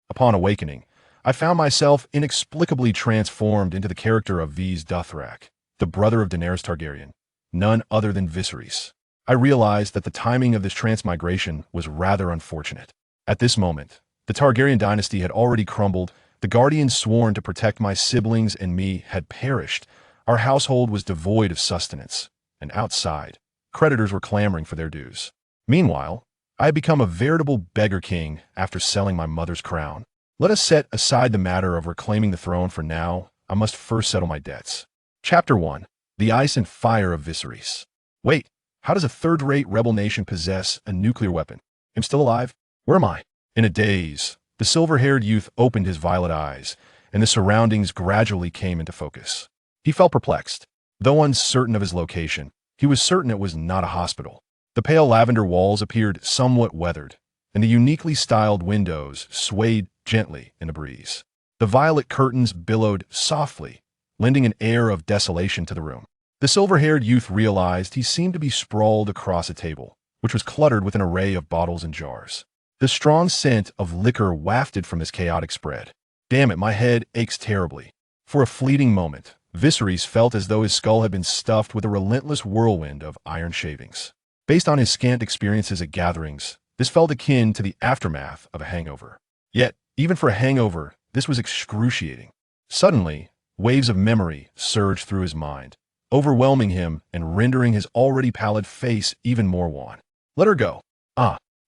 Upon awakening, I found myself inexplicably transformed into the character of Vis Dothrak, the brother of Daenerys Targaryen, none other than Viserys. I realized that the timing of this transmigration was rather unfortunate. At this moment, the Targaryen dynasty had already crumbled, the guardians sworn to protect my siblings and me had perished, our household was devoid of sustenance, and outside, creditors were clamoring for their dues. Meanwhile, I had become a veritable beggar king after selling my mother's crown. Let us set aside the matter of reclaiming the throne for now. I must first settle my debts. Chapter 1. The Ice and Fire of Viserys. Wait, how does a third-rate rebel nation possess a nuclear weapon? I'm still alive? Where am I? In a daze, the silver-haired youth opened his violet eyes, and the surroundings gradually came into focus. He felt perplexed. Though uncertain of his location, he was certain it was not a hospital. The pale lavender walls appeared somewhat weathered, and the uniquely styled windows swayed gently in a breeze. The violet curtains billowed softly, lending an air of desolation to the room. The silver-haired youth realized he seemed to be sprawled across a table, which was cluttered with an array of bottles and jars. The strong scent of liquor wafted from this chaotic spread. Damn it, my head aches terribly. For a fleeting moment, Viserys felt as though his skull had been stuffed with a relentless whirlwind of iron shavings. Based on his scant experiences at gatherings, this felt akin to the aftermath of a hangover. Yet, even for a hangover, this was excruciating. Suddenly, waves of memory surged through his mind, overwhelming him and rendering his already pallid face even more wan. Let her go.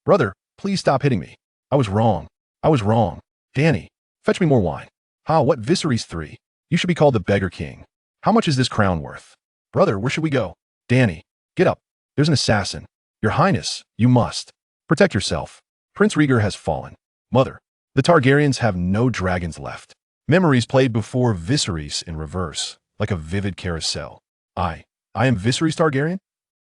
Brother, please stop hitting me. I was wrong. Dany, fetch me more wine. What Viserys 3? You should be called the Beggar King. How much is this crown worth? Brother, where should we go? Dany, get up. There's an assassin. Your Highness, you must. Protect yourself. Prince Rhaegar has fallen. Mother, the Targaryens have no dragons left. Memories played before Viserys in reverse, like a vivid carousel. I am Viserys Targaryen?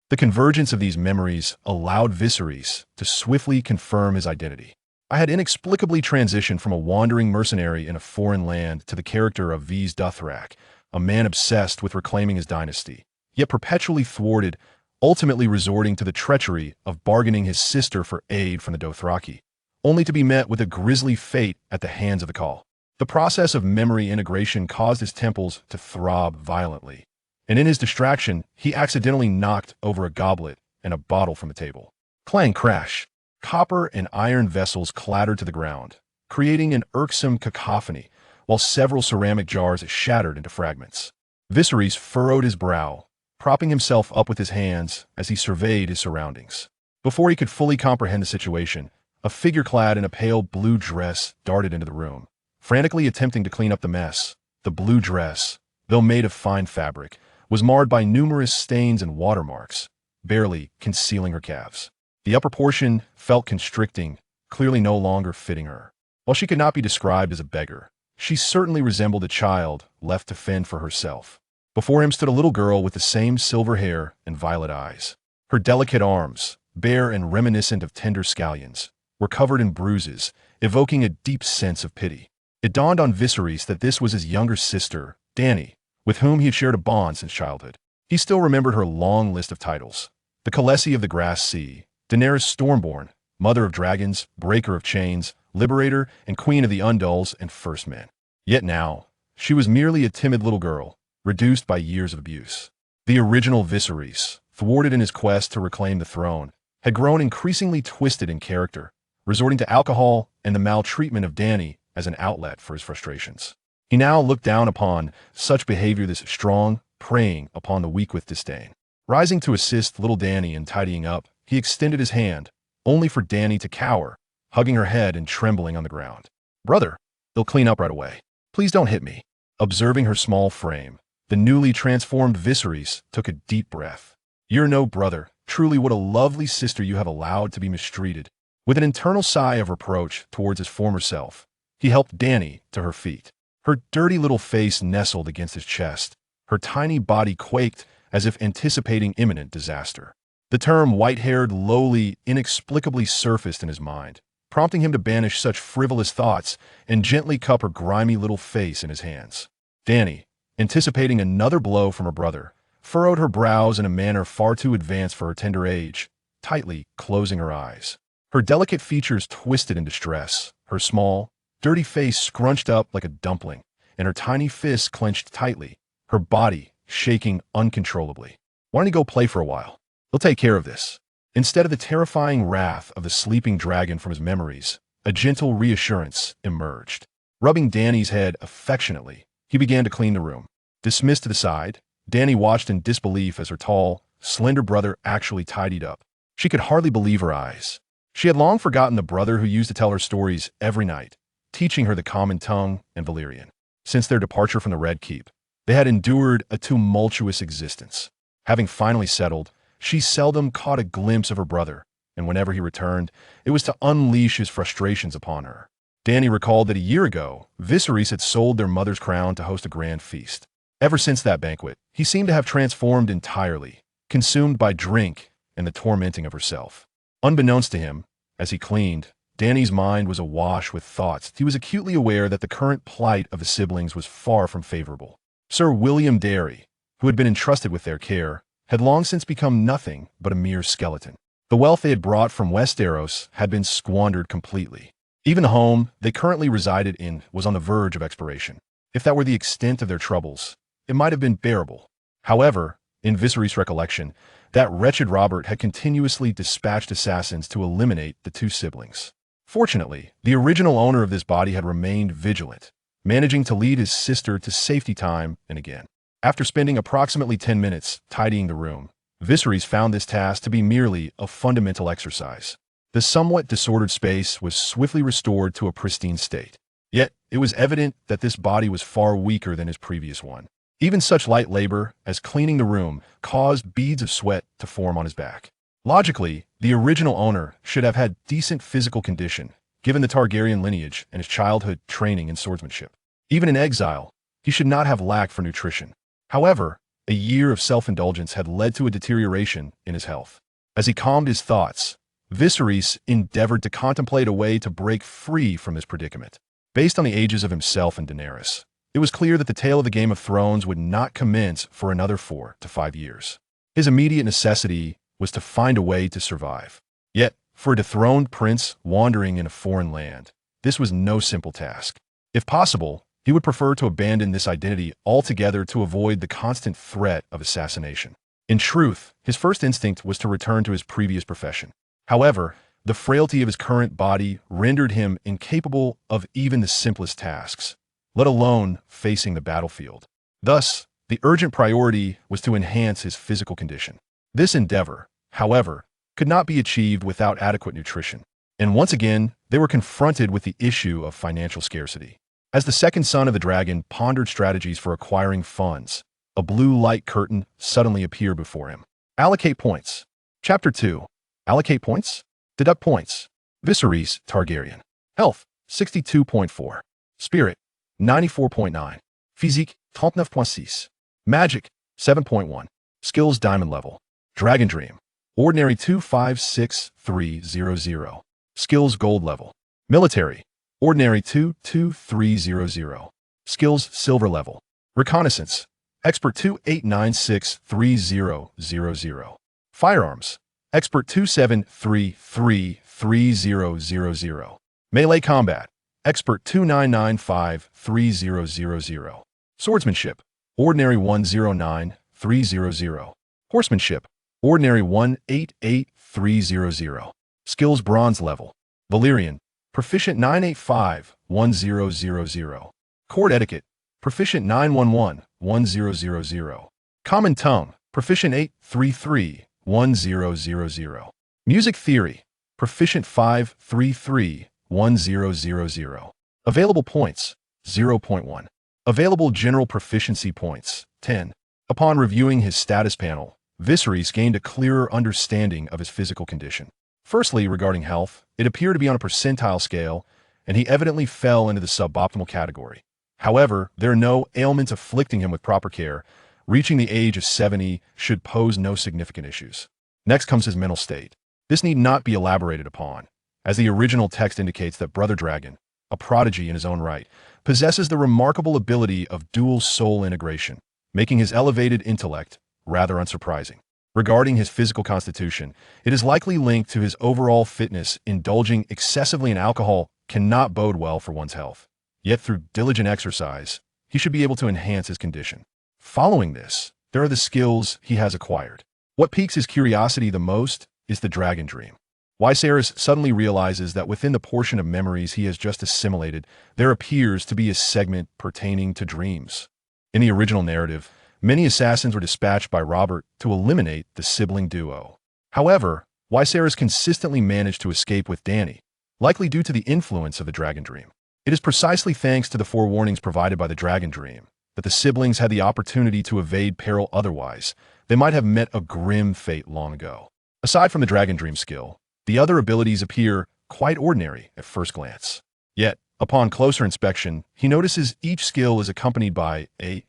The convergence of these memories allowed Viserys to swiftly confirm his identity. I had inexplicably transitioned from a wandering mercenary in a foreign land to the character of Vis Dothrak, a man obsessed with reclaiming his dynasty, yet perpetually thwarted, ultimately resorting to the treachery of bargaining his sister for aid from the Dothraki, only to be met with a grisly fate at the hands of the Khal. The process of memory integration caused his temples to throb violently, and in his distraction, he accidentally knocked over a goblet and a bottle from the table. Clang crash. Copper and iron vessels clattered to the ground, creating an irksome cacophony, while several ceramic jars shattered into fragments. Viserys furrowed his brow, propping himself up with his hands as he surveyed his surroundings. Before he could fully comprehend the situation, a figure clad in a pale blue dress darted into the room, frantically attempting to clean up the mess. The blue dress, though made of fine fabric, was marred by numerous stains and watermarks, barely concealing her calves. The upper portion felt constricting, clearly no longer fitting her. While she could not be described as a beggar, she certainly resembled a child left to fend for herself. Before him stood a little girl with the same silver hair and violet eyes. Her delicate arms, bare and reminiscent of tender scallions, were covered in bruises, evoking a deep sense of pity. It dawned on Viserys that this was his younger sister, Dany, with whom he had shared a bond since childhood. He still remembered her long list of titles: the Khaleesi of the Grass Sea, Daenerys Stormborn, Mother of Dragons, Breaker of Chains, Liberator, and Queen of the Undulls and First Men. Yet now, she was merely a timid little girl, reduced by years of abuse. The original Viserys, thwarted in his quest to reclaim the throne, had grown increasingly twisted in character, resorting to alcohol and the maltreatment of Dany as an outlet for his frustrations. He now looked down upon such behavior as strong, preying upon the weak with disdain. Rising to assist little Dany in tidying up, he extended his hand, only for Dany to cower, hugging her head and trembling on the ground. Brother, they'll clean up right away. Please don't hit me. Observing her small frame, the newly transformed Viserys took a deep breath. You're no brother. Truly what a lovely sister you have allowed to be mistreated. With an internal sigh of reproach towards his former self, he helped Dany to her feet. Her dirty little face nestled against his chest. Her tiny body quaked as if anticipating imminent disaster. The term white-haired lowly inexplicably surfaced in his mind, prompting him to banish such frivolous thoughts and gently cup her grimy little face in his hands. Dany, anticipating another blow from her brother, furrowed her brows in a manner far too advanced for her tender age, tightly closing her eyes. Her delicate features twisted in distress, her small, dirty face scrunched up like a dumpling, and her tiny fists clenched tightly, her body shaking uncontrollably. "Why don't you go play for a while? He'll take care of this." Instead of the terrifying wrath of the sleeping dragon from his memories, a gentle reassurance emerged. Rubbing Dany's head affectionately, he began to clean the room. Dismissed to the side, Dany watched in disbelief as her tall, slender brother actually tidied up. She could hardly believe her eyes. She had long forgotten the brother who used to tell her stories every night, teaching her the common tongue and Valyrian. Since their departure from the Red Keep, they had endured a tumultuous existence. Having finally settled, she seldom caught a glimpse of her brother, and whenever he returned, it was to unleash his frustrations upon her. Dany recalled that a year ago, Viserys had sold their mother's crown to host a grand feast. Ever since that banquet, he seemed to have transformed entirely, consumed by drink and the tormenting of herself. Unbeknownst to him, as he cleaned, Dany's mind was awash with thoughts. He was acutely aware that the current plight of the siblings was far from favorable. Sir William Darry, who had been entrusted with their care, had long since become nothing but a mere skeleton. The wealth they had brought from Westeros had been squandered completely. Even the home they currently resided in was on the verge of expiration. If that were the extent of their troubles, it might have been bearable. However, in Viserys' recollection, that wretched Robert had continuously dispatched assassins to eliminate the two siblings. Fortunately, the original owner of this body had remained vigilant, managing to lead his sister to safety time and again. After spending approximately 10 minutes tidying the room, Viserys found this task to be merely a fundamental exercise. The somewhat disordered space was swiftly restored to a pristine state. Yet, it was evident that this body was far weaker than his previous one. Even such light labor as cleaning the room caused beads of sweat to form on his back. Logically, the original owner should have had decent physical condition, given the Targaryen lineage and his childhood training in swordsmanship. Even in exile, he should not have lacked for nutrition. However, a year of self-indulgence had led to a deterioration in his health. As he calmed his thoughts, Viserys endeavored to contemplate a way to break free from this predicament. Based on the ages of himself and Daenerys, it was clear that the tale of the Game of Thrones would not commence for another 4 to 5 years. His immediate necessity was to find a way to survive. Yet, for a dethroned prince wandering in a foreign land, this was no simple task. If possible, he would prefer to abandon this identity altogether to avoid the constant threat of assassination. In truth, his first instinct was to return to his previous profession. However, the frailty of his current body rendered him incapable of even the simplest tasks, let alone facing the battlefield. Thus, the urgent priority was to enhance his physical condition. This endeavor, however, could not be achieved without adequate nutrition. And once again, they were confronted with the issue of financial scarcity. As the second son of the dragon pondered strategies for acquiring funds, a blue light curtain suddenly appeared before him. Allocate points. Chapter 2. Allocate points? Deduct points. Viserys Targaryen. Health, 62.4. Spirit, 94.9. Physique, 39.6. Magic, 7.1. Skills diamond level. Dragon Dream. Ordinary 256300. Skills gold level. Military. Ordinary 22300. Skills silver level. Reconnaissance. Expert 28963000. Firearms. Expert 27333000. Melee combat. Expert 29953000. Swordsmanship. Ordinary 109300. Horsemanship. Ordinary 188300. Skills bronze level. Valyrian. Proficient 9851000. Court etiquette. Proficient 9111000. Common tongue. Proficient 8331000. Music theory. Proficient 5331000. Available points, 0.1. Available general proficiency points, 10. Upon reviewing his status panel, Viserys gained a clearer understanding of his physical condition. Firstly, regarding health, it appeared to be on a percentile scale, and he evidently fell into the suboptimal category. However, there are no ailments afflicting him with proper care. Reaching the age of 70 should pose no significant issues. Next comes his mental state. This need not be elaborated upon, as the original text indicates that Brother Dragon, a prodigy in his own right, possesses the remarkable ability of dual soul integration, making his elevated intellect rather unsurprising. Regarding his physical constitution, it is likely linked to his overall fitness. Indulging excessively in alcohol cannot bode well for one's health. Yet through diligent exercise, he should be able to enhance his condition. Following this, there are the skills he has acquired. What piques his curiosity the most is the dragon dream. Westeros suddenly realizes that within the portion of memories he has just assimilated, there appears to be a segment pertaining to dreams. In the original narrative, many assassins were dispatched by Robert to eliminate the sibling duo. However, Westeros consistently managed to escape with Dany, likely due to the influence of the dragon dream. It is precisely thanks to the forewarnings provided by the dragon dream that the siblings had the opportunity to evade peril. Otherwise, they might have met a grim fate long ago. Aside from the dragon dream skill, the other abilities appear quite ordinary at first glance. Yet, upon closer inspection, he notices each skill is accompanied by a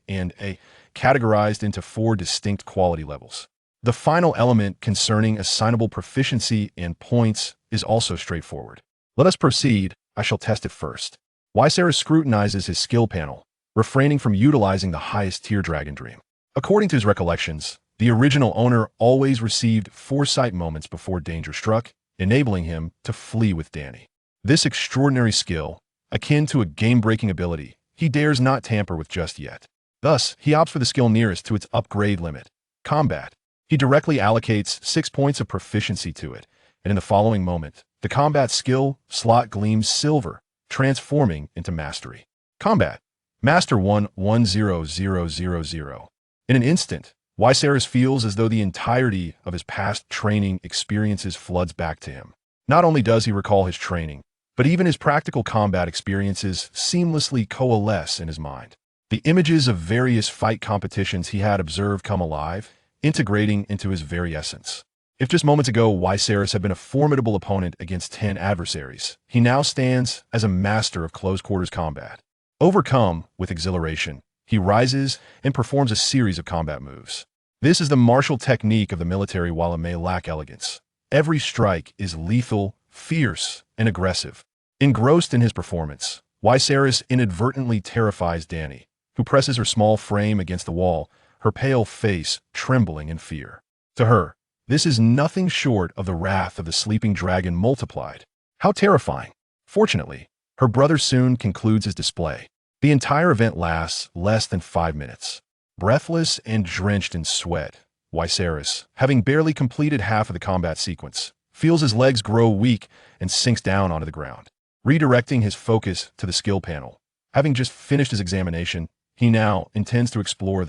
categorized into 4 distinct quality levels. The final element concerning assignable proficiency and points is also straightforward. Let us proceed. I shall test it first. Westeros scrutinizes his skill panel, refraining from utilizing the highest tier dragon dream. According to his recollections, the original owner always received foresight moments before danger struck, enabling him to flee with Dany. This extraordinary skill, akin to a game-breaking ability, he dares not tamper with just yet. Thus, he opts for the skill nearest to its upgrade limit, combat. He directly allocates 6 points of proficiency to it, and in the following moment, the combat skill slot gleams silver, transforming into mastery. Combat. Master 1-1-0-0-0-0. In an instant, Westeros feels as though the entirety of his past training experiences floods back to him. Not only does he recall his training, but even his practical combat experiences seamlessly coalesce in his mind. The images of various fight competitions he had observed come alive, integrating into his very essence. If just moments ago Westeros had been a formidable opponent against 10 adversaries, he now stands as a master of close-quarters combat. Overcome with exhilaration, he rises and performs a series of combat moves. This is the martial technique of the military. While it may lack elegance, every strike is lethal, fierce, and aggressive. Engrossed in his performance, Westeros inadvertently terrifies Dany, who presses her small frame against the wall, her pale face trembling in fear. To her, this is nothing short of the wrath of the sleeping dragon multiplied. How terrifying! Fortunately, her brother soon concludes his display. The entire event lasts less than 5 minutes. Breathless and drenched in sweat, Westeros, having barely completed half of the combat sequence, feels his legs grow weak and sinks down onto the ground. Redirecting his focus to the skill panel, having just finished his examination, he now intends to explore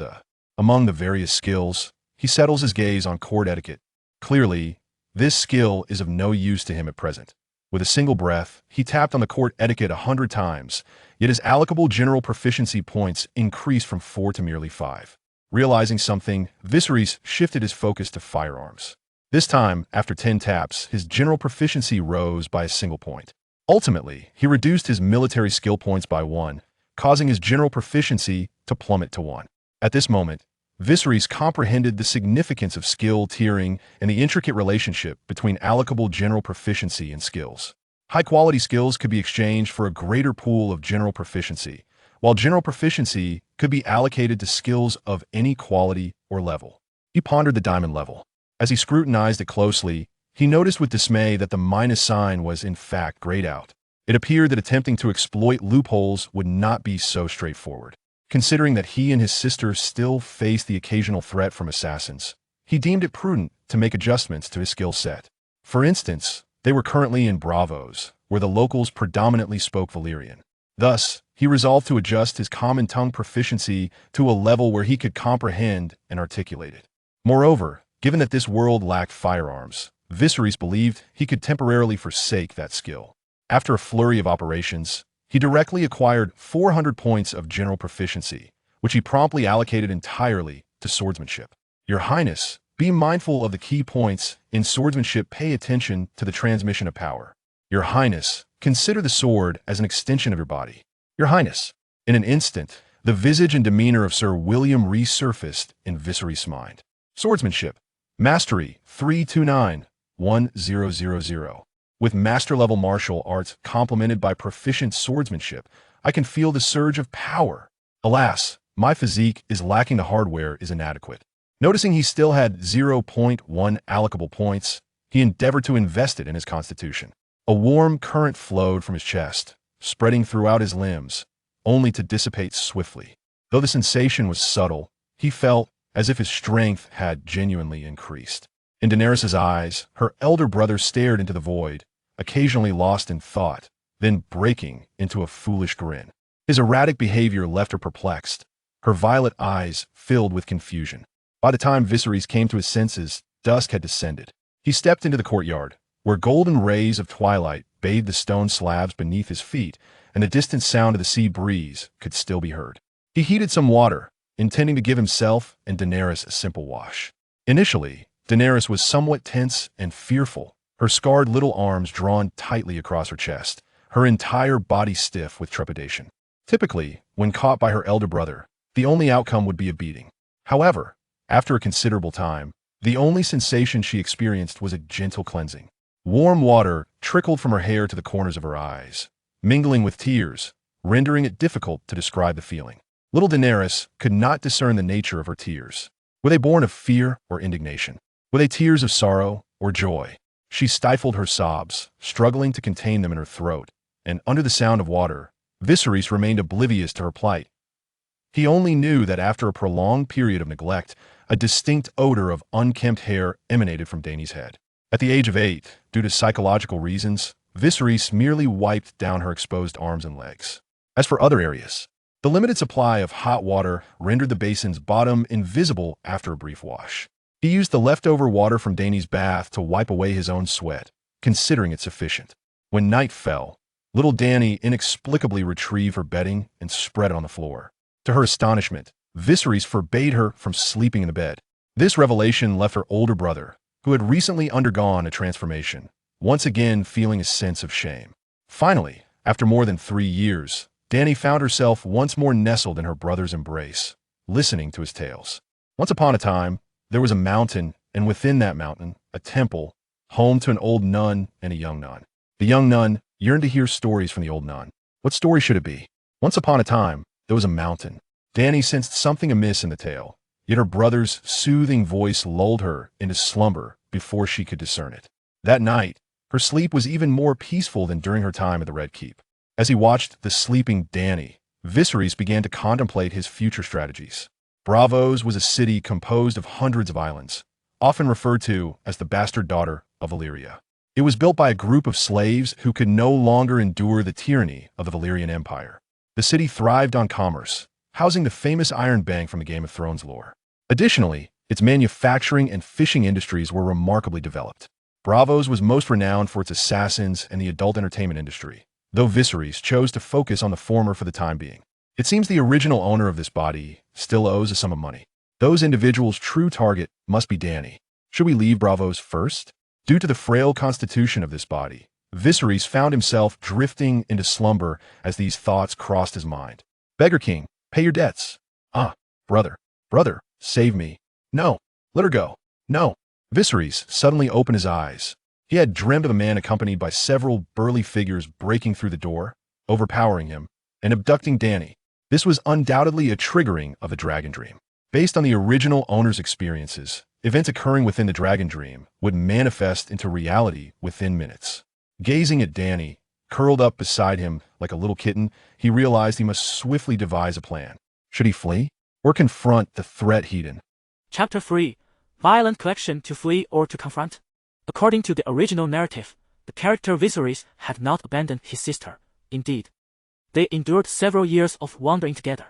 among the various skills, he settles his gaze on court etiquette. Clearly, this skill is of no use to him at present. With a single breath, he tapped on the court etiquette 100 times, yet his allocable general proficiency points increased from 4 to merely 5. Realizing something, Viserys shifted his focus to firearms. This time, after 10 taps, his general proficiency rose by a single point. Ultimately, he reduced his military skill points by 1, causing his general proficiency to plummet to 1. At this moment, Viserys comprehended the significance of skill tiering and the intricate relationship between allocable general proficiency and skills. High-quality skills could be exchanged for a greater pool of general proficiency, while general proficiency could be allocated to skills of any quality or level. He pondered the diamond level. As he scrutinized it closely, he noticed with dismay that the minus sign was in fact grayed out. It appeared that attempting to exploit loopholes would not be so straightforward. Considering that he and his sister still faced the occasional threat from assassins, he deemed it prudent to make adjustments to his skill set. For instance, they were currently in Braavos, where the locals predominantly spoke Valyrian. Thus, he resolved to adjust his common tongue proficiency to a level where he could comprehend and articulate it. Moreover, given that this world lacked firearms, Viserys believed he could temporarily forsake that skill. After a flurry of operations, he directly acquired 400 points of general proficiency, which he promptly allocated entirely to swordsmanship. Your Highness, be mindful of the key points in swordsmanship. Pay attention to the transmission of power. Your Highness, consider the sword as an extension of your body. Your Highness. In an instant, the visage and demeanor of Sir William resurfaced in Viserys' mind. Swordsmanship. Mastery 329-1000. With master-level martial arts complemented by proficient swordsmanship, I can feel the surge of power. Alas, my physique is lacking. The hardware is inadequate. Noticing he still had 0.1 allocable points, he endeavored to invest it in his constitution. A warm current flowed from his chest, spreading throughout his limbs, only to dissipate swiftly. Though the sensation was subtle, he felt as if his strength had genuinely increased. In Daenerys' eyes, her elder brother stared into the void, occasionally lost in thought, then breaking into a foolish grin. His erratic behavior left her perplexed, her violet eyes filled with confusion. By the time Viserys came to his senses, dusk had descended. He stepped into the courtyard, where golden rays of twilight bathed the stone slabs beneath his feet, and the distant sound of the sea breeze could still be heard. He heated some water, intending to give himself and Daenerys a simple wash. Initially, Daenerys was somewhat tense and fearful, her scarred little arms drawn tightly across her chest, her entire body stiff with trepidation. Typically, when caught by her elder brother, the only outcome would be a beating. However, after a considerable time, the only sensation she experienced was a gentle cleansing. Warm water trickled from her hair to the corners of her eyes, mingling with tears, rendering it difficult to describe the feeling. Little Daenerys could not discern the nature of her tears. Were they born of fear or indignation? Were they tears of sorrow or joy? She stifled her sobs, struggling to contain them in her throat, and under the sound of water, Viserys remained oblivious to her plight. He only knew that after a prolonged period of neglect, a distinct odor of unkempt hair emanated from Dany's head. At the age of 8, due to psychological reasons, Viserys merely wiped down her exposed arms and legs. As for other areas, the limited supply of hot water rendered the basin's bottom invisible after a brief wash. He used the leftover water from Dany's bath to wipe away his own sweat, considering it sufficient. When night fell, little Dany inexplicably retrieved her bedding and spread it on the floor. To her astonishment, Viserys forbade her from sleeping in the bed. This revelation left her older brother, who had recently undergone a transformation, once again feeling a sense of shame. Finally, after more than 3 years, Dany found herself once more nestled in her brother's embrace, listening to his tales. Once upon a time, there was a mountain, and within that mountain, a temple, home to an old nun and a young nun. The young nun yearned to hear stories from the old nun. What story should it be? Once upon a time, there was a mountain. Dany sensed something amiss in the tale, yet her brother's soothing voice lulled her into slumber before she could discern it. That night, her sleep was even more peaceful than during her time at the Red Keep. As he watched the sleeping Dany, Viserys began to contemplate his future strategies. Braavos was a city composed of hundreds of islands, often referred to as the bastard daughter of Valyria. It was built by a group of slaves who could no longer endure the tyranny of the Valyrian Empire. The city thrived on commerce, housing the famous Iron Bank from the Game of Thrones lore. Additionally, its manufacturing and fishing industries were remarkably developed. Braavos was most renowned for its assassins and the adult entertainment industry, though Viserys chose to focus on the former for the time being. It seems the original owner of this body still owes a sum of money. Those individuals' true target must be Dany. Should we leave Braavos first? Due to the frail constitution of this body, Viserys found himself drifting into slumber as these thoughts crossed his mind. Beggar King, pay your debts. Ah, brother, save me. No, let her go. No. Viserys suddenly opened his eyes. He had dreamed of a man accompanied by several burly figures breaking through the door, overpowering him, and abducting Dany. This was undoubtedly a triggering of the dragon dream. Based on the original owner's experiences, events occurring within the dragon dream would manifest into reality within minutes. Gazing at Dany, curled up beside him like a little kitten, he realized he must swiftly devise a plan. Should he flee or confront the threat he'd? Chapter 3. Violent Collection: to flee or to confront? According to the original narrative, the character Viserys had not abandoned his sister. Indeed, they endured several years of wandering together.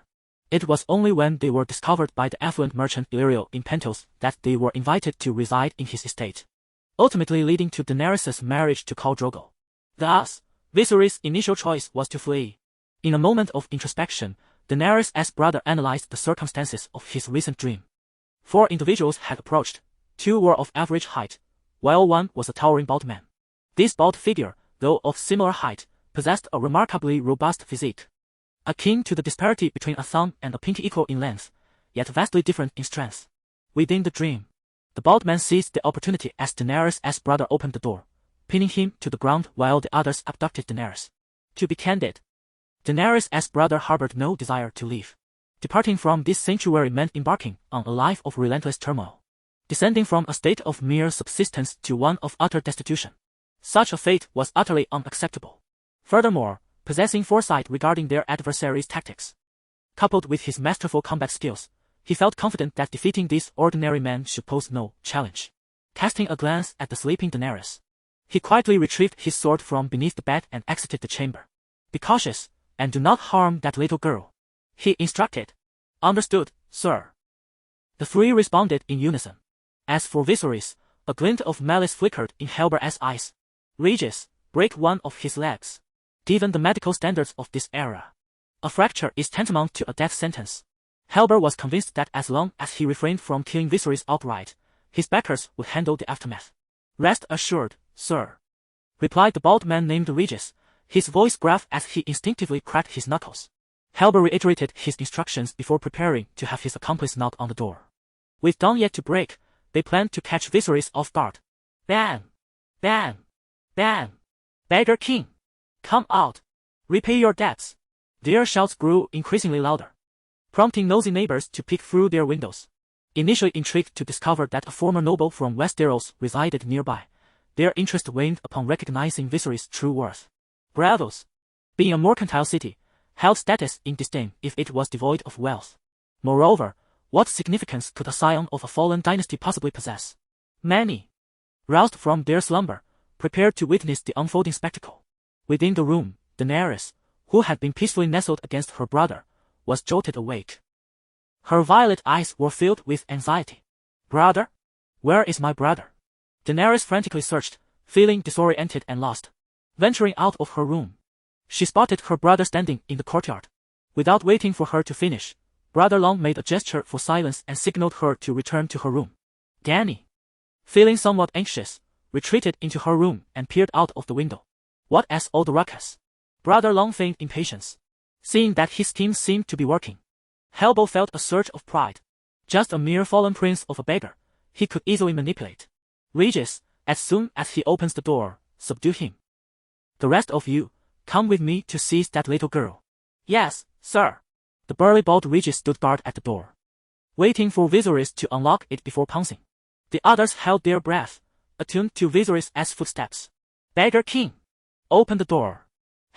It was only when they were discovered by the affluent merchant Illyrio in Pentos that they were invited to reside in his estate, ultimately leading to Daenerys' marriage to Khal Drogo. Thus, Viserys' initial choice was to flee. In a moment of introspection, Daenerys' brother analyzed the circumstances of his recent dream. 4 individuals had approached. 2 were of average height, while 1 was a towering bald man. This bald figure, though of similar height, possessed a remarkably robust physique, akin to the disparity between a thumb and a pinky equal in length, yet vastly different in strength. Within the dream, the bald man seized the opportunity as Daenerys' brother opened the door, pinning him to the ground while the others abducted Daenerys. To be candid, Daenerys' brother harbored no desire to leave. Departing from this sanctuary meant embarking on a life of relentless turmoil, descending from a state of mere subsistence to one of utter destitution. Such a fate was utterly unacceptable. Furthermore, possessing foresight regarding their adversaries' tactics, coupled with his masterful combat skills, he felt confident that defeating these ordinary men should pose no challenge. Casting a glance at the sleeping Daenerys, he quietly retrieved his sword from beneath the bed and exited the chamber. Be cautious, and do not harm that little girl, he instructed. Understood, sir. The three responded in unison. As for Viserys, a glint of malice flickered in Hellbear's eyes. Regis, break one of his legs. Given the medical standards of this era, a fracture is tantamount to a death sentence. Hellbear was convinced that as long as he refrained from killing Viserys outright, his backers would handle the aftermath. Rest assured, sir, replied the bald man named Regis, his voice gruff as he instinctively cracked his knuckles. Hellbear reiterated his instructions before preparing to have his accomplice knock on the door. With dawn yet to break, they planned to catch Viserys off guard. Bam! Bam! Bam! Beggar King! Come out! Repay your debts! Their shouts grew increasingly louder, prompting nosy neighbors to peek through their windows. Initially intrigued to discover that a former noble from Westeros resided nearby, their interest waned upon recognizing Viserys' true worth. Braavos, being a mercantile city, held status in disdain if it was devoid of wealth. Moreover, what significance could a scion of a fallen dynasty possibly possess? Many, roused from their slumber, prepared to witness the unfolding spectacle. Within the room, Daenerys, who had been peacefully nestled against her brother, was jolted awake. Her violet eyes were filled with anxiety. Brother? Where is my brother? Daenerys frantically searched, feeling disoriented and lost. Venturing out of her room, she spotted her brother standing in the courtyard. Without waiting for her to finish, Brother Long made a gesture for silence and signaled her to return to her room. Dany, feeling somewhat anxious, retreated into her room and peered out of the window. What as all the ruckus? Brother Long feigned impatience, seeing that his scheme seemed to be working. Hellbow felt a surge of pride. Just a mere fallen prince of a beggar, he could easily manipulate. Regis, as soon as he opens the door, subdue him. The rest of you, come with me to seize that little girl. Yes, sir. The burly bald Regis stood guard at the door, waiting for Viserys to unlock it before pouncing. The others held their breath, attuned to Viserys' footsteps. Beggar King, open the door.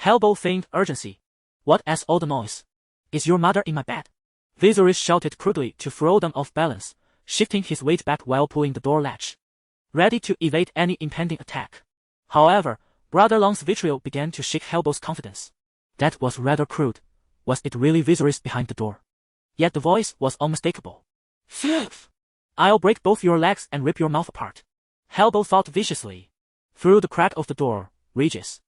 Hellbow feigned urgency. What as all the noise? Is your mother in my bed? Viserys shouted crudely to throw them off balance, shifting his weight back while pulling the door latch, ready to evade any impending attack. However, Brother Long's vitriol began to shake Hellbow's confidence. That was rather crude. Was it really Viserys behind the door? Yet the voice was unmistakable. Filth! I'll break both your legs and rip your mouth apart. Hellbow thought viciously. Through the crack of the door, Regis,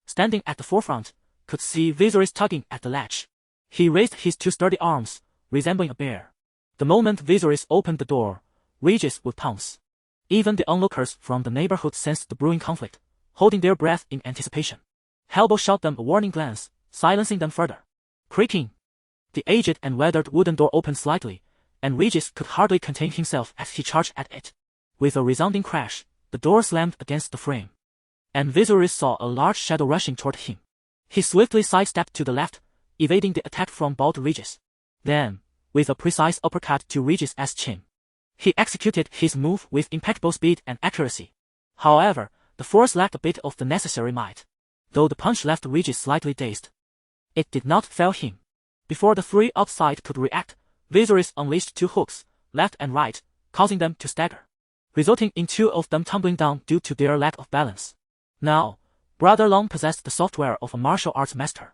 standing at the forefront, could see Viserys tugging at the latch. He raised his two sturdy arms, resembling a bear. The moment Viserys opened the door, Regis would pounce. Even the onlookers from the neighborhood sensed the brewing conflict, holding their breath in anticipation. Hellbow shot them a warning glance, silencing them further. Creaking, the aged and weathered wooden door opened slightly, and Regis could hardly contain himself as he charged at it. With a resounding crash, the door slammed against the frame, and Viserys saw a large shadow rushing toward him. He swiftly sidestepped to the left, evading the attack from bald Regis. Then, with a precise uppercut to Regis' chin, he executed his move with impeccable speed and accuracy. However, the force lacked a bit of the necessary might. Though the punch left Regis slightly dazed, it did not fell him. Before the three outside could react, Viserys unleashed two hooks, left and right, causing them to stagger, resulting in two of them tumbling down due to their lack of balance. Now, Brother Long possessed the software of a martial arts master.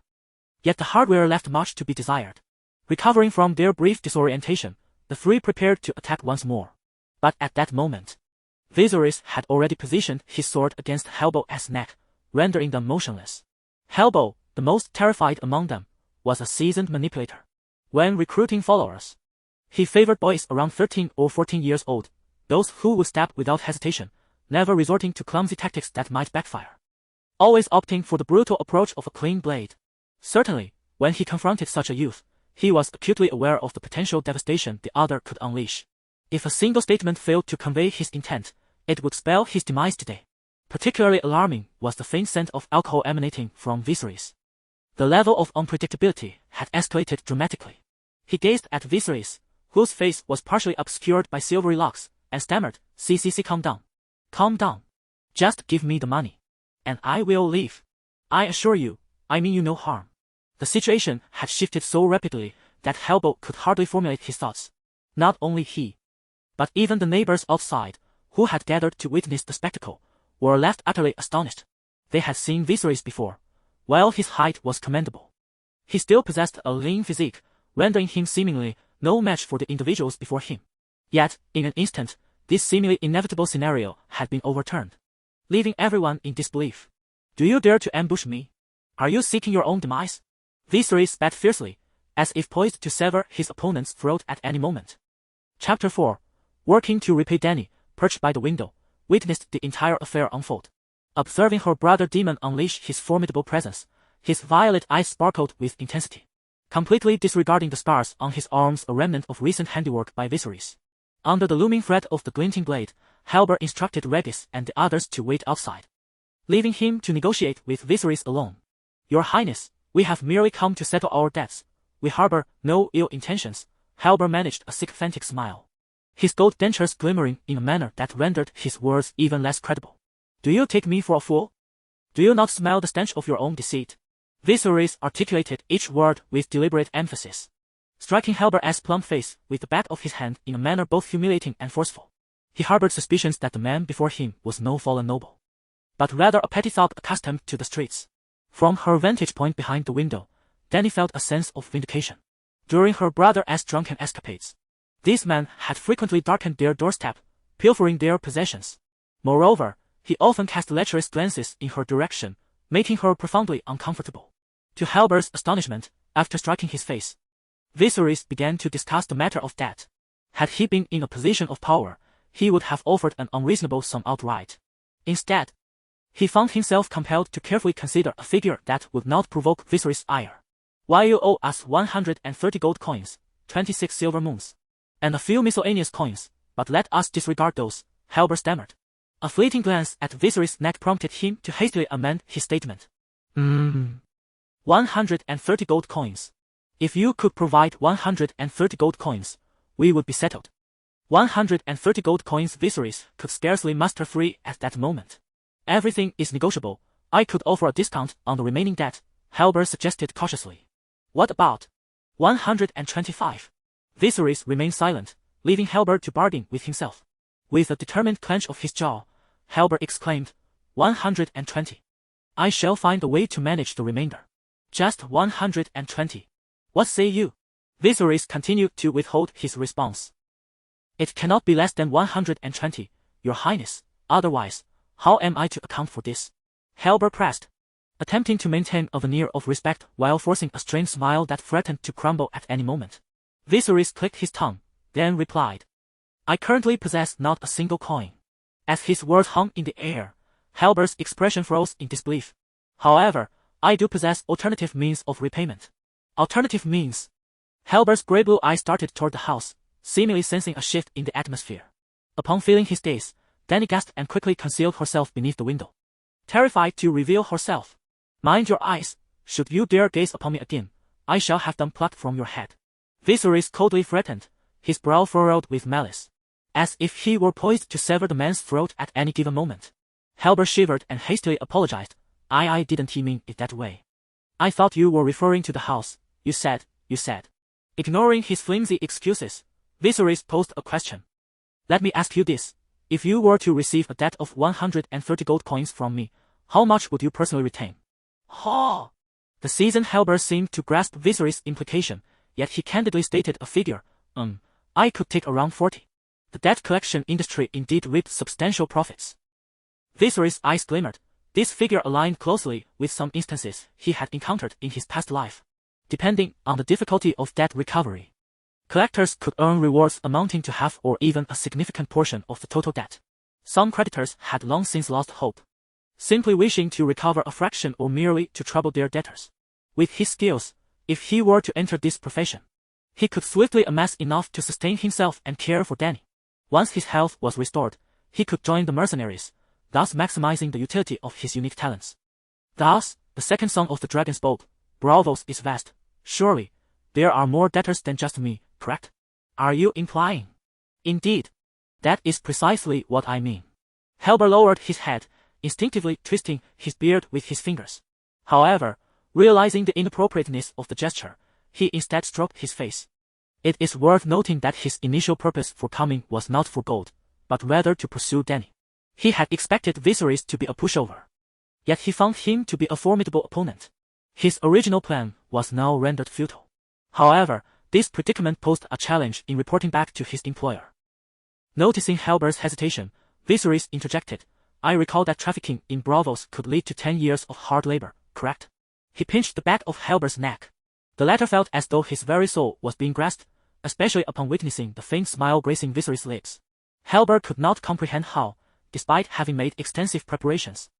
Yet the hardware left much to be desired. Recovering from their brief disorientation, the three prepared to attack once more. But at that moment, Viserys had already positioned his sword against Hellbow's neck, rendering them motionless. Hellbow, the most terrified among them, was a seasoned manipulator. When recruiting followers, he favored boys around 13 or 14 years old, those who would stab without hesitation, never resorting to clumsy tactics that might backfire. Always opting for the brutal approach of a clean blade. Certainly, when he confronted such a youth, he was acutely aware of the potential devastation the other could unleash. If a single statement failed to convey his intent, it would spell his demise today. Particularly alarming was the faint scent of alcohol emanating from Viserys. The level of unpredictability had escalated dramatically. He gazed at Viserys, whose face was partially obscured by silvery locks, and stammered, "CCC, calm down. Calm down. Just give me the money." and I will leave. I assure you, I mean you no harm. The situation had shifted so rapidly that Hellboy could hardly formulate his thoughts. Not only he, but even the neighbors outside, who had gathered to witness the spectacle, were left utterly astonished. They had seen Viserys before. While his height was commendable, he still possessed a lean physique, rendering him seemingly no match for the individuals before him. Yet, in an instant, this seemingly inevitable scenario had been overturned, leaving everyone in disbelief. Do you dare to ambush me? Are you seeking your own demise? Viserys spat fiercely, as if poised to sever his opponent's throat at any moment. Chapter 4. Working to repay Dany, perched by the window, witnessed the entire affair unfold. Observing her brother demon unleash his formidable presence, his violet eyes sparkled with intensity. Completely disregarding the scars on his arms, a remnant of recent handiwork by Viserys. Under the looming threat of the glinting blade, Hellboy instructed Regis and the others to wait outside, leaving him to negotiate with Viserys alone. Your Highness, we have merely come to settle our debts. We harbor no ill intentions. Hellboy managed a sycophantic smile, his gold dentures glimmering in a manner that rendered his words even less credible. Do you take me for a fool? Do you not smell the stench of your own deceit? Viserys articulated each word with deliberate emphasis, striking Hellboy's plump face with the back of his hand in a manner both humiliating and forceful. He harbored suspicions that the man before him was no fallen noble, but rather a petty thug accustomed to the streets. From her vantage point behind the window, Dany felt a sense of vindication. During her brother's drunken escapades, this man had frequently darkened their doorstep, pilfering their possessions. Moreover, he often cast lecherous glances in her direction, making her profoundly uncomfortable. To Hellboy's astonishment, after striking his face, Viserys began to discuss the matter of debt. Had he been in a position of power, he would have offered an unreasonable sum outright. Instead, he found himself compelled to carefully consider a figure that would not provoke Viserys' ire. While you owe us 130 gold coins, 26 silver moons, and a few miscellaneous coins, but let us disregard those, Hellboy stammered. A fleeting glance at Viserys' neck prompted him to hastily amend his statement. 130 gold coins. If you could provide 130 gold coins, we would be settled. 130 gold coins. Viserys could scarcely muster free at that moment. Everything is negotiable. I could offer a discount on the remaining debt, Hellboy suggested cautiously. What about 125? Viserys remained silent, leaving Hellboy to bargain with himself. With a determined clench of his jaw, Hellboy exclaimed, 120. I shall find a way to manage the remainder. Just 120. What say you? Viserys continued to withhold his response. It cannot be less than 120, Your Highness, otherwise, how am I to account for this? Hellboy pressed, attempting to maintain a veneer of respect while forcing a strained smile that threatened to crumble at any moment. Viserys clicked his tongue, then replied, I currently possess not a single coin. As his words hung in the air, Hellboy's expression froze in disbelief. However, I do possess alternative means of repayment. Alternative means? Hellboy's grey blue eyes darted toward the house, seemingly sensing a shift in the atmosphere. Upon feeling his gaze, Dany gasped and quickly concealed herself beneath the window, terrified to reveal herself. Mind your eyes, should you dare gaze upon me again, I shall have them plucked from your head. Viserys coldly threatened, his brow furrowed with malice, as if he were poised to sever the man's throat at any given moment. Hellboy shivered and hastily apologized. I didn't mean it that way. I thought you were referring to the house, you said. Ignoring his flimsy excuses, Viserys posed a question. Let me ask you this. If you were to receive a debt of 130 gold coins from me, how much would you personally retain? Ha! The seasoned Hellboy seemed to grasp Viserys' implication, yet he candidly stated a figure. I could take around 40. The debt collection industry indeed reaped substantial profits. Viserys' eyes glimmered. This figure aligned closely with some instances he had encountered in his past life. Depending on the difficulty of debt recovery, collectors could earn rewards amounting to half or even a significant portion of the total debt. Some creditors had long since lost hope, simply wishing to recover a fraction or merely to trouble their debtors. With his skills, if he were to enter this profession, he could swiftly amass enough to sustain himself and care for Dany. Once his health was restored, he could join the mercenaries, thus maximizing the utility of his unique talents. Thus, the second song of the dragon spoke, Braavos is vast. Surely, there are more debtors than just me, correct? Are you implying? Indeed. That is precisely what I mean. Hellboy lowered his head, instinctively twisting his beard with his fingers. However, realizing the inappropriateness of the gesture, he instead stroked his face. It is worth noting that his initial purpose for coming was not for gold, but rather to pursue Dany. He had expected Viserys to be a pushover. Yet he found him to be a formidable opponent. His original plan was now rendered futile. However, this predicament posed a challenge in reporting back to his employer. Noticing Halber's hesitation, Viserys interjected, "I recall that trafficking in Braavos could lead to 10 years of hard labor, correct?" He pinched the back of Halber's neck. The latter felt as though his very soul was being grasped, especially upon witnessing the faint smile gracing Viserys' lips. Halber could not comprehend how, despite having made extensive preparations,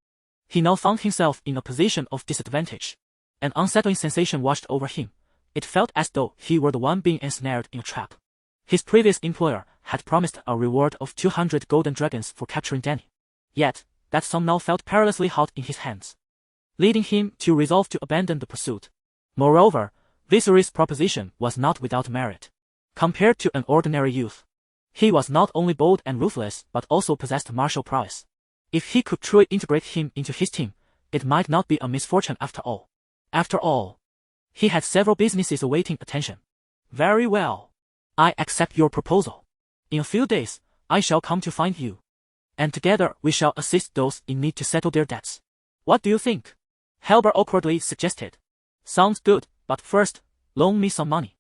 he now found himself in a position of disadvantage. An unsettling sensation washed over him. It felt as though he were the one being ensnared in a trap. His previous employer had promised a reward of 200 golden dragons for capturing Dany. Yet, that sum now felt perilously hot in his hands, leading him to resolve to abandon the pursuit. Moreover, Viserys' proposition was not without merit. Compared to an ordinary youth, he was not only bold and ruthless but also possessed martial prowess. If he could truly integrate him into his team, it might not be a misfortune after all. After all, he had several businesses awaiting attention. "Very well. I accept your proposal. In a few days, I shall come to find you, and together we shall assist those in need to settle their debts. What do you think?" Halber awkwardly suggested. "Sounds good, but first, loan me some money,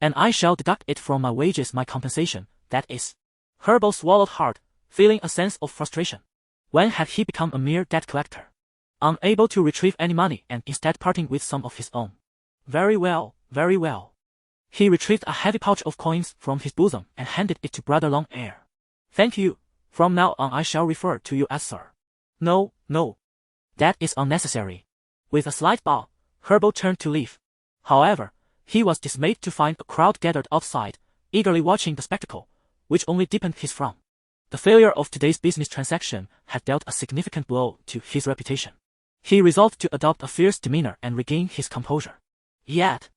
and I shall deduct it from my wages, my compensation, that is." Herbal swallowed hard, feeling a sense of frustration. When had he become a mere debt collector, unable to retrieve any money and instead parting with some of his own? Very well, very well. He retrieved a heavy pouch of coins from his bosom and handed it to Brother Long-Ear. "Thank you. From now on I shall refer to you as Sir." "No, no. That is unnecessary." With a slight bow, Herbal turned to leave. However, he was dismayed to find a crowd gathered outside, eagerly watching the spectacle, which only deepened his frown. The failure of today's business transaction had dealt a significant blow to his reputation. He resolved to adopt a fierce demeanor and regain his composure. Yet,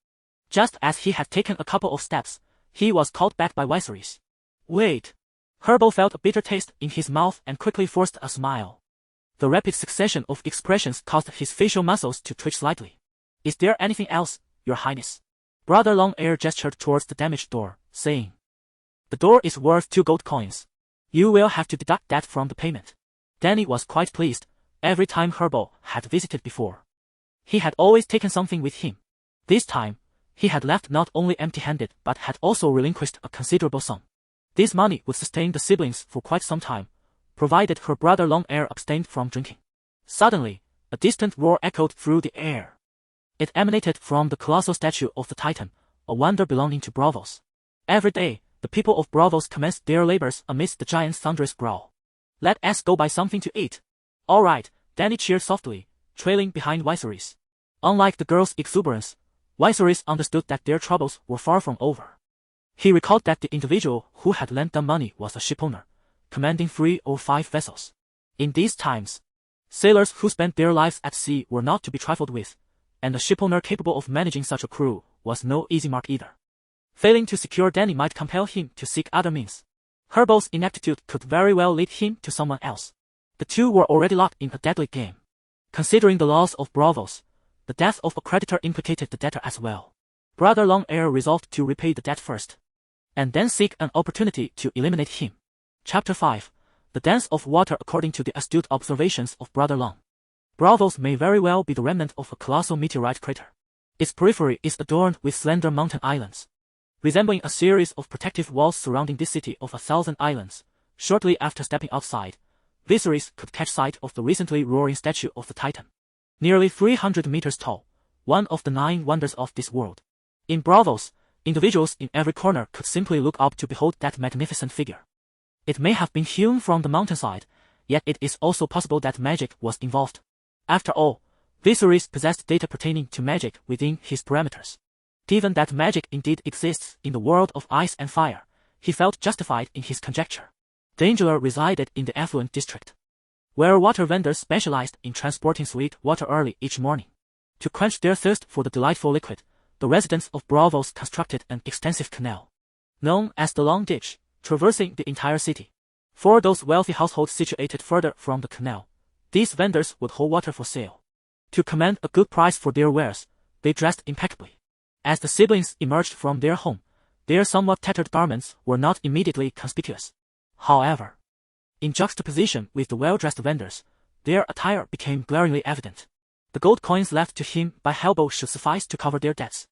just as he had taken a couple of steps, he was called back by Viserys. "Wait." Herbal felt a bitter taste in his mouth and quickly forced a smile. The rapid succession of expressions caused his facial muscles to twitch slightly. "Is there anything else, Your Highness?" Brother Long-Ear gestured towards the damaged door, saying, "The door is worth 2 gold coins. You will have to deduct that from the payment." Dany was quite pleased. Every time Herbal had visited before, he had always taken something with him. This time, he had left not only empty-handed but had also relinquished a considerable sum. This money would sustain the siblings for quite some time, provided her brother Long-Ear abstained from drinking. Suddenly, a distant roar echoed through the air. It emanated from the colossal statue of the Titan, a wonder belonging to Braavos. Every day, the people of Braavos commenced their labors amidst the giant's thunderous growl. "Let us go buy something to eat." "All right," Dany cheered softly, trailing behind Viserys. Unlike the girl's exuberance, Viserys understood that their troubles were far from over. He recalled that the individual who had lent them money was a shipowner, commanding 3 or 5 vessels. In these times, sailors who spent their lives at sea were not to be trifled with, and a shipowner capable of managing such a crew was no easy mark either. Failing to secure Dany might compel him to seek other means. Herbal's ineptitude could very well lead him to someone else. The two were already locked in a deadly game. Considering the laws of Braavos, the death of a creditor implicated the debtor as well. Brother Long-Ear resolved to repay the debt first, and then seek an opportunity to eliminate him. Chapter 5. The Dance of Water. According to the astute observations of Brother Long, Braavos may very well be the remnant of a colossal meteorite crater. Its periphery is adorned with slender mountain islands, resembling a series of protective walls surrounding this city of 1,000 islands. Shortly after stepping outside, Viserys could catch sight of the recently roaring statue of the Titan. Nearly 300 meters tall, one of the 9 wonders of this world. In Braavos, individuals in every corner could simply look up to behold that magnificent figure. It may have been hewn from the mountainside, yet it is also possible that magic was involved. After all, Viserys possessed data pertaining to magic within his parameters. Given that magic indeed exists in the world of ice and fire, he felt justified in his conjecture. The Angela resided in the affluent district, where water vendors specialized in transporting sweet water early each morning. To quench their thirst for the delightful liquid, the residents of Braavos constructed an extensive canal, known as the Long Ditch, traversing the entire city. For those wealthy households situated further from the canal, These vendors would hold water for sale. To command a good price for their wares, they dressed impeccably. As the siblings emerged from their home, their somewhat tattered garments were not immediately conspicuous. However, in juxtaposition with the well-dressed vendors, their attire became glaringly evident. The gold coins left to him by Helbo should suffice to cover their debts.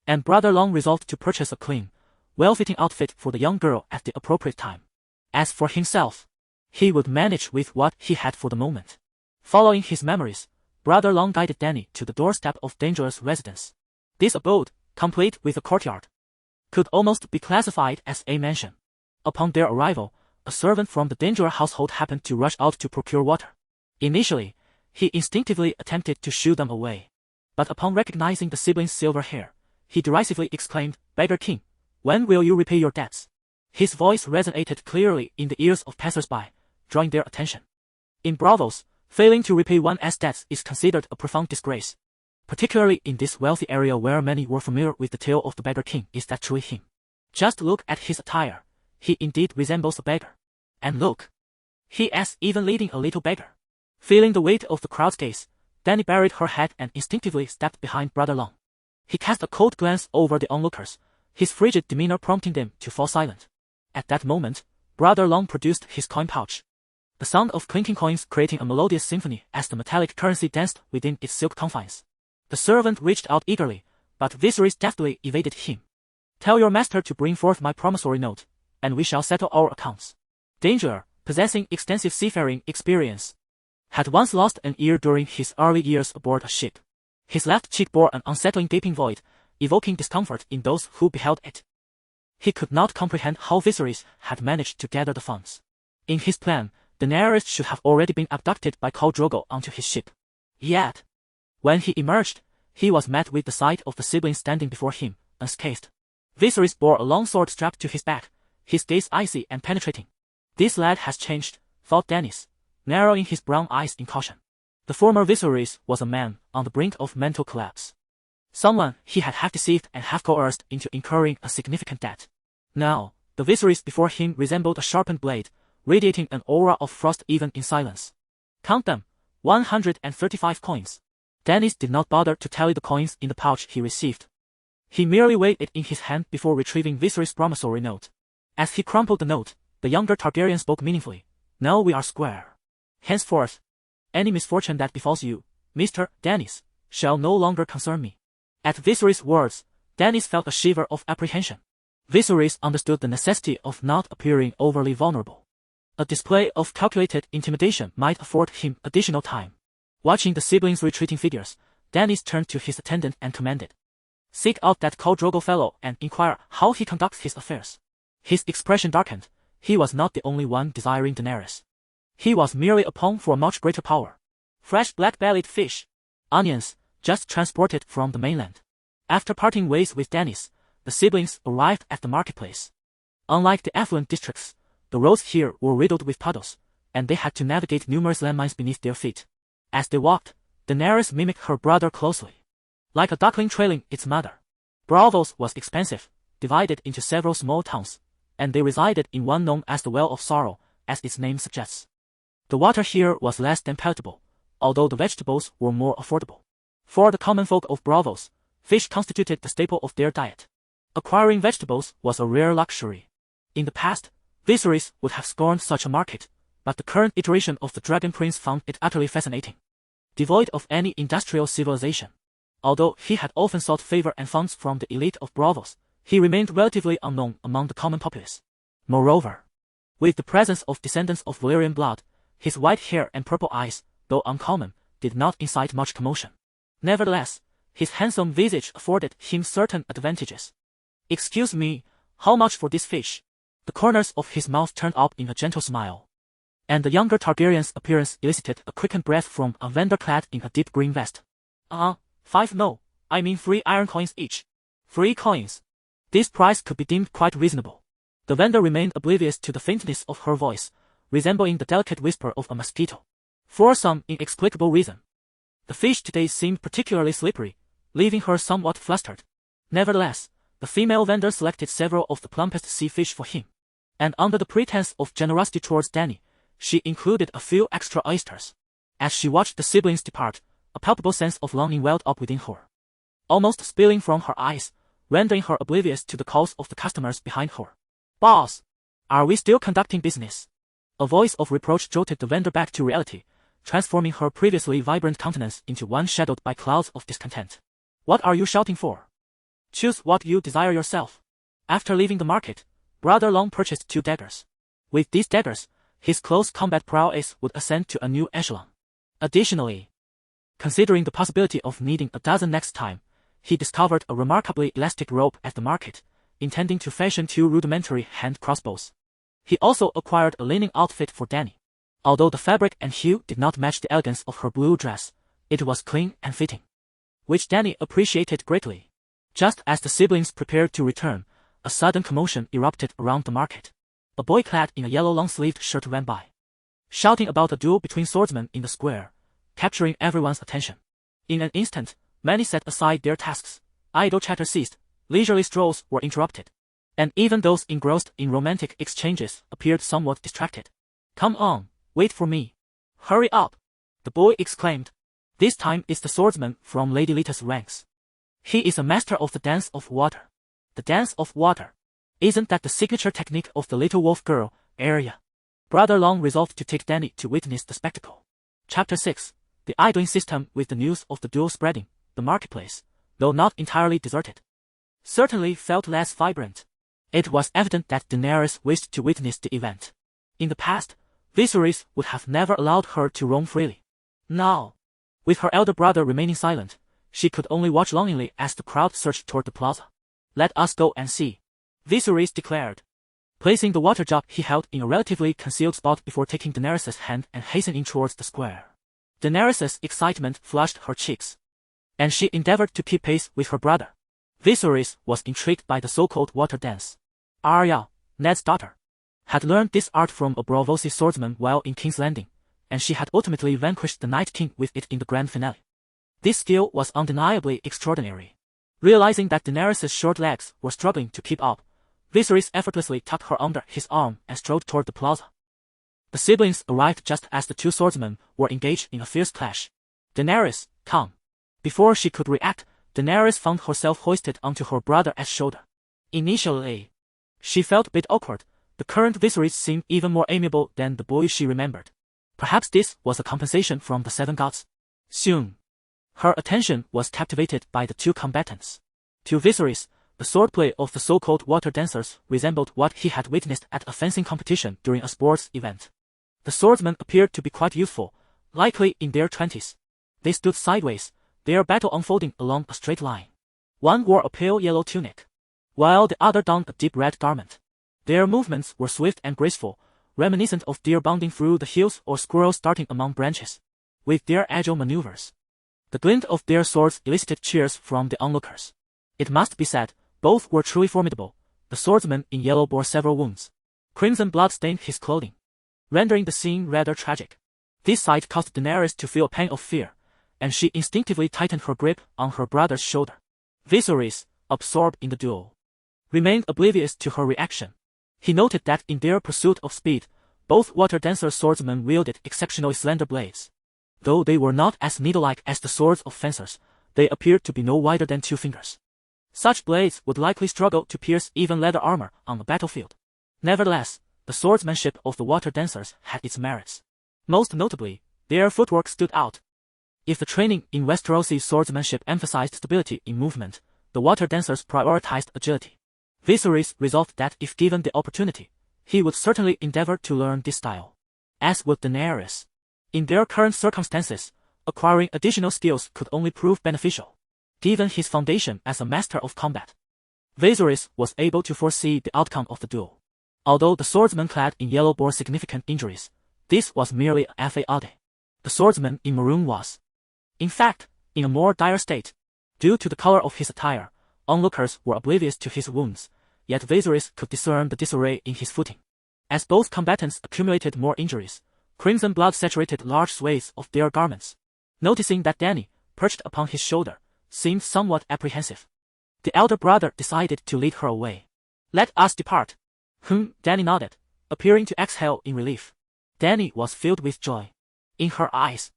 And Brother Long resolved to purchase a clean, well-fitting outfit for the young girl at the appropriate time. As for himself, he would manage with what he had for the moment. Following his memories, Brother Long guided Dany to the doorstep of Dangerous' residence. This abode, complete with a courtyard, could almost be classified as a mansion. Upon their arrival, a servant from the Danger household happened to rush out to procure water. Initially, he instinctively attempted to shoo them away. But upon recognizing the siblings' silver hair, he derisively exclaimed, "Beggar King, when will you repay your debts?" His voice resonated clearly in the ears of passers-by, drawing their attention. In Braavos, failing to repay one's debts is considered a profound disgrace. Particularly in this wealthy area where many were familiar with the tale of the Beggar King. Is that truly him? Just look at his attire. He indeed resembles a beggar. And look, he is even leading a little beggar. Feeling the weight of the crowd's gaze, Dany buried her head and instinctively stepped behind Brother Long. He cast a cold glance over the onlookers, his frigid demeanor prompting them to fall silent. At that moment, Brother Long produced his coin pouch. The sound of clinking coins creating a melodious symphony as the metallic currency danced within its silk confines. The servant reached out eagerly, but Viserys deftly evaded him. "Tell your master to bring forth my promissory note, and we shall settle our accounts." Danger, possessing extensive seafaring experience, had once lost an ear during his early years aboard a ship. His left cheek bore an unsettling gaping void, evoking discomfort in those who beheld it. He could not comprehend how Viserys had managed to gather the funds. In his plan, Daenerys should have already been abducted by Khal Drogo onto his ship. Yet, when he emerged, he was met with the sight of the siblings standing before him, unscathed. Viserys bore a long sword strapped to his back, his gaze icy and penetrating. "This lad has changed," thought Daenerys, narrowing his brown eyes in caution. The former Viserys was a man on the brink of mental collapse. Someone he had half deceived and half coerced into incurring a significant debt. Now, the Viserys before him resembled a sharpened blade, radiating an aura of frost even in silence. "Count them, 135 coins. Daenerys did not bother to tally the coins in the pouch he received. He merely weighed it in his hand before retrieving Viserys' promissory note. As he crumpled the note, the younger Targaryen spoke meaningfully. "Now we are square. Henceforth, any misfortune that befalls you, Mr. Daenerys, shall no longer concern me." At Viserys' words, Daenerys felt a shiver of apprehension. Viserys understood the necessity of not appearing overly vulnerable. A display of calculated intimidation might afford him additional time. Watching the siblings' retreating figures, Daenerys turned to his attendant and commanded, "Seek out that Khal Drogo fellow and inquire how he conducts his affairs." His expression darkened. He was not the only one desiring Daenerys. He was merely a pawn for much greater power. Fresh black-bellied fish, onions, just transported from the mainland. After parting ways with Daenerys, the siblings arrived at the marketplace. Unlike the affluent districts, the roads here were riddled with puddles, and they had to navigate numerous landmines beneath their feet. As they walked, Daenerys mimicked her brother closely. Like a duckling trailing its mother. Braavos was expansive, divided into several small towns, and they resided in one known as the Well of Sorrow, as its name suggests. The water here was less than palatable, although the vegetables were more affordable. For the common folk of Braavos, fish constituted the staple of their diet. Acquiring vegetables was a rare luxury. In the past, Viserys would have scorned such a market, but the current iteration of the Dragon Prince found it utterly fascinating. Devoid of any industrial civilization. Although he had often sought favor and funds from the elite of Braavos, he remained relatively unknown among the common populace. Moreover, with the presence of descendants of Valyrian blood, his white hair and purple eyes, though uncommon, did not incite much commotion. Nevertheless, his handsome visage afforded him certain advantages. "Excuse me, how much for this fish?" The corners of his mouth turned up in a gentle smile. And the younger Targaryen's appearance elicited a quickened breath from a vendor clad in a deep green vest. 5 no, I mean 3 iron coins each." 3 coins. This price could be deemed quite reasonable. The vendor remained oblivious to the faintness of her voice, resembling the delicate whisper of a mosquito. For some inexplicable reason, the fish today seemed particularly slippery, leaving her somewhat flustered. Nevertheless, the female vendor selected several of the plumpest sea fish for him. And under the pretense of generosity towards Dany, she included a few extra oysters. As she watched the siblings depart, a palpable sense of longing welled up within her, almost spilling from her eyes, rendering her oblivious to the calls of the customers behind her. "Boss, are we still conducting business?" A voice of reproach jolted the vendor back to reality, transforming her previously vibrant countenance into one shadowed by clouds of discontent. "What are you shouting for? Choose what you desire yourself." After leaving the market, Brother Long purchased 2 daggers. With these daggers, his close combat prowess would ascend to a new echelon. Additionally, considering the possibility of needing a dozen next time, he discovered a remarkably elastic rope at the market, intending to fashion 2 rudimentary hand crossbows. He also acquired a linen outfit for Dany. Although the fabric and hue did not match the elegance of her blue dress, it was clean and fitting, which Dany appreciated greatly. Just as the siblings prepared to return, a sudden commotion erupted around the market. A boy clad in a yellow long-sleeved shirt ran by, shouting about a duel between swordsmen in the square, capturing everyone's attention. In an instant, many set aside their tasks, idle chatter ceased, leisurely strolls were interrupted, and even those engrossed in romantic exchanges appeared somewhat distracted. "Come on, wait for me. Hurry up," the boy exclaimed. This time it's the swordsman from Lady Lita's ranks. He is a master of the dance of water. The dance of water. Isn't that the signature technique of the little wolf girl, Arya? Brother Long resolved to take Dany to witness the spectacle. Chapter 6. The idling system. With the news of the duel spreading, the marketplace, though not entirely deserted, certainly felt less vibrant. It was evident that Daenerys wished to witness the event. In the past, Viserys would have never allowed her to roam freely. Now, with her elder brother remaining silent, she could only watch longingly as the crowd surged toward the plaza. "Let us go and see," Viserys declared, placing the water jug he held in a relatively concealed spot before taking Daenerys' hand and hastening towards the square. Daenerys' excitement flushed her cheeks, and she endeavored to keep pace with her brother. Viserys was intrigued by the so-called water dance. Arya, Ned's daughter, had learned this art from a Braavosi swordsman while in King's Landing, and she had ultimately vanquished the Night King with it in the grand finale. This skill was undeniably extraordinary. Realizing that Daenerys' short legs were struggling to keep up, Viserys effortlessly tucked her under his arm and strode toward the plaza. The siblings arrived just as the 2 swordsmen were engaged in a fierce clash. "Daenerys, come." Before she could react, Daenerys found herself hoisted onto her brother's shoulder. Initially, she felt a bit awkward. The current Viserys seemed even more amiable than the boy she remembered. Perhaps this was a compensation from the 7 gods. Soon, her attention was captivated by the 2 combatants. To Viserys, the swordplay of the so-called water dancers resembled what he had witnessed at a fencing competition during a sports event. The swordsmen appeared to be quite youthful, likely in their 20s. They stood sideways, their battle unfolding along a straight line. One wore a pale yellow tunic, while the other donned a deep red garment. Their movements were swift and graceful, reminiscent of deer bounding through the hills or squirrels darting among branches. With their agile maneuvers, the glint of their swords elicited cheers from the onlookers. It must be said, both were truly formidable. The swordsman in yellow bore several wounds. Crimson blood stained his clothing, rendering the scene rather tragic. This sight caused Daenerys to feel a pang of fear, and she instinctively tightened her grip on her brother's shoulder. Viserys, absorbed in the duel, remained oblivious to her reaction. He noted that in their pursuit of speed, both water dancer swordsmen wielded exceptionally slender blades. Though they were not as needle-like as the swords of fencers, they appeared to be no wider than 2 fingers. Such blades would likely struggle to pierce even leather armor on the battlefield. Nevertheless, the swordsmanship of the water dancers had its merits. Most notably, their footwork stood out. If the training in Westerosi swordsmanship emphasized stability in movement, the water dancers prioritized agility. Viserys resolved that if given the opportunity, he would certainly endeavor to learn this style. As would Daenerys. In their current circumstances, acquiring additional skills could only prove beneficial. Given his foundation as a master of combat, Viserys was able to foresee the outcome of the duel. Although the swordsman clad in yellow bore significant injuries, this was merely a fade. The swordsman in maroon was, in fact, in a more dire state. Due to the color of his attire, onlookers were oblivious to his wounds, yet Viserys could discern the disarray in his footing. As both combatants accumulated more injuries, crimson blood saturated large swathes of their garments. Noticing that Dany, perched upon his shoulder, seemed somewhat apprehensive, the elder brother decided to lead her away. "Let us depart." Dany nodded, appearing to exhale in relief. Dany was filled with joy. In her eyes,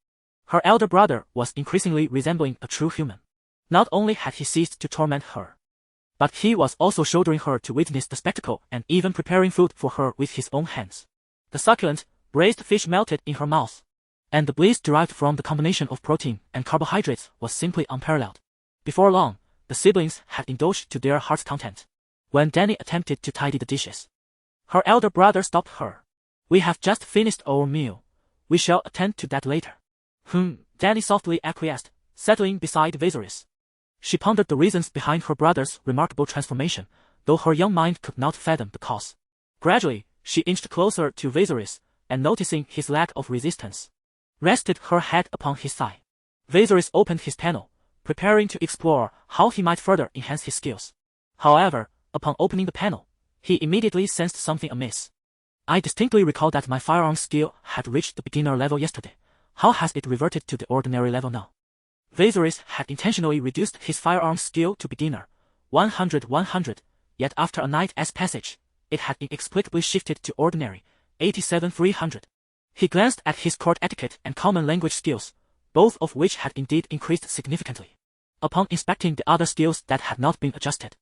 Her elder brother was increasingly resembling a true human. Not only had he ceased to torment her, but he was also shouldering her to witness the spectacle and even preparing food for her with his own hands. The succulent, braised fish melted in her mouth, and the bliss derived from the combination of protein and carbohydrates was simply unparalleled. Before long, the siblings had indulged to their heart's content. When Dany attempted to tidy the dishes, her elder brother stopped her. "We have just finished our meal. We shall attend to that later." Dany softly acquiesced, settling beside Viserys. She pondered the reasons behind her brother's remarkable transformation, though her young mind could not fathom the cause. Gradually, she inched closer to Viserys, and noticing his lack of resistance, rested her head upon his thigh. Viserys opened his panel, preparing to explore how he might further enhance his skills. However, upon opening the panel, he immediately sensed something amiss. "I distinctly recall that my firearm skill had reached the beginner level yesterday. How has it reverted to the ordinary level now?" Viserys had intentionally reduced his firearm skill to beginner, 100, yet after a night's passage, it had inexplicably shifted to ordinary, 87, 300. He glanced at his court etiquette and common language skills, both of which had indeed increased significantly. Upon inspecting the other skills that had not been adjusted,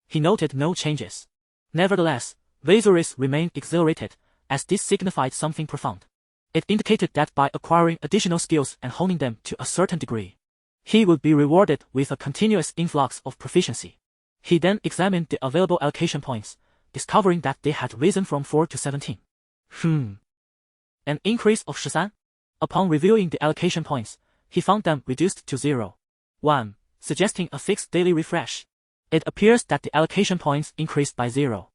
he noted no changes. Nevertheless, Viserys remained exhilarated, as this signified something profound. It indicated that by acquiring additional skills and honing them to a certain degree, he would be rewarded with a continuous influx of proficiency. He then examined the available allocation points, discovering that they had risen from 4 to 17. An increase of 13? Upon reviewing the allocation points, he found them reduced to 0. 1, suggesting a fixed daily refresh. It appears that the allocation points increased by 0.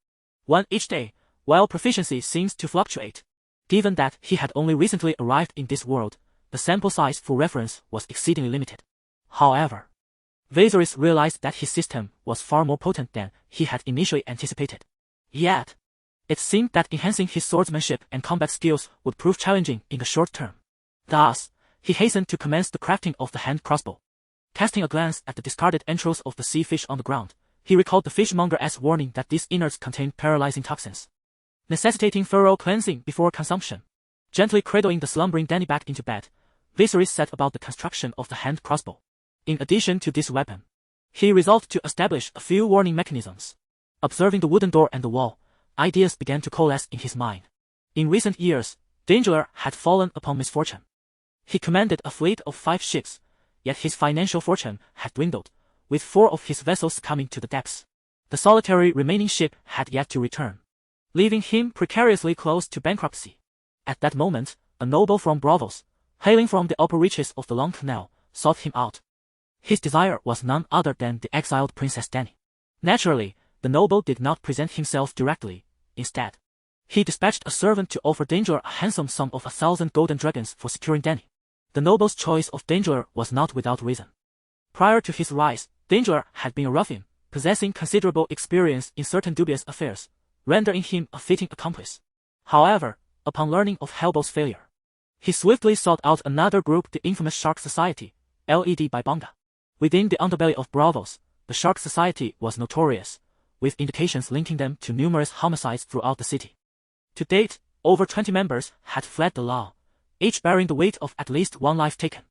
1 each day, while proficiency seems to fluctuate. Given that he had only recently arrived in this world, the sample size for reference was exceedingly limited. However, Viserys realized that his system was far more potent than he had initially anticipated. Yet, it seemed that enhancing his swordsmanship and combat skills would prove challenging in the short term. Thus, he hastened to commence the crafting of the hand crossbow. Casting a glance at the discarded entrails of the sea fish on the ground, he recalled the fishmonger's warning that these innards contained paralyzing toxins, necessitating thorough cleansing before consumption. Gently cradling the slumbering Dany back into bed, Viserys set about the construction of the hand crossbow. In addition to this weapon, he resolved to establish a few warning mechanisms. Observing the wooden door and the wall, ideas began to coalesce in his mind. In recent years, danger had fallen upon misfortune. He commanded a fleet of 5 ships, yet his financial fortune had dwindled, with 4 of his vessels coming to the depths. The solitary remaining ship had yet to return, leaving him precariously close to bankruptcy. At that moment, a noble from Braavos, hailing from the upper reaches of the Long Canal, sought him out. His desire was none other than the exiled Princess Dany. Naturally, the noble did not present himself directly. Instead, he dispatched a servant to offer Danger a handsome sum of 1,000 golden dragons for securing Dany. The noble's choice of Danger was not without reason. Prior to his rise, Danger had been a ruffian, possessing considerable experience in certain dubious affairs, rendering him a fitting accomplice. However, upon learning of Hellbow's failure, he swiftly sought out another group, the infamous Shark Society, led by Beggar. Within the underbelly of Braavos, the Shark Society was notorious, with indications linking them to numerous homicides throughout the city. To date, over 20 members had fled the law, each bearing the weight of at least one life taken.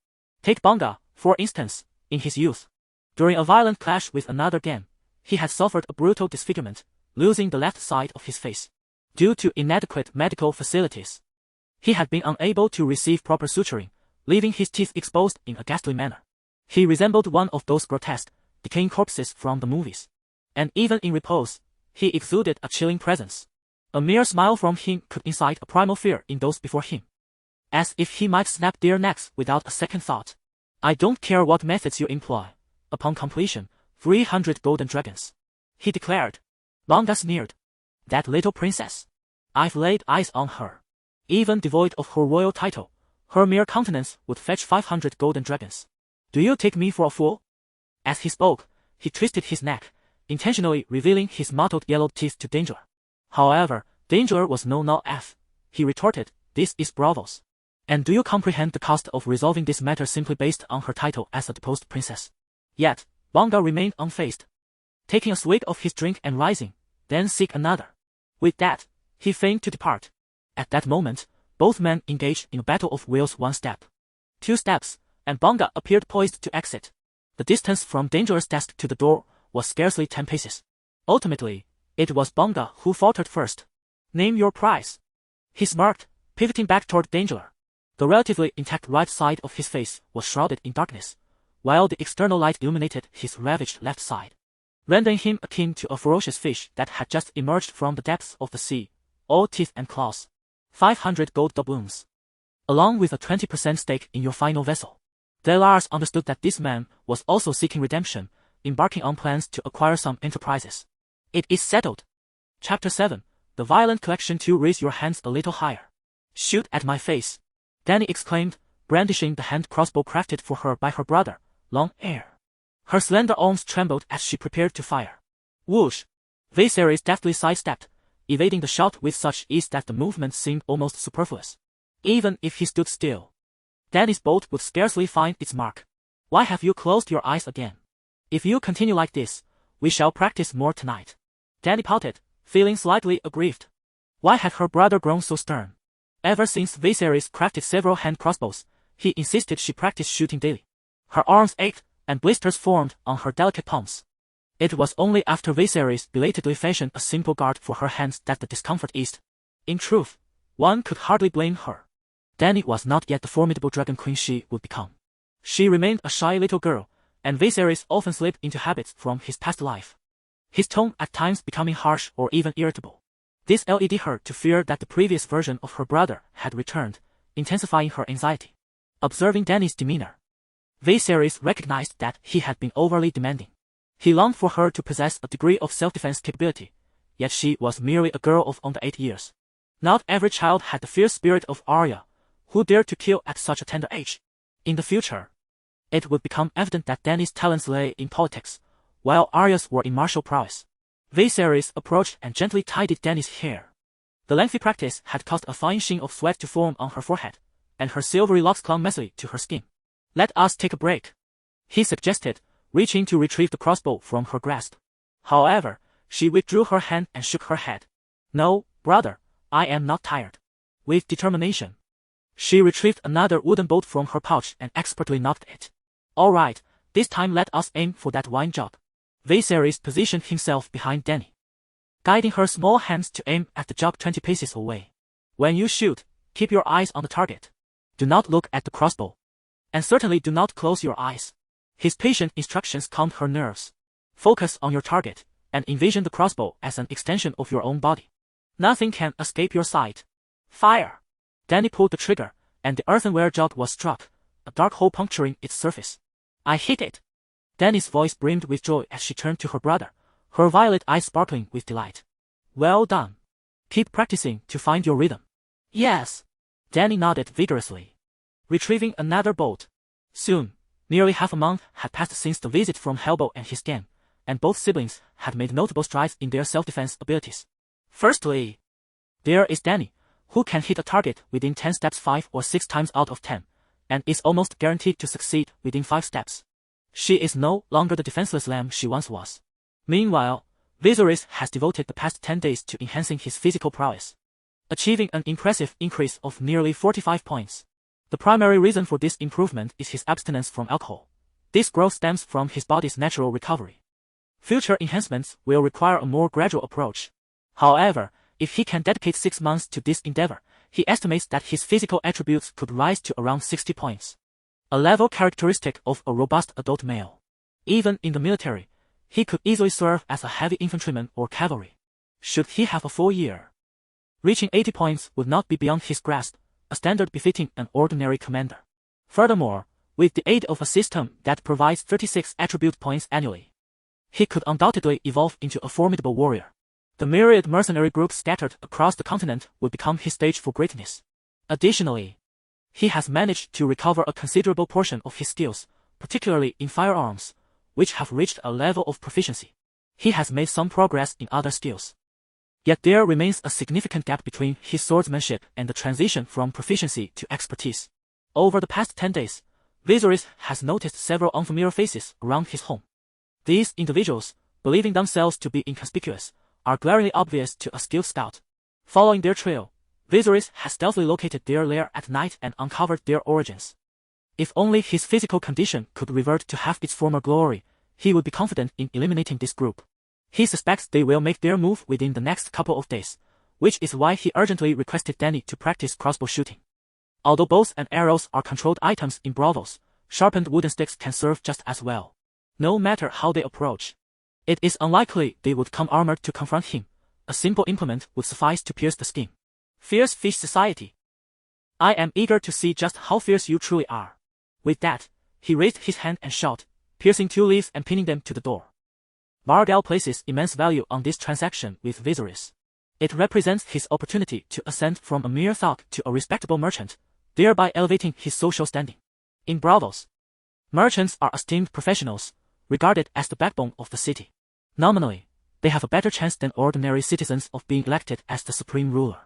Take Beggar, for instance. In his youth, during a violent clash with another gang, he had suffered a brutal disfigurement, losing the left side of his face. Due to inadequate medical facilities, he had been unable to receive proper suturing, leaving his teeth exposed in a ghastly manner. He resembled one of those grotesque, decaying corpses from the movies. And even in repose, he exuded a chilling presence. A mere smile from him could incite a primal fear in those before him, as if he might snap their necks without a second thought. "I don't care what methods you employ. Upon completion, 300 golden dragons," he declared. Beggar sneered. "That little princess. I've laid eyes on her. Even devoid of her royal title, her mere countenance would fetch 500 golden dragons. Do you take me for a fool?" As he spoke, he twisted his neck, intentionally revealing his mottled yellow teeth to Danger. However, Danger was no F. He retorted, "This is Braavos. And do you comprehend the cost of resolving this matter simply based on her title as a deposed princess?" Yet, Beggar remained unfazed, taking a swig of his drink and rising, then seek another. With that, he feigned to depart. At that moment, both men engaged in a battle of wills one step. 2 steps, and Bonga appeared poised to exit. The distance from Dangerous' desk to the door was scarcely 10 paces. Ultimately, it was Bonga who faltered first. Name your price. He smirked, pivoting back toward Danger. The relatively intact right side of his face was shrouded in darkness, while the external light illuminated his ravaged left side, rendering him akin to a ferocious fish that had just emerged from the depths of the sea, all teeth and claws. 500 gold doubloons. Along with a 20% stake in your final vessel. Daenerys understood that this man was also seeking redemption, embarking on plans to acquire some enterprises. It is settled. Chapter 7. The Violent Collection 2. Raise your hands a little higher. Shoot at my face. Dany exclaimed, brandishing the hand crossbow crafted for her by her brother, Long Air. Her slender arms trembled as she prepared to fire. Whoosh! Viserys deftly sidestepped, evading the shot with such ease that the movement seemed almost superfluous. Even if he stood still, Dany's bolt would scarcely find its mark. Why have you closed your eyes again? If you continue like this, we shall practice more tonight. Dany pouted, feeling slightly aggrieved. Why had her brother grown so stern? Ever since Viserys crafted several hand crossbows, he insisted she practice shooting daily. Her arms ached, and blisters formed on her delicate palms. It was only after Viserys belatedly fashioned a simple guard for her hands that the discomfort eased. In truth, one could hardly blame her. Dany was not yet the formidable dragon queen she would become. She remained a shy little girl, and Viserys often slipped into habits from his past life. His tone at times becoming harsh or even irritable. This led her to fear that the previous version of her brother had returned, intensifying her anxiety. Observing Dany's demeanor, Viserys recognized that he had been overly demanding. He longed for her to possess a degree of self-defense capability, yet she was merely a girl of under 8 years. Not every child had the fierce spirit of Arya, who dared to kill at such a tender age. In the future, it would become evident that Dany's talents lay in politics, while Arya's were in martial prowess. Viserys approached and gently tidied Dany's hair. The lengthy practice had caused a fine sheen of sweat to form on her forehead, and her silvery locks clung messily to her skin. Let us take a break, he suggested, reaching to retrieve the crossbow from her grasp. However, she withdrew her hand and shook her head. No, brother, I am not tired. With determination, she retrieved another wooden bolt from her pouch and expertly knocked it. All right, this time let us aim for that wine jug. Viserys positioned himself behind Dany, guiding her small hands to aim at the jug 20 paces away. When you shoot, keep your eyes on the target. Do not look at the crossbow. And certainly do not close your eyes. His patient instructions calmed her nerves. Focus on your target, and envision the crossbow as an extension of your own body. Nothing can escape your sight. Fire! Dany pulled the trigger, and the earthenware jug was struck, a dark hole puncturing its surface. I hit it! Dany's voice brimmed with joy as she turned to her brother, her violet eyes sparkling with delight. Well done. Keep practicing to find your rhythm. Yes. Dany nodded vigorously, retrieving another bolt. Soon, nearly half a month had passed since the visit from Hellbow and his gang, and both siblings had made notable strides in their self-defense abilities. Firstly, there is Dany, who can hit a target within 10 steps 5 or 6 times out of 10, and is almost guaranteed to succeed within 5 steps. She is no longer the defenseless lamb she once was. Meanwhile, Viserys has devoted the past 10 days to enhancing his physical prowess, achieving an impressive increase of nearly 45 points. The primary reason for this improvement is his abstinence from alcohol. This growth stems from his body's natural recovery. Future enhancements will require a more gradual approach. However, if he can dedicate 6 months to this endeavor, he estimates that his physical attributes could rise to around 60 points. A level characteristic of a robust adult male. Even in the military, he could easily serve as a heavy infantryman or cavalry, should he have a full year. Reaching 80 points would not be beyond his grasp, a standard befitting an ordinary commander. Furthermore, with the aid of a system that provides 36 attribute points annually, he could undoubtedly evolve into a formidable warrior. The myriad mercenary groups scattered across the continent would become his stage for greatness. Additionally, he has managed to recover a considerable portion of his skills, particularly in firearms, which have reached a level of proficiency. He has made some progress in other skills. Yet there remains a significant gap between his swordsmanship and the transition from proficiency to expertise. Over the past 10 days, Viserys has noticed several unfamiliar faces around his home. These individuals, believing themselves to be inconspicuous, are glaringly obvious to a skilled scout. Following their trail, Viserys has stealthily located their lair at night and uncovered their origins. If only his physical condition could revert to half its former glory, he would be confident in eliminating this group. He suspects they will make their move within the next couple of days, which is why he urgently requested Dany to practice crossbow shooting. Although bows and arrows are controlled items in Braavos, sharpened wooden sticks can serve just as well. No matter how they approach, it is unlikely they would come armored to confront him. A simple implement would suffice to pierce the skin. Fierce Fish Society. I am eager to see just how fierce you truly are. With that, he raised his hand and shot, piercing 2 leaves and pinning them to the door. Bargal places immense value on this transaction with Viserys. It represents his opportunity to ascend from a mere thug to a respectable merchant, thereby elevating his social standing. In Braavos, merchants are esteemed professionals, regarded as the backbone of the city. Nominally, they have a better chance than ordinary citizens of being elected as the supreme ruler,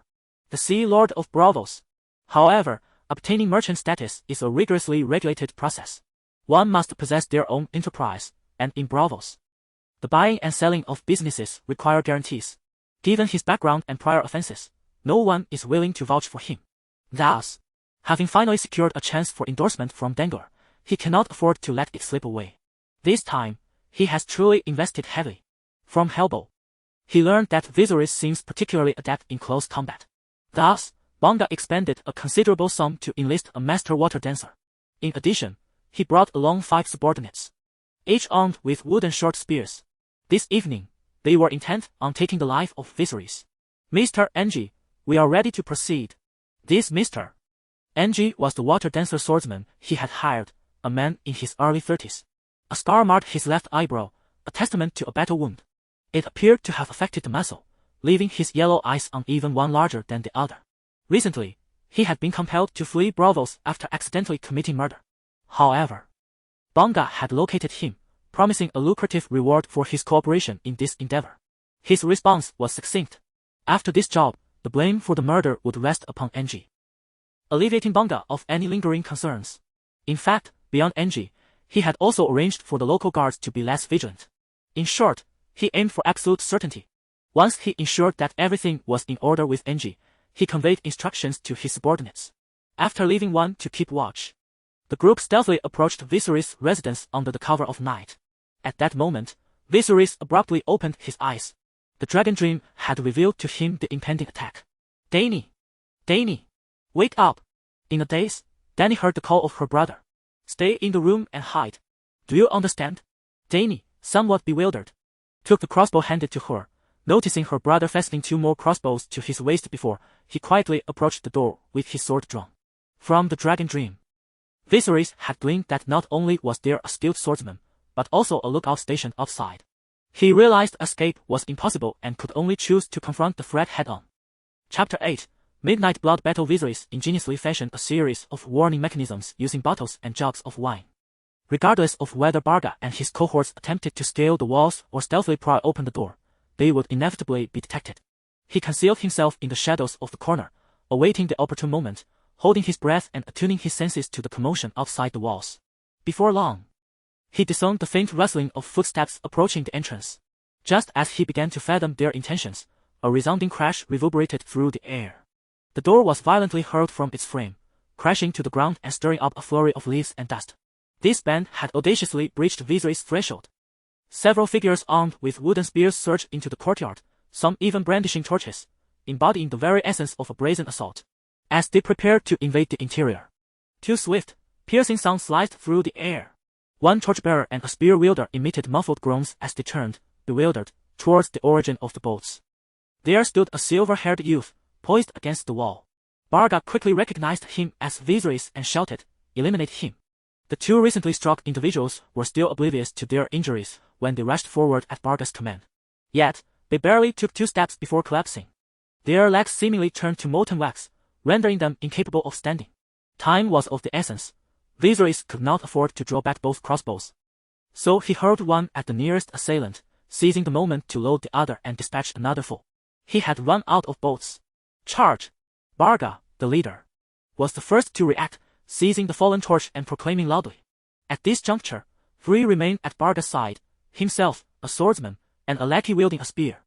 the Sea Lord of Braavos. However, obtaining merchant status is a rigorously regulated process. One must possess their own enterprise, and in Braavos, the buying and selling of businesses require guarantees. Given his background and prior offenses, no one is willing to vouch for him. Thus, having finally secured a chance for endorsement from Beggar, he cannot afford to let it slip away. This time, he has truly invested heavily. From Hellbow, he learned that Viserys seems particularly adept in close combat. Thus, Beggar expended a considerable sum to enlist a master water dancer. In addition, he brought along 5 subordinates, each armed with wooden short spears. This evening, they were intent on taking the life of Viserys. Mr. Ng, we are ready to proceed. This Mr. Ng was the water dancer swordsman he had hired, a man in his early 30s. A scar marked his left eyebrow, a testament to a battle wound. It appeared to have affected the muscle, leaving his yellow eyes uneven, one larger than the other. Recently, he had been compelled to flee Braavos after accidentally committing murder. However, Beggar had located him, promising a lucrative reward for his cooperation in this endeavor. His response was succinct. After this job, the blame for the murder would rest upon Ng, alleviating Beggar of any lingering concerns. In fact, beyond Ng, he had also arranged for the local guards to be less vigilant. In short, he aimed for absolute certainty. Once he ensured that everything was in order with Ng, he conveyed instructions to his subordinates. After leaving one to keep watch, the group stealthily approached Viserys' residence under the cover of night. At that moment, Viserys abruptly opened his eyes. The dragon dream had revealed to him the impending attack. Dany! Dany! Wake up! In a daze, Dany heard the call of her brother. Stay in the room and hide. Do you understand? Dany, somewhat bewildered, took the crossbow handed to her, noticing her brother fastening 2 more crossbows to his waist before he quietly approached the door with his sword drawn. From the dragon dream, Viserys had gleaned that not only was there a skilled swordsman, but also a lookout stationed outside. He realized escape was impossible and could only choose to confront the threat head-on. Chapter 8, Midnight Blood Battle. Viserys ingeniously fashioned a series of warning mechanisms using bottles and jugs of wine. Regardless of whether Beggar and his cohorts attempted to scale the walls or stealthily pry open the door, they would inevitably be detected. He concealed himself in the shadows of the corner, awaiting the opportune moment, holding his breath and attuning his senses to the commotion outside the walls. Before long, he discerned the faint rustling of footsteps approaching the entrance. Just as he began to fathom their intentions, a resounding crash reverberated through the air. The door was violently hurled from its frame, crashing to the ground and stirring up a flurry of leaves and dust. This band had audaciously breached Viserys' threshold. Several figures armed with wooden spears surged into the courtyard, some even brandishing torches, embodying the very essence of a brazen assault. As they prepared to invade the interior, 2 swift, piercing sounds sliced through the air. One torchbearer and a spear wielder emitted muffled groans as they turned, bewildered, towards the origin of the bolts. There stood a silver-haired youth, poised against the wall. Beggar quickly recognized him as Viserys and shouted, "Eliminate him." The 2 recently struck individuals were still oblivious to their injuries when they rushed forward at Beggar's command. Yet, they barely took 2 steps before collapsing. Their legs seemingly turned to molten wax, rendering them incapable of standing. Time was of the essence. Viserys could not afford to draw back both crossbows. So he hurled one at the nearest assailant, seizing the moment to load the other and dispatch another foe. He had run out of bolts. Charge! Beggar, the leader, was the first to react, seizing the fallen torch and proclaiming loudly. At this juncture, 3 remained at Beggar's side, himself, a swordsman, and a lackey wielding a spear.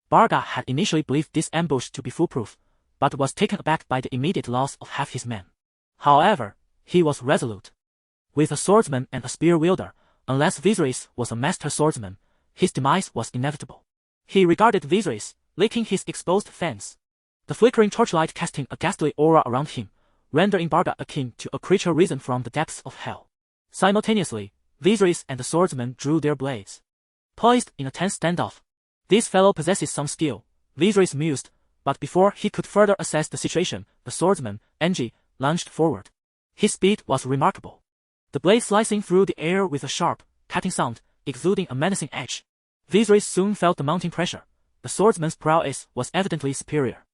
Beggar had initially believed this ambush to be foolproof, but was taken aback by the immediate loss of half his men. However, he was resolute. With a swordsman and a spear wielder, unless Viserys was a master swordsman, his demise was inevitable. He regarded Viserys, licking his exposed fangs. The flickering torchlight casting a ghastly aura around him, rendering Beggar akin to a creature risen from the depths of hell. Simultaneously, Viserys and the swordsman drew their blades. Poised in a tense standoff. This fellow possesses some skill, Viserys mused, but before he could further assess the situation, the swordsman, Ng, lunged forward. His speed was remarkable. The blade slicing through the air with a sharp, cutting sound, exuding a menacing edge. Viserys soon felt the mounting pressure. The swordsman's prowess was evidently superior.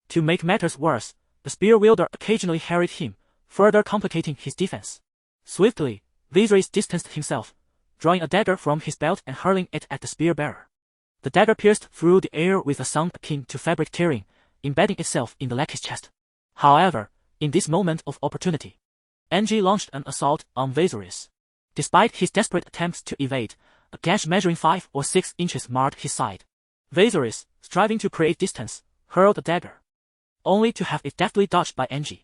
To make matters worse, the spear wielder occasionally harried him, further complicating his defense. Swiftly, Viserys distanced himself, drawing a dagger from his belt and hurling it at the spear bearer. The dagger pierced through the air with a sound akin to fabric tearing, embedding itself in the lackey's chest. However, in this moment of opportunity, Ng launched an assault on Viserys. Despite his desperate attempts to evade, a gash measuring 5 or 6 inches marred his side. Viserys, striving to create distance, hurled a dagger, only to have it deftly dodged by Ng.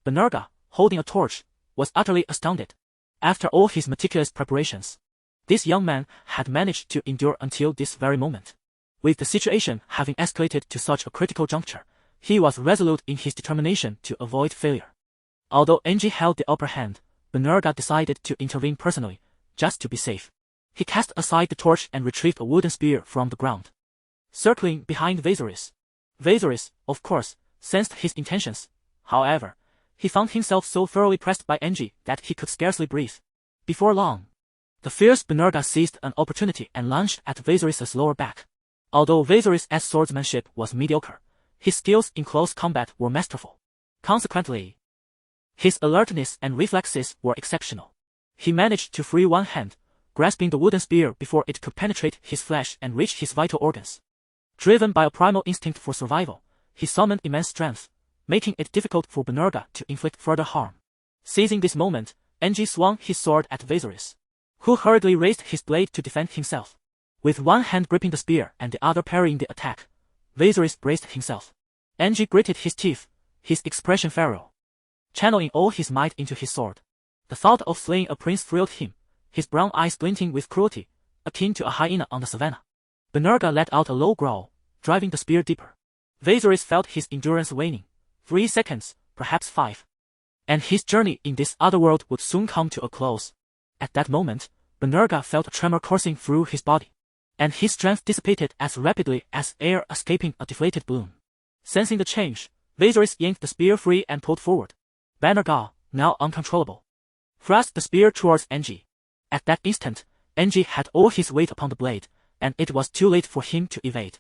Beggar, holding a torch, was utterly astounded. After all his meticulous preparations, this young man had managed to endure until this very moment. With the situation having escalated to such a critical juncture, he was resolute in his determination to avoid failure. Although Ng held the upper hand, Beggar decided to intervene personally, just to be safe. He cast aside the torch and retrieved a wooden spear from the ground. Circling behind Viserys. Viserys, of course, sensed his intentions. However, he found himself so thoroughly pressed by Ng that he could scarcely breathe. Before long, the fierce Beggar seized an opportunity and lunged at Viserys' lower back. Although Viserys' swordsmanship was mediocre, his skills in close combat were masterful. Consequently, his alertness and reflexes were exceptional. He managed to free one hand, grasping the wooden spear before it could penetrate his flesh and reach his vital organs. Driven by a primal instinct for survival, he summoned immense strength, making it difficult for Beggar to inflict further harm. Seizing this moment, Ng swung his sword at Viserys, who hurriedly raised his blade to defend himself. With one hand gripping the spear and the other parrying the attack, Viserys braced himself. Ng gritted his teeth, his expression feral, channeling all his might into his sword. The thought of slaying a prince thrilled him, his brown eyes glinting with cruelty, akin to a hyena on the savannah. Beggar let out a low growl, driving the spear deeper. Viserys felt his endurance waning. 3 seconds, perhaps 5. And his journey in this other world would soon come to a close. At that moment, Beggar felt a tremor coursing through his body, and his strength dissipated as rapidly as air escaping a deflated balloon. Sensing the change, Viserys yanked the spear free and pulled forward. Beggar, now uncontrollable, thrust the spear towards Ng. At that instant, Ng had all his weight upon the blade, and it was too late for him to evade.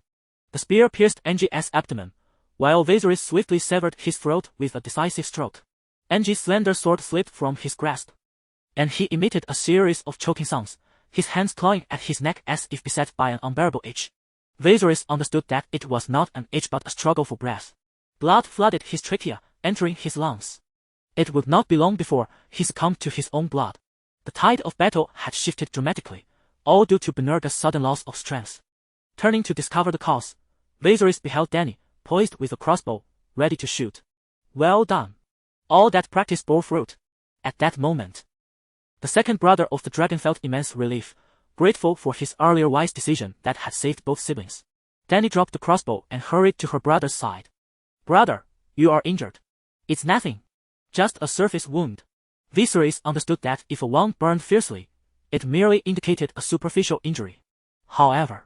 The spear pierced Ng's abdomen, while Viserys swiftly severed his throat with a decisive stroke. Ng's slender sword slipped from his grasp, and he emitted a series of choking sounds, his hands clawing at his neck as if beset by an unbearable itch. Viserys understood that it was not an itch but a struggle for breath. Blood flooded his trachea, entering his lungs. It would not be long before he succumbed to his own blood. The tide of battle had shifted dramatically, all due to Beggar's sudden loss of strength. Turning to discover the cause, Viserys beheld Dany, poised with a crossbow, ready to shoot. Well done. All that practice bore fruit. At that moment, the second brother of the dragon felt immense relief, grateful for his earlier wise decision that had saved both siblings. Dany dropped the crossbow and hurried to her brother's side. Brother, you are injured. It's nothing. Just a surface wound. Viserys understood that if a wound burned fiercely, it merely indicated a superficial injury. However,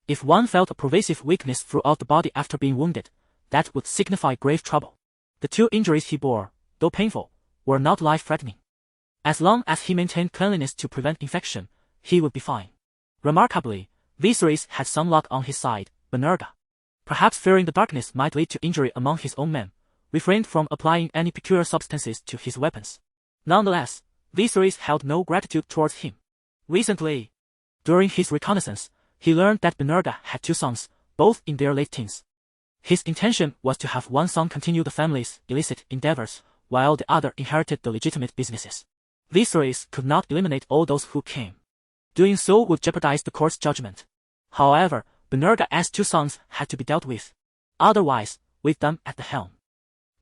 if one felt a pervasive weakness throughout the body after being wounded, that would signify grave trouble. The 2 injuries he bore, though painful, were not life-threatening. As long as he maintained cleanliness to prevent infection, he would be fine. Remarkably, Viserys had some luck on his side. Beggar, perhaps fearing the darkness might lead to injury among his own men, refrained from applying any peculiar substances to his weapons. Nonetheless, Viserys held no gratitude towards him. Recently, during his reconnaissance, he learned that Beggar had 2 sons, both in their late teens. His intention was to have one son continue the family's illicit endeavors, while the other inherited the legitimate businesses. Viserys could not eliminate all those who came. Doing so would jeopardize the court's judgment. However, Beggar's 2 sons had to be dealt with. Otherwise, with them at the helm,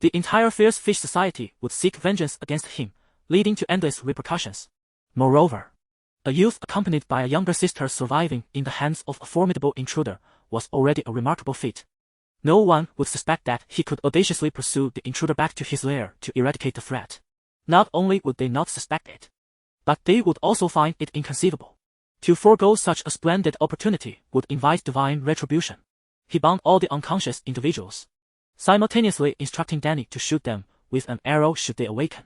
the entire Fierce Fish Society would seek vengeance against him, leading to endless repercussions. Moreover, a youth accompanied by a younger sister surviving in the hands of a formidable intruder was already a remarkable feat. No one would suspect that he could audaciously pursue the intruder back to his lair to eradicate the threat. Not only would they not suspect it, but they would also find it inconceivable. To forego such a splendid opportunity would invite divine retribution. He bound all the unconscious individuals, simultaneously instructing Dany to shoot them with an arrow should they awaken.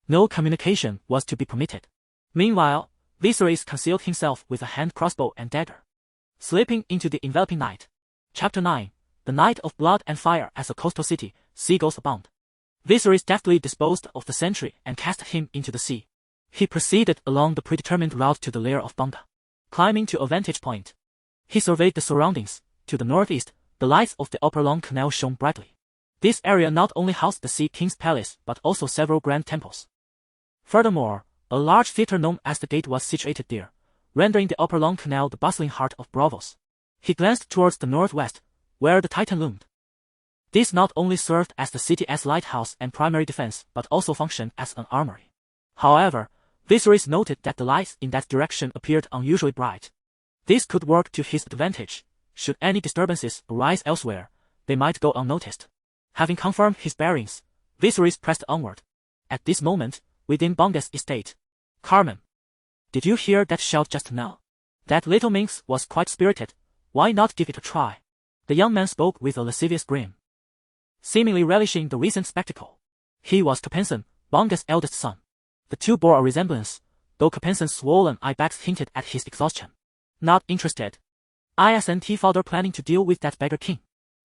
No communication was to be permitted. Meanwhile, Viserys concealed himself with a hand crossbow and dagger, slipping into the enveloping night. Chapter 9. The Night of Blood and Fire. As a coastal city, seagulls abound. Viserys deftly disposed of the sentry and cast him into the sea. He proceeded along the predetermined route to the lair of Bunga. Climbing to a vantage point, he surveyed the surroundings. To the northeast, the lights of the upper Long Canal shone brightly. This area not only housed the Sea King's palace but also several grand temples. Furthermore, a large theater known as the Gate was situated there, rendering the upper Long Canal the bustling heart of Braavos. He glanced towards the northwest, where the Titan loomed. This not only served as the city's lighthouse and primary defense but also functioned as an armory. However, Viserys noted that the lights in that direction appeared unusually bright. This could work to his advantage. Should any disturbances arise elsewhere, they might go unnoticed. Having confirmed his bearings, Viserys pressed onward. At this moment, within Bunga's estate, Carmen, did you hear that shout just now? That little minx was quite spirited. Why not give it a try? The young man spoke with a lascivious grin, seemingly relishing the recent spectacle. He was Capenson, Bunga's eldest son. The two bore a resemblance, though Capenson's swollen eye bags hinted at his exhaustion. Not interested. Isn't father planning to deal with that beggar king?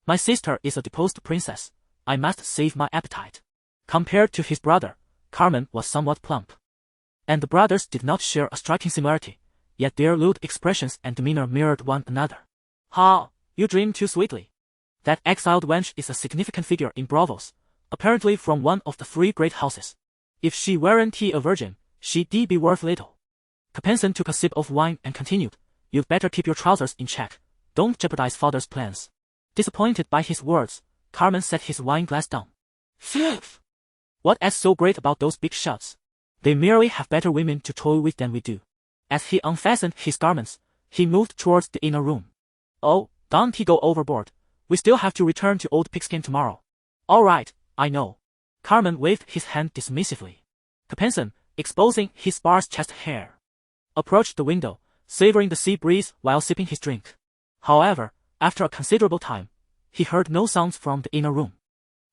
My sister is a deposed princess. I must save my appetite. Compared to his brother, Carmen was somewhat plump. And the brothers did not share a striking similarity, yet their lewd expressions and demeanor mirrored one another. Ha, you dream too sweetly. That exiled wench is a significant figure in Braavos, apparently from one of the three great houses. If she weren't a virgin, she'd be worth little. Capenson took a sip of wine and continued, You'd better keep your trousers in check. Don't jeopardize father's plans. Disappointed by his words, Carmen set his wine glass down. Phew! What's so great about those big shots? They merely have better women to toy with than we do. As he unfastened his garments, he moved towards the inner room. Oh, don't he go overboard. We still have to return to Old Pigskin tomorrow. All right, I know. Carmen waved his hand dismissively. Capenson, exposing his sparse chest hair, approached the window, savoring the sea breeze while sipping his drink. However, after a considerable time, he heard no sounds from the inner room.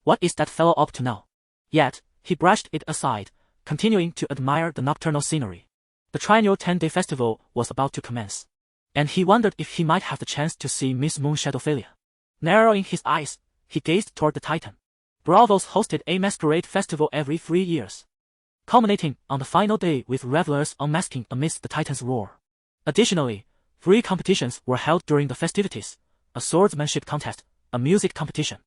What is that fellow up to now? Yet, he brushed it aside, continuing to admire the nocturnal scenery. The triennial 10-day festival was about to commence, and he wondered if he might have the chance to see Miss Moonshadowphalia. Narrowing his eyes, he gazed toward the Titan. Braavos hosted a masquerade festival every 3 years, culminating on the final day with revelers unmasking amidst the Titan's roar. Additionally, 3 competitions were held during the festivities: a swordsmanship contest, a music competition,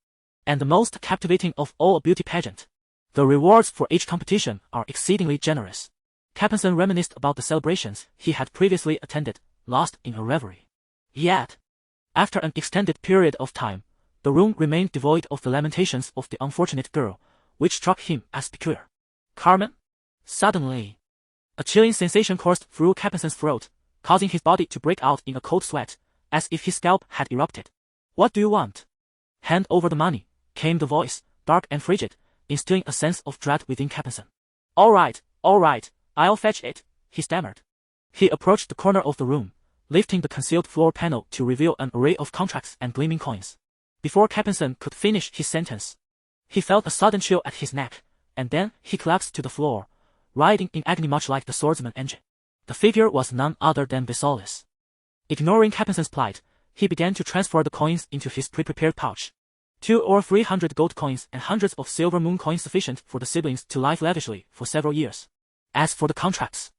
and the most captivating of all, a beauty pageant. The rewards for each competition are exceedingly generous. Capenson reminisced about the celebrations he had previously attended, lost in a reverie. Yet, after an extended period of time, the room remained devoid of the lamentations of the unfortunate girl, which struck him as peculiar. Carmen? Suddenly, a chilling sensation coursed through Capenson's throat, causing his body to break out in a cold sweat, as if his scalp had erupted. What do you want? Hand over the money, came the voice, dark and frigid, instilling a sense of dread within Capenson. All right, I'll fetch it, he stammered. He approached the corner of the room, lifting the concealed floor panel to reveal an array of contracts and gleaming coins. Before Capenson could finish his sentence, he felt a sudden chill at his neck, and then he collapsed to the floor, writhing in agony much like the swordsman engine. The figure was none other than Viserys. Ignoring Capenson's plight, he began to transfer the coins into his pre-prepared pouch. 200 or 300 gold coins and hundreds of silver moon coins sufficient for the siblings to live lavishly for several years. As for the contracts,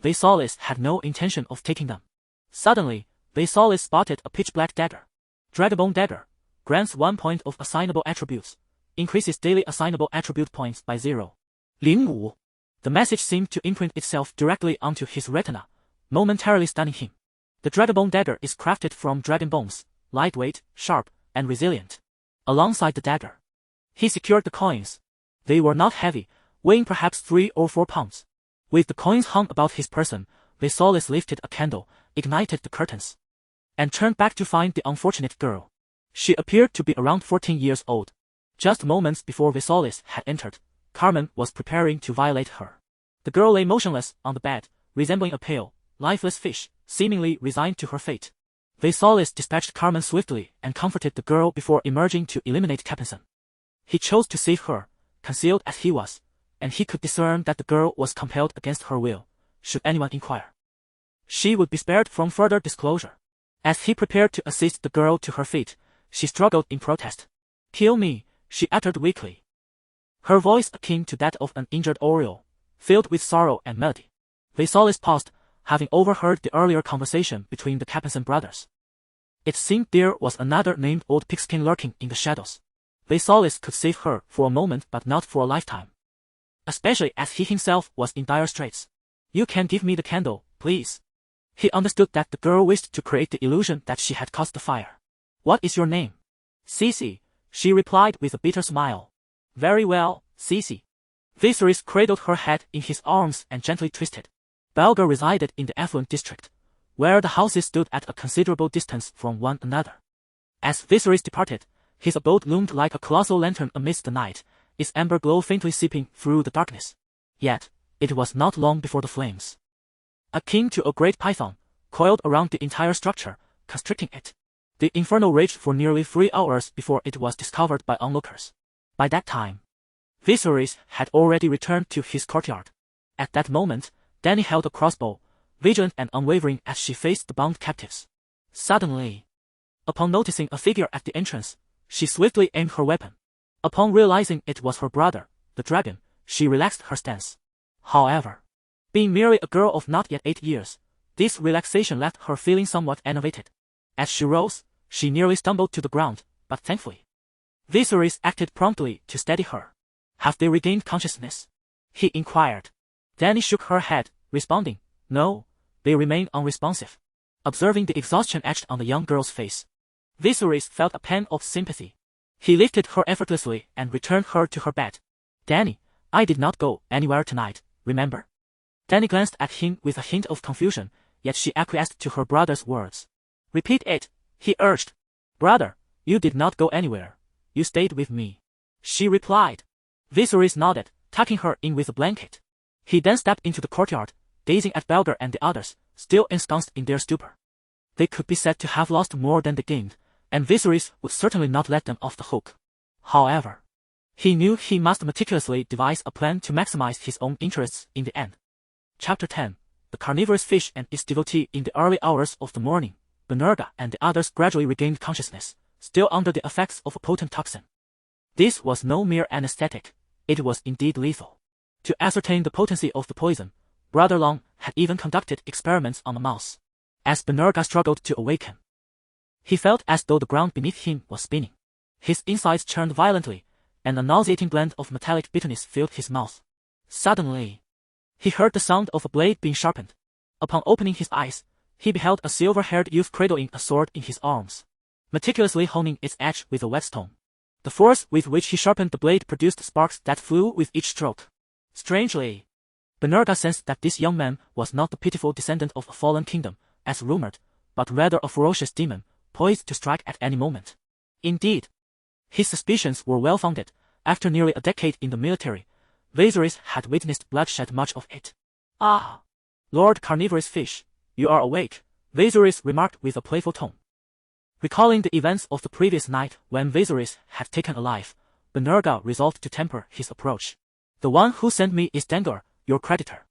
Viserys had no intention of taking them. Suddenly, Viserys spotted a pitch-black dagger. Dragonbone dagger. Grants 1 point of assignable attributes. Increases daily assignable attribute points by 0. 05. The message seemed to imprint itself directly onto his retina, momentarily stunning him. The dragonbone dagger is crafted from dragon bones, lightweight, sharp, and resilient. Alongside the dagger, he secured the coins. They were not heavy, weighing perhaps 3 or 4 pounds. With the coins hung about his person, Viserys lifted a candle, ignited the curtains, and turned back to find the unfortunate girl. She appeared to be around 14 years old. Just moments before Viserys had entered, Carmen was preparing to violate her. The girl lay motionless on the bed, resembling a pale, lifeless fish, seemingly resigned to her fate. Viserys dispatched Carmen swiftly and comforted the girl before emerging to eliminate Captainson. He chose to save her, concealed as he was, and he could discern that the girl was compelled against her will, should anyone inquire. She would be spared from further disclosure. As he prepared to assist the girl to her feet, she struggled in protest. "Kill me," she uttered weakly, her voice akin to that of an injured oriole, filled with sorrow and melody. Viserys paused, having overheard the earlier conversation between the Captainson brothers. It seemed there was another named Old Pigskin lurking in the shadows. Viserys could save her for a moment but not for a lifetime, especially as he himself was in dire straits. "You can give me the candle, please." He understood that the girl wished to create the illusion that she had caused the fire. "What is your name?" "Cece," she replied with a bitter smile. "Very well, Cece." Viserys cradled her head in his arms and gently twisted. Beggar resided in the affluent district, where the houses stood at a considerable distance from one another. As Viserys departed, his abode loomed like a colossal lantern amidst the night, its amber glow faintly seeping through the darkness. Yet, it was not long before the flames, akin to a great python, coiled around the entire structure, constricting it. The inferno raged for nearly 3 hours before it was discovered by onlookers. By that time, Viserys had already returned to his courtyard. At that moment, Dany held a crossbow, vigilant and unwavering as she faced the bound captives. Suddenly, upon noticing a figure at the entrance, she swiftly aimed her weapon. Upon realizing it was her brother, the dragon, she relaxed her stance. However, being merely a girl of not yet 8 years, this relaxation left her feeling somewhat enervated. As she rose, she nearly stumbled to the ground, but thankfully, Viserys acted promptly to steady her. "Have they regained consciousness?" he inquired. Dany shook her head, responding, "No, they remain unresponsive." Observing the exhaustion etched on the young girl's face, Viserys felt a pang of sympathy. He lifted her effortlessly and returned her to her bed. "Dany, I did not go anywhere tonight, remember?" Dany glanced at him with a hint of confusion, yet she acquiesced to her brother's words. "Repeat it," he urged. "Brother, you did not go anywhere. You stayed with me," she replied. Viserys nodded, tucking her in with a blanket. He then stepped into the courtyard, gazing at Beggar and the others, still ensconced in their stupor. They could be said to have lost more than they gained, and Viserys would certainly not let them off the hook. However, he knew he must meticulously devise a plan to maximize his own interests in the end. Chapter 10. The carnivorous fish and its devotee. In the early hours of the morning, Benerga and the others gradually regained consciousness, still under the effects of a potent toxin. This was no mere anesthetic, it was indeed lethal. To ascertain the potency of the poison, Brother Long had even conducted experiments on a mouse. As Benerga struggled to awaken, he felt as though the ground beneath him was spinning. His insides churned violently, and a nauseating blend of metallic bitterness filled his mouth. Suddenly, he heard the sound of a blade being sharpened. Upon opening his eyes, he beheld a silver-haired youth cradling a sword in his arms, meticulously honing its edge with a whetstone. The force with which he sharpened the blade produced sparks that flew with each stroke. Strangely, Benerga sensed that this young man was not the pitiful descendant of a fallen kingdom, as rumored, but rather a ferocious demon, poised to strike at any moment. Indeed, his suspicions were well-founded. After nearly a decade in the military, Viserys had witnessed bloodshed, much of it. "Ah, Lord Carnivorous Fish, you are awake," Viserys remarked with a playful tone. Recalling the events of the previous night when Viserys had taken a life, Benerga resolved to temper his approach. "The one who sent me is Dengar, your creditor.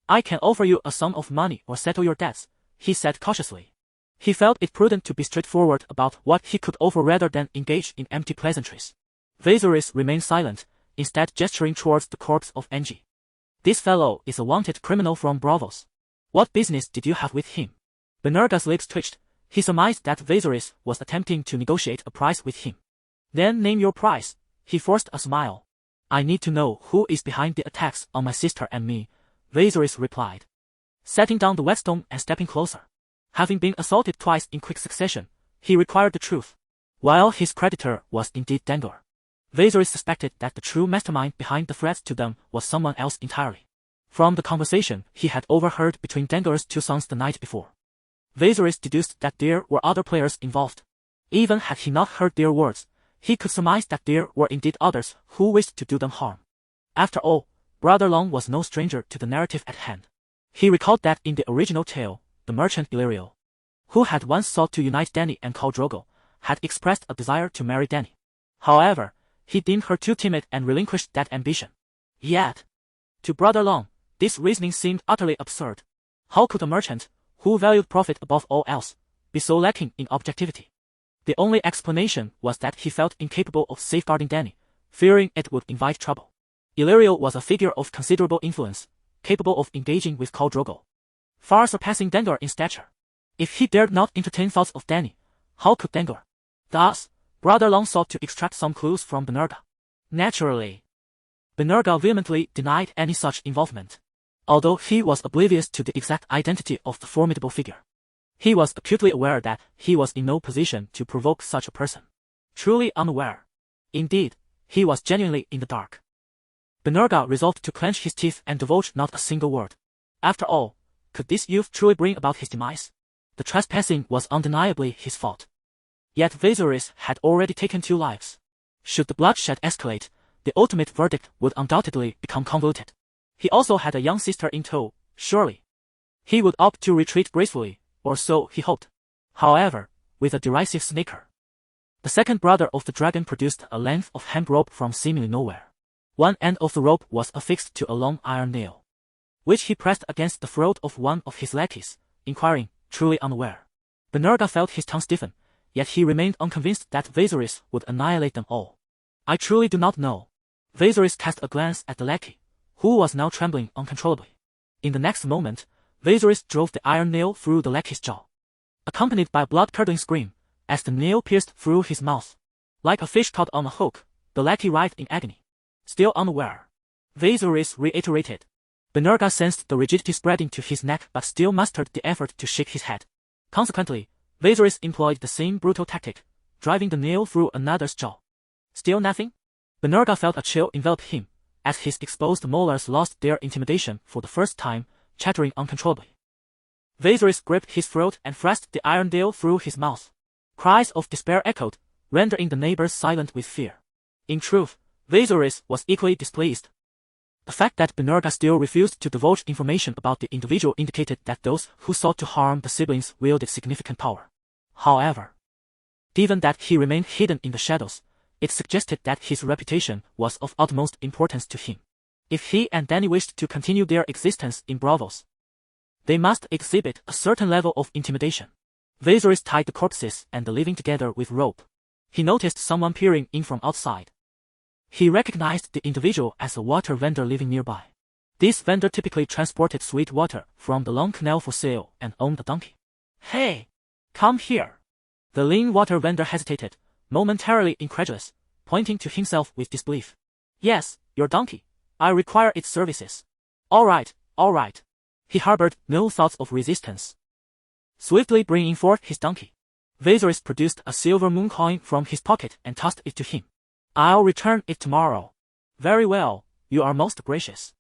I can offer you a sum of money or settle your debts," he said cautiously. He felt it prudent to be straightforward about what he could offer rather than engage in empty pleasantries. Viserys remained silent, instead gesturing towards the corpse of Angie. "This fellow is a wanted criminal from Braavos. What business did you have with him?" Benerga's lips twitched. He surmised that Viserys was attempting to negotiate a price with him. "Then name your price," he forced a smile. "I need to know who is behind the attacks on my sister and me," Viserys replied, setting down the whetstone and stepping closer. Having been assaulted twice in quick succession, he required the truth. While his creditor was indeed Dengar, Viserys suspected that the true mastermind behind the threats to them was someone else entirely. From the conversation he had overheard between Dengar's two sons the night before, Viserys deduced that there were other players involved. Even had he not heard their words, he could surmise that there were indeed others who wished to do them harm. After all, Brother Long was no stranger to the narrative at hand. He recalled that in the original tale, the merchant Illyrio, who had once sought to unite Dany and Khal Drogo, had expressed a desire to marry Dany. However, he deemed her too timid and relinquished that ambition. Yet, to Brother Long, this reasoning seemed utterly absurd. How could a merchant, who valued profit above all else, be so lacking in objectivity? The only explanation was that he felt incapable of safeguarding Dany, fearing it would invite trouble. Illyrio was a figure of considerable influence, capable of engaging with Khal Drogo, far surpassing Dengar in stature. If he dared not entertain thoughts of Dany, how could Dengar? Thus, Brother Long sought to extract some clues from Benerga. Naturally, Benerga vehemently denied any such involvement, although he was oblivious to the exact identity of the formidable figure. He was acutely aware that he was in no position to provoke such a person. Truly unaware. Indeed, he was genuinely in the dark. Benerga resolved to clench his teeth and divulge not a single word. After all, could this youth truly bring about his demise? The trespassing was undeniably his fault. Yet Viserys had already taken 2 lives. Should the bloodshed escalate, the ultimate verdict would undoubtedly become convoluted. He also had a young sister in tow, surely. He would opt to retreat gracefully, or so he hoped. However, with a derisive snicker, the second brother of the dragon produced a length of hemp rope from seemingly nowhere. One end of the rope was affixed to a long iron nail, which he pressed against the throat of one of his lackeys, inquiring, truly unaware. Benerga felt his tongue stiffen, yet he remained unconvinced that Viserys would annihilate them all. I truly do not know. Viserys cast a glance at the lackey, who was now trembling uncontrollably. In the next moment, Viserys drove the iron nail through the lackey's jaw, accompanied by a blood-curdling scream, as the nail pierced through his mouth. Like a fish caught on a hook, the lackey writhed in agony. Still unaware, Viserys reiterated. Benerga sensed the rigidity spreading to his neck but still mastered the effort to shake his head. Consequently, Viserys employed the same brutal tactic, driving the nail through another's jaw. Still nothing? Benerga felt a chill envelop him, as his exposed molars lost their intimidation for the first time, chattering uncontrollably. Viserys gripped his throat and thrust the iron nail through his mouth. Cries of despair echoed, rendering the neighbors silent with fear. In truth, Viserys was equally displeased. The fact that Benerga still refused to divulge information about the individual indicated that those who sought to harm the siblings wielded significant power. However, given that he remained hidden in the shadows, it suggested that his reputation was of utmost importance to him. If he and Dany wished to continue their existence in Braavos, they must exhibit a certain level of intimidation. Viserys tied the corpses and the living together with rope. He noticed someone peering in from outside. He recognized the individual as a water vendor living nearby. This vendor typically transported sweet water from the Long Canal for sale and owned a donkey. Hey! Come here! The lean water vendor hesitated, momentarily incredulous, pointing to himself with disbelief. Yes, your donkey. I require its services. All right. He harbored no thoughts of resistance. Swiftly bringing forth his donkey, Viserys produced a silver moon coin from his pocket and tossed it to him. I'll return it tomorrow. Very well, you are most gracious.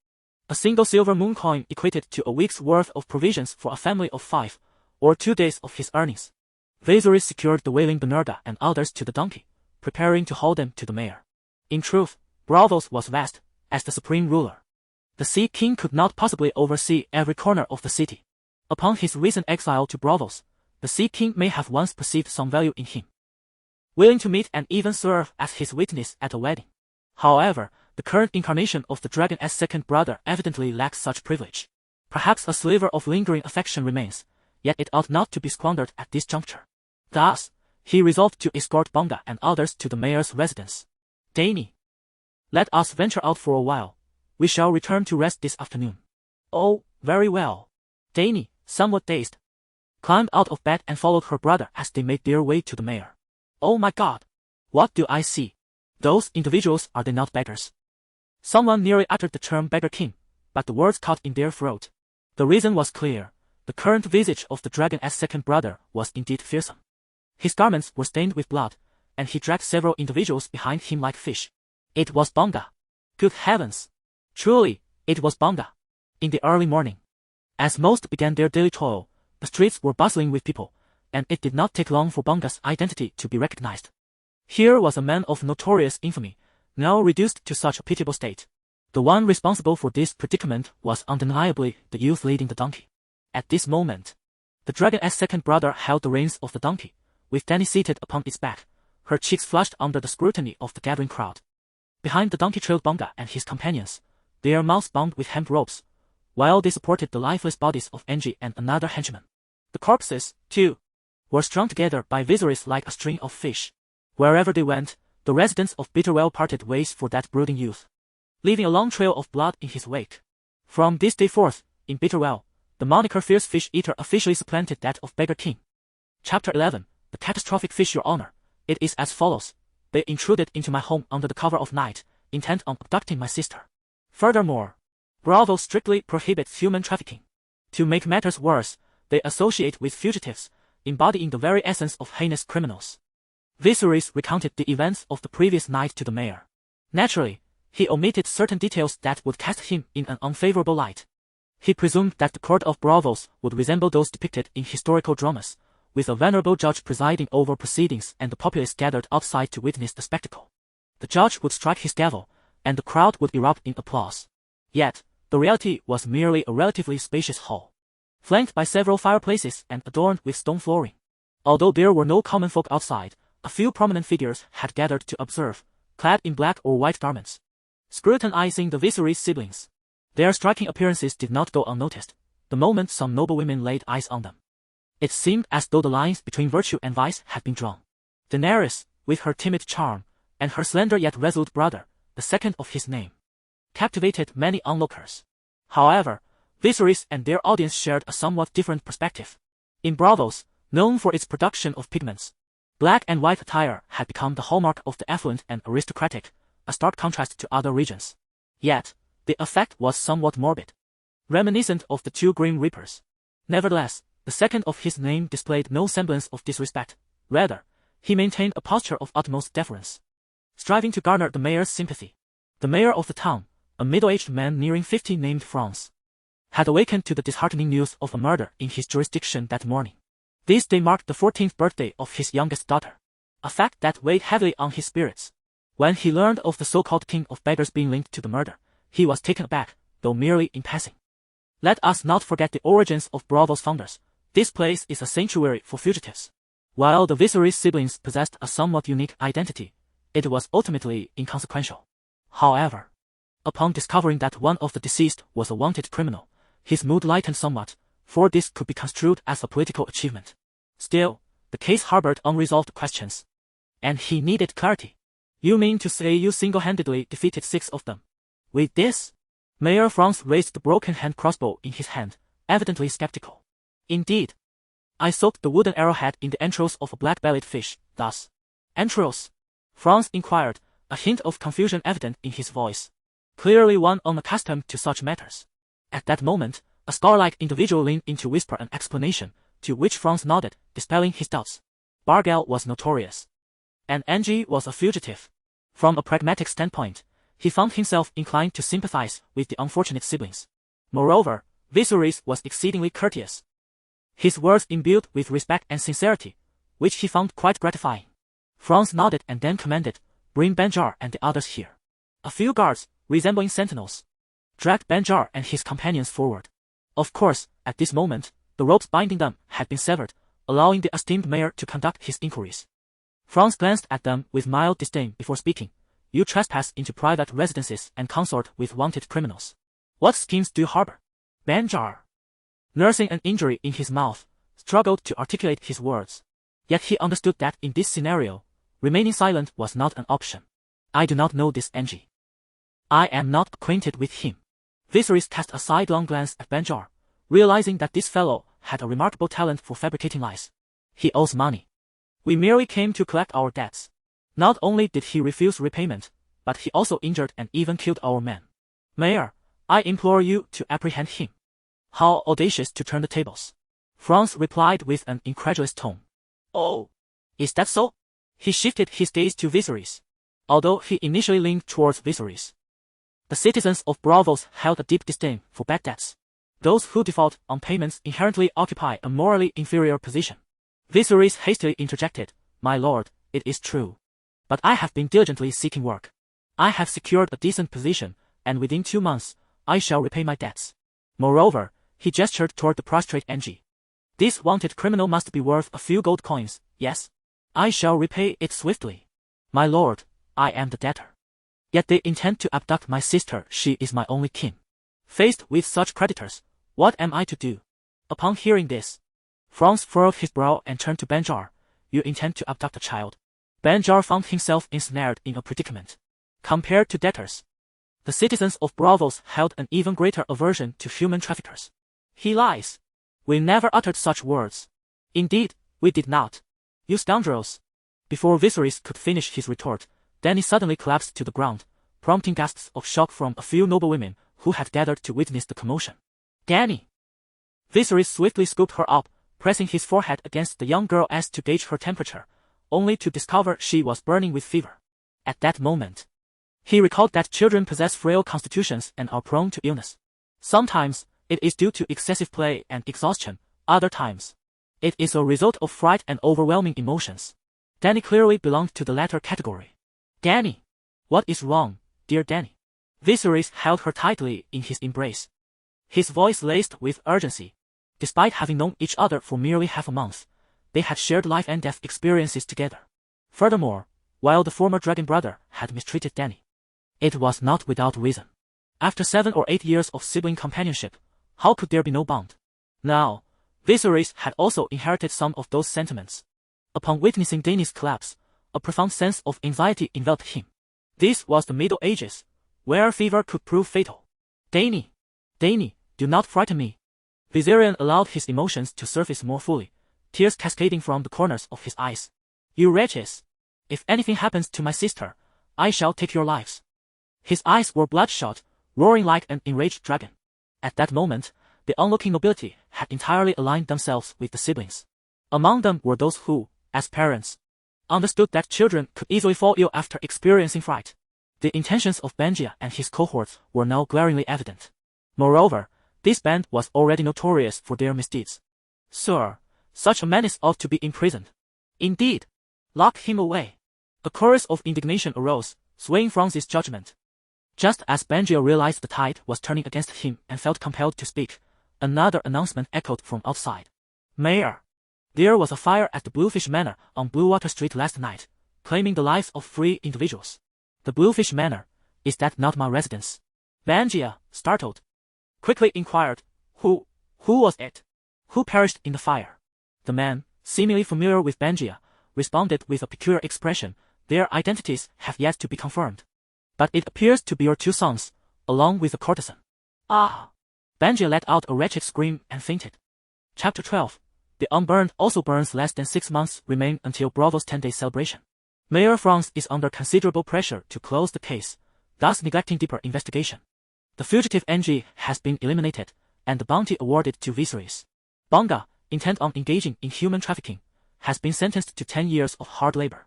A single silver moon coin equated to a week's worth of provisions for a family of 5, or 2 days of his earnings. Viserys secured the wailing Benerga and others to the donkey, preparing to haul them to the mayor. In truth, Braavos was vast, as the supreme ruler. The Sea King could not possibly oversee every corner of the city. Upon his recent exile to Braavos, the Sea King may have once perceived some value in him, willing to meet and even serve as his witness at a wedding. However, the current incarnation of the dragon's second brother evidently lacks such privilege. Perhaps a sliver of lingering affection remains, yet it ought not to be squandered at this juncture. Thus, he resolved to escort Bonga and others to the mayor's residence. Dany, let us venture out for a while. We shall return to rest this afternoon. Oh, very well. Dany, somewhat dazed, climbed out of bed and followed her brother as they made their way to the mayor. Oh my God! What do I see? Those individuals, are they not beggars? Someone nearly uttered the term Beggar King, but the words caught in their throat. The reason was clear. The current visage of the dragon's second brother was indeed fearsome. His garments were stained with blood, and he dragged several individuals behind him like fish. It was Beggar. Good heavens! Truly, it was Beggar. In the early morning, as most began their daily toil, the streets were bustling with people, and it did not take long for Beggar's identity to be recognized. Here was a man of notorious infamy, now reduced to such a pitiable state. The one responsible for this predicament was undeniably the youth leading the donkey. At this moment, the dragon's second brother held the reins of the donkey, with Dany seated upon its back, her cheeks flushed under the scrutiny of the gathering crowd. Behind the donkey trailed Beggar and his companions, their mouths bound with hemp ropes, while they supported the lifeless bodies of Angie and another henchman. The corpses, too, were strung together by Viserys like a string of fish. Wherever they went, the residents of Bitterwell parted ways for that brooding youth, leaving a long trail of blood in his wake. From this day forth, in Bitterwell, the moniker Fierce Fish Eater officially supplanted that of Beggar King. Chapter 11, The Catastrophic Fish. Your Honor, it is as follows. They intruded into my home under the cover of night, intent on abducting my sister. Furthermore, Braavos strictly prohibits human trafficking. To make matters worse, they associate with fugitives, embodying the very essence of heinous criminals. Viserys recounted the events of the previous night to the mayor. Naturally, he omitted certain details that would cast him in an unfavorable light. He presumed that the court of Braavos would resemble those depicted in historical dramas, with a venerable judge presiding over proceedings and the populace gathered outside to witness the spectacle. The judge would strike his gavel, and the crowd would erupt in applause. Yet, the reality was merely a relatively spacious hall, flanked by several fireplaces and adorned with stone flooring. Although there were no common folk outside, a few prominent figures had gathered to observe, clad in black or white garments, scrutinizing the Viserys siblings. Their striking appearances did not go unnoticed, the moment some noble women laid eyes on them. It seemed as though the lines between virtue and vice had been drawn. Daenerys, with her timid charm, and her slender yet resolute brother, the second of his name, captivated many onlookers. However, Viserys and their audience shared a somewhat different perspective. In Braavos, known for its production of pigments, black and white attire had become the hallmark of the affluent and aristocratic, a stark contrast to other regions. Yet, the effect was somewhat morbid, reminiscent of the two Grim Reapers. Nevertheless, the second of his name displayed no semblance of disrespect. Rather, he maintained a posture of utmost deference, striving to garner the mayor's sympathy. The mayor of the town, a middle-aged man nearing 50 named Franz, had awakened to the disheartening news of a murder in his jurisdiction that morning. This day marked the 14th birthday of his youngest daughter, a fact that weighed heavily on his spirits. When he learned of the so-called king of beggars being linked to the murder, he was taken aback, though merely in passing. Let us not forget the origins of Braavos' founders. This place is a sanctuary for fugitives. While the Viserys siblings possessed a somewhat unique identity, it was ultimately inconsequential. However, upon discovering that one of the deceased was a wanted criminal, his mood lightened somewhat, for this could be construed as a political achievement. Still, the case harbored unresolved questions, and he needed clarity. You mean to say you single-handedly defeated 6 of them? With this, Mayor Franz raised the broken-hand crossbow in his hand, evidently skeptical. Indeed, I soaked the wooden arrowhead in the entrails of a black-bellied fish, thus. Entrails? Franz inquired, a hint of confusion evident in his voice. Clearly one unaccustomed to such matters. At that moment, a scholar-like individual leaned in to whisper an explanation, to which Franz nodded, dispelling his doubts. Bargal was notorious, and Angie was a fugitive. From a pragmatic standpoint, he found himself inclined to sympathize with the unfortunate siblings. Moreover, Viserys was exceedingly courteous, his words imbued with respect and sincerity, which he found quite gratifying. Franz nodded and then commanded, "Bring Beggar and the others here." A few guards, resembling sentinels, dragged Beggar and his companions forward. Of course, at this moment, the ropes binding them had been severed, allowing the esteemed mayor to conduct his inquiries. Franz glanced at them with mild disdain before speaking. "You trespass into private residences and consort with wanted criminals. What schemes do you harbor?" Beggar, nursing an injury in his mouth, struggled to articulate his words. Yet he understood that in this scenario, remaining silent was not an option. "I do not know this Angie. I am not acquainted with him." Viserys cast a sidelong glance at Beggar, realizing that this fellow had a remarkable talent for fabricating lies. "He owes money. We merely came to collect our debts." Not only did he refuse repayment, but he also injured and even killed our men. "Mayor, I implore you to apprehend him." How audacious to turn the tables. Franz replied with an incredulous tone. "Oh, is that so?" He shifted his gaze to Viserys. although he initially leaned towards Viserys. The citizens of Braavos held a deep disdain for bad debts. Those who default on payments inherently occupy a morally inferior position. Viserys hastily interjected, "My lord, it is true. But I have been diligently seeking work. I have secured a decent position, and within 2 months, I shall repay my debts." Moreover, he gestured toward the prostrate Angie. "This wanted criminal must be worth a few gold coins, yes? I shall repay it swiftly. My lord, I am the debtor. Yet they intend to abduct my sister, she is my only kin. Faced with such creditors, what am I to do?" Upon hearing this, Franz furrowed his brow and turned to Beggar. "You intend to abduct a child?" Beggar found himself ensnared in a predicament. Compared to debtors, the citizens of Braavos held an even greater aversion to human traffickers. "He lies. We never uttered such words." "Indeed, we did not. You scoundrels." Before Viserys could finish his retort, Dany suddenly collapsed to the ground, prompting gasps of shock from a few noblewomen who had gathered to witness the commotion. "Dany!" Viserys swiftly scooped her up, pressing his forehead against the young girl as to gauge her temperature, only to discover she was burning with fever. At that moment, he recalled that children possess frail constitutions and are prone to illness. Sometimes, it is due to excessive play and exhaustion, other times, it is a result of fright and overwhelming emotions. Dany clearly belonged to the latter category. "Dany! What is wrong, dear Dany?" Viserys held her tightly in his embrace, his voice laced with urgency. Despite having known each other for merely half a month, they had shared life and death experiences together. Furthermore, while the former dragon brother had mistreated Dany, it was not without reason. After 7 or 8 years of sibling companionship, how could there be no bond? Now, Viserys had also inherited some of those sentiments. Upon witnessing Dany's collapse, a profound sense of anxiety enveloped him. This was the Middle Ages, where fever could prove fatal. "Dany! Dany, do not frighten me." Viserion allowed his emotions to surface more fully, tears cascading from the corners of his eyes. "You wretches! If anything happens to my sister, I shall take your lives." His eyes were bloodshot, roaring like an enraged dragon. At that moment, the onlooking nobility had entirely aligned themselves with the siblings. Among them were those who, as parents, understood that children could easily fall ill after experiencing fright. The intentions of Beggar and his cohorts were now glaringly evident. Moreover, this band was already notorious for their misdeeds. "Sir, such a menace ought to be imprisoned." "Indeed. Lock him away." A chorus of indignation arose, swaying Franz's judgment. Just as Beggar realized the tide was turning against him and felt compelled to speak, another announcement echoed from outside. "Mayor, there was a fire at the Bluefish Manor on Bluewater Street last night, claiming the lives of 3 individuals." "The Bluefish Manor, is that not my residence?" Beggar, startled, quickly inquired, Who was it? Who perished in the fire?" The man, seemingly familiar with Beggar, responded with a peculiar expression. "Their identities have yet to be confirmed. But it appears to be your 2 sons, along with a courtesan." "Ah!" Beggar let out a wretched scream and fainted. Chapter 12. The unburned also burns. Less than 6 months remain until Braavos' 10-day celebration. Mayor Franz is under considerable pressure to close the case, thus neglecting deeper investigation. The fugitive Angie has been eliminated, and the bounty awarded to Viserys. Bunga, intent on engaging in human trafficking, has been sentenced to 10 years of hard labor,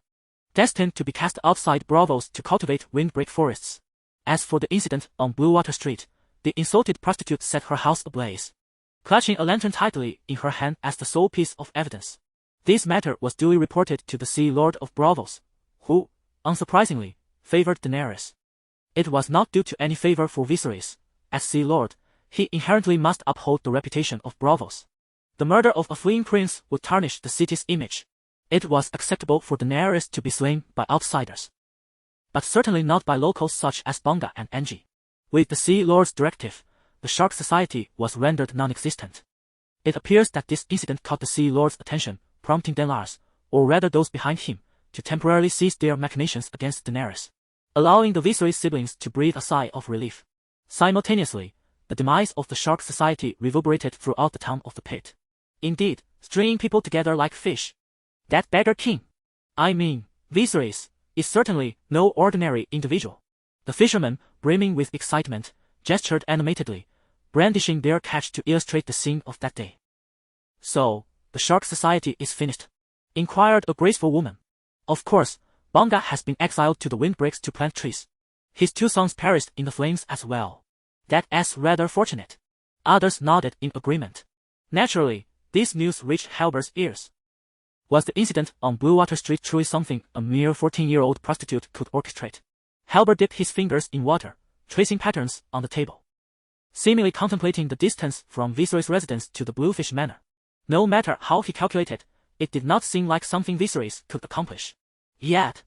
destined to be cast outside Braavos to cultivate windbreak forests. As for the incident on Bluewater Street, the insulted prostitute set her house ablaze, clutching a lantern tightly in her hand as the sole piece of evidence. This matter was duly reported to the Sea Lord of Braavos, who, unsurprisingly, favored Daenerys. It was not due to any favor for Viserys. As Sea Lord, he inherently must uphold the reputation of Braavos. The murder of a fleeing prince would tarnish the city's image. It was acceptable for Daenerys to be slain by outsiders, but certainly not by locals such as Bunga and Angie. With the Sea Lord's directive, the Shark Society was rendered non-existent. It appears that this incident caught the Sea Lord's attention, prompting Daenerys, or rather those behind him, to temporarily cease their machinations against Daenerys, allowing the Viserys siblings to breathe a sigh of relief. Simultaneously, the demise of the Shark Society reverberated throughout the town of the Pit. Indeed, stringing people together like fish. That beggar king, I mean, Viserys, is certainly no ordinary individual. The fishermen, brimming with excitement, gestured animatedly, brandishing their catch to illustrate the scene of that day. "So, the Shark Society is finished?" inquired a graceful woman. "Of course, Beggar has been exiled to the windbreaks to plant trees. His 2 sons perished in the flames as well. That's rather fortunate. Others nodded in agreement. Naturally, this news reached Halber's ears. Was the incident on Bluewater Street truly something a mere 14-year-old prostitute could orchestrate? Halber dipped his fingers in water, tracing patterns on the table, seemingly contemplating the distance from Viserys' residence to the Bluefish Manor. No matter how he calculated, it did not seem like something Viserys could accomplish. Yet,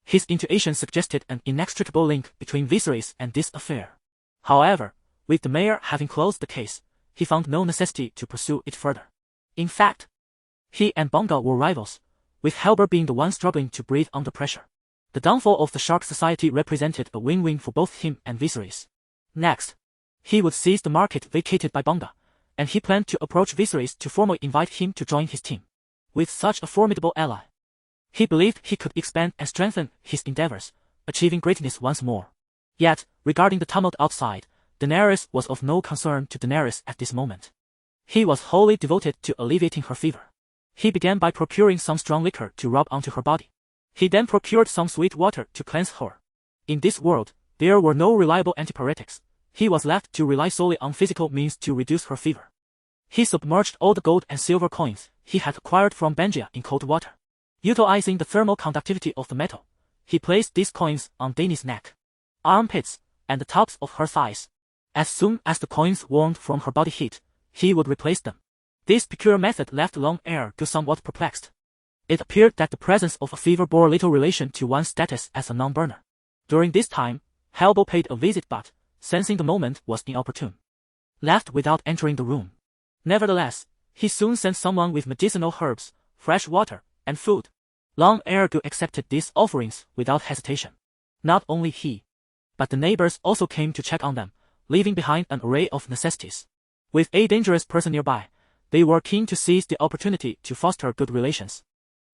his intuition suggested an inextricable link between Viserys and this affair. However, with the mayor having closed the case, he found no necessity to pursue it further. In fact, he and Beggar were rivals, with Halber being the one struggling to breathe under pressure. The downfall of the Shark Society represented a win-win for both him and Viserys. Next, he would seize the market vacated by Beggar, and he planned to approach Viserys to formally invite him to join his team. With such a formidable ally, he believed he could expand and strengthen his endeavors, achieving greatness once more. Yet, regarding the tumult outside, Daenerys was of no concern to Daenerys at this moment. He was wholly devoted to alleviating her fever. He began by procuring some strong liquor to rub onto her body. He then procured some sweet water to cleanse her. In this world, there were no reliable antipyretics. He was left to rely solely on physical means to reduce her fever. He submerged all the gold and silver coins he had acquired from Benjia in cold water. Utilizing the thermal conductivity of the metal, he placed these coins on Dany's neck, armpits, and the tops of her thighs. As soon as the coins warmed from her body heat, he would replace them. This peculiar method left Long-Eared somewhat perplexed. It appeared that the presence of a fever bore little relation to one's status as a non-burner. During this time, Halber paid a visit but, sensing the moment was inopportune, left without entering the room. Nevertheless, he soon sent someone with medicinal herbs, fresh water, and food. Long-Eared accepted these offerings without hesitation. Not only he, but the neighbors also came to check on them, leaving behind an array of necessities. With a dangerous person nearby, they were keen to seize the opportunity to foster good relations.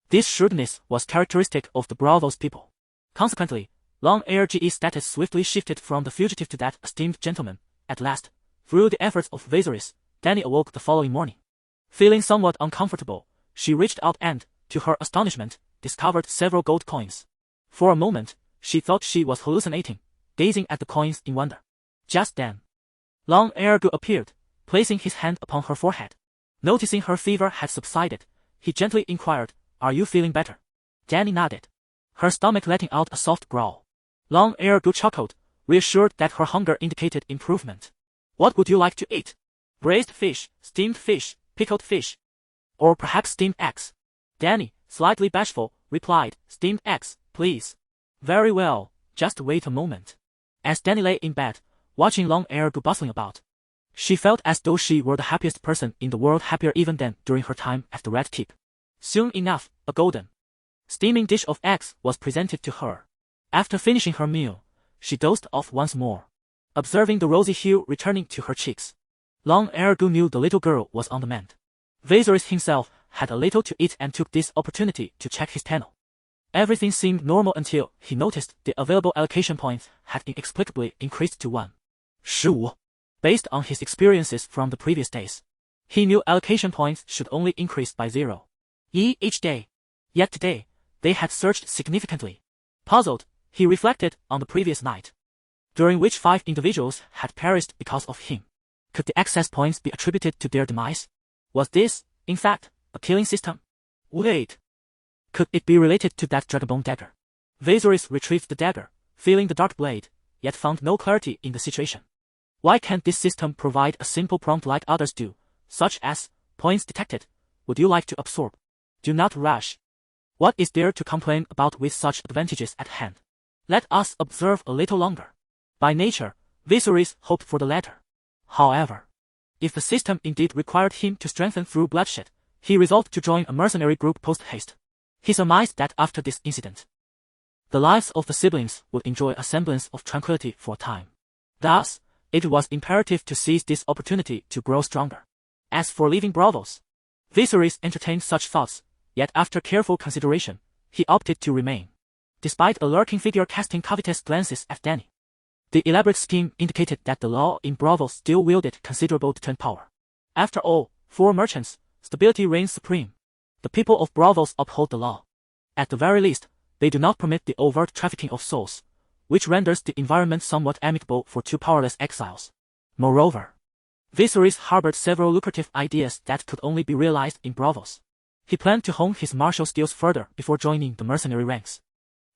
This shrewdness was characteristic of the Braavos people. Consequently, Long-Eared's status swiftly shifted from the fugitive to that esteemed gentleman. At last, through the efforts of Viserys, Dany awoke the following morning. Feeling somewhat uncomfortable, she reached out and, to her astonishment, discovered several gold coins. For a moment, she thought she was hallucinating, gazing at the coins in wonder. Just then, Long-Eared appeared, placing his hand upon her forehead. Noticing her fever had subsided, he gently inquired, "Are you feeling better?" Dany nodded, her stomach letting out a soft growl. Long-Eared chuckled, reassured that her hunger indicated improvement. "What would you like to eat? Braised fish, steamed fish, pickled fish, or perhaps steamed eggs?" Dany, slightly bashful, replied, "Steamed eggs, please." "Very well, just wait a moment." As Dany lay in bed, watching Long-Eared bustling about, she felt as though she were the happiest person in the world, happier even than during her time at the Red Keep. Soon enough, a golden, steaming dish of eggs was presented to her. After finishing her meal, she dozed off once more, observing the rosy hue returning to her cheeks. Long-Eared knew the little girl was on the mend. Viserys himself had a little to eat and took this opportunity to check his panel. Everything seemed normal until he noticed the available allocation points had inexplicably increased to 1. 15. Based on his experiences from the previous days, he knew allocation points should only increase by 0 each day. Yet today, they had surged significantly. Puzzled, he reflected on the previous night, during which 5 individuals had perished because of him. Could the access points be attributed to their demise? Was this, in fact, a killing system? Wait. Could it be related to that dragonbone dagger? Viserys retrieved the dagger, feeling the dark blade, yet found no clarity in the situation. Why can't this system provide a simple prompt like others do, such as, "Points detected, would you like to absorb? Do not rush." What is there to complain about with such advantages at hand? Let us observe a little longer. By nature, Viserys hoped for the latter. However, if the system indeed required him to strengthen through bloodshed, he resolved to join a mercenary group post-haste. He surmised that after this incident, the lives of the siblings would enjoy a semblance of tranquility for a time. Thus, it was imperative to seize this opportunity to grow stronger. As for leaving Braavos, Viserys entertained such thoughts, yet after careful consideration, he opted to remain. Despite a lurking figure casting covetous glances at Dany, the elaborate scheme indicated that the law in Braavos still wielded considerable deterrent power. After all, for merchants, stability reigns supreme. The people of Braavos uphold the law. At the very least, They do not permit the overt trafficking of souls, which renders the environment somewhat amicable for two powerless exiles. Moreover, Viserys harbored several lucrative ideas that could only be realized in Braavos. He planned to hone his martial skills further before joining the mercenary ranks,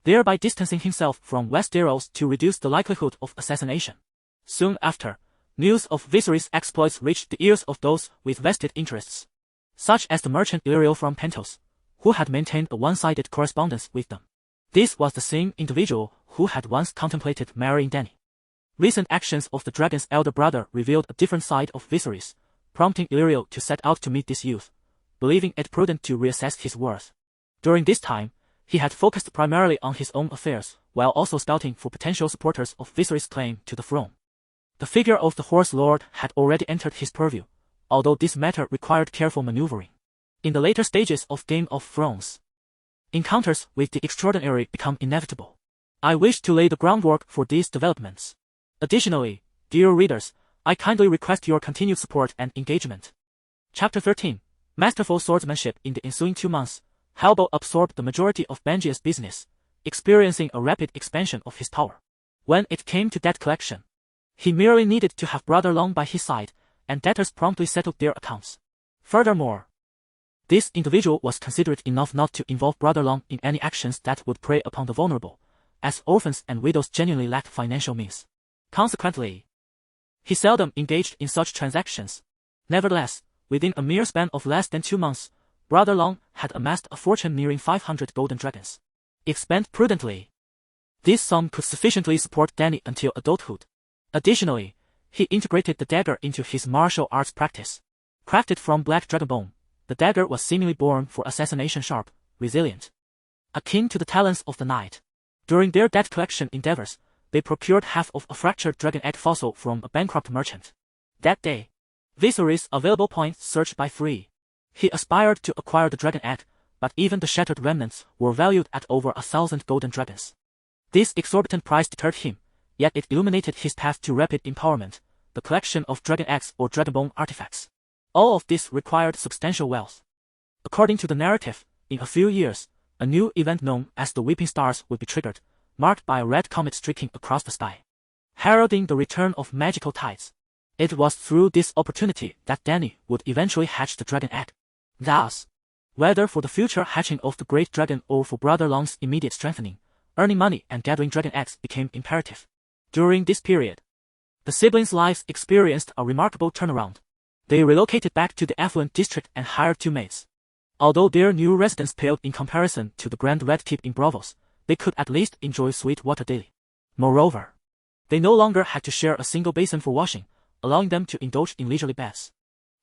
thereby distancing himself from Westeros to reduce the likelihood of assassination. Soon after, news of Viserys' exploits reached the ears of those with vested interests, such as the merchant Illyrio from Pentos, who had maintained a one-sided correspondence with them. This was the same individual who had once contemplated marrying Dany. Recent actions of the dragon's elder brother revealed a different side of Viserys, prompting Illyrio to set out to meet this youth, believing it prudent to reassess his worth. During this time, he had focused primarily on his own affairs, while also scouting for potential supporters of Viserys' claim to the throne. The figure of the Horse Lord had already entered his purview, although this matter required careful maneuvering. In the later stages of Game of Thrones, encounters with the extraordinary become inevitable. I wish to lay the groundwork for these developments. Additionally, dear readers, I kindly request your continued support and engagement. Chapter 13. Masterful Swordsmanship. In the ensuing 2 months, Hannibal absorbed the majority of Benji's business, experiencing a rapid expansion of his power. When it came to debt collection, he merely needed to have Brother Long by his side, and debtors promptly settled their accounts. Furthermore, this individual was considerate enough not to involve Brother Long in any actions that would prey upon the vulnerable, as orphans and widows genuinely lacked financial means. Consequently, he seldom engaged in such transactions. Nevertheless, within a mere span of less than 2 months, Brother Long had amassed a fortune nearing 500 golden dragons. If spent prudently, this sum could sufficiently support Dany until adulthood. Additionally, he integrated the dagger into his martial arts practice. Crafted from black dragon bone, the dagger was seemingly born for assassination, sharp, resilient, akin to the talons of the knight. During their debt collection endeavors, they procured half of a fractured dragon egg fossil from a bankrupt merchant. That day, Viserys' available points surged by 3. He aspired to acquire the dragon egg, but even the shattered remnants were valued at over 1,000 golden dragons. This exorbitant price deterred him, yet it illuminated his path to rapid empowerment, the collection of dragon eggs or dragonbone artifacts. All of this required substantial wealth. According to the narrative, in a few years, a new event known as the Weeping Stars would be triggered, marked by a red comet streaking across the sky, heralding the return of magical tides. It was through this opportunity that Dany would eventually hatch the dragon egg. Thus, whether for the future hatching of the great dragon or for Brother Long's immediate strengthening, earning money and gathering dragon eggs became imperative. During this period, the siblings' lives experienced a remarkable turnaround. They relocated back to the affluent district and hired 2 maids. Although their new residence paled in comparison to the Grand Red Keep in Braavos, they could at least enjoy sweet water daily. Moreover, they no longer had to share a single basin for washing, allowing them to indulge in leisurely baths.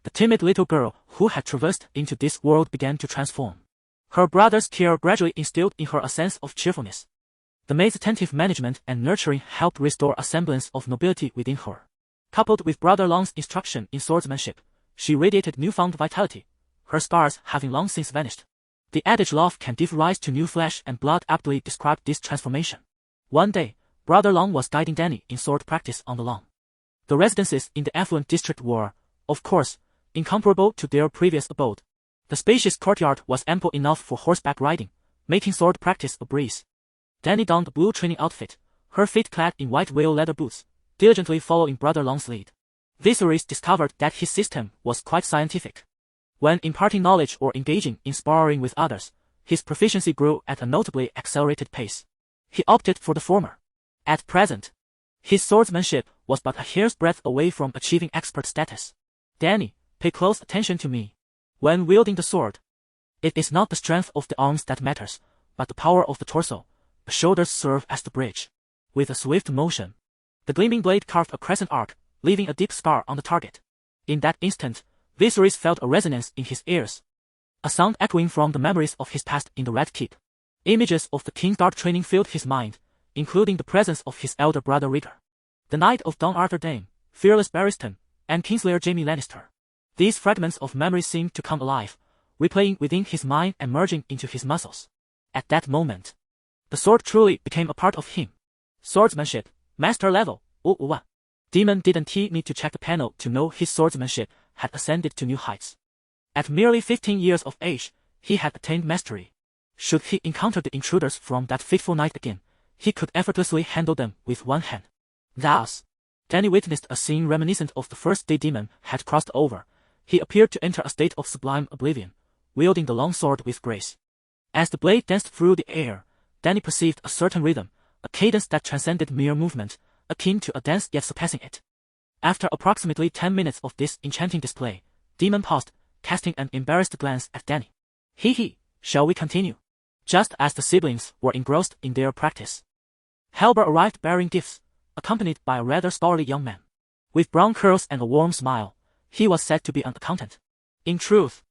The timid little girl who had traversed into this world began to transform. Her brother's care gradually instilled in her a sense of cheerfulness. The maid's attentive management and nurturing helped restore a semblance of nobility within her. Coupled with Brother Long's instruction in swordsmanship, she radiated newfound vitality, her scars having long since vanished. The adage "love can give rise to new flesh and blood" aptly described this transformation. One day, Brother Long was guiding Dany in sword practice on the lawn. The residences in the affluent district were, of course, incomparable to their previous abode. The spacious courtyard was ample enough for horseback riding, making sword practice a breeze. Dany donned a blue training outfit, her feet clad in white whale leather boots, diligently following Brother Long's lead. Viserys discovered that his system was quite scientific. When imparting knowledge or engaging in sparring with others, his proficiency grew at a notably accelerated pace. He opted for the former. At present, his swordsmanship was but a hair's breadth away from achieving expert status. Dany, pay close attention to me. When wielding the sword, it is not the strength of the arms that matters, but the power of the torso. The shoulders serve as the bridge. With a swift motion, the gleaming blade carved a crescent arc, leaving a deep scar on the target. In that instant, Viserys felt a resonance in his ears, a sound echoing from the memories of his past in the Red Keep. Images of the King's Guard training filled his mind, including the presence of his elder brother Rhaegar, the Knight of Don Arthur Dayne, fearless Barristan, and Kingslayer Jaime Lannister. These fragments of memory seemed to come alive, replaying within his mind and merging into his muscles. At that moment, the sword truly became a part of him. Swordsmanship, master level, Uwa. Demon didn't he need to check the panel to know his swordsmanship had ascended to new heights. At merely 15 years of age, he had attained mastery. Should he encounter the intruders from that fateful night again, he could effortlessly handle them with one hand. Thus, Dany witnessed a scene reminiscent of the first day Demon had crossed over. He appeared to enter a state of sublime oblivion, wielding the long sword with grace. As the blade danced through the air, Dany perceived a certain rhythm, a cadence that transcended mere movement, akin to a dance yet surpassing it. After approximately 10 minutes of this enchanting display, Demon paused, casting an embarrassed glance at Dany. Hee, shall we continue? Just as the siblings were engrossed in their practice, Halber arrived bearing gifts, accompanied by a rather stolid young man. With brown curls and a warm smile, he was said to be an accountant. In truth,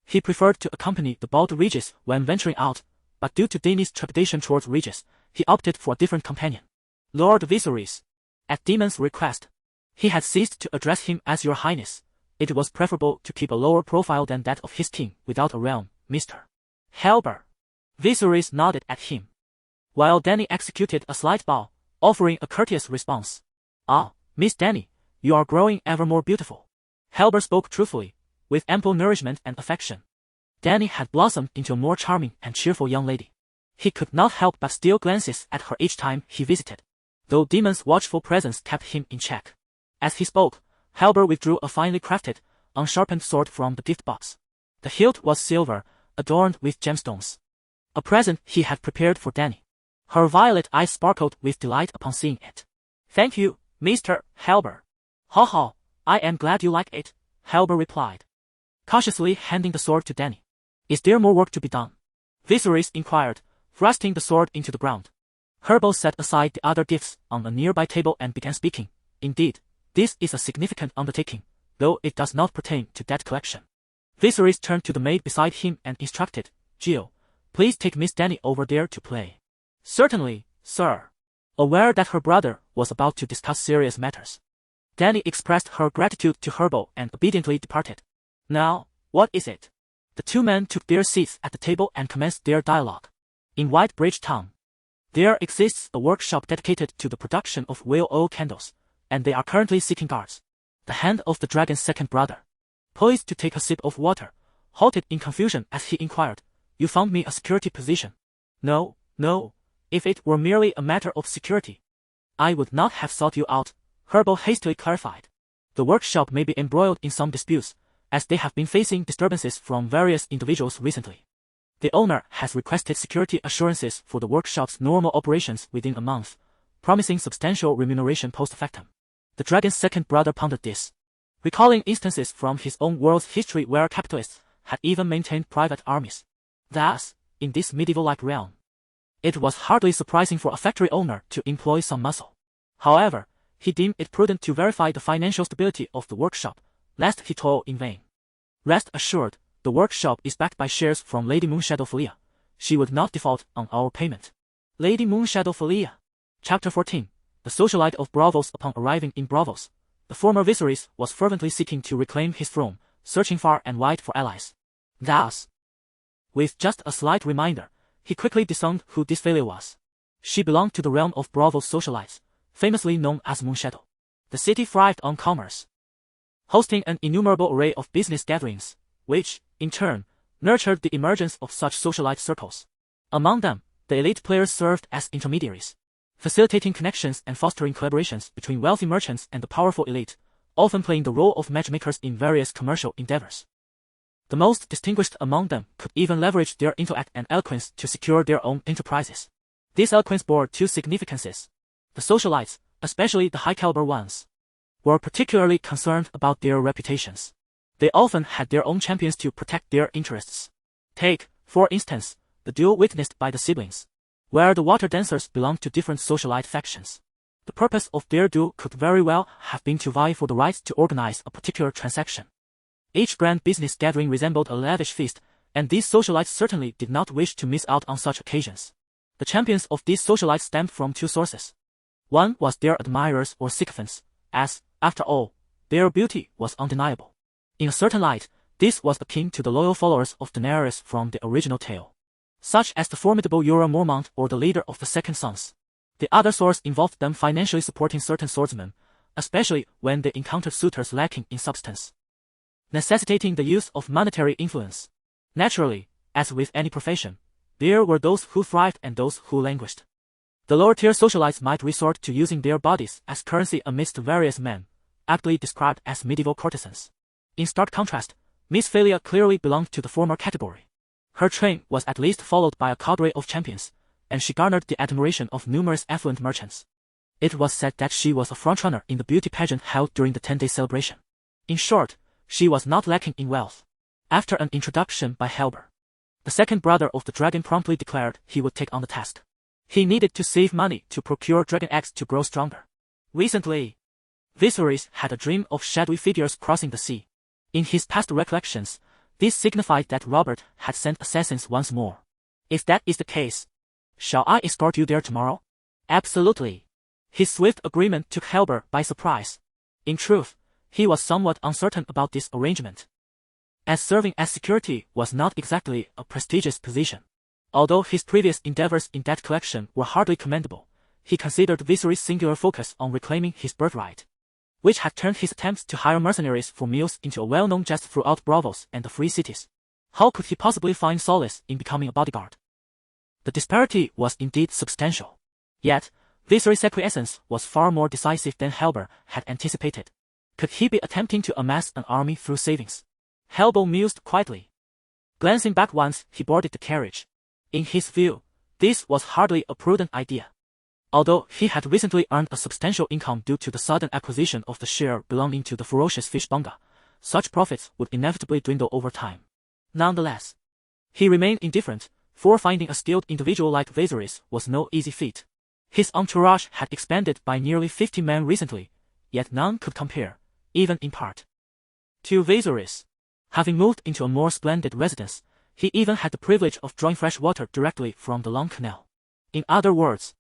he preferred to accompany the bald Regis when venturing out, but due to Dany's trepidation towards Regis, he opted for a different companion. Lord Viserys. At Demon's request, he had ceased to address him as Your Highness. It was preferable to keep a lower profile than that of his king without a realm, Mr. Halber. Viserys nodded at him, while Dany executed a slight bow, offering a courteous response. Ah, Miss Dany, you are growing ever more beautiful. Halber spoke truthfully, with ample nourishment and affection. Dany had blossomed into a more charming and cheerful young lady. He could not help but steal glances at her each time he visited, though Demon's watchful presence kept him in check. As he spoke, Halber withdrew a finely crafted, unsharpened sword from the gift box. The hilt was silver, adorned with gemstones, a present he had prepared for Dany. Her violet eyes sparkled with delight upon seeing it. Thank you, Mr. Halber. Ha ha, I am glad you like it, Halber replied, cautiously handing the sword to Dany. Is there more work to be done? Viserys inquired, thrusting the sword into the ground. Halber set aside the other gifts on a nearby table and began speaking. Indeed, this is a significant undertaking, though it does not pertain to that collection. Viserys turned to the maid beside him and instructed, Jill, please take Miss Dany over there to play. Certainly, sir. Aware that her brother was about to discuss serious matters, Dany expressed her gratitude to Halber and obediently departed. Now, what is it? The two men took their seats at the table and commenced their dialogue. In Whitebridge Town, there exists a workshop dedicated to the production of whale oil candles, and they are currently seeking guards. The hand of the dragon's second brother, poised to take a sip of water, halted in confusion as he inquired, You found me a security position? No. If it were merely a matter of security, I would not have sought you out, Halber hastily clarified. The workshop may be embroiled in some disputes, as they have been facing disturbances from various individuals recently. The owner has requested security assurances for the workshop's normal operations within a month, promising substantial remuneration post factum. The dragon's second brother pondered this, recalling instances from his own world's history where capitalists had even maintained private armies. Thus, in this medieval-like realm, it was hardly surprising for a factory owner to employ some muscle. However, he deemed it prudent to verify the financial stability of the workshop, lest he toil in vain. Rest assured, the workshop is backed by shares from Lady Moonshadow Valyria. She would not default on our payment. Lady Moonshadow Valyria. Chapter 14. The Socialite of Braavos. Upon arriving in Braavos, the former Viserys was fervently seeking to reclaim his throne, searching far and wide for allies. Thus, with just a slight reminder, he quickly discerned who this Valyria was. She belonged to the realm of Braavos socialites, famously known as Moonshadow. The city thrived on commerce, hosting an innumerable array of business gatherings, which, in turn, nurtured the emergence of such socialite circles. Among them, the elite players served as intermediaries, facilitating connections and fostering collaborations between wealthy merchants and the powerful elite, often playing the role of matchmakers in various commercial endeavors. The most distinguished among them could even leverage their intellect and eloquence to secure their own enterprises. This eloquence bore two significances. The socialites, especially the high-caliber ones, were particularly concerned about their reputations. They often had their own champions to protect their interests. Take, for instance, the duel witnessed by the siblings, where the water dancers belonged to different socialite factions. The purpose of their duel could very well have been to vie for the right to organize a particular transaction. Each grand business gathering resembled a lavish feast, and these socialites certainly did not wish to miss out on such occasions. The champions of these socialites stemmed from two sources. One was their admirers or sycophants, as, after all, their beauty was undeniable. In a certain light, this was akin to the loyal followers of Daenerys from the original tale, such as the formidable Jorah Mormont or the leader of the Second Sons. The other source involved them financially supporting certain swordsmen, especially when they encountered suitors lacking in substance, necessitating the use of monetary influence. Naturally, as with any profession, There were those who thrived and those who languished. The lower-tier socialites might resort to using their bodies as currency amidst various men, aptly described as medieval courtesans. In stark contrast, Miss Valyria clearly belonged to the former category. Her train was at least followed by a cadre of champions, and she garnered the admiration of numerous affluent merchants. It was said that she was a frontrunner in the beauty pageant held during the 10-day celebration. In short, she was not lacking in wealth. After an introduction by Helber, the second brother of the dragon promptly declared he would take on the task. He needed to save money to procure dragon eggs to grow stronger. Recently, Viserys had a dream of shadowy figures crossing the sea. In his past recollections, this signified that Robert had sent assassins once more. If that is the case, shall I escort you there tomorrow? Absolutely. His swift agreement took Helber by surprise. In truth, he was somewhat uncertain about this arrangement, as serving as security was not exactly a prestigious position. Although his previous endeavors in that collection were hardly commendable, he considered Viserys' singular focus on reclaiming his birthright, which had turned his attempts to hire mercenaries for meals into a well-known jest throughout Braavos and the free cities. How could he possibly find solace in becoming a bodyguard? The disparity was indeed substantial. Yet, Viserys' acquiescence was far more decisive than Helber had anticipated. Could he be attempting to amass an army through savings? Helber mused quietly. Glancing back once, he boarded the carriage. In his view, this was hardly a prudent idea. Although he had recently earned a substantial income due to the sudden acquisition of the share belonging to the ferocious fish bunga, such profits would inevitably dwindle over time. Nonetheless, he remained indifferent, for finding a skilled individual like Viserys was no easy feat. His entourage had expanded by nearly 50 men recently, yet none could compare, even in part, to Viserys. Having moved into a more splendid residence, he even had the privilege of drawing fresh water directly from the Long Canal. In other words,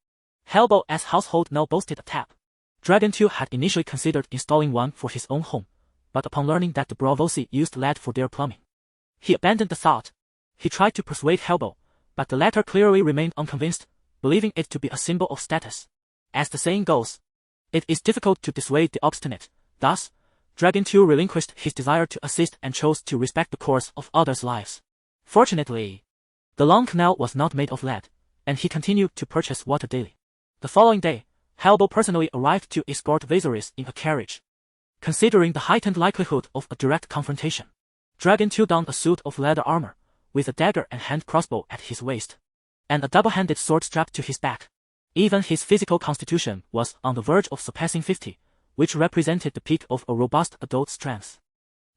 Helber's household now boasted a tap. Dragon 2 had initially considered installing one for his own home, but upon learning that the Braavosi used lead for their plumbing, he abandoned the thought. He tried to persuade Helber, but the latter clearly remained unconvinced, believing it to be a symbol of status. As the saying goes, it is difficult to dissuade the obstinate. Thus, Dragon 2 relinquished his desire to assist and chose to respect the course of others' lives. Fortunately, the Long Canal was not made of lead, and he continued to purchase water daily. The following day, Helber personally arrived to escort Viserys in a carriage. Considering the heightened likelihood of a direct confrontation, Dragon 2 donned a suit of leather armor, with a dagger and hand crossbow at his waist, and a double-handed sword strapped to his back. Even his physical constitution was on the verge of surpassing 50, which represented the peak of a robust adult strength.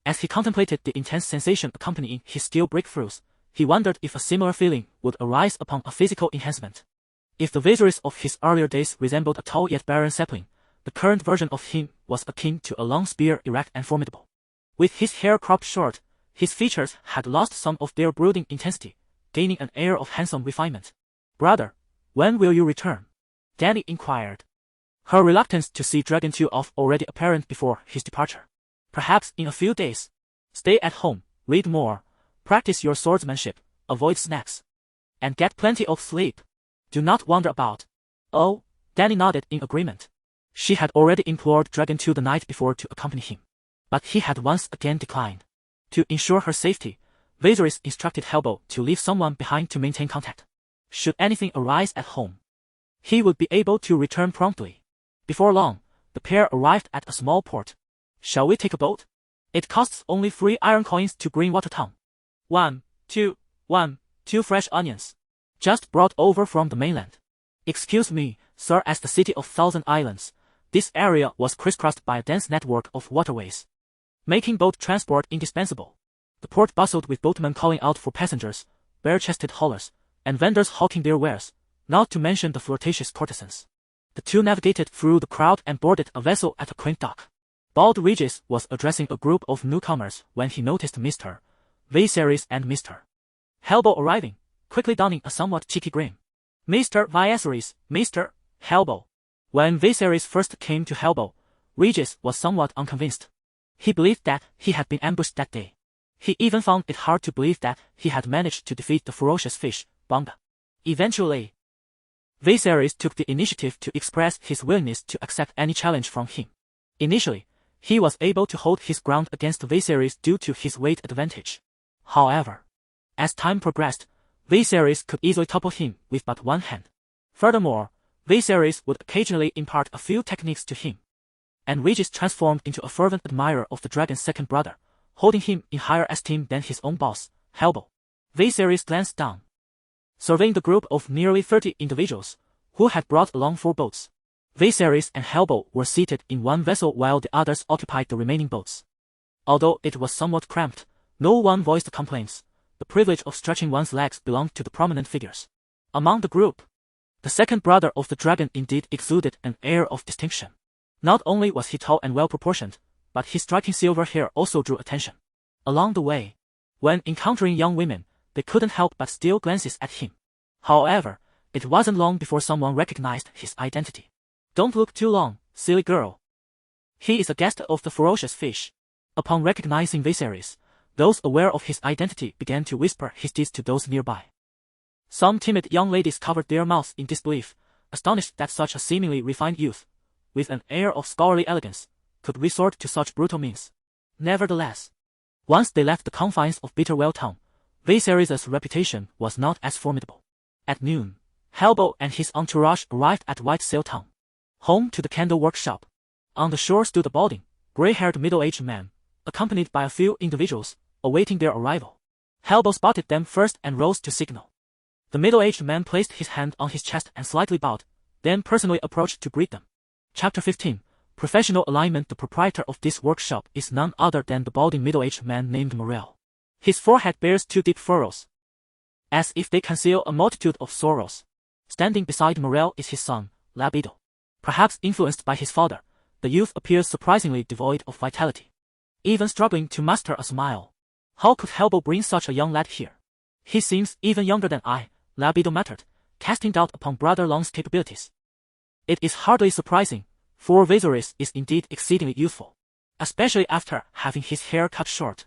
As he contemplated the intense sensation accompanying his skill breakthroughs, he wondered if a similar feeling would arise upon a physical enhancement. If the Viserys of his earlier days resembled a tall yet barren sapling, the current version of him was akin to a long spear, erect and formidable. With his hair cropped short, his features had lost some of their brooding intensity, gaining an air of handsome refinement. "Brother, when will you return?" Dany inquired, her reluctance to see Dragon 2 off already apparent before his departure. "Perhaps in a few days. Stay at home, read more, practice your swordsmanship, avoid snacks, and get plenty of sleep. Do not wander about." "Oh," Dany nodded in agreement. She had already implored Dragon 2 the night before to accompany him, but he had once again declined. To ensure her safety, Viserys instructed Helber to leave someone behind to maintain contact. Should anything arise at home, he would be able to return promptly. Before long, the pair arrived at a small port. "Shall we take a boat? It costs only 3 iron coins to Greenwater Town. 1, 2 fresh onions. Just brought over from the mainland." "Excuse me, sir." As the city of Thousand Islands, this area was crisscrossed by a dense network of waterways, making boat transport indispensable. The port bustled with boatmen calling out for passengers, bare-chested haulers, and vendors hawking their wares, not to mention the flirtatious courtesans. The two navigated through the crowd and boarded a vessel at a quaint dock. Bald Regis was addressing a group of newcomers when he noticed Mr. Viserys and Mr. Helber arriving, quickly donning a somewhat cheeky grin. "Mr. Viserys, Mr. Helber." When Viserys first came to Helber, Regis was somewhat unconvinced. He believed that he had been ambushed that day. He even found it hard to believe that he had managed to defeat the ferocious fish, bunga. Eventually, Viserys took the initiative to express his willingness to accept any challenge from him. Initially, he was able to hold his ground against Viserys due to his weight advantage. However, as time progressed, Viserys could easily topple him with but one hand. Furthermore, Viserys would occasionally impart a few techniques to him. And Regis transformed into a fervent admirer of the dragon's second brother, holding him in higher esteem than his own boss, Helbo. Viserys glanced down, surveying the group of nearly 30 individuals, who had brought along 4 boats. Viserys and Helbo were seated in one vessel while the others occupied the remaining boats. Although it was somewhat cramped, no one voiced complaints. The privilege of stretching one's legs belonged to the prominent figures. Among the group, the second brother of the dragon indeed exuded an air of distinction. Not only was he tall and well-proportioned, but his striking silver hair also drew attention. Along the way, when encountering young women, they couldn't help but steal glances at him. However, it wasn't long before someone recognized his identity. Don't look too long, silly girl. He is a guest of the ferocious fish. Upon recognizing Viserys, those aware of his identity began to whisper his deeds to those nearby. Some timid young ladies covered their mouths in disbelief, astonished that such a seemingly refined youth, with an air of scholarly elegance, could resort to such brutal means. Nevertheless, once they left the confines of Bitterwell town, Viserys' reputation was not as formidable. At noon, Helbo and his entourage arrived at White Sail Town, home to the candle workshop. On the shore stood a balding, gray-haired middle-aged man, accompanied by a few individuals, awaiting their arrival. Helbo spotted them first and rose to signal. The middle-aged man placed his hand on his chest and slightly bowed, then personally approached to greet them. Chapter 15. Professional alignment. The proprietor of this workshop is none other than the balding middle-aged man named Morel. His forehead bears 2 deep furrows, as if they conceal a multitude of sorrows. Standing beside Morel is his son, Labido. Perhaps influenced by his father, the youth appears surprisingly devoid of vitality, even struggling to muster a smile. How could Helbo bring such a young lad here? He seems even younger than I, Labido muttered, casting doubt upon Brother Long's capabilities. It is hardly surprising, for Viserys is indeed exceedingly youthful, especially after having his hair cut short.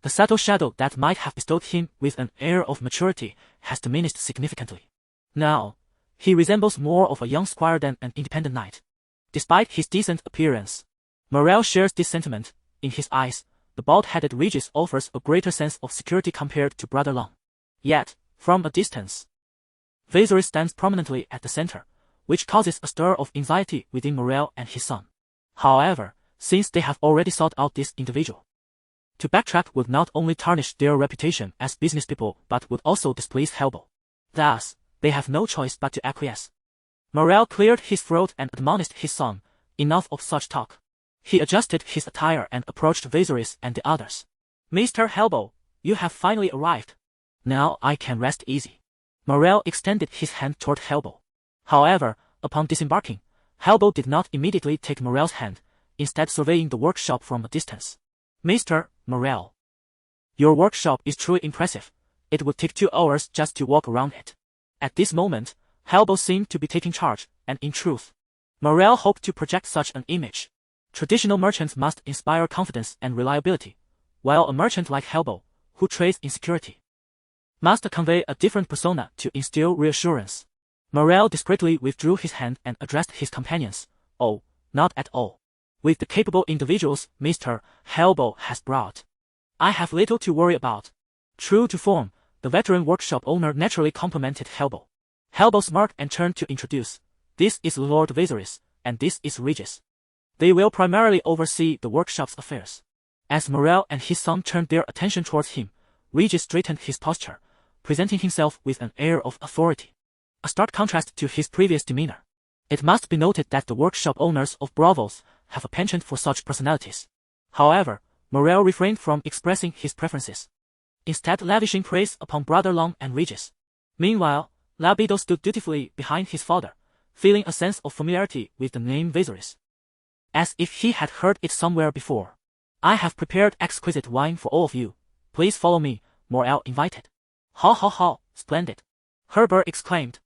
The subtle shadow that might have bestowed him with an air of maturity has diminished significantly. Now, he resembles more of a young squire than an independent knight. Despite his decent appearance, Morel shares this sentiment. In his eyes, the bald-headed Regis offers a greater sense of security compared to Brother Long. Yet, from a distance, Viserys stands prominently at the center, which causes a stir of anxiety within Morel and his son. However, since they have already sought out this individual, to backtrack would not only tarnish their reputation as business people but would also displease Helbo. Thus, they have no choice but to acquiesce. Morel cleared his throat and admonished his son, enough of such talk. He adjusted his attire and approached Viserys and the others. Mr. Helbo, you have finally arrived. Now I can rest easy. Morel extended his hand toward Helbo. However, upon disembarking, Helbo did not immediately take Morel's hand, instead surveying the workshop from a distance. Mr. Morel, your workshop is truly impressive. It would take 2 hours just to walk around it. At this moment, Helbo seemed to be taking charge, and in truth, Morel hoped to project such an image. Traditional merchants must inspire confidence and reliability, while a merchant like Helbo, who trades in security, must convey a different persona to instill reassurance. Morel discreetly withdrew his hand and addressed his companions. Oh, not at all. With the capable individuals Mr. Helbo has brought, I have little to worry about. True to form, the veteran workshop owner naturally complimented Helbo. Helbo smirked and turned to introduce. This is Lord Viserys, and this is Regis. They will primarily oversee the workshop's affairs. As Morel and his son turned their attention towards him, Regis straightened his posture, presenting himself with an air of authority, a stark contrast to his previous demeanor. It must be noted that the workshop owners of Braavos have a penchant for such personalities. However, Morel refrained from expressing his preferences, instead lavishing praise upon Brother Long and Regis. Meanwhile, Labido stood dutifully behind his father, feeling a sense of familiarity with the name Viserys, as if he had heard it somewhere before. I have prepared exquisite wine for all of you. Please follow me, Morel invited. Ha ha ha, splendid, Herbert exclaimed,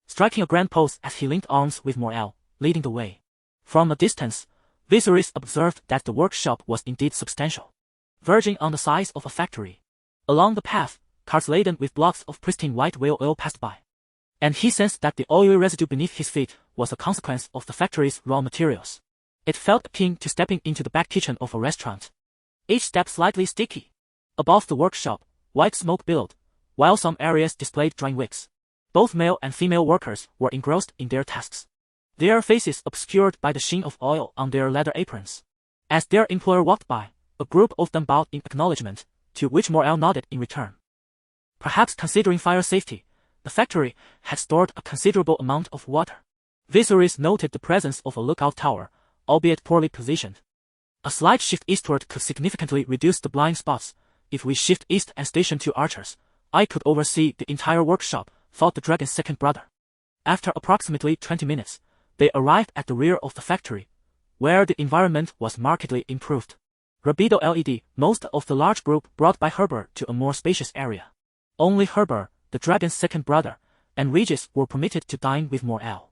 striking a grand pose as he linked arms with Morel, leading the way. From a distance, Viserys observed that the workshop was indeed substantial, verging on the size of a factory. Along the path, carts laden with blocks of pristine white whale oil passed by, and he sensed that the oily residue beneath his feet was a consequence of the factory's raw materials. It felt akin to stepping into the back kitchen of a restaurant, each step slightly sticky. Above the workshop, white smoke billowed, while some areas displayed drying wicks. Both male and female workers were engrossed in their tasks, their faces obscured by the sheen of oil on their leather aprons. As their employer walked by, a group of them bowed in acknowledgement, to which Morel nodded in return. Perhaps considering fire safety, the factory had stored a considerable amount of water. Viserys noted the presence of a lookout tower, albeit poorly positioned. A slight shift eastward could significantly reduce the blind spots. If we shift east and station 2 archers, I could oversee the entire workshop, thought the dragon's second brother. After approximately 20 minutes, they arrived at the rear of the factory, where the environment was markedly improved. Rapido led most of the large group brought by Herbert to a more spacious area. Only Herbert, the dragon's second brother, and Regis were permitted to dine with Morel.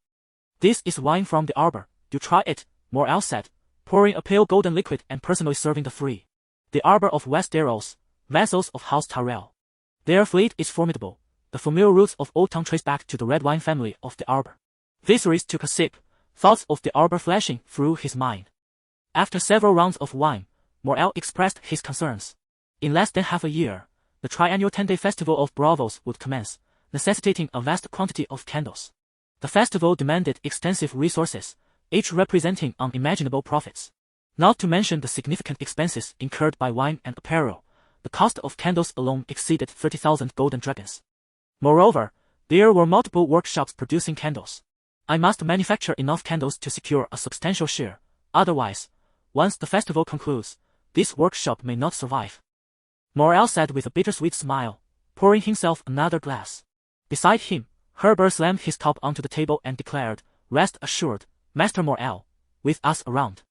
This is wine from the arbor, do try it, Morel said, pouring a pale golden liquid and personally serving the three. The arbor of Westeros, vassals of House Tyrell. Their fleet is formidable. The familiar roots of Old Town trace back to the red wine family of the arbor. Viserys took a sip, thoughts of the arbor flashing through his mind. After several rounds of wine, Morel expressed his concerns. In less than half a year, the triannual 10-day festival of Braavos would commence, necessitating a vast quantity of candles. The festival demanded extensive resources, each representing unimaginable profits. Not to mention the significant expenses incurred by wine and apparel, the cost of candles alone exceeded 30,000 golden dragons. Moreover, there were multiple workshops producing candles. I must manufacture enough candles to secure a substantial share, otherwise, once the festival concludes, this workshop may not survive. Morel said with a bittersweet smile, pouring himself another glass. Beside him, Herbert slammed his cup onto the table and declared, "Rest assured, Master Morel, with us around,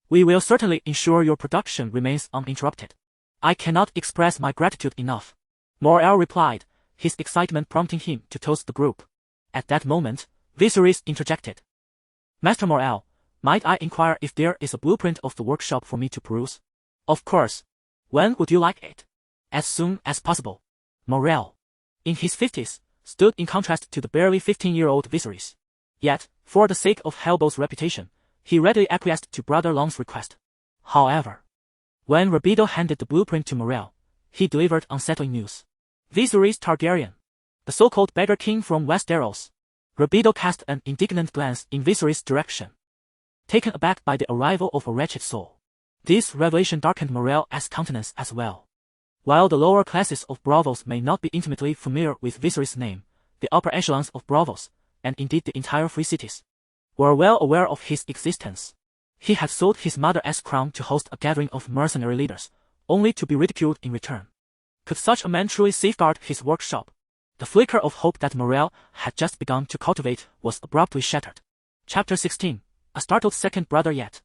we will certainly ensure your production remains uninterrupted." "I cannot express my gratitude enough," Morel replied, his excitement prompting him to toast the group. At that moment, Viserys interjected. "Master Morel, might I inquire if there is a blueprint of the workshop for me to peruse?" "Of course. When would you like it?" "As soon as possible." Morel, in his 50s, stood in contrast to the barely 15-year-old Viserys. Yet, for the sake of Hellbow's reputation, he readily acquiesced to Brother Long's request. However, when Rapido handed the blueprint to Morel, he delivered unsettling news. Daenerys Targaryen, the so-called Beggar King from Westeros. Rapido cast an indignant glance in Viserys' direction, taken aback by the arrival of a wretched soul. This revelation darkened Morel's countenance as well. While the lower classes of Braavos may not be intimately familiar with Viserys' name, the upper echelons of Braavos, and indeed the entire Free Cities, were well aware of his existence. He had sold his mother's crown to host a gathering of mercenary leaders, only to be ridiculed in return. Could such a man truly safeguard his workshop? The flicker of hope that Morel had just begun to cultivate was abruptly shattered. Chapter 16. A startled second brother yet.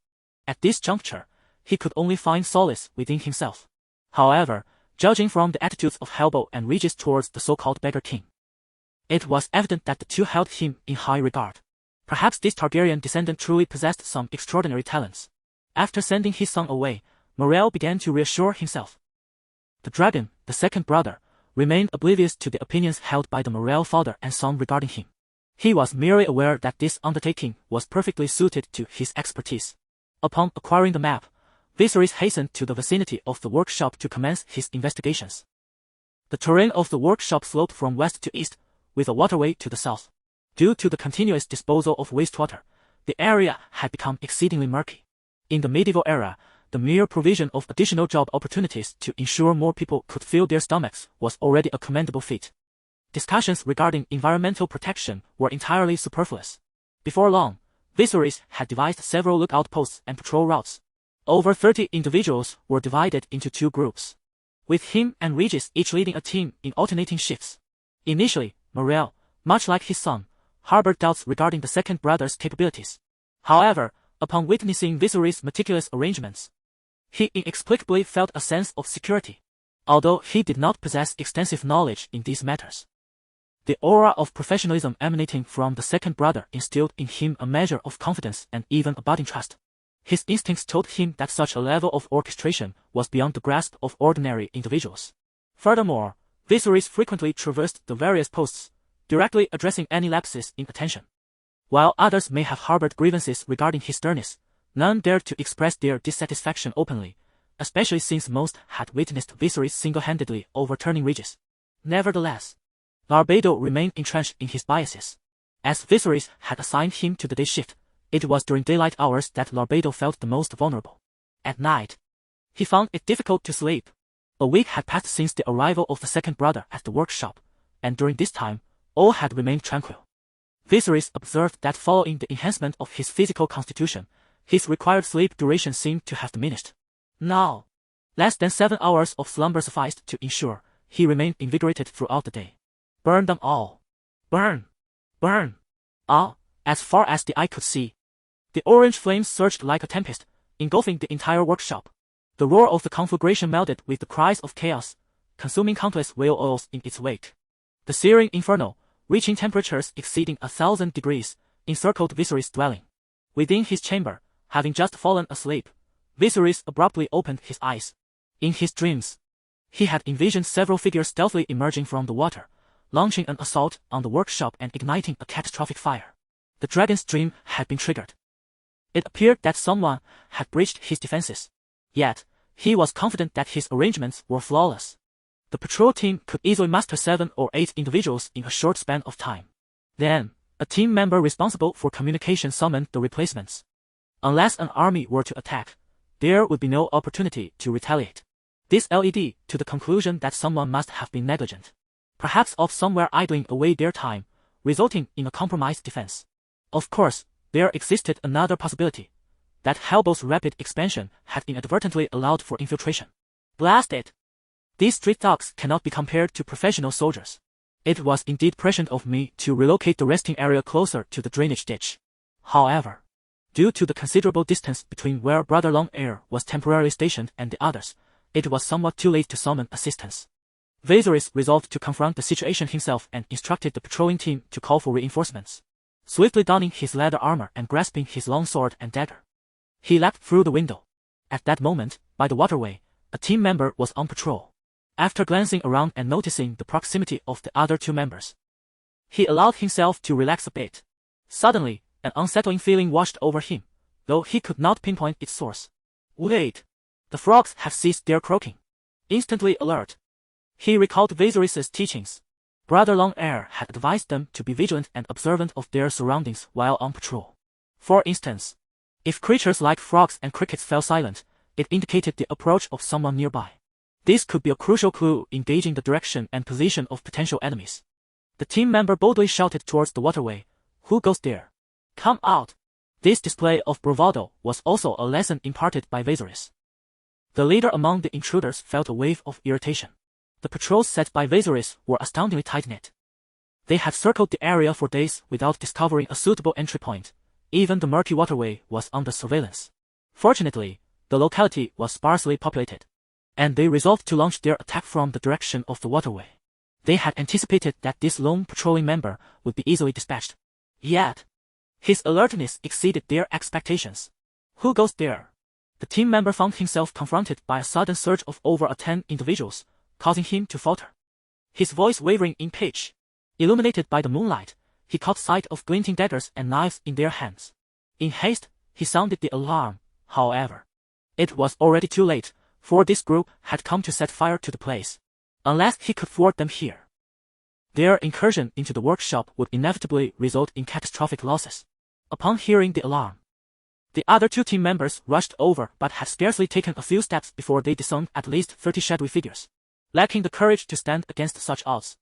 At this juncture, he could only find solace within himself. However, judging from the attitudes of Hellbow and Regis towards the so-called Beggar King, it was evident that the two held him in high regard. Perhaps this Targaryen descendant truly possessed some extraordinary talents. After sending his son away, Morel began to reassure himself. The dragon, the second brother, remained oblivious to the opinions held by the Morel father and son regarding him. He was merely aware that this undertaking was perfectly suited to his expertise. Upon acquiring the map, Viserys hastened to the vicinity of the workshop to commence his investigations. The terrain of the workshop sloped from west to east, with a waterway to the south. Due to the continuous disposal of wastewater, the area had become exceedingly murky. In the medieval era, the mere provision of additional job opportunities to ensure more people could fill their stomachs was already a commendable feat. Discussions regarding environmental protection were entirely superfluous. Before long, Viserys had devised several lookout posts and patrol routes. Over 30 individuals were divided into two groups, with him and Regis each leading a team in alternating shifts. Initially, Morel, much like his son, harbored doubts regarding the second brother's capabilities. However, upon witnessing Viserys' meticulous arrangements, he inexplicably felt a sense of security, although he did not possess extensive knowledge in these matters. The aura of professionalism emanating from the second brother instilled in him a measure of confidence and even a budding trust. His instincts told him that such a level of orchestration was beyond the grasp of ordinary individuals. Furthermore, Viserys frequently traversed the various posts, directly addressing any lapses in attention. While others may have harbored grievances regarding his sternness, none dared to express their dissatisfaction openly, especially since most had witnessed Viserys single-handedly overturning Regis. Nevertheless, Larbedo remained entrenched in his biases. As Viserys had assigned him to the day shift, it was during daylight hours that Larbedo felt the most vulnerable. At night, he found it difficult to sleep. A week had passed since the arrival of the second brother at the workshop, and during this time, all had remained tranquil. Viserys observed that following the enhancement of his physical constitution, his required sleep duration seemed to have diminished. Now, less than 7 hours of slumber sufficed to ensure he remained invigorated throughout the day. Burn them all. Burn. Burn. Ah, as far as the eye could see. The orange flames surged like a tempest, engulfing the entire workshop. The roar of the conflagration melded with the cries of chaos, consuming countless whale oils in its wake. The searing inferno, reaching temperatures exceeding 1,000 degrees, encircled Viserys' dwelling. Within his chamber, having just fallen asleep, Viserys abruptly opened his eyes. In his dreams, he had envisioned several figures stealthily emerging from the water, launching an assault on the workshop and igniting a catastrophic fire. The dragon's dream had been triggered. It appeared that someone had breached his defenses. Yet, he was confident that his arrangements were flawless. The patrol team could easily muster 7 or 8 individuals in a short span of time. Then, a team member responsible for communication summoned the replacements. Unless an army were to attack, there would be no opportunity to retaliate. This led to the conclusion that someone must have been negligent. Perhaps off somewhere idling away their time, resulting in a compromised defense. Of course, there existed another possibility, that Hellbow's rapid expansion had inadvertently allowed for infiltration. Blast it! These street thugs cannot be compared to professional soldiers. It was indeed prescient of me to relocate the resting area closer to the drainage ditch. However, due to the considerable distance between where Brother Longhair was temporarily stationed and the others, it was somewhat too late to summon assistance. Viserys resolved to confront the situation himself and instructed the patrolling team to call for reinforcements. Swiftly donning his leather armor and grasping his long sword and dagger, he leapt through the window. At that moment, by the waterway, a team member was on patrol. After glancing around and noticing the proximity of the other 2 members, he allowed himself to relax a bit. Suddenly, an unsettling feeling washed over him, though he could not pinpoint its source. Wait! The frogs have ceased their croaking. Instantly alert, he recalled Viserys' teachings. Brother Longhair had advised them to be vigilant and observant of their surroundings while on patrol. For instance, if creatures like frogs and crickets fell silent, it indicated the approach of someone nearby. This could be a crucial clue in gauging the direction and position of potential enemies. The team member boldly shouted towards the waterway, "Who goes there? Come out!" This display of bravado was also a lesson imparted by Viserys. The leader among the intruders felt a wave of irritation. The patrols set by Viserys were astoundingly tight-knit. They had circled the area for days without discovering a suitable entry point. Even the murky waterway was under surveillance. Fortunately, the locality was sparsely populated, and they resolved to launch their attack from the direction of the waterway. They had anticipated that this lone patrolling member would be easily dispatched. Yet, his alertness exceeded their expectations. Who goes there? The team member found himself confronted by a sudden surge of over 10 individuals, causing him to falter. His voice wavering in pitch. Illuminated by the moonlight, he caught sight of glinting daggers and knives in their hands. In haste, he sounded the alarm. However, it was already too late, for this group had come to set fire to the place. Unless he could thwart them here, their incursion into the workshop would inevitably result in catastrophic losses. Upon hearing the alarm, the other 2 team members rushed over but had scarcely taken a few steps before they disowned at least 30 shadowy figures. Lacking the courage to stand against such odds,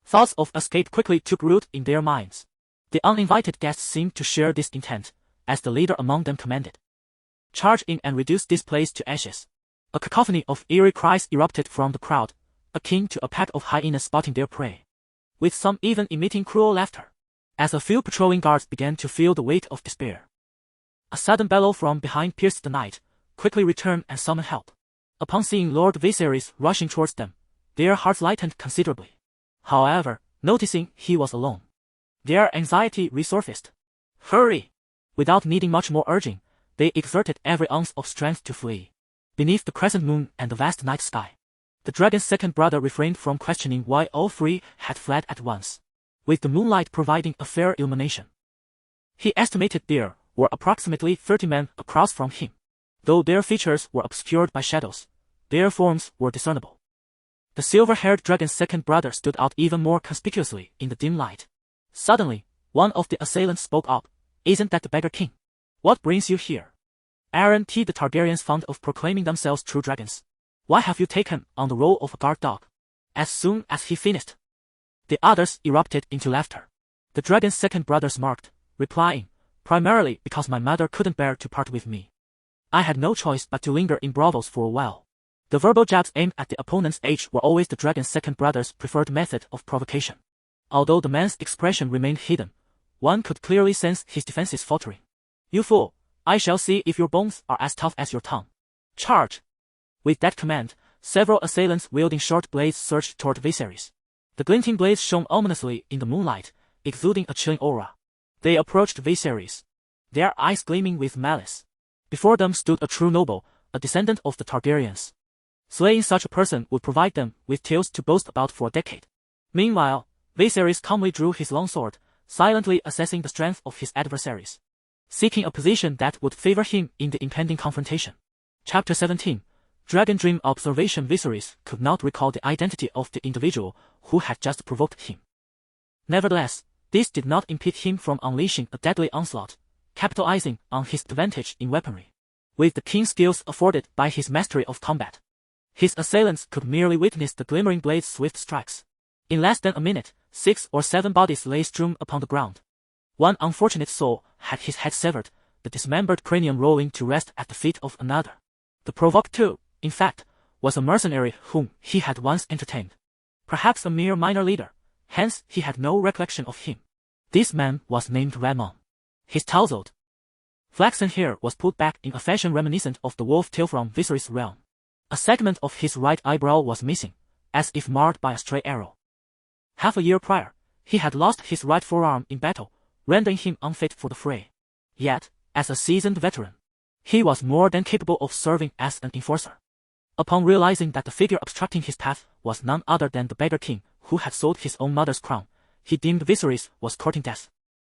thoughts of escape quickly took root in their minds. The uninvited guests seemed to share this intent, as the leader among them commanded. "Charge in and reduce this place to ashes." A cacophony of eerie cries erupted from the crowd, akin to a pack of hyenas spotting their prey, with some even emitting cruel laughter. As a few patrolling guards began to feel the weight of despair, a sudden bellow from behind pierced the night. Quickly return and summon help. Upon seeing Lord Viserys rushing towards them, their hearts lightened considerably. However, noticing he was alone, their anxiety resurfaced. "Hurry!" Without needing much more urging, they exerted every ounce of strength to flee. Beneath the crescent moon and the vast night sky, the dragon's second brother refrained from questioning why all 3 had fled at once. With the moonlight providing a fair illumination, he estimated there were approximately 30 men across from him. Though their features were obscured by shadows, their forms were discernible. The silver-haired dragon's second brother stood out even more conspicuously in the dim light. Suddenly, one of the assailants spoke up. Isn't that the Beggar King? What brings you here? Aren't the Targaryens fond of proclaiming themselves true dragons? Why have you taken on the role of a guard dog? As soon as he finished, the others erupted into laughter. The dragon's second brother smirked, replying, primarily because my mother couldn't bear to part with me. I had no choice but to linger in Braavos for a while. The verbal jabs aimed at the opponent's age were always the dragon's second brother's preferred method of provocation. Although the man's expression remained hidden, one could clearly sense his defenses faltering. You fool, I shall see if your bones are as tough as your tongue. Charge! With that command, several assailants wielding short blades surged toward Viserys. The glinting blades shone ominously in the moonlight, exuding a chilling aura. They approached Viserys, their eyes gleaming with malice. Before them stood a true noble, a descendant of the Targaryens. Slaying such a person would provide them with tales to boast about for a decade. Meanwhile, Viserys calmly drew his longsword, silently assessing the strength of his adversaries, seeking a position that would favor him in the impending confrontation. Chapter 17. Dragon Dream Observation. Viserys could not recall the identity of the individual who had just provoked him. Nevertheless, this did not impede him from unleashing a deadly onslaught, capitalizing on his advantage in weaponry. With the keen skills afforded by his mastery of combat, his assailants could merely witness the glimmering blade's swift strikes. In less than a minute, 6 or 7 bodies lay strewn upon the ground. One unfortunate soul had his head severed, the dismembered cranium rolling to rest at the feet of another. The provoked too, in fact, was a mercenary whom he had once entertained. Perhaps a mere minor leader, hence he had no recollection of him. This man was named Ramon. His tousled, flaxen hair was pulled back in a fashion reminiscent of the wolf tail from Viserys' realm. A segment of his right eyebrow was missing, as if marred by a stray arrow. Half a year prior, he had lost his right forearm in battle, rendering him unfit for the fray. Yet, as a seasoned veteran, he was more than capable of serving as an enforcer. Upon realizing that the figure obstructing his path was none other than the Beggar King who had sold his own mother's crown, he deemed Viserys was courting death.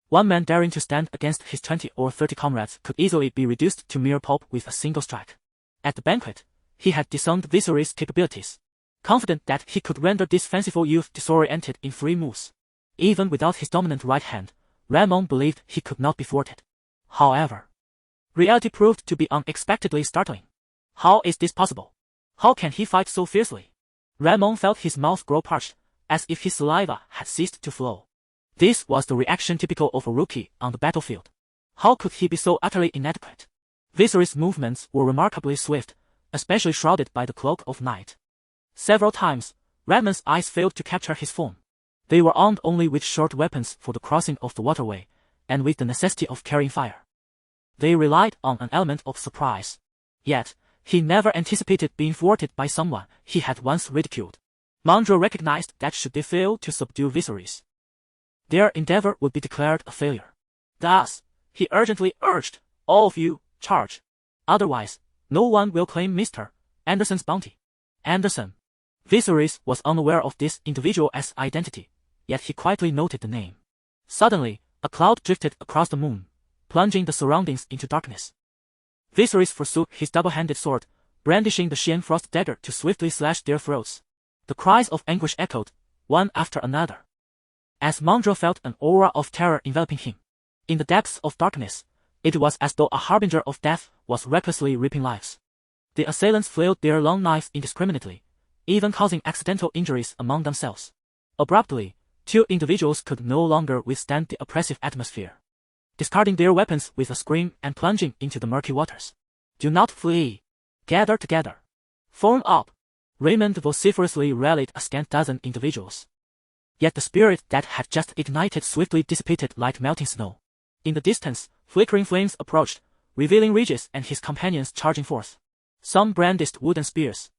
One man daring to stand against his 20 or 30 comrades could easily be reduced to mere pulp with a single strike. At the banquet, he had disowned Viserys' capabilities, confident that he could render this fanciful youth disoriented in 3 moves. Even without his dominant right hand, Ramon believed he could not be thwarted. However, reality proved to be unexpectedly startling. How is this possible? How can he fight so fiercely? Ramon felt his mouth grow parched, as if his saliva had ceased to flow. This was the reaction typical of a rookie on the battlefield. How could he be so utterly inadequate? Viserys' movements were remarkably swift, especially shrouded by the cloak of night. Several times, Ramon's eyes failed to capture his form. They were armed only with short weapons for the crossing of the waterway, and with the necessity of carrying fire. They relied on an element of surprise. Yet, he never anticipated being thwarted by someone he had once ridiculed. Mondro recognized that should they fail to subdue Viserys, their endeavor would be declared a failure. Thus, he urgently urged, all of you, charge. Otherwise, no one will claim Mr. Anderson's bounty. Anderson. Viserys was unaware of this individual's identity, yet he quietly noted the name. Suddenly, a cloud drifted across the moon, plunging the surroundings into darkness. Viserys forsook his double-handed sword, brandishing the Shian Frost dagger to swiftly slash their throats. The cries of anguish echoed, one after another, as Mondro felt an aura of terror enveloping him. In the depths of darkness, it was as though a harbinger of death was recklessly reaping lives. The assailants flailed their long knives indiscriminately, even causing accidental injuries among themselves. Abruptly, 2 individuals could no longer withstand the oppressive atmosphere, discarding their weapons with a scream and plunging into the murky waters. Do not flee. Gather together. Form up. Raymond vociferously rallied a scant dozen individuals. Yet the spirit that had just ignited swiftly dissipated like melting snow. In the distance, flickering flames approached, revealing Regis and his companions charging forth. Some brandished wooden spears.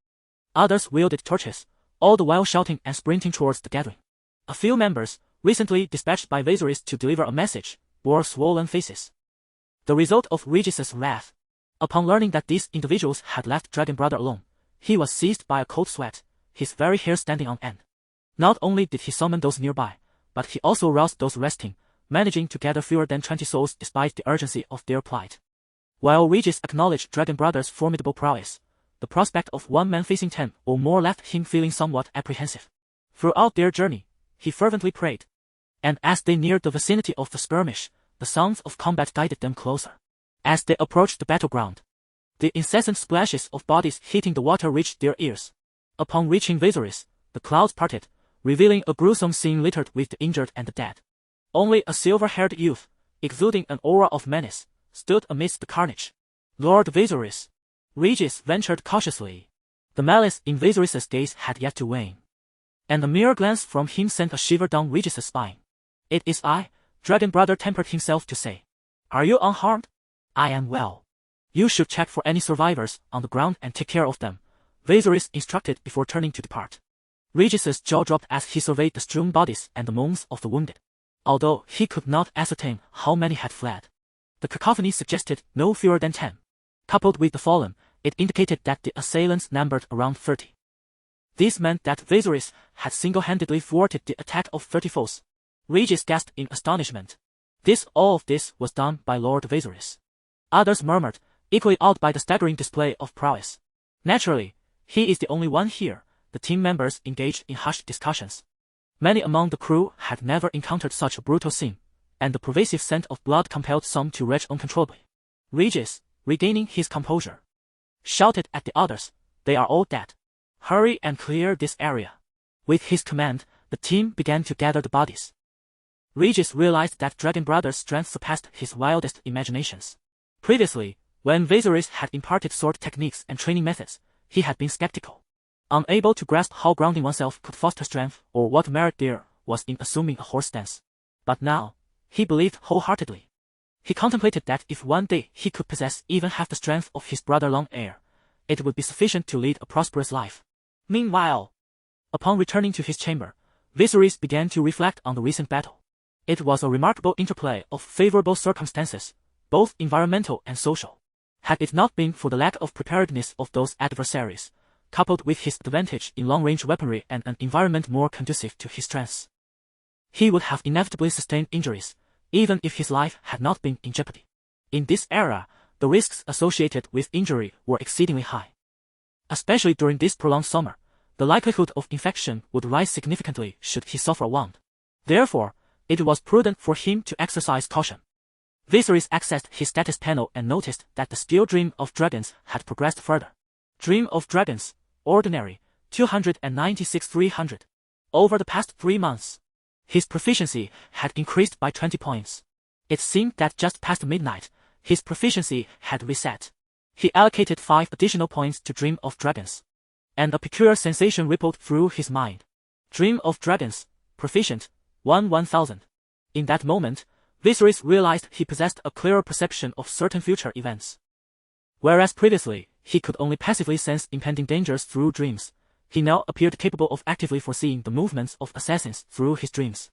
Others wielded torches, all the while shouting and sprinting towards the gathering. A few members, recently dispatched by Viserys to deliver a message, wore swollen faces. The result of Regis's wrath. Upon learning that these individuals had left Dragon Brother alone, he was seized by a cold sweat, his very hair standing on end. Not only did he summon those nearby, but he also roused those resting, managing to gather fewer than 20 souls despite the urgency of their plight. While Regis acknowledged Dragon Brother's formidable prowess, the prospect of one man facing 10 or more left him feeling somewhat apprehensive. Throughout their journey, he fervently prayed. And as they neared the vicinity of the skirmish, the sounds of combat guided them closer. As they approached the battleground, the incessant splashes of bodies hitting the water reached their ears. Upon reaching Viserys, the clouds parted, revealing a gruesome scene littered with the injured and the dead. Only a silver-haired youth, exuding an aura of menace, stood amidst the carnage. Lord Viserys. Regis ventured cautiously. The malice in Viserys' gaze had yet to wane. And a mere glance from him sent a shiver down Regis' spine. "It is I," Dragon Brother tempered himself to say. "Are you unharmed?" "I am well. You should check for any survivors on the ground and take care of them," Viserys instructed before turning to depart. Regis' jaw dropped as he surveyed the strewn bodies and the moans of the wounded. Although he could not ascertain how many had fled, the cacophony suggested no fewer than 10. Coupled with the fallen, it indicated that the assailants numbered around 30. This meant that Viserys had single-handedly thwarted the attack of 30 foes. Regis gasped in astonishment. All of this was done by Lord Viserys. Others murmured, equally awed by the staggering display of prowess. Naturally, he is the only one here. The team members engaged in hushed discussions. Many among the crew had never encountered such a brutal scene, and the pervasive scent of blood compelled some to retch uncontrollably. Regis, regaining his composure, shouted at the others, "They are all dead. Hurry and clear this area." With his command, the team began to gather the bodies. Regis realized that Dragon Brother's strength surpassed his wildest imaginations. Previously, when Viserys had imparted sword techniques and training methods, he had been skeptical, unable to grasp how grounding oneself could foster strength or what merit there was in assuming a horse stance. But now, he believed wholeheartedly. He contemplated that if one day he could possess even half the strength of his brother Long Heir, it would be sufficient to lead a prosperous life. Meanwhile, upon returning to his chamber, Viserys began to reflect on the recent battle. It was a remarkable interplay of favorable circumstances, both environmental and social. Had it not been for the lack of preparedness of those adversaries, coupled with his advantage in long-range weaponry and an environment more conducive to his strengths, he would have inevitably sustained injuries, even if his life had not been in jeopardy. In this era, the risks associated with injury were exceedingly high. Especially during this prolonged summer, the likelihood of infection would rise significantly should he suffer a wound. Therefore, it was prudent for him to exercise caution. Viserys accessed his status panel and noticed that the skill Dream of Dragons had progressed further. Dream of Dragons, Ordinary, 296 300. Over the past 3 months, his proficiency had increased by 20 points. It seemed that just past midnight, his proficiency had reset. He allocated 5 additional points to Dream of Dragons, and a peculiar sensation rippled through his mind. Dream of Dragons, Proficient, 1000. In that moment, Viserys realized he possessed a clearer perception of certain future events. Whereas previously, he could only passively sense impending dangers through dreams, he now appeared capable of actively foreseeing the movements of assassins through his dreams.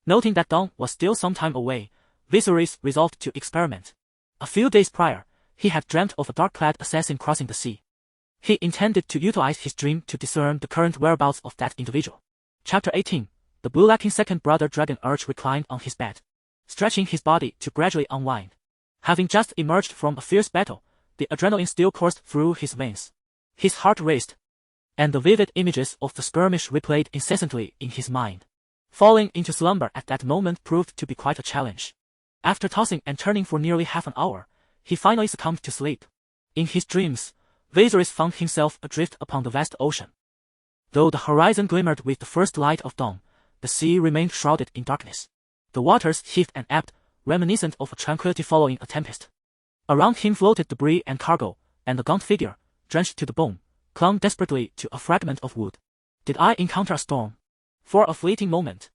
Noting that dawn was still some time away, Viserys resolved to experiment. A few days prior, he had dreamt of a dark-clad assassin crossing the sea. He intended to utilize his dream to discern the current whereabouts of that individual. Chapter 18. The blue-lacking second brother Dragon Urge reclined on his bed, stretching his body to gradually unwind. Having just emerged from a fierce battle, the adrenaline still coursed through his veins. His heart raced, and the vivid images of the skirmish replayed incessantly in his mind. Falling into slumber at that moment proved to be quite a challenge. After tossing and turning for nearly half an hour, he finally succumbed to sleep. In his dreams, Viserys found himself adrift upon the vast ocean. Though the horizon glimmered with the first light of dawn, the sea remained shrouded in darkness. The waters heaved and ebbed, reminiscent of a tranquility following a tempest. Around him floated debris and cargo, and the gaunt figure, drenched to the bone, clung desperately to a fragment of wood. Did I encounter a storm? For a fleeting moment,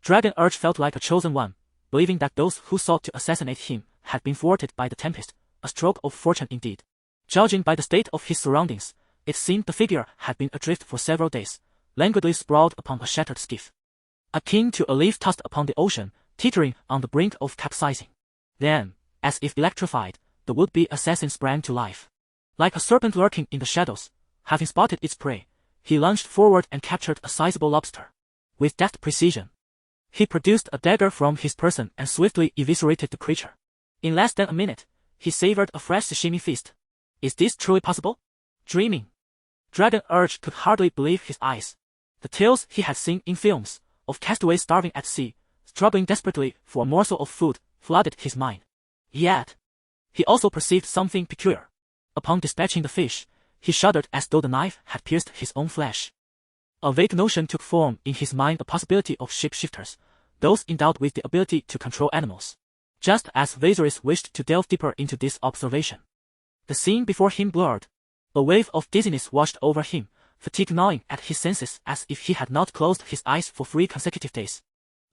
Dragon Urge felt like a chosen one, believing that those who sought to assassinate him had been thwarted by the tempest, a stroke of fortune indeed. Judging by the state of his surroundings, it seemed the figure had been adrift for several days, languidly sprawled upon a shattered skiff, akin to a leaf tossed upon the ocean, teetering on the brink of capsizing. Then, as if electrified, the would-be assassin sprang to life. Like a serpent lurking in the shadows, having spotted its prey, he lunged forward and captured a sizable lobster. With deft precision, he produced a dagger from his person and swiftly eviscerated the creature. In less than a minute, he savored a fresh sashimi feast. Is this truly possible? Dreaming. Dragon Urge could hardly believe his eyes. The tales he had seen in films, of castaways starving at sea, struggling desperately for a morsel of food, flooded his mind. Yet, he also perceived something peculiar. Upon dispatching the fish, he shuddered as though the knife had pierced his own flesh. A vague notion took form in his mind, the possibility of shapeshifters, those endowed with the ability to control animals. Just as Viserys wished to delve deeper into this observation. The scene before him blurred. A wave of dizziness washed over him, fatigue gnawing at his senses as if he had not closed his eyes for 3 consecutive days,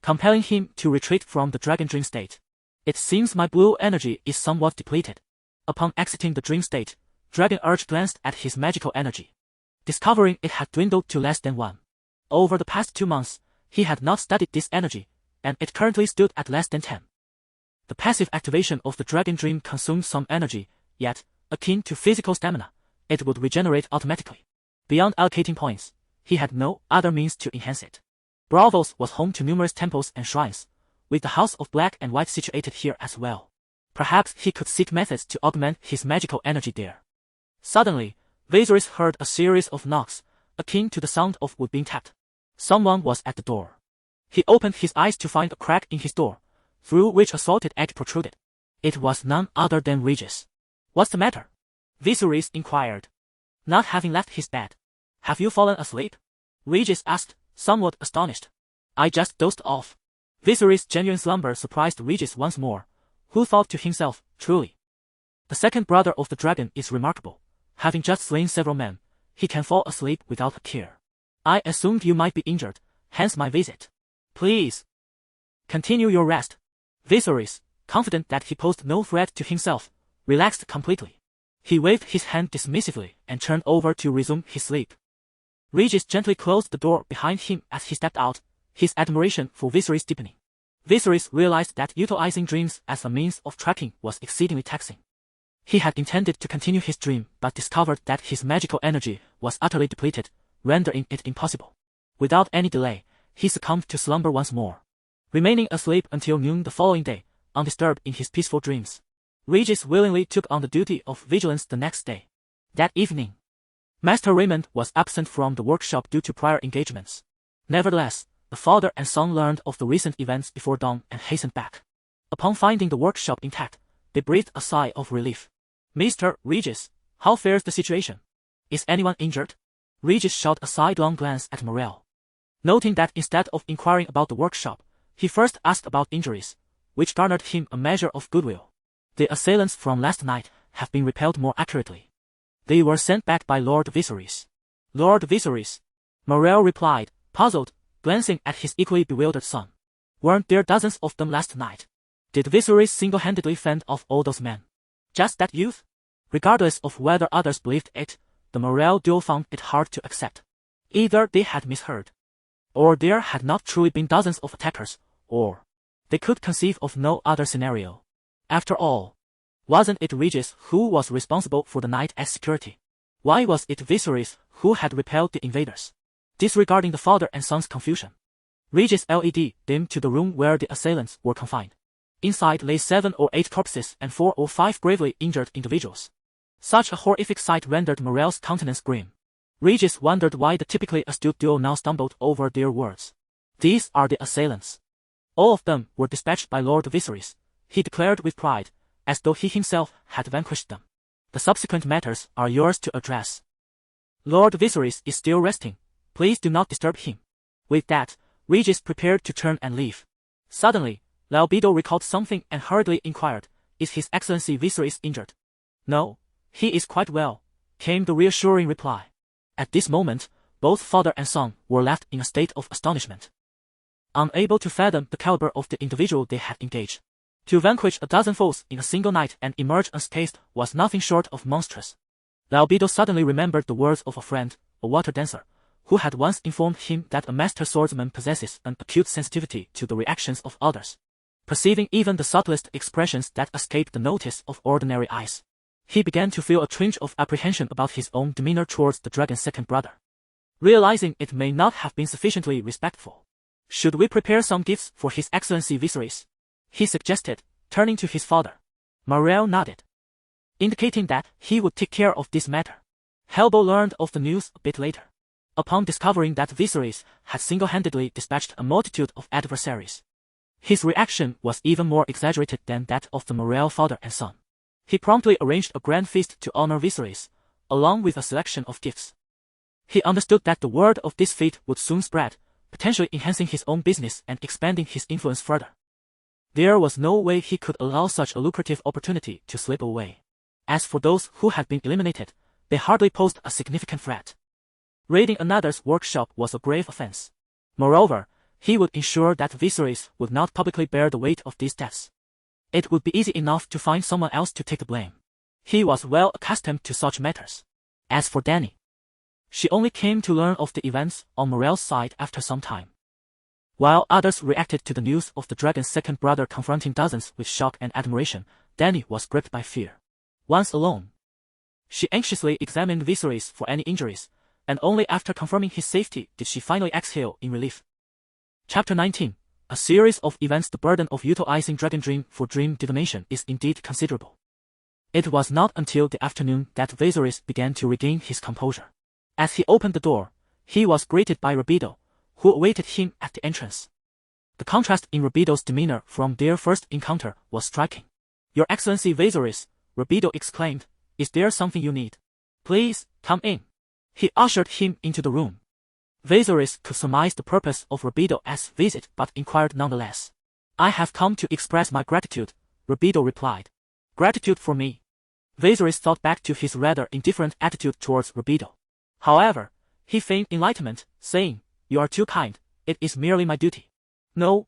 compelling him to retreat from the dragon dream state. It seems my blue energy is somewhat depleted. Upon exiting the dream state, Dragon Urge glanced at his magical energy, discovering it had dwindled to less than 1. Over the past 2 months, he had not studied this energy, and it currently stood at less than 10. The passive activation of the dragon dream consumed some energy, yet, akin to physical stamina, it would regenerate automatically. Beyond allocating points, he had no other means to enhance it. Braavos was home to numerous temples and shrines, with the House of Black and White situated here as well. Perhaps he could seek methods to augment his magical energy there. Suddenly, Viserys heard a series of knocks, akin to the sound of wood being tapped. Someone was at the door. He opened his eyes to find a crack in his door, through which a salted egg protruded. It was none other than Regis. "What's the matter?" Viserys inquired, not having left his bed. "Have you fallen asleep?" Regis asked, somewhat astonished. "I just dozed off." Viserys' genuine slumber surprised Regis once more, who thought to himself, truly, the second brother of the dragon is remarkable. Having just slain several men, he can fall asleep without a care. "I assumed you might be injured, hence my visit. Please continue your rest." Viserys, confident that he posed no threat to himself, relaxed completely. He waved his hand dismissively and turned over to resume his sleep. Regis gently closed the door behind him as he stepped out, his admiration for Viserys deepening. Viserys realized that utilizing dreams as a means of tracking was exceedingly taxing. He had intended to continue his dream but discovered that his magical energy was utterly depleted, rendering it impossible. Without any delay, he succumbed to slumber once more, remaining asleep until noon the following day, undisturbed in his peaceful dreams. Regis willingly took on the duty of vigilance the next day. That evening, Master Raymond was absent from the workshop due to prior engagements. Nevertheless, the father and son learned of the recent events before dawn and hastened back. Upon finding the workshop intact, they breathed a sigh of relief. "Mr. Regis, how fares the situation? Is anyone injured?" Regis shot a sidelong glance at Morel, noting that instead of inquiring about the workshop, he first asked about injuries, which garnered him a measure of goodwill. "The assailants from last night have been repelled more accurately. They were sent back by Lord Viserys." "Lord Viserys?" Morel replied, puzzled, glancing at his equally bewildered son. "Weren't there dozens of them last night? Did Viserys single-handedly fend off all those men? Just that youth?" Regardless of whether others believed it, the Morel duo found it hard to accept. Either they had misheard, or there had not truly been dozens of attackers, or they could conceive of no other scenario. After all, wasn't it Regis who was responsible for the night-'s security? Why was it Viserys who had repelled the invaders? Disregarding the father and son's confusion, Regis' LED dimmed to the room where the assailants were confined. Inside lay 7 or 8 corpses and 4 or 5 gravely injured individuals. Such a horrific sight rendered Morel's countenance grim. Regis wondered why the typically astute duo now stumbled over their words. "These are the assailants. All of them were dispatched by Lord Viserys," he declared with pride, as though he himself had vanquished them. "The subsequent matters are yours to address. Lord Viserys is still resting. Please do not disturb him." With that, Regis prepared to turn and leave. Suddenly, Lalbido recalled something and hurriedly inquired, "Is His Excellency Viserys injured?" "No, he is quite well," came the reassuring reply. At this moment, both father and son were left in a state of astonishment, unable to fathom the caliber of the individual they had engaged. To vanquish a dozen foes in a single night and emerge unscathed was nothing short of monstrous. Lalbido suddenly remembered the words of a friend, a water dancer, who had once informed him that a master swordsman possesses an acute sensitivity to the reactions of others, perceiving even the subtlest expressions that escaped the notice of ordinary eyes. He began to feel a twinge of apprehension about his own demeanor towards the dragon's second brother, realizing it may not have been sufficiently respectful. "Should we prepare some gifts for His Excellency Viserys?" he suggested, turning to his father. Morel nodded, indicating that he would take care of this matter. Helbo learned of the news a bit later, upon discovering that Viserys had single-handedly dispatched a multitude of adversaries. His reaction was even more exaggerated than that of the Morel father and son. He promptly arranged a grand feast to honor Viserys, along with a selection of gifts. He understood that the word of this feat would soon spread, potentially enhancing his own business and expanding his influence further. There was no way he could allow such a lucrative opportunity to slip away. As for those who had been eliminated, they hardly posed a significant threat. Raiding another's workshop was a grave offense. Moreover, he would ensure that Viserys would not publicly bear the weight of these deaths. It would be easy enough to find someone else to take the blame. He was well accustomed to such matters. As for Dany, she only came to learn of the events on Morel's side after some time. While others reacted to the news of the dragon's second brother confronting dozens with shock and admiration, Dany was gripped by fear. Once alone, she anxiously examined Viserys for any injuries, and only after confirming his safety did she finally exhale in relief. Chapter 19. A series of events. The burden of utilizing Dragon Dream for dream divination is indeed considerable. It was not until the afternoon that Viserys began to regain his composure. As he opened the door, he was greeted by Rabido, who awaited him at the entrance. The contrast in Rabido's demeanor from their first encounter was striking. "Your Excellency Viserys," Rabido exclaimed, "is there something you need? Please, come in." He ushered him into the room. Viserys could surmise the purpose of Rabido's visit but inquired nonetheless. "I have come to express my gratitude," Rabido replied. "Gratitude for me?" Viserys thought back to his rather indifferent attitude towards Rabido. However, he feigned enlightenment, saying, "You are too kind, it is merely my duty." No.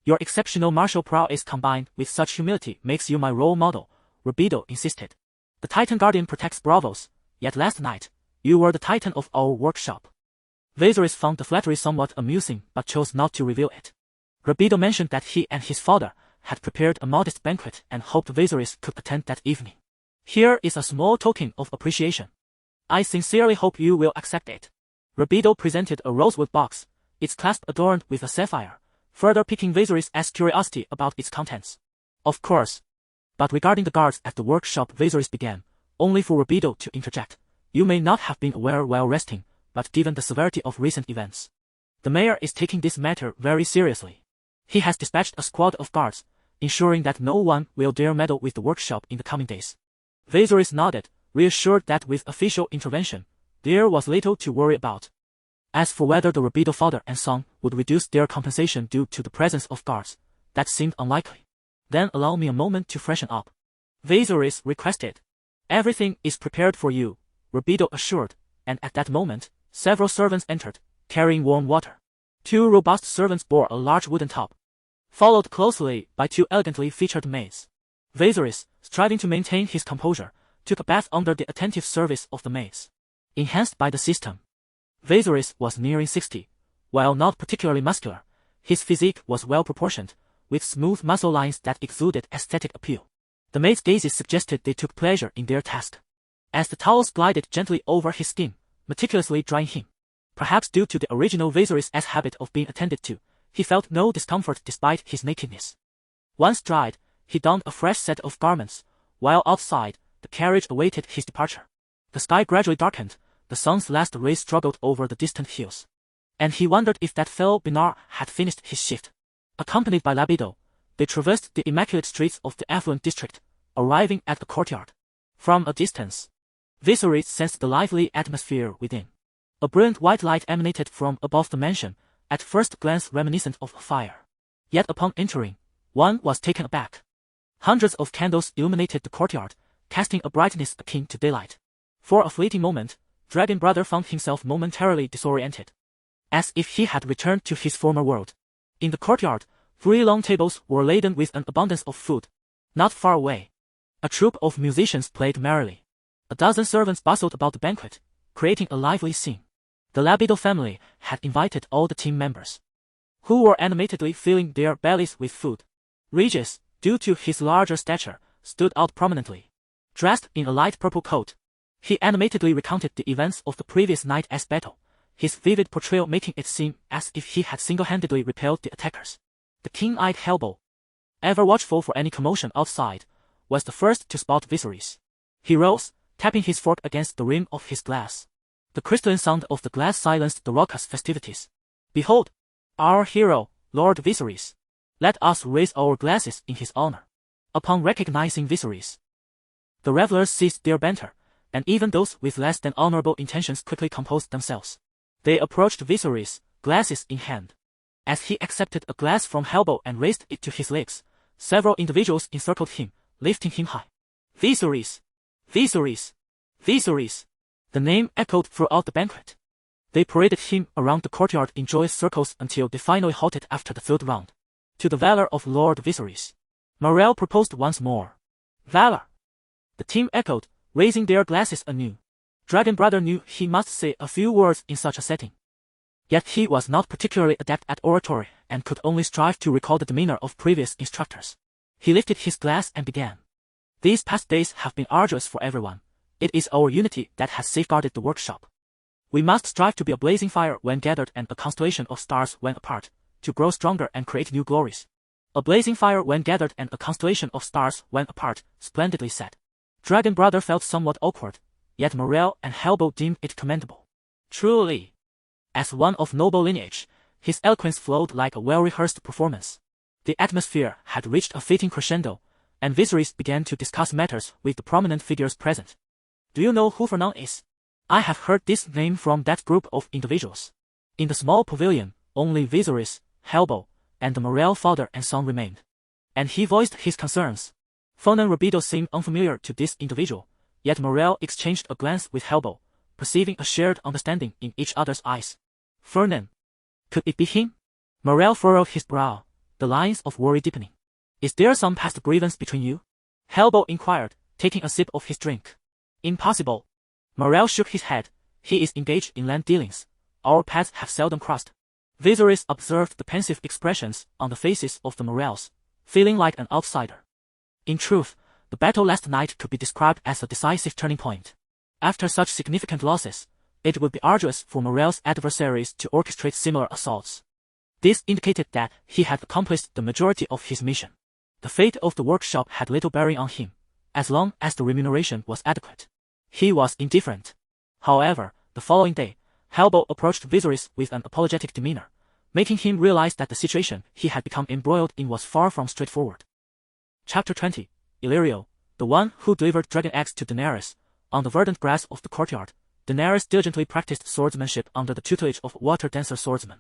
"Your exceptional martial prowess combined with such humility makes you my role model," Rabido insisted. "The Titan Guardian protects Braavos, yet last night, you were the Titan of our workshop." Viserys found the flattery somewhat amusing but chose not to reveal it. Rabido mentioned that he and his father had prepared a modest banquet and hoped Viserys could attend that evening. "Here is a small token of appreciation. I sincerely hope you will accept it." Rabido presented a rosewood box, its clasp adorned with a sapphire, further piquing Viserys' curiosity about its contents. "Of course. But regarding the guards at the workshop," Viserys began, only for Rabido to interject. "You may not have been aware while resting, but given the severity of recent events, the mayor is taking this matter very seriously. He has dispatched a squad of guards, ensuring that no one will dare meddle with the workshop in the coming days." Viserys nodded, reassured that with official intervention, there was little to worry about. As for whether the Rabido father and son would reduce their compensation due to the presence of guards, that seemed unlikely. "Then allow me a moment to freshen up," Viserys requested. "Everything is prepared for you," Rabido assured, and at that moment, several servants entered, carrying warm water. 2 robust servants bore a large wooden tub, followed closely by 2 elegantly featured maids. Viserys, striving to maintain his composure, took a bath under the attentive service of the maids. Enhanced by the system, Viserys was nearing 60, while not particularly muscular. His physique was well proportioned, with smooth muscle lines that exuded aesthetic appeal. The maids' gazes suggested they took pleasure in their task. As the towels glided gently over his skin, meticulously drying him, perhaps due to the original Viserys' habit of being attended to, he felt no discomfort despite his nakedness. Once dried, he donned a fresh set of garments, while outside, the carriage awaited his departure. The sky gradually darkened, the sun's last rays struggled over the distant hills, and he wondered if that fellow Benar had finished his shift. Accompanied by Rabido, they traversed the immaculate streets of the affluent district, arriving at the courtyard. From a distance, Viserys sensed the lively atmosphere within. A brilliant white light emanated from above the mansion, at first glance reminiscent of a fire. Yet upon entering, one was taken aback. Hundreds of candles illuminated the courtyard, casting a brightness akin to daylight. For a fleeting moment, Dragon Brother found himself momentarily disoriented, as if he had returned to his former world. In the courtyard, 3 long tables were laden with an abundance of food. Not far away, a troupe of musicians played merrily. A dozen servants bustled about the banquet, creating a lively scene. The Rabido family had invited all the team members, who were animatedly filling their bellies with food. Regis, due to his larger stature, stood out prominently. Dressed in a light purple coat, he animatedly recounted the events of the previous night's battle, his vivid portrayal making it seem as if he had single-handedly repelled the attackers. The keen-eyed Helbo, ever watchful for any commotion outside, was the first to spot Viserys. He rose, tapping his fork against the rim of his glass. The crystalline sound of the glass silenced the raucous festivities. "Behold, our hero, Lord Viserys. Let us raise our glasses in his honor." Upon recognizing Viserys, the revelers ceased their banter, and even those with less than honorable intentions quickly composed themselves. They approached Viserys, glasses in hand. As he accepted a glass from Helbo and raised it to his lips, several individuals encircled him, lifting him high. "Viserys! Viserys! Viserys!" The name echoed throughout the banquet. They paraded him around the courtyard in joyous circles until they finally halted after the third round. "To the valor of Lord Viserys," Morel proposed once more. "Valor!" The team echoed, raising their glasses anew. Dragon Brother knew he must say a few words in such a setting. Yet he was not particularly adept at oratory and could only strive to recall the demeanor of previous instructors. He lifted his glass and began. "These past days have been arduous for everyone. It is our unity that has safeguarded the workshop. We must strive to be a blazing fire when gathered and a constellation of stars when apart, to grow stronger and create new glories." A blazing fire when gathered and a constellation of stars when apart, splendidly said. Dragon Brother felt somewhat awkward, yet Morel and Helbo deemed it commendable. Truly, as one of noble lineage, his eloquence flowed like a well-rehearsed performance. The atmosphere had reached a fitting crescendo, and Viserys began to discuss matters with the prominent figures present. "Do you know who Fernand is? I have heard this name from that group of individuals." In the small pavilion, only Viserys, Helbo, and the Morel father and son remained. And he voiced his concerns. Fernand Rabido seemed unfamiliar to this individual, yet Morel exchanged a glance with Helbo, perceiving a shared understanding in each other's eyes. "Fernand? Could it be him?" Morel furrowed his brow, the lines of worry deepening. "Is there some past grievance between you?" Helbo inquired, taking a sip of his drink. "Impossible." Morel shook his head. "He is engaged in land dealings. Our paths have seldom crossed." Viserys observed the pensive expressions on the faces of the Morels, feeling like an outsider. In truth, the battle last night could be described as a decisive turning point. After such significant losses, it would be arduous for Morel's adversaries to orchestrate similar assaults. This indicated that he had accomplished the majority of his mission. The fate of the workshop had little bearing on him, as long as the remuneration was adequate. He was indifferent. However, the following day, Helbo approached Viserys with an apologetic demeanor, making him realize that the situation he had become embroiled in was far from straightforward. Chapter 20. Illyrio, the one who delivered dragon eggs to Daenerys. On the verdant grass of the courtyard, Daenerys diligently practiced swordsmanship under the tutelage of water-dancer swordsmen.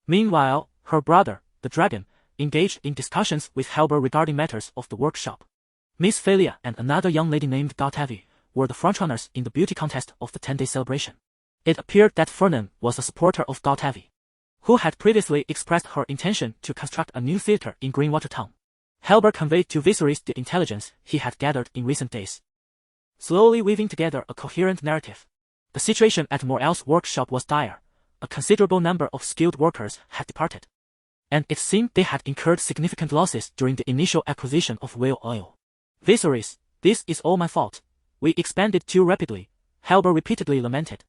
Meanwhile, her brother, the dragon, engaged in discussions with Helber regarding matters of the workshop. Miss Phalia and another young lady named Daltavi were the frontrunners in the beauty contest of the 10-day celebration. It appeared that Fernand was a supporter of Daltavi, who had previously expressed her intention to construct a new theater in Greenwater Town. Helber conveyed to Viserys the intelligence he had gathered in recent days, slowly weaving together a coherent narrative. The situation at Morel's workshop was dire. A considerable number of skilled workers had departed, and it seemed they had incurred significant losses during the initial acquisition of whale oil. "Viserys, this is all my fault. We expanded too rapidly," Helber repeatedly lamented,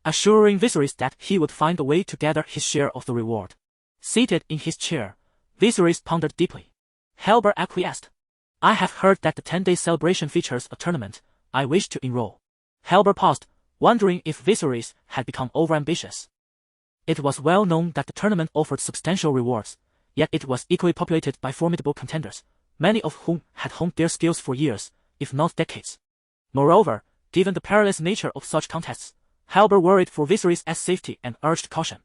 assuring Viserys that he would find a way to gather his share of the reward. Seated in his chair, Viserys pondered deeply. Helber acquiesced. "I have heard that the 10-day celebration features a tournament. I wish to enroll." Helber paused, wondering if Viserys had become overambitious. It was well known that the tournament offered substantial rewards, yet it was equally populated by formidable contenders, many of whom had honed their skills for years, if not decades. Moreover, given the perilous nature of such contests, Helber worried for Viserys' safety and urged caution.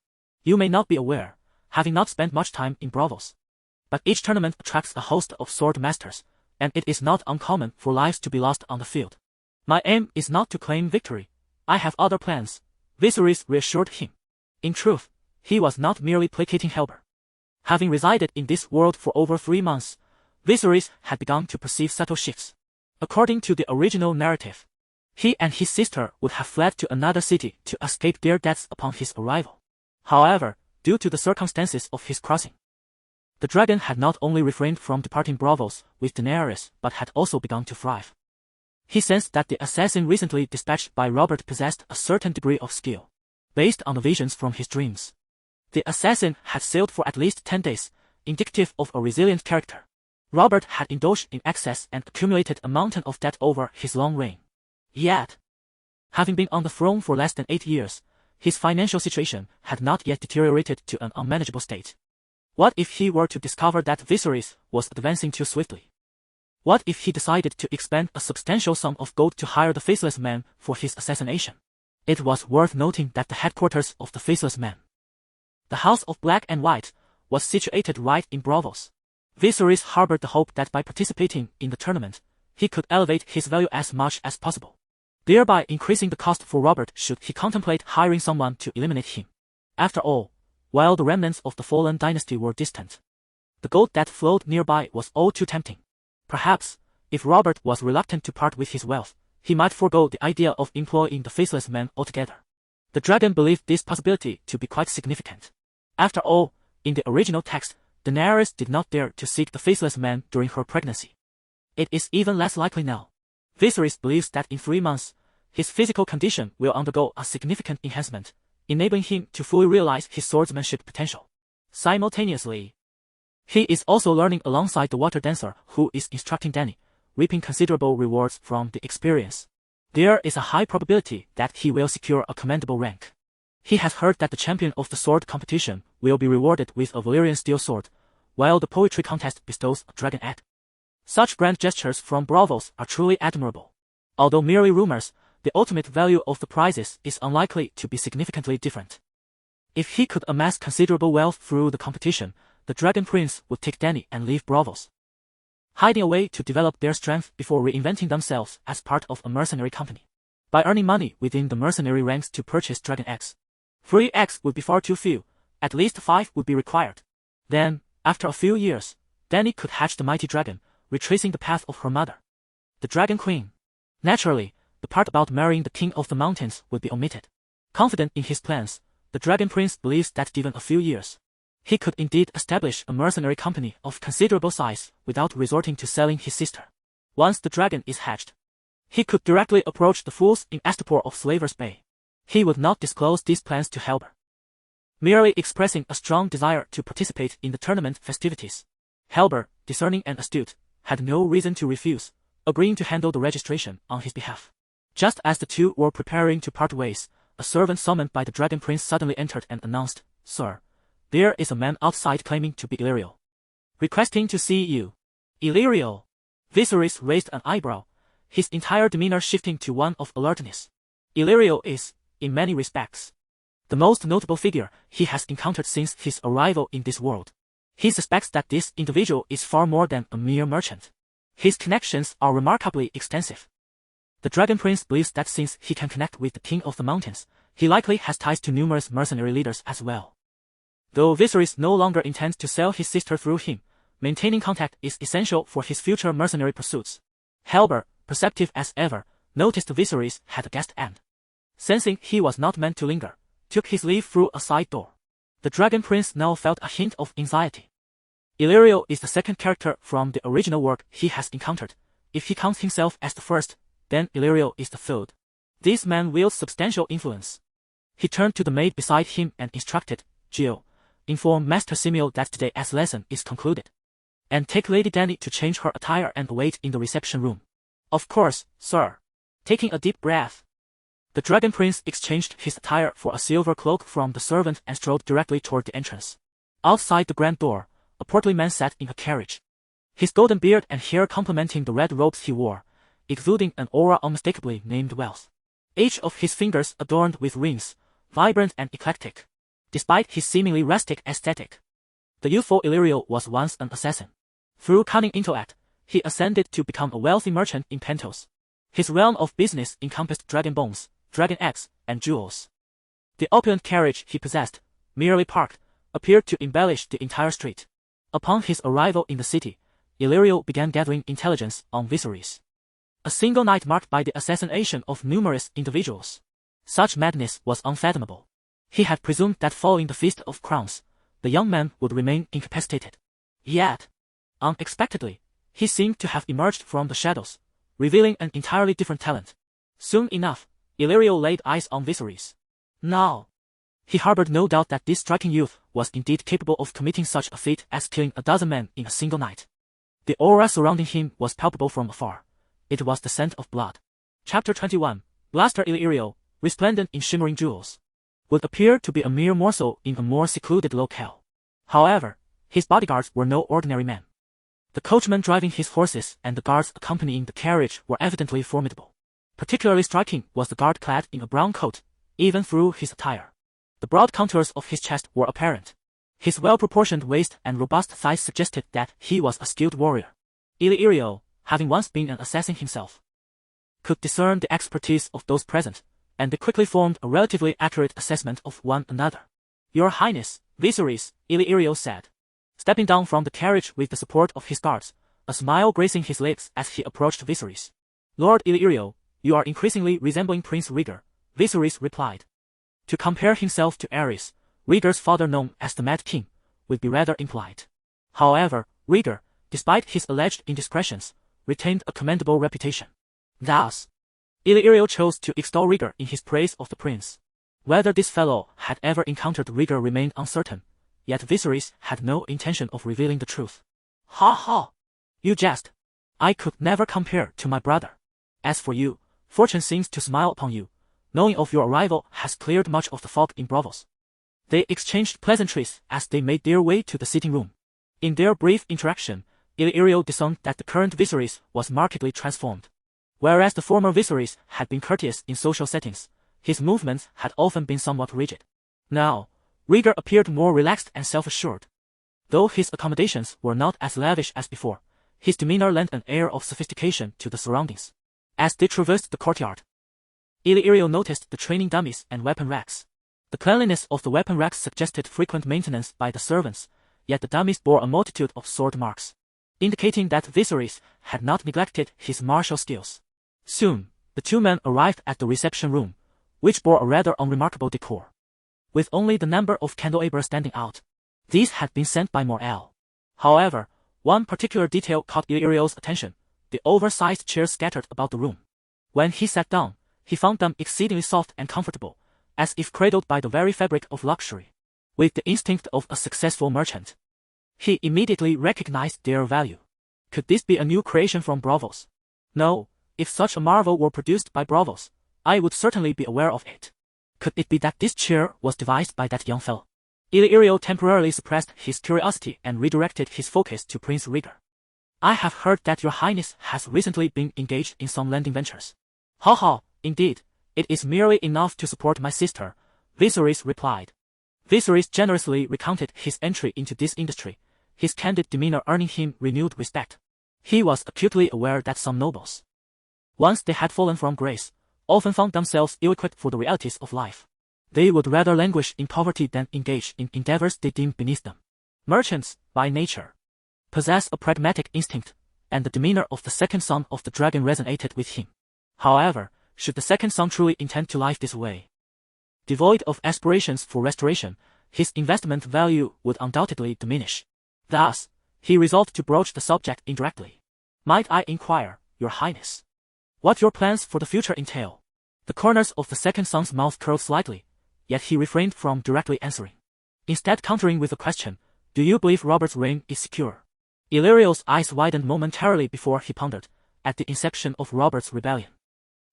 "You may not be aware, having not spent much time in Braavos, but each tournament attracts a host of sword masters, and it is not uncommon for lives to be lost on the field. My aim is not to claim victory. I have other plans," Viserys reassured him. In truth, he was not merely placating Helber. Having resided in this world for over 3 months, Viserys had begun to perceive subtle shifts. According to the original narrative, he and his sister would have fled to another city to escape their deaths upon his arrival. However, due to the circumstances of his crossing, the dragon had not only refrained from departing Braavos with Daenerys but had also begun to thrive. He sensed that the assassin recently dispatched by Robert possessed a certain degree of skill, based on the visions from his dreams. The assassin had sailed for at least 10 days, indicative of a resilient character. Robert had indulged in excess and accumulated a mountain of debt over his long reign. Yet, having been on the throne for less than 8 years, his financial situation had not yet deteriorated to an unmanageable state. What if he were to discover that Viserys was advancing too swiftly? What if he decided to expend a substantial sum of gold to hire the Faceless Man for his assassination? It was worth noting that the headquarters of the Faceless Man, the House of Black and White, was situated right in Braavos. Viserys harbored the hope that by participating in the tournament, he could elevate his value as much as possible, thereby increasing the cost for Robert should he contemplate hiring someone to eliminate him. After all, while the remnants of the fallen dynasty were distant, the gold that flowed nearby was all too tempting. Perhaps, if Robert was reluctant to part with his wealth, he might forego the idea of employing the Faceless Man altogether. The dragon believed this possibility to be quite significant. After all, in the original text, Daenerys did not dare to seek the Faceless Man during her pregnancy. It is even less likely now. Viserys believes that in 3 months, his physical condition will undergo a significant enhancement, enabling him to fully realize his swordsmanship potential. Simultaneously, he is also learning alongside the water dancer who is instructing Dany, reaping considerable rewards from the experience. There is a high probability that he will secure a commendable rank. He has heard that the champion of the sword competition will be rewarded with a Valyrian steel sword, while the poetry contest bestows a dragon egg. Such grand gestures from Braavos are truly admirable. Although merely rumors, the ultimate value of the prizes is unlikely to be significantly different. If he could amass considerable wealth through the competition, the Dragon Prince would take Dany and leave Braavos, hiding away to develop their strength before reinventing themselves as part of a mercenary company. By earning money within the mercenary ranks to purchase dragon eggs, 3 eggs would be far too few, at least 5 would be required. Then, after a few years, Dany could hatch the mighty dragon, retracing the path of her mother, the Dragon Queen. Naturally, the part about marrying the King of the Mountains would be omitted. Confident in his plans, the Dragon Prince believes that given a few years, he could indeed establish a mercenary company of considerable size without resorting to selling his sister. Once the dragon is hatched, he could directly approach the fools in Astapor of Slaver's Bay. He would not disclose these plans to Helber, merely expressing a strong desire to participate in the tournament festivities. Helber, discerning and astute, had no reason to refuse, agreeing to handle the registration on his behalf. Just as the two were preparing to part ways, a servant summoned by the Dragon Prince suddenly entered and announced, "Sir, there is a man outside claiming to be Illyrio, requesting to see you." Illyrio? Viserys raised an eyebrow, his entire demeanor shifting to one of alertness. Illyrio is, in many respects, the most notable figure he has encountered since his arrival in this world. He suspects that this individual is far more than a mere merchant. His connections are remarkably extensive. The Dragon Prince believes that since he can connect with the King of the Mountains, he likely has ties to numerous mercenary leaders as well. Though Viserys no longer intends to sell his sister through him, maintaining contact is essential for his future mercenary pursuits. Helber, perceptive as ever, noticed Viserys had a guest and, sensing he was not meant to linger, took his leave through a side door. The Dragon Prince now felt a hint of anxiety. Illyrio is the second character from the original work he has encountered. If he counts himself as the first, then Illyrio is the third. This man wields substantial influence. He turned to the maid beside him and instructed, "Jill, inform Master Simeon that today's lesson is concluded. And take Lady Dany to change her attire and wait in the reception room." "Of course, sir." Taking a deep breath, the Dragon Prince exchanged his attire for a silver cloak from the servant and strode directly toward the entrance. Outside the grand door, a portly man sat in a carriage, his golden beard and hair complementing the red robes he wore, exuding an aura unmistakably named wealth. Each of his fingers adorned with rings, vibrant and eclectic. Despite his seemingly rustic aesthetic, the youthful Illyrio was once an assassin. Through cunning intellect, he ascended to become a wealthy merchant in Pentos. His realm of business encompassed dragon bones, dragon eggs, and jewels. The opulent carriage he possessed, merely parked, appeared to embellish the entire street. Upon his arrival in the city, Illyrio began gathering intelligence on Viserys. A single night marked by the assassination of numerous individuals. Such madness was unfathomable. He had presumed that following the Feast of Crowns, the young man would remain incapacitated. Yet, unexpectedly, he seemed to have emerged from the shadows, revealing an entirely different talent. Soon enough, Illyrio laid eyes on Viserys. Now, he harbored no doubt that this striking youth was indeed capable of committing such a feat as killing a dozen men in a single night. The aura surrounding him was palpable from afar. It was the scent of blood. Chapter 21. Blaster Illyrio, resplendent in shimmering jewels, would appear to be a mere morsel in a more secluded locale. However, his bodyguards were no ordinary men. The coachman driving his horses and the guards accompanying the carriage were evidently formidable. Particularly striking was the guard clad in a brown coat, even through his attire. The broad contours of his chest were apparent. His well-proportioned waist and robust thighs suggested that he was a skilled warrior. Illyrio, having once been an assassin himself, could discern the expertise of those present, and they quickly formed a relatively accurate assessment of one another. "Your Highness, Viserys," Illyrio said, stepping down from the carriage with the support of his guards, a smile gracing his lips as he approached Viserys. "Lord Illyrio, you are increasingly resembling Prince Rhaegar," Viserys replied. To compare himself to Aerys, Rhaegar's father known as the Mad King, would be rather impolite. However, Rhaegar, despite his alleged indiscretions, retained a commendable reputation. Thus, Illyrio chose to extol Rhaegar in his praise of the prince. Whether this fellow had ever encountered Rhaegar remained uncertain, yet Viserys had no intention of revealing the truth. "Ha ha! You jest. I could never compare to my brother. As for you, fortune seems to smile upon you. Knowing of your arrival has cleared much of the fog in Braavos." They exchanged pleasantries as they made their way to the sitting room. In their brief interaction, Illyrio discerned that the current Viserys was markedly transformed. Whereas the former Viserys had been courteous in social settings, his movements had often been somewhat rigid. Now, Rhaegar appeared more relaxed and self-assured. Though his accommodations were not as lavish as before, his demeanor lent an air of sophistication to the surroundings. As they traversed the courtyard, Illyrio noticed the training dummies and weapon racks. The cleanliness of the weapon racks suggested frequent maintenance by the servants, yet the dummies bore a multitude of sword marks, indicating that Viserys had not neglected his martial skills. Soon, the two men arrived at the reception room, which bore a rather unremarkable decor, with only the number of candelabras standing out. These had been sent by Morel. However, one particular detail caught Illyrio's attention: the oversized chairs scattered about the room. When he sat down, he found them exceedingly soft and comfortable, as if cradled by the very fabric of luxury. With the instinct of a successful merchant, he immediately recognized their value. Could this be a new creation from Braavos? No. If such a marvel were produced by Braavos, I would certainly be aware of it. Could it be that this chair was devised by that young fellow? Illyrio temporarily suppressed his curiosity and redirected his focus to Prince Rhaegar. "I have heard that your highness has recently been engaged in some lending ventures." "Ha ha, indeed, it is merely enough to support my sister," Viserys replied. Viserys generously recounted his entry into this industry, his candid demeanor earning him renewed respect. He was acutely aware that some nobles, once they had fallen from grace, often found themselves ill-equipped for the realities of life. They would rather languish in poverty than engage in endeavors they deemed beneath them. Merchants, by nature, possess a pragmatic instinct, and the demeanor of the second son of the dragon resonated with him. However, should the second son truly intend to live this way, devoid of aspirations for restoration, his investment value would undoubtedly diminish. Thus, he resolved to broach the subject indirectly. "Might I inquire, your highness, what your plans for the future entail?" The corners of the second son's mouth curled slightly, yet he refrained from directly answering, instead countering with a question: "Do you believe Robert's reign is secure?" Illyrio's eyes widened momentarily before he pondered. At the inception of Robert's rebellion,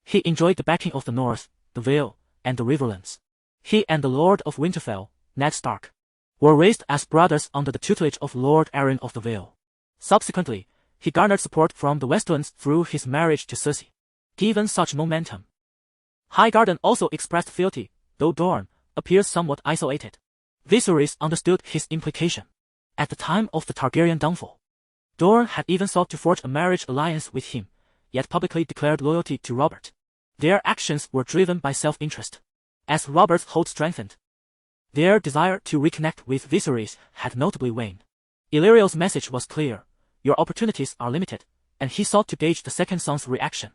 he enjoyed the backing of the North, the Vale, and the Riverlands. He and the Lord of Winterfell, Ned Stark, were raised as brothers under the tutelage of Lord Arryn of the Vale. Subsequently, he garnered support from the Westerlands through his marriage to Cersei. Given such momentum, Highgarden also expressed fealty, though Dorne appears somewhat isolated. Viserys understood his implication. At the time of the Targaryen downfall, Dorne had even sought to forge a marriage alliance with him, yet publicly declared loyalty to Robert. Their actions were driven by self-interest. As Robert's hold strengthened, their desire to reconnect with Viserys had notably waned. Illyrio's message was clear: your opportunities are limited, and he sought to gauge the second son's reaction.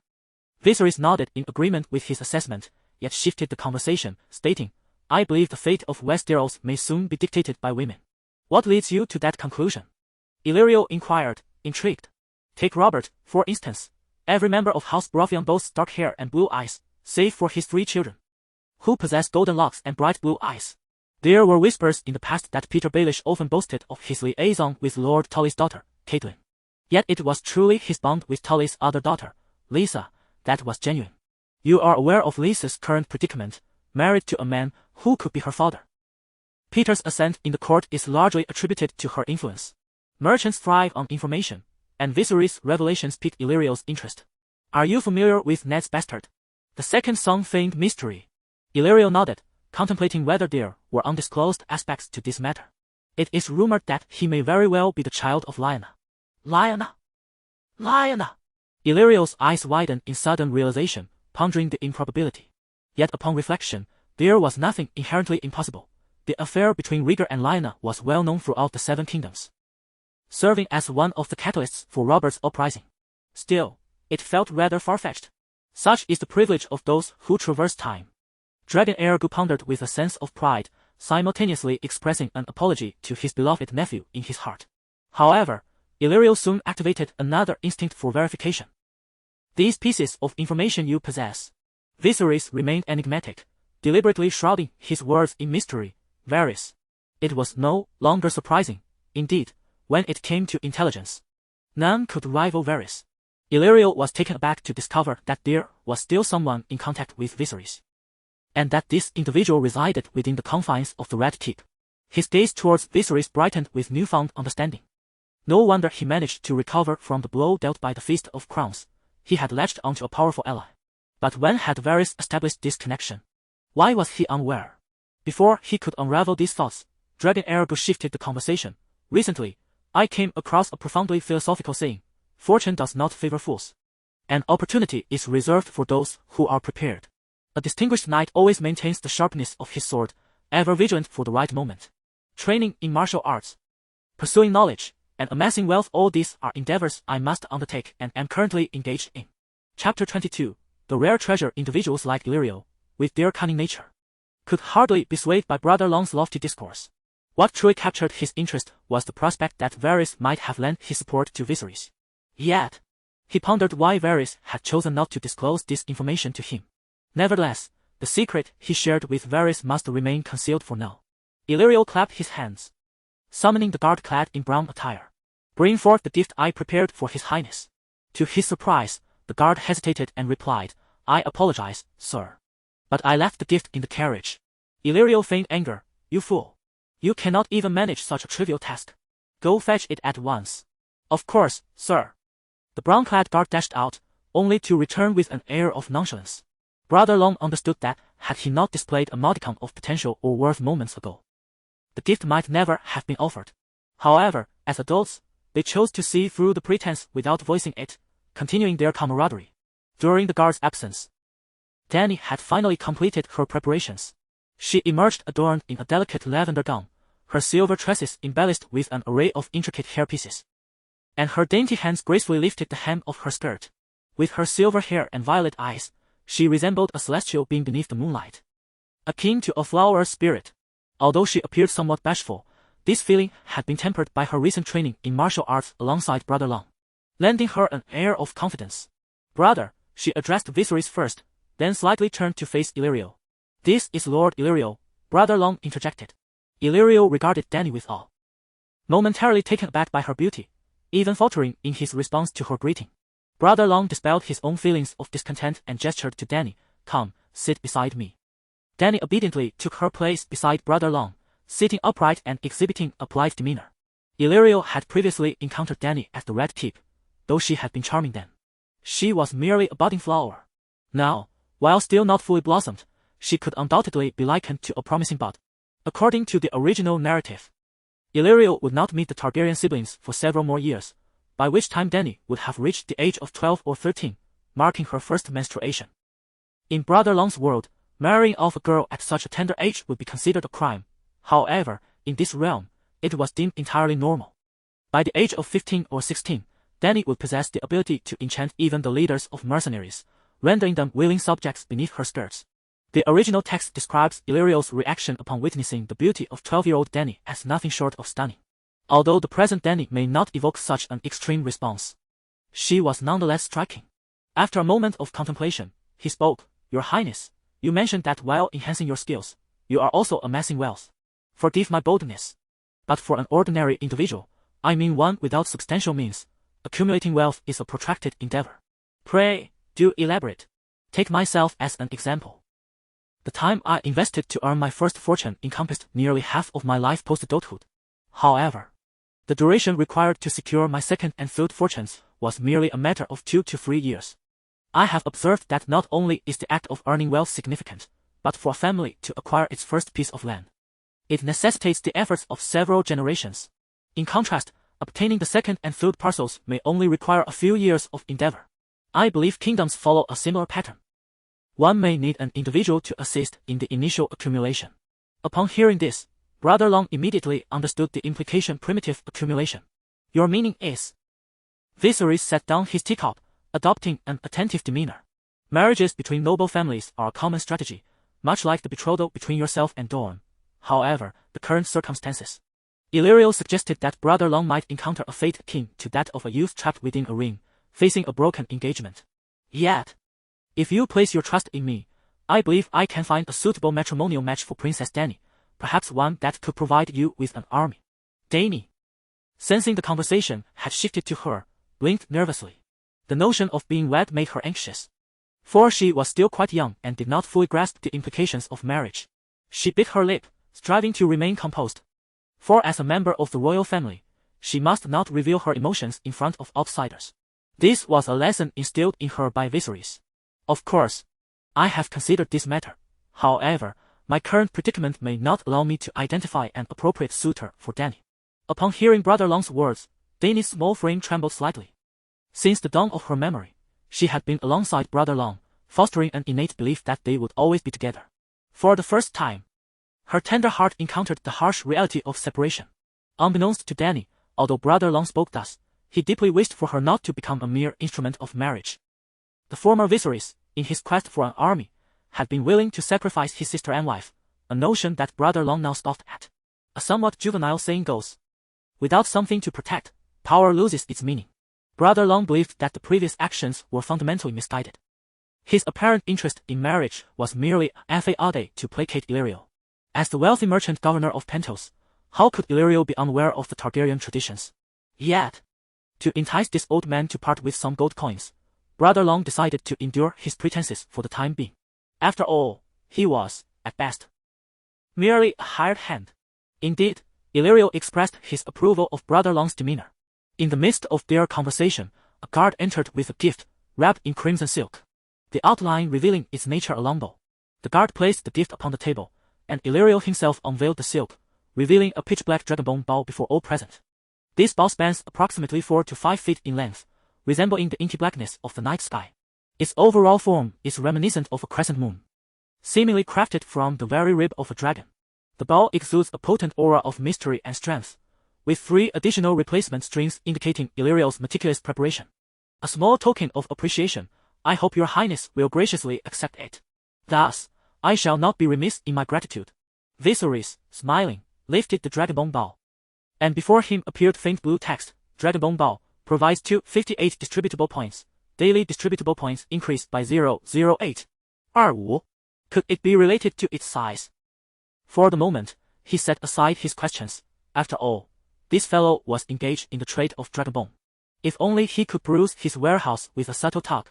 Viserys nodded in agreement with his assessment, yet shifted the conversation, stating, "I believe the fate of Westeros may soon be dictated by women." "What leads you to that conclusion?" Illyrio inquired, intrigued. "Take Robert, for instance. Every member of House Baratheon boasts dark hair and blue eyes, save for his 3 children, who possess golden locks and bright blue eyes. There were whispers in the past that Peter Baelish often boasted of his liaison with Lord Tully's daughter, Catelyn. Yet it was truly his bond with Tully's other daughter, Lisa, that was genuine. You are aware of Lisa's current predicament, married to a man who could be her father. Peter's ascent in the court is largely attributed to her influence. Merchants thrive on information, and Viserys' revelations piqued Illyrio's interest. Are you familiar with Ned's bastard? The second son feigned mystery. Illyrio nodded, contemplating whether there were undisclosed aspects to this matter. It is rumored that he may very well be the child of Lyanna. Lyanna! Lyanna! Illyrio's eyes widened in sudden realization, pondering the improbability. Yet upon reflection, there was nothing inherently impossible. The affair between Rhaegar and Lyanna was well known throughout the Seven Kingdoms, serving as one of the catalysts for Robert's uprising. Still, it felt rather far-fetched. Such is the privilege of those who traverse time. Dragonair pondered with a sense of pride, simultaneously expressing an apology to his beloved nephew in his heart. However, Illyrio soon activated another instinct for verification. These pieces of information you possess. Viserys remained enigmatic, deliberately shrouding his words in mystery. Varys. It was no longer surprising, indeed, when it came to intelligence. None could rival Varys. Illyrio was taken aback to discover that there was still someone in contact with Viserys, and that this individual resided within the confines of the Red Keep. His gaze towards Viserys brightened with newfound understanding. No wonder he managed to recover from the blow dealt by the Feast of Crowns. He had latched onto a powerful ally. But when had Varys established this connection? Why was he unaware? Before he could unravel these thoughts, Dragonair shifted the conversation. Recently, I came across a profoundly philosophical saying: fortune does not favor fools. An opportunity is reserved for those who are prepared. A distinguished knight always maintains the sharpness of his sword, ever vigilant for the right moment. Training in martial arts, pursuing knowledge, and amassing wealth, all these are endeavors I must undertake and am currently engaged in. Chapter 22. The rare treasure individuals like Illyrio, with their cunning nature, could hardly be swayed by Brother Long's lofty discourse. What truly captured his interest was the prospect that Varys might have lent his support to Viserys. Yet, he pondered why Varys had chosen not to disclose this information to him. Nevertheless, the secret he shared with Varys must remain concealed for now. Illyrio clapped his hands, summoning the guard clad in brown attire. Bring forth the gift I prepared for his highness. To his surprise, the guard hesitated and replied, I apologize, sir, but I left the gift in the carriage. Illyrio feigned anger. You fool. You cannot even manage such a trivial task. Go fetch it at once. Of course, sir. The brown-clad guard dashed out, only to return with an air of nonchalance. Brother Long understood that, had he not displayed a modicum of potential or worth moments ago, the gift might never have been offered. However, as adults, they chose to see through the pretense without voicing it, continuing their camaraderie. During the guard's absence, Dany had finally completed her preparations. She emerged adorned in a delicate lavender gown, her silver tresses embellished with an array of intricate hairpieces, and her dainty hands gracefully lifted the hem of her skirt. With her silver hair and violet eyes, she resembled a celestial being beneath the moonlight, akin to a flower spirit. Although she appeared somewhat bashful, this feeling had been tempered by her recent training in martial arts alongside Brother Long, lending her an air of confidence. Brother, she addressed Viserys first, then slightly turned to face Illyrio. This is Lord Illyrio, Brother Long interjected. Illyrio regarded Dany with awe, momentarily taken aback by her beauty, even faltering in his response to her greeting. Brother Long dispelled his own feelings of discontent and gestured to Dany, Come, sit beside me. Dany obediently took her place beside Brother Long, sitting upright and exhibiting a polite demeanor. Illyrio had previously encountered Dany at the Red Keep, though she had been charming then. She was merely a budding flower. Now, while still not fully blossomed, she could undoubtedly be likened to a promising bud. According to the original narrative, Illyrio would not meet the Targaryen siblings for several more years, by which time Dany would have reached the age of 12 or 13, marking her first menstruation. In Brother Long's world, marrying off a girl at such a tender age would be considered a crime. However, in this realm, it was deemed entirely normal. By the age of 15 or 16, Dany would possess the ability to enchant even the leaders of mercenaries, rendering them willing subjects beneath her skirts. The original text describes Illyrio's reaction upon witnessing the beauty of 12-year-old Dany as nothing short of stunning. Although the present Dany may not evoke such an extreme response, she was nonetheless striking. After a moment of contemplation, he spoke, Your Highness, you mentioned that while enhancing your skills, you are also amassing wealth. Forgive my boldness, but for an ordinary individual, I mean one without substantial means, accumulating wealth is a protracted endeavor. Pray, do elaborate. Take myself as an example. The time I invested to earn my first fortune encompassed nearly half of my life post-adulthood. However, the duration required to secure my second and third fortunes was merely a matter of 2 to 3 years. I have observed that not only is the act of earning wealth significant, but for a family to acquire its first piece of land, it necessitates the efforts of several generations. In contrast, obtaining the second and third parcels may only require a few years of endeavor. I believe kingdoms follow a similar pattern. One may need an individual to assist in the initial accumulation. Upon hearing this, Brother Long immediately understood the implication primitive accumulation. Your meaning is? Viserys set down his teacup, adopting an attentive demeanor. Marriages between noble families are a common strategy, much like the betrothal between yourself and Dorne. However, the current circumstances. Illyrio suggested that Brother Long might encounter a fate akin to that of a youth trapped within a ring, facing a broken engagement. Yet, if you place your trust in me, I believe I can find a suitable matrimonial match for Princess Dany, perhaps one that could provide you with an army. Dany, sensing the conversation had shifted to her, blinked nervously. The notion of being wed made her anxious. For she was still quite young and did not fully grasp the implications of marriage. She bit her lip, striving to remain composed. For as a member of the royal family, she must not reveal her emotions in front of outsiders. This was a lesson instilled in her by Viserys. Of course, I have considered this matter. However, my current predicament may not allow me to identify an appropriate suitor for Dany. Upon hearing Brother Long's words, Dany's small frame trembled slightly. Since the dawn of her memory, she had been alongside Brother Long, fostering an innate belief that they would always be together. For the first time, her tender heart encountered the harsh reality of separation. Unbeknownst to Dany, although Brother Long spoke thus, he deeply wished for her not to become a mere instrument of marriage. The former Viserys, in his quest for an army, had been willing to sacrifice his sister and wife, a notion that Brother Long now scoffed at. A somewhat juvenile saying goes, without something to protect, power loses its meaning. Brother Long believed that the previous actions were fundamentally misguided. His apparent interest in marriage was merely a fade to placate Illyrio. As the wealthy merchant governor of Pentos, how could Illyrio be unaware of the Targaryen traditions? Yet, to entice this old man to part with some gold coins, Brother Long decided to endure his pretenses for the time being. After all, he was, at best, merely a hired hand. Indeed, Illyrio expressed his approval of Brother Long's demeanor. In the midst of their conversation, a guard entered with a gift, wrapped in crimson silk, the outline revealing its nature a longbow. The guard placed the gift upon the table, and Illyrio himself unveiled the silk, revealing a pitch-black dragonbone bow before all present. This bow spans approximately 4 to 5 feet in length, resembling the inky blackness of the night sky. Its overall form is reminiscent of a crescent moon, seemingly crafted from the very rib of a dragon. The bow exudes a potent aura of mystery and strength, with 3 additional replacement strings indicating Illyrio's meticulous preparation. A small token of appreciation, I hope your highness will graciously accept it. Thus, I shall not be remiss in my gratitude. Viserys, smiling, lifted the dragonbone bow. And before him appeared faint blue text, Dragonbone bow, provides 258 distributable points. Daily distributable points increased by 0.08. 25. Could it be related to its size? For the moment, he set aside his questions. After all, this fellow was engaged in the trade of dragonbone. If only he could peruse his warehouse with a subtle tug.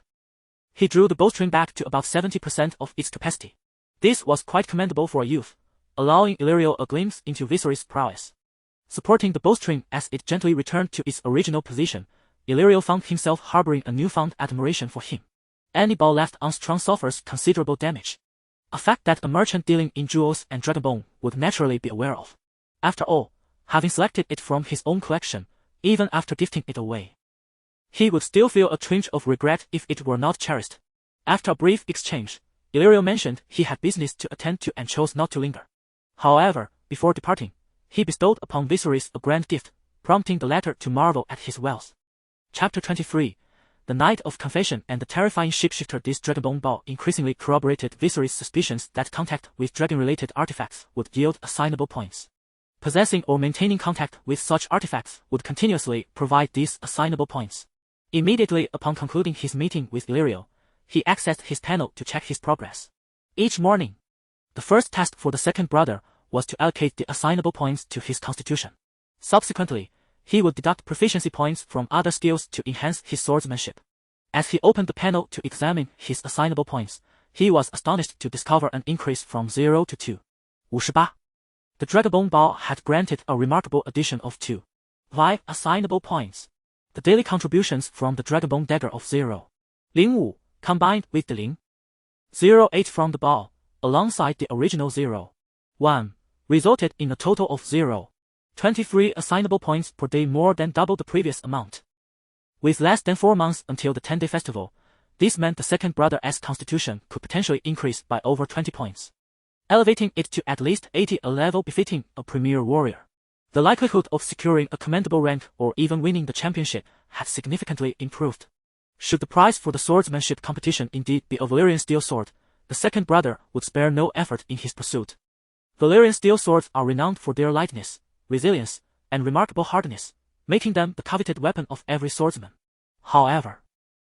He drew the bowstring back to about 70% of its capacity. This was quite commendable for a youth, allowing Illyrio a glimpse into Viserys' prowess. Supporting the bowstring as it gently returned to its original position, Illyrio found himself harboring a newfound admiration for him. Any bow left unstrung suffers considerable damage. A fact that a merchant dealing in jewels and dragonbone would naturally be aware of. After all, having selected it from his own collection, even after gifting it away, he would still feel a twinge of regret if it were not cherished. After a brief exchange, Illyrio mentioned he had business to attend to and chose not to linger. However, before departing, he bestowed upon Viserys a grand gift, prompting the latter to marvel at his wealth. Chapter 23. The Night of Confession and the terrifying shapeshifter. This dragonbone bow increasingly corroborated Viserys' suspicions that contact with dragon-related artifacts would yield assignable points. Possessing or maintaining contact with such artifacts would continuously provide these assignable points. Immediately upon concluding his meeting with Illyrio, he accessed his panel to check his progress. Each morning, the first task for the second brother was to allocate the assignable points to his constitution. Subsequently, he would deduct proficiency points from other skills to enhance his swordsmanship. As he opened the panel to examine his assignable points, he was astonished to discover an increase from 0 to 2. 58. The Dragonbone Bow had granted a remarkable addition of 5 assignable points. The daily contributions from the Dragonbone Dagger of 0.05 combined with the 0.08 from the bow, alongside the original 0.1, resulted in a total of 0.23 assignable points per day, more than double the previous amount. With less than 4 months until the 10-day festival, this meant the second brother's constitution could potentially increase by over 20 points, elevating it to at least 80, a level befitting a premier warrior. The likelihood of securing a commendable rank or even winning the championship had significantly improved. Should the prize for the swordsmanship competition indeed be a Valyrian steel sword, the second brother would spare no effort in his pursuit. Valyrian steel swords are renowned for their lightness, resilience, and remarkable hardness, making them the coveted weapon of every swordsman. However,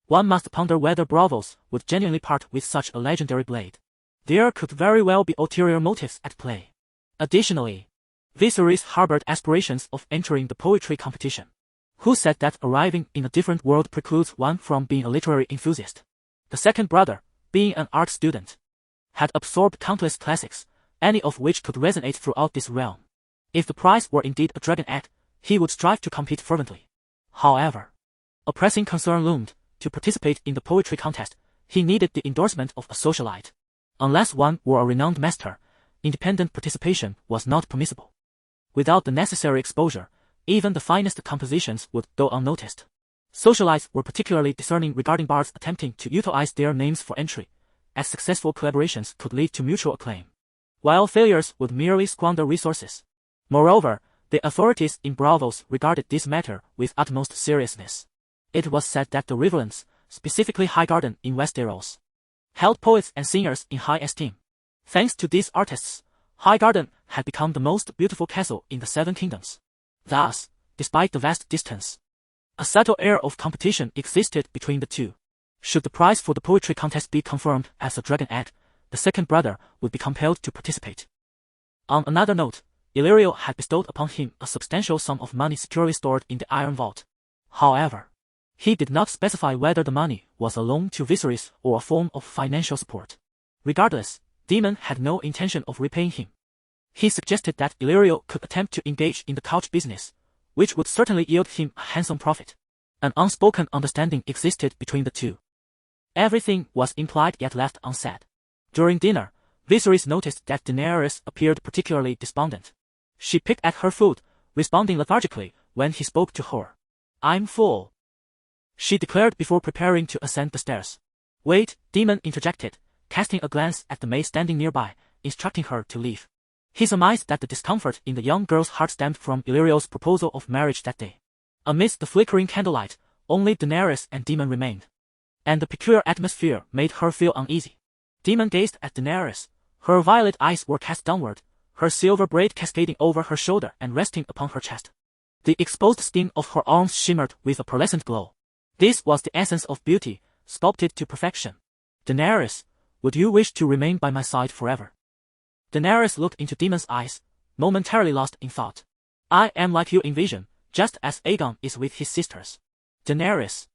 one must ponder whether Braavos would genuinely part with such a legendary blade. There could very well be ulterior motives at play. Additionally, Viserys harbored aspirations of entering the poetry competition. Who said that arriving in a different world precludes one from being a literary enthusiast? The second brother, being an art student, had absorbed countless classics, any of which could resonate throughout this realm. If the prize were indeed a dragon egg, he would strive to compete fervently. However, a pressing concern loomed. To participate in the poetry contest, he needed the endorsement of a socialite. Unless one were a renowned master, independent participation was not permissible. Without the necessary exposure, even the finest compositions would go unnoticed. Socialites were particularly discerning regarding bards attempting to utilize their names for entry, as successful collaborations could lead to mutual acclaim, while failures would merely squander resources. Moreover, the authorities in Braavos regarded this matter with utmost seriousness. It was said that the Riverlands, specifically Highgarden in Westeros, held poets and singers in high esteem. Thanks to these artists, Highgarden had become the most beautiful castle in the Seven Kingdoms. Thus, despite the vast distance, a subtle air of competition existed between the two. Should the prize for the poetry contest be confirmed as a dragon egg, the second brother would be compelled to participate. On another note, Illyrio had bestowed upon him a substantial sum of money securely stored in the Iron Vault. However, he did not specify whether the money was a loan to Viserys or a form of financial support. Regardless, Daemon had no intention of repaying him. He suggested that Illyrio could attempt to engage in the couch business, which would certainly yield him a handsome profit. An unspoken understanding existed between the two. Everything was implied yet left unsaid. During dinner, Viserys noticed that Daenerys appeared particularly despondent. She picked at her food, responding lethargically when he spoke to her. "I'm full," she declared before preparing to ascend the stairs. "Wait," Daemon interjected, casting a glance at the maid standing nearby, instructing her to leave. He surmised that the discomfort in the young girl's heart stemmed from Illyrio's proposal of marriage that day. Amidst the flickering candlelight, only Daenerys and Daemon remained, and the peculiar atmosphere made her feel uneasy. Daemon gazed at Daenerys. Her violet eyes were cast downward, her silver braid cascading over her shoulder and resting upon her chest. The exposed skin of her arms shimmered with a pearlescent glow. This was the essence of beauty, sculpted to perfection. "Daenerys, would you wish to remain by my side forever?" Daenerys looked into Daemon's eyes, momentarily lost in thought. "I am like you in vision, just as Aegon is with his sisters." Daenerys,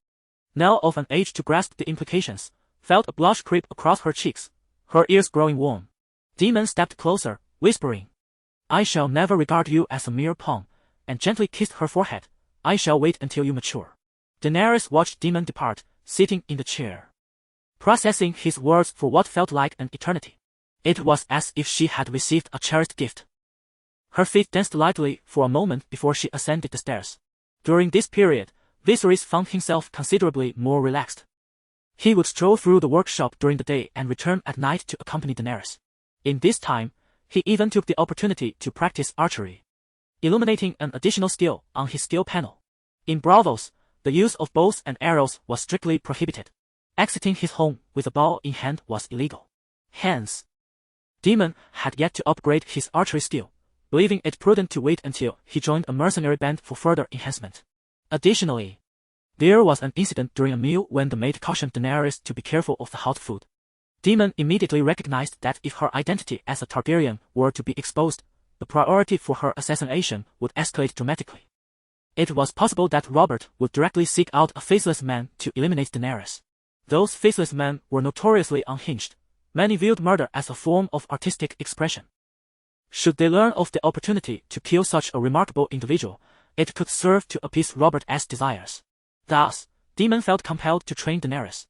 now of an age to grasp the implications, felt a blush creep across her cheeks, her ears growing warm. Daemon stepped closer, whispering, "I shall never regard you as a mere pawn," and gently kissed her forehead. "I shall wait until you mature." Daenerys watched Daemon depart, sitting in the chair, processing his words for what felt like an eternity. It was as if she had received a cherished gift. Her feet danced lightly for a moment before she ascended the stairs. During this period, Viserys found himself considerably more relaxed. He would stroll through the workshop during the day and return at night to accompany Daenerys. In this time, he even took the opportunity to practice archery, illuminating an additional skill on his skill panel. In Braavos, the use of bows and arrows was strictly prohibited. Exiting his home with a bow in hand was illegal. Hence, Daemon had yet to upgrade his archery skill, believing it prudent to wait until he joined a mercenary band for further enhancement. Additionally, there was an incident during a meal when the maid cautioned Daenerys to be careful of the hot food. Daemon immediately recognized that if her identity as a Targaryen were to be exposed, the priority for her assassination would escalate dramatically. It was possible that Robert would directly seek out a faceless man to eliminate Daenerys. Those faceless men were notoriously unhinged. Many viewed murder as a form of artistic expression. Should they learn of the opportunity to kill such a remarkable individual, it could serve to appease Robert's desires. Thus, Daemon felt compelled to train Daenerys,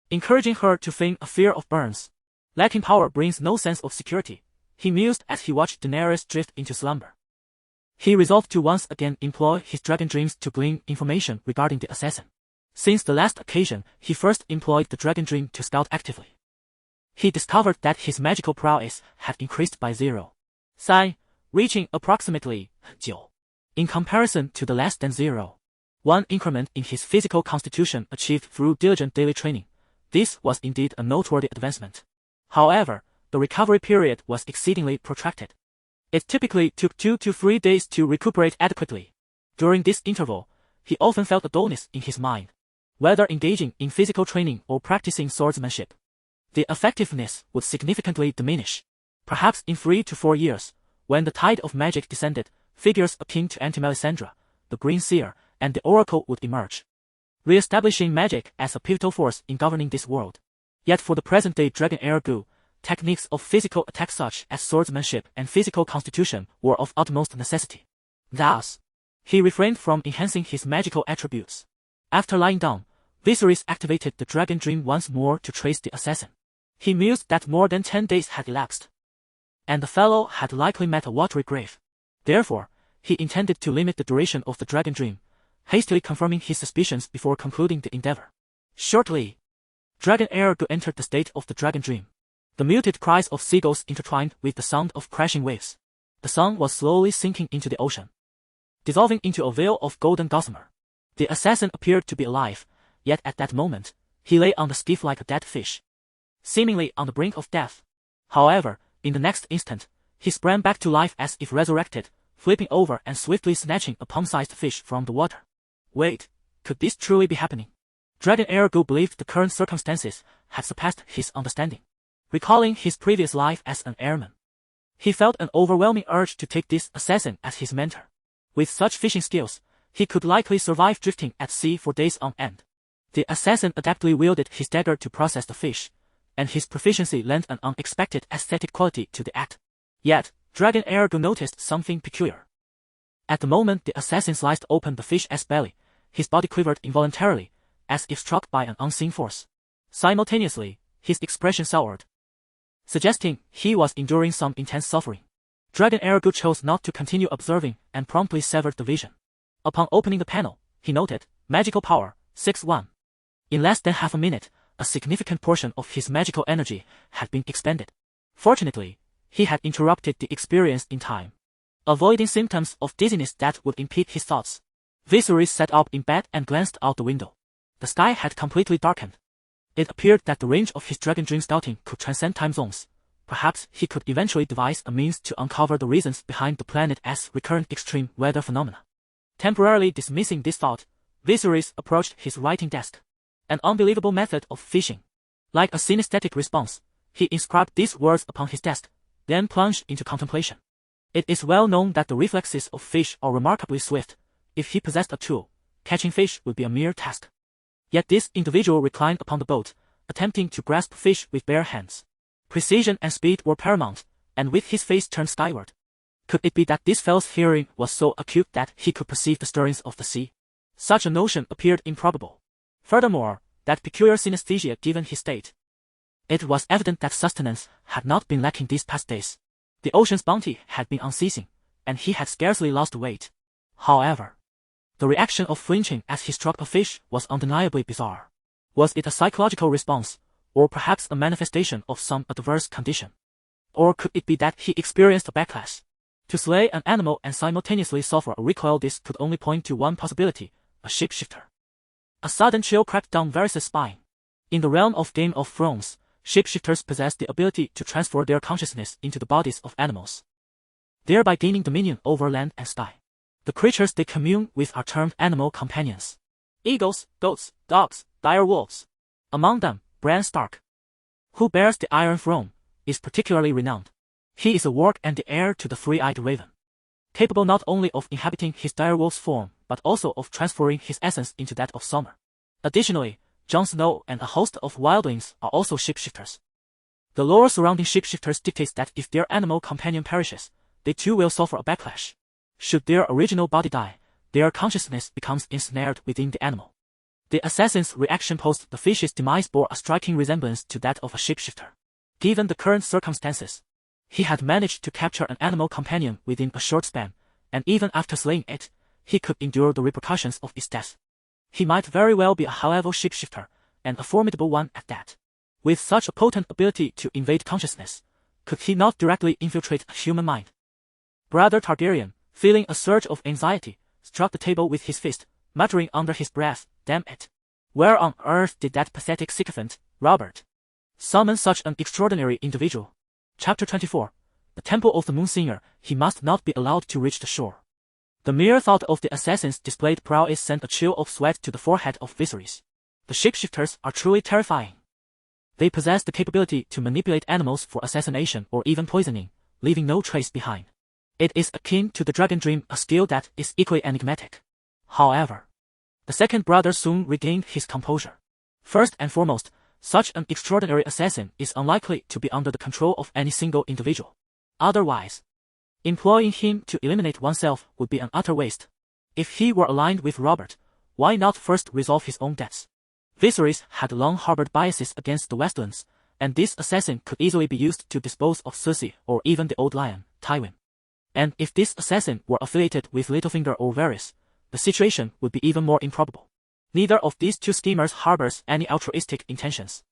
encouraging her to feign a fear of burns. Lacking power brings no sense of security, he mused as he watched Daenerys drift into slumber. He resolved to once again employ his dragon dreams to glean information regarding the assassin. Since the last occasion, he first employed the dragon dream to scout actively. He discovered that his magical prowess had increased by 0. Psi, reaching approximately 9. In comparison to the less than 0.1 increment in his physical constitution achieved through diligent daily training. This was indeed a noteworthy advancement. However, the recovery period was exceedingly protracted. It typically took 2 to 3 days to recuperate adequately. During this interval, he often felt a dullness in his mind. Whether engaging in physical training or practicing swordsmanship, the effectiveness would significantly diminish. Perhaps in 3 to 4 years, when the tide of magic descended, figures akin to Anti-Melisandre, the Green Seer, and the Oracle would emerge, re-establishing magic as a pivotal force in governing this world. Yet for the present-day Dragon Heir Gu, techniques of physical attack such as swordsmanship and physical constitution were of utmost necessity. Thus, he refrained from enhancing his magical attributes. After lying down, Viserys activated the dragon dream once more to trace the assassin. He mused that more than 10 days had elapsed, and the fellow had likely met a watery grave. Therefore, he intended to limit the duration of the dragon dream, hastily confirming his suspicions before concluding the endeavor. Shortly, Dragon Heir Gu entered the state of the dragon dream. The muted cries of seagulls intertwined with the sound of crashing waves. The sun was slowly sinking into the ocean, dissolving into a veil of golden gossamer. The assassin appeared to be alive, yet at that moment, he lay on the skiff like a dead fish, seemingly on the brink of death. However, in the next instant, he sprang back to life as if resurrected, flipping over and swiftly snatching a palm-sized fish from the water. Wait, could this truly be happening? Dragon Heir Gu believed the current circumstances had surpassed his understanding. Recalling his previous life as an airman, he felt an overwhelming urge to take this assassin as his mentor. With such fishing skills, he could likely survive drifting at sea for days on end. The assassin adeptly wielded his dagger to process the fish, and his proficiency lent an unexpected aesthetic quality to the act. Yet, Dragon Heir Gu noticed something peculiar. At the moment the assassin sliced open the fish's belly, his body quivered involuntarily, as if struck by an unseen force. Simultaneously, his expression soured, suggesting he was enduring some intense suffering. Dragon Heir Gu chose not to continue observing and promptly severed the vision. Upon opening the panel, he noted, magical power, 6-1. In less than half a minute, a significant portion of his magical energy had been expended. Fortunately, he had interrupted the experience in time, avoiding symptoms of dizziness that would impede his thoughts. Viserys sat up in bed and glanced out the window. The sky had completely darkened. It appeared that the range of his dragon dream scouting could transcend time zones. Perhaps he could eventually devise a means to uncover the reasons behind the planet's recurrent extreme weather phenomena. Temporarily dismissing this thought, Viserys approached his writing desk. An unbelievable method of fishing. Like a synesthetic response, he inscribed these words upon his desk, then plunged into contemplation. It is well known that the reflexes of fish are remarkably swift. If he possessed a tool, catching fish would be a mere task. Yet this individual reclined upon the boat, attempting to grasp fish with bare hands. Precision and speed were paramount, and with his face turned skyward. Could it be that this fellow's hearing was so acute that he could perceive the stirrings of the sea? Such a notion appeared improbable. Furthermore, that peculiar synesthesia given his state. It was evident that sustenance had not been lacking these past days. The ocean's bounty had been unceasing, and he had scarcely lost weight. However, the reaction of flinching as he struck a fish was undeniably bizarre. Was it a psychological response, or perhaps a manifestation of some adverse condition? Or could it be that he experienced a backlash? To slay an animal and simultaneously suffer a recoil, this could only point to one possibility, a shapeshifter. A sudden chill crept down Varys' spine. In the realm of Game of Thrones, shapeshifters possess the ability to transfer their consciousness into the bodies of animals, thereby gaining dominion over land and sky. The creatures they commune with are termed animal companions. Eagles, goats, dogs, dire wolves. Among them, Bran Stark, who bears the Iron Throne, is particularly renowned. He is a warg and the heir to the three-eyed raven. capable not only of inhabiting his direwolf's form, but also of transferring his essence into that of summer. Additionally, Jon Snow and a host of wildlings are also shapeshifters. The lore surrounding shapeshifters dictates that if their animal companion perishes, they too will suffer a backlash. Should their original body die, their consciousness becomes ensnared within the animal. The assassin's reaction post the fish's demise bore a striking resemblance to that of a shapeshifter. Given the current circumstances, he had managed to capture an animal companion within a short span, and even after slaying it, he could endure the repercussions of its death. He might very well be a high-level shapeshifter, and a formidable one at that. With such a potent ability to invade consciousness, could he not directly infiltrate a human mind? Brother Targaryen, feeling a surge of anxiety, struck the table with his fist, muttering under his breath, "Damn it! Where on earth did that pathetic sycophant, Robert, summon such an extraordinary individual?" Chapter 24. The Temple of the Moonsinger. He must not be allowed to reach the shore. The mere thought of the assassin's displayed prowess sent a chill of sweat to the forehead of Viserys. The shapeshifters are truly terrifying. They possess the capability to manipulate animals for assassination or even poisoning, leaving no trace behind. It is akin to the dragon dream, a skill that is equally enigmatic. However, the second brother soon regained his composure. First and foremost, such an extraordinary assassin is unlikely to be under the control of any single individual. Otherwise, employing him to eliminate oneself would be an utter waste. If he were aligned with Robert, why not first resolve his own debts? Viserys had long harbored biases against the Westlands, and this assassin could easily be used to dispose of Cersei or even the Old Lion, Tywin. And if this assassin were affiliated with Littlefinger or Varys, the situation would be even more improbable. Neither of these two schemers harbors any altruistic intentions.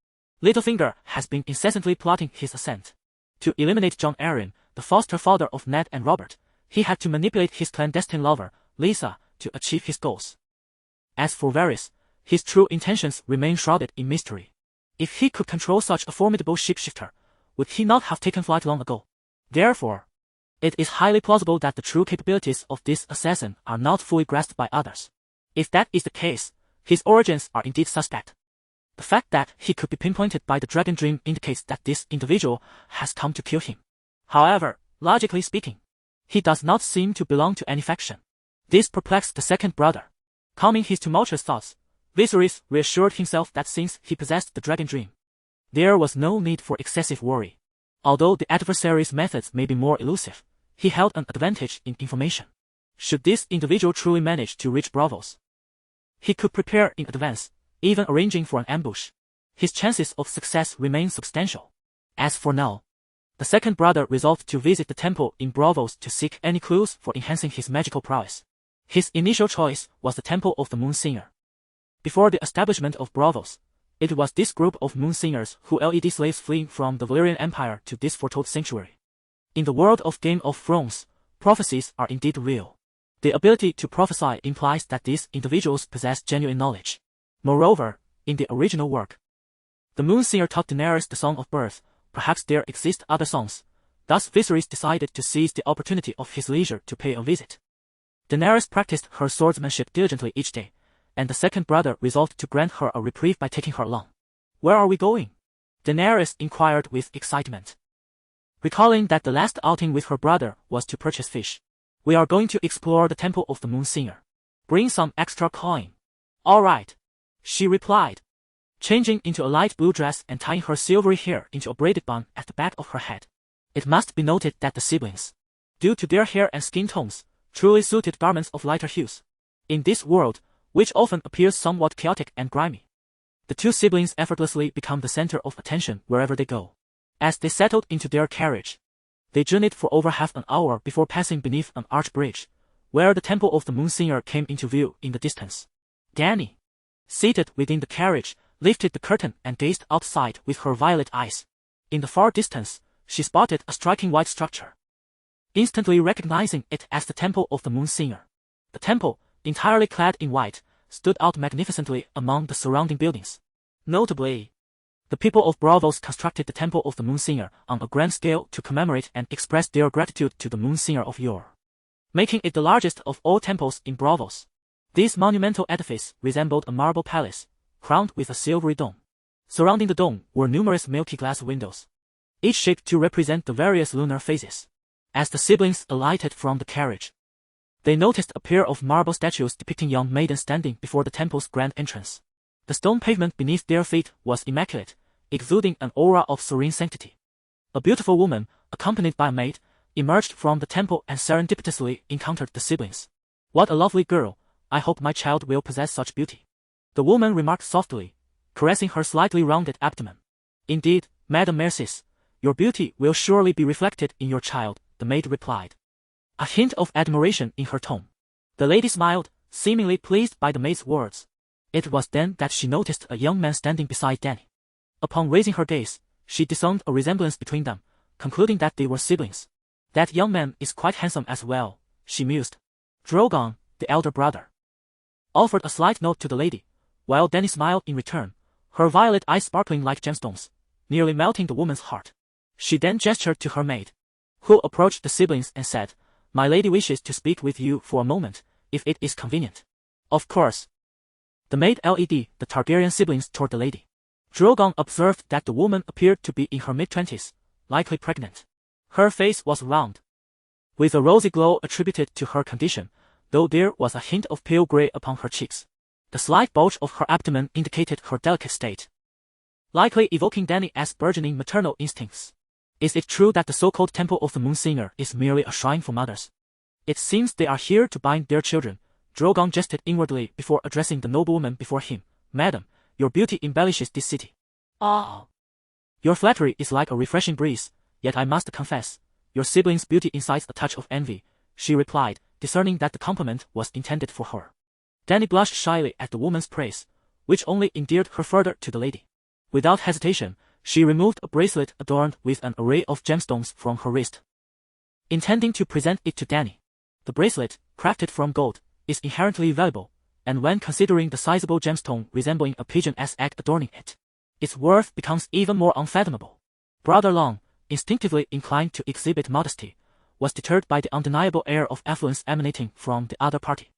Littlefinger has been incessantly plotting his ascent. To eliminate Jon Arryn, the foster father of Ned and Robert, he had to manipulate his clandestine lover, Lysa, to achieve his goals. As for Varys, his true intentions remain shrouded in mystery. If he could control such a formidable shapeshifter, would he not have taken flight long ago? Therefore, it is highly plausible that the true capabilities of this assassin are not fully grasped by others. If that is the case, his origins are indeed suspect. The fact that he could be pinpointed by the dragon dream indicates that this individual has come to kill him. However, logically speaking, he does not seem to belong to any faction. This perplexed the second brother. Calming his tumultuous thoughts, Viserys reassured himself that since he possessed the dragon dream, there was no need for excessive worry. Although the adversary's methods may be more elusive, he held an advantage in information. Should this individual truly manage to reach Braavos, he could prepare in advance, even arranging for an ambush. His chances of success remain substantial. As for now, the second brother resolved to visit the temple in Braavos to seek any clues for enhancing his magical prowess. His initial choice was the Temple of the Moonsinger. Before the establishment of Braavos, it was this group of Moonsingers who led slaves fleeing from the Valyrian Empire to this foretold sanctuary. In the world of Game of Thrones, prophecies are indeed real. The ability to prophesy implies that these individuals possess genuine knowledge. Moreover, in the original work, the Moonsinger taught Daenerys the Song of Birth. Perhaps there exist other songs. Thus Viserys decided to seize the opportunity of his leisure to pay a visit. Daenerys practiced her swordsmanship diligently each day, and the second brother resolved to grant her a reprieve by taking her along. "Where are we going?" Daenerys inquired with excitement. Recalling that the last outing with her brother was to purchase fish. "We are going to explore the Temple of the Moonsinger. Bring some extra coin." "All right," she replied, changing into a light blue dress and tying her silvery hair into a braided bun at the back of her head. It must be noted that the siblings, due to their hair and skin tones, truly suited garments of lighter hues. In this world, which often appears somewhat chaotic and grimy, the two siblings effortlessly become the center of attention wherever they go. As they settled into their carriage, they journeyed for over half an hour before passing beneath an arch bridge, where the Temple of the Moonsinger came into view in the distance. Dany, seated within the carriage, lifted the curtain and gazed outside with her violet eyes. In the far distance, she spotted a striking white structure. Instantly recognizing it as the Temple of the Moonsinger, the temple, entirely clad in white, stood out magnificently among the surrounding buildings. Notably, the people of Braavos constructed the Temple of the Moonsinger on a grand scale to commemorate and express their gratitude to the Moonsinger of yore, making it the largest of all temples in Braavos. This monumental edifice resembled a marble palace, crowned with a silvery dome. Surrounding the dome were numerous milky glass windows, each shaped to represent the various lunar phases. As the siblings alighted from the carriage, they noticed a pair of marble statues depicting young maidens standing before the temple's grand entrance. The stone pavement beneath their feet was immaculate, exuding an aura of serene sanctity. A beautiful woman, accompanied by a maid, emerged from the temple and serendipitously encountered the siblings. "What a lovely girl, I hope my child will possess such beauty," the woman remarked softly, caressing her slightly rounded abdomen. "Indeed, Madam Mercis, your beauty will surely be reflected in your child," the maid replied, a hint of admiration in her tone. The lady smiled, seemingly pleased by the maid's words. It was then that she noticed a young man standing beside Dany. Upon raising her gaze, she discerned a resemblance between them, concluding that they were siblings. "That young man is quite handsome as well," she mused. Drogon, the elder brother, offered a slight nod to the lady, while Dany smiled in return, her violet eyes sparkling like gemstones, nearly melting the woman's heart. She then gestured to her maid, who approached the siblings and said, "My lady wishes to speak with you for a moment, if it is convenient." "Of course." The maid led the Targaryen siblings toward the lady. Drogon observed that the woman appeared to be in her mid-20s, likely pregnant. Her face was round, with a rosy glow attributed to her condition, though there was a hint of pale gray upon her cheeks. The slight bulge of her abdomen indicated her delicate state, likely evoking Dany as burgeoning maternal instincts. "Is it true that the so-called Temple of the Moon Singer is merely a shrine for mothers? It seems they are here to bind their children." Drogon gestured inwardly before addressing the noblewoman before him. "Madam, your beauty embellishes this city. Ah, your flattery is like a refreshing breeze, yet I must confess, your sibling's beauty incites a touch of envy," she replied, discerning that the compliment was intended for her. Dany blushed shyly at the woman's praise, which only endeared her further to the lady. Without hesitation, she removed a bracelet adorned with an array of gemstones from her wrist, intending to present it to Dany. The bracelet, crafted from gold, is inherently valuable, and when considering the sizable gemstone resembling a pigeon's egg adorning it, its worth becomes even more unfathomable. Brother Long, instinctively inclined to exhibit modesty, was deterred by the undeniable air of affluence emanating from the other party,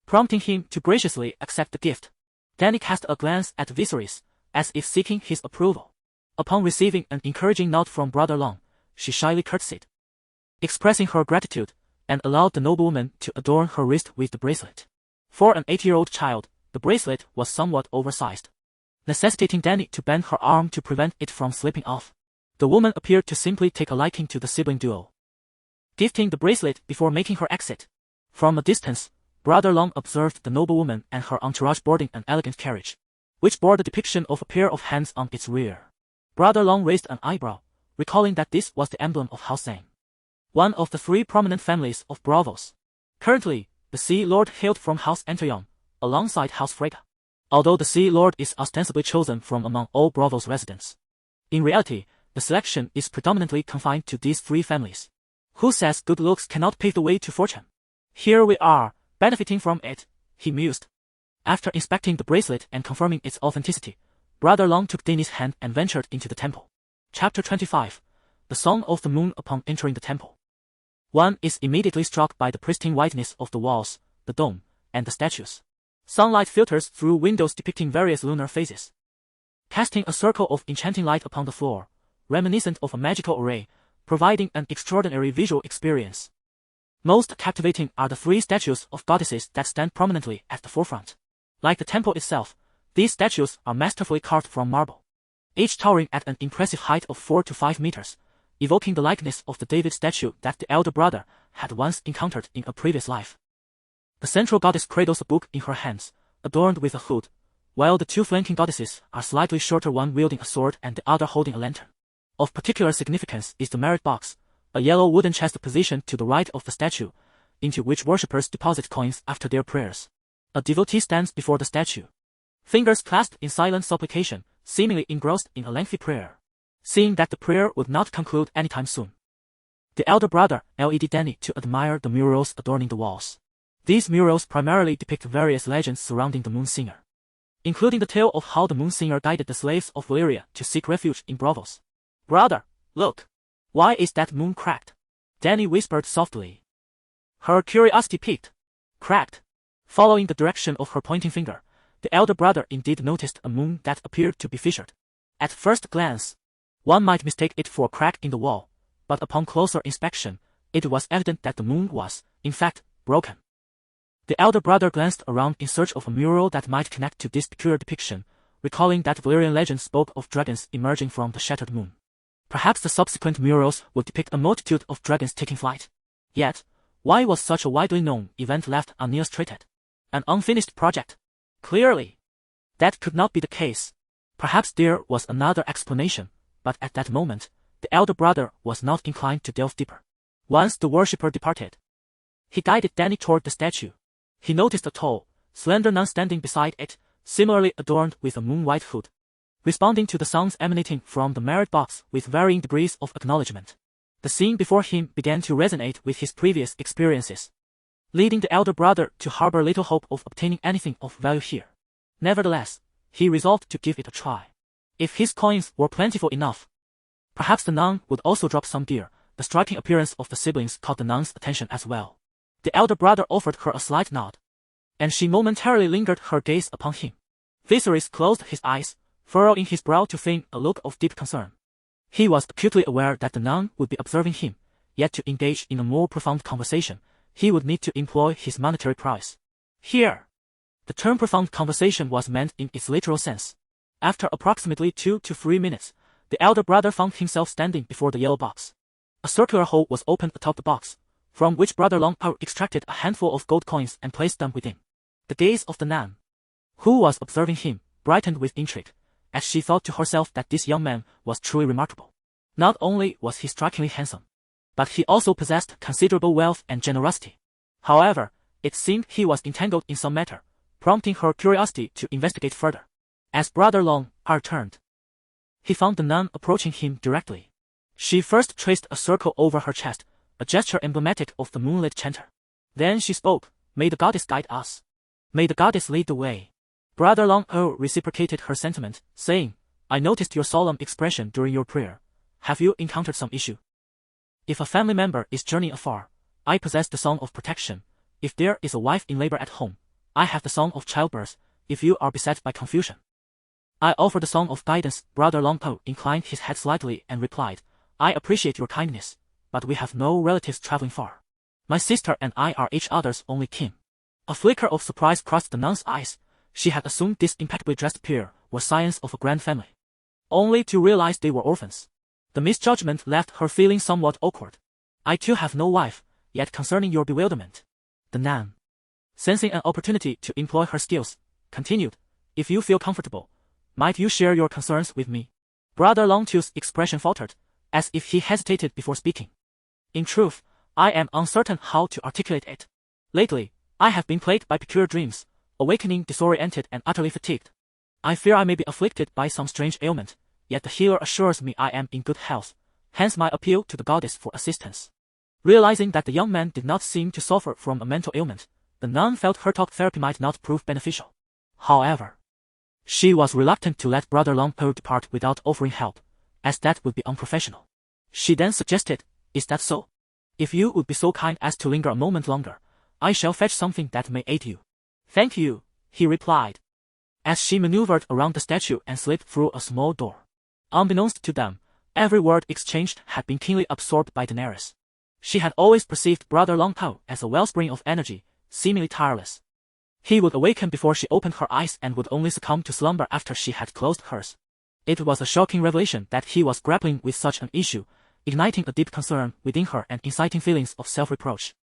prompting him to graciously accept the gift. Dany cast a glance at Viserys, as if seeking his approval. Upon receiving an encouraging nod from Brother Long, she shyly curtsied, expressing her gratitude, and allowed the noblewoman to adorn her wrist with the bracelet. For an 8-year-old child, the bracelet was somewhat oversized, necessitating Dany to bend her arm to prevent it from slipping off. The woman appeared to simply take a liking to the sibling duo, gifting the bracelet before making her exit. From a distance, Brother Long observed the noblewoman and her entourage boarding an elegant carriage, which bore the depiction of a pair of hands on its rear. Brother Long raised an eyebrow, recalling that this was the emblem of House Zane, one of the 3 prominent families of Braavos. Currently, the Sea Lord hailed from House Antonion, alongside House Freyja, although the Sea Lord is ostensibly chosen from among all Braavos residents. In reality, the selection is predominantly confined to these 3 families. Who says good looks cannot pave the way to fortune? Here we are, benefiting from it, he mused. After inspecting the bracelet and confirming its authenticity, Brother Long took Dany's hand and ventured into the temple. Chapter 25. The Song of the Moon. Upon entering the temple, one is immediately struck by the pristine whiteness of the walls, the dome, and the statues. Sunlight filters through windows depicting various lunar phases, casting a circle of enchanting light upon the floor, reminiscent of a magical array, providing an extraordinary visual experience. Most captivating are the 3 statues of goddesses that stand prominently at the forefront. Like the temple itself, these statues are masterfully carved from marble, each towering at an impressive height of 4 to 5 meters, evoking the likeness of the David statue that the elder brother had once encountered in a previous life. The central goddess cradles a book in her hands, adorned with a hood, while the 2 flanking goddesses are slightly shorter, one wielding a sword and the other holding a lantern. Of particular significance is the merit box, a yellow wooden chest positioned to the right of the statue, into which worshippers deposit coins after their prayers. A devotee stands before the statue, fingers clasped in silent supplication, seemingly engrossed in a lengthy prayer. Seeing that the prayer would not conclude anytime soon, the elder brother led Dany to admire the murals adorning the walls. These murals primarily depict various legends surrounding the Moon Singer, including the tale of how the Moon Singer guided the slaves of Valyria to seek refuge in Braavos. "Brother, look! Why is that moon cracked?" Dany whispered softly, her curiosity piqued. Cracked. Following the direction of her pointing finger, the elder brother indeed noticed a moon that appeared to be fissured. At first glance, one might mistake it for a crack in the wall, but upon closer inspection, It was evident that the moon was, in fact, broken. The elder brother glanced around in search of a mural that might connect to this peculiar depiction, recalling that Valyrian legend spoke of dragons emerging from the shattered moon. Perhaps the subsequent murals would depict a multitude of dragons taking flight. Yet, why was such a widely known event left unillustrated? An unfinished project? Clearly, that could not be the case. Perhaps there was another explanation, but at that moment, the elder brother was not inclined to delve deeper. Once the worshipper departed, he guided Dany toward the statue. He noticed a tall, slender nun standing beside it, similarly adorned with a moon-white hood, responding to the sounds emanating from the merit box with varying degrees of acknowledgement. The scene before him began to resonate with his previous experiences, leading the elder brother to harbor little hope of obtaining anything of value here. Nevertheless, he resolved to give it a try. If his coins were plentiful enough, perhaps the nun would also drop some gear. The striking appearance of the siblings caught the nun's attention as well. The elder brother offered her a slight nod, and she momentarily lingered her gaze upon him. Viserys closed his eyes, furrowing his brow to feign a look of deep concern. He was acutely aware that the nun would be observing him, yet to engage in a more profound conversation, he would need to employ his monetary prowess. Here, the term profound conversation was meant in its literal sense. After approximately 2 to 3 minutes, the elder brother found himself standing before the yellow box. A circular hole was opened atop the box, from which Brother Longpow extracted a handful of gold coins and placed them within. The gaze of the nun, who was observing him, brightened with intrigue, as she thought to herself that this young man was truly remarkable. Not only was he strikingly handsome, but he also possessed considerable wealth and generosity. However, it seemed he was entangled in some matter, prompting her curiosity to investigate further. As Brother Longpow turned, he found the nun approaching him directly. She first traced a circle over her chest, a gesture emblematic of the moonlit chanter. Then she spoke, "May the goddess guide us. May the goddess lead the way." Brother Longpow reciprocated her sentiment, saying, "I noticed your solemn expression during your prayer. Have you encountered some issue? If a family member is journeying afar, I possess the song of protection. If there is a wife in labor at home, I have the song of childbirth. If you are beset by confusion, I offer the song of guidance." Brother Longpow inclined his head slightly and replied, "I appreciate your kindness, but we have no relatives traveling far. My sister and I are each other's only kin." A flicker of surprise crossed the nun's eyes. She had assumed this impeccably dressed pair were scions of a grand family, only to realize they were orphans. The misjudgment left her feeling somewhat awkward. "I too have no wife, yet concerning your bewilderment," the nun, sensing an opportunity to employ her skills, continued, "if you feel comfortable, might you share your concerns with me?" Brother Longpow's expression faltered, as if he hesitated before speaking. "In truth, I am uncertain how to articulate it. Lately, I have been plagued by peculiar dreams, awakening disoriented and utterly fatigued. I fear I may be afflicted by some strange ailment, yet the healer assures me I am in good health, hence my appeal to the goddess for assistance." Realizing that the young man did not seem to suffer from a mental ailment, the nun felt her talk therapy might not prove beneficial. However, she was reluctant to let Brother Longpow depart without offering help, as that would be unprofessional. She then suggested, "Is that so? If you would be so kind as to linger a moment longer, I shall fetch something that may aid you." "Thank you," he replied, as she maneuvered around the statue and slipped through a small door. Unbeknownst to them, every word exchanged had been keenly absorbed by Daenerys. She had always perceived Brother Longpow as a wellspring of energy, seemingly tireless. He would awaken before she opened her eyes and would only succumb to slumber after she had closed hers. It was a shocking revelation that he was grappling with such an issue, igniting a deep concern within her and inciting feelings of self-reproach.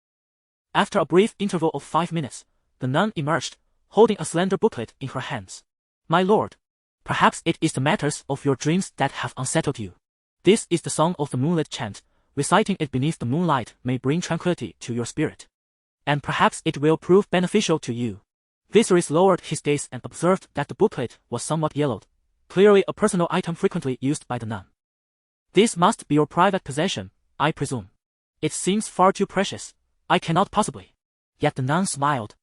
After a brief interval of 5 minutes, the nun emerged, holding a slender booklet in her hands. "My lord, perhaps it is the matters of your dreams that have unsettled you. This is the song of the moonlit chant. Reciting it beneath the moonlight may bring tranquility to your spirit, and perhaps it will prove beneficial to you." Viserys lowered his gaze and observed that the booklet was somewhat yellowed, clearly a personal item frequently used by the nun. "This must be your private possession, I presume. It seems far too precious. I cannot possibly." Yet the nun smiled,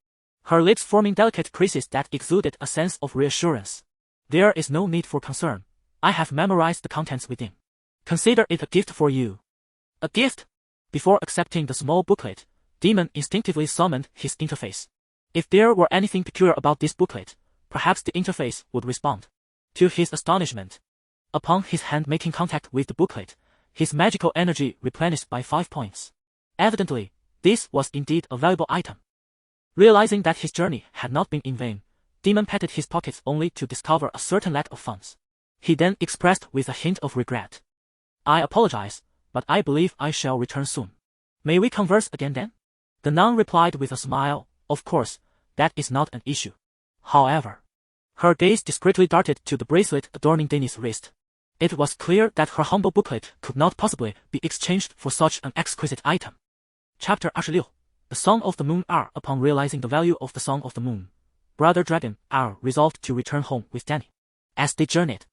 her lips forming delicate creases that exuded a sense of reassurance. "There is no need for concern. I have memorized the contents within. Consider it a gift for you." "A gift?" Before accepting the small booklet, Demon instinctively summoned his interface. If there were anything peculiar about this booklet, perhaps the interface would respond. To his astonishment, upon his hand making contact with the booklet, his magical energy replenished by 5 points. Evidently, this was indeed a valuable item. Realizing that his journey had not been in vain, Demon patted his pockets only to discover a certain lack of funds. He then expressed with a hint of regret. I apologize, but I believe I shall return soon. May we converse again then? The nun replied with a smile, of course, that is not an issue. However, her gaze discreetly darted to the bracelet adorning Dany's wrist. It was clear that her humble booklet could not possibly be exchanged for such an exquisite item. Chapter 26. The Song of the Moon. Upon realizing the value of the Song of the Moon, Brother Dragon resolved to return home with Dany. As they journeyed,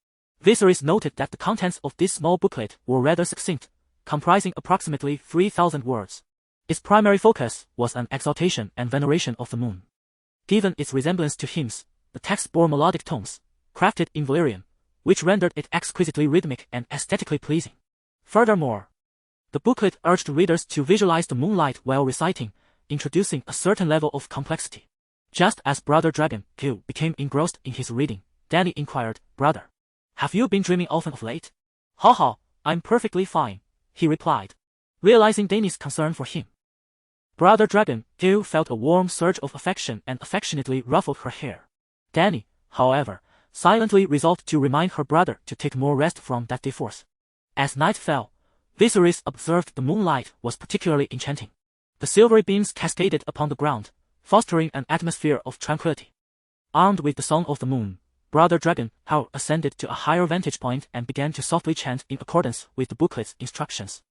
Viserys noted that the contents of this small booklet were rather succinct, comprising approximately 3,000 words. Its primary focus was an exaltation and veneration of the moon. Given its resemblance to hymns, the text bore melodic tones, crafted in Valyrian, which rendered it exquisitely rhythmic and aesthetically pleasing. Furthermore, the booklet urged readers to visualize the moonlight while reciting, introducing a certain level of complexity. Just as Brother Dragon became engrossed in his reading, Dany inquired, Brother, have you been dreaming often of late? Haha, I'm perfectly fine, he replied, realizing Dany's concern for him. Brother Dragon felt a warm surge of affection and affectionately ruffled her hair. Dany, however, silently resolved to remind her brother to take more rest from that day forth. As night fell, Viserys observed the moonlight was particularly enchanting. The silvery beams cascaded upon the ground, fostering an atmosphere of tranquility. Armed with the Song of the Moon, Brother Dragon ascended to a higher vantage point and began to softly chant in accordance with the booklet's instructions.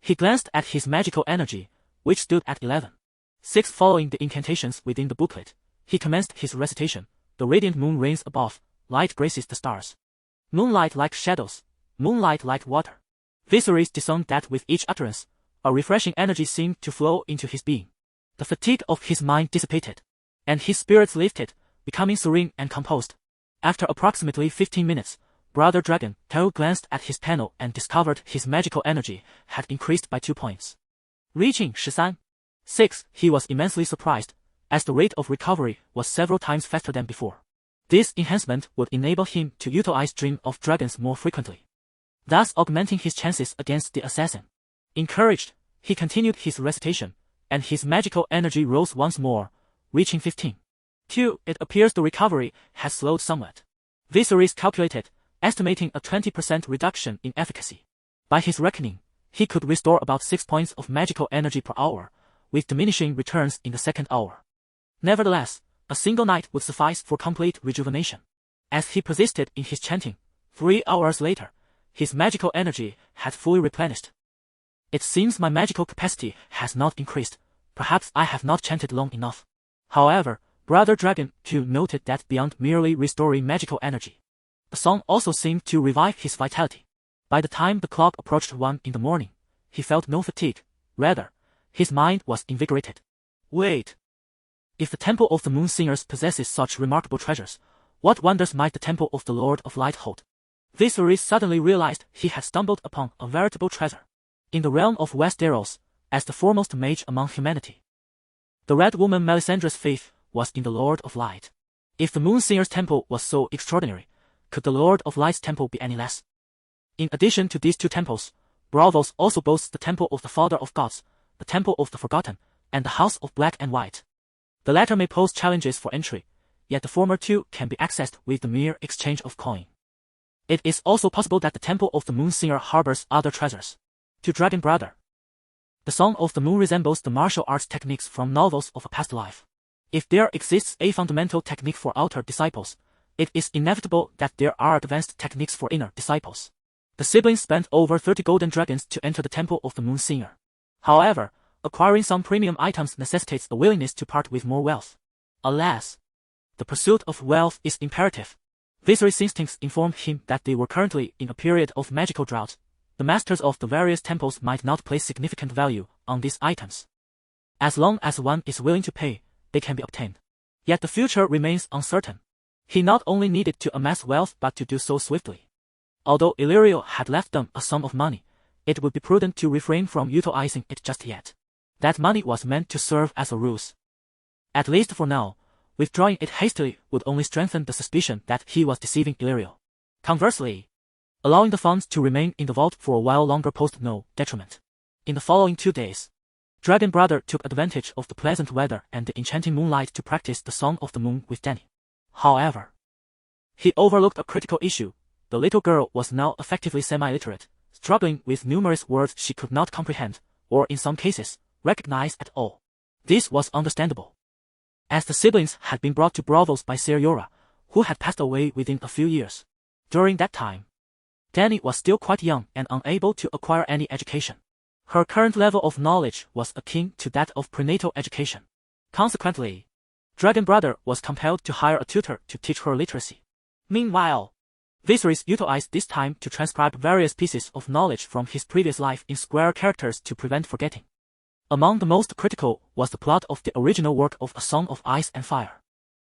He glanced at his magical energy, which stood at 11.6. Following the incantations within the booklet, he commenced his recitation. The radiant moon reigns above, light graces the stars. Moonlight like shadows, moonlight like water. Viserys discerned that with each utterance, a refreshing energy seemed to flow into his being. The fatigue of his mind dissipated, and his spirits lifted, becoming serene and composed. After approximately 15 minutes, Brother Dragon glanced at his panel and discovered his magical energy had increased by 2 points. Reaching 13.6, he was immensely surprised, as the rate of recovery was several times faster than before. This enhancement would enable him to utilize Dream of Dragons more frequently, thus augmenting his chances against the assassin. Encouraged, he continued his recitation, and his magical energy rose once more, reaching 15.2. It appears the recovery has slowed somewhat. Viserys calculated, estimating a 20% reduction in efficacy. By his reckoning, he could restore about 6 points of magical energy per hour, with diminishing returns in the second hour. Nevertheless, a single night would suffice for complete rejuvenation. As he persisted in his chanting, 3 hours later, his magical energy had fully replenished. It seems my magical capacity has not increased, perhaps I have not chanted long enough. However, Brother Dragon noted that beyond merely restoring magical energy, the song also seemed to revive his vitality. By the time the clock approached 1 in the morning, he felt no fatigue, rather, his mind was invigorated. Wait! If the Temple of the Moon Singers possesses such remarkable treasures, what wonders might the Temple of the Lord of Light hold? Viserys suddenly realized he had stumbled upon a veritable treasure. In the realm of Westeros, as the foremost mage among humanity, the Red Woman Melisandre's faith was in the Lord of Light. If the Moon Singer's temple was so extraordinary, could the Lord of Light's temple be any less? In addition to these 2 temples, Braavos also boasts the Temple of the Father of Gods, the Temple of the Forgotten, and the House of Black and White. The latter may pose challenges for entry, yet the former 2 can be accessed with the mere exchange of coin. It is also possible that the Temple of the Moon Singer harbors other treasures. To Dragon Brother, the Song of the Moon resembles the martial arts techniques from novels of a past life. If there exists a fundamental technique for outer disciples, it is inevitable that there are advanced techniques for inner disciples. The siblings spent over 30 golden dragons to enter the Temple of the Moon Singer. However, acquiring some premium items necessitates a willingness to part with more wealth. Alas, the pursuit of wealth is imperative. Viserys' instincts informed him that they were currently in a period of magical drought. The masters of the various temples might not place significant value on these items. As long as one is willing to pay, they can be obtained. Yet the future remains uncertain. He not only needed to amass wealth but to do so swiftly. Although Illyrio had left them a sum of money, it would be prudent to refrain from utilizing it just yet. That money was meant to serve as a ruse. At least for now, withdrawing it hastily would only strengthen the suspicion that he was deceiving Illyrio. Conversely, allowing the funds to remain in the vault for a while longer posed no detriment. In the following 2 days, Dragon Brother took advantage of the pleasant weather and the enchanting moonlight to practice the Song of the Moon with Dany. However, he overlooked a critical issue. The little girl was now effectively semi-literate, struggling with numerous words she could not comprehend, or in some cases, recognize at all. This was understandable, as the siblings had been brought to Braavos by Ser Jorah, who had passed away within a few years. During that time, Dany was still quite young and unable to acquire any education. Her current level of knowledge was akin to that of prenatal education. Consequently, Dragon Brother was compelled to hire a tutor to teach her literacy. Meanwhile, Viserys utilized this time to transcribe various pieces of knowledge from his previous life in square characters to prevent forgetting. Among the most critical was the plot of the original work of A Song of Ice and Fire.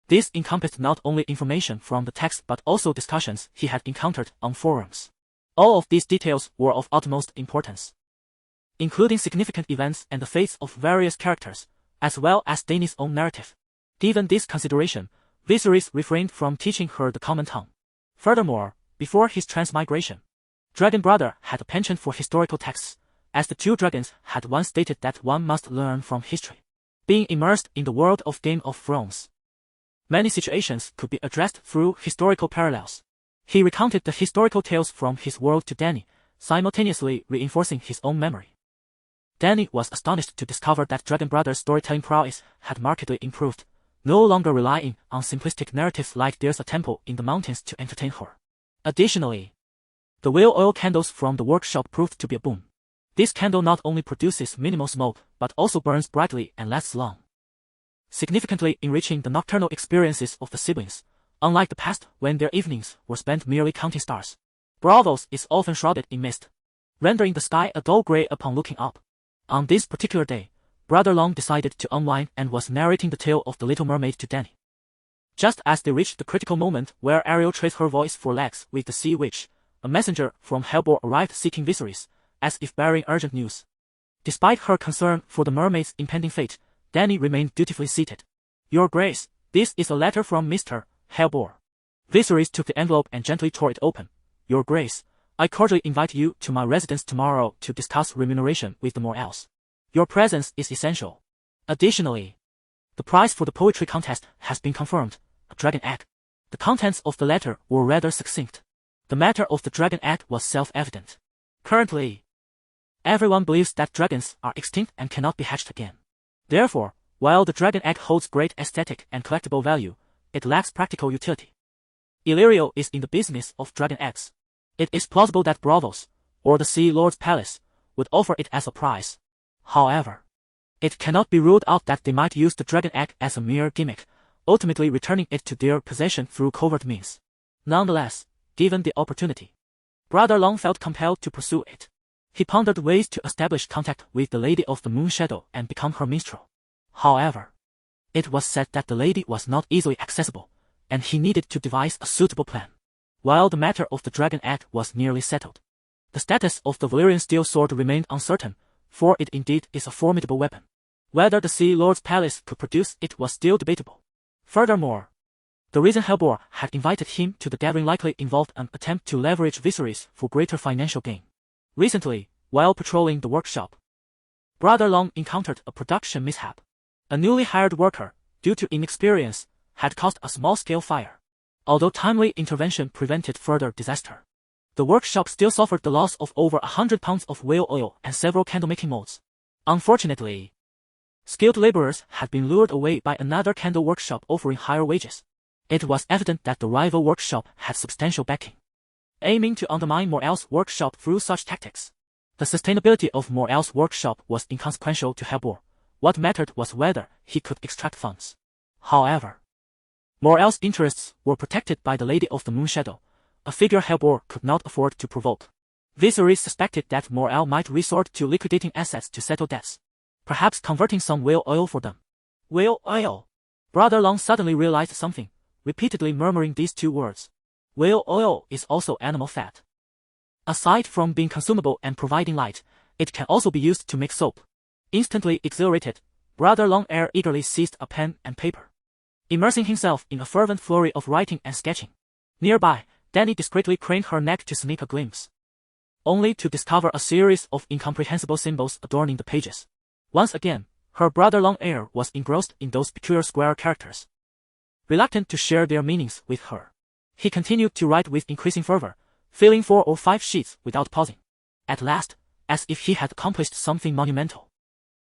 This encompassed not only information from the text but also discussions he had encountered on forums. All of these details were of utmost importance, including significant events and the fates of various characters, as well as Dany's own narrative. Given this consideration, Viserys refrained from teaching her the common tongue. Furthermore, before his transmigration, Dragon Brother had a penchant for historical texts, as the two dragons had once stated that one must learn from history. Being immersed in the world of Game of Thrones, many situations could be addressed through historical parallels. He recounted the historical tales from his world to Dany, simultaneously reinforcing his own memory. Dany was astonished to discover that Dragon Brother's storytelling prowess had markedly improved, no longer relying on simplistic narratives like "there's a temple in the mountains" to entertain her. Additionally, the whale oil candles from the workshop proved to be a boon. This candle not only produces minimal smoke but also burns brightly and lasts long, significantly enriching the nocturnal experiences of the siblings, unlike the past when their evenings were spent merely counting stars. Braavos is often shrouded in mist, rendering the sky a dull gray upon looking up. On this particular day, Brother Long decided to unwind and was narrating the tale of the Little Mermaid to Dany. Just as they reached the critical moment where Ariel traded her voice for legs with the Sea Witch, a messenger from Hellbore arrived seeking Viserys, as if bearing urgent news. Despite her concern for the mermaid's impending fate, Dany remained dutifully seated. "Your Grace, this is a letter from Mr. Hellbore." Viserys took the envelope and gently tore it open. "Your Grace, I cordially invite you to my residence tomorrow to discuss remuneration with the Morels. Your presence is essential. Additionally, the prize for the poetry contest has been confirmed, a dragon egg." The contents of the letter were rather succinct. The matter of the dragon egg was self-evident. Currently, everyone believes that dragons are extinct and cannot be hatched again. Therefore, while the dragon egg holds great aesthetic and collectible value, it lacks practical utility. Illyrio is in the business of dragon eggs. It is plausible that Braavos, or the Sea Lord's Palace, would offer it as a prize. However, it cannot be ruled out that they might use the dragon egg as a mere gimmick, ultimately returning it to their possession through covert means. Nonetheless, given the opportunity, Brother Long felt compelled to pursue it. He pondered ways to establish contact with the Lady of the Moon Shadow and become her minstrel. However, it was said that the lady was not easily accessible, and he needed to devise a suitable plan. While the matter of the dragon egg was nearly settled, the status of the Valyrian steel sword remained uncertain, for it indeed is a formidable weapon. Whether the Sea Lord's Palace could produce it was still debatable. Furthermore, the reason Hellbore had invited him to the gathering likely involved an attempt to leverage Viserys for greater financial gain. Recently, while patrolling the workshop, Brother Long encountered a production mishap. A newly hired worker, due to inexperience, had caused a small-scale fire. Although timely intervention prevented further disaster, the workshop still suffered the loss of over 100 pounds of whale oil and several candle-making molds. Unfortunately, skilled laborers had been lured away by another candle workshop offering higher wages. It was evident that the rival workshop had substantial backing, aiming to undermine Morel's workshop through such tactics. The sustainability of Morel's workshop was inconsequential to Hellbore. What mattered was whether he could extract funds. However, Morel's interests were protected by the Lady of the Moon Shadow, a figure Hellbore could not afford to provoke. Viserys suspected that Morel might resort to liquidating assets to settle debts, perhaps converting some whale oil for them. Whale oil! Brother Long suddenly realized something, repeatedly murmuring these two words. Whale oil is also animal fat. Aside from being consumable and providing light, it can also be used to make soap. Instantly exhilarated, Brother Long eagerly seized a pen and paper, immersing himself in a fervent flurry of writing and sketching. Nearby, Dany discreetly craned her neck to sneak a glimpse, only to discover a series of incomprehensible symbols adorning the pages. Once again, her brother Long-Heir was engrossed in those peculiar square characters. Reluctant to share their meanings with her, he continued to write with increasing fervor, filling 4 or 5 sheets without pausing. At last, as if he had accomplished something monumental,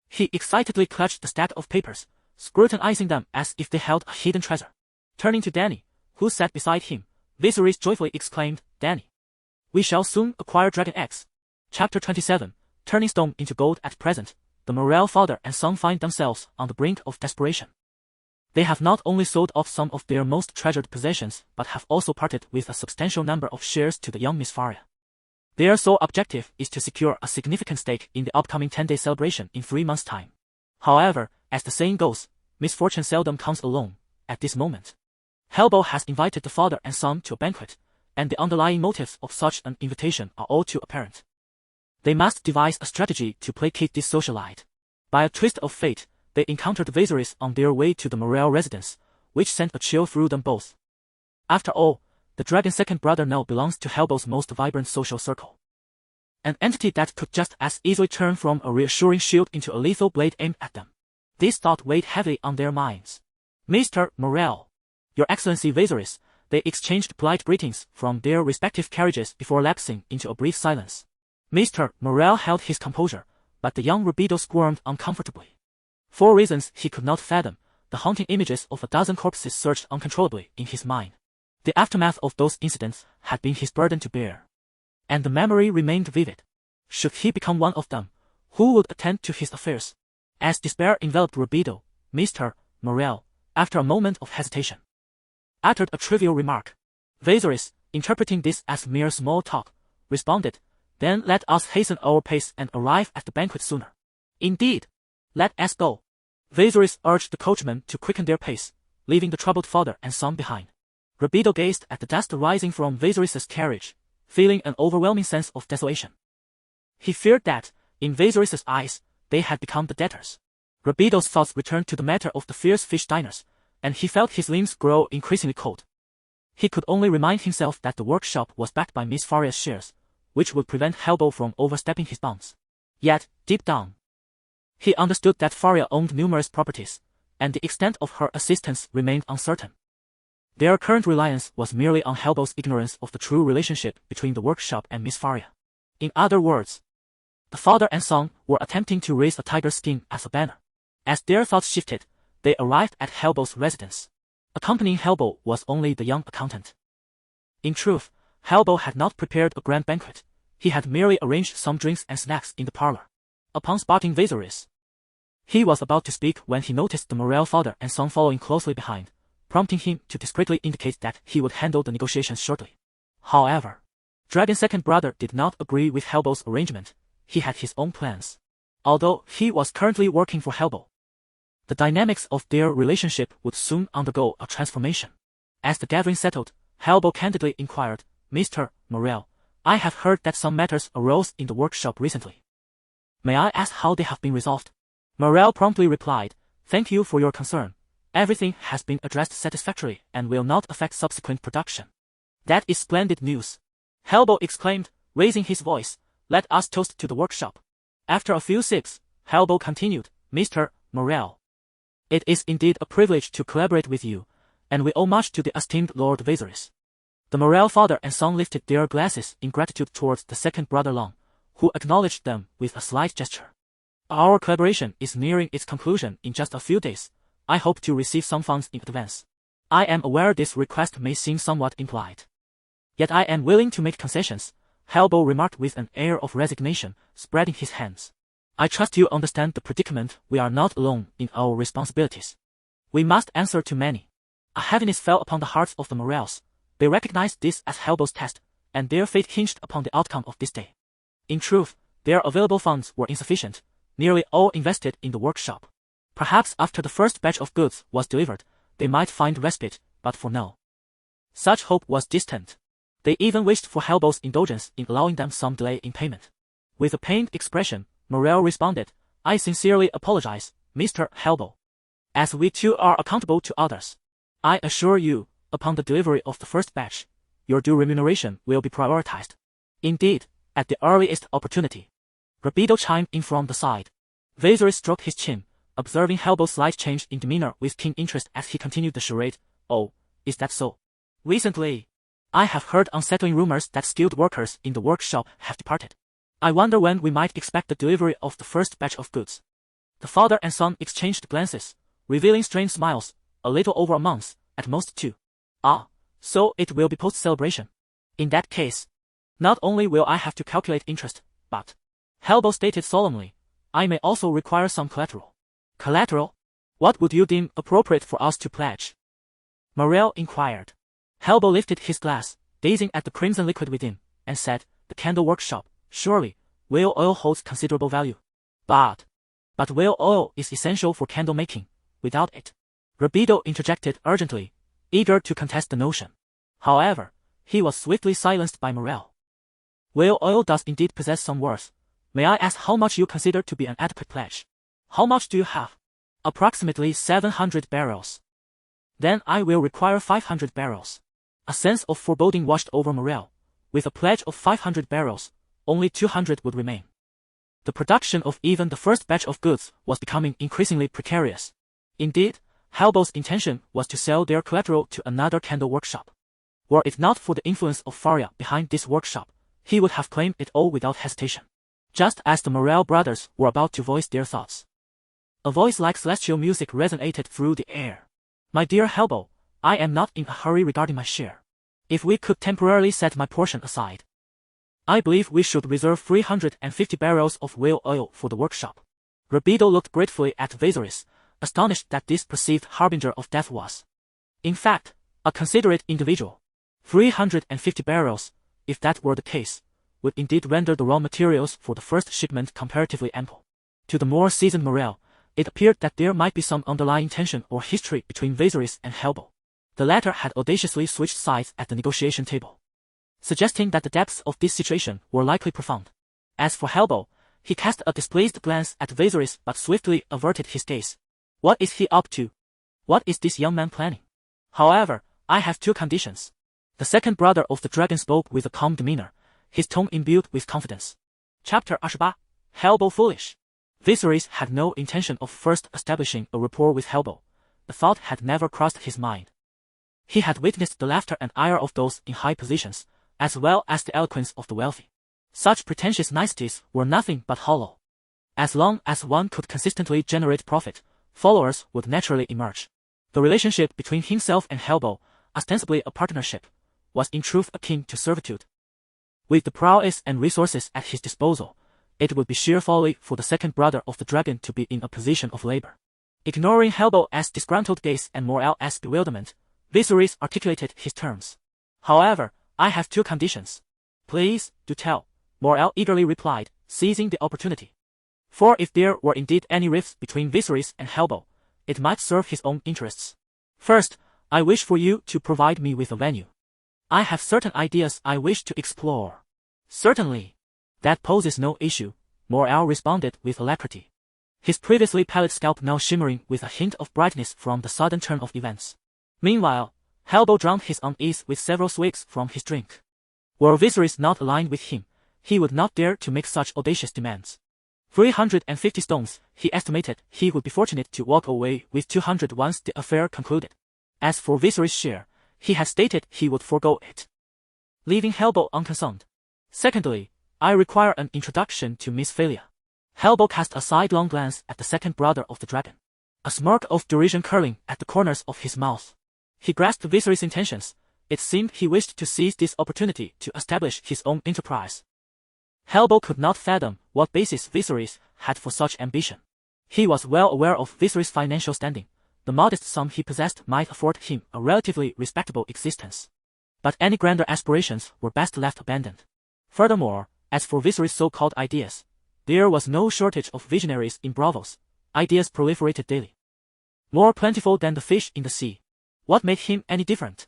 he excitedly clutched the stack of papers, scrutinizing them as if they held a hidden treasure. Turning to Dany, who sat beside him, Viserys joyfully exclaimed, "Dany, we shall soon acquire dragon eggs." Chapter 27, Turning Stone into Gold. At present, the Morel father and son find themselves on the brink of desperation. They have not only sold off some of their most treasured possessions but have also parted with a substantial number of shares to the young Miss Valyria. Their sole objective is to secure a significant stake in the upcoming 10-day celebration in 3 months' time. However, as the saying goes, misfortune seldom comes alone. At this moment, Hellbow has invited the father and son to a banquet, and the underlying motives of such an invitation are all too apparent. They must devise a strategy to placate this socialite. By a twist of fate, they encountered Viserys on their way to the Morel residence, which sent a chill through them both. After all, the dragon's second brother now belongs to Hellbow's most vibrant social circle. An entity that could just as easily turn from a reassuring shield into a lethal blade aimed at them. This thought weighed heavily on their minds. "Mr. Morel, Your Excellency Viserys," they exchanged polite greetings from their respective carriages before lapsing into a brief silence. Mr. Morel held his composure, but the young Rubido squirmed uncomfortably. For reasons he could not fathom, the haunting images of a dozen corpses surged uncontrollably in his mind. The aftermath of those incidents had been his burden to bear, and the memory remained vivid. Should he become one of them, who would attend to his affairs? As despair enveloped Rubido, Mr. Morel, after a moment of hesitation, uttered a trivial remark. Viserys, interpreting this as mere small talk, responded, "Then let us hasten our pace and arrive at the banquet sooner." "Indeed. Let us go." Viserys urged the coachman to quicken their pace, leaving the troubled father and son behind. Rubido gazed at the dust rising from Viserys' carriage, feeling an overwhelming sense of desolation. He feared that, in Viserys' eyes, they had become the debtors. Rubido's thoughts returned to the matter of the fierce fish diners, and he felt his limbs grow increasingly cold. He could only remind himself that the workshop was backed by Miss Valyria's shares, which would prevent Hellbow from overstepping his bounds. Yet, deep down, he understood that Valyria owned numerous properties, and the extent of her assistance remained uncertain. Their current reliance was merely on Hellbow's ignorance of the true relationship between the workshop and Miss Valyria. In other words, the father and son were attempting to raise a tiger's skin as a banner. As their thoughts shifted, they arrived at Hellbow's residence. Accompanying Hellbow was only the young accountant. In truth, Hellbow had not prepared a grand banquet. He had merely arranged some drinks and snacks in the parlor. Upon spotting Viserys, he was about to speak when he noticed the Morel father and son following closely behind, prompting him to discreetly indicate that he would handle the negotiations shortly. However, Dragon's second brother did not agree with Hellbow's arrangement. He had his own plans. Although he was currently working for Hellbow, the dynamics of their relationship would soon undergo a transformation. As the gathering settled, Hellbow candidly inquired, "Mr. Morel, I have heard that some matters arose in the workshop recently. May I ask how they have been resolved?" Morel promptly replied, "Thank you for your concern. Everything has been addressed satisfactorily and will not affect subsequent production." "That is splendid news," Hellbow exclaimed, raising his voice. "Let us toast to the workshop." After a few sips, Hellbow continued, "Mr. Morel, it is indeed a privilege to collaborate with you, and we owe much to the esteemed Lord Viserys." The Morel father and son lifted their glasses in gratitude towards the second brother Long, who acknowledged them with a slight gesture. "Our collaboration is nearing its conclusion in just a few days. I hope to receive some funds in advance. I am aware this request may seem somewhat impolite, yet I am willing to make concessions," Hellbow remarked with an air of resignation, spreading his hands. "I trust you understand the predicament. We are not alone in our responsibilities. We must answer to many." A heaviness fell upon the hearts of the Morels. They recognized this as Hellbow's test, and their fate hinged upon the outcome of this day. In truth, their available funds were insufficient, nearly all invested in the workshop. Perhaps after the first batch of goods was delivered, they might find respite, but for now, such hope was distant. They even wished for Hellbow's indulgence in allowing them some delay in payment. With a pained expression, Morel responded, "I sincerely apologize, Mr. Hellbow. As we too are accountable to others. I assure you, upon the delivery of the first batch, your due remuneration will be prioritized." "Indeed, at the earliest opportunity," Rubido chimed in from the side. Viserys stroked his chin, observing Hellbow's slight change in demeanor with keen interest as he continued the charade. Oh, is that so? Recently, I have heard unsettling rumors that skilled workers in the workshop have departed. I wonder when we might expect the delivery of the first batch of goods. The father and son exchanged glances, revealing strained smiles. A little over a month, at most 2. Ah, so it will be post-celebration. In that case, not only will I have to calculate interest, but, Hellbow stated solemnly, I may also require some collateral. Collateral? What would you deem appropriate for us to pledge? Morel inquired. Hellbow lifted his glass, gazing at the crimson liquid within, and said, the candle workshop, surely, whale oil holds considerable value. But whale oil is essential for candle making. Without it, Rabido interjected urgently, eager to contest the notion. However, he was swiftly silenced by Morel. Whale oil does indeed possess some worth. May I ask how much you consider to be an adequate pledge? How much do you have? Approximately 700 barrels. Then I will require 500 barrels. A sense of foreboding washed over Morel. With a pledge of 500 barrels, only 200 would remain. The production of even the first batch of goods was becoming increasingly precarious. Indeed, Hellbow's intention was to sell their collateral to another candle workshop. Were it not for the influence of Faria behind this workshop, he would have claimed it all without hesitation. Just as the Morel brothers were about to voice their thoughts, a voice like celestial music resonated through the air. My dear Hellbow, I am not in a hurry regarding my share. If we could temporarily set my portion aside, I believe we should reserve 350 barrels of whale oil for the workshop. Rabido looked gratefully at Viserys, astonished that this perceived harbinger of death was, in fact, a considerate individual. 350 barrels, if that were the case, would indeed render the raw materials for the first shipment comparatively ample. To the more seasoned Morel, it appeared that there might be some underlying tension or history between Viserys and Hellbow. The latter had audaciously switched sides at the negotiation table, suggesting that the depths of this situation were likely profound. As for Hellbow, he cast a displeased glance at Viserys but swiftly averted his gaze. What is he up to? What is this young man planning? However, I have 2 conditions. The second brother of the dragon spoke with a calm demeanor, his tone imbued with confidence. Chapter 28. Hellbow Foolish. Viserys had no intention of first establishing a rapport with Hellbow. The thought had never crossed his mind. He had witnessed the laughter and ire of those in high positions, as well as the eloquence of the wealthy. Such pretentious niceties were nothing but hollow. As long as one could consistently generate profit, followers would naturally emerge. The relationship between himself and Hellbow, ostensibly a partnership, was in truth akin to servitude. With the prowess and resources at his disposal, it would be sheer folly for the second brother of the dragon to be in a position of labor. Ignoring Hellbow's disgruntled gaze and Morel's bewilderment, Viserys articulated his terms. However, I have 2 conditions. Please, do tell, Morel eagerly replied, seizing the opportunity. For if there were indeed any rifts between Viserys and Hellbow, it might serve his own interests. First, I wish for you to provide me with a venue. I have certain ideas I wish to explore. Certainly. That poses no issue, Morel responded with alacrity, his previously pallid scalp now shimmering with a hint of brightness from the sudden turn of events. Meanwhile, Hellbow drowned his unease with several swigs from his drink. Were Viserys not aligned with him, he would not dare to make such audacious demands. 350 stones, he estimated he would be fortunate to walk away with 200 once the affair concluded. As for Viserys' share, he had stated he would forego it, leaving Hellbow unconcerned. Secondly, I require an introduction to Miss Valyria. Hellbow cast a sidelong glance at the second brother of the dragon, a smirk of derision curling at the corners of his mouth. He grasped Viserys' intentions. It seemed he wished to seize this opportunity to establish his own enterprise. Hellbow could not fathom what basis Viserys had for such ambition. He was well aware of Viserys' financial standing. The modest sum he possessed might afford him a relatively respectable existence. But any grander aspirations were best left abandoned. Furthermore, as for Viserys' so-called ideas, there was no shortage of visionaries in Braavos. Ideas proliferated daily, more plentiful than the fish in the sea. What made him any different?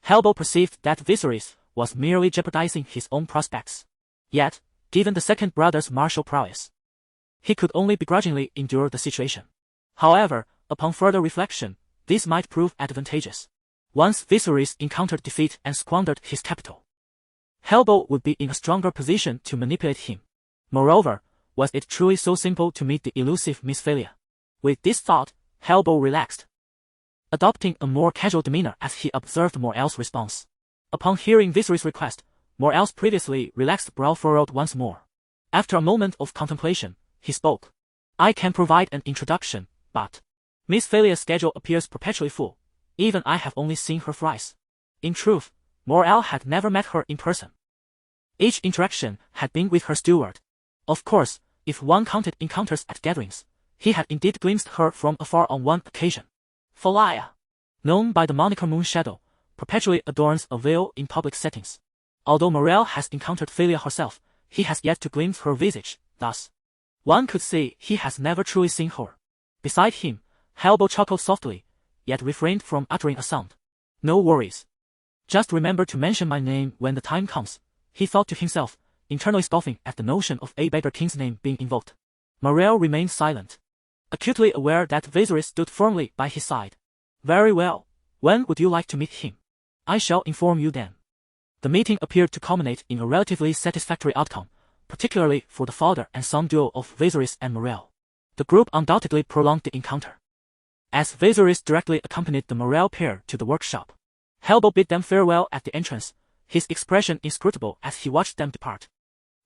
Hellbow perceived that Viserys was merely jeopardizing his own prospects. Yet, given the second brother's martial prowess, he could only begrudgingly endure the situation. However, upon further reflection, this might prove advantageous. Once Viserys encountered defeat and squandered his capital, Hellbow would be in a stronger position to manipulate him. Moreover, Was it truly so simple to meet the elusive Miss Valyria? With this thought, Hellboy relaxed, adopting a more casual demeanor as he observed Morel's response. Upon hearing Viserys' request, Morel's previously relaxed brow furrowed once more. After a moment of contemplation, he spoke. I can provide an introduction, but Miss Valyria's schedule appears perpetually full. Even I have only seen her thrice. In truth, Morel had never met her in person. Each interaction had been with her steward. Of course, if one counted encounters at gatherings, he had indeed glimpsed her from afar on one occasion. Valyria, known by the moniker Moon Shadow, perpetually adorns a veil in public settings. Although Morel has encountered Valyria herself, he has yet to glimpse her visage, thus one could say he has never truly seen her. Beside him, Hellboy chuckled softly, yet refrained from uttering a sound. No worries. Just remember to mention my name when the time comes, he thought to himself, internally scoffing at the notion of a Beggar King's name being invoked. Morel remained silent, acutely aware that Viserys stood firmly by his side. Very well. When would you like to meet him? I shall inform you then. The meeting appeared to culminate in a relatively satisfactory outcome, particularly for the father and son duo of Viserys and Morel. The group undoubtedly prolonged the encounter. As Viserys directly accompanied the Morel pair to the workshop, Hellboy bid them farewell at the entrance, his expression inscrutable as he watched them depart.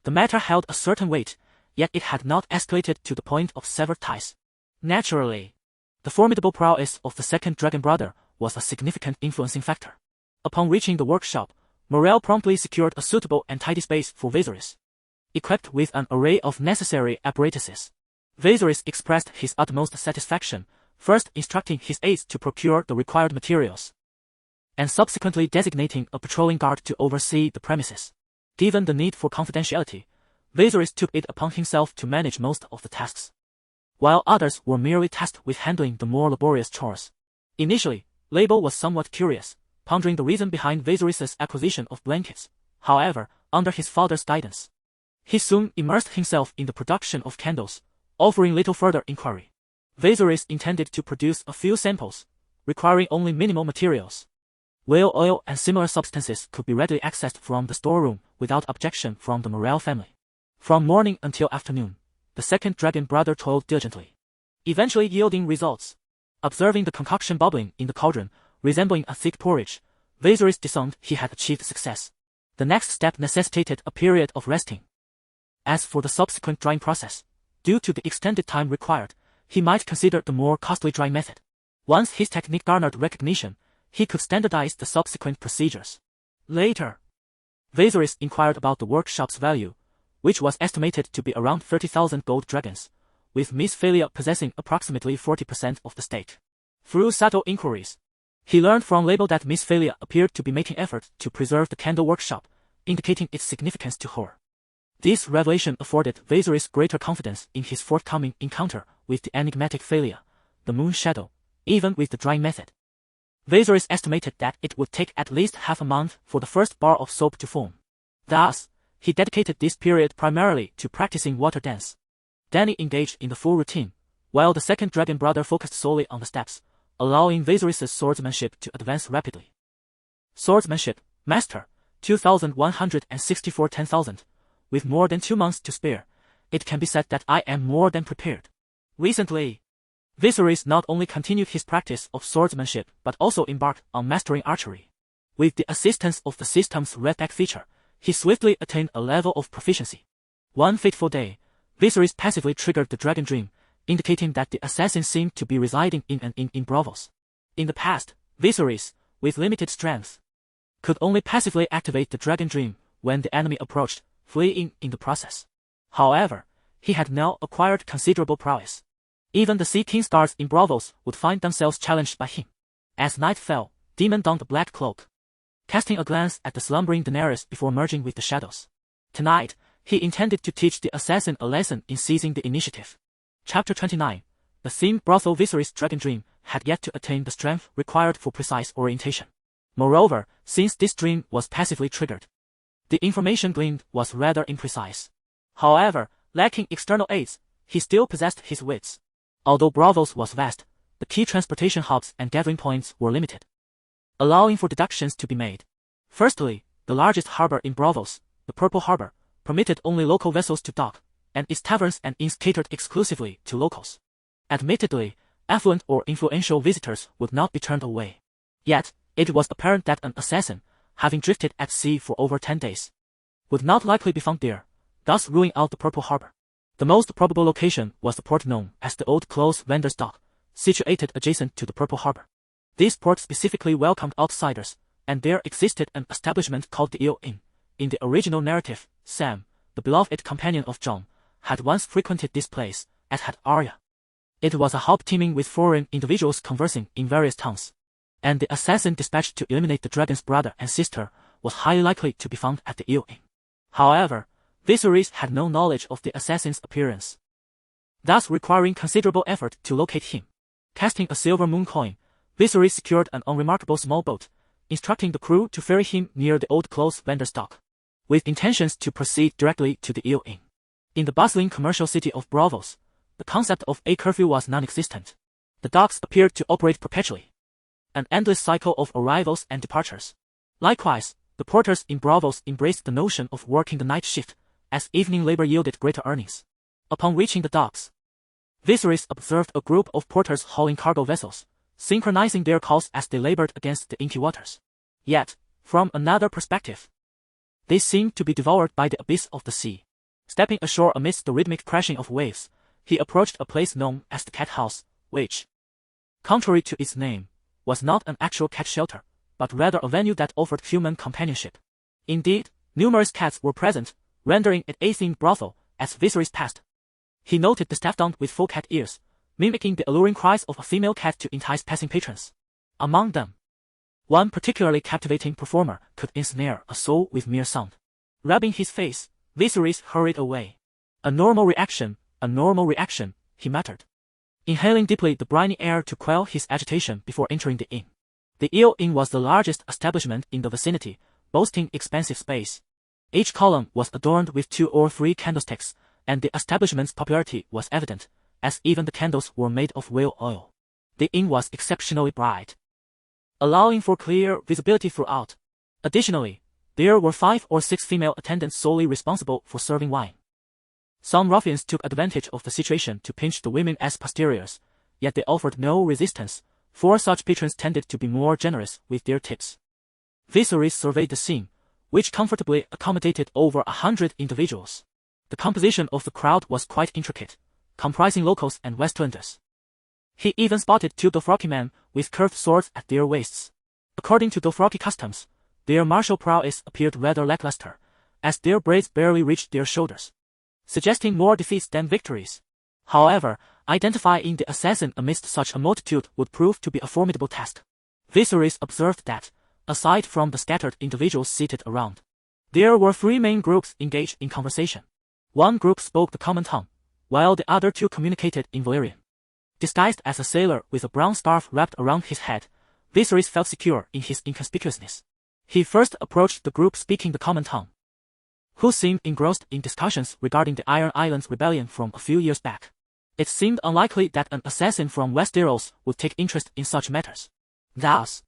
The matter held a certain weight, yet it had not escalated to the point of severed ties. Naturally, the formidable prowess of the second dragon brother was a significant influencing factor. Upon reaching the workshop, Morel promptly secured a suitable and tidy space for Viserys. Equipped with an array of necessary apparatuses, Viserys expressed his utmost satisfaction, first instructing his aides to procure the required materials, and subsequently designating a patrolling guard to oversee the premises. Given the need for confidentiality, Viserys took it upon himself to manage most of the tasks, while others were merely tasked with handling the more laborious chores. Initially, Label was somewhat curious, pondering the reason behind Viserys' acquisition of blankets. However, under his father's guidance, he soon immersed himself in the production of candles, offering little further inquiry. Viserys intended to produce a few samples, requiring only minimal materials. Whale oil and similar substances could be readily accessed from the storeroom without objection from the Morel family. From morning until afternoon, the second dragon brother toiled diligently, eventually yielding results. Observing the concoction bubbling in the cauldron, resembling a thick porridge, Viserys discerned he had achieved success. The next step necessitated a period of resting. As for the subsequent drying process, due to the extended time required, he might consider the more costly drying method. Once his technique garnered recognition, he could standardize the subsequent procedures. Later, Viserys inquired about the workshop's value, which was estimated to be around 30,000 gold dragons, with Miss Valyria possessing approximately 40% of the stake. Through subtle inquiries, he learned from Label that Miss Valyria appeared to be making effort to preserve the candle workshop, indicating its significance to her. This revelation afforded Viserys greater confidence in his forthcoming encounter with the enigmatic Valyria, the Moon Shadow, even with the drying method. Viserys estimated that it would take at least half a month for the first bar of soap to form. Thus, he dedicated this period primarily to practicing water dance. Dany engaged in the full routine, while the second dragon brother focused solely on the steps, allowing Viserys' swordsmanship to advance rapidly. Swordsmanship, Master, 2164 10,000. With more than 2 months to spare, it can be said that I am more than prepared. Recently, Viserys not only continued his practice of swordsmanship but also embarked on mastering archery. With the assistance of the system's red tag feature, he swiftly attained a level of proficiency. One fateful day, Viserys passively triggered the Dragon Dream, indicating that the assassin seemed to be residing in an inn in Braavos. In the past, Viserys, with limited strength, could only passively activate the Dragon Dream when the enemy approached, fleeing in the process. However, he had now acquired considerable prowess. Even the Sea King's guards in Braavos would find themselves challenged by him. As night fell, Demon donned a black cloak, casting a glance at the slumbering Daenerys before merging with the shadows. Tonight, he intended to teach the assassin a lesson in seizing the initiative. Chapter 29. The themed brothel Viserys' Dragon Dream had yet to attain the strength required for precise orientation. Moreover, since this dream was passively triggered, the information gleaned was rather imprecise. However, lacking external aids, he still possessed his wits. Although Braavos was vast, the key transportation hubs and gathering points were limited, allowing for deductions to be made. Firstly, the largest harbor in Braavos, the Purple Harbor, permitted only local vessels to dock, and its taverns and inns catered exclusively to locals. Admittedly, affluent or influential visitors would not be turned away. Yet, it was apparent that an assassin, having drifted at sea for over 10 days, would not likely be found there, thus ruling out the Purple Harbor. The most probable location was the port known as the Old Clothes Vendor's Dock, situated adjacent to the Purple Harbor. This port specifically welcomed outsiders, and there existed an establishment called the Eel Inn. In the original narrative, Sam, the beloved companion of Jon, had once frequented this place, as had Arya. It was a hub teeming with foreign individuals conversing in various tongues, and the assassin dispatched to eliminate the dragon's brother and sister was highly likely to be found at the Eel Inn. However, Viserys had no knowledge of the assassin's appearance, thus requiring considerable effort to locate him. Casting a silver moon coin, Viserys secured an unremarkable small boat, instructing the crew to ferry him near the Old Clothes Vendor's Dock, with intentions to proceed directly to the Eel Inn. In the bustling commercial city of Braavos, the concept of a curfew was non-existent. The docks appeared to operate perpetually, an endless cycle of arrivals and departures. Likewise, the porters in Braavos embraced the notion of working the night shift, as evening labor yielded greater earnings. Upon reaching the docks, Viserys observed a group of porters hauling cargo vessels, synchronizing their calls as they labored against the inky waters. Yet, from another perspective, they seemed to be devoured by the abyss of the sea. Stepping ashore amidst the rhythmic crashing of waves, he approached a place known as the Cat House, which, contrary to its name, was not an actual cat shelter, but rather a venue that offered human companionship. Indeed, numerous cats were present, rendering it a themed brothel. As Viserys passed, he noted the staff donned with full cat ears, mimicking the alluring cries of a female cat to entice passing patrons. Among them, one particularly captivating performer could ensnare a soul with mere sound. Rubbing his face, Viserys hurried away. A normal reaction, he muttered, inhaling deeply the briny air to quell his agitation before entering the inn. The Eel Inn was the largest establishment in the vicinity, boasting expansive space. Each column was adorned with 2 or 3 candlesticks, and the establishment's popularity was evident, as even the candles were made of whale oil. The inn was exceptionally bright, allowing for clear visibility throughout. Additionally, there were 5 or 6 female attendants solely responsible for serving wine. Some ruffians took advantage of the situation to pinch the women as posteriors, yet they offered no resistance, for such patrons tended to be more generous with their tips. Viserys surveyed the scene, which comfortably accommodated over 100 individuals. The composition of the crowd was quite intricate, comprising locals and Westlanders. He even spotted 2 Dothraki men with curved swords at their waists. According to Dothraki customs, their martial prowess appeared rather lackluster, as their braids barely reached their shoulders, suggesting more defeats than victories. However, identifying the assassin amidst such a multitude would prove to be a formidable task. Viserys observed that, aside from the scattered individuals seated around, there were 3 main groups engaged in conversation. One group spoke the common tongue, while the other 2 communicated in Valyrian. Disguised as a sailor with a brown scarf wrapped around his head, Viserys felt secure in his inconspicuousness. He first approached the group speaking the common tongue, who seemed engrossed in discussions regarding the Iron Islands rebellion from a few years back. It seemed unlikely that an assassin from Westeros would take interest in such matters. Thus,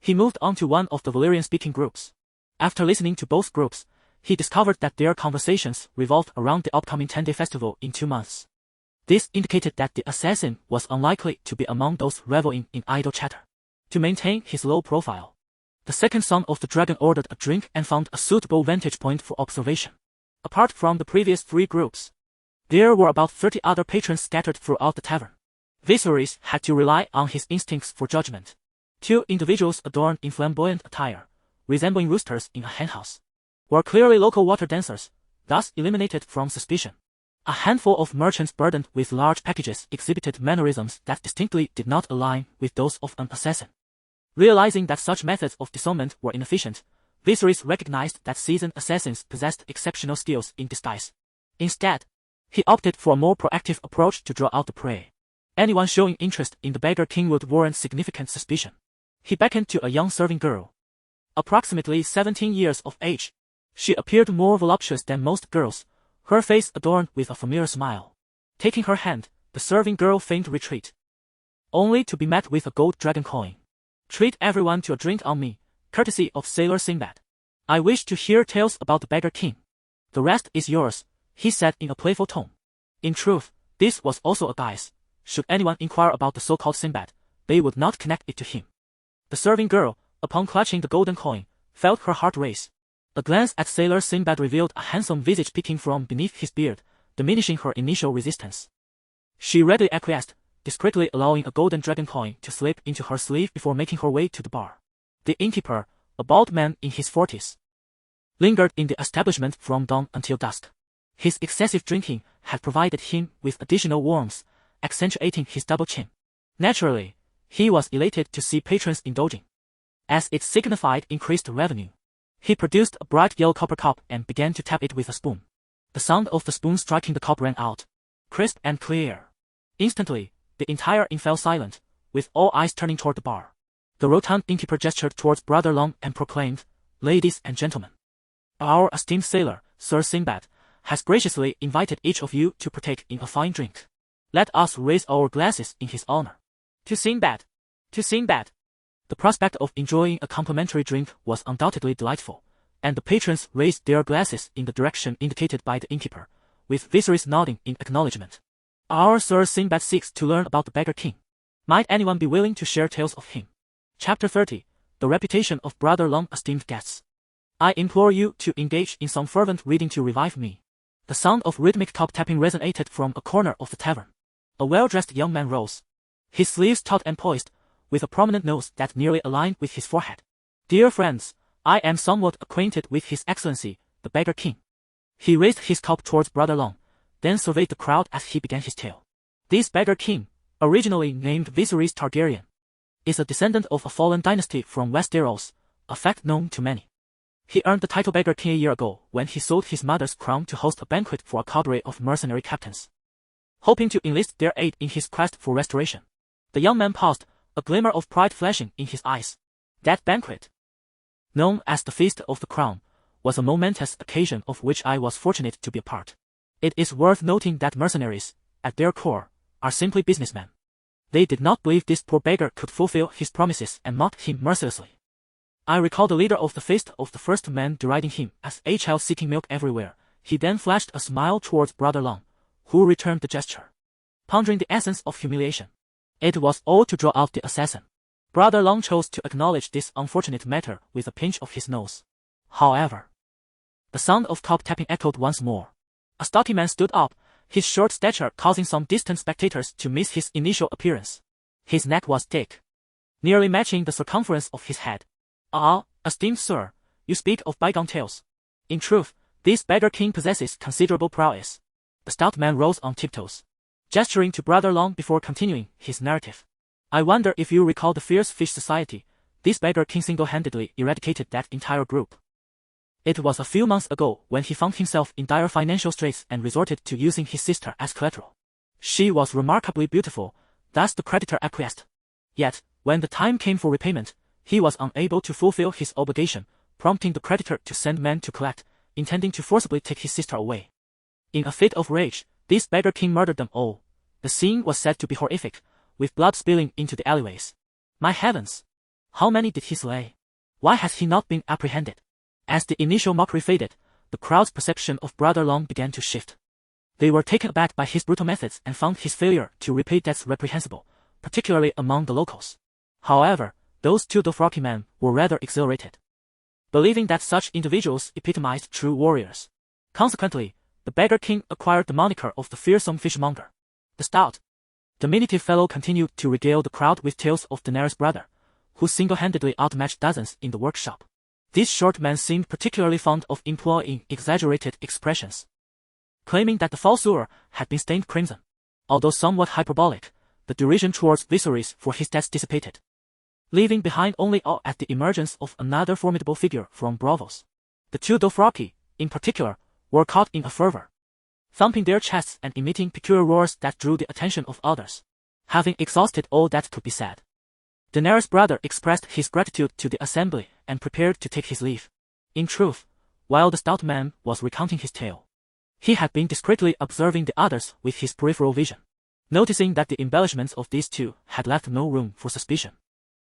he moved on to one of the Valyrian-speaking groups. After listening to both groups, he discovered that their conversations revolved around the upcoming 10-day festival in 2 months. This indicated that the assassin was unlikely to be among those reveling in idle chatter. To maintain his low profile, the second son of the dragon ordered a drink and found a suitable vantage point for observation. Apart from the previous 3 groups, there were about 30 other patrons scattered throughout the tavern. Viserys had to rely on his instincts for judgment. 2 individuals adorned in flamboyant attire, resembling roosters in a henhouse, were clearly local water dancers, thus eliminated from suspicion. A handful of merchants burdened with large packages exhibited mannerisms that distinctly did not align with those of an assassin. Realizing that such methods of discernment were inefficient, Viserys recognized that seasoned assassins possessed exceptional skills in disguise. Instead, he opted for a more proactive approach to draw out the prey. Anyone showing interest in the Beggar King would warrant significant suspicion. He beckoned to a young serving girl, approximately 17 years of age. She appeared more voluptuous than most girls, her face adorned with a familiar smile. Taking her hand, the serving girl feigned retreat, only to be met with a gold dragon coin. "Treat everyone to a drink on me, courtesy of Sailor Sinbad. I wish to hear tales about the Beggar King. The rest is yours," he said in a playful tone. In truth, this was also a guise. Should anyone inquire about the so-called Sinbad, they would not connect it to him. The serving girl, upon clutching the golden coin, felt her heart race. A glance at Sailor Sinbad revealed a handsome visage peeking from beneath his beard, diminishing her initial resistance. She readily acquiesced, discreetly allowing a golden dragon coin to slip into her sleeve before making her way to the bar. The innkeeper, a bald man in his 40s, lingered in the establishment from dawn until dusk. His excessive drinking had provided him with additional warmth, accentuating his double chin. Naturally, he was elated to see patrons indulging, as it signified increased revenue. He produced a bright yellow copper cup and began to tap it with a spoon. The sound of the spoon striking the cup rang out, crisp and clear. Instantly, the entire inn fell silent, with all eyes turning toward the bar. The rotund innkeeper gestured towards Brother Long and proclaimed, "Ladies and gentlemen, our esteemed sailor, Sir Sinbad, has graciously invited each of you to partake in a fine drink. Let us raise our glasses in his honor. To Sinbad! To Sinbad!" The prospect of enjoying a complimentary drink was undoubtedly delightful, and the patrons raised their glasses in the direction indicated by the innkeeper, with Viserys nodding in acknowledgement. Our Sir Sinbad seeks to learn about the Beggar King. Might anyone be willing to share tales of him? Chapter 30. The reputation of Brother Long. Esteemed guests, I implore you to engage in some fervent reading to revive me. The sound of rhythmic cup tapping resonated from a corner of the tavern. A well-dressed young man rose, his sleeves taut and poised, with a prominent nose that nearly aligned with his forehead. "Dear friends, I am somewhat acquainted with His Excellency, the Beggar King." He raised his cup towards Brother Long, then surveyed the crowd as he began his tale. "This Beggar King, originally named Daenerys Targaryen, is a descendant of a fallen dynasty from Westeros, a fact known to many. He earned the title Beggar King a year ago when he sold his mother's crown to host a banquet for a cadre of mercenary captains, hoping to enlist their aid in his quest for restoration." The young man paused, a glimmer of pride flashing in his eyes. That banquet, known as the Feast of the Crown, was a momentous occasion of which I was fortunate to be a part. It is worth noting that mercenaries, at their core, are simply businessmen. They did not believe this poor beggar could fulfill his promises and mocked him mercilessly. I recall the leader of the Feast of the First Man deriding him as a child seeking milk everywhere. He then flashed a smile towards Brother Long, who returned the gesture, pondering the essence of humiliation. It was all to draw out the assassin. Brother Long chose to acknowledge this unfortunate matter with a pinch of his nose. However, the sound of cup tapping echoed once more. A stocky man stood up, his short stature causing some distant spectators to miss his initial appearance. His neck was thick, nearly matching the circumference of his head. "Ah, esteemed sir, you speak of bygone tales. In truth, this Beggar King possesses considerable prowess." The stout man rose on tiptoes, gesturing to Brother Long before continuing his narrative. "I wonder if you recall the Fierce Fish Society. This Beggar King single-handedly eradicated that entire group. It was a few months ago when he found himself in dire financial straits and resorted to using his sister as collateral. She was remarkably beautiful, thus the creditor acquiesced. Yet, when the time came for repayment, he was unable to fulfill his obligation, prompting the creditor to send men to collect, intending to forcibly take his sister away. In a fit of rage, this Beggar King murdered them all. The scene was said to be horrific, with blood spilling into the alleyways. My heavens! How many did he slay? Why has he not been apprehended?" As the initial mockery faded, the crowd's perception of Brother Long began to shift. They were taken aback by his brutal methods and found his failure to repay debts reprehensible, particularly among the locals. However, those two Dothraki men were rather exhilarated, believing that such individuals epitomized true warriors. Consequently, the Beggar King acquired the moniker of the fearsome fishmonger. The stout, diminutive fellow continued to regale the crowd with tales of Daenerys' brother, who single-handedly outmatched dozens in the workshop. This short man seemed particularly fond of employing exaggerated expressions, claiming that the foul sewer had been stained crimson. Although somewhat hyperbolic, the derision towards Viserys for his debts dissipated, leaving behind only awe at the emergence of another formidable figure from Braavos. The two Dothraki, in particular, were caught in a fervor, thumping their chests and emitting peculiar roars that drew the attention of others. Having exhausted all that could be said, Daenerys' brother expressed his gratitude to the assembly and prepared to take his leave. In truth, while the stout man was recounting his tale, he had been discreetly observing the others with his peripheral vision. Noticing that the embellishments of these two had left no room for suspicion,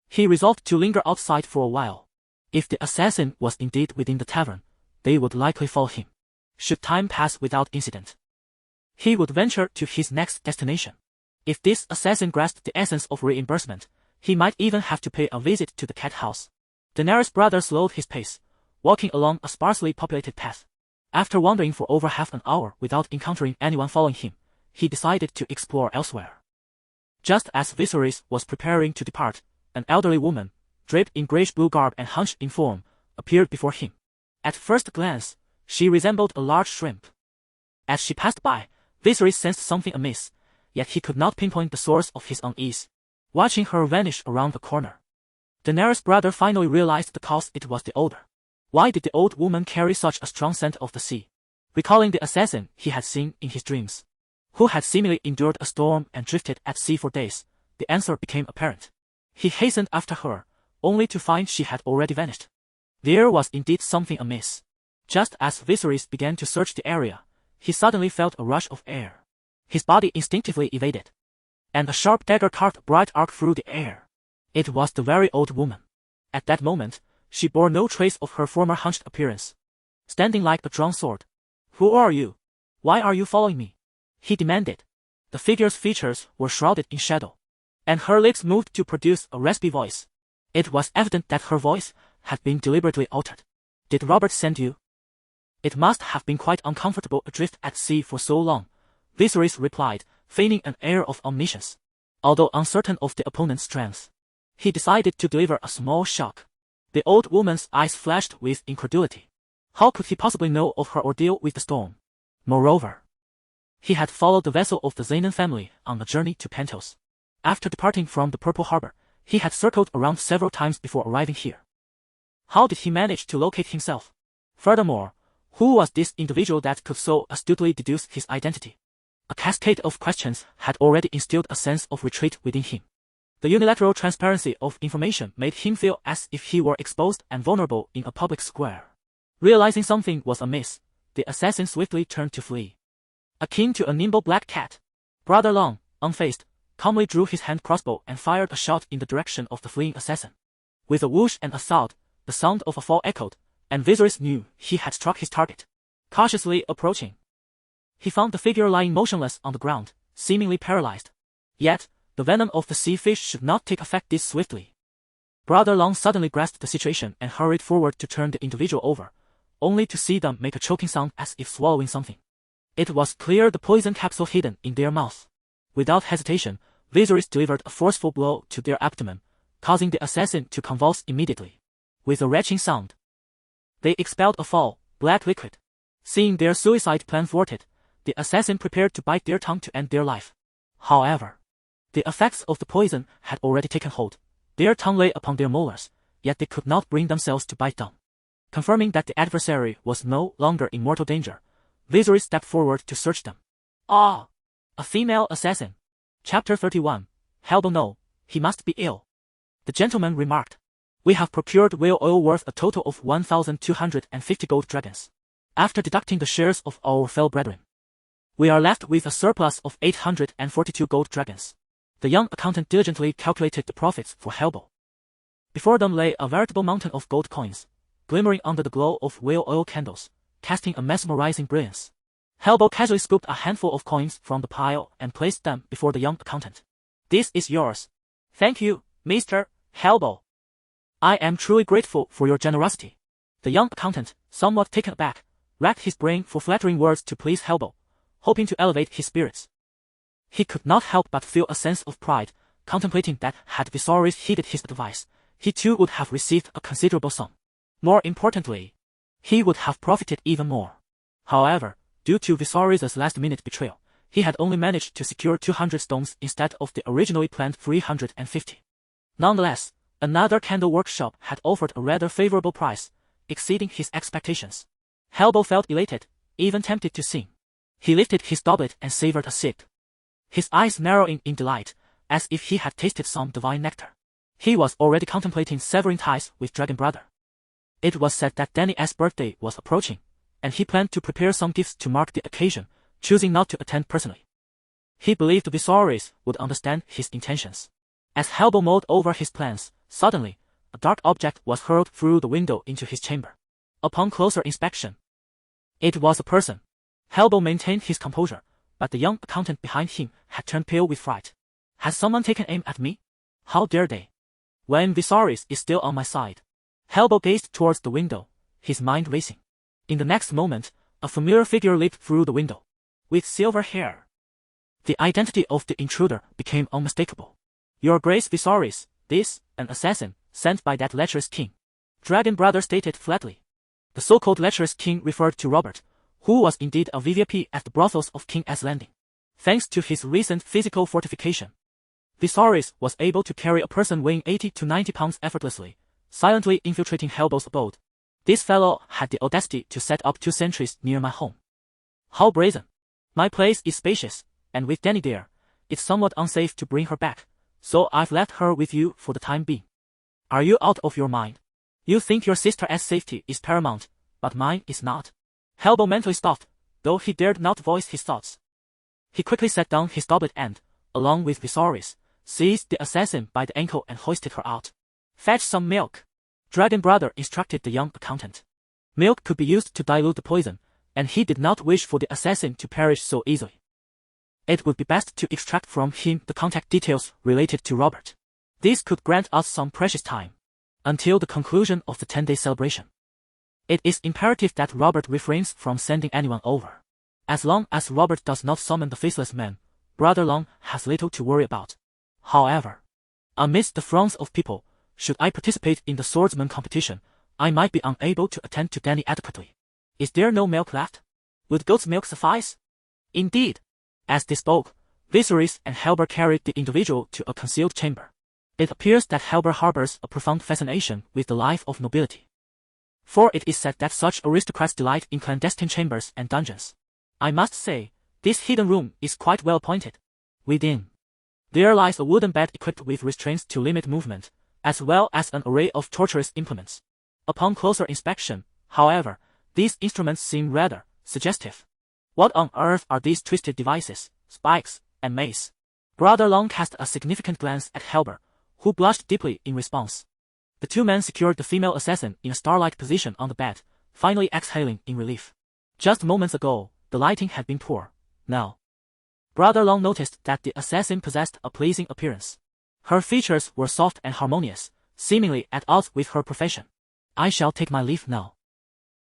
he resolved to linger outside for a while. If the assassin was indeed within the tavern, they would likely follow him. should time pass without incident. He would venture to his next destination. If this assassin grasped the essence of reimbursement, he might even have to pay a visit to the cat house. Daenerys' brother slowed his pace, walking along a sparsely populated path. After wandering for over half an hour without encountering anyone following him, he decided to explore elsewhere. Just as Viserys was preparing to depart, an elderly woman, draped in grayish-blue garb and hunched in form, appeared before him. At first glance, she resembled a large shrimp. As she passed by, Viserys sensed something amiss, yet he could not pinpoint the source of his unease. Watching her vanish around the corner, Daenerys' brother finally realized the cause. It was the odor. Why did the old woman carry such a strong scent of the sea? Recalling the assassin he had seen in his dreams, who had seemingly endured a storm and drifted at sea for days, the answer became apparent. He hastened after her, only to find she had already vanished. There was indeed something amiss. Just as Viserys began to search the area, he suddenly felt a rush of air. His body instinctively evaded, and a sharp dagger carved a bright arc through the air. It was the very old woman. At that moment, she bore no trace of her former hunched appearance. Standing like a drawn sword. "Who are you? Why are you following me?" he demanded. The figure's features were shrouded in shadow, and her lips moved to produce a raspy voice. It was evident that her voice had been deliberately altered. "Did Robert send you?" "It must have been quite uncomfortable adrift at sea for so long," Viserys replied, feigning an air of omniscience. Although uncertain of the opponent's strength, he decided to deliver a small shock. The old woman's eyes flashed with incredulity. How could he possibly know of her ordeal with the storm? Moreover, he had followed the vessel of the Zenon family on a journey to Pentos. After departing from the Purple Harbor, he had circled around several times before arriving here. How did he manage to locate himself? Furthermore, who was this individual that could so astutely deduce his identity? A cascade of questions had already instilled a sense of retreat within him. The unilateral transparency of information made him feel as if he were exposed and vulnerable in a public square. Realizing something was amiss, the assassin swiftly turned to flee. Akin to a nimble black cat, Brother Long, unfazed, calmly drew his hand crossbow and fired a shot in the direction of the fleeing assassin. With a whoosh and a thud, the sound of a fall echoed, and Viserys knew he had struck his target. Cautiously approaching, he found the figure lying motionless on the ground, seemingly paralyzed. Yet, the venom of the sea fish should not take effect this swiftly. Brother Long suddenly grasped the situation and hurried forward to turn the individual over, only to see them make a choking sound as if swallowing something. It was clear the poison capsule hidden in their mouth. Without hesitation, Viserys delivered a forceful blow to their abdomen, causing the assassin to convulse immediately. With a retching sound, they expelled a foul, black liquid. Seeing their suicide plan thwarted, the assassin prepared to bite their tongue to end their life. However, the effects of the poison had already taken hold. Their tongue lay upon their molars, yet they could not bring themselves to bite down. Confirming that the adversary was no longer in mortal danger, Viserys stepped forward to search them. "Ah! A female assassin." Chapter 31. Hellboy, no, he must be ill. The gentleman remarked. "We have procured whale oil worth a total of 1,250 gold dragons. After deducting the shares of our fellow brethren, we are left with a surplus of 842 gold dragons." The young accountant diligently calculated the profits for Hellboy. Before them lay a veritable mountain of gold coins, glimmering under the glow of whale oil candles, casting a mesmerizing brilliance. Hellboy casually scooped a handful of coins from the pile and placed them before the young accountant. "This is yours." "Thank you, Mr. Hellboy. I am truly grateful for your generosity." The young accountant, somewhat taken aback, racked his brain for flattering words to please Hellboy, hoping to elevate his spirits. He could not help but feel a sense of pride, contemplating that had Viserys heeded his advice, he too would have received a considerable sum. More importantly, he would have profited even more. However, due to Viserys' last-minute betrayal, he had only managed to secure 200 stones instead of the originally planned 350. Nonetheless, another candle workshop had offered a rather favorable price, exceeding his expectations. Hellboy felt elated, even tempted to sing. He lifted his goblet and savored a sip, his eyes narrowing in delight, as if he had tasted some divine nectar. He was already contemplating severing ties with Dragon Brother. It was said that Dany's birthday was approaching, and he planned to prepare some gifts to mark the occasion, choosing not to attend personally. He believed Viserys would understand his intentions. As Hellboy mulled over his plans, suddenly, a dark object was hurled through the window into his chamber. Upon closer inspection, It was a person. Helbo maintained his composure, but the young accountant behind him had turned pale with fright. Has someone taken aim at me? How dare they? When Viserys is still on my side. Helbo gazed towards the window, his mind racing. In the next moment, a familiar figure leaped through the window. With silver hair. The identity of the intruder became unmistakable. Your Grace Viserys, this, an assassin, sent by that lecherous king. Dragon Brother stated flatly. The so-called lecherous king referred to Robert, who was indeed a VIP at the brothels of King S Landing. Thanks to his recent physical fortification, Viserys was able to carry a person weighing 80 to 90 pounds effortlessly, silently infiltrating Helbo's abode. This fellow had the audacity to set up 2 sentries near my home. How brazen. My place is spacious, and with Dany there, it's somewhat unsafe to bring her back, so I've left her with you for the time being. Are you out of your mind? You think your sister's safety is paramount, but mine is not. Helbo mentally stopped, though he dared not voice his thoughts. He quickly set down his goblet and, along with Viserys, seized the assassin by the ankle and hoisted her out. Fetch some milk. Dragon Brother instructed the young accountant. Milk could be used to dilute the poison, and he did not wish for the assassin to perish so easily. It would be best to extract from him the contact details related to Robert. This could grant us some precious time, until the conclusion of the 10-day celebration. It is imperative that Robert refrains from sending anyone over. As long as Robert does not summon the Faceless Man, Brother Long has little to worry about. However, amidst the throngs of people, should I participate in the swordsman competition, I might be unable to attend to Dany adequately. Is there no milk left? Would goat's milk suffice? Indeed. As they spoke, Viserys and Helber carried the individual to a concealed chamber. It appears that Helber harbors a profound fascination with the life of nobility. For it is said that such aristocrats delight in clandestine chambers and dungeons. I must say, this hidden room is quite well appointed. Within, there lies a wooden bed equipped with restraints to limit movement, as well as an array of torturous implements. Upon closer inspection, however, these instruments seem rather suggestive. What on earth are these twisted devices, spikes, and mace? Brother Long cast a significant glance at Helber, who blushed deeply in response. The 2 men secured the female assassin in a starlight position on the bed, finally exhaling in relief. Just moments ago, the lighting had been poor. Now, Brother Long noticed that the assassin possessed a pleasing appearance. Her features were soft and harmonious, seemingly at odds with her profession. I shall take my leave now.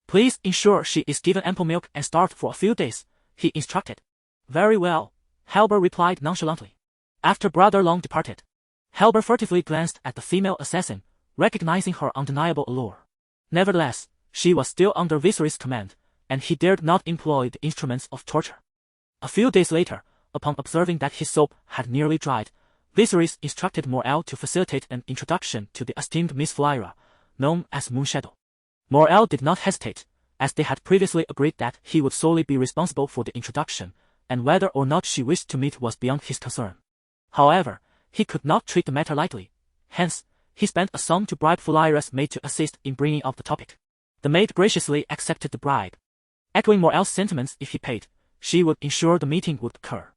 Please ensure she is given ample milk and starved for a few days, he instructed. Very well, Helber replied nonchalantly. After Brother Long departed, Helber furtively glanced at the female assassin, recognizing her undeniable allure. Nevertheless, she was still under Viserys' command, and he dared not employ the instruments of torture. A few days later, upon observing that his soap had nearly dried, Viserys instructed Morel to facilitate an introduction to the esteemed Miss Valyria, known as Moonshadow. Morel did not hesitate, as they had previously agreed that he would solely be responsible for the introduction, and whether or not she wished to meet was beyond his concern. However, he could not treat the matter lightly, hence, he spent a sum to bribe Valyria's maid to assist in bringing up the topic. The maid graciously accepted the bribe. Echoing Morel's sentiments, if he paid, she would ensure the meeting would occur.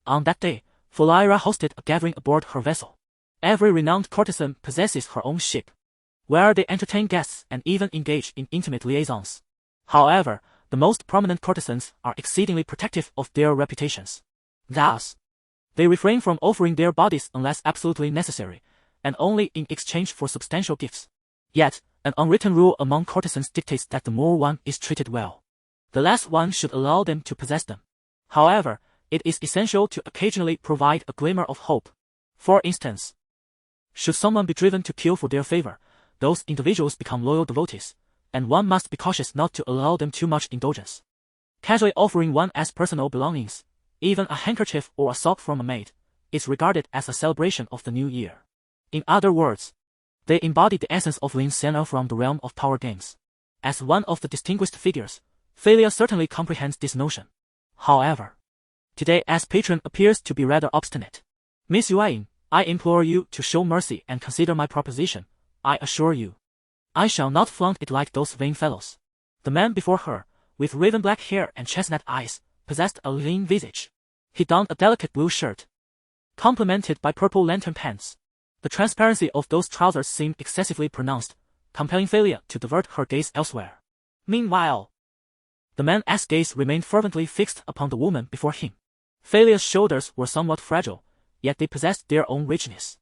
On that day, Valyria hosted a gathering aboard her vessel. Every renowned courtesan possesses her own ship, where they entertain guests and even engage in intimate liaisons. However, the most prominent courtesans are exceedingly protective of their reputations. Thus, they refrain from offering their bodies unless absolutely necessary, and only in exchange for substantial gifts. Yet, an unwritten rule among courtesans dictates that the more one is treated well, the less one should allow them to possess them. However, it is essential to occasionally provide a glimmer of hope. For instance, should someone be driven to kill for their favor, those individuals become loyal devotees, and one must be cautious not to allow them too much indulgence. Casually offering one as personal belongings, even a handkerchief or a sock from a maid, is regarded as a celebration of the new year. In other words, they embody the essence of Lin Senna from the realm of power games. As one of the distinguished figures, Thalia certainly comprehends this notion. However, today as patron appears to be rather obstinate. Miss Yuan, I implore you to show mercy and consider my proposition. I assure you, I shall not flaunt it like those vain fellows. The man before her, with raven black hair and chestnut eyes, possessed a lean visage. He donned a delicate blue shirt, complemented by purple lantern pants. The transparency of those trousers seemed excessively pronounced, compelling Thalia to divert her gaze elsewhere. Meanwhile, The man's gaze remained fervently fixed upon the woman before him. Valia's shoulders were somewhat fragile, yet they possessed their own richness.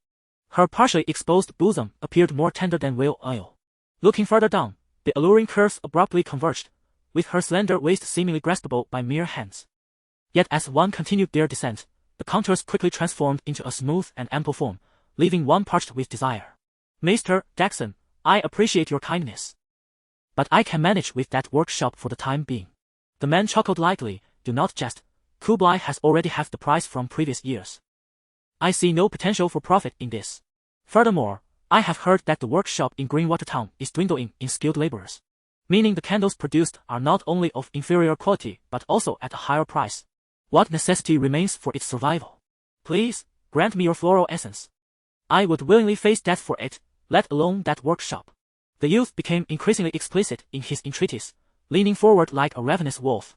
Her partially exposed bosom appeared more tender than whale oil. Looking further down, the alluring curves abruptly converged, with her slender waist seemingly graspable by mere hands. Yet as one continued their descent, the contours quickly transformed into a smooth and ample form, leaving one parched with desire. Mr. Jackson, I appreciate your kindness, but I can manage with that workshop for the time being. The man chuckled lightly. Do not jest. Kublai has already halved the price from previous years. I see no potential for profit in this. Furthermore, I have heard that the workshop in Greenwater Town is dwindling in skilled laborers, meaning the candles produced are not only of inferior quality but also at a higher price. What necessity remains for its survival? Please, grant me your floral essence. I would willingly face death for it, let alone that workshop. The youth became increasingly explicit in his entreaties, leaning forward like a ravenous wolf,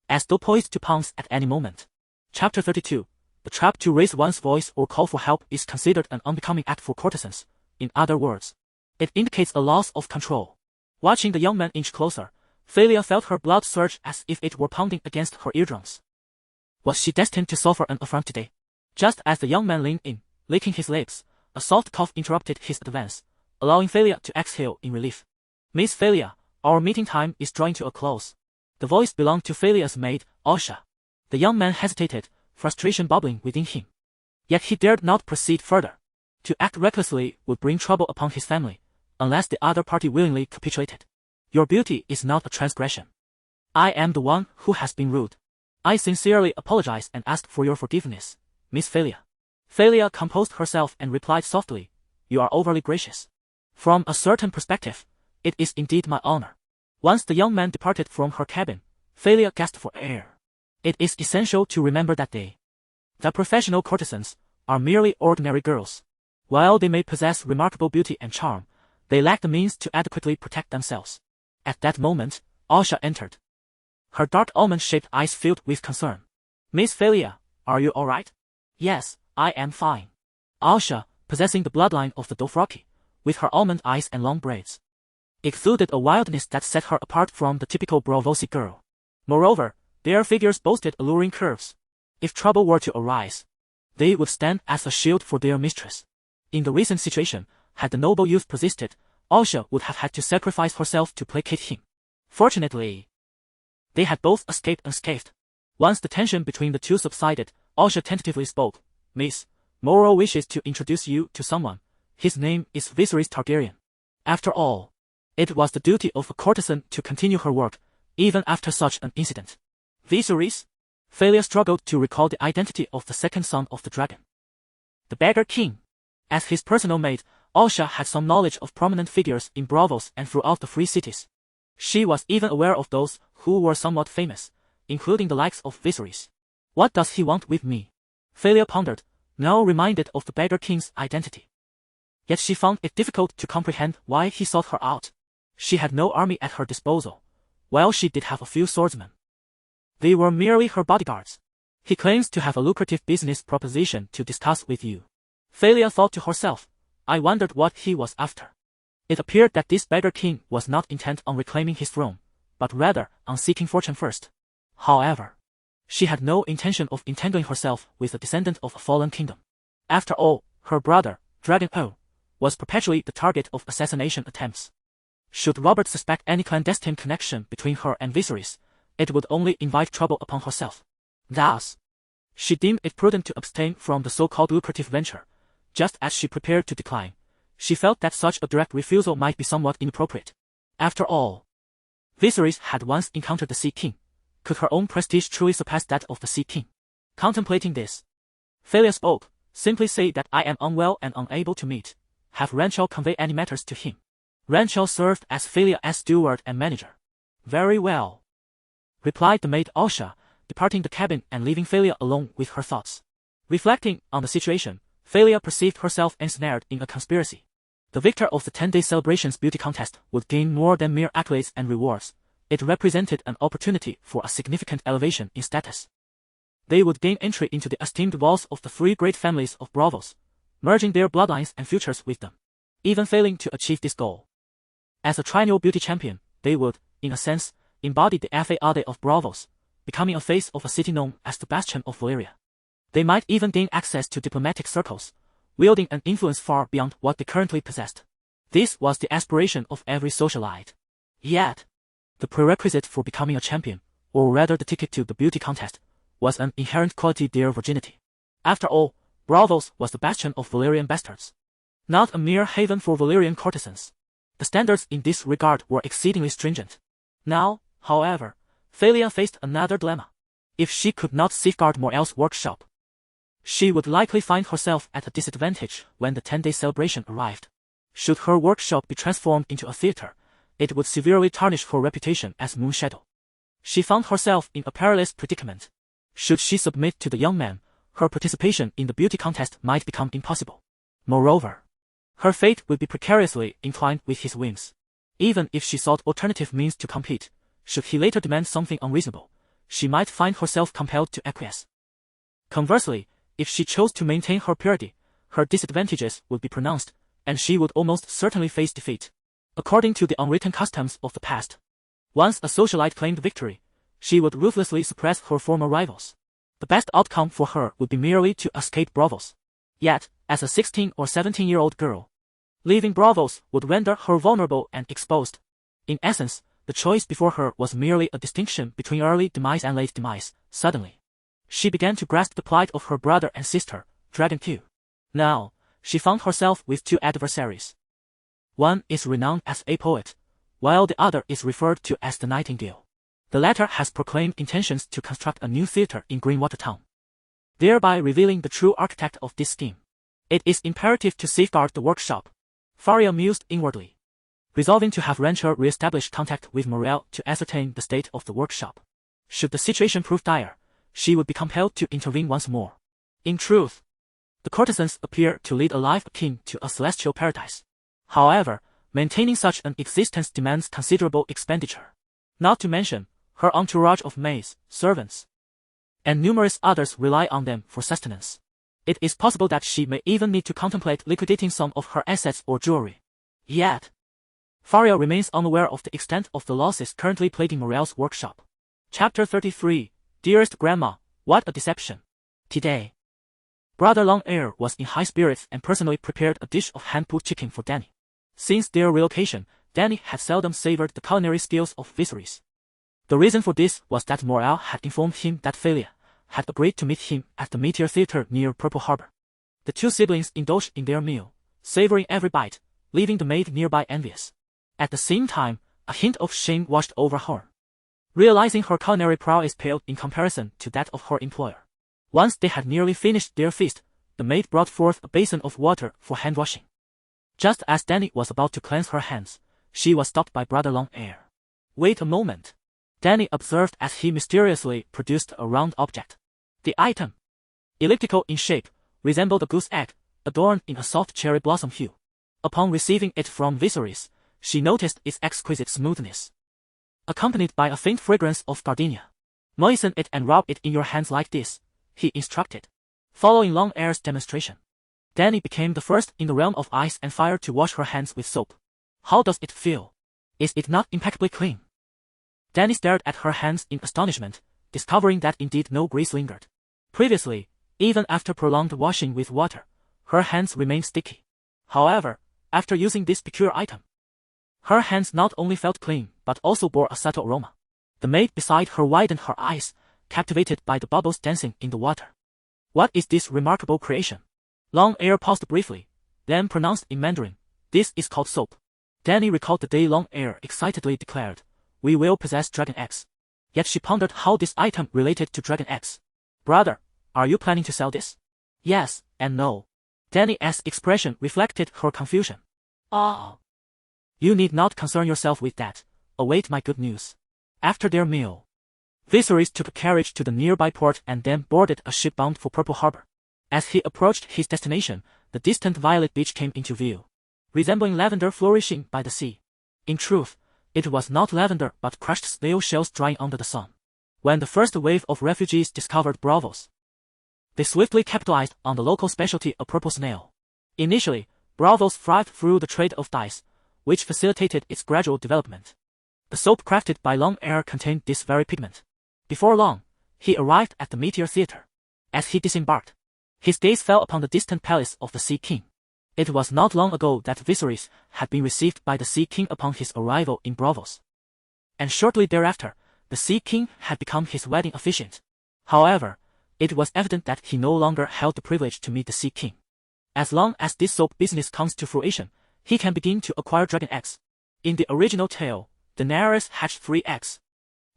as though poised to pounce at any moment. Chapter 32. The trap to raise one's voice or call for help is considered an unbecoming act for courtesans. In other words, it indicates a loss of control. Watching the young man inch closer, Valia felt her blood surge as if it were pounding against her eardrums. Was she destined to suffer an affront today? Just as the young man leaned in, licking his lips, a soft cough interrupted his advance, allowing Valia to exhale in relief. Miss Valia, our meeting time is drawing to a close. The voice belonged to Valia's maid, Asha. The young man hesitated, frustration bubbling within him. Yet he dared not proceed further. To act recklessly would bring trouble upon his family, unless the other party willingly capitulated. Your beauty is not a transgression. I am the one who has been rude. I sincerely apologize and ask for your forgiveness, Miss Valia. Valia composed herself and replied softly, You are overly gracious. From a certain perspective, it is indeed my honor. Once the young man departed from her cabin, Valia gasped for air. It is essential to remember that the professional courtesans, are merely ordinary girls. While they may possess remarkable beauty and charm, they lack the means to adequately protect themselves. At that moment, Asha entered. Her dark almond-shaped eyes filled with concern. Miss Valia, are you all right? Yes, I am fine. Asha, possessing the bloodline of the Dothraki, with her almond eyes and long braids, exuded a wildness that set her apart from the typical Braavosi girl. Moreover, their figures boasted alluring curves. If trouble were to arise, they would stand as a shield for their mistress. In the recent situation, had the noble youth persisted, Asha would have had to sacrifice herself to placate him. Fortunately, they had both escaped unscathed. Once the tension between the two subsided, Asha tentatively spoke. Miss, Moro wishes to introduce you to someone. His name is Daenerys Targaryen. After all, it was the duty of a courtesan to continue her work, even after such an incident. Viserys? Valia struggled to recall the identity of the second son of the dragon. The Beggar King. As his personal maid, Asha had some knowledge of prominent figures in Braavos and throughout the free cities. She was even aware of those who were somewhat famous, including the likes of Viserys. What does he want with me? Valia pondered, now reminded of the Beggar King's identity. Yet she found it difficult to comprehend why he sought her out. She had no army at her disposal, while she did have a few swordsmen. They were merely her bodyguards. He claims to have a lucrative business proposition to discuss with you. Valia thought to herself, I wondered what he was after. It appeared that this Beggar King was not intent on reclaiming his throne, but rather on seeking fortune first. However, she had no intention of entangling herself with a descendant of a fallen kingdom. After all, her brother, Dragon O, was perpetually the target of assassination attempts. Should Robert suspect any clandestine connection between her and Viserys, it would only invite trouble upon herself. Thus, she deemed it prudent to abstain from the so-called lucrative venture. Just as she prepared to decline, she felt that such a direct refusal might be somewhat inappropriate. After all, Viserys had once encountered the Sea King. Could her own prestige truly surpass that of the Sea King? Contemplating this, Valia spoke. Simply say that I am unwell and unable to meet. Have Ranchal convey any matters to him. Ranchal served as Valia's steward and manager. Very well, replied the maid Asha, departing the cabin and leaving Valia alone with her thoughts. Reflecting on the situation, Valia perceived herself ensnared in a conspiracy. The victor of the 10-day celebrations beauty contest would gain more than mere accolades and rewards. It represented an opportunity for a significant elevation in status. They would gain entry into the esteemed walls of the three great families of Braavos, merging their bloodlines and futures with them. Even failing to achieve this goal, as a triennial beauty champion, they would, in a sense, embodied the Fade of Braavos, becoming a face of a city known as the Bastion of Valyria. They might even gain access to diplomatic circles, wielding an influence far beyond what they currently possessed. This was the aspiration of every socialite. Yet, the prerequisite for becoming a champion, or rather the ticket to the beauty contest, was an inherent quality: their virginity. After all, Braavos was the bastion of Valyrian bastards, not a mere haven for Valyrian courtesans. The standards in this regard were exceedingly stringent. Now, however, Thalia faced another dilemma. If she could not safeguard Morel's workshop, she would likely find herself at a disadvantage when the 10-day celebration arrived. Should her workshop be transformed into a theater, it would severely tarnish her reputation as Moonshadow. She found herself in a perilous predicament. Should she submit to the young man, her participation in the beauty contest might become impossible. Moreover, her fate would be precariously inclined with his whims. Even if she sought alternative means to compete, should he later demand something unreasonable, she might find herself compelled to acquiesce. Conversely, if she chose to maintain her purity, her disadvantages would be pronounced, and she would almost certainly face defeat. According to the unwritten customs of the past, once a socialite claimed victory, she would ruthlessly suppress her former rivals. The best outcome for her would be merely to escape Braavos. Yet, as a 16 or 17-year-old girl, leaving Braavos would render her vulnerable and exposed. In essence, the choice before her was merely a distinction between early demise and late demise. Suddenly, she began to grasp the plight of her brother and sister, Dragon 2. Now, she found herself with two adversaries. One is renowned as a poet, while the other is referred to as the Nightingale. The latter has proclaimed intentions to construct a new theater in Greenwater Town, thereby revealing the true architect of this scheme. It is imperative to safeguard the workshop, Faria mused inwardly, resolving to have Rancher re-establish contact with Morel to ascertain the state of the workshop. Should the situation prove dire, she would be compelled to intervene once more. In truth, the courtesans appear to lead a life akin to a celestial paradise. However, maintaining such an existence demands considerable expenditure. Not to mention, her entourage of maids, servants, and numerous others rely on them for sustenance. It is possible that she may even need to contemplate liquidating some of her assets or jewelry. Yet, Faria remains unaware of the extent of the losses currently plaguing Morel's workshop. Chapter 33, Dearest Grandma, what a deception. Today, Brother Longhair was in high spirits and personally prepared a dish of hand-pulled chicken for Dany. Since their relocation, Dany had seldom savored the culinary skills of Viserys. The reason for this was that Morel had informed him that Thalia had agreed to meet him at the Meteor Theater near Purple Harbor. The two siblings indulged in their meal, savoring every bite, leaving the maid nearby envious. At the same time, a hint of shame washed over her, realizing her culinary prowess paled in comparison to that of her employer. Once they had nearly finished their feast, the maid brought forth a basin of water for hand-washing. Just as Dany was about to cleanse her hands, she was stopped by Brother Longhair. Wait a moment, Dany observed as he mysteriously produced a round object. The item, elliptical in shape, resembled a goose egg, adorned in a soft cherry blossom hue. Upon receiving it from Viserys, she noticed its exquisite smoothness, accompanied by a faint fragrance of gardenia. Moisten it and rub it in your hands like this, he instructed. Following Longhair's demonstration, Dany became the first in the realm of ice and fire to wash her hands with soap. How does it feel? Is it not impeccably clean? Dany stared at her hands in astonishment, discovering that indeed no grease lingered. Previously, even after prolonged washing with water, her hands remained sticky. However, after using this peculiar item, her hands not only felt clean but also bore a subtle aroma. The maid beside her widened her eyes, captivated by the bubbles dancing in the water. What is this remarkable creation? Longhair paused briefly, then pronounced in Mandarin, "This is called soap." Dany recalled the day Longhair excitedly declared, "We will possess dragon eggs." Yet she pondered how this item related to dragon eggs. "Brother, are you planning to sell this?" "Yes, and no." Dany's expression reflected her confusion. "Oh. You need not concern yourself with that. Await my good news." After their meal, Viserys took a carriage to the nearby port and then boarded a ship bound for Purple Harbor. As he approached his destination, the distant Violet Beach came into view, resembling lavender flourishing by the sea. In truth, it was not lavender but crushed snail shells drying under the sun. When the first wave of refugees discovered Braavos, they swiftly capitalized on the local specialty of purple snail. Initially, Braavos thrived through the trade of dyes, which facilitated its gradual development. The soap crafted by Long Air contained this very pigment. Before long, he arrived at the Meteor Theater. As he disembarked, his gaze fell upon the distant palace of the Sea King. It was not long ago that Viserys had been received by the Sea King upon his arrival in Braavos. And shortly thereafter, the Sea King had become his wedding officiant. However, it was evident that he no longer held the privilege to meet the Sea King. As long as this soap business comes to fruition, he can begin to acquire dragon eggs. In the original tale, Daenerys hatched 3 eggs,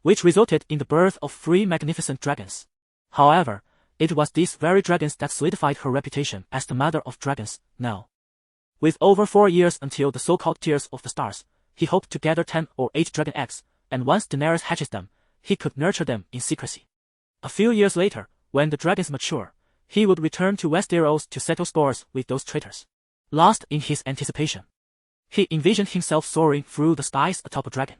which resulted in the birth of 3 magnificent dragons. However, it was these very dragons that solidified her reputation as the mother of dragons. Now, with over 4 years until the so-called Tears of the Stars, he hoped to gather 10 or 8 dragon eggs, and once Daenerys hatches them, he could nurture them in secrecy. A few years later, when the dragons mature, he would return to Westeros to settle scores with those traitors. Lost in his anticipation, he envisioned himself soaring through the skies atop a dragon.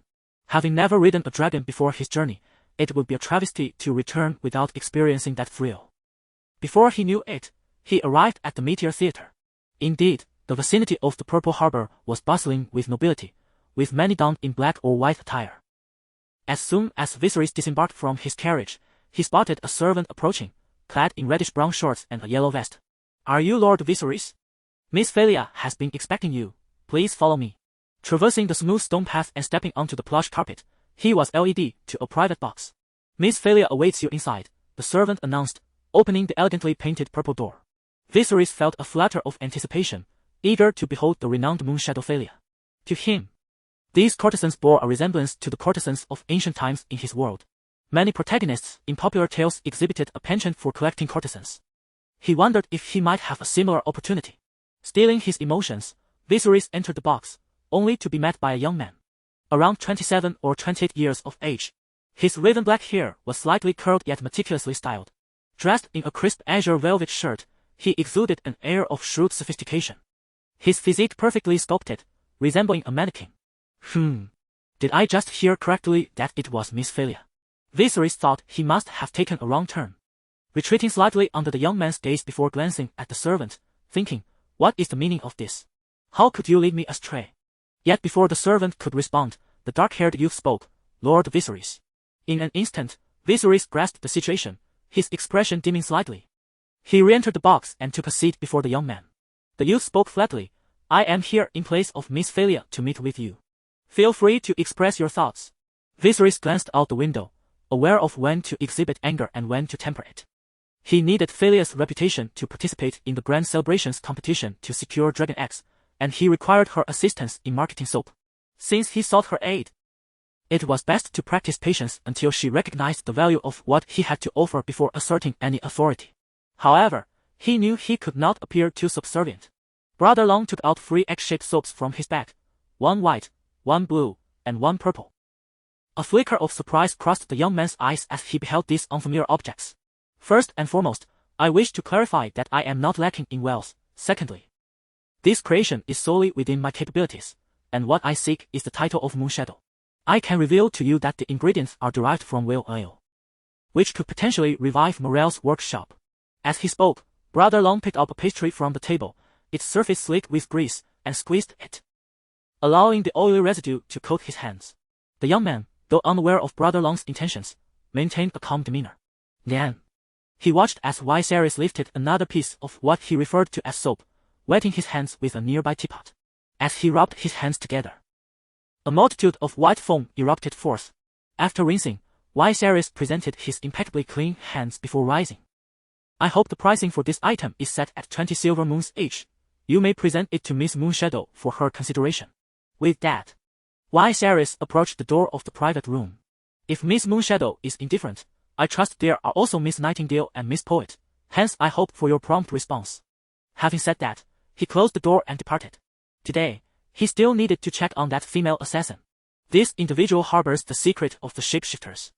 Having never ridden a dragon before his journey, it would be a travesty to return without experiencing that thrill. Before he knew it, he arrived at the Meteor Theater. Indeed, the vicinity of the Purple Harbor was bustling with nobility, with many donned in black or white attire. As soon as Viserys disembarked from his carriage, he spotted a servant approaching, clad in reddish-brown shorts and a yellow vest. "Are you Lord Viserys? Miss Valyria has been expecting you. Please follow me." Traversing the smooth stone path and stepping onto the plush carpet, he was led to a private box. "Miss Valyria awaits you inside," the servant announced, opening the elegantly painted purple door. Viserys felt a flutter of anticipation, eager to behold the renowned Moonshadow Valyria. To him, these courtesans bore a resemblance to the courtesans of ancient times in his world. Many protagonists in popular tales exhibited a penchant for collecting courtesans. He wondered if he might have a similar opportunity. Stealing his emotions, Viserys entered the box, only to be met by a young man, around 27 or 28 years of age. His raven black hair was slightly curled yet meticulously styled. Dressed in a crisp azure velvet shirt, he exuded an air of shrewd sophistication. His physique perfectly sculpted, resembling a mannequin. Did I just hear correctly that it was Miss Valyria? Viserys thought he must have taken a wrong turn. Retreating slightly under the young man's gaze before glancing at the servant, thinking, what is the meaning of this? How could you lead me astray? Yet before the servant could respond, the dark-haired youth spoke, "Lord Viserys." In an instant, Viserys grasped the situation, his expression dimming slightly. He re-entered the box and took a seat before the young man. The youth spoke flatly, "I am here in place of Miss Valyria to meet with you. Feel free to express your thoughts." Viserys glanced out the window, aware of when to exhibit anger and when to temper it. He needed Valyria's reputation to participate in the grand celebrations competition to secure dragon eggs, and he required her assistance in marketing soap. Since he sought her aid, it was best to practice patience until she recognized the value of what he had to offer before asserting any authority. However, he knew he could not appear too subservient. Brother Long took out 3 egg-shaped soaps from his bag, 1 white, 1 blue, and 1 purple. A flicker of surprise crossed the young man's eyes as he beheld these unfamiliar objects. "First and foremost, I wish to clarify that I am not lacking in wealth. Secondly, this creation is solely within my capabilities, and what I seek is the title of Moonshadow. I can reveal to you that the ingredients are derived from whale oil, which could potentially revive Morel's workshop." As he spoke, Brother Long picked up a pastry from the table, its surface slick with grease, and squeezed it, allowing the oily residue to coat his hands. The young man, though unaware of Brother Long's intentions, maintained a calm demeanor. Then, he watched as Viserys lifted another piece of what he referred to as soap, wetting his hands with a nearby teapot. As he rubbed his hands together, a multitude of white foam erupted forth. After rinsing, Viserys presented his impeccably clean hands before rising. "I hope the pricing for this item is set at 20 silver moons each. You may present it to Miss Moonshadow for her consideration." With that, Viserys approached the door of the private room. "If Miss Moonshadow is indifferent, I trust there are also Miss Nightingale and Miss Poet, hence I hope for your prompt response." Having said that, he closed the door and departed. Today, he still needed to check on that female assassin. This individual harbors the secret of the shapeshifters.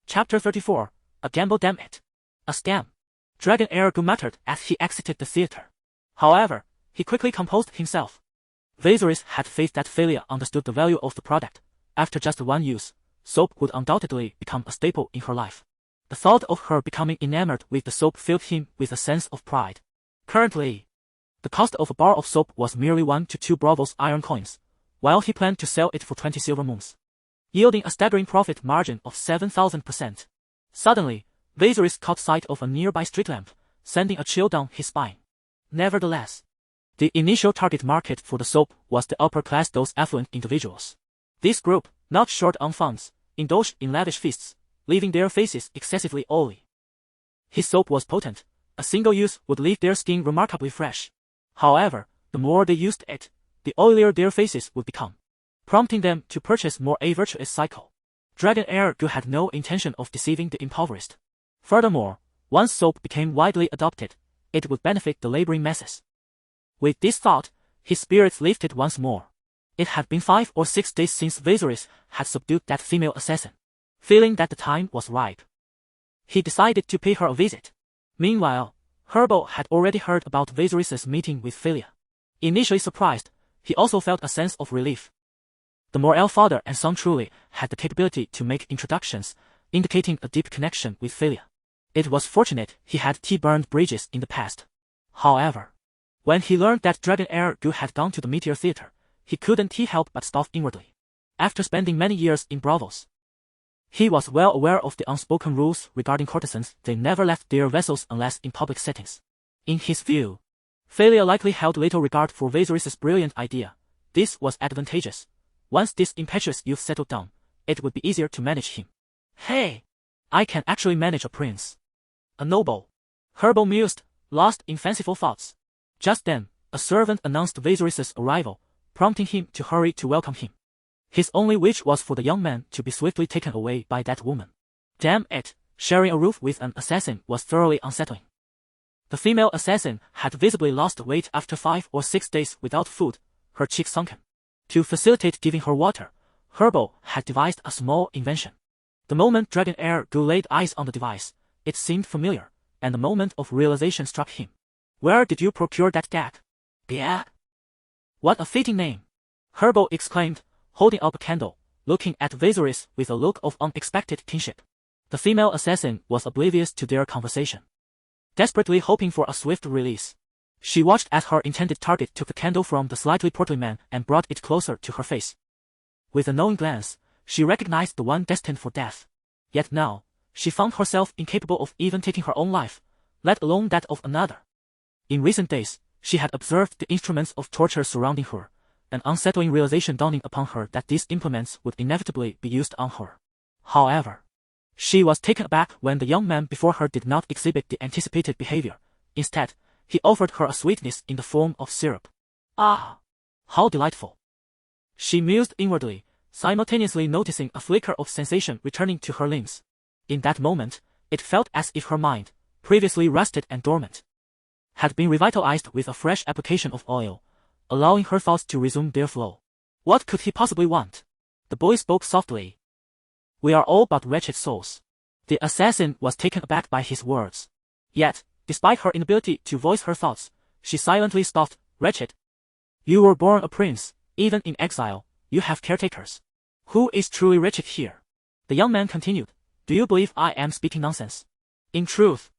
Chapter 34, A Gamble, Damn It. A Scam. Dragon Ergo muttered as he exited the theater. However, he quickly composed himself. Viserys had faith that Valyria understood the value of the product. After just one use, soap would undoubtedly become a staple in her life. The thought of her becoming enamored with the soap filled him with a sense of pride. Currently, the cost of a bar of soap was merely 1 to 2 Braavos iron coins, while he planned to sell it for 20 silver moons. yielding a staggering profit margin of 7,000%. Suddenly, Viserys caught sight of a nearby street lamp, sending a chill down his spine. Nevertheless, the initial target market for the soap was the upper class, those affluent individuals. This group, not short on funds, indulged in lavish feasts, leaving their faces excessively oily. His soap was potent. A single use would leave their skin remarkably fresh. However, the more they used it, the oilier their faces would become, prompting them to purchase more, a virtuous cycle. Dragonair had no intention of deceiving the impoverished. Furthermore, once soap became widely adopted, it would benefit the laboring masses. With this thought, his spirits lifted once more. It had been 5 or 6 days since Viserys had subdued that female assassin. Feeling that the time was ripe, he decided to pay her a visit. Meanwhile, Herbo had already heard about Viserys' meeting with Philia. Initially surprised, he also felt a sense of relief. The Morel father and son truly had the capability to make introductions, indicating a deep connection with Philia. It was fortunate he had burned bridges in the past. However, when he learned that Dragonair had gone to the Meteor Theater, he couldn't help but scoff inwardly. After spending many years in Braavos, he was well aware of the unspoken rules regarding courtesans. They never left their vessels unless in public settings. In his view, Philia likely held little regard for Viserys' brilliant idea. This was advantageous. Once this impetuous youth settled down, it would be easier to manage him. Hey! I can actually manage a prince. A noble. Herbo mused, lost in fanciful thoughts. Just then, a servant announced Viserys' arrival, prompting him to hurry to welcome him. His only wish was for the young man to be swiftly taken away by that woman. Damn it, sharing a roof with an assassin was thoroughly unsettling. The female assassin had visibly lost weight after 5 or 6 days without food, her cheeks sunken. To facilitate giving her water, Herbo had devised a small invention. The moment Dragonair laid eyes on the device, it seemed familiar, and the moment of realization struck him. Where did you procure that gag? Beggar? What a fitting name! Herbo exclaimed, holding up a candle, looking at Viserys with a look of unexpected kinship. The female assassin was oblivious to their conversation. Desperately hoping for a swift release, she watched as her intended target took the candle from the slightly portly man and brought it closer to her face. With a knowing glance, she recognized the one destined for death. Yet now, she found herself incapable of even taking her own life, let alone that of another. In recent days, she had observed the instruments of torture surrounding her, an unsettling realization dawning upon her that these implements would inevitably be used on her. However, she was taken aback when the young man before her did not exhibit the anticipated behavior. Instead, he offered her a sweetness in the form of syrup. Ah! How delightful! She mused inwardly, simultaneously noticing a flicker of sensation returning to her limbs. In that moment, it felt as if her mind, previously rusted and dormant, had been revitalized with a fresh application of oil, allowing her thoughts to resume their flow. What could he possibly want? The boy spoke softly. We are all but wretched souls. The assassin was taken aback by his words. Yet, despite her inability to voice her thoughts, she silently scoffed, wretched. You were born a prince, even in exile, you have caretakers. Who is truly wretched here? The young man continued, do you believe I am speaking nonsense? In truth,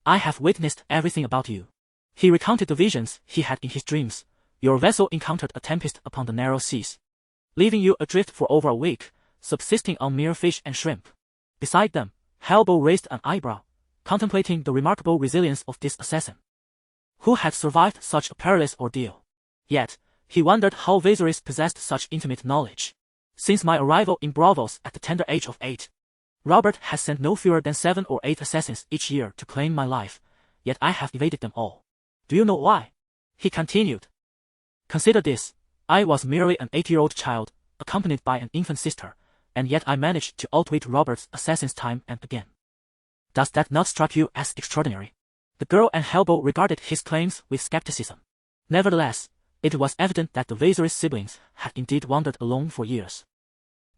I have witnessed everything about you. He recounted the visions he had in his dreams. Your vessel encountered a tempest upon the narrow seas, leaving you adrift for over a week, subsisting on mere fish and shrimp. Beside them, Herbo raised an eyebrow, contemplating the remarkable resilience of this assassin, who had survived such a perilous ordeal. Yet, he wondered how Viserys possessed such intimate knowledge. Since my arrival in Braavos at the tender age of 8, Robert has sent no fewer than 7 or 8 assassins each year to claim my life, yet I have evaded them all. Do you know why? He continued. Consider this, I was merely an 8-year-old child, accompanied by an infant sister, and yet I managed to outwit Robert's assassins time and again. Does that not strike you as extraordinary? The girl and Herbo regarded his claims with skepticism. Nevertheless, it was evident that the Viserys siblings had indeed wandered alone for years,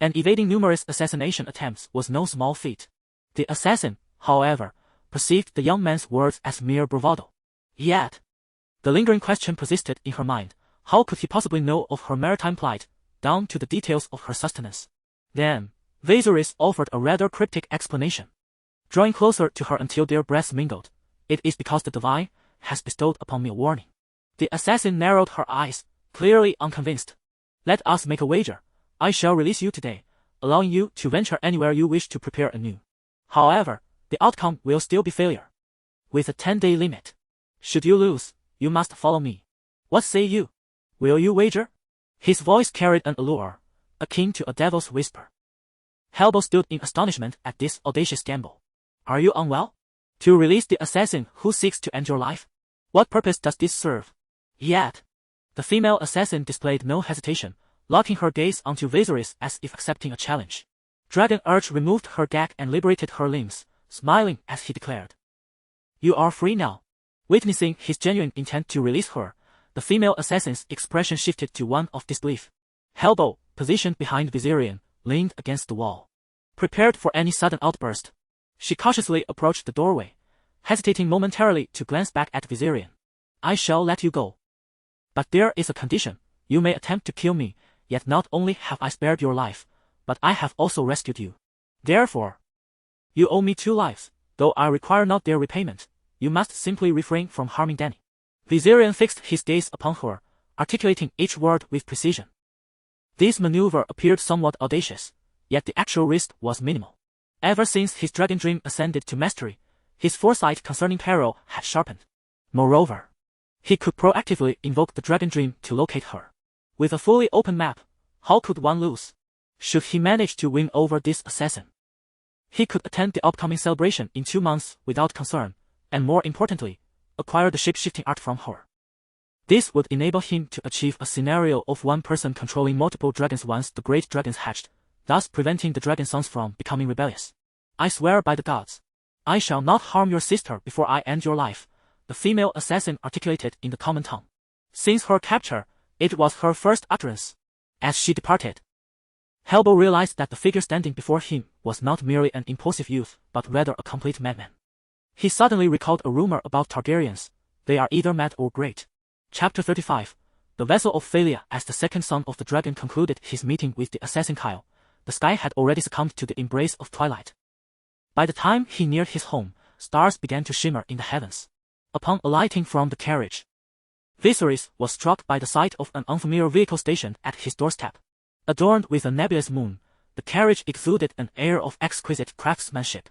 and evading numerous assassination attempts was no small feat. The assassin, however, perceived the young man's words as mere bravado. Yet, the lingering question persisted in her mind. How could he possibly know of her maritime plight, down to the details of her sustenance? Then, Viserys offered a rather cryptic explanation. Drawing closer to her until their breaths mingled, it is because the divine has bestowed upon me a warning. The assassin narrowed her eyes, clearly unconvinced. Let us make a wager. I shall release you today. allowing you to venture anywhere you wish to prepare anew. However, the outcome will still be failure. With a 10-day limit. Should you lose, you must follow me. What say you? Will you wager? His voice carried an allure, akin to a devil's whisper. Hellboy stood in astonishment at this audacious gamble. Are you unwell? To release the assassin who seeks to end your life? What purpose does this serve? Yet, the female assassin displayed no hesitation, locking her gaze onto Viserys as if accepting a challenge. Dragon Urge removed her gag and liberated her limbs, smiling as he declared. You are free now. Witnessing his genuine intent to release her, the female assassin's expression shifted to one of disbelief. Hellboy, positioned behind Viserion, leaned against the wall. Prepared for any sudden outburst, she cautiously approached the doorway, hesitating momentarily to glance back at Viserion. I shall let you go. But there is a condition. You may attempt to kill me, yet not only have I spared your life, but I have also rescued you. Therefore, you owe me 2 lives, though I require not their repayment. You must simply refrain from harming Dany. Viserion fixed his gaze upon her, articulating each word with precision. This maneuver appeared somewhat audacious, yet the actual risk was minimal. Ever since his dragon dream ascended to mastery, his foresight concerning peril had sharpened. Moreover, he could proactively invoke the dragon dream to locate her. With a fully open map, how could one lose? Should he manage to win over this assassin, he could attend the upcoming celebration in 2 months without concern, and more importantly, acquire the shape-shifting art from her. This would enable him to achieve a scenario of one person controlling multiple dragons once the great dragons hatched, thus preventing the dragon sons from becoming rebellious. I swear by the gods, I shall not harm your sister before I end your life, the female assassin articulated in the common tongue. Since her capture, it was her first utterance. As she departed, Hellboy realized that the figure standing before him was not merely an impulsive youth, but rather a complete madman. He suddenly recalled a rumor about Targaryens. They are either mad or great. Chapter 35. The vessel of Valyria. As the second son of the dragon concluded his meeting with the assassin Kyle, the sky had already succumbed to the embrace of twilight. By the time he neared his home, stars began to shimmer in the heavens. Upon alighting from the carriage, Viserys was struck by the sight of an unfamiliar vehicle stationed at his doorstep. Adorned with a nebulous moon, the carriage exuded an air of exquisite craftsmanship.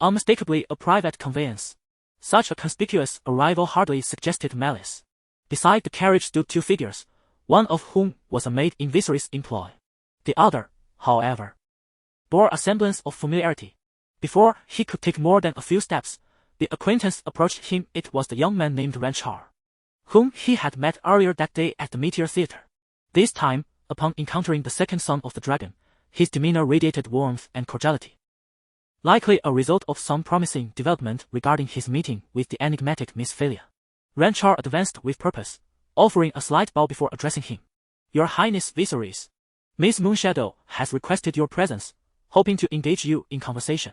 Unmistakably a private conveyance. Such a conspicuous arrival hardly suggested malice. Beside the carriage stood 2 figures, one of whom was a maid in Viserys' employ. The other, however, bore a semblance of familiarity. Before he could take more than a few steps, the acquaintance approached him. It was the young man named Ranchar, whom he had met earlier that day at the Meteor Theater. This time, upon encountering the second son of the dragon, his demeanor radiated warmth and cordiality. Likely a result of some promising development regarding his meeting with the enigmatic Miss Valyria. Ranchar advanced with purpose, offering a slight bow before addressing him. Your Highness Viserys, Miss Moonshadow has requested your presence, hoping to engage you in conversation.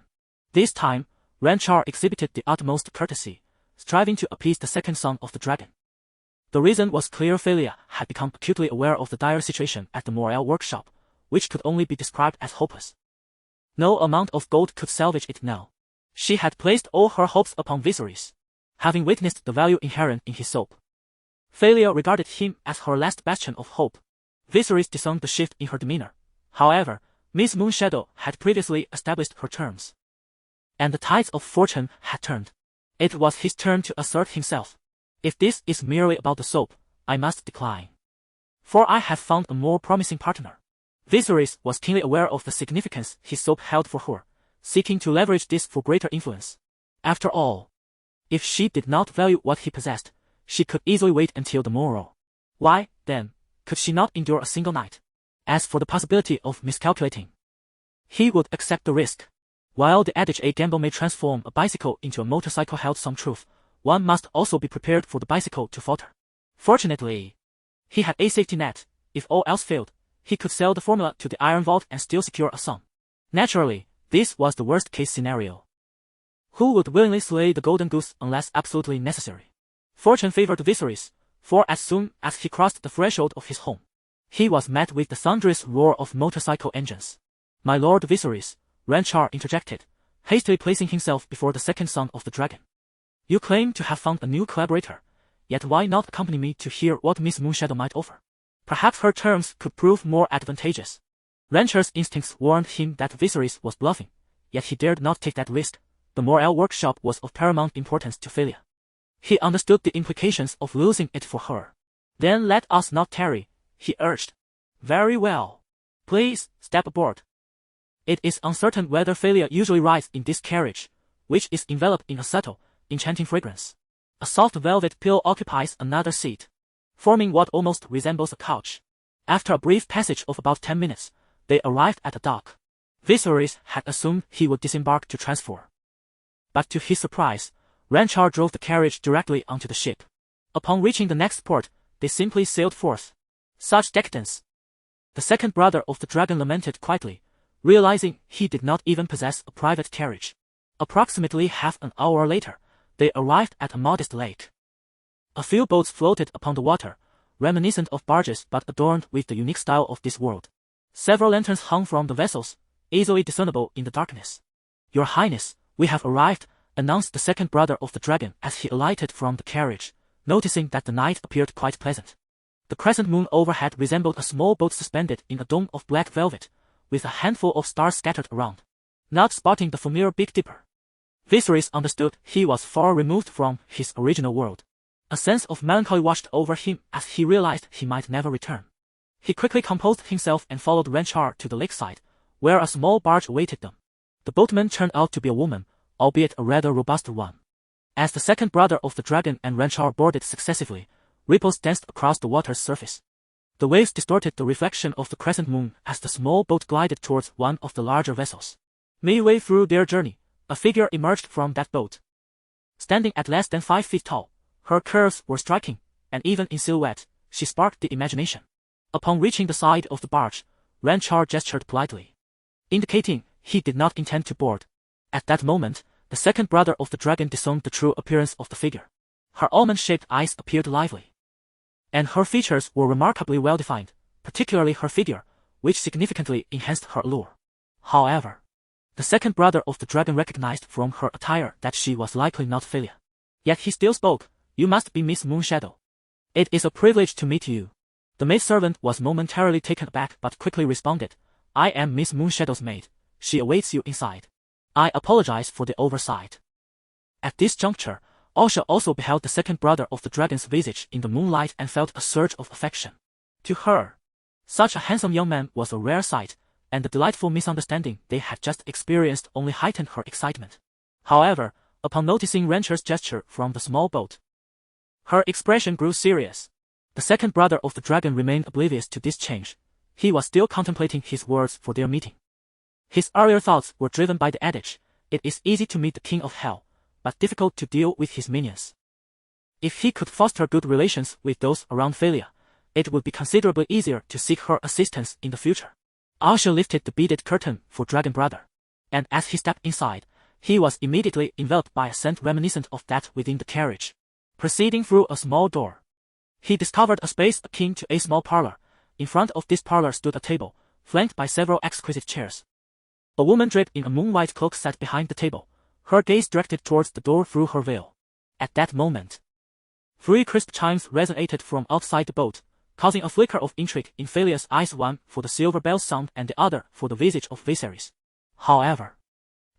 This time, Ranchar exhibited the utmost courtesy, striving to appease the second son of the dragon. The reason was clear. Valyria had become acutely aware of the dire situation at the Morel workshop, which could only be described as hopeless. No amount of gold could salvage it now. She had placed all her hopes upon Viserys, having witnessed the value inherent in his soap. Valyria regarded him as her last bastion of hope. Viserys discerned the shift in her demeanor. However, Miss Moonshadow had previously established her terms, and the tides of fortune had turned. It was his turn to assert himself. If this is merely about the soap, I must decline, for I have found a more promising partner. Viserys was keenly aware of the significance his soap held for her, seeking to leverage this for greater influence. After all, if she did not value what he possessed, she could easily wait until the morrow. Why, then, could she not endure a single night? As for the possibility of miscalculating, he would accept the risk. While the adage a gamble may transform a bicycle into a motorcycle held some truth, one must also be prepared for the bicycle to falter. Fortunately, he had a safety net. If all else failed, he could sell the formula to the Iron Vault and still secure a sum. Naturally, this was the worst-case scenario. Who would willingly slay the golden goose unless absolutely necessary? Fortune favored Viserys, for as soon as he crossed the threshold of his home, he was met with the thunderous roar of motorcycle engines. My Lord Viserys, Ranchar interjected, hastily placing himself before the second son of the dragon. You claim to have found a new collaborator, yet why not accompany me to hear what Miss Moonshadow might offer? Perhaps her terms could prove more advantageous. Rancher's instincts warned him that Viserys was bluffing, yet he dared not take that risk. The Morel workshop was of paramount importance to Valyria. He understood the implications of losing it for her. Then let us not tarry, he urged. Very well. Please, step aboard. It is uncertain whether Valyria usually rides in this carriage, which is enveloped in a subtle, enchanting fragrance. A soft velvet pillow occupies another seat, forming what almost resembles a couch. After a brief passage of about 10 minutes, they arrived at a dock. Viserys had assumed he would disembark to transfer. But to his surprise, Ranchar drove the carriage directly onto the ship. Upon reaching the next port, they simply sailed forth. Such decadence! The second brother of the dragon lamented quietly, realizing he did not even possess a private carriage. Approximately half an hour later, they arrived at a modest lake. A few boats floated upon the water, reminiscent of barges but adorned with the unique style of this world. Several lanterns hung from the vessels, easily discernible in the darkness. Your Highness, we have arrived, announced the second brother of the dragon as he alighted from the carriage, noticing that the night appeared quite pleasant. The crescent moon overhead resembled a small boat suspended in a dome of black velvet, with a handful of stars scattered around. Not spotting the familiar Big Dipper, Viserys understood he was far removed from his original world. A sense of melancholy washed over him as he realized he might never return. He quickly composed himself and followed Ranchar to the lakeside, where a small barge awaited them. The boatman turned out to be a woman, albeit a rather robust one. As the second brother of the dragon and Ranchar boarded successively, ripples danced across the water's surface. The waves distorted the reflection of the crescent moon as the small boat glided towards one of the larger vessels. Midway through their journey, a figure emerged from that boat. Standing at less than 5 feet tall, her curves were striking, and even in silhouette, she sparked the imagination. Upon reaching the side of the barge, Ranchar gestured politely, indicating he did not intend to board. At that moment, the second brother of the dragon discerned the true appearance of the figure. Her almond-shaped eyes appeared lively, and her features were remarkably well-defined, particularly her figure, which significantly enhanced her allure. However, the second brother of the dragon recognized from her attire that she was likely not Valyria. Yet he still spoke. You must be Miss Moonshadow. It is a privilege to meet you. The maidservant was momentarily taken aback but quickly responded, I am Miss Moonshadow's maid. She awaits you inside. I apologize for the oversight. At this juncture, Osha also beheld the second brother of the dragon's visage in the moonlight and felt a surge of affection. To her, such a handsome young man was a rare sight, and the delightful misunderstanding they had just experienced only heightened her excitement. However, upon noticing Ranchar's gesture from the small boat, her expression grew serious. The second brother of the dragon remained oblivious to this change. He was still contemplating his words for their meeting. His earlier thoughts were driven by the adage, it is easy to meet the king of hell, but difficult to deal with his minions. If he could foster good relations with those around Valyria, it would be considerably easier to seek her assistance in the future. Asha lifted the beaded curtain for Dragon Brother, and as he stepped inside, he was immediately enveloped by a scent reminiscent of that within the carriage. Proceeding through a small door, he discovered a space akin to a small parlor. In front of this parlor stood a table, flanked by several exquisite chairs. A woman draped in a moon-white cloak sat behind the table, her gaze directed towards the door through her veil. At that moment, 3 crisp chimes resonated from outside the boat, causing a flicker of intrigue in Valyria's eyes, one for the silver bell sound and the other for the visage of Viserys. However,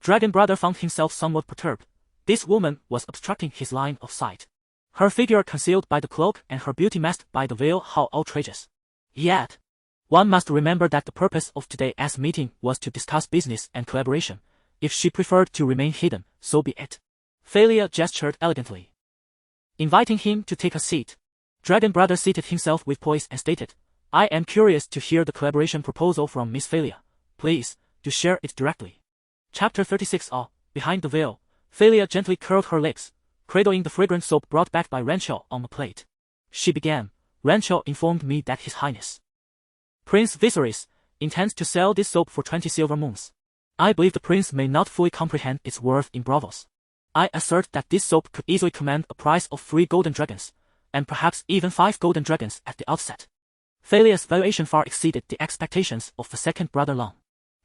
Dragon Brother found himself somewhat perturbed. This woman was obstructing his line of sight. Her figure concealed by the cloak and her beauty masked by the veil, how outrageous. Yet, one must remember that the purpose of today's meeting was to discuss business and collaboration. If she preferred to remain hidden, so be it. Valyria gestured elegantly, inviting him to take a seat. Dragon Brother seated himself with poise and stated, I am curious to hear the collaboration proposal from Miss Valyria. Please, do share it directly. Chapter 36. Behind the veil, Valyria gently curled her lips, cradling the fragrant soap brought back by Ranchal on a plate. She began, Ranchal informed me that His Highness Prince Viserys intends to sell this soap for 20 silver moons. I believe the prince may not fully comprehend its worth in Braavos. I assert that this soap could easily command a price of 3 golden dragons, and perhaps even 5 golden dragons at the outset. Valyria's valuation far exceeded the expectations of the second brother Long.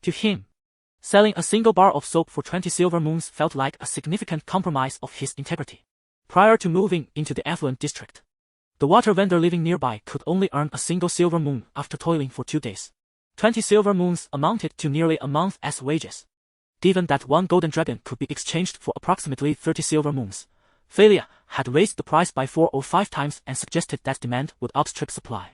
To him, selling a single bar of soap for 20 silver moons felt like a significant compromise of his integrity. Prior to moving into the affluent district, the water vendor living nearby could only earn a single silver moon after toiling for 2 days. 20 silver moons amounted to nearly a month as wages. Given that one golden dragon could be exchanged for approximately 30 silver moons, Valyria had raised the price by 4 or 5 times and suggested that demand would outstrip supply.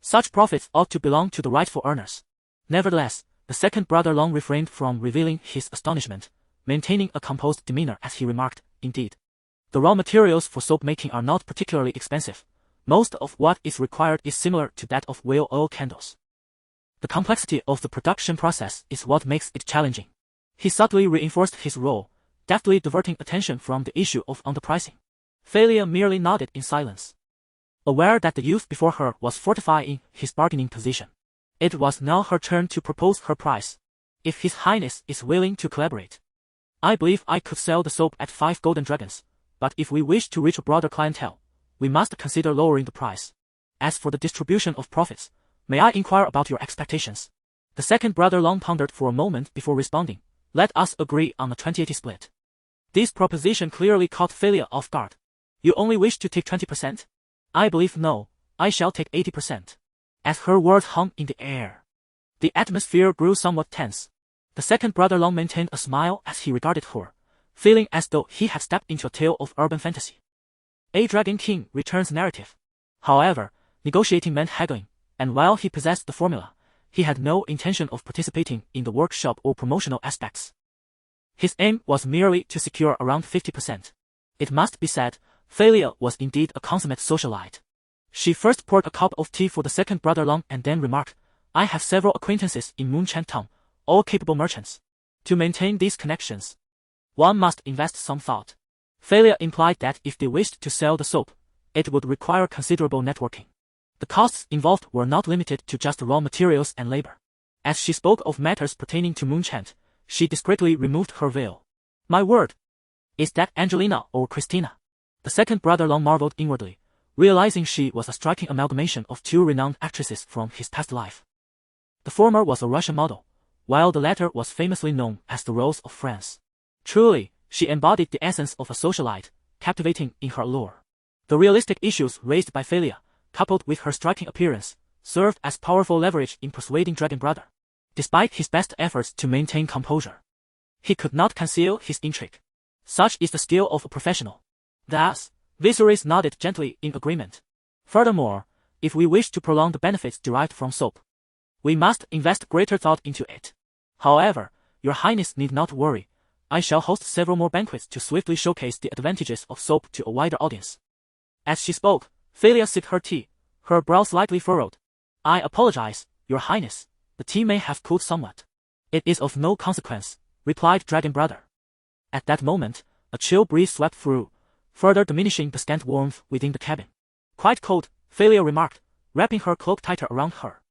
Such profits ought to belong to the rightful earners. Nevertheless, the second brother long refrained from revealing his astonishment, maintaining a composed demeanor as he remarked, "Indeed, the raw materials for soap making are not particularly expensive. Most of what is required is similar to that of whale oil candles. The complexity of the production process is what makes it challenging." He subtly reinforced his role, deftly diverting attention from the issue of underpricing. Valyria merely nodded in silence, aware that the youth before her was fortifying his bargaining position. It was now her turn to propose her price. "If His Highness is willing to collaborate, I believe I could sell the soap at 5 golden dragons, but if we wish to reach a broader clientele, we must consider lowering the price. As for the distribution of profits, may I inquire about your expectations?" The second brother long pondered for a moment before responding, "Let us agree on a 20-80 split." This proposition clearly caught Valyria off guard. "You only wish to take 20%? I believe no, I shall take 80%. As her words hung in the air, the atmosphere grew somewhat tense. The second brother long maintained a smile as he regarded her, feeling as though he had stepped into a tale of urban fantasy. A Dragon King returns narrative. However, negotiating meant haggling, and while he possessed the formula, he had no intention of participating in the workshop or promotional aspects. His aim was merely to secure around 50%. It must be said, Valyria was indeed a consummate socialite. She first poured a cup of tea for the second brother long and then remarked, "I have several acquaintances in Moonchant Town, all capable merchants. To maintain these connections, one must invest some thought." Valyria implied that if they wished to sell the soap, it would require considerable networking. The costs involved were not limited to just raw materials and labor. As she spoke of matters pertaining to Moonchant, she discreetly removed her veil. "My word! Is that Angelina or Christina?" The second brother long marveled inwardly, realizing she was a striking amalgamation of 2 renowned actresses from his past life. The former was a Russian model, while the latter was famously known as the Rose of France. Truly, she embodied the essence of a socialite, captivating in her allure. The realistic issues raised by Valyria, coupled with her striking appearance, served as powerful leverage in persuading Dragon Brother. Despite his best efforts to maintain composure, he could not conceal his intrigue. Such is the skill of a professional. Thus, Viserys nodded gently in agreement. "Furthermore, if we wish to prolong the benefits derived from soap, we must invest greater thought into it. However, your highness need not worry. I shall host several more banquets to swiftly showcase the advantages of soap to a wider audience." As she spoke, Valyria sipped her tea, her brow slightly furrowed. "I apologize, your highness, the tea may have cooled somewhat." "It is of no consequence," replied Dragon Brother. At that moment, a chill breeze swept through, further diminishing the scant warmth within the cabin. "Quite cold," Valyria remarked, wrapping her cloak tighter around her,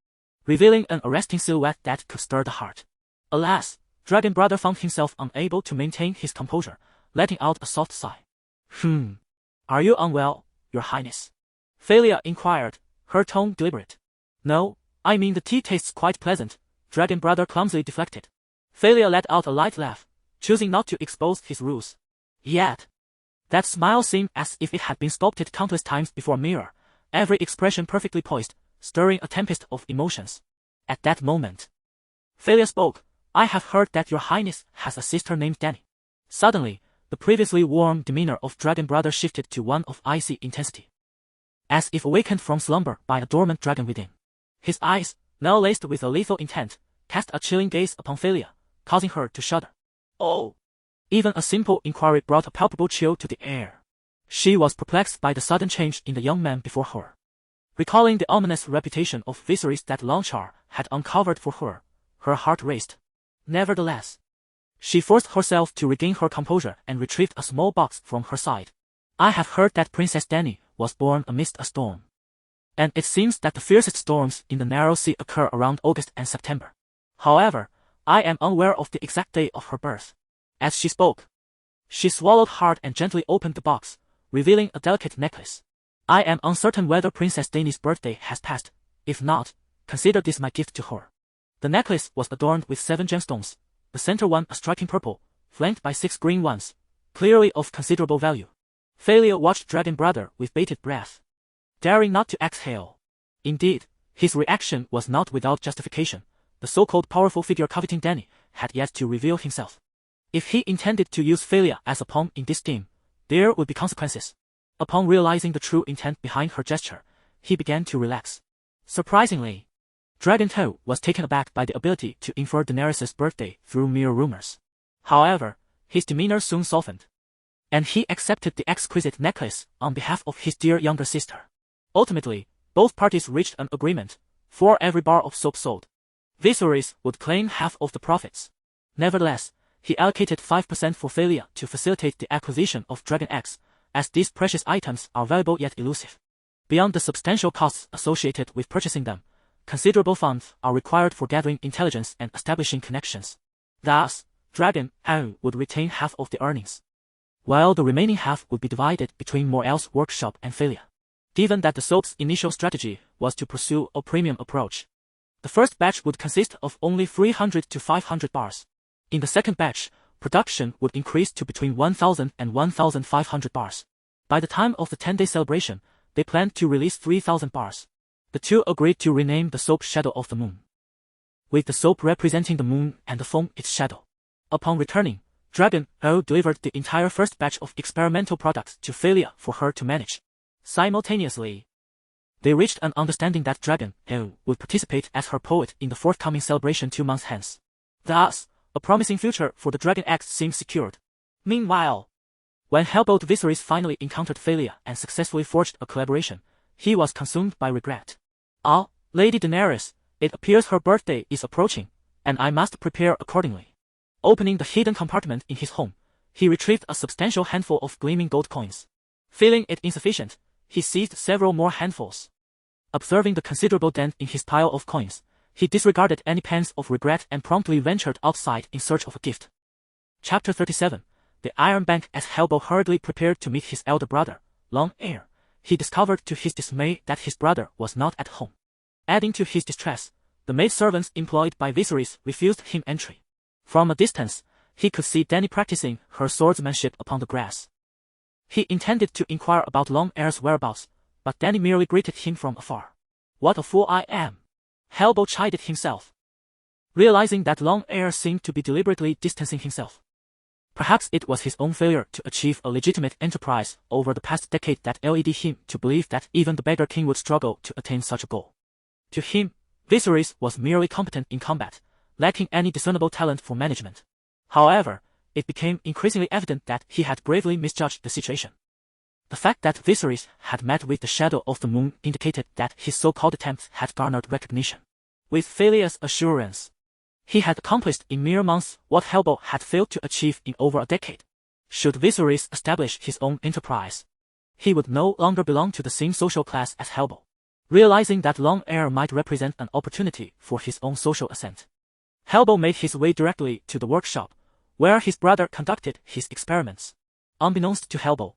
revealing an arresting silhouette that could stir the heart. Alas, Dragon Brother found himself unable to maintain his composure, letting out a soft sigh. Are you unwell, your highness?" Valyria inquired, her tone deliberate. "No, I mean the tea tastes quite pleasant," Dragon Brother clumsily deflected. Valyria let out a light laugh, choosing not to expose his ruse. Yet, that smile seemed as if it had been sculpted countless times before a mirror, every expression perfectly poised, stirring a tempest of emotions. At that moment, Valyria spoke, "I have heard that your highness has a sister named Dany." Suddenly, the previously warm demeanor of Dragon Brother shifted to one of icy intensity, as if awakened from slumber by a dormant dragon within. His eyes, now laced with a lethal intent, cast a chilling gaze upon Valyria, causing her to shudder. "Oh!" Even a simple inquiry brought a palpable chill to the air. She was perplexed by the sudden change in the young man before her. Recalling the ominous reputation of Viserys that Longchar had uncovered for her, her heart raced. Nevertheless, she forced herself to regain her composure and retrieved a small box from her side. "I have heard that Princess Dany was born amidst a storm. And it seems that the fiercest storms in the Narrow Sea occur around August and September. However, I am unaware of the exact day of her birth." As she spoke, she swallowed hard and gently opened the box, revealing a delicate necklace. "I am uncertain whether Princess Dany's birthday has passed. If not, consider this my gift to her." The necklace was adorned with 7 gemstones, the center one a striking purple, flanked by 6 green ones, clearly of considerable value. Valyria watched Dragon Brother with bated breath, daring not to exhale. Indeed, his reaction was not without justification. the so-called powerful figure coveting Dany had yet to reveal himself. If he intended to use Valyria as a pawn in this scheme, there would be consequences. Upon realizing the true intent behind her gesture, he began to relax. Surprisingly, Dragon was taken aback by the ability to infer Daenerys' birthday through mere rumors. However, his demeanor soon softened, and he accepted the exquisite necklace on behalf of his dear younger sister. Ultimately, both parties reached an agreement. For every bar of soap sold, Viserys would claim half of the profits. Nevertheless, he allocated 5% for Valyria to facilitate the acquisition of dragon eggs, as these precious items are valuable yet elusive. Beyond the substantial costs associated with purchasing them, considerable funds are required for gathering intelligence and establishing connections. Thus, Dragon would retain half of the earnings, while the remaining half would be divided between Morel's workshop and Valyria. Given that the soap's initial strategy was to pursue a premium approach, the first batch would consist of only 300 to 500 bars. In the second batch, production would increase to between 1,000 and 1,500 bars. By the time of the 10-day celebration, they planned to release 3,000 bars. The two agreed to rename the soap Shadow of the Moon, with the soap representing the moon and the foam its shadow. Upon returning, Dragon delivered the entire first batch of experimental products to Valyria for her to manage. Simultaneously, they reached an understanding that Dragon would participate as her poet in the forthcoming celebration 2 months hence. Thus, a promising future for the Dragon Eggs seemed secured. Meanwhile, when Hellbolt Viserys finally encountered Valyria and successfully forged a collaboration, he was consumed by regret. "Ah, Lady Daenerys, it appears her birthday is approaching, and I must prepare accordingly." Opening the hidden compartment in his home, he retrieved a substantial handful of gleaming gold coins. Feeling it insufficient, he seized several more handfuls. Observing the considerable dent in his pile of coins, he disregarded any pangs of regret and promptly ventured outside in search of a gift. Chapter 37. The Iron Bank. As Hellbolt hurriedly prepared to meet his elder brother, Long Heir, he discovered to his dismay that his brother was not at home. Adding to his distress, the maidservants employed by Viserys refused him entry. From a distance, he could see Dany practicing her swordsmanship upon the grass. He intended to inquire about Long Heir's whereabouts, but Dany merely greeted him from afar. "What a fool I am!" Hellbolt chided himself, realizing that Long Heir seemed to be deliberately distancing himself. Perhaps it was his own failure to achieve a legitimate enterprise over the past decade that led him to believe that even the Beggar King would struggle to attain such a goal. To him, Viserys was merely competent in combat, lacking any discernible talent for management. However, it became increasingly evident that he had gravely misjudged the situation. The fact that Viserys had met with the Shadow of the Moon indicated that his so-called attempts had garnered recognition. With Valyria's assurance, he had accomplished in mere months what Hellbolt had failed to achieve in over a decade. Should Viserys establish his own enterprise, he would no longer belong to the same social class as Hellbolt. Realizing that Long Heir might represent an opportunity for his own social ascent, Hellbolt made his way directly to the workshop, where his brother conducted his experiments. Unbeknownst to Hellbolt,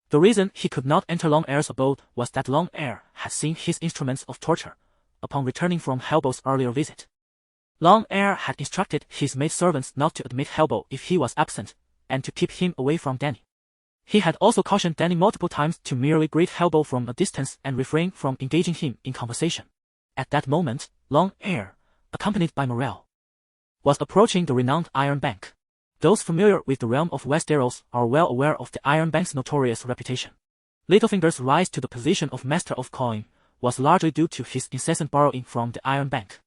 the reason he could not enter Long Heir's abode was that Long Heir had seen his instruments of torture upon returning from Hellbolt's earlier visit. Long Heir had instructed his maidservants not to admit Hellbolt if he was absent, and to keep him away from Dany. He had also cautioned Dany multiple times to merely greet Hellbolt from a distance and refrain from engaging him in conversation. At that moment, Long Heir, accompanied by Morel, was approaching the renowned Iron Bank. Those familiar with the realm of Westeros are well aware of the Iron Bank's notorious reputation. Littlefinger's rise to the position of Master of Coin was largely due to his incessant borrowing from the Iron Bank,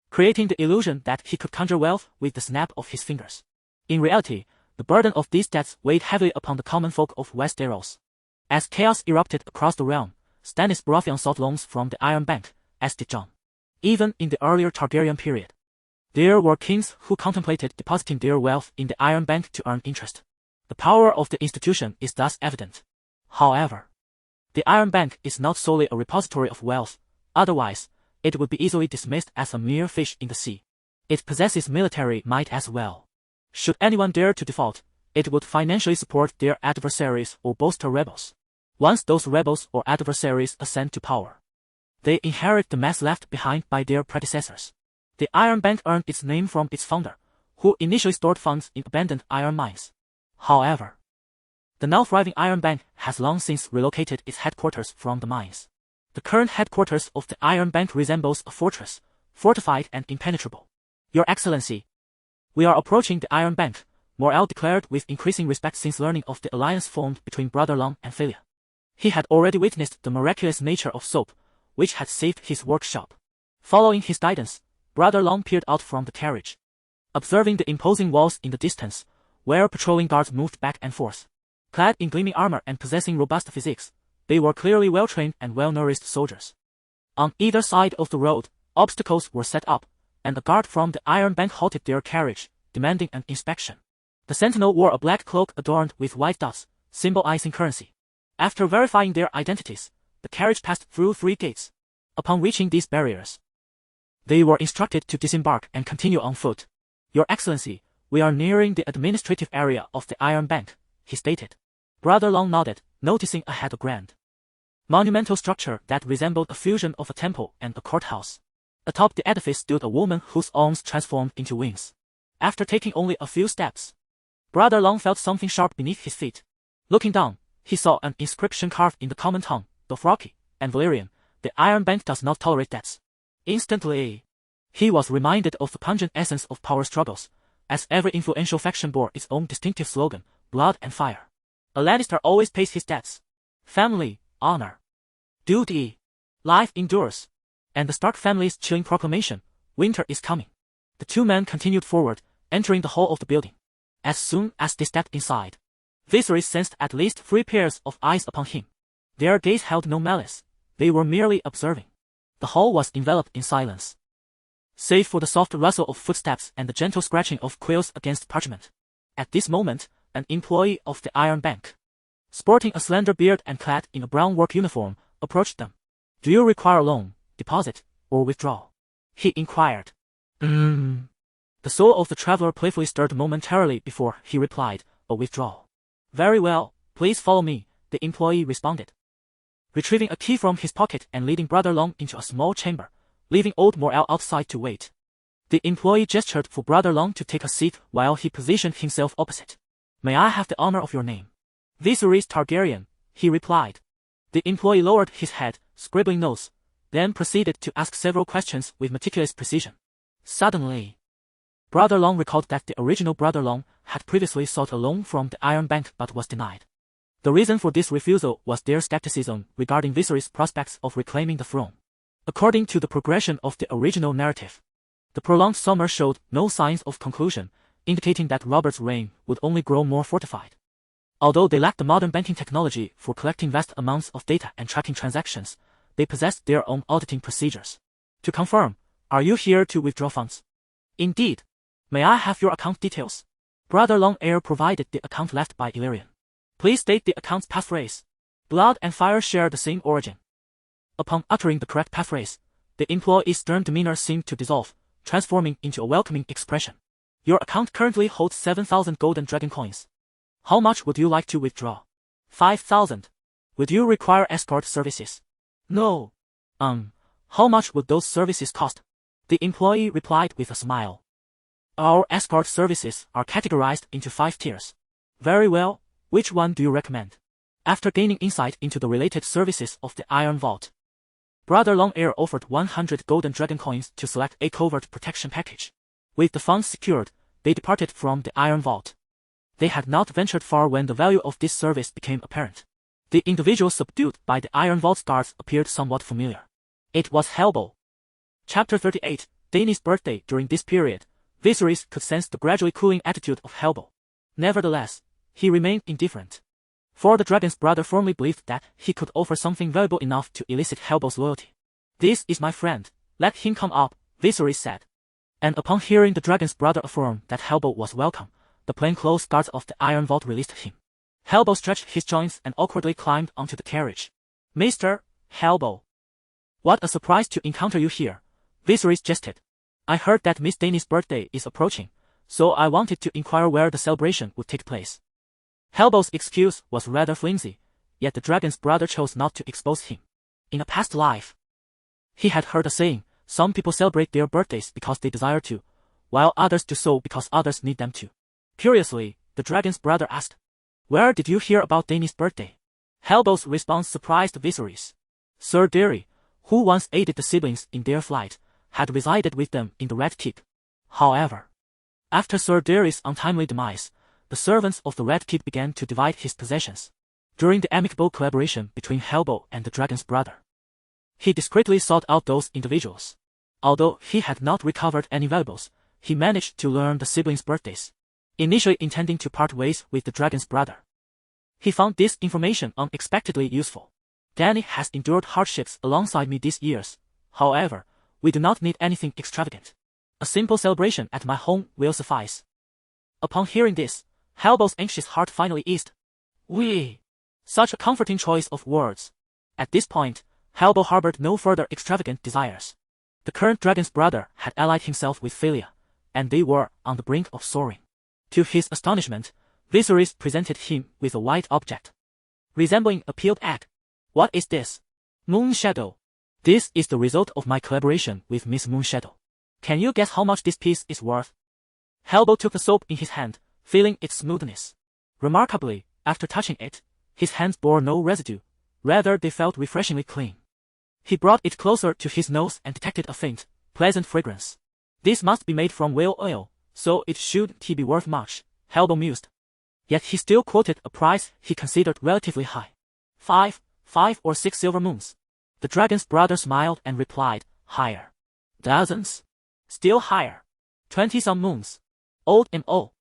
creating the illusion that he could conjure wealth with the snap of his fingers. In reality, the burden of these debts weighed heavily upon the common folk of Westeros. As chaos erupted across the realm, Stannis Baratheon sought loans from the Iron Bank, as did Jon. Even in the earlier Targaryen period, there were kings who contemplated depositing their wealth in the Iron Bank to earn interest. The power of the institution is thus evident. However, the Iron Bank is not solely a repository of wealth, otherwise, it would be easily dismissed as a mere fish in the sea. It possesses military might as well. Should anyone dare to default, it would financially support their adversaries or bolster rebels. Once those rebels or adversaries ascend to power, they inherit the mess left behind by their predecessors. The Iron Bank earned its name from its founder, who initially stored funds in abandoned iron mines. However, the now thriving Iron Bank has long since relocated its headquarters from the mines. The current headquarters of the Iron Bank resembles a fortress, fortified and impenetrable. Your Excellency. We are approaching the Iron Bank, Morel declared with increasing respect since learning of the alliance formed between Brother Long and Thalia. He had already witnessed the miraculous nature of soap, which had saved his workshop. Following his guidance, Brother Long peered out from the carriage. Observing the imposing walls in the distance, where patrolling guards moved back and forth. Clad in gleaming armor and possessing robust physiques, they were clearly well-trained and well-nourished soldiers. On either side of the road, obstacles were set up, and a guard from the Iron Bank halted their carriage, demanding an inspection. The sentinel wore a black cloak adorned with white dots, symbolizing currency. After verifying their identities, the carriage passed through 3 gates. Upon reaching these barriers, they were instructed to disembark and continue on foot. Your Excellency, we are nearing the administrative area of the Iron Bank, he stated. Brother Long nodded, noticing ahead a grand, monumental structure that resembled a fusion of a temple and a courthouse. Atop the edifice stood a woman whose arms transformed into wings. After taking only a few steps, Brother Long felt something sharp beneath his feet. Looking down, he saw an inscription carved in the common tongue, Dothraki and Valyrian. The Iron Bank does not tolerate debts. Instantly, he was reminded of the pungent essence of power struggles, as every influential faction bore its own distinctive slogan, blood and fire. A Lannister always pays his debts. Family, honor, duty, life endures. And the Stark family's chilling proclamation, winter is coming. The 2 men continued forward, entering the hall of the building. As soon as they stepped inside, Viserys sensed at least 3 pairs of eyes upon him. Their gaze held no malice, they were merely observing. The hall was enveloped in silence, save for the soft rustle of footsteps and the gentle scratching of quills against parchment. At this moment, an employee of the Iron Bank, sporting a slender beard and clad in a brown work uniform, approached them. Do you require a loan, deposit, or withdrawal? He inquired. The soul of the traveler playfully stirred momentarily before he replied, a withdrawal. Very well, please follow me, the employee responded. Retrieving a key from his pocket and leading Brother Long into a small chamber, leaving old Morel outside to wait. The employee gestured for Brother Long to take a seat while he positioned himself opposite. May I have the honor of your name? Daenerys Targaryen, he replied. The employee lowered his head, scribbling notes, then proceeded to ask several questions with meticulous precision. Suddenly, Brother Long recalled that the original Brother Long had previously sought a loan from the Iron Bank but was denied. The reason for this refusal was their skepticism regarding Viserys' prospects of reclaiming the throne. According to the progression of the original narrative, the prolonged summer showed no signs of conclusion, indicating that Robert's reign would only grow more fortified. Although they lacked the modern banking technology for collecting vast amounts of data and tracking transactions, they possessed their own auditing procedures. To confirm, are you here to withdraw funds? Indeed. May I have your account details? Brother Long Heir provided the account left by Illyrian. Please state the account's passphrase. Blood and fire share the same origin. Upon uttering the correct passphrase, the employee's stern demeanor seemed to dissolve, transforming into a welcoming expression. Your account currently holds 7,000 golden dragon coins. How much would you like to withdraw? 5,000. Would you require escort services? No. How much would those services cost? The employee replied with a smile. Our escort services are categorized into 5 tiers. Very well, which one do you recommend? After gaining insight into the related services of the Iron Vault, Brother Long Heir offered 100 golden dragon coins to select a covert protection package. With the funds secured, they departed from the Iron Vault. They had not ventured far when the value of this service became apparent. The individual subdued by the Iron Vault's guards appeared somewhat familiar. It was Helbo. Chapter 38, Dany's birthday. During this period, Viserys could sense the gradually cooling attitude of Helbo. Nevertheless, he remained indifferent. For the dragon's brother firmly believed that he could offer something valuable enough to elicit Helbo's loyalty. This is my friend, let him come up, Viserys said. And upon hearing the dragon's brother affirm that Helbo was welcome, the plainclothes guards of the Iron Vault released him. Helbo stretched his joints and awkwardly climbed onto the carriage. Mr. Helbo. What a surprise to encounter you here, Viserys jested. I heard that Miss Dany's birthday is approaching, so I wanted to inquire where the celebration would take place. Helbo's excuse was rather flimsy, yet the dragon's brother chose not to expose him. In a past life, he had heard a saying, some people celebrate their birthdays because they desire to, while others do so because others need them to. Curiously, the dragon's brother asked, where did you hear about Dany's birthday? Helbo's response surprised Viserys. Sir Derry, who once aided the siblings in their flight, had resided with them in the Red Keep. However, after Sir Daenerys' untimely demise, the servants of the Red Keep began to divide his possessions. During the amicable collaboration between Hellbow and the dragon's brother, he discreetly sought out those individuals. Although he had not recovered any valuables, he managed to learn the siblings' birthdays, initially intending to part ways with the dragon's brother. He found this information unexpectedly useful. Dany has endured hardships alongside me these years. However, we do not need anything extravagant. A simple celebration at my home will suffice. Upon hearing this, Hellbow's anxious heart finally eased. Such a comforting choice of words. At this point, Hellbow harbored no further extravagant desires. The current dragon's brother had allied himself with Valyria, and they were on the brink of soaring. To his astonishment, Viserys presented him with a white object, resembling a peeled egg. What is this? Moonshadow. This is the result of my collaboration with Miss Moonshadow. Can you guess how much this piece is worth? Hellbow took the soap in his hand, feeling its smoothness. Remarkably, after touching it, his hands bore no residue. Rather, they felt refreshingly clean. He brought it closer to his nose and detected a faint, pleasant fragrance. This must be made from whale oil, so it should be worth much, Hellbow mused. Yet he still quoted a price he considered relatively high. 5 or 6 silver moons. The dragon's brother smiled and replied, higher. Dozens? Still higher. 20-some moons. Old M.O.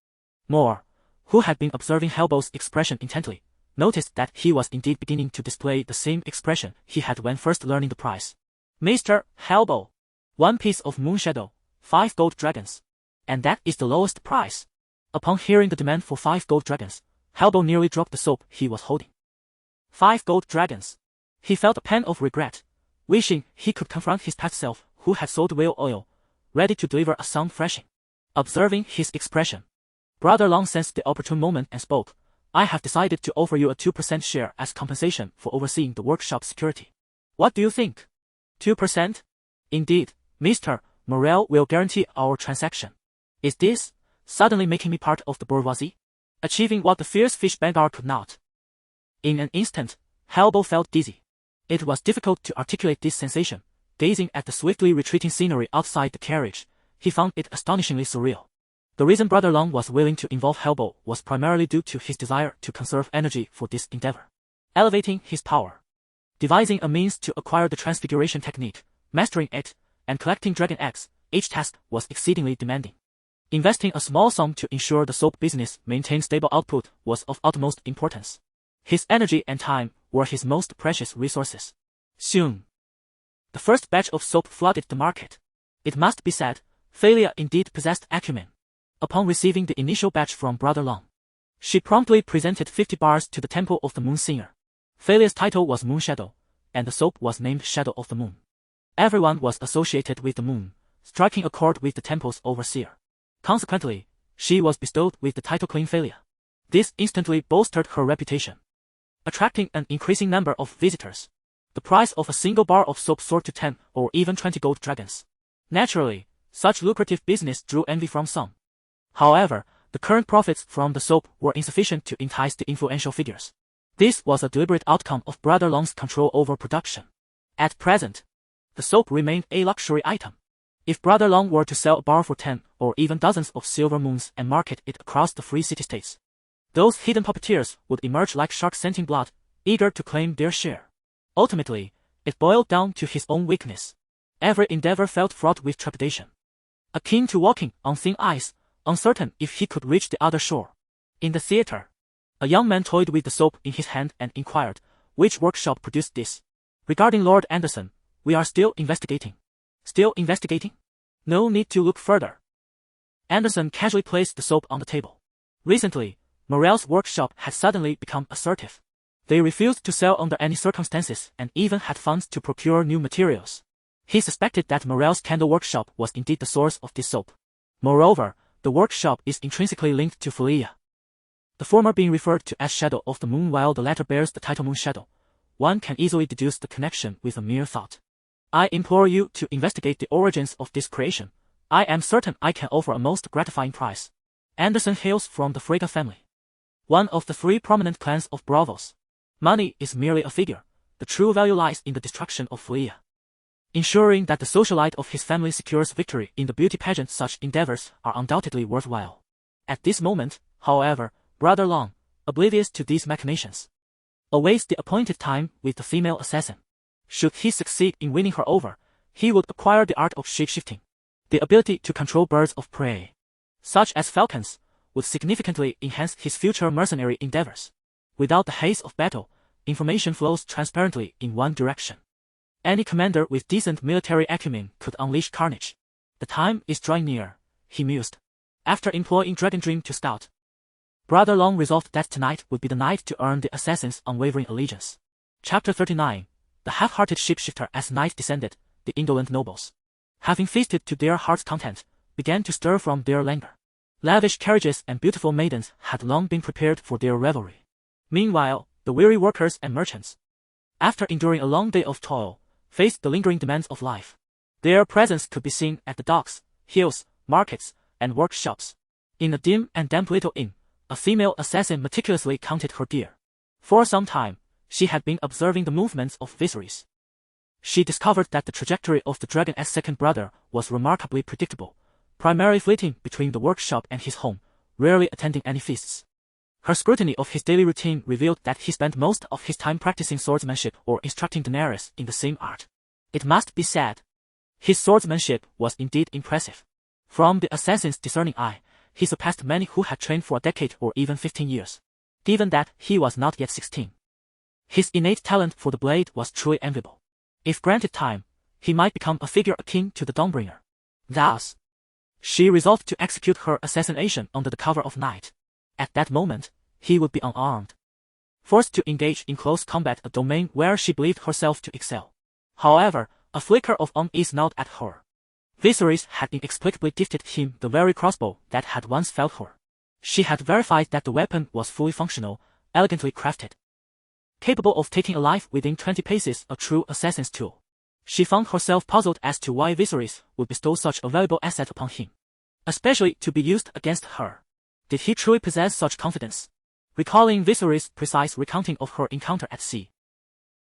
More, who had been observing Hellbow's expression intently, noticed that he was indeed beginning to display the same expression he had when first learning the price. Mr. Hellbow, 1 piece of Moonshadow, 5 gold dragons. And that is the lowest price. Upon hearing the demand for 5 gold dragons, Hellbow nearly dropped the soap he was holding. 5 gold dragons. He felt a pang of regret, wishing he could confront his past self who had sold whale oil, ready to deliver a sound thrashing. Observing his expression, Brother Long sensed the opportune moment and spoke. I have decided to offer you a 2% share as compensation for overseeing the workshop security. What do you think? 2%? Indeed, Mr. Morel will guarantee our transaction. Is this suddenly making me part of the bourgeoisie? Achieving what the fierce fish Beggar could not. In an instant, Hellbow felt dizzy. It was difficult to articulate this sensation. Gazing at the swiftly retreating scenery outside the carriage, he found it astonishingly surreal. The reason Brother Long was willing to involve Hellbow was primarily due to his desire to conserve energy for this endeavor. Elevating his power, devising a means to acquire the transfiguration technique, mastering it, and collecting dragon eggs, each task was exceedingly demanding. Investing a small sum to ensure the soap business maintained stable output was of utmost importance. His energy and time were his most precious resources. Soon, the first batch of soap flooded the market. It must be said, Valyria indeed possessed acumen. Upon receiving the initial batch from Brother Long, she promptly presented 50 bars to the Temple of the Moon Singer. Valyria's title was Moonshadow, and the soap was named Shadow of the Moon. Everyone was associated with the moon, striking a chord with the temple's overseer. Consequently, she was bestowed with the title Queen Valyria. This instantly bolstered her reputation, attracting an increasing number of visitors. The price of a single bar of soap soared to 10 or even 20 gold dragons. Naturally, such lucrative business drew envy from some. However, the current profits from the soap were insufficient to entice the influential figures. This was a deliberate outcome of Brother Long's control over production. At present, the soap remained a luxury item. If Brother Long were to sell a bar for 10 or even dozens of silver moons and market it across the free city-states, those hidden puppeteers would emerge like sharks scenting blood, eager to claim their share. Ultimately, it boiled down to his own weakness. Every endeavor felt fraught with trepidation, akin to walking on thin ice, uncertain if he could reach the other shore. In the theater, a young man toyed with the soap in his hand and inquired, which workshop produced this? Regarding Lord Anderson, we are still investigating. Still investigating? No need to look further. Anderson casually placed the soap on the table. Recently, Morel's workshop had suddenly become assertive. They refused to sell under any circumstances and even had funds to procure new materials. He suspected that Morel's candle workshop was indeed the source of this soap. Moreover, the workshop is intrinsically linked to Valyria, the former being referred to as Shadow of the Moon while the latter bears the title Moonshadow. One can easily deduce the connection with a mere thought. I implore you to investigate the origins of this creation. I am certain I can offer a most gratifying price. Anderson hails from the Frege family, one of the 3 prominent clans of Braavos. Money is merely a figure. The true value lies in the destruction of Valyria. ensuring that the socialite of his family secures victory in the beauty pageant. Such endeavors are undoubtedly worthwhile. At this moment, however, Brother Long, oblivious to these machinations, awaits the appointed time with the female assassin. Should he succeed in winning her over, he would acquire the art of shape-shifting. The ability to control birds of prey, such as falcons, would significantly enhance his future mercenary endeavors. Without the haze of battle, information flows transparently in one direction. Any commander with decent military acumen could unleash carnage. The time is drawing near, he mused. After employing Dragon Dream to scout, Brother Long resolved that tonight would be the night to earn the assassin's unwavering allegiance. Chapter 39. The half-hearted shapeshifter. As night descended, the indolent nobles, having feasted to their heart's content, began to stir from their languor. Lavish carriages and beautiful maidens had long been prepared for their revelry. Meanwhile, the weary workers and merchants, after enduring a long day of toil, faced the lingering demands of life. Their presence could be seen at the docks, hills, markets, and workshops. In a dim and damp little inn, a female assassin meticulously counted her gear. For some time, she had been observing the movements of Viserys. She discovered that the trajectory of the dragon's second brother was remarkably predictable, primarily flitting between the workshop and his home, rarely attending any feasts. Her scrutiny of his daily routine revealed that he spent most of his time practicing swordsmanship or instructing Daenerys in the same art. It must be said, his swordsmanship was indeed impressive. From the assassin's discerning eye, he surpassed many who had trained for a decade or even 15 years. Given that he was not yet 16. His innate talent for the blade was truly enviable. If granted time, he might become a figure akin to the Dawnbringer. Thus, she resolved to execute her assassination under the cover of night. At that moment, he would be unarmed, forced to engage in close combat, a domain where she believed herself to excel. However, a flicker of unease gnawed at her. Viserys had inexplicably gifted him the very crossbow that had once felled her. She had verified that the weapon was fully functional, elegantly crafted, capable of taking a life within 20 paces, a true assassin's tool. She found herself puzzled as to why Viserys would bestow such a valuable asset upon him, especially to be used against her. Did he truly possess such confidence? Recalling Viserys' precise recounting of her encounter at sea,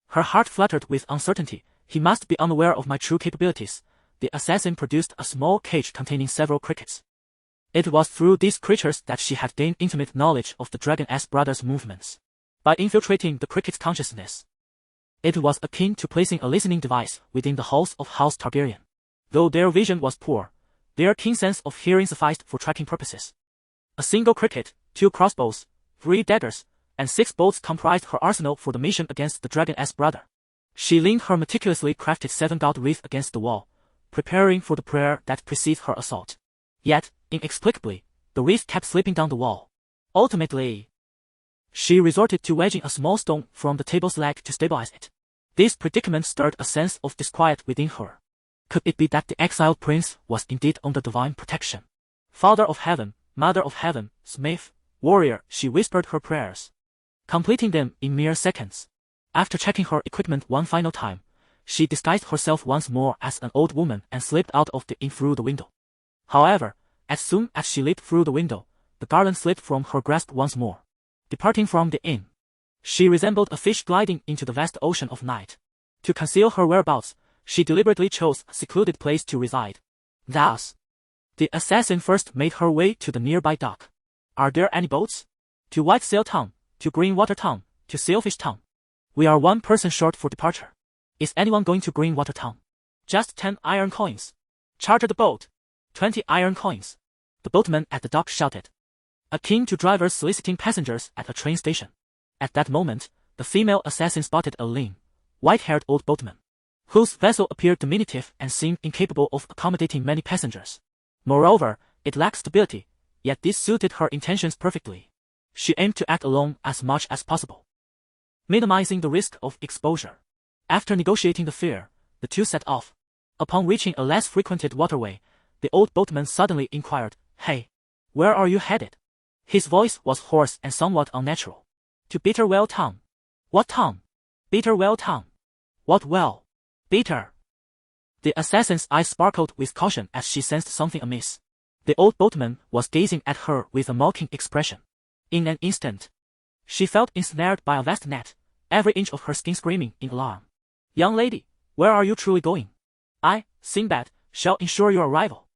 her heart fluttered with uncertainty. He must be unaware of my true capabilities. The assassin produced a small cage containing several crickets. It was through these creatures that she had gained intimate knowledge of the dragon's brother's movements. By infiltrating the cricket's consciousness, it was akin to placing a listening device within the halls of House Targaryen. Though their vision was poor, their keen sense of hearing sufficed for tracking purposes. A single cricket, 2 crossbows, 3 daggers, and 6 bolts comprised her arsenal for the mission against the dragon's brother. She leaned her meticulously crafted 7-god wreath against the wall, preparing for the prayer that precedes her assault. Yet, inexplicably, the wreath kept slipping down the wall. Ultimately, she resorted to wedging a small stone from the table's leg to stabilize it. This predicament stirred a sense of disquiet within her. Could it be that the exiled prince was indeed under divine protection? Father of heaven, mother of heaven, smith, warrior, she whispered her prayers, completing them in mere seconds. After checking her equipment one final time, she disguised herself once more as an old woman and slipped out of the inn through the window. However, as soon as she leaped through the window, the garland slipped from her grasp once more. Departing from the inn, she resembled a fish gliding into the vast ocean of night. To conceal her whereabouts, she deliberately chose a secluded place to reside. Thus, the assassin first made her way to the nearby dock. Are there any boats? To White Sail Town, to Greenwater Town, to Sailfish Town. We are 1 person short for departure. Is anyone going to Greenwater Town? Just 10 iron coins. Charter the boat. 20 iron coins. The boatman at the dock shouted, akin to drivers soliciting passengers at a train station. At that moment, the female assassin spotted a lean, white-haired old boatman, whose vessel appeared diminutive and seemed incapable of accommodating many passengers. Moreover, it lacked stability, yet this suited her intentions perfectly. She aimed to act alone as much as possible, minimizing the risk of exposure. After negotiating the fare, the two set off. Upon reaching a less frequented waterway, the old boatman suddenly inquired, "Hey, where are you headed?" His voice was hoarse and somewhat unnatural. "To Bitterwell Town." "What town?" "Bitterwell Town." "What well?" "Bitter." The assassin's eyes sparkled with caution as she sensed something amiss. The old boatman was gazing at her with a mocking expression. In an instant, she felt ensnared by a vast net, every inch of her skin screaming in alarm. "Young lady, where are you truly going?" I, Sinbad, shall ensure your arrival.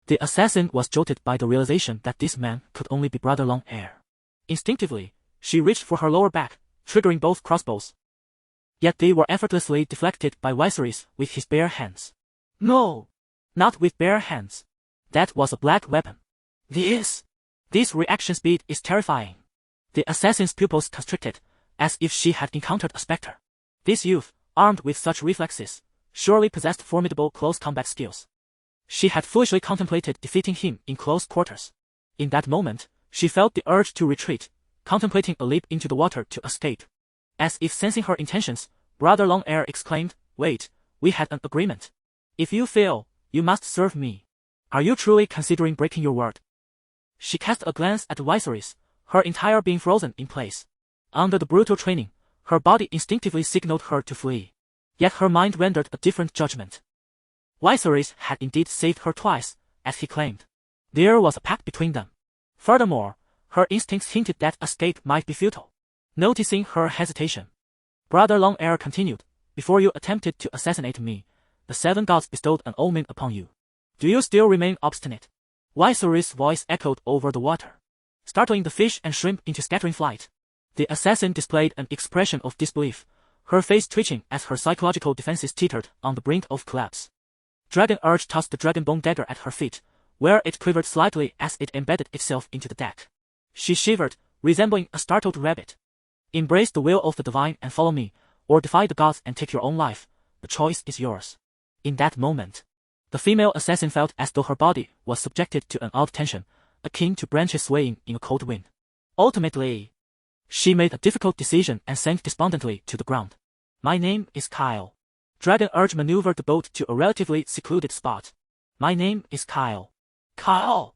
The assassin was jolted by the realization that this man could only be Brother Long Heir. Instinctively, she reached for her lower back, triggering both crossbows. Yet they were effortlessly deflected by Viserys with his bare hands. No! Not with bare hands. That was a black weapon. This reaction speed is terrifying. The assassin's pupils constricted, as if she had encountered a specter. This youth, armed with such reflexes, surely possessed formidable close combat skills. She had foolishly contemplated defeating him in close quarters. In that moment, she felt the urge to retreat, contemplating a leap into the water to escape. As if sensing her intentions, Brother Long Heir exclaimed, "Wait, we had an agreement. If you fail, you must serve me. Are you truly considering breaking your word?" She cast a glance at Viserys, her entire being frozen in place. Under the brutal training, her body instinctively signaled her to flee. Yet her mind rendered a different judgment. Viserys had indeed saved her twice, as he claimed. There was a pact between them. Furthermore, her instincts hinted that escape might be futile. Noticing her hesitation, Brother Long Heir continued, "Before you attempted to assassinate me, the 7 gods bestowed an omen upon you. Do you still remain obstinate?" Viserys' voice echoed over the water, startling the fish and shrimp into scattering flight. The assassin displayed an expression of disbelief, her face twitching as her psychological defenses teetered on the brink of collapse. Dragon Urge tossed the dragonbone dagger at her feet, where it quivered slightly as it embedded itself into the deck. She shivered, resembling a startled rabbit. "Embrace the will of the divine and follow me, or defy the gods and take your own life. The choice is yours." In that moment, the female assassin felt as though her body was subjected to an odd tension, akin to branches swaying in a cold wind. Ultimately, she made a difficult decision and sank despondently to the ground. "My name is Kyle." Dragon Urge maneuvered the boat to a relatively secluded spot. "My name is Kyle." "Kyle?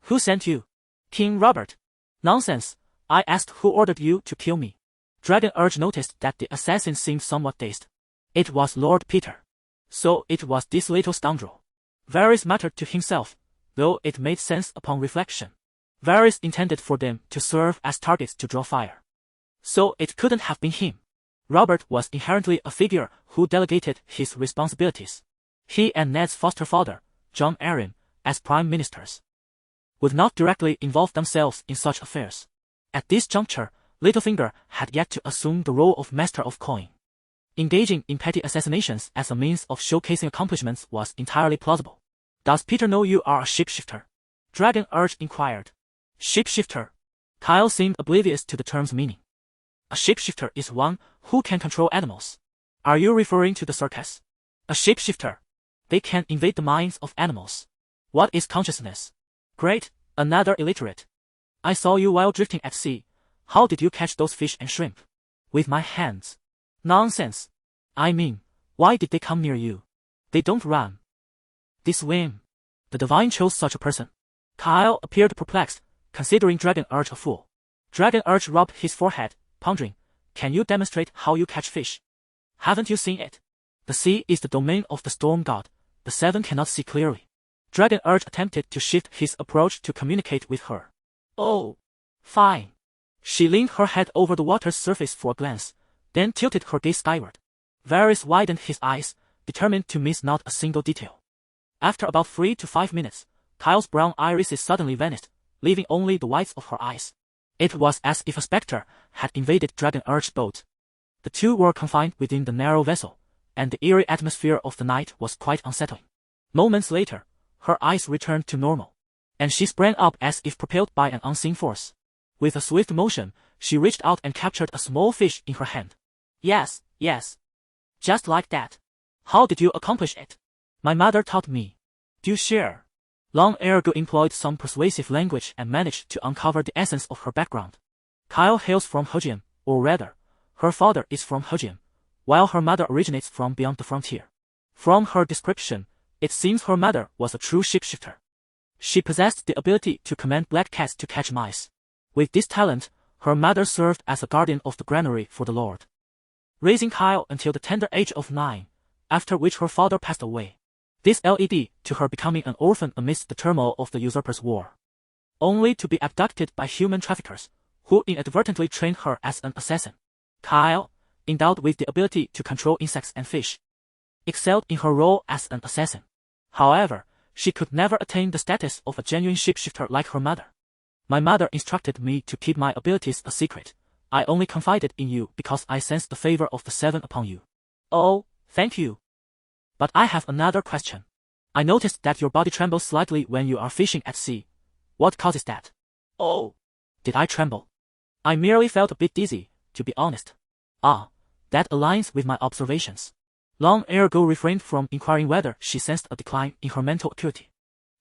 Who sent you?" "King Robert." "Nonsense. I asked who ordered you to kill me." Dragon Urge noticed that the assassin seemed somewhat dazed. It was Lord Peter. So it was this little scoundrel. Varys muttered to himself, though it made sense upon reflection. Varys intended for them to serve as targets to draw fire. So it couldn't have been him. Robert was inherently a figure who delegated his responsibilities. He and Ned's foster father, Jon Arryn, as prime ministers, would not directly involve themselves in such affairs. At this juncture, Littlefinger had yet to assume the role of master of coin. Engaging in petty assassinations as a means of showcasing accomplishments was entirely plausible. "Does Peter know you are a shapeshifter?" Dragon Urge inquired. "Shapeshifter?" Kyle seemed oblivious to the term's meaning. "A shapeshifter is one who can control animals. Are you referring to the circus?" "A shapeshifter. They can invade the minds of animals." "What is consciousness?" "Great, another illiterate. I saw you while drifting at sea. How did you catch those fish and shrimp?" "With my hands." "Nonsense. I mean, why did they come near you?" "They don't run. They swim." "The divine chose such a person." Kyle appeared perplexed, considering Dragon Urge a fool. Dragon Urge rubbed his forehead, pondering, "Can you demonstrate how you catch fish? Haven't you seen it? The sea is the domain of the storm god. The 7 cannot see clearly." Dragon Urge attempted to shift his approach to communicate with her. "Oh, fine." She leaned her head over the water's surface for a glance, then tilted her gaze skyward. Varys widened his eyes, determined to miss not a single detail. After about 3 to 5 minutes, Kyle's brown irises suddenly vanished, leaving only the whites of her eyes. It was as if a specter had invaded Dragon Urge's boat. The two were confined within the narrow vessel, and the eerie atmosphere of the night was quite unsettling. Moments later, her eyes returned to normal, and she sprang up as if propelled by an unseen force. With a swift motion, she reached out and captured a small fish in her hand. Yes. Just like that. How did you accomplish it?" "My mother taught me." "Do you share?" Long Heir employed some persuasive language and managed to uncover the essence of her background. Kyle hails from Helgium, or rather, her father is from Helgium, while her mother originates from beyond the frontier. From her description, it seems her mother was a true shapeshifter. She possessed the ability to command black cats to catch mice. With this talent, her mother served as a guardian of the granary for the Lord, raising Kyle until the tender age of 9, after which her father passed away. This led to her becoming an orphan amidst the turmoil of the Usurpers' War, only to be abducted by human traffickers, who inadvertently trained her as an assassin. Kyle, endowed with the ability to control insects and fish, excelled in her role as an assassin. However, she could never attain the status of a genuine shapeshifter like her mother. My mother instructed me to keep my abilities a secret. I only confided in you because I sensed the favor of the Seven upon you. Oh, thank you. But I have another question. I noticed that your body trembles slightly when you are fishing at sea. What causes that? Oh, did I tremble? I merely felt a bit dizzy, to be honest. Ah, that aligns with my observations. Long ago refrained from inquiring whether she sensed a decline in her mental acuity,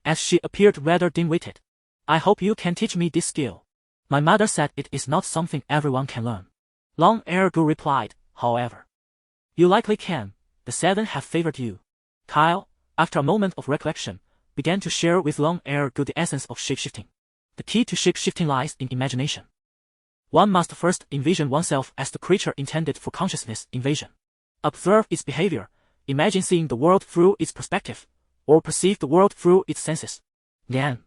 as she appeared rather dim-witted. I hope you can teach me this skill. My mother said it is not something everyone can learn. Long ago replied, however. You likely can. The Seven have favored you. Kyle, after a moment of recollection, began to share with Long ago the essence of shapeshifting. The key to shapeshifting lies in imagination. One must first envision oneself as the creature intended for consciousness invasion. Observe its behavior, imagine seeing the world through its perspective, or perceive the world through its senses. Then,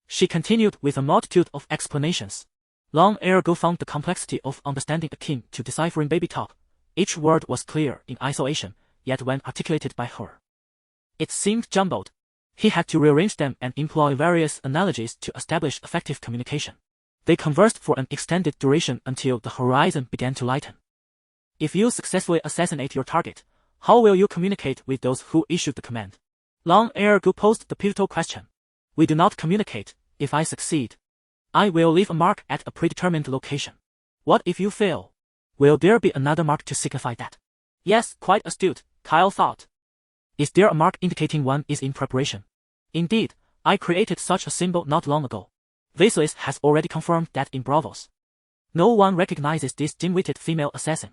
she continued with a multitude of explanations. Long ago found the complexity of understanding akin to deciphering baby talk. Each word was clear in isolation, yet when articulated by her, it seemed jumbled. He had to rearrange them and employ various analogies to establish effective communication. They conversed for an extended duration until the horizon began to lighten. If you successfully assassinate your target, how will you communicate with those who issued the command? Long ago posed the pivotal question. We do not communicate. If I succeed, I will leave a mark at a predetermined location. What if you fail? Will there be another mark to signify that? Yes, quite astute, Kyle thought. Is there a mark indicating one is in preparation? Indeed, I created such a symbol not long ago. Viserion has already confirmed that in Braavos. No one recognizes this dim-witted female assassin.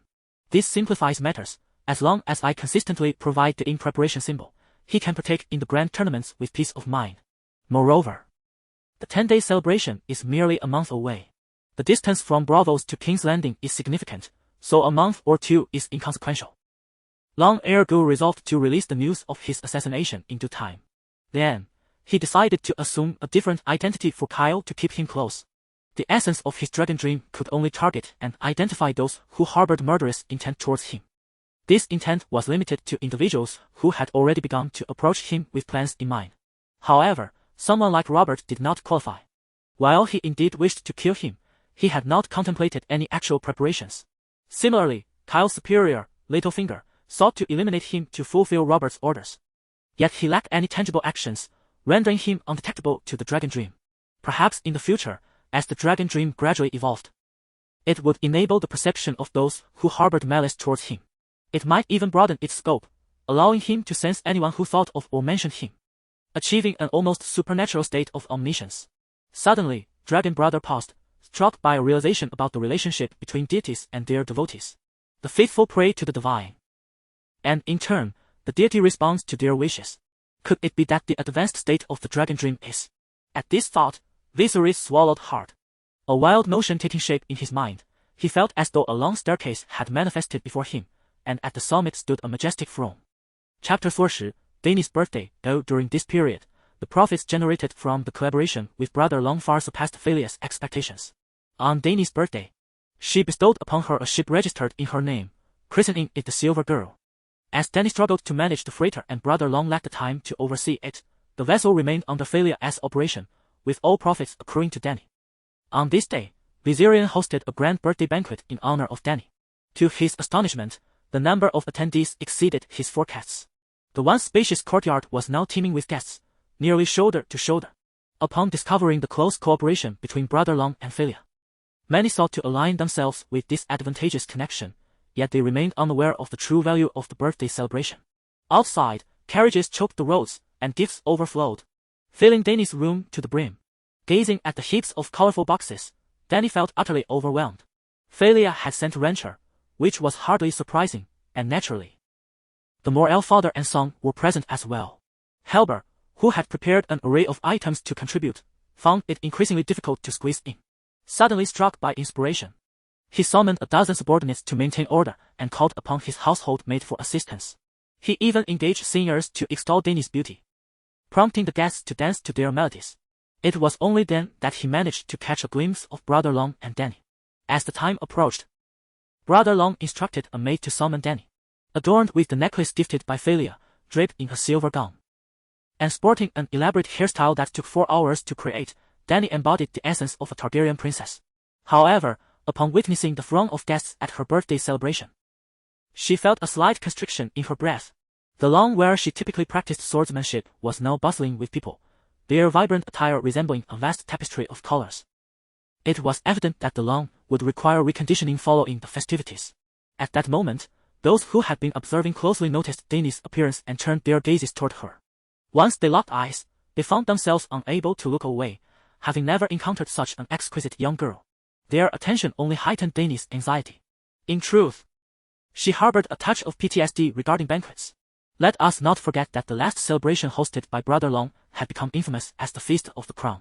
This simplifies matters. As long as I consistently provide the in-preparation symbol, he can partake in the grand tournaments with peace of mind. Moreover, the 10-day celebration is merely a month away. The distance from Braavos to King's Landing is significant, so a month or two is inconsequential. Long ago resolved to release the news of his assassination in due time. Then, he decided to assume a different identity for Kyle to keep him close. The essence of his dragon dream could only target and identify those who harbored murderous intent towards him. This intent was limited to individuals who had already begun to approach him with plans in mind. However, someone like Robert did not qualify. While he indeed wished to kill him, he had not contemplated any actual preparations. Similarly, Kyle's superior, Littlefinger, sought to eliminate him to fulfill Robert's orders. Yet he lacked any tangible actions, rendering him undetectable to the dragon dream. Perhaps in the future, as the dragon dream gradually evolved, it would enable the perception of those who harbored malice towards him. It might even broaden its scope, allowing him to sense anyone who thought of or mentioned him, achieving an almost supernatural state of omniscience. Suddenly, Dragon Brother paused, struck by a realization about the relationship between deities and their devotees. The faithful pray to the divine, and in turn, the deity responds to their wishes. Could it be that the advanced state of the dragon dream is? At this thought, Viserion swallowed hard. A wild notion taking shape in his mind, he felt as though a long staircase had manifested before him, and at the summit stood a majestic throne. Chapter 40, Dany's birthday. During this period, the profits generated from the collaboration with Brother Long far surpassed Valeria's expectations. On Dany's birthday, she bestowed upon her a ship registered in her name, christening it the Silver Girl. As Dany struggled to manage the freighter and Brother Long lacked the time to oversee it, the vessel remained under Valeria's operation, with all profits accruing to Dany. On this day, Viserion hosted a grand birthday banquet in honor of Dany. To his astonishment, the number of attendees exceeded his forecasts. The once spacious courtyard was now teeming with guests, nearly shoulder to shoulder. Upon discovering the close cooperation between Brother Long and Valyria, many sought to align themselves with this advantageous connection, yet they remained unaware of the true value of the birthday celebration. Outside, carriages choked the roads, and gifts overflowed, filling Dany's room to the brim. Gazing at the heaps of colorful boxes, Dany felt utterly overwhelmed. Valyria had sent a rancher, which was hardly surprising, and naturally, the Morel father and son were present as well. Helber, who had prepared an array of items to contribute, found it increasingly difficult to squeeze in. Suddenly struck by inspiration, he summoned a dozen subordinates to maintain order and called upon his household maid for assistance. He even engaged singers to extol Dany's beauty, prompting the guests to dance to their melodies. It was only then that he managed to catch a glimpse of Brother Long and Dany. As the time approached, Brother Long instructed a maid to summon Dany. adorned with the necklace gifted by Valyria, draped in a silver gown, and sporting an elaborate hairstyle that took 4 hours to create. Dany embodied the essence of a Targaryen princess. However, upon witnessing the throng of guests at her birthday celebration, she felt a slight constriction in her breath. The lawn where she typically practiced swordsmanship was now bustling with people, their vibrant attire resembling a vast tapestry of colors. It was evident that the lawn would require reconditioning following the festivities. At that moment, those who had been observing closely noticed Dany's appearance and turned their gazes toward her. Once they locked eyes, they found themselves unable to look away, having never encountered such an exquisite young girl. Their attention only heightened Dany's anxiety. In truth, she harbored a touch of PTSD regarding banquets. Let us not forget that the last celebration hosted by Brother Long had become infamous as the Feast of the Crown,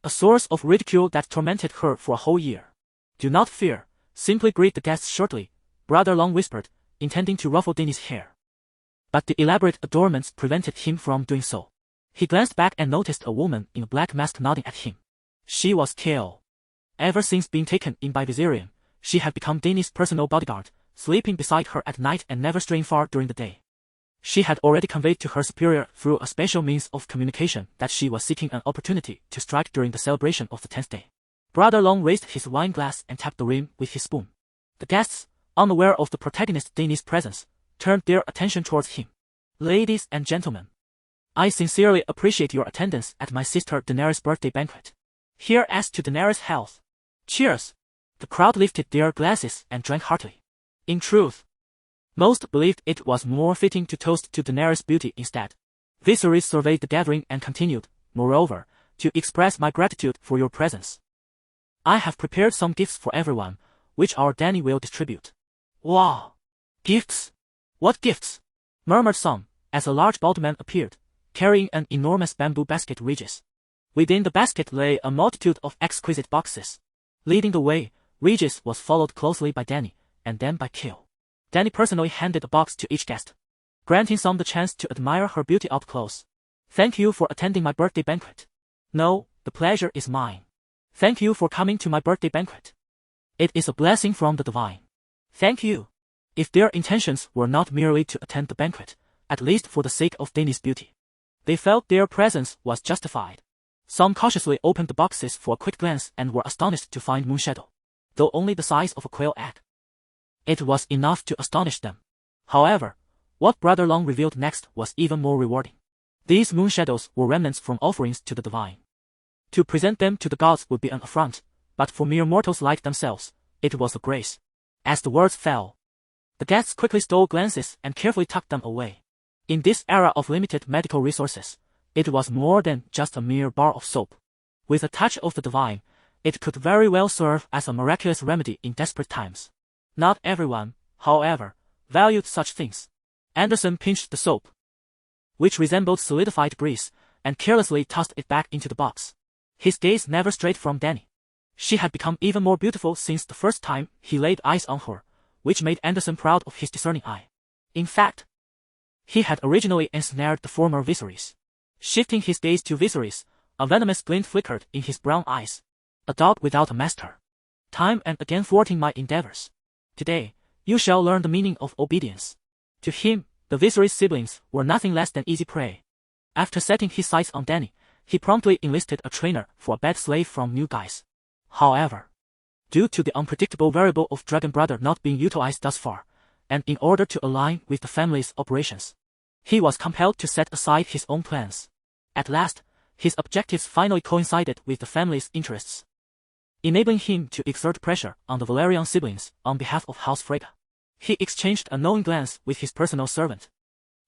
a source of ridicule that tormented her for a whole year. Do not fear, simply greet the guests shortly, Brother Long whispered, intending to ruffle Dany's hair. But the elaborate adornments prevented him from doing so. He glanced back and noticed a woman in a black mask nodding at him. She was Kale. Ever since being taken in by Viserion, she had become Dany's personal bodyguard, sleeping beside her at night and never straying far during the day. She had already conveyed to her superior through a special means of communication that she was seeking an opportunity to strike during the celebration of the 10th day. Brother Long raised his wine glass and tapped the rim with his spoon. The guests, unaware of the protagonist Dany's presence, turned their attention towards him. Ladies and gentlemen, I sincerely appreciate your attendance at my sister Daenerys' birthday banquet. Here's to Daenerys' health. Cheers! The crowd lifted their glasses and drank heartily. In truth, most believed it was more fitting to toast to Daenerys' beauty instead. Viserys surveyed the gathering and continued, moreover, to express my gratitude for your presence. I have prepared some gifts for everyone, which our Dany will distribute. Wow! Gifts? What gifts? Murmured some, as a large bald man appeared, carrying an enormous bamboo basket Regis. Within the basket lay a multitude of exquisite boxes. Leading the way, Regis was followed closely by Dany, and then by Kale. Dany personally handed a box to each guest, granting some the chance to admire her beauty up close. Thank you for attending my birthday banquet. No, the pleasure is mine. Thank you for coming to my birthday banquet. It is a blessing from the divine. Thank you. If their intentions were not merely to attend the banquet, at least for the sake of Dany's beauty, they felt their presence was justified. Some cautiously opened the boxes for a quick glance and were astonished to find moonshadow, though only the size of a quail egg. It was enough to astonish them. However, what Brother Long revealed next was even more rewarding. These moonshadows were remnants from offerings to the divine. To present them to the gods would be an affront, but for mere mortals like themselves, it was a grace. As the words fell, the guests quickly stole glances and carefully tucked them away. In this era of limited medical resources, it was more than just a mere bar of soap. With a touch of the divine, it could very well serve as a miraculous remedy in desperate times. Not everyone, however, valued such things. Anderson pinched the soap, which resembled solidified grease, and carelessly tossed it back into the box. His gaze never strayed from Dany. She had become even more beautiful since the first time he laid eyes on her, which made Anderson proud of his discerning eye. In fact, he had originally ensnared the former Viserys. Shifting his gaze to Viserys, a venomous glint flickered in his brown eyes. A dog without a master. Time and again thwarting my endeavors. Today, you shall learn the meaning of obedience. To him, the Viserys siblings were nothing less than easy prey. After setting his sights on Dany, he promptly enlisted a trainer for a bad slave from New Guise. However, due to the unpredictable variable of Dragon Brother not being utilized thus far, and in order to align with the family's operations, he was compelled to set aside his own plans. At last, his objectives finally coincided with the family's interests, enabling him to exert pressure on the Valyrian siblings on behalf of House Freyga. He exchanged a knowing glance with his personal servant,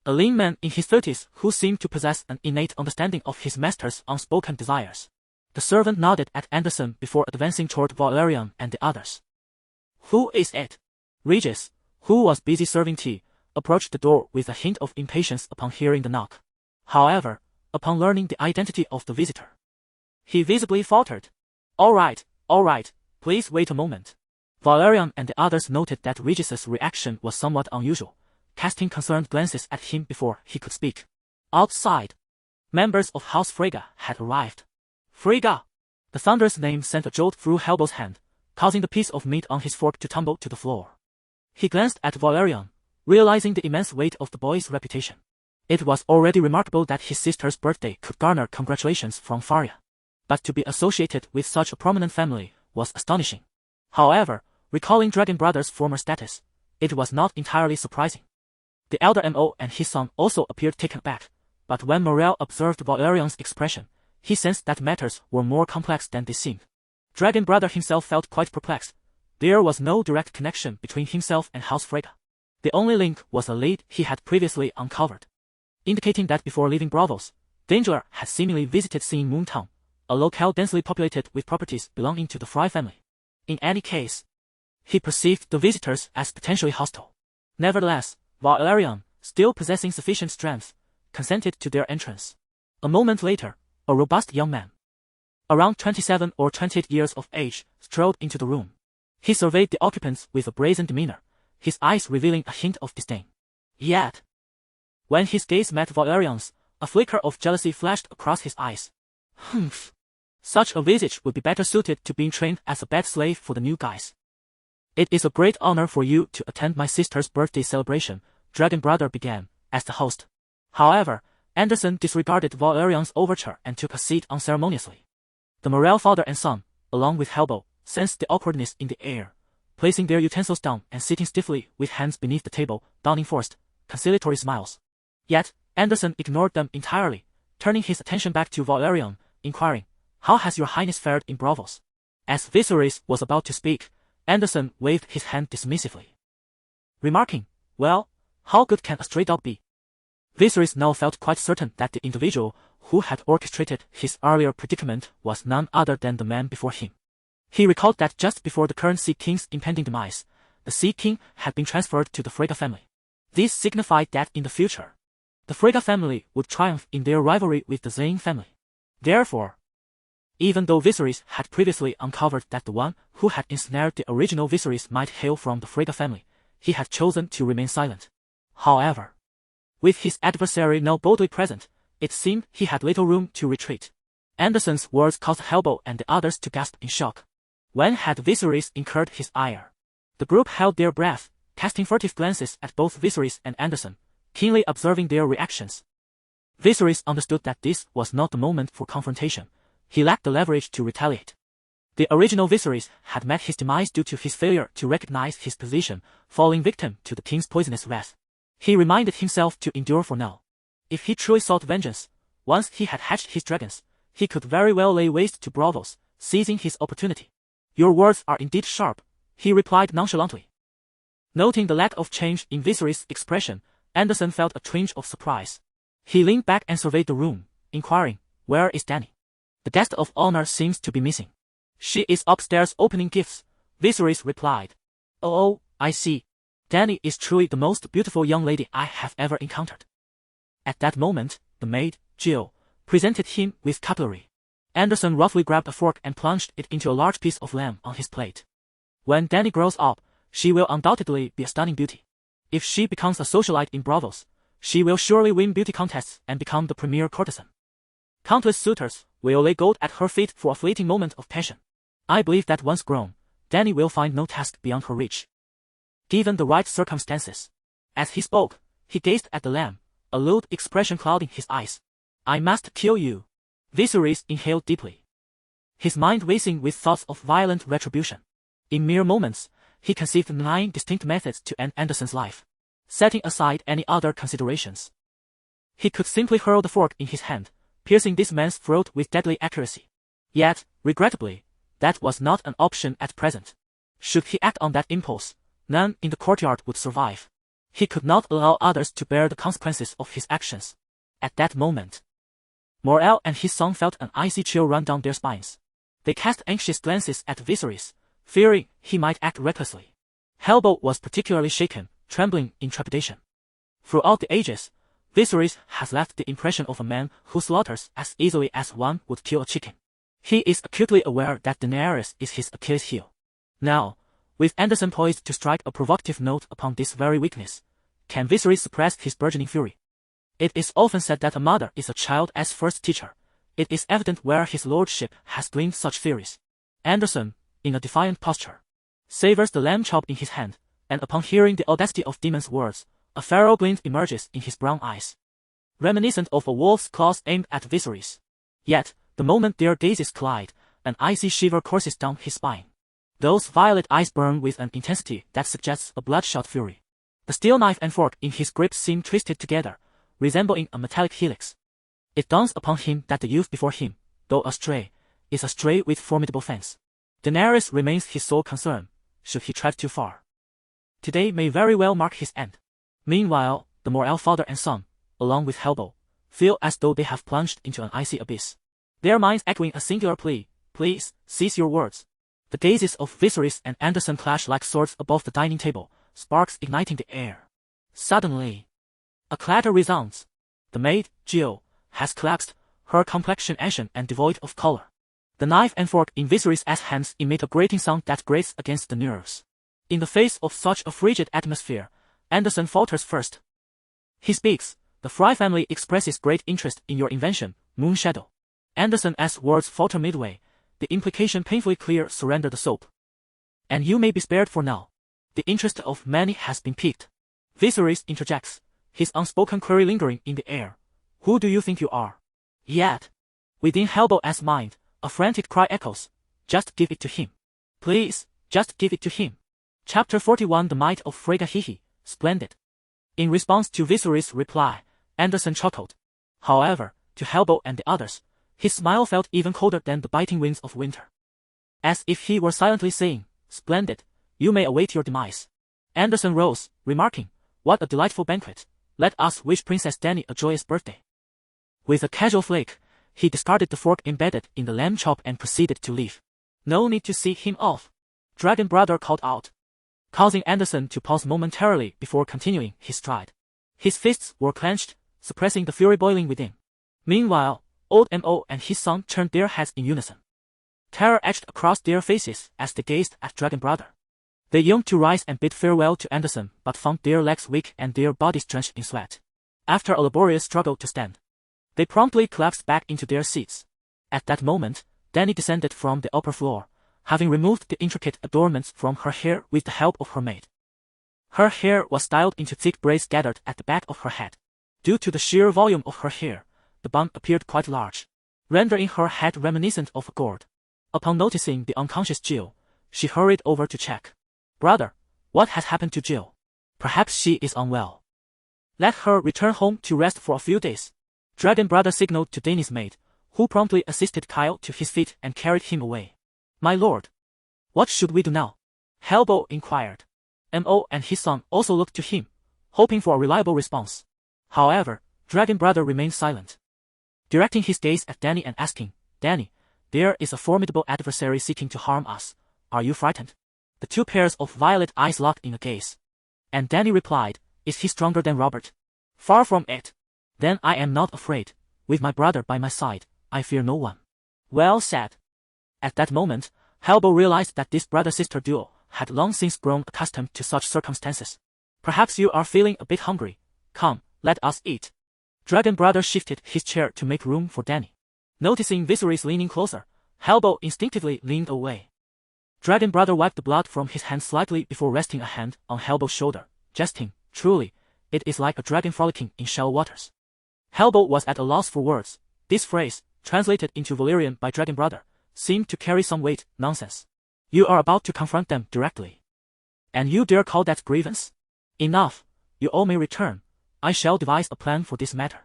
a lean man in his 30s who seemed to possess an innate understanding of his master's unspoken desires. The servant nodded at Anderson before advancing toward Valyrian and the others. Who is it? Regis, who was busy serving tea, approached the door with a hint of impatience upon hearing the knock. However, upon learning the identity of the visitor, he visibly faltered. All right, please wait a moment. Valyrian and the others noted that Regis's reaction was somewhat unusual, casting concerned glances at him before he could speak. Outside, members of House Freyga had arrived. Freyga! The thunderous name sent a jolt through Helbo's hand, causing the piece of meat on his fork to tumble to the floor. He glanced at Valyrian, realizing the immense weight of the boy's reputation. It was already remarkable that his sister's birthday could garner congratulations from Valyria, but to be associated with such a prominent family was astonishing. However, recalling Dragon Brother's former status, it was not entirely surprising. The elder Mo and his son also appeared taken aback, but when Morel observed Valyrion's expression, he sensed that matters were more complex than they seemed. Dragon Brother himself felt quite perplexed. There was no direct connection between himself and House Freyja. The only link was a lead he had previously uncovered, indicating that before leaving Braavos, Danger had seemingly visited Singing Moon Town, a locale densely populated with properties belonging to the Frey family. In any case, he perceived the visitors as potentially hostile. Nevertheless, Valyrion, still possessing sufficient strength, consented to their entrance. A moment later, a robust young man, around 27 or 28 years of age, strolled into the room. He surveyed the occupants with a brazen demeanor, his eyes revealing a hint of disdain. Yet, when his gaze met Valyrion's, a flicker of jealousy flashed across his eyes. Humph. Such a visage would be better suited to being trained as a bed slave for the new guys. It is a great honor for you to attend my sister's birthday celebration, Dragon Brother began, as the host. However, Anderson disregarded Valyrion's overture and took a seat unceremoniously. The Morel father and son, along with Helbo, sensed the awkwardness in the air, placing their utensils down and sitting stiffly with hands beneath the table, donning forced, conciliatory smiles. Yet, Anderson ignored them entirely, turning his attention back to Valyrion, inquiring, "How has your highness fared in Braavos?" As Viserys was about to speak, Anderson waved his hand dismissively, remarking, "Well, how good can a stray dog be?" Viserys now felt quite certain that the individual who had orchestrated his earlier predicament was none other than the man before him. He recalled that just before the current Sea King's impending demise, the Sea King had been transferred to the Freyja family. This signified that in the future, the Freyja family would triumph in their rivalry with the Zayn family. Therefore, even though Viserys had previously uncovered that the one who had ensnared the original Viserys might hail from the Freyja family, he had chosen to remain silent. However, with his adversary now boldly present, it seemed he had little room to retreat. Anderson's words caused Helbo and the others to gasp in shock. When had Viserys incurred his ire? The group held their breath, casting furtive glances at both Viserys and Anderson, keenly observing their reactions. Viserys understood that this was not the moment for confrontation. He lacked the leverage to retaliate. The original Viserys had met his demise due to his failure to recognize his position, falling victim to the king's poisonous wrath. He reminded himself to endure for now. If he truly sought vengeance, once he had hatched his dragons, he could very well lay waste to Braavos, seizing his opportunity. "Your words are indeed sharp," he replied nonchalantly. Noting the lack of change in Viserys' expression, Anderson felt a twinge of surprise. He leaned back and surveyed the room, inquiring, "Where is Dany? The guest of honor seems to be missing." "She is upstairs opening gifts," Viserys replied. "Oh, I see. Dany is truly the most beautiful young lady I have ever encountered." At that moment, the maid, Jill, presented him with cutlery. Anderson roughly grabbed a fork and plunged it into a large piece of lamb on his plate. When Dany grows up, she will undoubtedly be a stunning beauty. If she becomes a socialite in Braavos, she will surely win beauty contests and become the premier courtesan. Countless suitors will lay gold at her feet for a fleeting moment of passion. I believe that once grown, Dany will find no task beyond her reach, given the right circumstances. As he spoke, he gazed at the lamb, a lewd expression clouding his eyes. "I must kill you." Viserys inhaled deeply, his mind racing with thoughts of violent retribution. In mere moments, he conceived 9 distinct methods to end Anderson's life. Setting aside any other considerations, he could simply hurl the fork in his hand, piercing this man's throat with deadly accuracy. Yet, regrettably, that was not an option at present. Should he act on that impulse, none in the courtyard would survive. He could not allow others to bear the consequences of his actions. At that moment, Morel and his son felt an icy chill run down their spines. They cast anxious glances at Viserys, fearing he might act recklessly. Helbo was particularly shaken, trembling in trepidation. Throughout the ages, Viserys has left the impression of a man who slaughters as easily as one would kill a chicken. He is acutely aware that Daenerys is his Achilles heel. Now, with Anderson poised to strike a provocative note upon this very weakness, can Viserys suppress his burgeoning fury? It is often said that a mother is a child's first teacher. It is evident where his lordship has gleaned such furies. Anderson, in a defiant posture, savors the lamb chop in his hand, and upon hearing the audacity of Daemon's words, A feral glint emerges in his brown eyes, reminiscent of a wolf's claws aimed at Viserys. Yet, the moment their gazes collide, an icy shiver courses down his spine. Those violet eyes burn with an intensity that suggests a bloodshot fury. The steel knife and fork in his grip seem twisted together, resembling a metallic helix. It dawns upon him that the youth before him, though a stray, is a stray with formidable fangs. Daenerys remains his sole concern, should he tread too far. Today may very well mark his end. Meanwhile, the Morel father and son, along with Hellbow, feel as though they have plunged into an icy abyss. Their minds echoing a singular plea, please, cease your words. The gazes of Viserys and Anderson clash like swords above the dining table, sparks igniting the air. Suddenly, a clatter resounds. The maid, Jill, has collapsed, her complexion ashen and devoid of color. The knife and fork in Viserys' hands emit a grating sound that grates against the nerves. In the face of such a frigid atmosphere, Anderson falters first. He speaks. The Fry family expresses great interest in your invention, Moonshadow. Anderson's words falter midway, the implication painfully clear: surrender the soap. And you may be spared for now. The interest of many has been piqued. Viserys interjects, his unspoken query lingering in the air. Who do you think you are? Yet, within Hellbow's mind, a frantic cry echoes. Just give it to him. Please, just give it to him. Chapter 41 The Might of Freyga Hihi, splendid. In response to Viserys' reply, Anderson chuckled. However, to Hellbow and the others, his smile felt even colder than the biting winds of winter. As if he were silently saying, splendid, you may await your demise. Anderson rose, remarking, what a delightful banquet. Let us wish Princess Dany a joyous birthday. With a casual flick, he discarded the fork embedded in the lamb chop and proceeded to leave. No need to see him off, Dragon Brother called out, causing Anderson to pause momentarily before continuing his stride. His fists were clenched, suppressing the fury boiling within. Meanwhile, Old Mo and his son turned their heads in unison. Terror etched across their faces as they gazed at Dragon Brother. They yearned to rise and bid farewell to Anderson but found their legs weak and their bodies drenched in sweat. After a laborious struggle to stand, they promptly collapsed back into their seats. At that moment, Dany descended from the upper floor, having removed the intricate adornments from her hair with the help of her maid. Her hair was styled into thick braids gathered at the back of her head. Due to the sheer volume of her hair, the bun appeared quite large, rendering her head reminiscent of a gourd. Upon noticing the unconscious Jill, she hurried over to check. Brother, what has happened to Jill? Perhaps she is unwell. Let her return home to rest for a few days. Dragon Brother signaled to Dany's maid, who promptly assisted Kyle to his feet and carried him away. My lord, what should we do now? Hellbow inquired. Mo and his son also looked to him, hoping for a reliable response. However, Dragon Brother remained silent, directing his gaze at Dany and asking, Dany, there is a formidable adversary seeking to harm us. Are you frightened? The two pairs of violet eyes locked in a gaze. And Dany replied, is he stronger than Robert? Far from it. Then I am not afraid. With my brother by my side, I fear no one. Well said. At that moment, Hellbow realized that this brother-sister duo had long since grown accustomed to such circumstances. Perhaps you are feeling a bit hungry. Come, let us eat. Dragon Brother shifted his chair to make room for Dany. Noticing Viserys leaning closer, Hellbow instinctively leaned away. Dragon Brother wiped the blood from his hand slightly before resting a hand on Hellbow's shoulder, jesting, truly, it is like a dragon frolicking in shallow waters. Hellbow was at a loss for words. This phrase, translated into Valyrian by Dragon Brother, seemed to carry some weight. Nonsense. You are about to confront them directly. And you dare call that grievance? Enough. You all may return. I shall devise a plan for this matter.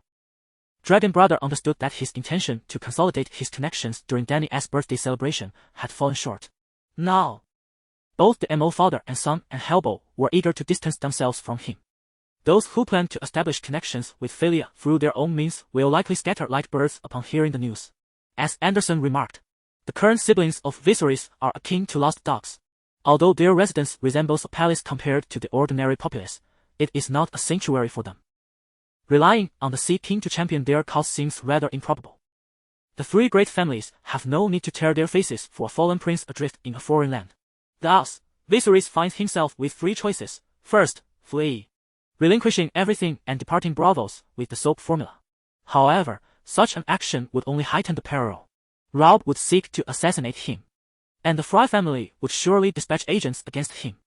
Dragon Brother understood that his intention to consolidate his connections during Dany's birthday celebration had fallen short. Now, both the Mo father and son and Hellbow were eager to distance themselves from him. Those who plan to establish connections with Valyria through their own means will likely scatter like birds upon hearing the news. As Anderson remarked, the current siblings of Viserys are akin to lost dogs. Although their residence resembles a palace compared to the ordinary populace, it is not a sanctuary for them. Relying on the Sea King to champion their cause seems rather improbable. The three great families have no need to tear their faces for a fallen prince adrift in a foreign land. Thus, Viserys finds himself with three choices. First, flee, relinquishing everything and departing Braavos with the soap formula. However, such an action would only heighten the peril. Robb would seek to assassinate him, and the Fry family would surely dispatch agents against him.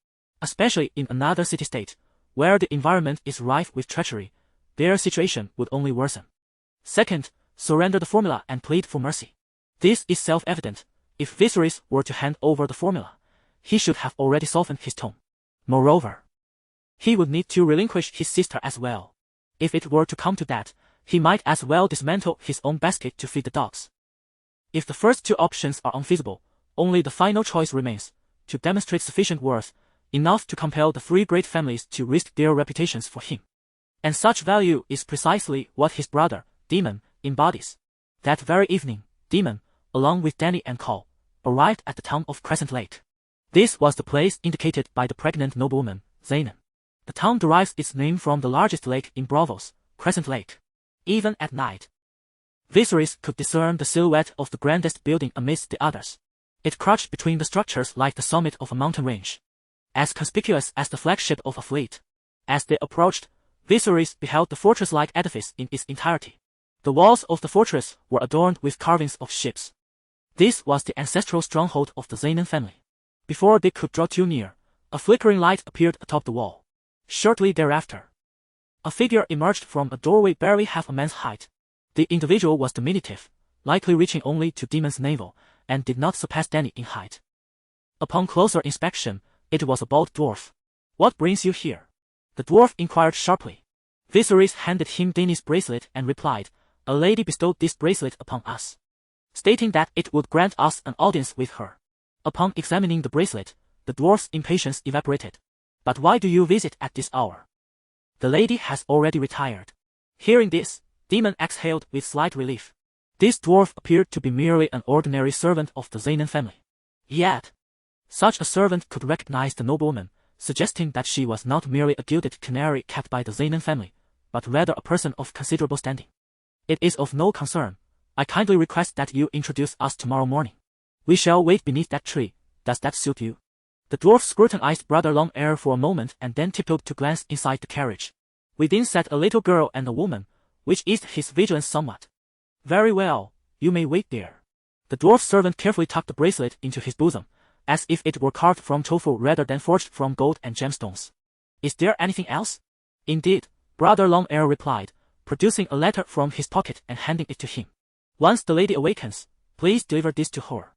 Especially in another city-state, where the environment is rife with treachery, their situation would only worsen. Second, surrender the formula and plead for mercy. This is self-evident. If Viserys were to hand over the formula, he should have already softened his tone. Moreover, he would need to relinquish his sister as well. If it were to come to that, he might as well dismantle his own basket to feed the dogs. If the first two options are unfeasible, only the final choice remains, to demonstrate sufficient worth, enough to compel the three great families to risk their reputations for him. And such value is precisely what his brother, Daemon, embodies. That very evening, Daemon, along with Dany and Cole, arrived at the town of Crescent Lake. This was the place indicated by the pregnant noblewoman, Zaynab. The town derives its name from the largest lake in Braavos, Crescent Lake. Even at night, Viserys could discern the silhouette of the grandest building amidst the others. It crouched between the structures like the summit of a mountain range, as conspicuous as the flagship of a fleet. As they approached, Viserys beheld the fortress-like edifice in its entirety. The walls of the fortress were adorned with carvings of ships. This was the ancestral stronghold of the Zaynab family. Before they could draw too near, a flickering light appeared atop the wall. Shortly thereafter, a figure emerged from a doorway barely half a man's height. The individual was diminutive, likely reaching only to Daemon's navel, and did not surpass Dany in height. Upon closer inspection, it was a bald dwarf. "What brings you here?" the dwarf inquired sharply. Viserys handed him Dany's bracelet and replied, "A lady bestowed this bracelet upon us, stating that it would grant us an audience with her." Upon examining the bracelet, the dwarf's impatience evaporated. "But why do you visit at this hour? The lady has already retired." Hearing this, Daemon exhaled with slight relief. This dwarf appeared to be merely an ordinary servant of the Zaynab family. Yet, such a servant could recognize the noblewoman, suggesting that she was not merely a gilded canary kept by the Zaynab family, but rather a person of considerable standing. "It is of no concern. I kindly request that you introduce us tomorrow morning. We shall wait beneath that tree. Does that suit you?" The dwarf scrutinized Brother Long-Air for a moment and then tiptoed to glance inside the carriage. Within sat a little girl and a woman, which eased his vigilance somewhat. "Very well, you may wait there." The dwarf servant carefully tucked the bracelet into his bosom, as if it were carved from tofu rather than forged from gold and gemstones. "Is there anything else?" "Indeed," Brother Long-Air replied, producing a letter from his pocket and handing it to him. "Once the lady awakens, please deliver this to her."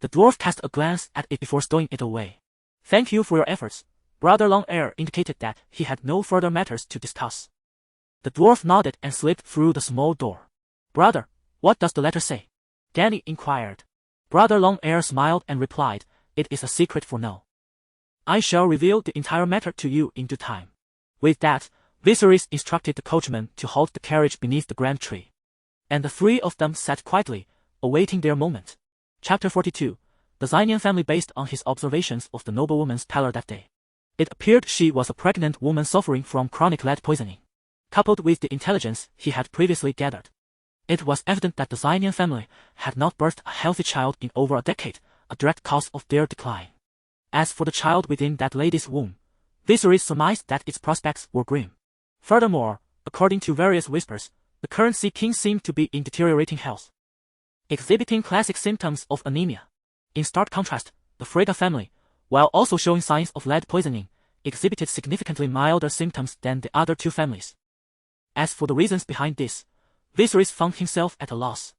The dwarf cast a glance at it before stowing it away. "Thank you for your efforts." Brother Long-Air indicated that he had no further matters to discuss. The dwarf nodded and slipped through the small door. "Brother, what does the letter say?" Dany inquired. Brother Long-Air smiled and replied, "It is a secret for now. I shall reveal the entire matter to you in due time." With that, Viserys instructed the coachman to halt the carriage beneath the grand tree. And the three of them sat quietly, awaiting their moment. Chapter 42. The Zaynab family. Based on his observations of the noblewoman's pallor that day, it appeared she was a pregnant woman suffering from chronic lead poisoning. Coupled with the intelligence he had previously gathered, it was evident that the Zaynab family had not birthed a healthy child in over a decade, a direct cause of their decline. As for the child within that lady's womb, Viserys surmised that its prospects were grim. Furthermore, according to various whispers, the current Sea King seemed to be in deteriorating health, exhibiting classic symptoms of anemia. In stark contrast, the Freyga family, while also showing signs of lead poisoning, exhibited significantly milder symptoms than the other two families. As for the reasons behind this, Viserys found himself at a loss.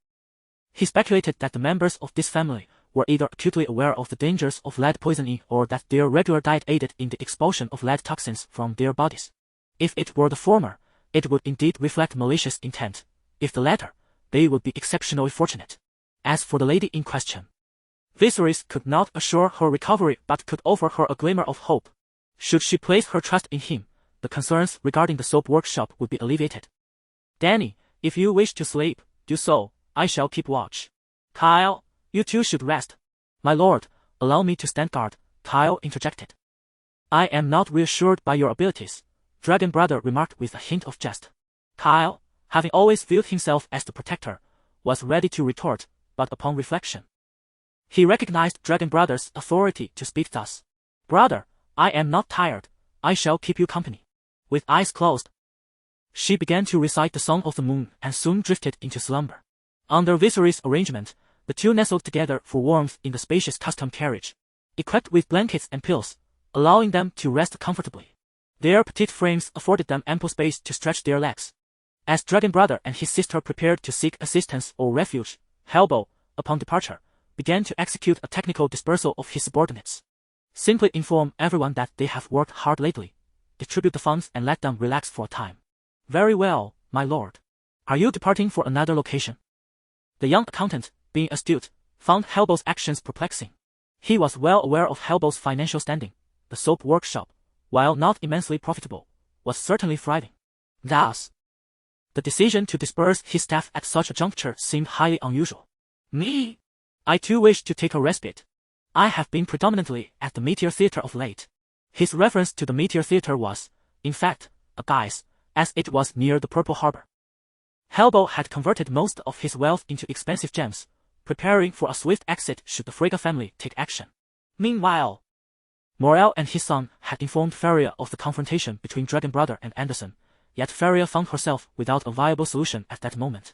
He speculated that the members of this family were either acutely aware of the dangers of lead poisoning or that their regular diet aided in the expulsion of lead toxins from their bodies. If it were the former, it would indeed reflect malicious intent. If the latter, they would be exceptionally fortunate. As for the lady in question, Viserys could not assure her recovery but could offer her a glimmer of hope. Should she place her trust in him, the concerns regarding the soap workshop would be alleviated. "Dany, if you wish to sleep, do so. I shall keep watch. Kyle, you two should rest." "My lord, allow me to stand guard," Kyle interjected. "I am not reassured by your abilities," Dragon Brother remarked with a hint of jest. Kyle, having always viewed himself as the protector, was ready to retort, but upon reflection, he recognized Dragon Brother's authority to speak thus. "Brother, I am not tired. I shall keep you company." With eyes closed, she began to recite the Song of the Moon and soon drifted into slumber. Under Viserys' arrangement, the two nestled together for warmth in the spacious custom carriage, equipped with blankets and pillows, allowing them to rest comfortably. Their petite frames afforded them ample space to stretch their legs. As Dragon Brother and his sister prepared to seek assistance or refuge, Hellbow, upon departure, began to execute a technical dispersal of his subordinates. Simply inform everyone that they have worked hard lately, distribute the funds and let them relax for a time. Very well, my lord. Are you departing for another location? The young accountant, being astute, found Hellbow's actions perplexing. He was well aware of Hellbow's financial standing. The soap workshop, while not immensely profitable, was certainly thriving. Thus, the decision to disperse his staff at such a juncture seemed highly unusual. Me? I too wish to take a respite. I have been predominantly at the Meteor Theater of late. His reference to the Meteor Theater was, in fact, a guise, as it was near the Purple Harbor. Hellbow had converted most of his wealth into expensive gems, preparing for a swift exit should the Frigga family take action. Meanwhile, Morel and his son had informed Faria of the confrontation between Dragon Brother and Anderson, yet Faria found herself without a viable solution at that moment.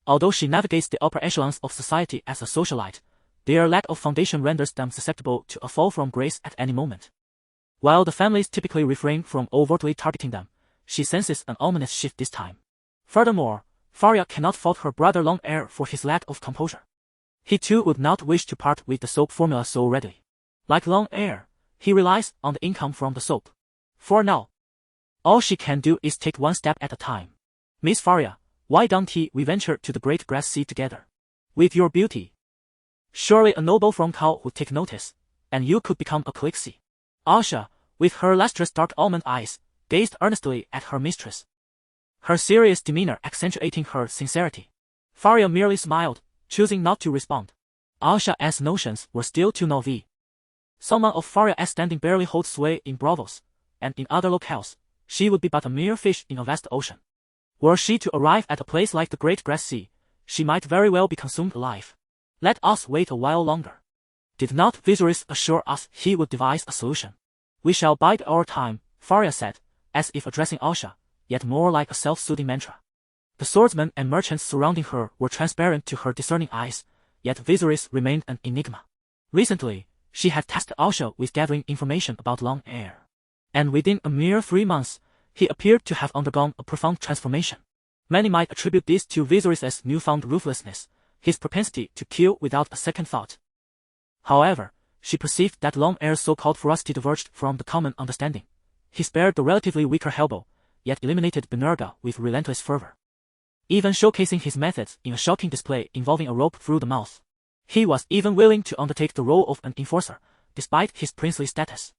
Although she navigates the upper echelons of society as a socialite, their lack of foundation renders them susceptible to a fall from grace at any moment. While the families typically refrain from overtly targeting them, she senses an ominous shift this time. Furthermore, Faria cannot fault her brother Long-Air for his lack of composure. He too would not wish to part with the soap formula so readily. Like Long-Air, he relies on the income from the soap. For now, all she can do is take one step at a time. Miss Faria, why don't we venture to the great grass sea together? With your beauty, surely a noble from Khal would take notice, and you could become a Calixi. Asha, with her lustrous dark almond eyes, gazed earnestly at her mistress, her serious demeanor accentuating her sincerity. Faria merely smiled, choosing not to respond. Asha's notions were still too naive. Someone of Faria's standing barely holds sway in Braavos, and in other locales, she would be but a mere fish in a vast ocean. Were she to arrive at a place like the Great Grass Sea, she might very well be consumed alive. Let us wait a while longer. Did not Viserys assure us he would devise a solution? We shall bide our time, Faria said, as if addressing Asha, yet more like a self-soothing mantra. The swordsmen and merchants surrounding her were transparent to her discerning eyes, yet Viserys remained an enigma. Recently, she had tasked Asha with gathering information about Long-Air. And within a mere 3 months, he appeared to have undergone a profound transformation. Many might attribute this to Viserys' newfound ruthlessness, his propensity to kill without a second thought. However, she perceived that Long-Air's so-called ferocity diverged from the common understanding. He spared the relatively weaker Hellbow, yet eliminated Benerga with relentless fervor, even showcasing his methods in a shocking display involving a rope through the mouth. He was even willing to undertake the role of an enforcer, despite his princely status.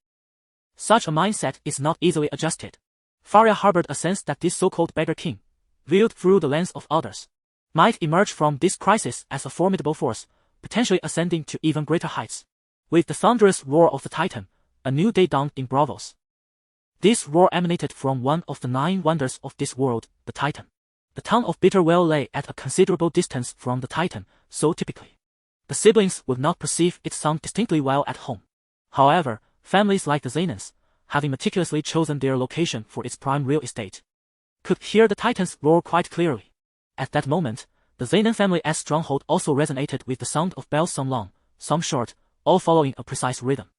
Such a mindset is not easily adjusted. Faria harbored a sense that this so-called Beggar King, viewed through the lens of others, might emerge from this crisis as a formidable force, potentially ascending to even greater heights. With the thunderous roar of the Titan, a new day dawned in Braavos. This roar emanated from one of the 9 wonders of this world, the Titan. The town of Bitterwell lay at a considerable distance from the Titan, so typically, the siblings would not perceive its sound distinctly while at home. However, families like the Zanans, having meticulously chosen their location for its prime real estate, could hear the Titan's roar quite clearly. At that moment, the Zanan family's stronghold also resonated with the sound of bells, some long, some short, all following a precise rhythm,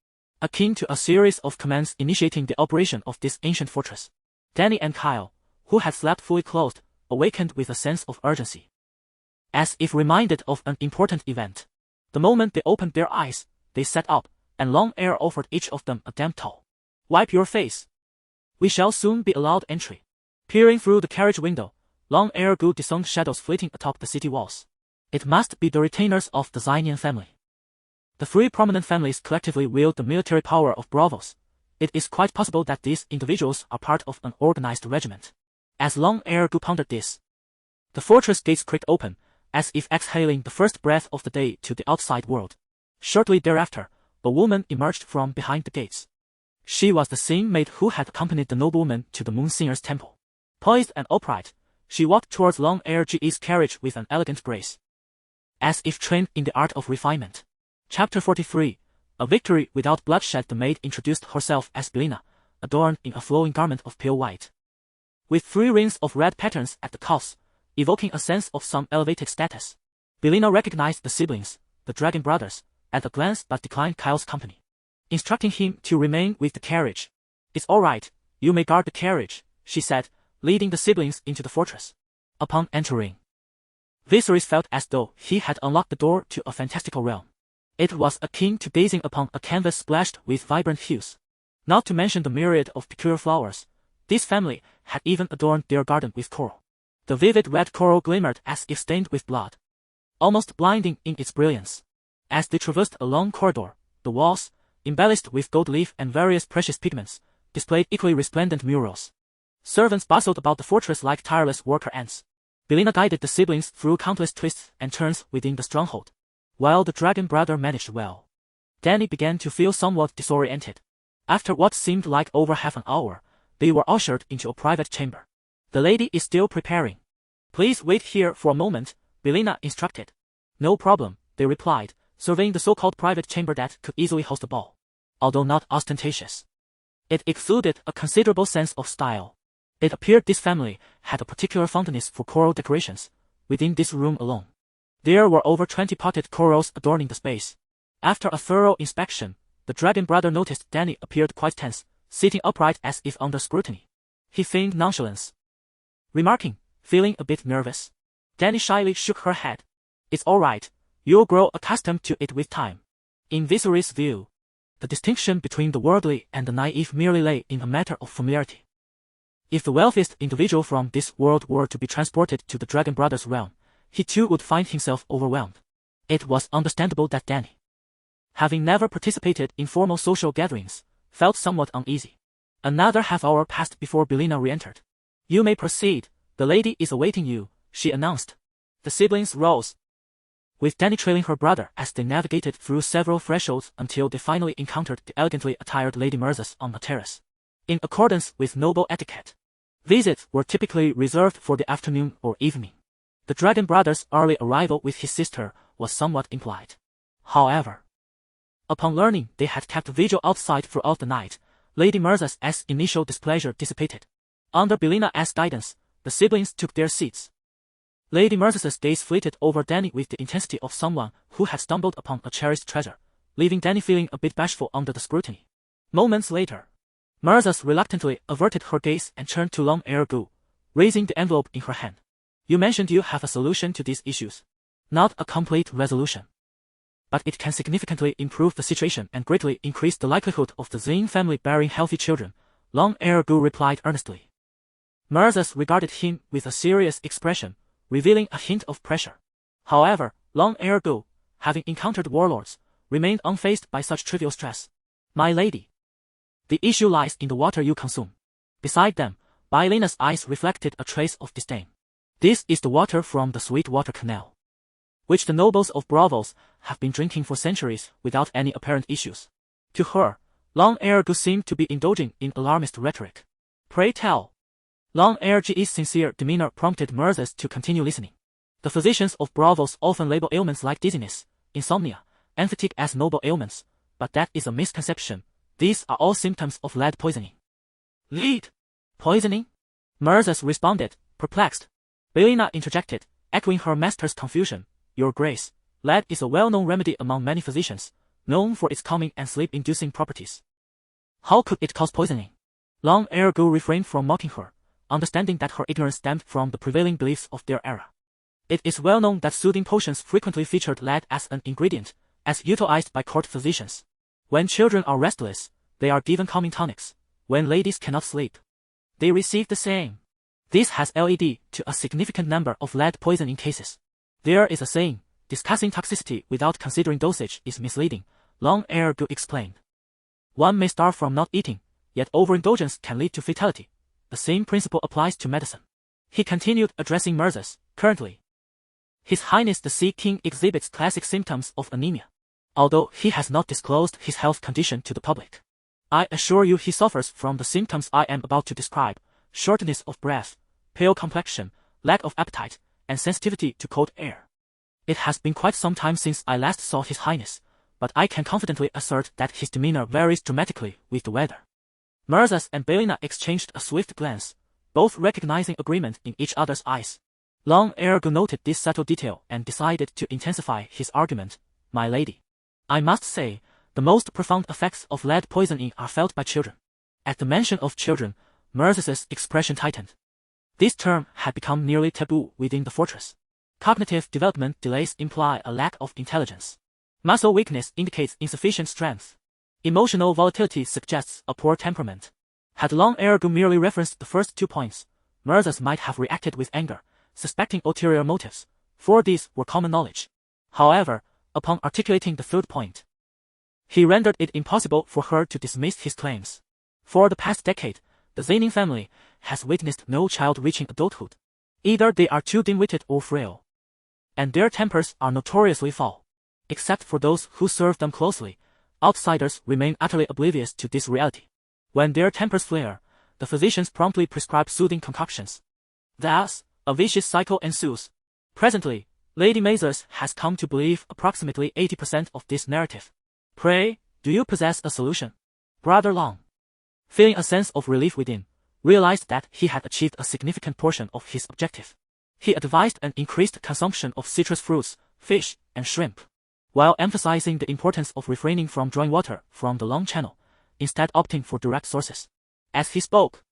akin to a series of commands initiating the operation of this ancient fortress. Dany and Kyle, who had slept fully clothed, awakened with a sense of urgency, as if reminded of an important event. The moment they opened their eyes, they sat up, and Long-Air offered each of them a damp towel. Wipe your face. We shall soon be allowed entry. Peering through the carriage window, Long-Air could discern shadows flitting atop the city walls. It must be the retainers of the Xynian family. The 3 prominent families collectively wield the military power of Braavos. It is quite possible that these individuals are part of an organized regiment. As Long-Air pondered this, the fortress gates creaked open, as if exhaling the first breath of the day to the outside world. Shortly thereafter, a woman emerged from behind the gates. She was the same maid who had accompanied the noblewoman to the Moonsinger's temple. Poised and upright, she walked towards Long-Air's carriage with an elegant grace, as if trained in the art of refinement. Chapter 43, A Victory Without Bloodshed. The maid introduced herself as Belina, adorned in a flowing garment of pale white, with 3 rings of red patterns at the cuffs, evoking a sense of some elevated status. Belina recognized the siblings, the Dragon brothers, at a glance but declined Kyle's company, instructing him to remain with the carriage. It's all right, You may guard the carriage, she said, leading the siblings into the fortress. Upon entering, Viserys felt as though he had unlocked the door to a fantastical realm. It was akin to gazing upon a canvas splashed with vibrant hues. Not to mention the myriad of peculiar flowers, this family had even adorned their garden with coral. The vivid red coral glimmered as if stained with blood, almost blinding in its brilliance. As they traversed a long corridor, the walls, embellished with gold leaf and various precious pigments, displayed equally resplendent murals. Servants bustled about the fortress like tireless worker ants. Belina guided the siblings through countless twists and turns within the stronghold, while the dragon brother managed well. Dany began to feel somewhat disoriented. After what seemed like over half an hour, they were ushered into a private chamber. The lady is still preparing. Please wait here for a moment, Belina instructed. No problem, they replied, surveying the so-called private chamber that could easily host a ball. Although not ostentatious, it exuded a considerable sense of style. It appeared this family had a particular fondness for coral decorations. Within this room alone, there were over 20 potted corals adorning the space. After a thorough inspection, the dragon brother noticed Dany appeared quite tense, sitting upright as if under scrutiny. He feigned nonchalance, remarking, feeling a bit nervous. Dany shyly shook her head. It's all right, you'll grow accustomed to it with time. In Viserys' view, the distinction between the worldly and the naive merely lay in a matter of familiarity. If the wealthiest individual from this world were to be transported to the dragon brother's realm, he too would find himself overwhelmed. It was understandable that Dany, having never participated in formal social gatherings, felt somewhat uneasy. Another half hour passed before Belina re-entered. You may proceed, the lady is awaiting you, she announced. The siblings rose, with Dany trailing her brother as they navigated through several thresholds until they finally encountered the elegantly attired Lady Myrza on the terrace. In accordance with noble etiquette, visits were typically reserved for the afternoon or evening. The dragon brother's early arrival with his sister was somewhat implied. However, upon learning they had kept vigil outside throughout the night, Lady Myrza's initial displeasure dissipated. Under Belina's guidance, the siblings took their seats. Lady Myrza's gaze flitted over Dany with the intensity of someone who had stumbled upon a cherished treasure, leaving Dany feeling a bit bashful under the scrutiny. Moments later, Myrza reluctantly averted her gaze and turned to Long Ergu, raising the envelope in her hand. You mentioned you have a solution to these issues. Not a complete resolution, but it can significantly improve the situation and greatly increase the likelihood of the Zane family bearing healthy children, Long Ergu replied earnestly. Myrza regarded him with a serious expression, revealing a hint of pressure. However, Long Ergu, having encountered warlords, remained unfazed by such trivial stress. My lady, the issue lies in the water you consume. Beside them, Bylina's eyes reflected a trace of disdain. This is the water from the Sweetwater Canal, which the nobles of Braavos have been drinking for centuries without any apparent issues. To her, Long Ergu seemed to be indulging in alarmist rhetoric. Pray tell. Long Ergu's sincere demeanor prompted Myrza to continue listening. The physicians of Braavos often label ailments like dizziness, insomnia, and fatigue as noble ailments, but that is a misconception. These are all symptoms of lead poisoning. Lead poisoning? Myrza responded, perplexed. Belina interjected, echoing her master's confusion. Your Grace, lead is a well-known remedy among many physicians, known for its calming and sleep-inducing properties. How could it cause poisoning? Long Ergu refrained from mocking her, understanding that her ignorance stemmed from the prevailing beliefs of their era. It is well known that soothing potions frequently featured lead as an ingredient, as utilized by court physicians. When children are restless, they are given calming tonics. When ladies cannot sleep, they receive the same. This has led to a significant number of lead poisoning cases. There is a saying, discussing toxicity without considering dosage is misleading, Long Ergu explained. One may starve from not eating, yet overindulgence can lead to fatality. The same principle applies to medicine. He continued, addressing Myrza. Currently, His Highness the Sea King exhibits classic symptoms of anemia, although he has not disclosed his health condition to the public. I assure you he suffers from the symptoms I am about to describe: shortness of breath, pale complexion, lack of appetite, and sensitivity to cold air. It has been quite some time since I last saw His Highness, but I can confidently assert that his demeanor varies dramatically with the weather. Myrza and Belina exchanged a swift glance, both recognizing agreement in each other's eyes. Long Ergu noted this subtle detail and decided to intensify his argument. My lady, I must say, the most profound effects of lead poisoning are felt by children. At the mention of children, Mercedes' expression tightened. This term had become nearly taboo within the fortress. Cognitive development delays imply a lack of intelligence. Muscle weakness indicates insufficient strength. Emotional volatility suggests a poor temperament. Had Long Ergu merely referenced the first 2 points, Mercedes might have reacted with anger, suspecting ulterior motives, for these were common knowledge. However, upon articulating the third point, he rendered it impossible for her to dismiss his claims. For the past decade, the Zenin family has witnessed no child reaching adulthood. Either they are too dim-witted or frail, and their tempers are notoriously foul. Except for those who serve them closely, outsiders remain utterly oblivious to this reality. When their tempers flare, the physicians promptly prescribe soothing concoctions. Thus, a vicious cycle ensues. Presently, Lady Mazes has come to believe approximately 80% of this narrative. Pray, do you possess a solution? Brother Long, feeling a sense of relief within, realized that he had achieved a significant portion of his objective. He advised an increased consumption of citrus fruits, fish, and shrimp, while emphasizing the importance of refraining from drawing water from the Long Channel, instead opting for direct sources. As he spoke,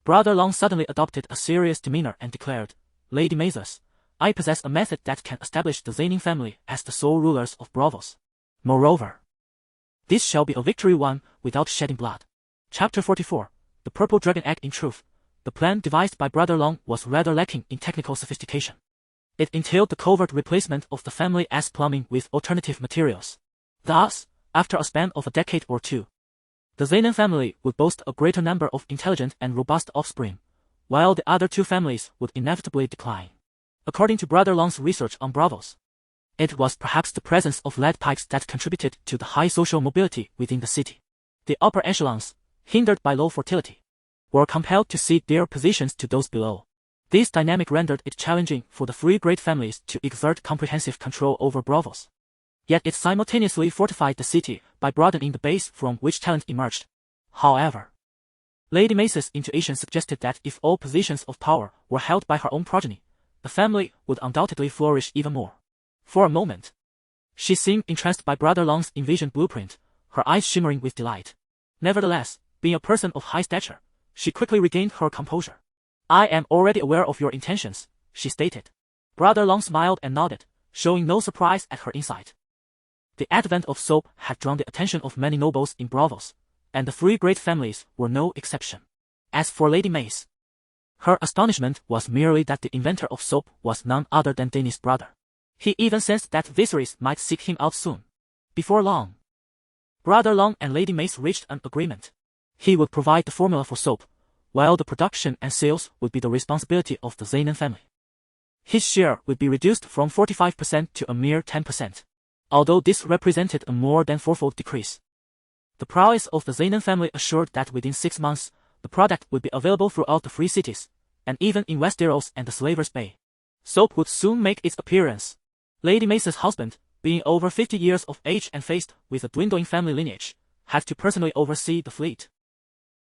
Brother Long suddenly adopted a serious demeanor and declared, Lady Mazes, I possess a method that can establish the Zenin family as the sole rulers of Braavos. Moreover, this shall be a victory won without shedding blood. Chapter 44, The Purple Dragon Egg. In truth, the plan devised by Brother Long was rather lacking in technical sophistication. It entailed the covert replacement of the family as plumbing with alternative materials. Thus, after a span of a decade or two, the Zenin family would boast a greater number of intelligent and robust offspring, while the other 2 families would inevitably decline. According to Brother Long's research on Braavos, it was perhaps the presence of lead pipes that contributed to the high social mobility within the city. The upper echelons, hindered by low fertility, were compelled to cede their positions to those below. This dynamic rendered it challenging for the 3 great families to exert comprehensive control over Braavos. Yet it simultaneously fortified the city by broadening the base from which talent emerged. However, Lady Mazes' intuition suggested that if all positions of power were held by her own progeny, the family would undoubtedly flourish even more. For a moment, she seemed entranced by Brother Long's envisioned blueprint, her eyes shimmering with delight. Nevertheless, being a person of high stature, she quickly regained her composure. I am already aware of your intentions, she stated. Brother Long smiled and nodded, showing no surprise at her insight. The advent of soap had drawn the attention of many nobles in Braavos, and the 3 great families were no exception. As for Lady Maze, her astonishment was merely that the inventor of soap was none other than Daenerys' brother. He even sensed that Viserys might seek him out soon. Before long, Brother Long and Lady Maze reached an agreement. He would provide the formula for soap, while the production and sales would be the responsibility of the Zenin family. His share would be reduced from 45% to a mere 10%, although this represented a more than 4-fold decrease. The prowess of the Zenin family assured that within 6 months, the product would be available throughout the free cities, and even in Westeros and the Slaver's Bay. Soap would soon make its appearance. Lady Mace's husband, being over 50 years of age and faced with a dwindling family lineage, had to personally oversee the fleet,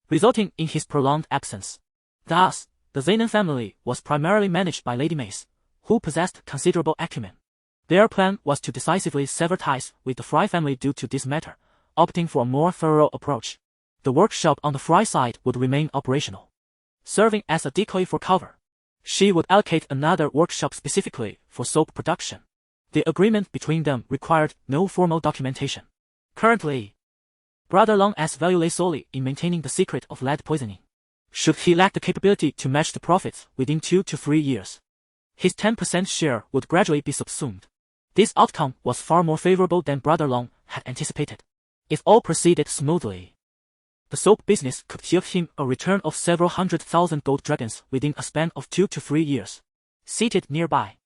resulting in his prolonged absence. Thus, the Zenin family was primarily managed by Lady Mace, who possessed considerable acumen. Their plan was to decisively sever ties with the Fry family due to this matter, opting for a more thorough approach. The workshop on the Fry side would remain operational, serving as a decoy for cover. She would allocate another workshop specifically for soap production. The agreement between them required no formal documentation. Currently, Brother Long's value lay solely in maintaining the secret of lead poisoning. Should he lack the capability to match the profits within 2 to 3 years, his 10% share would gradually be subsumed. This outcome was far more favorable than Brother Long had anticipated. If all proceeded smoothly, the soap business could yield him a return of several 100,000 gold dragons within a span of 2 to 3 years. Seated nearby,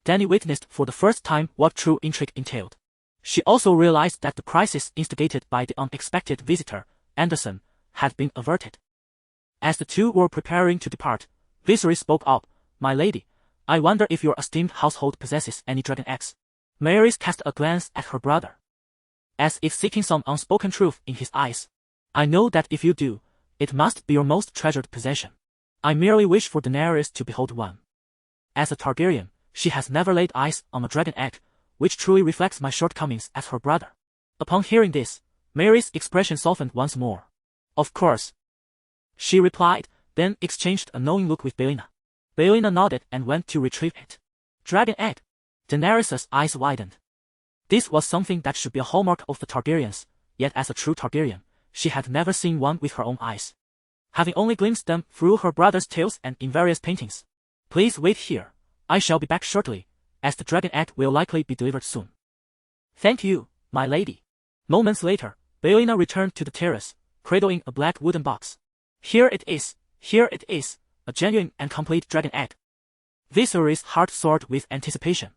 Dany witnessed for the first time what true intrigue entailed. She also realized that the crisis instigated by the unexpected visitor, Anderson, had been averted. As the 2 were preparing to depart, Viserys spoke up, My lady, I wonder if your esteemed household possesses any dragon eggs. Maerys cast a glance at her brother, as if seeking some unspoken truth in his eyes. I know that if you do, it must be your most treasured possession. I merely wish for Daenerys to behold one. As a Targaryen, she has never laid eyes on a dragon egg, which truly reflects my shortcomings as her brother. Upon hearing this, Mary's expression softened once more. Of course, She replied, then exchanged a knowing look with Baelina. Baelina nodded and went to retrieve it. Dragon egg. Daenerys' eyes widened. This was something that should be a hallmark of the Targaryens, yet as a true Targaryen, she had never seen one with her own eyes, having only glimpsed them through her brother's tales and in various paintings. Please wait here. I shall be back shortly, as the dragon egg will likely be delivered soon. Thank you, my lady. Moments later, Baelina returned to the terrace, cradling a black wooden box. Here it is, a genuine and complete dragon egg. Viserys' heart soared with anticipation.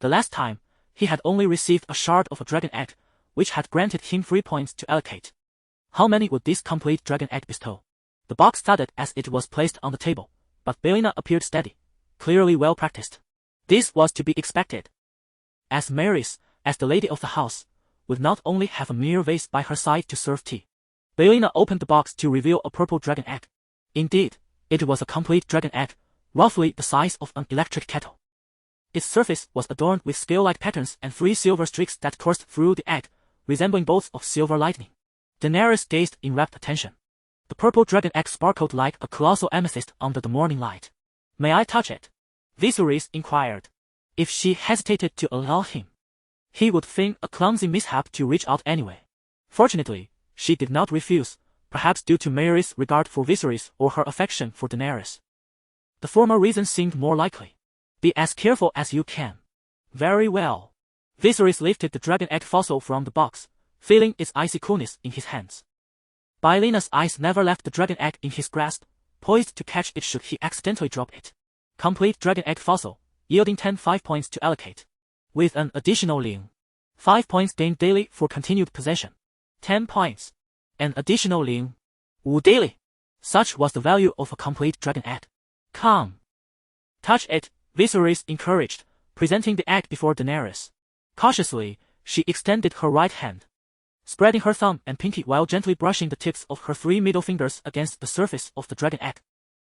The last time, he had only received a shard of a dragon egg, which had granted him 3 points to allocate. How many would this complete dragon egg bestow? The box thudded as it was placed on the table, but Baelina appeared steady, clearly well practiced. This was to be expected, as Maerys, as the lady of the house, would not only have a mere vase by her side to serve tea. Baelina opened the box to reveal a purple dragon egg. Indeed, it was a complete dragon egg, roughly the size of an electric kettle. Its surface was adorned with scale-like patterns and 3 silver streaks that coursed through the egg, resembling bolts of silver lightning. Daenerys gazed in rapt attention. The purple dragon egg sparkled like a colossal amethyst under the morning light. May I touch it? Viserys inquired. If she hesitated to allow him, he would feign a clumsy mishap to reach out anyway. Fortunately, she did not refuse, perhaps due to Maerys' regard for Viserys or her affection for Daenerys. The former reason seemed more likely. Be as careful as you can. Very well. Viserys lifted the dragon egg fossil from the box, feeling its icy coolness in his hands. Baelina's eyes never left the dragon egg in his grasp, poised to catch it should he accidentally drop it. Complete dragon egg fossil, yielding 5 points to allocate. With an additional ling. 5 points gained daily for continued possession. 10 points. An additional ling. 5 daily. Such was the value of a complete dragon egg. Come. Touch it, Viserys encouraged, presenting the egg before Daenerys. Cautiously, she extended her right hand, spreading her thumb and pinky while gently brushing the tips of her 3 middle fingers against the surface of the dragon egg.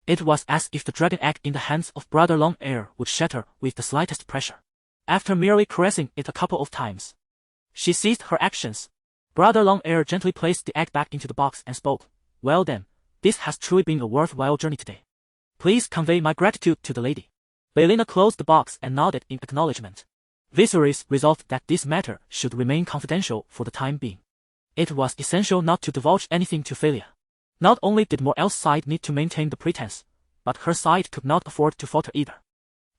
It was as if the dragon egg in the hands of Brother Long-Hair would shatter with the slightest pressure. After merely caressing it a couple of times, she ceased her actions. Brother Long-Hair gently placed the egg back into the box and spoke. Well then, this has truly been a worthwhile journey today. Please convey my gratitude to the lady. Baelina closed the box and nodded in acknowledgement. Viserys resolved that this matter should remain confidential for the time being. It was essential not to divulge anything to Valyria. Not only did Morel's side need to maintain the pretense, but her side could not afford to falter either.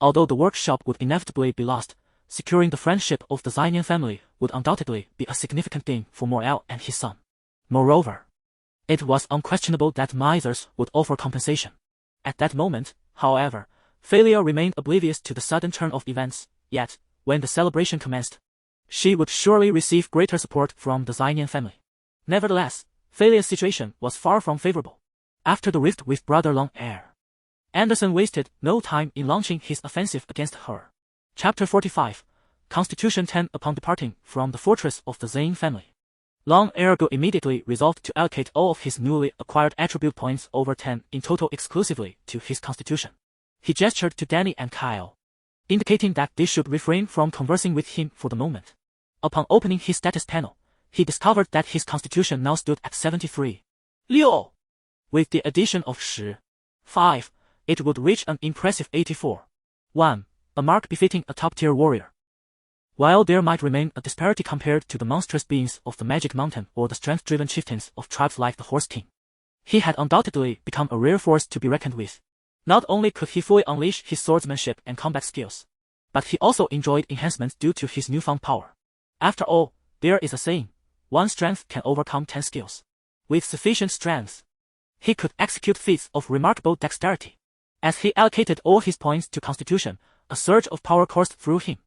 Although the workshop would inevitably be lost, securing the friendship of the Zynian family would undoubtedly be a significant gain for Morel and his son. Moreover, it was unquestionable that Mythers would offer compensation. At that moment, however, Valyria remained oblivious to the sudden turn of events, yet, when the celebration commenced, she would surely receive greater support from the Zynian family. Nevertheless, Valyria's situation was far from favorable. After the rift with Brother Long-Hair, Anderson wasted no time in launching his offensive against her. Chapter 45, Constitution 10. Upon departing from the fortress of the Zane family, Long-Hair immediately resolved to allocate all of his newly acquired attribute points over 10 in total exclusively to his constitution. He gestured to Dany and Kyle, indicating that they should refrain from conversing with him for the moment. Upon opening his status panel, he discovered that his constitution now stood at 73. Liu! With the addition of 5, it would reach an impressive 84. 1, a mark befitting a top-tier warrior. While there might remain a disparity compared to the monstrous beings of the Magic Mountain or the strength-driven chieftains of tribes like the Horse King, he had undoubtedly become a rare force to be reckoned with. Not only could he fully unleash his swordsmanship and combat skills, but he also enjoyed enhancements due to his newfound power. After all, there is a saying, 1 strength can overcome 10 skills. With sufficient strength, he could execute feats of remarkable dexterity. As he allocated all his points to constitution, a surge of power coursed through him.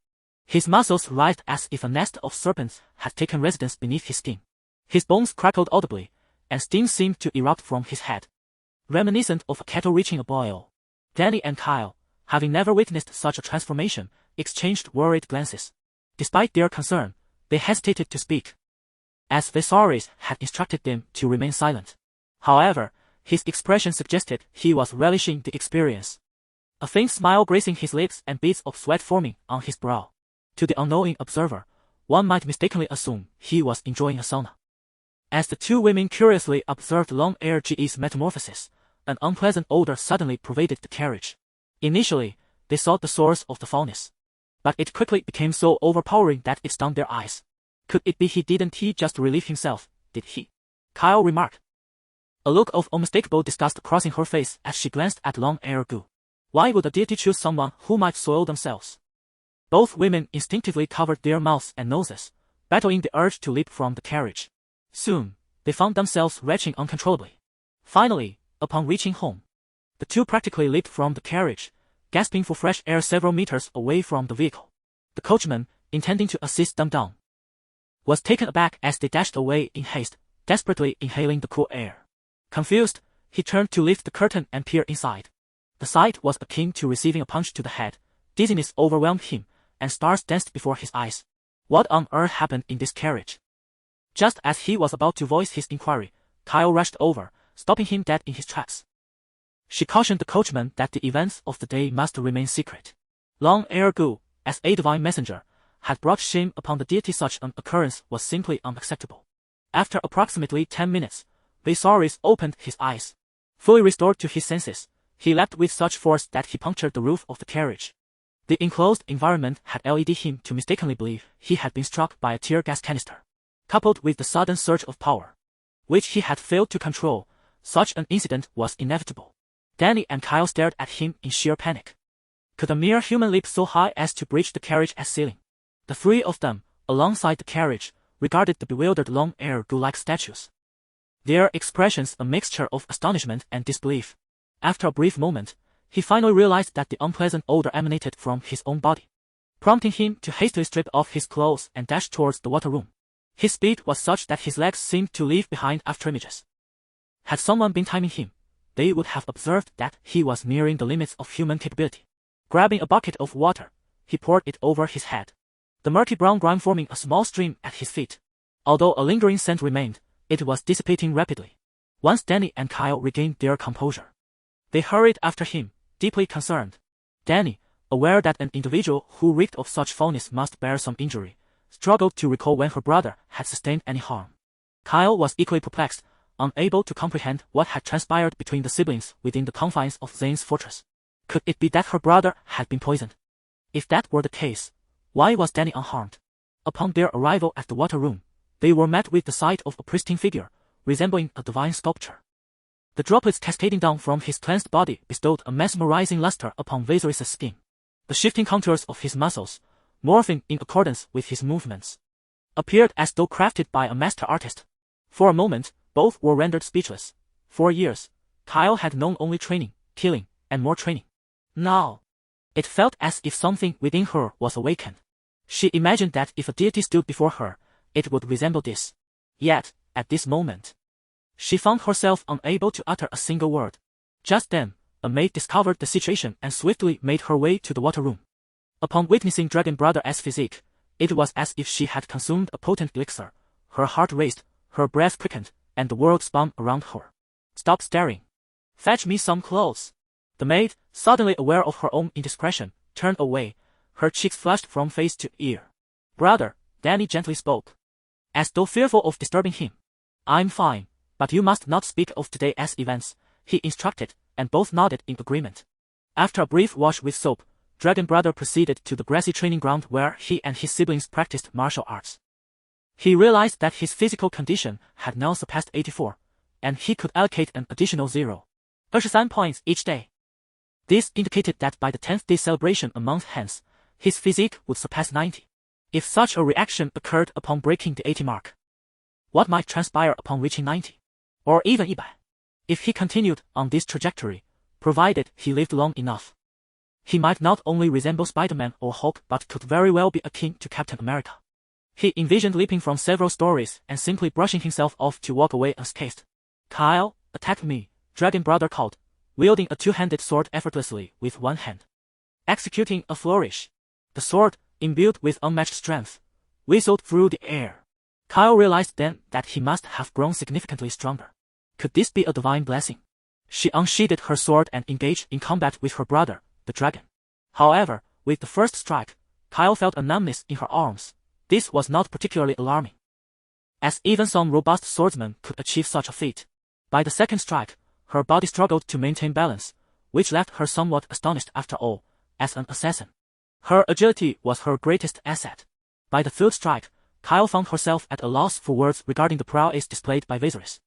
His muscles writhed as if a nest of serpents had taken residence beneath his skin. His bones crackled audibly, and steam seemed to erupt from his head, reminiscent of a kettle reaching a boil. Dany and Kyle, having never witnessed such a transformation, exchanged worried glances. Despite their concern, they hesitated to speak, as Viserys had instructed them to remain silent. However, his expression suggested he was relishing the experience. A faint smile gracing his lips and beads of sweat forming on his brow. To the unknowing observer, one might mistakenly assume he was enjoying a sauna. As the two women curiously observed Long-Hair's metamorphosis, an unpleasant odor suddenly pervaded the carriage. Initially, they sought the source of the foulness, but it quickly became so overpowering that it stunned their eyes. Could it be didn't he just relieve himself, did he? Kyle remarked. A look of unmistakable disgust crossing her face as she glanced at Long-Hair. Why would a deity choose someone who might soil themselves? Both women instinctively covered their mouths and noses, battling the urge to leap from the carriage. Soon, they found themselves retching uncontrollably. Finally, upon reaching home, the two practically leaped from the carriage, gasping for fresh air several meters away from the vehicle. The coachman, intending to assist them down, was taken aback as they dashed away in haste, desperately inhaling the cool air. Confused, he turned to lift the curtain and peer inside. The sight was akin to receiving a punch to the head. Dizziness overwhelmed him, and stars danced before his eyes. What on earth happened in this carriage? Just as he was about to voice his inquiry, Kyle rushed over, stopping him dead in his tracks. She cautioned the coachman that the events of the day must remain secret. Long-Hair, as a divine messenger, had brought shame upon the deity. Such an occurrence was simply unacceptable. After approximately 10 minutes, Viserys opened his eyes. Fully restored to his senses, he leapt with such force that he punctured the roof of the carriage. The enclosed environment had led him to mistakenly believe he had been struck by a tear gas canister. Coupled with the sudden surge of power, which he had failed to control, such an incident was inevitable. Dany and Kyle stared at him in sheer panic. Could a mere human leap so high as to breach the carriage's ceiling? The three of them, alongside the carriage, regarded the bewildered Long-Hair like statues. Their expressions a mixture of astonishment and disbelief. After a brief moment, he finally realized that the unpleasant odor emanated from his own body, prompting him to hastily strip off his clothes and dash towards the water room. His speed was such that his legs seemed to leave behind afterimages. Had someone been timing him, they would have observed that he was nearing the limits of human capability. Grabbing a bucket of water, he poured it over his head, the murky brown grime forming a small stream at his feet. Although a lingering scent remained, it was dissipating rapidly. Once Dany and Kyle regained their composure, they hurried after him, deeply concerned. Dany, aware that an individual who reeked of such foulness must bear some injury, struggled to recall when her brother had sustained any harm. Kyle was equally perplexed, unable to comprehend what had transpired between the siblings within the confines of Zane's fortress. Could it be that her brother had been poisoned? If that were the case, why was Dany unharmed? Upon their arrival at the water room, they were met with the sight of a pristine figure, resembling a divine sculpture. The droplets cascading down from his cleansed body bestowed a mesmerizing luster upon Viserys' skin. The shifting contours of his muscles, morphing in accordance with his movements, appeared as though crafted by a master artist. For a moment, both were rendered speechless. For years, Kyle had known only training, killing, and more training. Now, it felt as if something within her was awakened. She imagined that if a deity stood before her, it would resemble this. Yet, at this moment, she found herself unable to utter a single word. Just then, a maid discovered the situation and swiftly made her way to the water room. Upon witnessing Dragon Brother's physique, it was as if she had consumed a potent elixir. Her heart raced, her breath quickened, and the world spun around her. Stop staring. Fetch me some clothes. The maid, suddenly aware of her own indiscretion, turned away, her cheeks flushed from face to ear. Brother, Dany gently spoke, as though fearful of disturbing him. I'm fine, but you must not speak of today's events, he instructed, and both nodded in agreement. After a brief wash with soap, Dragon Brother proceeded to the grassy training ground where he and his siblings practiced martial arts. He realized that his physical condition had now surpassed 84, and he could allocate an additional 0.33 points each day. This indicated that by the 10th day celebration a month hence, his physique would surpass 90. If such a reaction occurred upon breaking the 80 mark, what might transpire upon reaching 90? Or even 100? If he continued on this trajectory, provided he lived long enough, he might not only resemble Spider-Man or Hulk but could very well be akin to Captain America. He envisioned leaping from several stories and simply brushing himself off to walk away unscathed. Kyle, attack me, Dragon Brother called, wielding a two-handed sword effortlessly with one hand. Executing a flourish, the sword, imbued with unmatched strength, whistled through the air. Kyle realized then that he must have grown significantly stronger. Could this be a divine blessing? She unsheathed her sword and engaged in combat with her brother, the dragon. However, with the first strike, Kyle felt a numbness in her arms. This was not particularly alarming. as even some robust swordsmen could achieve such a feat. By the second strike, her body struggled to maintain balance, which left her somewhat astonished after all, as an assassin. Her agility was her greatest asset. By the third strike, Kyle found herself at a loss for words regarding the prowess displayed by Viserys.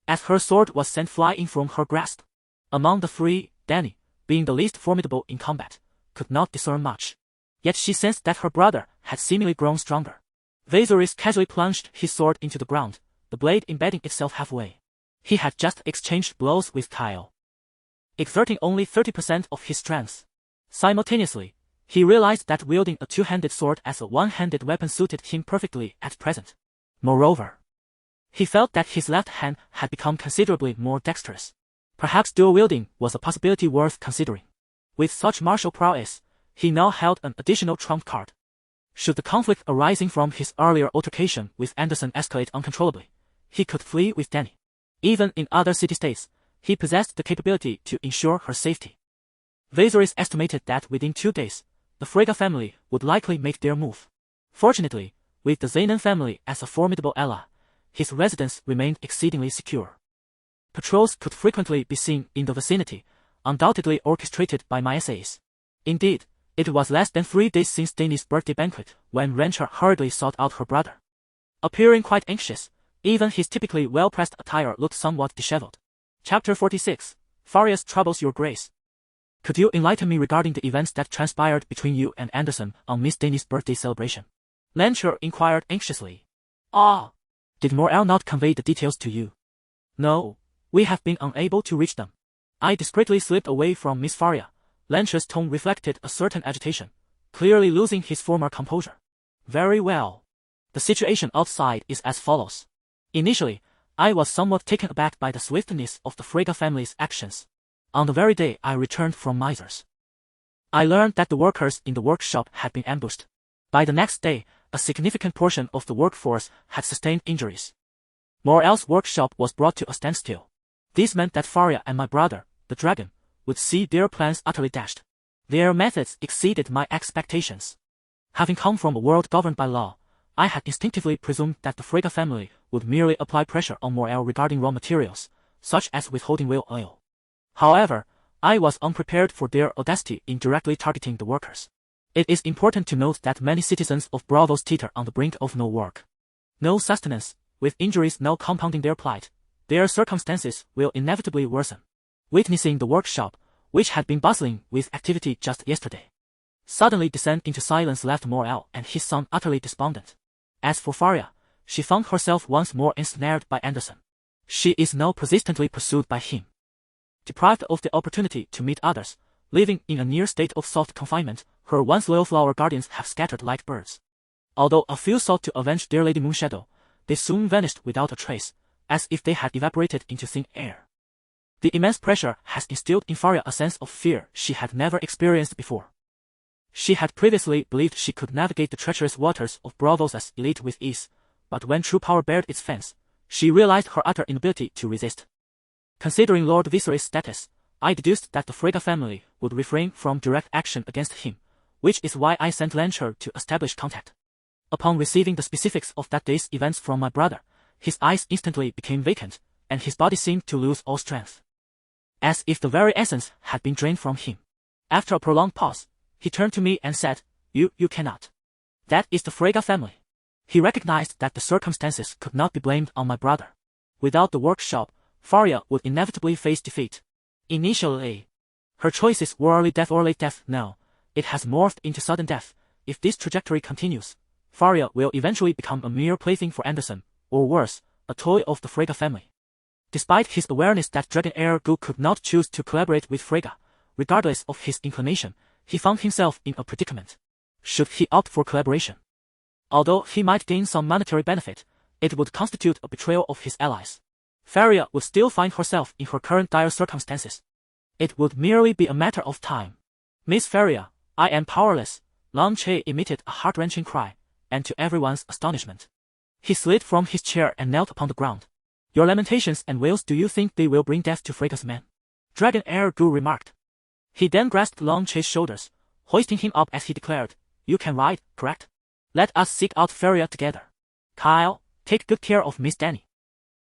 As her sword was sent flying from her grasp. Among the three, Dany, being the least formidable in combat, could not discern much. Yet she sensed that her brother had seemingly grown stronger. Viserys casually plunged his sword into the ground, the blade embedding itself halfway. He had just exchanged blows with Kyle, exerting only 30% of his strength. Simultaneously, he realized that wielding a two-handed sword as a one-handed weapon suited him perfectly at present. Moreover, he felt that his left hand had become considerably more dexterous. Perhaps dual-wielding was a possibility worth considering. With such martial prowess, he now held an additional trump card. Should the conflict arising from his earlier altercation with Anderson escalate uncontrollably, he could flee with Dany. Even in other city-states, he possessed the capability to ensure her safety. Viserys estimated that within 2 days, the Freyga family would likely make their move. Fortunately, with the Zenon family as a formidable ally, his residence remained exceedingly secure. Patrols could frequently be seen in the vicinity, undoubtedly orchestrated by my essays. Indeed, it was less than 3 days since Dany's birthday banquet when Rancher hurriedly sought out her brother. Appearing quite anxious, even his typically well-pressed attire looked somewhat disheveled. Chapter 46, Farias troubles your grace. Could you enlighten me regarding the events that transpired between you and Anderson on Miss Dany's birthday celebration? Rancher inquired anxiously. Did Morel not convey the details to you? No, we have been unable to reach them. I discreetly slipped away from Miss Faria. Rancher's tone reflected a certain agitation, clearly losing his former composure. Very well. The situation outside is as follows. Initially, I was somewhat taken aback by the swiftness of the Freyga family's actions. On the very day I returned from Misers, I learned that the workers in the workshop had been ambushed. By the next day, a significant portion of the workforce had sustained injuries. Morel's workshop was brought to a standstill. This meant that Faria and my brother, the dragon, would see their plans utterly dashed. Their methods exceeded my expectations. Having come from a world governed by law, I had instinctively presumed that the Freyga family would merely apply pressure on Morel regarding raw materials, such as withholding whale oil. However, I was unprepared for their audacity in directly targeting the workers. It is important to note that many citizens of Braavos teeter on the brink of no work, no sustenance, with injuries now compounding their plight. Their circumstances will inevitably worsen. Witnessing the workshop, which had been bustling with activity just yesterday, suddenly descend into silence left Morel and his son utterly despondent. As for Faria, she found herself once more ensnared by Anderson. She is now persistently pursued by him. Deprived of the opportunity to meet others, living in a near state of soft confinement, her once loyal flower guardians have scattered like birds. Although a few sought to avenge their Lady Moonshadow, they soon vanished without a trace, as if they had evaporated into thin air. The immense pressure has instilled in Faria a sense of fear she had never experienced before. She had previously believed she could navigate the treacherous waters of Braavos as elite with ease, but when true power bared its fangs, she realized her utter inability to resist. Considering Lord Viserys' status, I deduced that the Freyga family would refrain from direct action against him, which is why I sent Rancher to establish contact. Upon receiving the specifics of that day's events from my brother, his eyes instantly became vacant, and his body seemed to lose all strength, as if the very essence had been drained from him. After a prolonged pause, he turned to me and said, You cannot. That is the Freyga family. He recognized that the circumstances could not be blamed on my brother. Without the workshop, Faria would inevitably face defeat. Initially, her choices were early death or late death. Now, it has morphed into sudden death. If this trajectory continues, Faria will eventually become a mere plaything for Anderson, or worse, a toy of the Freyga family. Despite his awareness that Dragon Heir Gu could not choose to collaborate with Freyga, regardless of his inclination, he found himself in a predicament. Should he opt for collaboration? Although he might gain some monetary benefit, it would constitute a betrayal of his allies. Faria would still find herself in her current dire circumstances. It would merely be a matter of time. Miss Faria, I am powerless, Long Che emitted a heart-wrenching cry, and to everyone's astonishment, he slid from his chair and knelt upon the ground. Your lamentations and wails, do you think they will bring death to Freyga's men? Dragon Heir Gu remarked. He then grasped Long Che's shoulders, hoisting him up as he declared, You can ride, correct? Let us seek out Faria together. Kyle, Take good care of Miss Dany."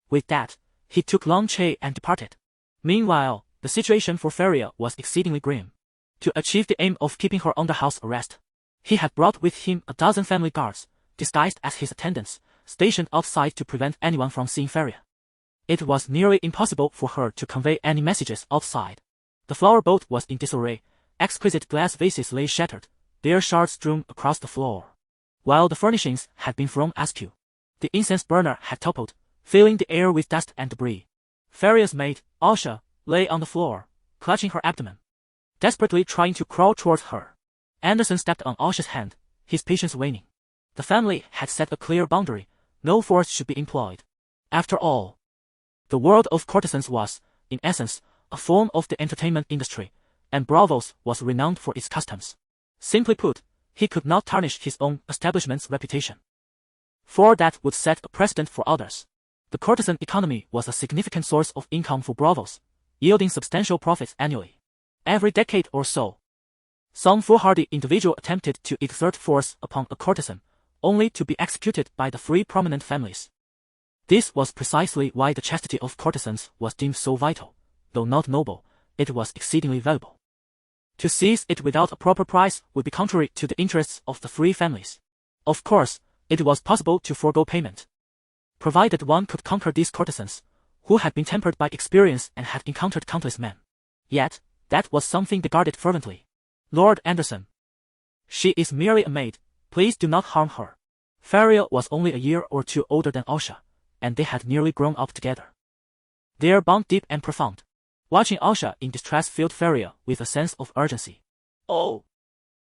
With that, he took Long Che and departed. Meanwhile, the situation for Valyria was exceedingly grim. To achieve the aim of keeping her under house arrest, he had brought with him a dozen family guards, disguised as his attendants, stationed outside to prevent anyone from seeing Valyria. It was nearly impossible for her to convey any messages outside. The flower boat was in disarray, exquisite glass vases lay shattered, their shards strewn across the floor, while the furnishings had been thrown askew. The incense burner had toppled, filling the air with dust and debris. Valyria's maid, Asha, lay on the floor, clutching her abdomen, desperately trying to crawl towards her. Anderson stepped on Asha's hand, his patience waning. The family had set a clear boundary: no force should be employed. After all, the world of courtesans was, in essence, a form of the entertainment industry, and Braavos was renowned for its customs. Simply put, he could not tarnish his own establishment's reputation, for that would set a precedent for others. The courtesan economy was a significant source of income for Braavos, yielding substantial profits annually. Every decade or so, some foolhardy individual attempted to exert force upon a courtesan, only to be executed by the three prominent families. This was precisely why the chastity of courtesans was deemed so vital. Though not noble, it was exceedingly valuable. To seize it without a proper price would be contrary to the interests of the three families. Of course, it was possible to forego payment, provided one could conquer these courtesans, who had been tempered by experience and had encountered countless men. Yet, that was something they guarded fervently. "Lord Anderson, she is merely a maid, please do not harm her." Valyria was only a year or two older than Asha, and they had nearly grown up together, their bond deep and profound. Watching Asha in distress filled Valyria with a sense of urgency. "Oh,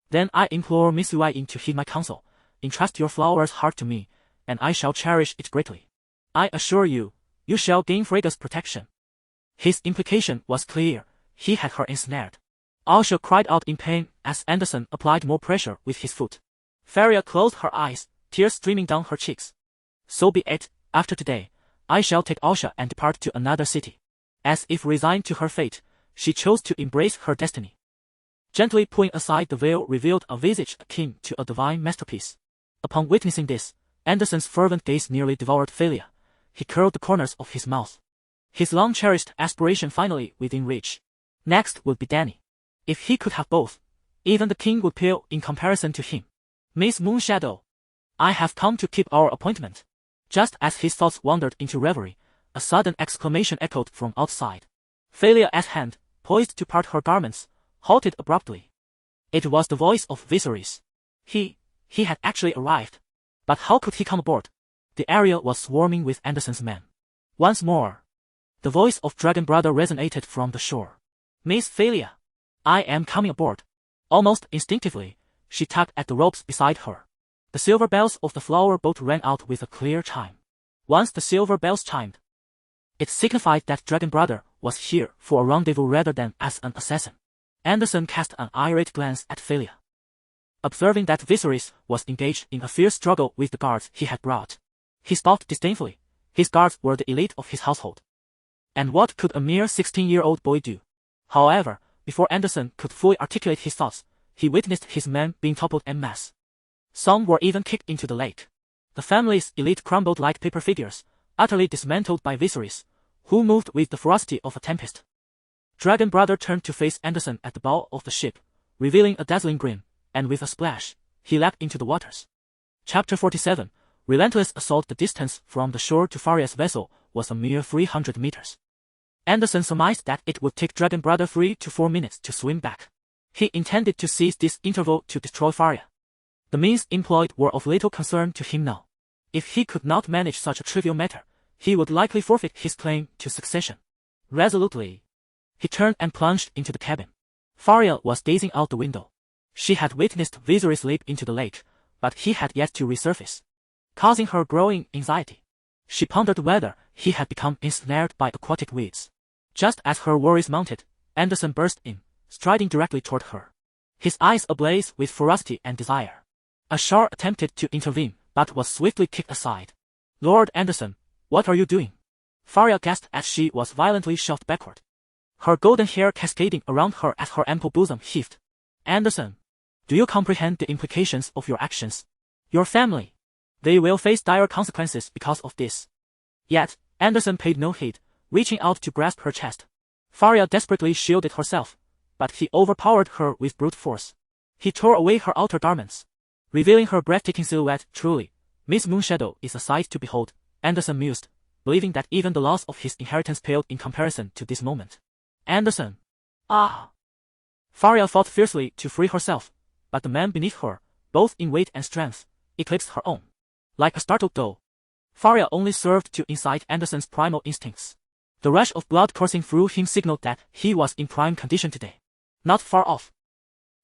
then I implore Miss Yin to heed my counsel, entrust your flower's heart to me, and I shall cherish it greatly. I assure you, you shall gain Freyga's protection." His implication was clear: he had her ensnared. Asha cried out in pain as Anderson applied more pressure with his foot. Valyria closed her eyes, tears streaming down her cheeks. "So be it, after today, I shall take Asha and depart to another city." As if resigned to her fate, she chose to embrace her destiny. Gently pulling aside the veil revealed a visage akin to a divine masterpiece. Upon witnessing this, Anderson's fervent gaze nearly devoured Valyria. He curled the corners of his mouth, his long-cherished aspiration finally within reach. Next would be Dany. If he could have both, even the king would pale in comparison to him. "Miss Moonshadow, I have come to keep our appointment." Just as his thoughts wandered into reverie, a sudden exclamation echoed from outside. Valyria at hand, poised to part her garments, halted abruptly. It was the voice of Viserys. He had actually arrived. But how could he come aboard? The area was swarming with Anderson's men. Once more, the voice of Dragon Brother resonated from the shore. "Miss Valyria, I am coming aboard." Almost instinctively, she tugged at the ropes beside her. The silver bells of the flower boat rang out with a clear chime. Once the silver bells chimed, it signified that Dragon Brother was here for a rendezvous rather than as an assassin. Anderson cast an irate glance at Valyria, observing that Viserys was engaged in a fierce struggle with the guards he had brought. He scoffed disdainfully. His guards were the elite of his household. And what could a mere 16-year-old boy do? However, before Anderson could fully articulate his thoughts, he witnessed his men being toppled en masse. Some were even kicked into the lake. The family's elite crumbled like paper figures, utterly dismantled by Viserys, who moved with the ferocity of a tempest. Dragon Brother turned to face Anderson at the bow of the ship, revealing a dazzling grin, and with a splash, he leapt into the waters. Chapter 47, Relentless Assault. The distance from the shore to Valyria's vessel was a mere 300 meters. Anderson surmised that it would take Dragon Brother 3 to 4 minutes to swim back. He intended to seize this interval to destroy Valyria. The means employed were of little concern to him now. If he could not manage such a trivial matter, he would likely forfeit his claim to succession. Resolutely, he turned and plunged into the cabin. Valyria was gazing out the window. She had witnessed Viserys leap into the lake, but he had yet to resurface, causing her growing anxiety. She pondered whether he had become ensnared by aquatic weeds. Just as her worries mounted, Anderson burst in, striding directly toward her, his eyes ablaze with ferocity and desire. Ashar attempted to intervene, but was swiftly kicked aside. "Lord Anderson, what are you doing?" Valyria gasped as she was violently shoved backward, her golden hair cascading around her as her ample bosom heaved. "Anderson, do you comprehend the implications of your actions? Your family, They will face dire consequences because of this. Yet, Anderson paid no heed, reaching out to grasp her chest. Faria desperately shielded herself, but he overpowered her with brute force. He tore away her outer garments, revealing her breathtaking silhouette. Truly, Miss Moonshadow is a sight to behold, Anderson mused, believing that even the loss of his inheritance paled in comparison to this moment. Anderson! Ah! Faria fought fiercely to free herself, but the man beneath her, both in weight and strength, eclipsed her own. Like a startled doe, Faria only served to incite Anderson's primal instincts. The rush of blood coursing through him signaled that he was in prime condition today. Not far off,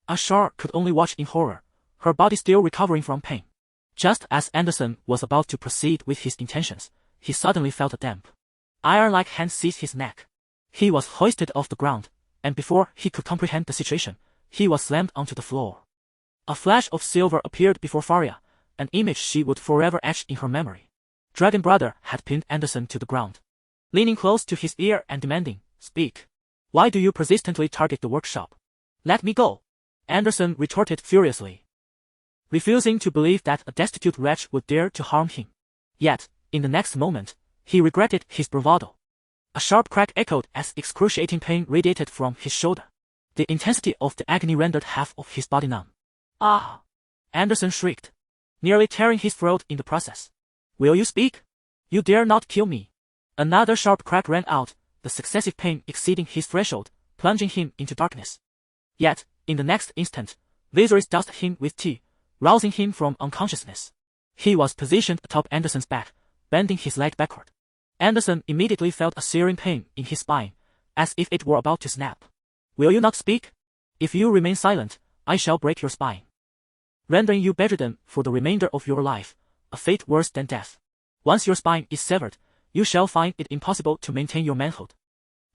Ashar could only watch in horror, her body still recovering from pain. Just as Anderson was about to proceed with his intentions, he suddenly felt a damp, iron-like hand seize his neck. He was hoisted off the ground, and before he could comprehend the situation, he was slammed onto the floor. A flash of silver appeared before Faria, an image she would forever etch in her memory. Dragon Brother had pinned Anderson to the ground, leaning close to his ear and demanding, "Speak. Why do you persistently target the workshop? Let me go," Anderson retorted furiously, refusing to believe that a destitute wretch would dare to harm him. Yet, in the next moment, he regretted his bravado. A sharp crack echoed as excruciating pain radiated from his shoulder. The intensity of the agony rendered half of his body numb. "Ah!" Anderson shrieked, nearly tearing his throat in the process. "Will you speak? You dare not kill me." Another sharp crack rang out, the successive pain exceeding his threshold, plunging him into darkness. Yet, in the next instant, Viserys doused him with tea, rousing him from unconsciousness. He was positioned atop Anderson's back, bending his leg backward. Anderson immediately felt a searing pain in his spine, as if it were about to snap. "Will you not speak? If you remain silent, I shall break your spine, rendering you bedridden for the remainder of your life, a fate worse than death. Once your spine is severed, you shall find it impossible to maintain your manhood.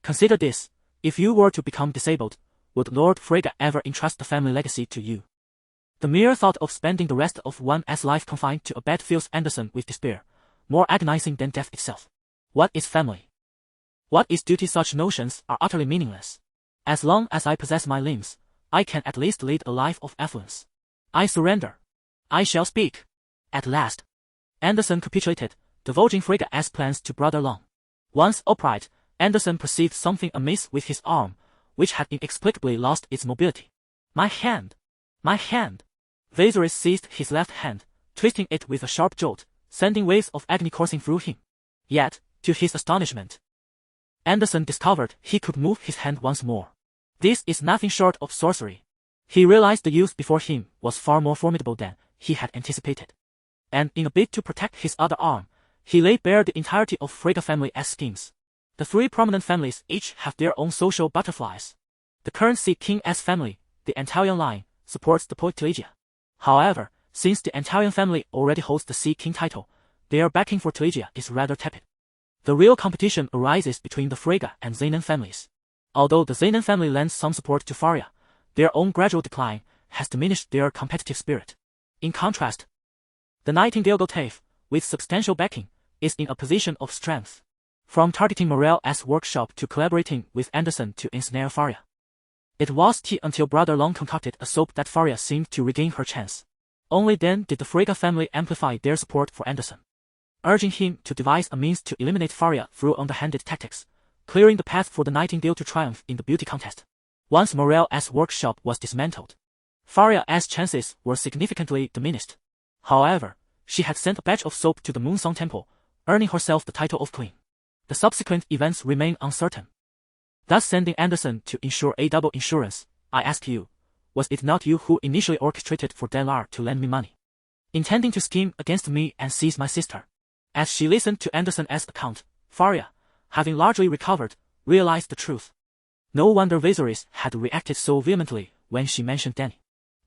Consider this, if you were to become disabled, would Lord Frege ever entrust the family legacy to you?" The mere thought of spending the rest of one's life confined to a bed fills Anderson with despair, more agonizing than death itself. What is family? What is duty? Such notions are utterly meaningless. As long as I possess my limbs, I can at least lead a life of affluence. I surrender. I shall speak. At last, Anderson capitulated, divulging Frege's plans to Brother Long. Once upright, Anderson perceived something amiss with his arm, which had inexplicably lost its mobility. My hand! My hand! Viserys seized his left hand, twisting it with a sharp jolt, sending waves of agony coursing through him. Yet, to his astonishment, Anderson discovered he could move his hand once more. This is nothing short of sorcery. He realized the youth before him was far more formidable than he had anticipated. And in a bid to protect his other arm, he laid bare the entirety of Frege family's schemes. The three prominent families each have their own social butterflies. The current Sea King's family, the Antalion line, supports the Poetelegia. However, since the Antalion family already holds the Sea King title, their backing for Telegia is rather tepid. The real competition arises between the Frege and Xenon families. Although the Xenon family lends some support to Faria, their own gradual decline has diminished their competitive spirit. In contrast, the Nightingale Gotave, with substantial backing, is in a position of strength. From targeting Morel's workshop to collaborating with Anderson to ensnare Faria. It was tea until Brother Long concocted a soap that Faria seemed to regain her chance. Only then did the Frege family amplify their support for Anderson, urging him to devise a means to eliminate Faria through underhanded tactics, clearing the path for the Nightingale to triumph in the beauty contest. Once Morel's workshop was dismantled, Faria's chances were significantly diminished. However, she had sent a batch of soap to the Moonsong Temple, earning herself the title of Queen. The subsequent events remain uncertain. Thus sending Anderson to ensure a double insurance, I ask you, was it not you who initially orchestrated for Daenerys to lend me money, intending to scheme against me and seize my sister? As she listened to Anderson's account, Faria, having largely recovered, realized the truth. No wonder Viserys had reacted so vehemently when she mentioned Dany.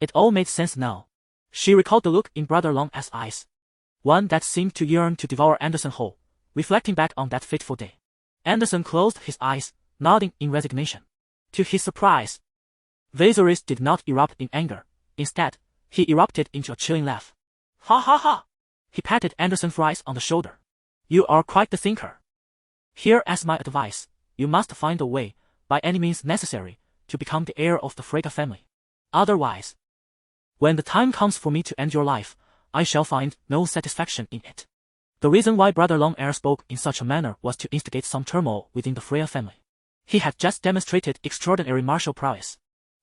It all made sense now. She recalled the look in Brother Long's eyes, one that seemed to yearn to devour Anderson whole, reflecting back on that fateful day. Anderson closed his eyes, nodding in resignation. To his surprise, Viserys did not erupt in anger. Instead, he erupted into a chilling laugh. "Ha ha ha!" He patted Anderson thrice on the shoulder. "You are quite the thinker. Here as my advice, you must find a way, by any means necessary, to become the heir of the Frege family. Otherwise, when the time comes for me to end your life, I shall find no satisfaction in it. The reason why Brother Long-Heir spoke in such a manner was to instigate some turmoil within the Freya family. He had just demonstrated extraordinary martial prowess.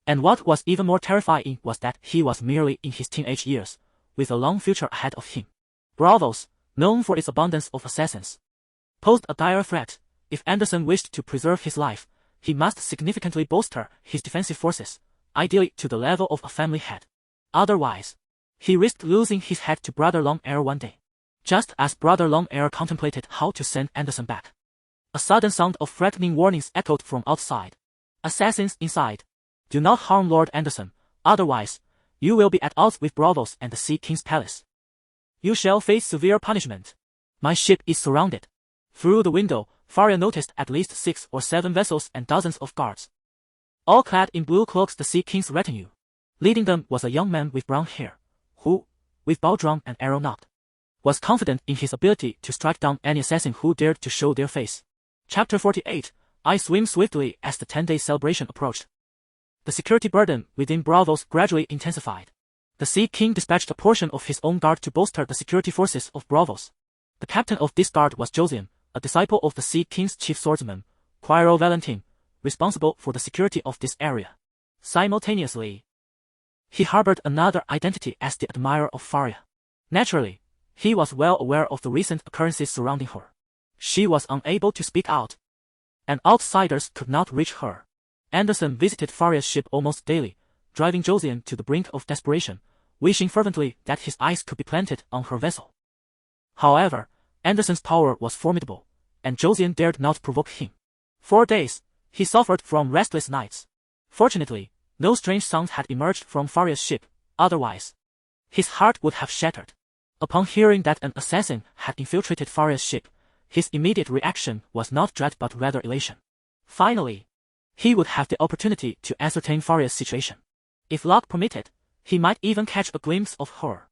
And what was even more terrifying was that he was merely in his teenage years, with a long future ahead of him. Braavos, known for its abundance of assassins, posed a dire threat. If Anderson wished to preserve his life, he must significantly bolster his defensive forces, ideally to the level of a family head. Otherwise, he risked losing his head to Brother Long-Heir one day. Just as Brother Long-Heir contemplated how to send Anderson back, a sudden sound of threatening warnings echoed from outside. Assassins inside! Do not harm Lord Anderson, otherwise, you will be at odds with Braavos and the Sea King's palace. You shall face severe punishment. My ship is surrounded. Through the window, Valyria noticed at least 6 or 7 vessels and dozens of guards, all clad in blue cloaks, the Sea King's retinue. Leading them was a young man with brown hair, who, with bow drawn and arrow nocked, was confident in his ability to strike down any assassin who dared to show their face. Chapter 48. I swim swiftly as the 10-day celebration approached. The security burden within Braavos gradually intensified. The Sea King dispatched a portion of his own guard to bolster the security forces of Braavos. The captain of this guard was Josian, a disciple of the Sea King's chief swordsman, Quiro Valentin, responsible for the security of this area. Simultaneously, he harbored another identity as the admirer of Valyria. Naturally, he was well aware of the recent occurrences surrounding her. She was unable to speak out, and outsiders could not reach her. Anderson visited Valyria's ship almost daily, driving Josian to the brink of desperation, wishing fervently that his eyes could be planted on her vessel. However, Anderson's power was formidable, and Josian dared not provoke him. For days, he suffered from restless nights. Fortunately, no strange sounds had emerged from Valyria's ship, otherwise, his heart would have shattered. Upon hearing that an assassin had infiltrated Valyria's ship, his immediate reaction was not dread but rather elation. Finally, he would have the opportunity to ascertain Valyria's situation. If luck permitted, he might even catch a glimpse of her.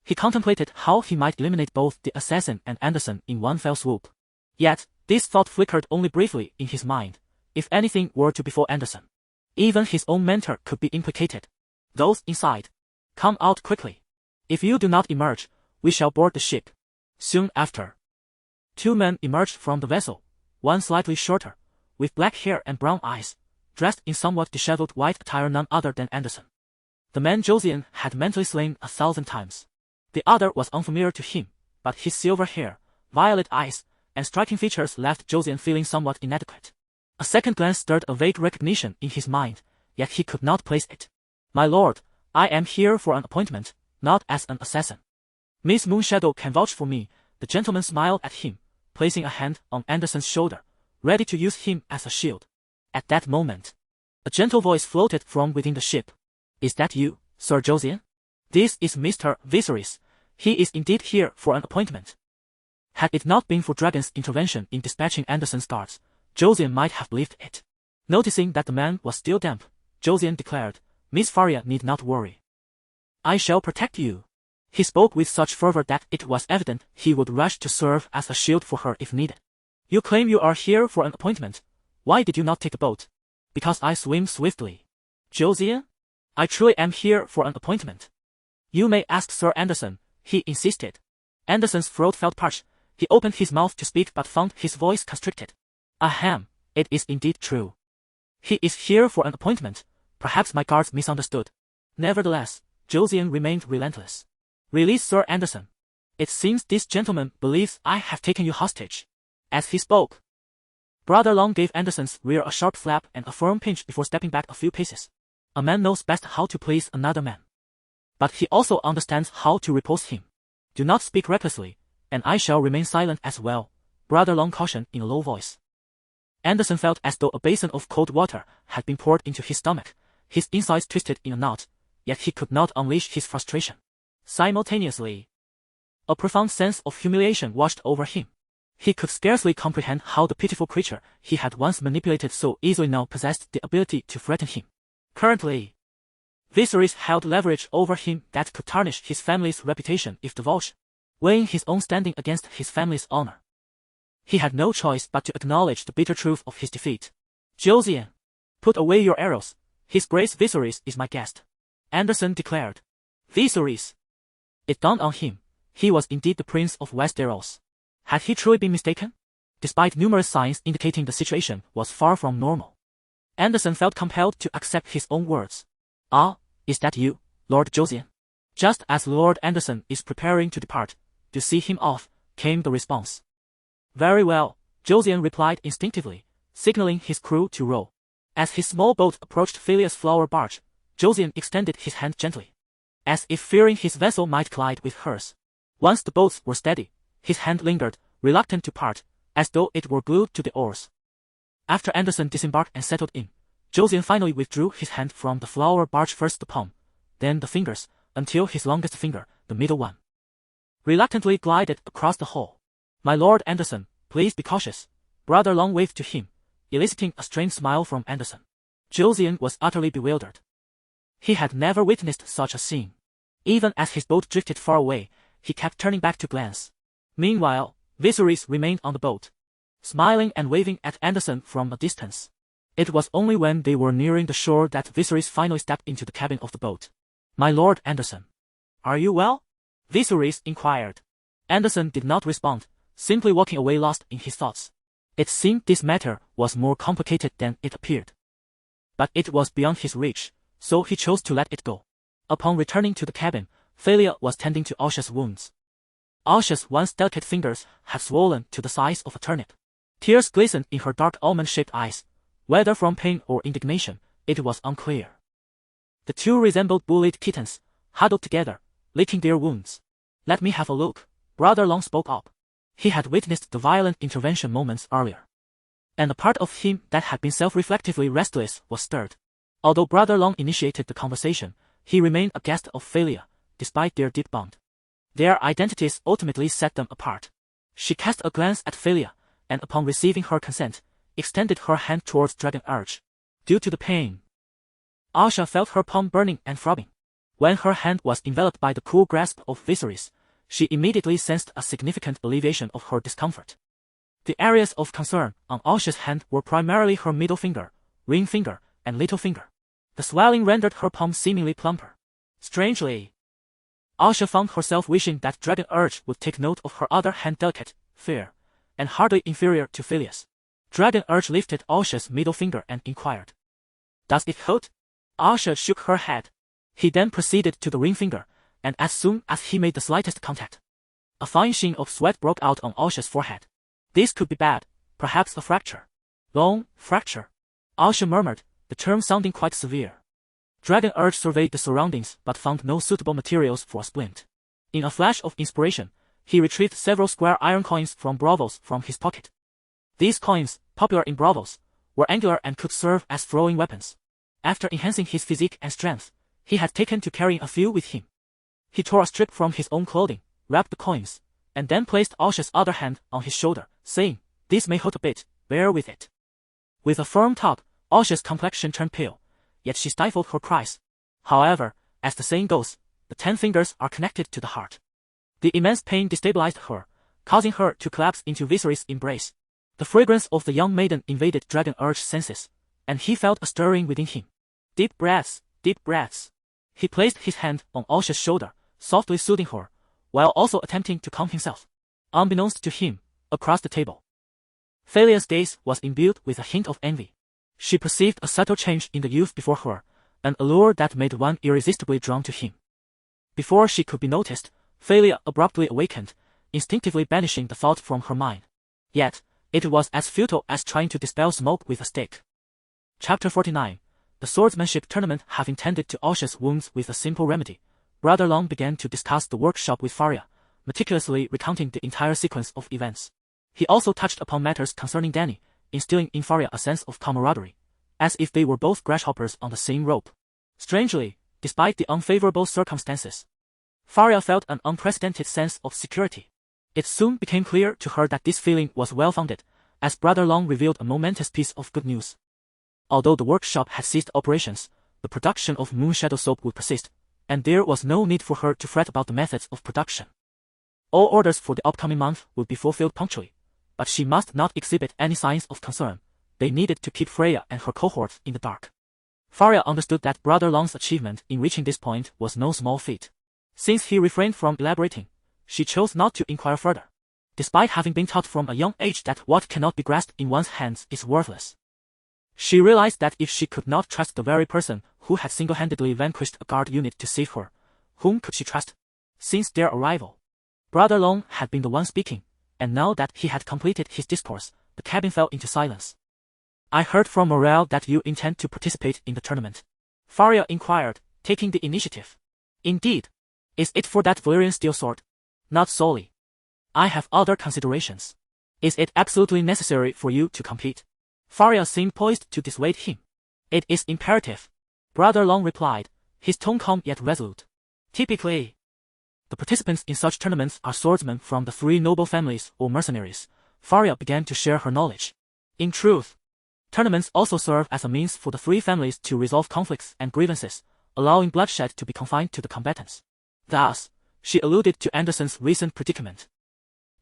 He contemplated how he might eliminate both the assassin and Anderson in one fell swoop. Yet, this thought flickered only briefly in his mind. If anything were to befall Anderson, even his own mentor could be implicated. Those inside, come out quickly. If you do not emerge, we shall board the ship. Soon after, 2 men emerged from the vessel, one slightly shorter, with black hair and brown eyes, dressed in somewhat disheveled white attire, none other than Anderson. The man Josian had mentally slain 1,000 times. The other was unfamiliar to him, but his silver hair, violet eyes, and striking features left Josian feeling somewhat inadequate. A second glance stirred a vague recognition in his mind, yet he could not place it. My lord, I am here for an appointment, not as an assassin. Miss Moonshadow can vouch for me. The gentleman smiled at him, placing a hand on Anderson's shoulder, ready to use him as a shield. At that moment, a gentle voice floated from within the ship. Is that you, Sir Josian? This is Mr. Viserys. He is indeed here for an appointment. Had it not been for Dragon's intervention in dispatching Anderson's guards, Josian might have believed it. Noticing that the man was still damp, Josian declared, Miss Valyria need not worry. I shall protect you. He spoke with such fervor that it was evident he would rush to serve as a shield for her if needed. You claim you are here for an appointment. Why did you not take a boat? Because I swim swiftly. Josian? I truly am here for an appointment. You may ask Sir Anderson, he insisted. Anderson's throat felt parched. He opened his mouth to speak but found his voice constricted. Ahem, it is indeed true. He is here for an appointment. Perhaps my guards misunderstood. Nevertheless, Josian remained relentless. Release Sir Anderson. It seems this gentleman believes I have taken you hostage. As he spoke, Brother Long gave Anderson's rear a sharp flap and a firm pinch before stepping back a few paces. A man knows best how to please another man, but he also understands how to repulse him. Do not speak recklessly, and I shall remain silent as well, Brother Long cautioned in a low voice. Anderson felt as though a basin of cold water had been poured into his stomach, his insides twisted in a knot, yet he could not unleash his frustration. Simultaneously, a profound sense of humiliation washed over him. He could scarcely comprehend how the pitiful creature he had once manipulated so easily now possessed the ability to threaten him. Currently, Viserys held leverage over him that could tarnish his family's reputation if divulged, weighing his own standing against his family's honor. He had no choice but to acknowledge the bitter truth of his defeat. Josian, put away your arrows. His Grace Viserys is my guest, Anderson declared. Viserys, It dawned on him. He was indeed the Prince of Westeros. Had he truly been mistaken? Despite numerous signs indicating the situation was far from normal, Anderson felt compelled to accept his own words. "Ah, is that you, Lord Josian?" Just as Lord Anderson is preparing to depart, to see him off, came the response. "Very well," Josian replied instinctively, signaling his crew to row. As his small boat approached Philia's flower barge, Josian extended his hand gently, as if fearing his vessel might collide with hers. Once the boats were steady, his hand lingered, reluctant to part, as though it were glued to the oars. After Anderson disembarked and settled in, Josian finally withdrew his hand from the flower barge, first the palm, then the fingers, until his longest finger, the middle one, reluctantly glided across the hull. "My Lord Anderson, please be cautious," Brother Long waved to him, eliciting a strange smile from Anderson. Josian was utterly bewildered. He had never witnessed such a scene. Even as his boat drifted far away, he kept turning back to glance. Meanwhile, Viserys remained on the boat, smiling and waving at Anderson from a distance. It was only when they were nearing the shore that Viserys finally stepped into the cabin of the boat. "My Lord Anderson, are you well?" Viserys inquired. Anderson did not respond, simply walking away lost in his thoughts. It seemed this matter was more complicated than it appeared. But it was beyond his reach, so he chose to let it go. Upon returning to the cabin, Phalia was tending to Asha's wounds. Asha's once delicate fingers had swollen to the size of a turnip. Tears glistened in her dark almond-shaped eyes. Whether from pain or indignation, it was unclear. The two resembled bullied kittens, huddled together, licking their wounds. "Let me have a look," Brother Long spoke up. He had witnessed the violent intervention moments earlier, and the part of him that had been self-reflectively restless was stirred. Although Brother Long initiated the conversation, he remained a guest of Phalia, despite their deep bond. Their identities ultimately set them apart. She cast a glance at Phalia, and upon receiving her consent, extended her hand towards Dragon Urge. Due to the pain, Asha felt her palm burning and throbbing. When her hand was enveloped by the cool grasp of Viserys, she immediately sensed a significant alleviation of her discomfort. The areas of concern on Asha's hand were primarily her middle finger, ring finger, and little finger. The swelling rendered her palm seemingly plumper. Strangely, Asha found herself wishing that Dragon Urge would take note of her other hand, delicate, fair, and hardly inferior to Philia's. Dragon Urge lifted Asha's middle finger and inquired, "Does it hurt?" Asha shook her head. He then proceeded to the ring finger, and as soon as he made the slightest contact, a fine sheen of sweat broke out on Asha's forehead. This could be bad, perhaps a fracture. "Bone fracture," Asha murmured, the term sounding quite severe. Dragon Urge surveyed the surroundings but found no suitable materials for a splint. In a flash of inspiration, he retrieved several square iron coins from Braavos from his pocket. These coins, popular in Braavos, were angular and could serve as throwing weapons. After enhancing his physique and strength, he had taken to carrying a few with him. He tore a strip from his own clothing, wrapped the coins, and then placed Asha's other hand on his shoulder, saying, "This may hurt a bit, bear with it." With a firm tug, Asha's complexion turned pale, yet she stifled her cries. However, as the saying goes, the 10 fingers are connected to the heart. The immense pain destabilized her, causing her to collapse into Viserys' embrace. The fragrance of the young maiden invaded Dragon Urge's senses, and he felt a stirring within him. Deep breaths, deep breaths. He placed his hand on Asha's shoulder, softly soothing her, while also attempting to calm himself. Unbeknownst to him, across the table, Phalia's gaze was imbued with a hint of envy. She perceived a subtle change in the youth before her, an allure that made one irresistibly drawn to him. Before she could be noticed, Phalia abruptly awakened, instinctively banishing the thought from her mind. Yet, it was as futile as trying to dispel smoke with a stick. Chapter 49. The swordsmanship tournament. Having tended to Asha's wounds with a simple remedy, Brother Long began to discuss the workshop with Phalia, meticulously recounting the entire sequence of events. He also touched upon matters concerning Dany, instilling in Phalia a sense of camaraderie, as if they were both grasshoppers on the same rope. Strangely, despite the unfavorable circumstances, Phalia felt an unprecedented sense of security. It soon became clear to her that this feeling was well-founded, as Brother Long revealed a momentous piece of good news. Although the workshop had ceased operations, the production of Moonshadow soap would persist, and there was no need for her to fret about the methods of production. All orders for the upcoming month would be fulfilled punctually, but she must not exhibit any signs of concern. They needed to keep Freya and her cohorts in the dark. Phalia understood that Brother Long's achievement in reaching this point was no small feat. Since he refrained from elaborating, she chose not to inquire further. Despite having been taught from a young age that what cannot be grasped in one's hands is worthless, she realized that if she could not trust the very person who had single-handedly vanquished a guard unit to save her, whom could she trust? Since their arrival, Brother Long had been the one speaking, and now that he had completed his discourse, the cabin fell into silence. I heard from Morel that you intend to participate in the tournament. Faria inquired, taking the initiative. Indeed. Is it for that Valyrian steel sword? Not solely. I have other considerations. Is it absolutely necessary for you to compete? Faria seemed poised to dissuade him. It is imperative. Brother Long replied, his tone calm yet resolute. Typically, the participants in such tournaments are swordsmen from the 3 noble families or mercenaries. Faria began to share her knowledge. In truth, tournaments also serve as a means for the 3 families to resolve conflicts and grievances, allowing bloodshed to be confined to the combatants. Thus, she alluded to Anderson's recent predicament,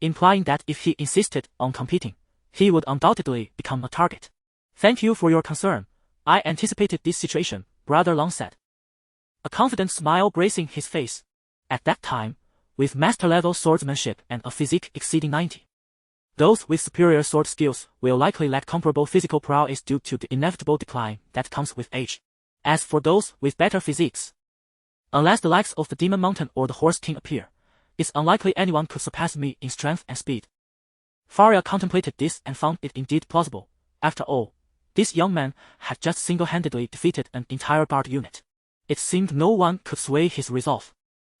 implying that if he insisted on competing, he would undoubtedly become a target. Thank you for your concern. I anticipated this situation, Brother Long said, a confident smile gracing his face. At that time, with master-level swordsmanship and a physique exceeding 90, those with superior sword skills will likely lack comparable physical prowess due to the inevitable decline that comes with age. As for those with better physiques, unless the likes of the Demon Mountain or the Horse King appear, it's unlikely anyone could surpass me in strength and speed. Faria contemplated this and found it indeed plausible. After all, this young man had just single-handedly defeated an entire guard unit. It seemed no one could sway his resolve.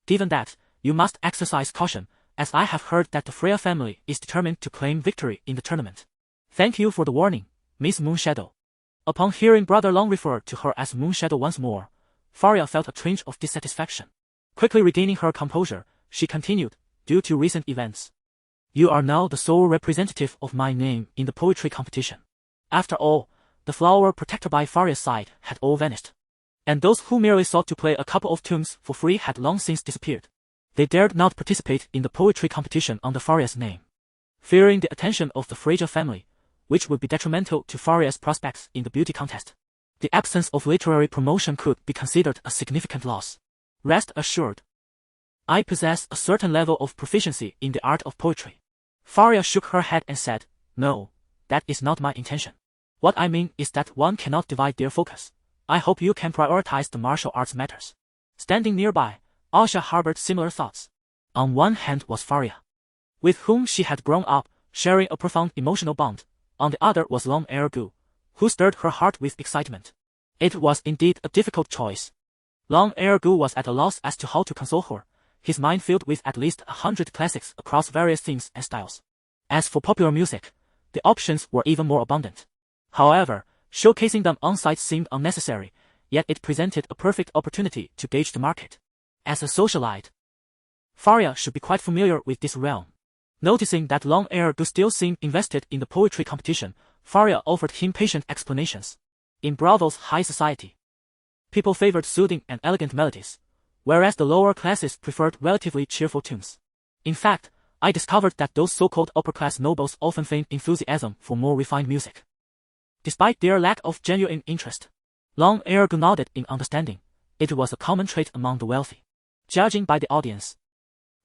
Given that, you must exercise caution, as I have heard that the Freya family is determined to claim victory in the tournament. Thank you for the warning, Miss Moonshadow. Upon hearing Brother Long refer to her as Moonshadow once more, Faria felt a twinge of dissatisfaction. Quickly regaining her composure, she continued, due to recent events, you are now the sole representative of my name in the poetry competition. After all, the flower protector by Faria's side had all vanished, and those who merely sought to play a couple of tunes for free had long since disappeared. They dared not participate in the poetry competition under Faria's name, fearing the attention of the Fraser family, which would be detrimental to Faria's prospects in the beauty contest. The absence of literary promotion could be considered a significant loss. Rest assured, I possess a certain level of proficiency in the art of poetry. Faria shook her head and said, no, that is not my intention. What I mean is that one cannot divide their focus. I hope you can prioritize the martial arts matters. Standing nearby, Asha harbored similar thoughts. On one hand was Faria, with whom she had grown up, sharing a profound emotional bond. On the other was Long Ergu, who stirred her heart with excitement. It was indeed a difficult choice. Long Ergu was at a loss as to how to console her, his mind filled with at least 100 classics across various themes and styles. As for popular music, the options were even more abundant. However, showcasing them on-site seemed unnecessary, yet it presented a perfect opportunity to gauge the market. As a socialite, Faria should be quite familiar with this realm. Noticing that Long Ergu still seemed invested in the poetry competition, Faria offered him patient explanations. In Braavos high society, people favored soothing and elegant melodies, whereas the lower classes preferred relatively cheerful tunes. In fact, I discovered that those so-called upper-class nobles often feigned enthusiasm for more refined music, despite their lack of genuine interest. Long Ergu nodded in understanding. It was a common trait among the wealthy. Judging by the audience,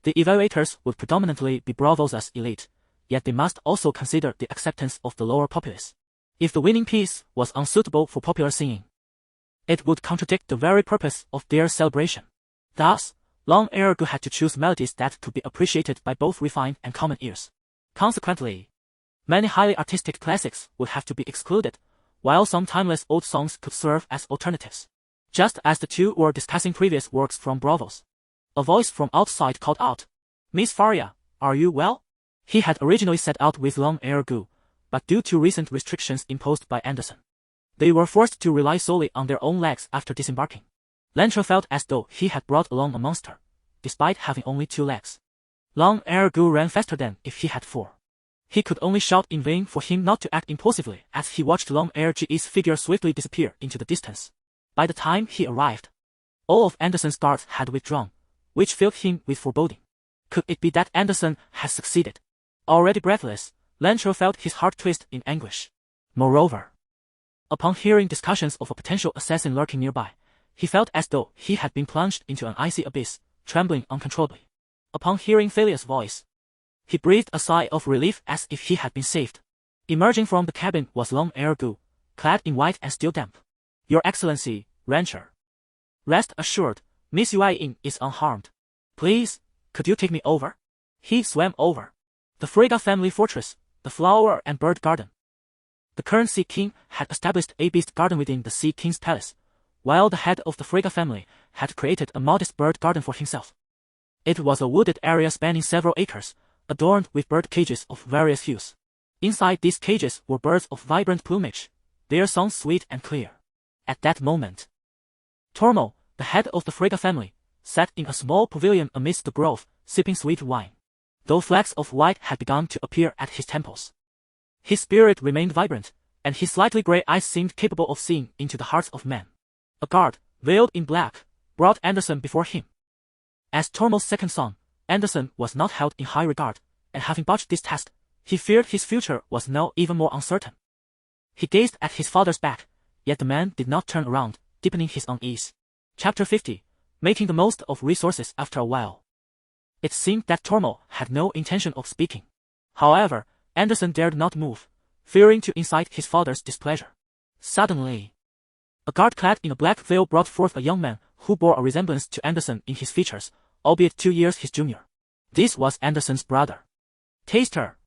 the evaluators would predominantly be Braavos as elite, yet they must also consider the acceptance of the lower populace. If the winning piece was unsuitable for popular singing, it would contradict the very purpose of their celebration. Thus, Long Ergu had to choose melodies that could be appreciated by both refined and common ears. Consequently, many highly artistic classics would have to be excluded, while some timeless old songs could serve as alternatives. Just as the two were discussing previous works from Braavos, a voice from outside called out, Miss Faria, are you well? He had originally set out with Long Ergu, but due to recent restrictions imposed by Anderson, they were forced to rely solely on their own legs after disembarking. Lantra felt as though he had brought along a monster, despite having only 2 legs. Long Ergu ran faster than if he had 4. He could only shout in vain for him not to act impulsively as he watched Long Ergu's figure swiftly disappear into the distance. By the time he arrived, all of Anderson's guards had withdrawn, which filled him with foreboding. Could it be that Anderson had succeeded? Already breathless, Lantra felt his heart twist in anguish. Moreover, upon hearing discussions of a potential assassin lurking nearby, he felt as though he had been plunged into an icy abyss, trembling uncontrollably. Upon hearing Philia's voice, he breathed a sigh of relief as if he had been saved. Emerging from the cabin was Long Air Gu, clad in white and still damp. Your Excellency, rancher. Rest assured, Miss Yuan is unharmed. Please, could you take me over? He swam over. The Frigga family fortress, the flower and bird garden. The current Sea King had established a beast garden within the Sea King's palace, while the head of the Frigga family had created a modest bird garden for himself. It was a wooded area spanning several acres, adorned with bird cages of various hues. Inside these cages were birds of vibrant plumage, their songs sweet and clear. At that moment, Tormo, the head of the Frigga family, sat in a small pavilion amidst the grove, sipping sweet wine. Though flecks of white had begun to appear at his temples, his spirit remained vibrant, and his slightly gray eyes seemed capable of seeing into the hearts of men. A guard, veiled in black, brought Anderson before him. As Tormo's second son, Anderson was not held in high regard, and having botched this task, he feared his future was now even more uncertain. He gazed at his father's back, yet the man did not turn around, deepening his unease. Chapter 50. Making the most of resources after a while. It seemed that Tormo had no intention of speaking. However, Anderson dared not move, fearing to incite his father's displeasure. Suddenly, a guard clad in a black veil brought forth a young man who bore a resemblance to Anderson in his features, albeit 2 years his junior. This was Anderson's brother. Taster.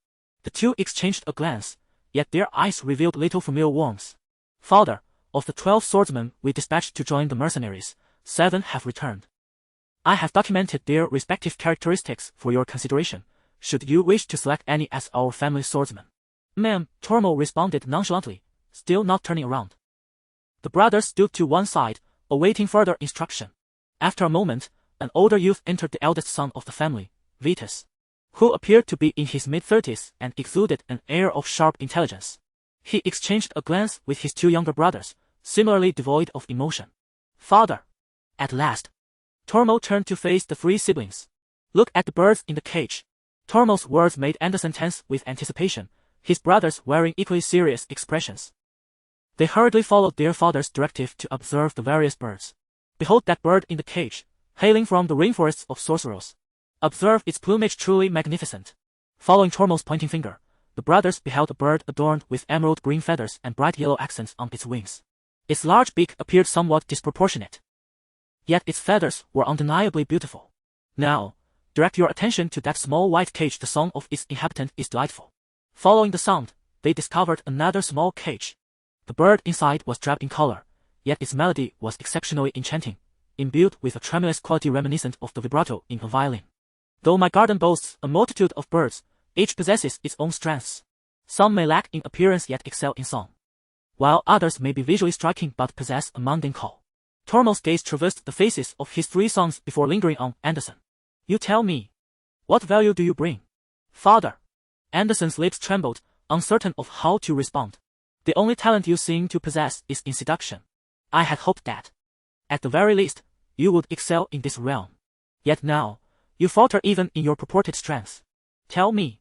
The two exchanged a glance, yet their eyes revealed little familiar warmth. Father, of the 12 swordsmen we dispatched to join the mercenaries, 7 have returned. I have documented their respective characteristics for your consideration, should you wish to select any as our family swordsman. Ma'am, Tormo responded nonchalantly, still not turning around. The brothers stood to one side, awaiting further instruction. After a moment, an older youth entered, the eldest son of the family, Vitus, who appeared to be in his mid-30s and exuded an air of sharp intelligence. He exchanged a glance with his 2 younger brothers, similarly devoid of emotion. Father. At last, Tormo turned to face the 3 siblings. Look at the birds in the cage. Tormo's words made Anderson tense with anticipation, his brothers wearing equally serious expressions. They hurriedly followed their father's directive to observe the various birds. Behold that bird in the cage, hailing from the rainforests of Sorceros. Observe its plumage, truly magnificent. Following Tormo's pointing finger, the brothers beheld a bird adorned with emerald green feathers and bright yellow accents on its wings. Its large beak appeared somewhat disproportionate, yet its feathers were undeniably beautiful. Now, direct your attention to that small white cage. The song of its inhabitant is delightful. Following the sound, they discovered another small cage. The bird inside was drab in color, yet its melody was exceptionally enchanting, imbued with a tremulous quality reminiscent of the vibrato in a violin. Though my garden boasts a multitude of birds, each possesses its own strengths. Some may lack in appearance yet excel in song, while others may be visually striking but possess a mundane call. Tormo's gaze traversed the faces of his 3 sons before lingering on Anderson. You tell me, what value do you bring? Father. Anderson's lips trembled, uncertain of how to respond. The only talent you seem to possess is in seduction. I had hoped that, at the very least, you would excel in this realm. Yet now, you falter even in your purported strength. Tell me,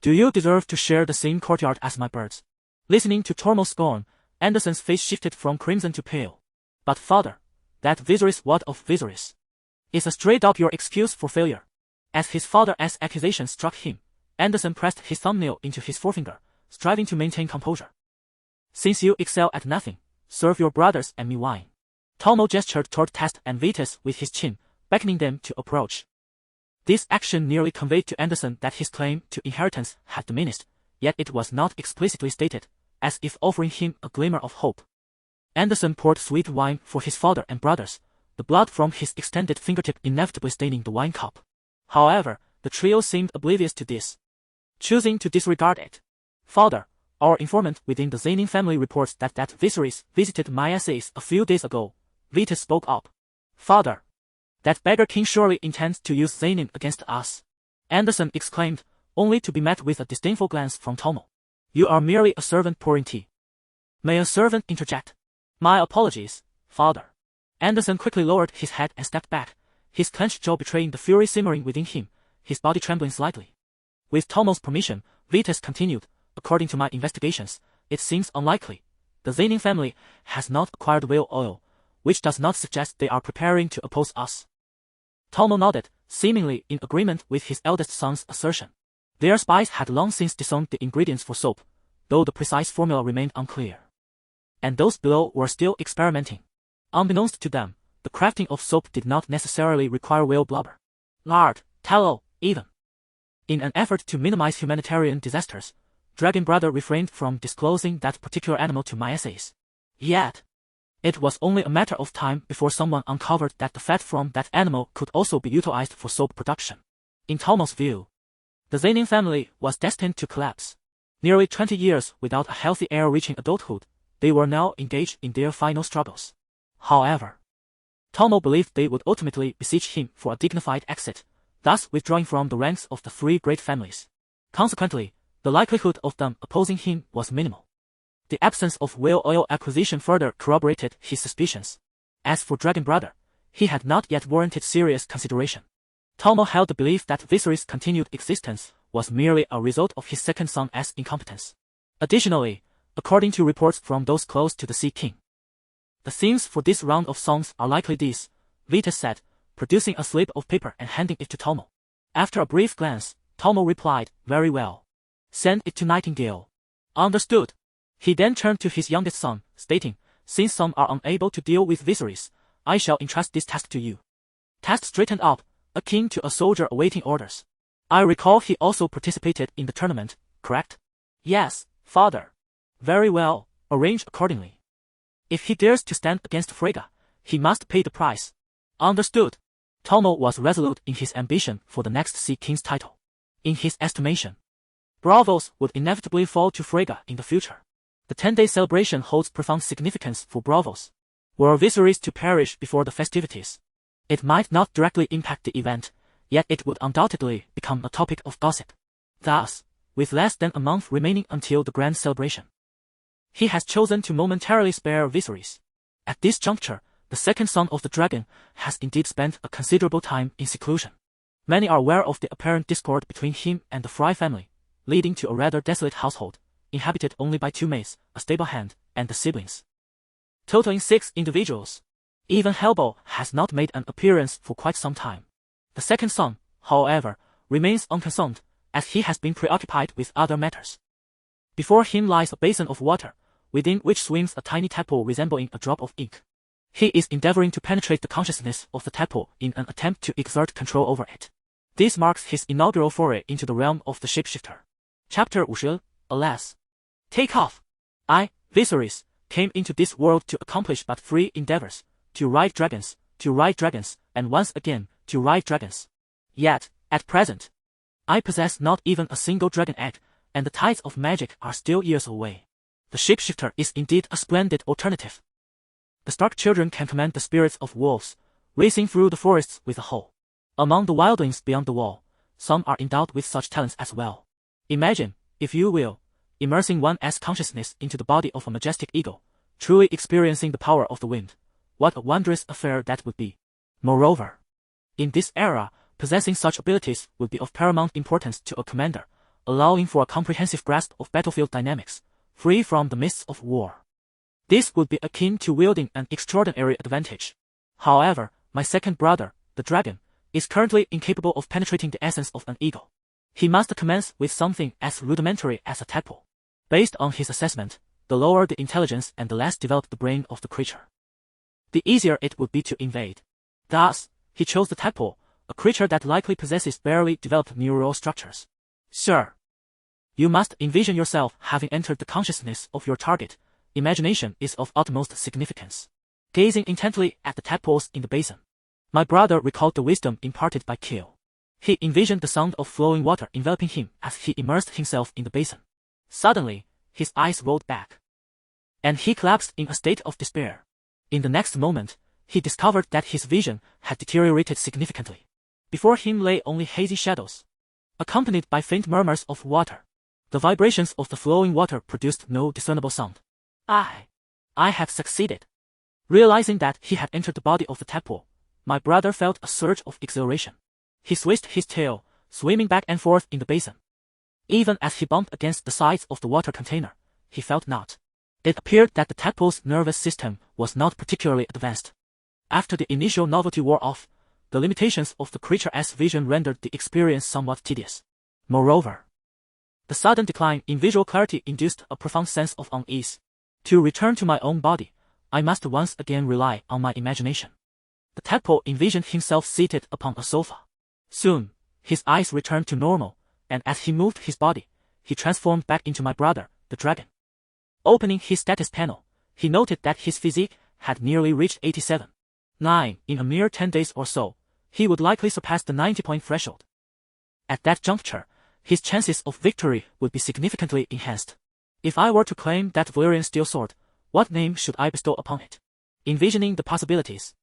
do you deserve to share the same courtyard as my birds? Listening to Tormo's scorn, Anderson's face shifted from crimson to pale. But father, that Viserys, what of Viserys? Is a stray dog your excuse for failure? As his father's accusation struck him, Anderson pressed his thumbnail into his forefinger, striving to maintain composure. Since you excel at nothing, serve your brothers and me wine. Tormo gestured toward Test and Vitus with his chin, beckoning them to approach. This action nearly conveyed to Anderson that his claim to inheritance had diminished, yet it was not explicitly stated, as if offering him a glimmer of hope. Anderson poured sweet wine for his father and brothers, the blood from his extended fingertip inevitably staining the wine cup. However, the trio seemed oblivious to this, choosing to disregard it. Father, our informant within the Zanin family reports that Viserys visited my essays a few days ago. Vitus spoke up. Father, that beggar king surely intends to use Zanin against us. Anderson exclaimed, only to be met with a disdainful glance from Tormo. You are merely a servant pouring tea. May a servant interject? My apologies, father. Anderson quickly lowered his head and stepped back, his clenched jaw betraying the fury simmering within him, his body trembling slightly. With Tormo's permission, Vitus continued, according to my investigations, it seems unlikely. The Zanin family has not acquired whale oil, which does not suggest they are preparing to oppose us. Talmo nodded, seemingly in agreement with his eldest son's assertion. Their spies had long since disowned the ingredients for soap, though the precise formula remained unclear. And those below were still experimenting. Unbeknownst to them, the crafting of soap did not necessarily require whale blubber, lard, tallow, even. In an effort to minimize humanitarian disasters, Dragon Brother refrained from disclosing that particular animal to my essays. Yet, it was only a matter of time before someone uncovered that the fat from that animal could also be utilized for soap production. In Talmo's view, the Zenin family was destined to collapse. Nearly 20 years without a healthy heir reaching adulthood, they were now engaged in their final struggles. However, Talmo believed they would ultimately beseech him for a dignified exit, thus withdrawing from the ranks of the three great families. Consequently, the likelihood of them opposing him was minimal. The absence of whale oil acquisition further corroborated his suspicions. As for Dragon Brother, he had not yet warranted serious consideration. Talmo held the belief that Viserys' continued existence was merely a result of his second son's incompetence. Additionally, according to reports from those close to the Sea King, the themes for this round of songs are likely these, Vita said, producing a slip of paper and handing it to Talmo. After a brief glance, Talmo replied, "Very well. Send it to Nightingale." "Understood." He then turned to his youngest son, stating, "Since some are unable to deal with Viserys, I shall entrust this task to you." Task straightened up, akin to a soldier awaiting orders. "I recall he also participated in the tournament, correct?" "Yes, father." "Very well, arrange accordingly. If he dares to stand against Freyga, he must pay the price." "Understood." Talmo was resolute in his ambition for the next Sea King's title. In his estimation, Braavos would inevitably fall to Freyga in the future. The 10-day celebration holds profound significance for Braavos. Were Viserys to perish before the festivities, it might not directly impact the event, yet it would undoubtedly become a topic of gossip. Thus, with less than a month remaining until the grand celebration, he has chosen to momentarily spare Viserys. At this juncture, the second son of the dragon has indeed spent a considerable time in seclusion. Many are aware of the apparent discord between him and the Fry family, leading to a rather desolate household, inhabited only by two maids, a stable hand, and the siblings, totaling 6 individuals. Even Helbo has not made an appearance for quite some time. The second son, however, remains unconcerned, as he has been preoccupied with other matters. Before him lies a basin of water, within which swims a tiny tadpole resembling a drop of ink. He is endeavoring to penetrate the consciousness of the tadpole in an attempt to exert control over it. This marks his inaugural foray into the realm of the shapeshifter. Chapter 50, Alas. Take off! I, Viserys, came into this world to accomplish but 3 endeavors: to ride dragons, and once again, to ride dragons. Yet, at present, I possess not even a single dragon egg, and the tides of magic are still years away. The shapeshifter is indeed a splendid alternative. The Stark children can command the spirits of wolves, racing through the forests with a hoe. Among the wildlings beyond the wall, some are endowed with such talents as well. Imagine, if you will, immersing one's consciousness into the body of a majestic eagle, truly experiencing the power of the wind. What a wondrous affair that would be. Moreover, in this era, possessing such abilities would be of paramount importance to a commander, allowing for a comprehensive grasp of battlefield dynamics, free from the mists of war. This would be akin to wielding an extraordinary advantage. However, my second brother, the dragon, is currently incapable of penetrating the essence of an eagle. He must commence with something as rudimentary as a tadpole. Based on his assessment, the lower the intelligence and the less developed the brain of the creature, the easier it would be to invade. Thus, he chose the tadpole, a creature that likely possesses barely developed neural structures. Sir, you must envision yourself having entered the consciousness of your target. Imagination is of utmost significance. Gazing intently at the tadpoles in the basin, my brother recalled the wisdom imparted by Kill. He envisioned the sound of flowing water enveloping him as he immersed himself in the basin. Suddenly, his eyes rolled back, and he collapsed in a state of despair. In the next moment, he discovered that his vision had deteriorated significantly. Before him lay only hazy shadows, accompanied by faint murmurs of water. The vibrations of the flowing water produced no discernible sound. I have succeeded. Realizing that he had entered the body of the tadpole, my brother felt a surge of exhilaration. He swished his tail, swimming back and forth in the basin. Even as he bumped against the sides of the water container, he felt not. It appeared that the tadpole's nervous system was not particularly advanced. After the initial novelty wore off, the the limitations of the creature's vision rendered the experience somewhat tedious. Moreover, the sudden decline in visual clarity induced a profound sense of unease. To return to my own body, I must once again rely on my imagination. The tadpole envisioned himself seated upon a sofa. Soon, his eyes returned to normal, and as he moved his body, he transformed back into my brother, the dragon. Opening his status panel, he noted that his physique had nearly reached 87.9. In a mere 10 days or so, he would likely surpass the 90-point threshold. At that juncture, his chances of victory would be significantly enhanced. If I were to claim that Valyrian steel sword, what name should I bestow upon it? Envisioning the possibilities,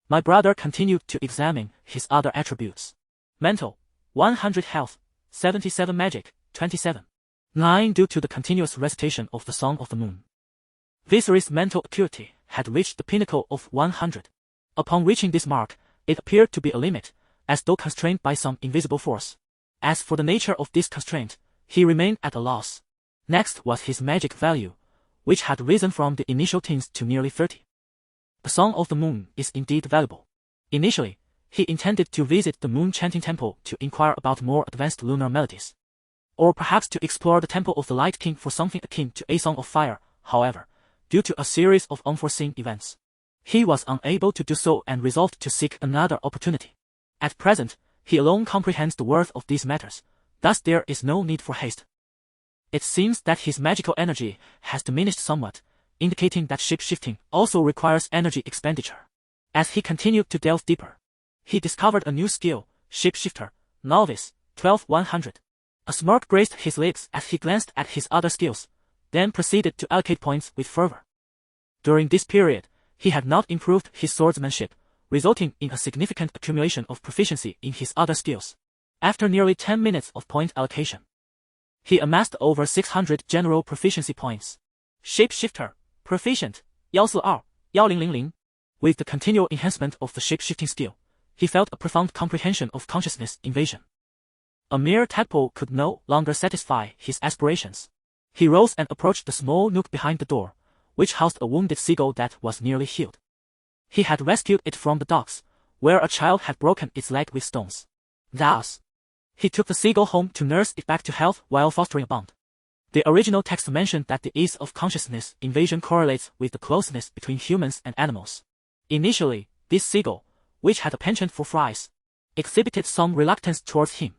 my brother continued to examine his other attributes. Mental, 100 health, 77 magic, 27.9 due to the continuous recitation of the Song of the Moon. Viserys' mental acuity had reached the pinnacle of 100. Upon reaching this mark, it appeared to be a limit, as though constrained by some invisible force. As for the nature of this constraint, he remained at a loss. Next was his magic value, which had risen from the initial teens to nearly 30. The Song of the Moon is indeed valuable. Initially, he intended to visit the Moon Chanting Temple to inquire about more advanced lunar melodies. Or perhaps to explore the Temple of the Light King for something akin to a Song of Fire. However, due to a series of unforeseen events, he was unable to do so and resolved to seek another opportunity. At present, he alone comprehends the worth of these matters, thus there is no need for haste. It seems that his magical energy has diminished somewhat, indicating that shape-shifting also requires energy expenditure. As he continued to delve deeper, he discovered a new skill, Shapeshifter, Novice, 12-100. A smirk graced his lips as he glanced at his other skills, then proceeded to allocate points with fervor. During this period, he had not improved his swordsmanship, resulting in a significant accumulation of proficiency in his other skills. After nearly 10 minutes of point allocation, he amassed over 600 general proficiency points. Shapeshifter, Proficient, 142, 1000. With the continual enhancement of the shape-shifting skill, he felt a profound comprehension of consciousness invasion. A mere tadpole could no longer satisfy his aspirations. He rose and approached the small nook behind the door, which housed a wounded seagull that was nearly healed. He had rescued it from the docks, where a child had broken its leg with stones. Thus, he took the seagull home to nurse it back to health while fostering a bond. The original text mentioned that the ease of consciousness invasion correlates with the closeness between humans and animals. Initially, this seagull, which had a penchant for fries, exhibited some reluctance towards him.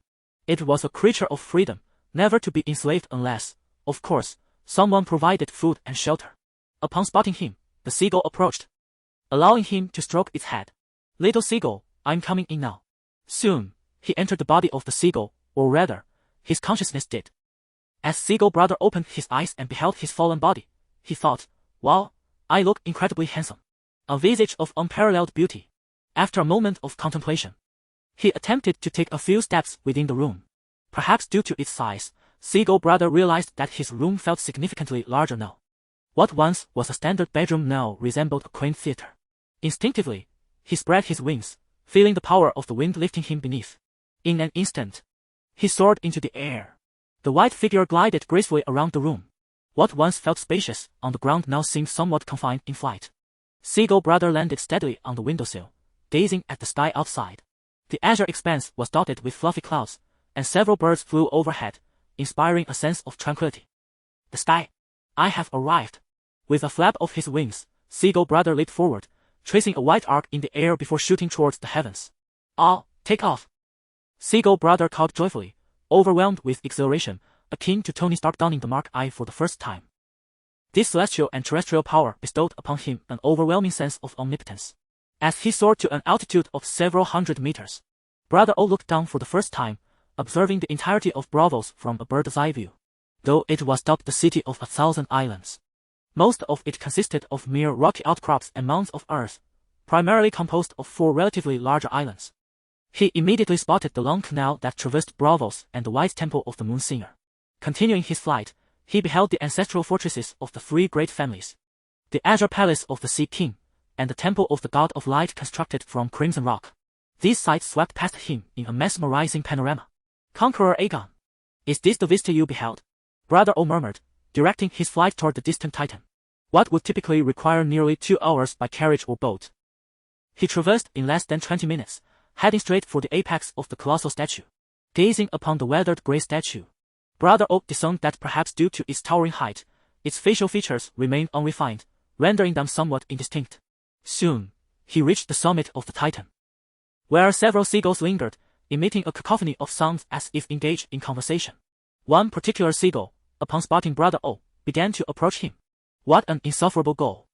It was a creature of freedom, never to be enslaved unless, of course, someone provided food and shelter. Upon spotting him, the seagull approached, allowing him to stroke its head. Little seagull, I'm coming in now. Soon, he entered the body of the seagull, or rather, his consciousness did. As Seagull Brother opened his eyes and beheld his fallen body, he thought, wow, I look incredibly handsome. A visage of unparalleled beauty. After a moment of contemplation, he attempted to take a few steps within the room. Perhaps due to its size, Seagull Brother realized that his room felt significantly larger now. What once was a standard bedroom now resembled a quaint theater. Instinctively, he spread his wings, feeling the power of the wind lifting him beneath. In an instant, he soared into the air. The white figure glided gracefully around the room. What once felt spacious on the ground now seemed somewhat confined in flight. Seagull Brother landed steadily on the windowsill, gazing at the sky outside. The azure expanse was dotted with fluffy clouds, and several birds flew overhead, inspiring a sense of tranquility. The sky. I have arrived. With a flap of his wings, Seagull Brother leaped forward, tracing a white arc in the air before shooting towards the heavens. I'll take off. Seagull Brother called joyfully, overwhelmed with exhilaration, akin to Tony Stark donning the Mark I for the first time. This celestial and terrestrial power bestowed upon him an overwhelming sense of omnipotence. As he soared to an altitude of several hundred meters, Brother O looked down for the first time, observing the entirety of Braavos from a bird's eye view. Though it was dubbed the City of 1,000 Islands, most of it consisted of mere rocky outcrops and mounds of earth, primarily composed of 4 relatively larger islands. He immediately spotted the long canal that traversed Braavos and the White Temple of the Moon Singer. Continuing his flight, he beheld the ancestral fortresses of the 3 great families, the Azure Palace of the Sea King, and the Temple of the God of Light constructed from crimson rock. These sights swept past him in a mesmerizing panorama. Conqueror Aegon. Is this the vista you beheld? Brother O murmured, directing his flight toward the distant Titan. What would typically require nearly 2 hours by carriage or boat, he traversed in less than 20 minutes, heading straight for the apex of the colossal statue. Gazing upon the weathered grey statue, Brother O discerned that perhaps due to its towering height, its facial features remained unrefined, rendering them somewhat indistinct. Soon, he reached the summit of the Titan, where several seagulls lingered, emitting a cacophony of sounds as if engaged in conversation. One particular seagull, upon spotting Brother O, began to approach him. What an insufferable goal,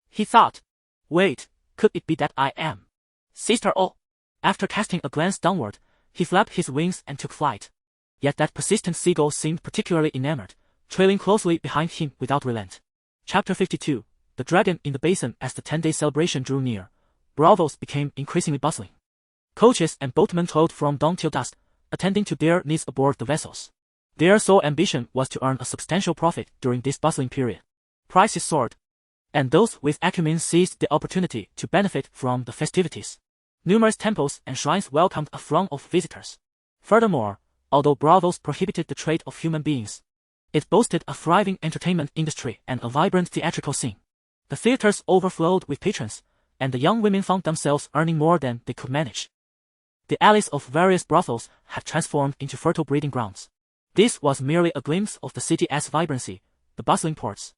he thought. Wait, could it be that I am Sister O? After casting a glance downward, he flapped his wings and took flight. Yet that persistent seagull seemed particularly enamored, trailing closely behind him without relent. Chapter 52. The Dragon in the Basin. As the 10-day celebration drew near, Braavos became increasingly bustling. Coaches and boatmen toiled from dawn till dusk, attending to their needs aboard the vessels. Their sole ambition was to earn a substantial profit during this bustling period. Prices soared, and those with acumen seized the opportunity to benefit from the festivities. Numerous temples and shrines welcomed a throng of visitors. Furthermore, although Braavos prohibited the trade of human beings, it boasted a thriving entertainment industry and a vibrant theatrical scene. The theaters overflowed with patrons, and the young women found themselves earning more than they could manage. The alleys of various brothels had transformed into fertile breeding grounds. This was merely a glimpse of the city's vibrancy. The bustling ports,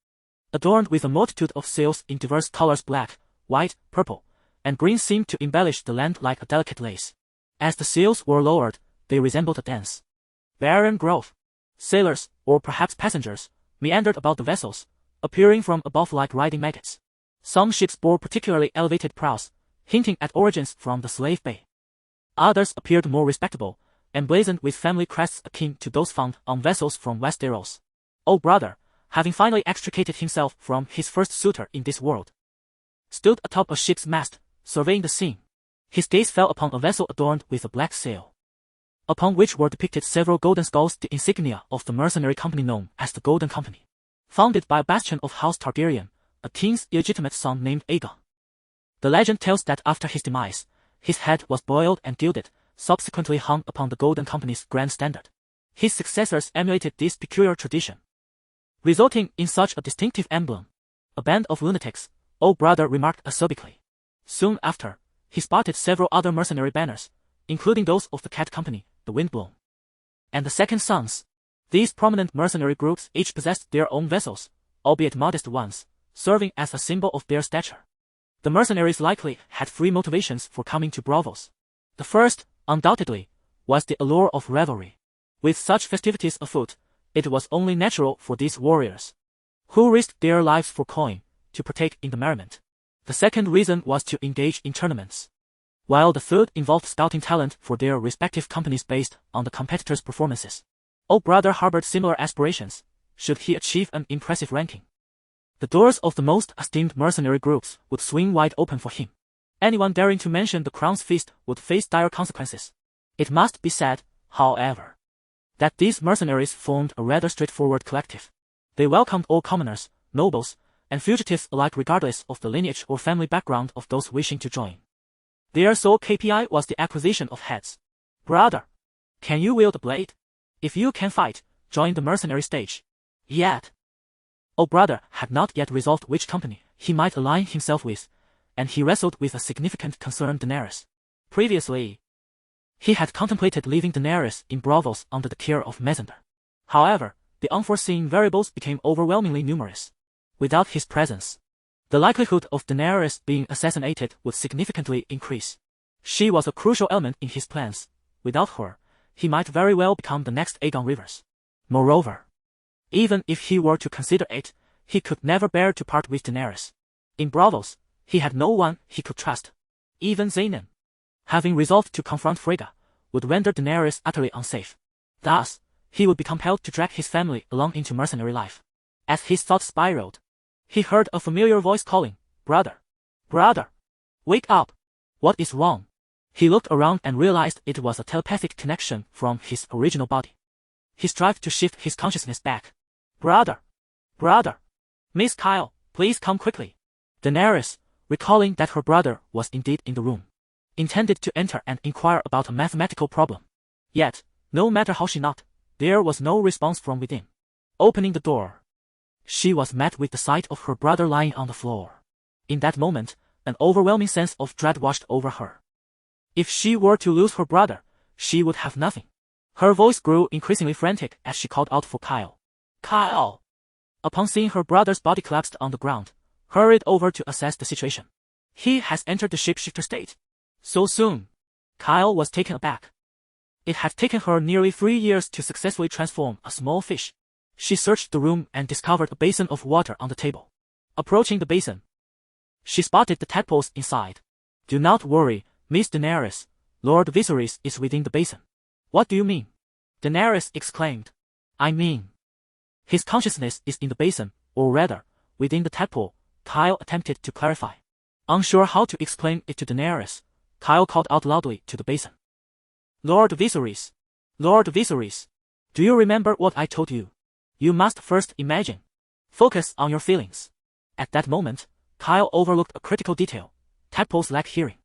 adorned with a multitude of sails in diverse colors, black, white, purple, and green, seemed to embellish the land like a delicate lace. As the sails were lowered, they resembled a dense, barren grove. Sailors, or perhaps passengers, meandered about the vessels, appearing from above like riding maggots. Some ships bore particularly elevated prows, hinting at origins from the slave bay. Others appeared more respectable, emblazoned with family crests akin to those found on vessels from Westeros. O Brother, having finally extricated himself from his first suitor in this world, stood atop a ship's mast, surveying the scene. His gaze fell upon a vessel adorned with a black sail, upon which were depicted several golden skulls, the insignia of the mercenary company known as the Golden Company, founded by a bastion of House Targaryen, a king's illegitimate son named Aegon. The legend tells that after his demise, his head was boiled and gilded, subsequently hung upon the Golden Company's grand standard. His successors emulated this peculiar tradition, resulting in such a distinctive emblem. A band of lunatics, O Brother remarked acerbically. Soon after, he spotted several other mercenary banners, including those of the Cat Company, the Windblown, and the Second Sons. These prominent mercenary groups each possessed their own vessels, albeit modest ones, serving as a symbol of their stature. The mercenaries likely had three motivations for coming to Braavos. The first, undoubtedly, was the allure of revelry. With such festivities afoot, it was only natural for these warriors, who risked their lives for coin, to partake in the merriment. The second reason was to engage in tournaments, while the third involved scouting talent for their respective companies based on the competitors' performances. O Brother harbored similar aspirations, should he achieve an impressive ranking. The doors of the most esteemed mercenary groups would swing wide open for him. Anyone daring to mention the Crown's feast would face dire consequences. It must be said, however, that these mercenaries formed a rather straightforward collective. They welcomed all commoners, nobles, and fugitives alike regardless of the lineage or family background of those wishing to join. Their sole KPI was the acquisition of heads. Brother, can you wield a blade? If you can fight, join the mercenary stage. Yet, O Brother had not yet resolved which company he might align himself with, and he wrestled with a significant concern: Daenerys. Previously, he had contemplated leaving Daenerys in Braavos under the care of Messenger. However, the unforeseen variables became overwhelmingly numerous. Without his presence, the likelihood of Daenerys being assassinated would significantly increase. She was a crucial element in his plans. Without her, he might very well become the next Aegon Rivers. Moreover, even if he were to consider it, he could never bear to part with Daenerys. In Braavos, he had no one he could trust. Even Xanon, having resolved to confront Frigga, would render Daenerys utterly unsafe. Thus, he would be compelled to drag his family along into mercenary life. As his thoughts spiraled, he heard a familiar voice calling, "Brother! Brother! Wake up! What is wrong?" He looked around and realized it was a telepathic connection from his original body. He strived to shift his consciousness back. "Brother! Brother! Miss Kyle, please come quickly." Daenerys, recalling that her brother was indeed in the room, intended to enter and inquire about a mathematical problem. Yet, no matter how she knocked, there was no response from within. Opening the door, she was met with the sight of her brother lying on the floor. In that moment, an overwhelming sense of dread washed over her. If she were to lose her brother, she would have nothing. Her voice grew increasingly frantic as she called out for Kyle. Kyle! Upon seeing her brother's body collapsed on the ground, hurried over to assess the situation. He has entered the shapeshifter state. So soon. Kyle was taken aback. It had taken her nearly 3 years to successfully transform a small fish. She searched the room and discovered a basin of water on the table. Approaching the basin, she spotted the tadpoles inside. Do not worry, Miss Daenerys. Lord Viserys is within the basin. What do you mean? Daenerys exclaimed. I mean, his consciousness is in the basin, or rather, within the tadpole, Kyle attempted to clarify. Unsure how to explain it to Daenerys, Kyle called out loudly to the basin. Lord Viserys. Lord Viserys. Do you remember what I told you? You must first imagine. Focus on your feelings. At that moment, Kyle overlooked a critical detail. Tadpoles lack hearing.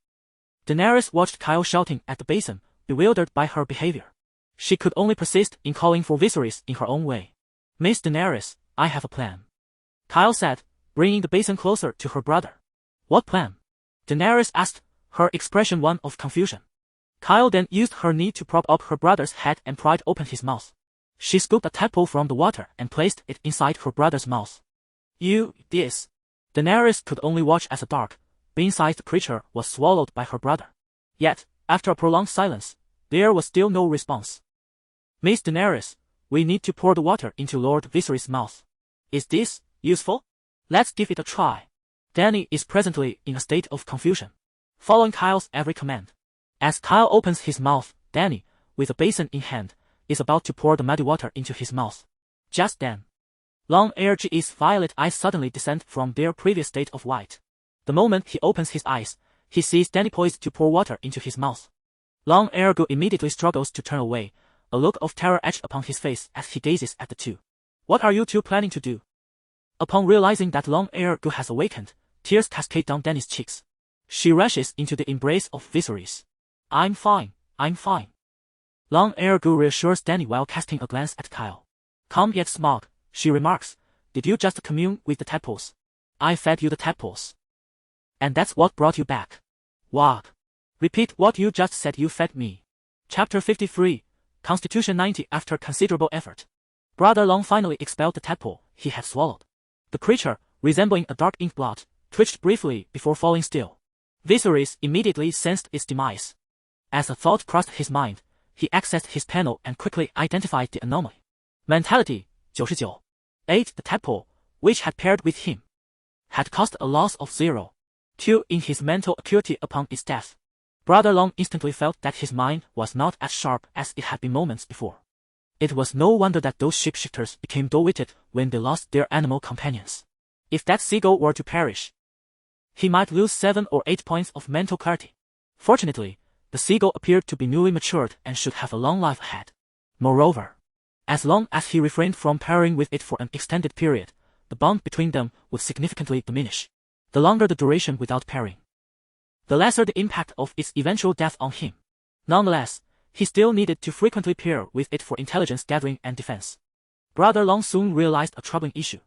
Daenerys watched Kyle shouting at the basin, bewildered by her behavior. She could only persist in calling for Viserys in her own way. Miss Daenerys, I have a plan. Kyle said, bringing the basin closer to her brother. What plan? Daenerys asked, her expression one of confusion. Kyle then used her knee to prop up her brother's head and pried open his mouth. She scooped a tadpole from the water and placed it inside her brother's mouth. This. Daenerys could only watch as a dark, bean-sized creature was swallowed by her brother. Yet, after a prolonged silence, there was still no response. Miss Daenerys, we need to pour the water into Lord Viserys' mouth. Is this useful? Let's give it a try. Dany is presently in a state of confusion, following Kyle's every command. As Kyle opens his mouth, Dany, with a basin in hand, is about to pour the muddy water into his mouth. Just then, Long-Hair's violet eyes suddenly descend from their previous state of white. The moment he opens his eyes, he sees Dany poised to pour water into his mouth. Long-Hair immediately struggles to turn away, a look of terror etched upon his face as he gazes at the two. What are you two planning to do? Upon realizing that Long-Hair has awakened, tears cascade down Dany's cheeks. She rushes into the embrace of Viserys. I'm fine. Long-Hair reassures Dany while casting a glance at Kyle. Calm yet smug, she remarks, did you just commune with the tadpoles? I fed you the tadpoles. And that's what brought you back. What? Repeat what you just said. You fed me. Chapter 53, Constitution 90. After considerable effort, Brother Long finally expelled the tadpole he had swallowed. The creature, resembling a dark ink blot, twitched briefly before falling still. Viserys immediately sensed its demise. As a thought crossed his mind, he accessed his panel and quickly identified the anomaly. Mentality, 99. 8. The tadpole, which had paired with him, had caused a loss of 0.2 in his mental acuity upon its death. Brother Long instantly felt that his mind was not as sharp as it had been moments before. It was no wonder that those shapeshifters became dull-witted when they lost their animal companions. If that seagull were to perish, he might lose 7 or 8 points of mental clarity. Fortunately, the seagull appeared to be newly matured and should have a long life ahead. Moreover, as long as he refrained from pairing with it for an extended period, the bond between them would significantly diminish. The longer the duration without pairing, the lesser the impact of its eventual death on him. Nonetheless, he still needed to frequently pair with it for intelligence gathering and defense. Brother Long soon realized a troubling issue.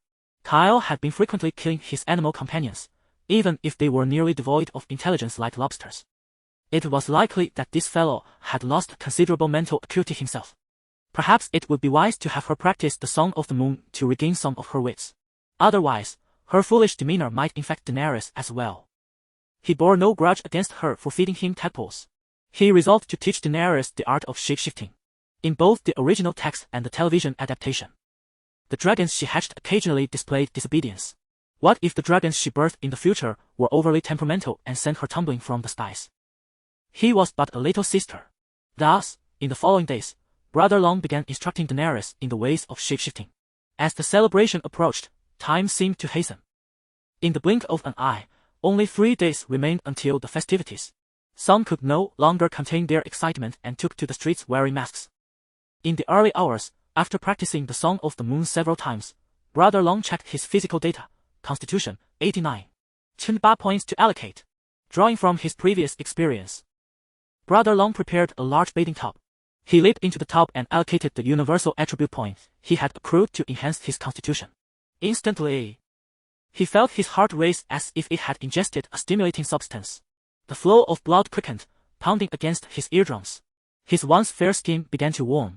Kyle had been frequently killing his animal companions, even if they were nearly devoid of intelligence like lobsters. It was likely that this fellow had lost considerable mental acuity himself. Perhaps it would be wise to have her practice the Song of the Moon to regain some of her wits. Otherwise, her foolish demeanor might infect Daenerys as well. He bore no grudge against her for feeding him tadpoles. He resolved to teach Daenerys the art of shapeshifting. In both the original text and the television adaptation, the dragons she hatched occasionally displayed disobedience. What if the dragons she birthed in the future were overly temperamental and sent her tumbling from the skies? He was but a little sister. Thus, in the following days, Brother Long began instructing Daenerys in the ways of shapeshifting. As the celebration approached, time seemed to hasten. In the blink of an eye, only 3 days remained until the festivities. Some could no longer contain their excitement and took to the streets wearing masks. In the early hours, after practicing the Song of the Moon several times, Brother Long checked his physical data. Constitution, 89. 28 points to allocate. Drawing from his previous experience, Brother Long prepared a large bathing tub. He leaped into the tub and allocated the universal attribute points he had accrued to enhance his constitution. Instantly, he felt his heart race as if it had ingested a stimulating substance. The flow of blood quickened, pounding against his eardrums. His once fair skin began to warm,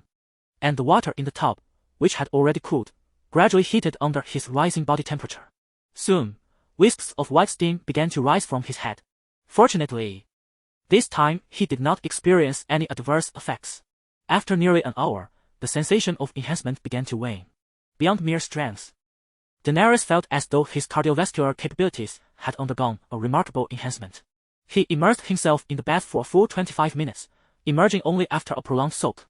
and the water in the tub, which had already cooled, gradually heated under his rising body temperature. Soon, wisps of white steam began to rise from his head. Fortunately, this time he did not experience any adverse effects. After nearly an hour, the sensation of enhancement began to wane. Beyond mere strength, Daenerys felt as though his cardiovascular capabilities had undergone a remarkable enhancement. He immersed himself in the bath for a full 25 minutes, emerging only after a prolonged soak.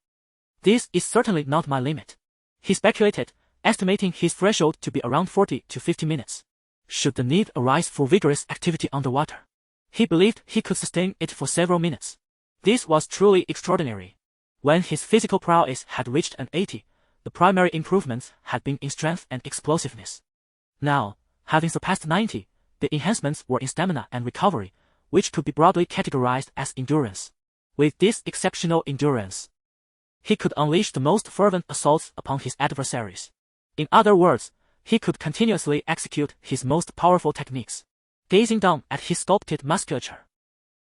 This is certainly not my limit, he speculated, estimating his threshold to be around 40 to 50 minutes. Should the need arise for vigorous activity underwater, he believed he could sustain it for several minutes. This was truly extraordinary. When his physical prowess had reached an 80, the primary improvements had been in strength and explosiveness. Now, having surpassed 90, the enhancements were in stamina and recovery, which could be broadly categorized as endurance. With this exceptional endurance, he could unleash the most fervent assaults upon his adversaries. In other words, he could continuously execute his most powerful techniques. Gazing down at his sculpted musculature,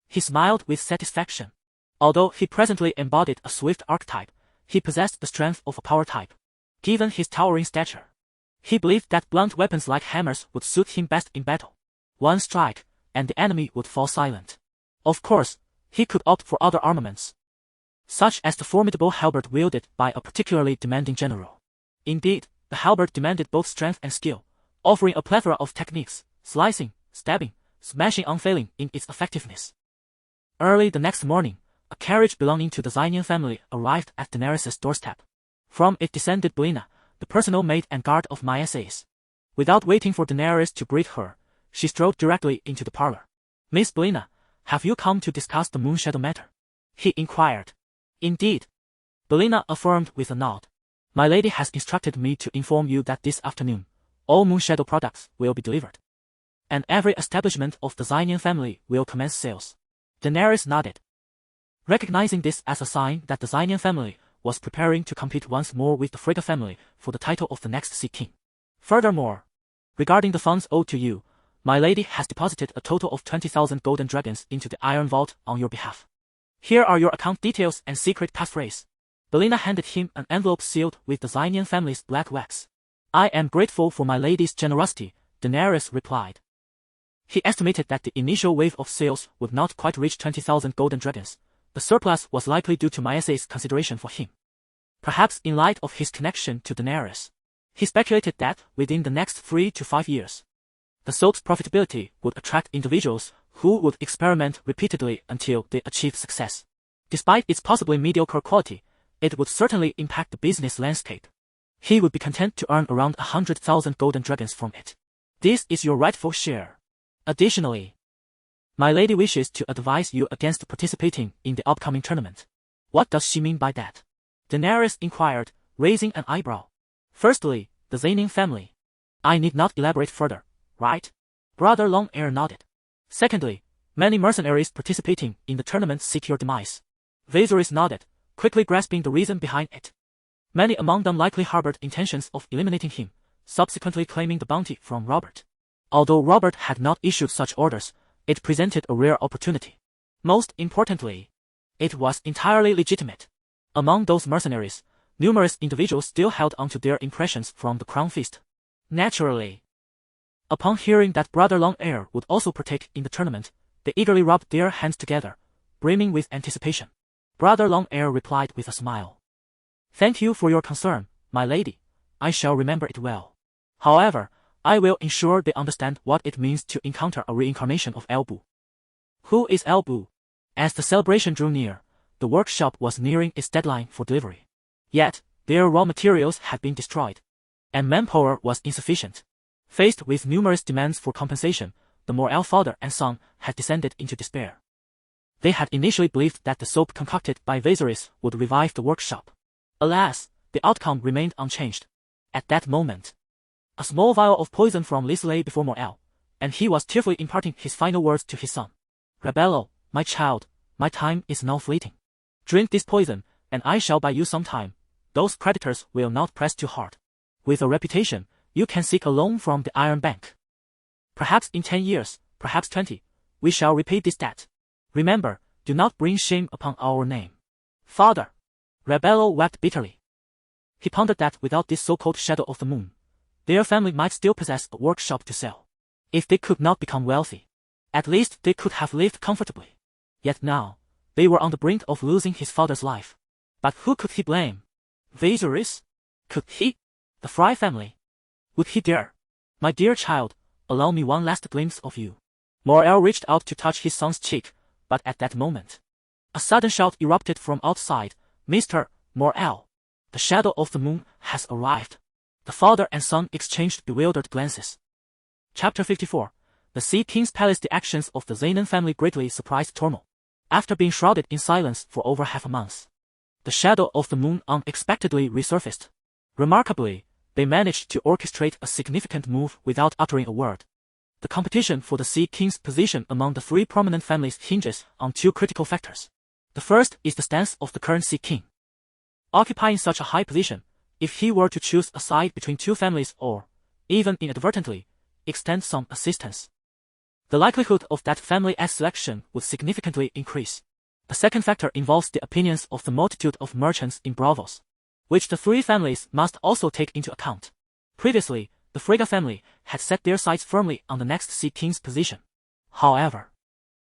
he smiled with satisfaction. Although he presently embodied a swift archetype, he possessed the strength of a power type. Given his towering stature, he believed that blunt weapons like hammers would suit him best in battle. One strike, and the enemy would fall silent. Of course, he could opt for other armaments, such as the formidable halberd wielded by a particularly demanding general. Indeed, the halberd demanded both strength and skill, offering a plethora of techniques, slicing, stabbing, smashing unfailing in its effectiveness. Early the next morning, a carriage belonging to the Xynian family arrived at Daenerys' doorstep. From it descended Belina, the personal maid and guard of Maiaces. Without waiting for Daenerys to greet her, she strode directly into the parlor. "Miss Belina, have you come to discuss the Moonshadow matter?" he inquired. "Indeed," Belina affirmed with a nod. "My lady has instructed me to inform you that this afternoon, all Moonshadow products will be delivered, and every establishment of the Xynian family will commence sales." Daenerys nodded, recognizing this as a sign that the Xynian family was preparing to compete once more with the Frigga family for the title of the next Sea King. "Furthermore, regarding the funds owed to you, my lady has deposited a total of 20,000 golden dragons into the Iron Vault on your behalf. Here are your account details and secret passphrase." Belina handed him an envelope sealed with the Xynian family's black wax. "I am grateful for my lady's generosity," Daenerys replied. He estimated that the initial wave of sales would not quite reach 20,000 golden dragons. The surplus was likely due to Maiace's consideration for him. Perhaps in light of his connection to Daenerys, he speculated that within the next 3 to 5 years, the soap's profitability would attract individuals who would experiment repeatedly until they achieved success. Despite its possibly mediocre quality, it would certainly impact the business landscape. He would be content to earn around 100,000 golden dragons from it. This is your rightful share. Additionally, my lady wishes to advise you against participating in the upcoming tournament. What does she mean by that? Daenerys inquired, raising an eyebrow. Firstly, the Xynian family. I need not elaborate further, right? Brother Longhair nodded. Secondly, many mercenaries participating in the tournament seek your demise. Viserys nodded, quickly grasping the reason behind it. Many among them likely harbored intentions of eliminating him, subsequently claiming the bounty from Robert. Although Robert had not issued such orders, it presented a rare opportunity. Most importantly, it was entirely legitimate. Among those mercenaries, numerous individuals still held onto their impressions from the Crown Feast. Naturally, upon hearing that Brother Longhair would also partake in the tournament, they eagerly rubbed their hands together, brimming with anticipation. Brother Longhair replied with a smile. "Thank you for your concern, my lady. I shall remember it well. However, I will ensure they understand what it means to encounter a reincarnation of Elbu." Who is Elbu? As the celebration drew near, the workshop was nearing its deadline for delivery. Yet, their raw materials had been destroyed, and manpower was insufficient. Faced with numerous demands for compensation, the Morel father and son had descended into despair. They had initially believed that the soap concocted by Viserys would revive the workshop. Alas, the outcome remained unchanged. At that moment, a small vial of poison from Lys lay before Morel, and he was tearfully imparting his final words to his son. "Rebello, my child, my time is now fleeting. Drink this poison, and I shall buy you some time. Those creditors will not press too hard. With a reputation, you can seek a loan from the Iron Bank. Perhaps in 10 years, perhaps 20, we shall repay this debt. Remember, do not bring shame upon our name. Father. Rebello wept bitterly. He pondered that without this so-called shadow of the moon, their family might still possess a workshop to sell. If they could not become wealthy, at least they could have lived comfortably. Yet now, they were on the brink of losing his father's life. But who could he blame? Viserys? Could he? The Fry family? Would he dare? My dear child, allow me one last glimpse of you. Morel reached out to touch his son's cheek, but at that moment, a sudden shout erupted from outside. Mr. Morel, the shadow of the moon has arrived. The father and son exchanged bewildered glances. Chapter 54. The Sea King's Palace. The actions of the Zenon family greatly surprised Tormund. After being shrouded in silence for over half a month, the shadow of the moon unexpectedly resurfaced. Remarkably, they managed to orchestrate a significant move without uttering a word. The competition for the Sea King's position among the three prominent families hinges on two critical factors. The first is the stance of the current Sea King. Occupying such a high position, if he were to choose a side between two families or, even inadvertently, extend some assistance, the likelihood of that family's selection would significantly increase. The second factor involves the opinions of the multitude of merchants in Braavos, which the three families must also take into account. Previously, the Frigga family had set their sights firmly on the next Sea King's position. However,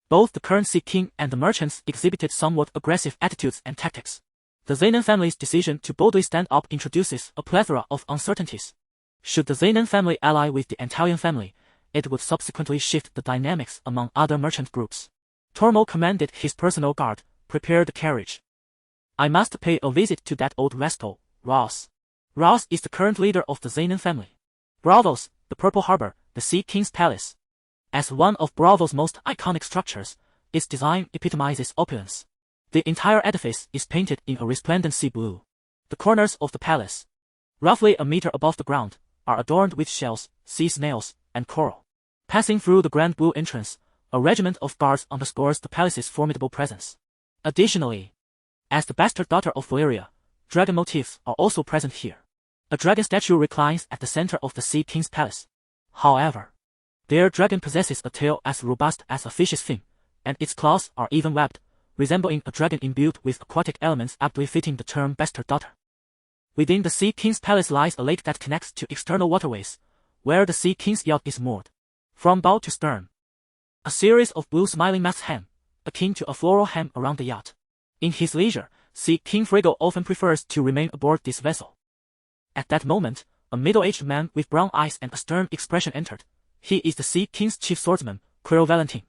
both the current Sea King and the merchants exhibited somewhat aggressive attitudes and tactics. The Zenon family's decision to boldly stand up introduces a plethora of uncertainties. Should the Zenon family ally with the Antalion family, it would subsequently shift the dynamics among other merchant groups. Tormund commanded his personal guard, prepare the carriage. I must pay a visit to that old rascal, Ross. Ross is the current leader of the Zenon family. Braavos, the Purple Harbor, the Sea King's Palace. As one of Braavos' most iconic structures, its design epitomizes opulence. The entire edifice is painted in a resplendent sea blue. The corners of the palace, roughly a meter above the ground, are adorned with shells, sea snails, and coral. Passing through the grand blue entrance, a regiment of guards underscores the palace's formidable presence. Additionally, as the bastard daughter of Valyria, dragon motifs are also present here. A dragon statue reclines at the center of the Sea King's Palace. However, their dragon possesses a tail as robust as a fish's fin, and its claws are even webbed, resembling a dragon imbued with aquatic elements aptly fitting the term bastard daughter. Within the Sea King's Palace lies a lake that connects to external waterways, where the Sea King's yacht is moored. From bow to stern, a series of blue smiling masts hang, akin to a floral hem around the yacht. In his leisure, Sea King Friggo often prefers to remain aboard this vessel. At that moment, a middle-aged man with brown eyes and a stern expression entered. He is the Sea King's chief swordsman, Quirrell Valentin.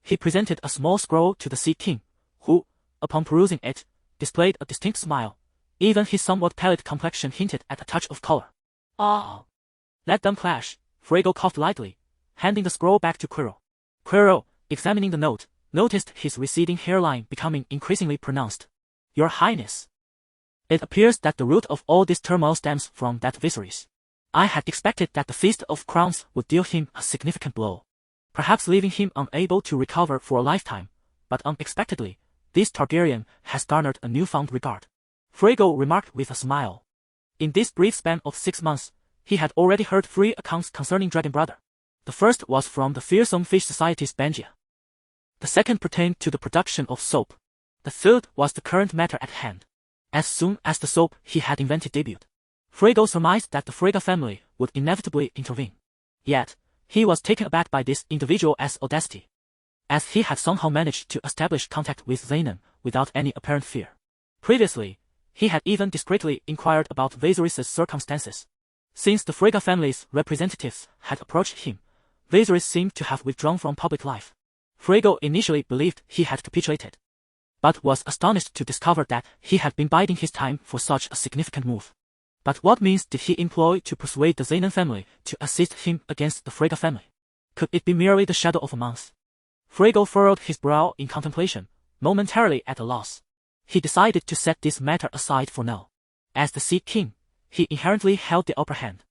He presented a small scroll to the Sea King, who, upon perusing it, displayed a distinct smile. Even his somewhat pallid complexion hinted at a touch of color. Ah! Let them clash, Friggo coughed lightly, handing the scroll back to Quirrell. Quirrell, examining the note, noticed his receding hairline becoming increasingly pronounced. Your Highness. It appears that the root of all this turmoil stems from that Viserys. I had expected that the Feast of Crowns would deal him a significant blow, perhaps leaving him unable to recover for a lifetime, but unexpectedly, this Targaryen has garnered a newfound regard. Friggo remarked with a smile. In this brief span of 6 months, he had already heard 3 accounts concerning Dragon Brother. The first was from the Fearsome Fish Society's Bangia. The second pertained to the production of soap. The third was the current matter at hand. As soon as the soap he had invented debuted, Friggo surmised that the Frigga family would inevitably intervene. Yet, he was taken aback by this individual's audacity, as he had somehow managed to establish contact with Zenon without any apparent fear. Previously, he had even discreetly inquired about Viserys' circumstances. Since the Frigga family's representatives had approached him, Viserys seemed to have withdrawn from public life. Friggo initially believed he had capitulated, but was astonished to discover that he had been biding his time for such a significant move. But what means did he employ to persuade the Zenon family to assist him against the Frigga family? Could it be merely the shadow of a month? Friggo furrowed his brow in contemplation, momentarily at a loss. He decided to set this matter aside for now. As the Sea King, he inherently held the upper hand.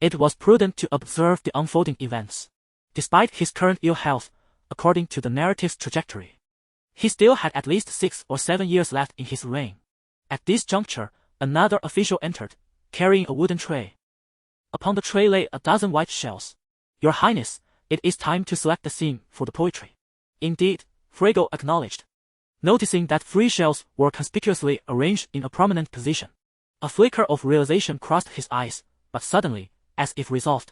It was prudent to observe the unfolding events. Despite his current ill health, according to the narrative's trajectory, he still had at least 6 or 7 years left in his reign. At this juncture, another official entered, carrying a wooden tray. Upon the tray lay a dozen white shells. Your Highness, it is time to select the theme for the poetry. Indeed, Friggo acknowledged. noticing that 3 shells were conspicuously arranged in a prominent position. A flicker of realization crossed his eyes, but suddenly, as if resolved,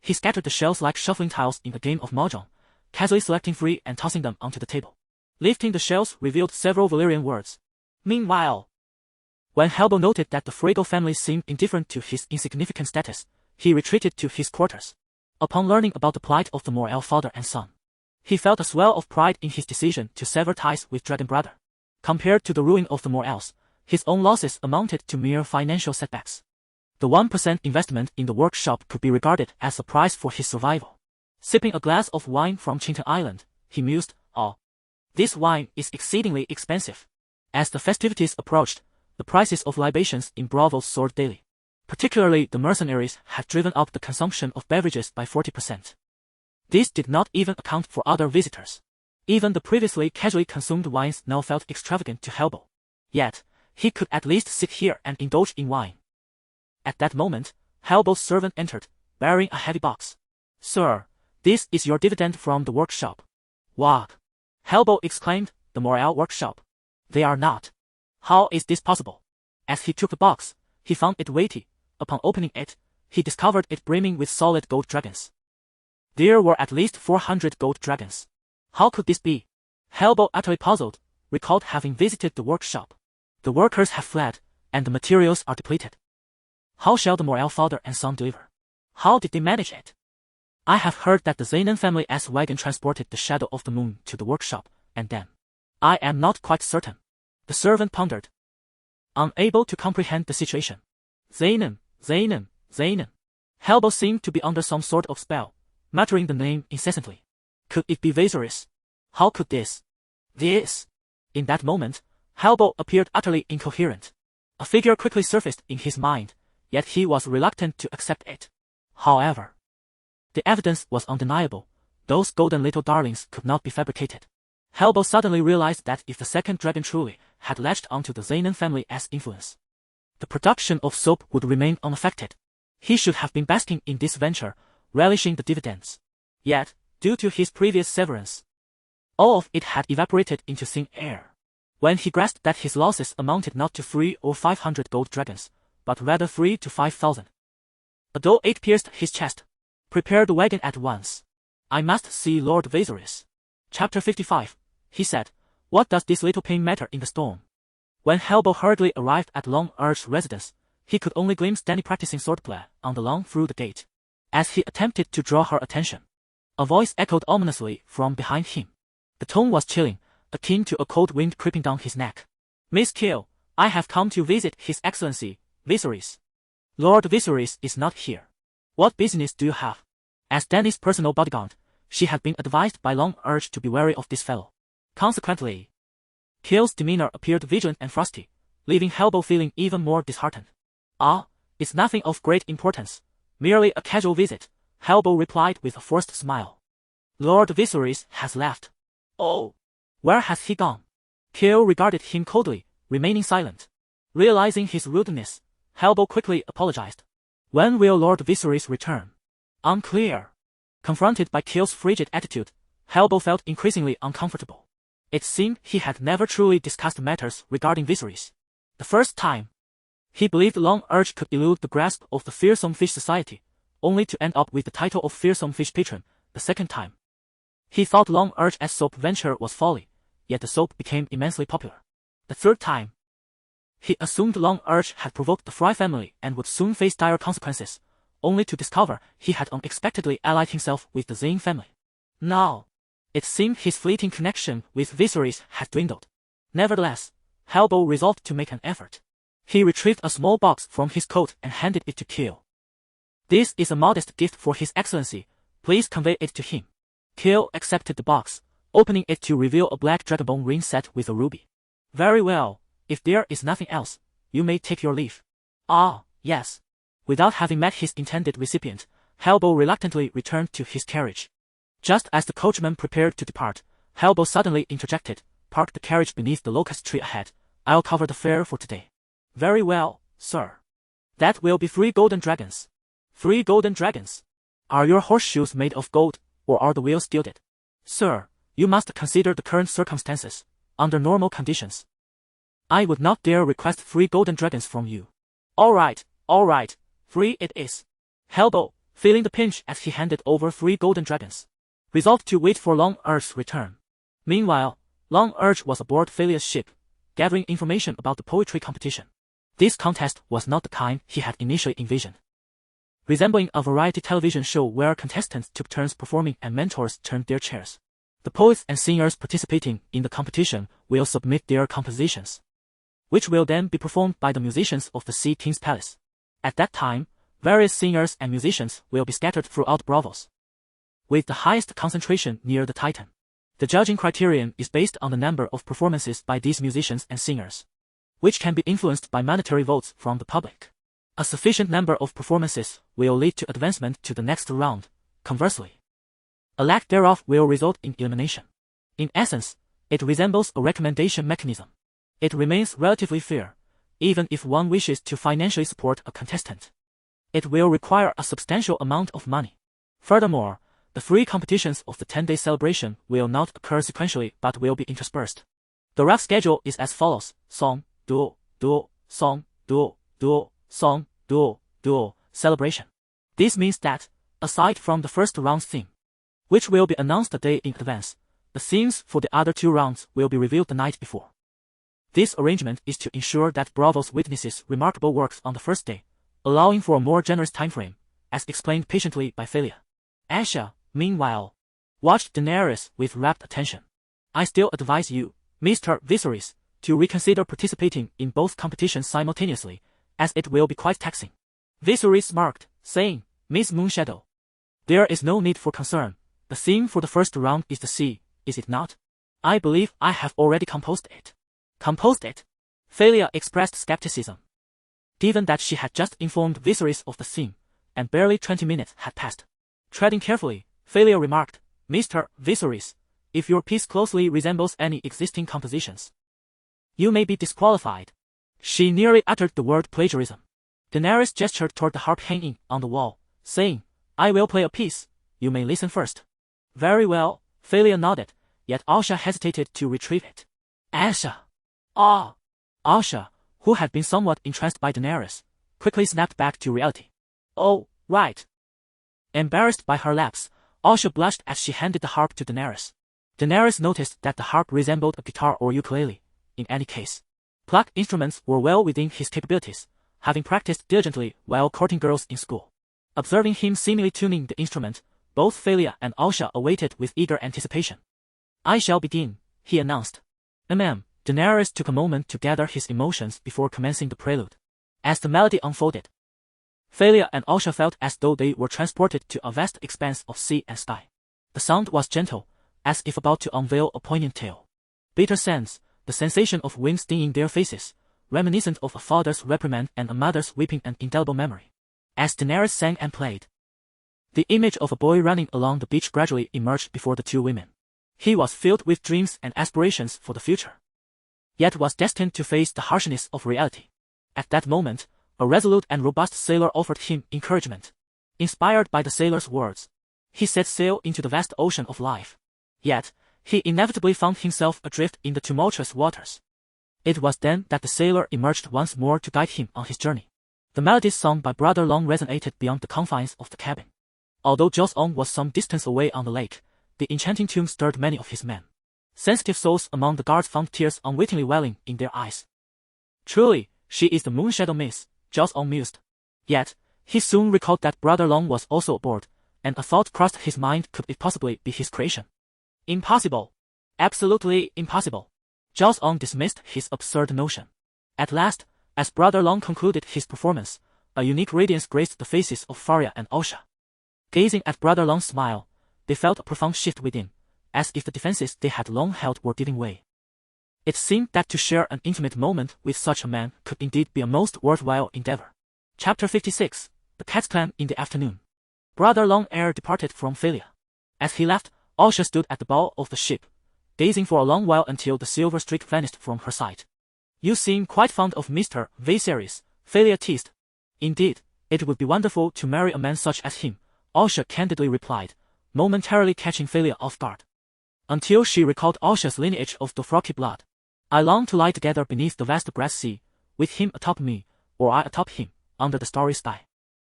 he scattered the shells like shuffling tiles in a game of mahjong, casually selecting 3 and tossing them onto the table. Lifting the shells revealed several Valyrian words. Meanwhile, when Helbo noted that the Frigel family seemed indifferent to his insignificant status, he retreated to his quarters. Upon learning about the plight of the Morel father and son, he felt a swell of pride in his decision to sever ties with Dragon Brother. Compared to the ruin of the Morels, his own losses amounted to mere financial setbacks. The 1% investment in the workshop could be regarded as a price for his survival. Sipping a glass of wine from Chinton Island, he mused, "Oh, this wine is exceedingly expensive." As the festivities approached, the prices of libations in Braavos soared daily. Particularly the mercenaries had driven up the consumption of beverages by 40%. This did not even account for other visitors. Even the previously casually consumed wines now felt extravagant to Helbo. Yet, he could at least sit here and indulge in wine. At that moment, Helbo's servant entered, bearing a heavy box. "Sir, this is your dividend from the workshop." "What?" Helbo exclaimed, "The Morel workshop? They are not. How is this possible?" As he took the box, he found it weighty. Upon opening it, he discovered it brimming with solid gold dragons. There were at least 400 gold dragons. How could this be? Helbo, utterly puzzled, recalled having visited the workshop. The workers have fled, and the materials are depleted. How shall the Morel father and son deliver? How did they manage it? I have heard that the Zenon family S wagon transported the shadow of the moon to the workshop, and then. I am not quite certain. The servant pondered, unable to comprehend the situation. Zenon. Helbo seemed to be under some sort of spell, muttering the name incessantly. Could it be Viserys? How could this? In that moment, Helbo appeared utterly incoherent. A figure quickly surfaced in his mind, yet he was reluctant to accept it. However, the evidence was undeniable. Those golden little darlings could not be fabricated. Helbo suddenly realized that if the second dragon truly had latched onto the Zenon family's influence, the production of soap would remain unaffected. He should have been basking in this venture, relishing the dividends. Yet, due to his previous severance, all of it had evaporated into thin air. When he grasped that his losses amounted not to 3 or 500 gold dragons, but rather 3 to 5,000. A dull ache pierced his chest. "Prepare the wagon at once. I must see Lord Viserys." Chapter 55, he said, "What does this little pain matter in the storm?" When Helbo hurriedly arrived at Long Urge's residence, he could only glimpse Dany practicing swordplay on the lawn through the gate. As he attempted to draw her attention, a voice echoed ominously from behind him. The tone was chilling, akin to a cold wind creeping down his neck. "Miss Kill, I have come to visit His Excellency, Viserys." "Lord Viserys is not here. What business do you have?" As Dany's personal bodyguard, she had been advised by Long Urge to be wary of this fellow. Consequently, Kill's demeanor appeared vigilant and frosty, leaving Helbo feeling even more disheartened. "Ah, it's nothing of great importance. Merely a casual visit," Helbo replied with a forced smile. "Lord Viserys has left." "Oh, where has he gone?" Kill regarded him coldly, remaining silent. Realizing his rudeness, Helbo quickly apologized. "When will Lord Viserys return?" "Unclear." Confronted by Kill's frigid attitude, Helbo felt increasingly uncomfortable. It seemed he had never truly discussed matters regarding Viserys. The first time, he believed Long Urge could elude the grasp of the Fearsome Fish Society, only to end up with the title of Fearsome Fish Patron. The second time, he thought Long Urge's soap venture was folly, yet the soap became immensely popular. The third time, he assumed Long Urge had provoked the Fry family and would soon face dire consequences, only to discover he had unexpectedly allied himself with the Zane family. Now, it seemed his fleeting connection with Viserys had dwindled. Nevertheless, Helbo resolved to make an effort. He retrieved a small box from his coat and handed it to Kill. "This is a modest gift for His Excellency. Please convey it to him." Kill accepted the box, opening it to reveal a black dragonbone ring set with a ruby. "Very well, if there is nothing else, you may take your leave." "Ah, yes." Without having met his intended recipient, Helbo reluctantly returned to his carriage. Just as the coachman prepared to depart, Helbo suddenly interjected, "Park the carriage beneath the locust tree ahead. I'll cover the fare for today." "Very well, sir." "That will be 3 golden dragons." "3 golden dragons? Are your horseshoes made of gold, or are the wheels gilded?" "Sir, you must consider the current circumstances. under normal conditions. I would not dare request 3 golden dragons from you. Alright, 3 it is. Helbo, feeling the pinch as he handed over 3 golden dragons, resolved to wait for Long Urge's return. Meanwhile, Long Urge was aboard Valia's ship, gathering information about the poetry competition. This contest was not the kind he had initially envisioned. Resembling a variety television show where contestants took turns performing and mentors turned their chairs. The poets and singers participating in the competition will submit their compositions, which will then be performed by the musicians of the Sea King's Palace. At that time, various singers and musicians will be scattered throughout Braavos, with the highest concentration near the Titan. The judging criterion is based on the number of performances by these musicians and singers, which can be influenced by monetary votes from the public. A sufficient number of performances will lead to advancement to the next round. Conversely, a lack thereof will result in elimination. In essence, it resembles a recommendation mechanism. It remains relatively fair, even if one wishes to financially support a contestant. It will require a substantial amount of money. Furthermore, the 3 competitions of the 10-day celebration will not occur sequentially but will be interspersed. The rough schedule is as follows: song, duel, duel, song, duel, duel, song, duel, duel, celebration. This means that, aside from the first round's theme, which will be announced a day in advance, the themes for the other 2 rounds will be revealed the night before. This arrangement is to ensure that Braavos witnesses remarkable works on the first day, allowing for a more generous timeframe, as explained patiently by Valyria. Asha, meanwhile, watched Daenerys with rapt attention. I still advise you, Mr. Viserys, to reconsider participating in both competitions simultaneously, as it will be quite taxing. Viserys remarked, saying, Miss Moonshadow, there is no need for concern. The theme for the first round is the sea, is it not? I believe I have already composed it. Composed it? Valyria expressed skepticism. Given that she had just informed Viserys of the theme, and barely 20 minutes had passed. Treading carefully, Valyria remarked, Mr. Viserys, if your piece closely resembles any existing compositions, you may be disqualified. She nearly uttered the word plagiarism. Daenerys gestured toward the harp hanging on the wall, saying, I will play a piece, you may listen first. Very well, Valyria nodded, yet Asha hesitated to retrieve it. Asha! Ah! Asha, who had been somewhat entranced by Daenerys, quickly snapped back to reality. Oh, right. Embarrassed by her lapse, Asha blushed as she handed the harp to Daenerys. Daenerys noticed that the harp resembled a guitar or ukulele. In any case, plucked instruments were well within his capabilities, having practiced diligently while courting girls in school. Observing him seemingly tuning the instrument, both Valyria and Asha awaited with eager anticipation. I shall begin, he announced. Daenerys took a moment to gather his emotions before commencing the prelude. As the melody unfolded, Valyria and Asha felt as though they were transported to a vast expanse of sea and sky. The sound was gentle, as if about to unveil a poignant tale. Bitter scents, the sensation of wind stinging their faces, reminiscent of a father's reprimand and a mother's weeping, an indelible memory. As Daenerys sang and played, the image of a boy running along the beach gradually emerged before the 2 women. He was filled with dreams and aspirations for the future, yet was destined to face the harshness of reality. At that moment, a resolute and robust sailor offered him encouragement. Inspired by the sailor's words, he set sail into the vast ocean of life. Yet, he inevitably found himself adrift in the tumultuous waters. It was then that the sailor emerged once more to guide him on his journey. The melodies sung by Brother Long resonated beyond the confines of the cabin. Although Joss-on was some distance away on the lake, the enchanting tune stirred many of his men. Sensitive souls among the guards found tears unwittingly welling in their eyes. Truly, she is the Moonshadow Miss, Joss-on mused. Yet, he soon recalled that Brother Long was also aboard, and a thought crossed his mind: could it possibly be his creation? Impossible. Absolutely impossible. Joss-on dismissed his absurd notion. At last, as Brother Long concluded his performance, a unique radiance graced the faces of Valyria and Asha. Gazing at Brother Long's smile, they felt a profound shift within, as if the defenses they had long held were giving way. It seemed that to share an intimate moment with such a man could indeed be a most worthwhile endeavor. Chapter 56, The Cat's Clan in the afternoon. Brother Long ere departed from Valyria. As he left, Asha stood at the bow of the ship, gazing for a long while until the silver streak vanished from her sight. You seem quite fond of Mr. Viserys, Valyria teased. Indeed, it would be wonderful to marry a man such as him, Asha candidly replied, momentarily catching Valyria off guard. Until she recalled Asha's lineage of Dothraki blood, I long to lie together beneath the vast grass sea, with him atop me, or I atop him, under the starry sky.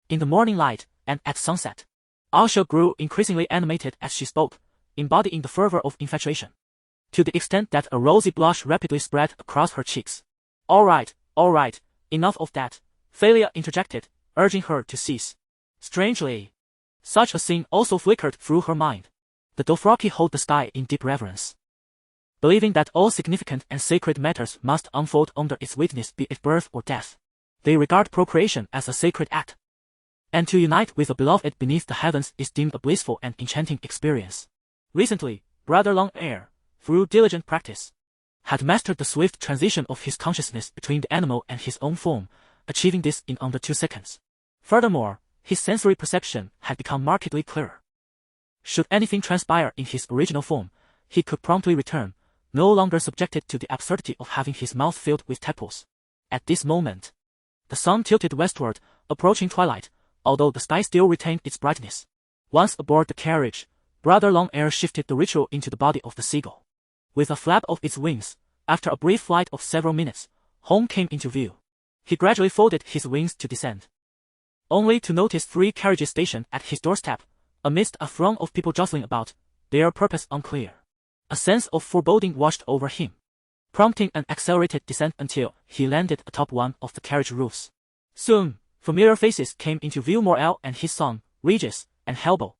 In the morning light, and at sunset. Asha grew increasingly animated as she spoke, embodying the fervor of infatuation. To the extent that a rosy blush rapidly spread across her cheeks. All right, enough of that, Thalia interjected, urging her to cease. Strangely, such a scene also flickered through her mind. The Dothraki hold the sky in deep reverence, believing that all significant and sacred matters must unfold under its witness, be it birth or death. They regard procreation as a sacred act, and to unite with a beloved beneath the heavens is deemed a blissful and enchanting experience. Recently, Brother Longhair, through diligent practice, had mastered the swift transition of his consciousness between the animal and his own form, achieving this in under 2 seconds. Furthermore, his sensory perception had become markedly clearer. Should anything transpire in his original form, he could promptly return, no longer subjected to the absurdity of having his mouth filled with tadpoles. At this moment, the sun tilted westward, approaching twilight, although the sky still retained its brightness. Once aboard the carriage, Brother Longhair shifted the ritual into the body of the seagull. With a flap of its wings, after a brief flight of several minutes, home came into view. He gradually folded his wings to descend, only to notice 3 carriages stationed at his doorstep, amidst a throng of people jostling about, their purpose unclear. A sense of foreboding washed over him, prompting an accelerated descent until he landed atop one of the carriage roofs. Soon, familiar faces came into view: Morel and his son, Regis, and Helbo.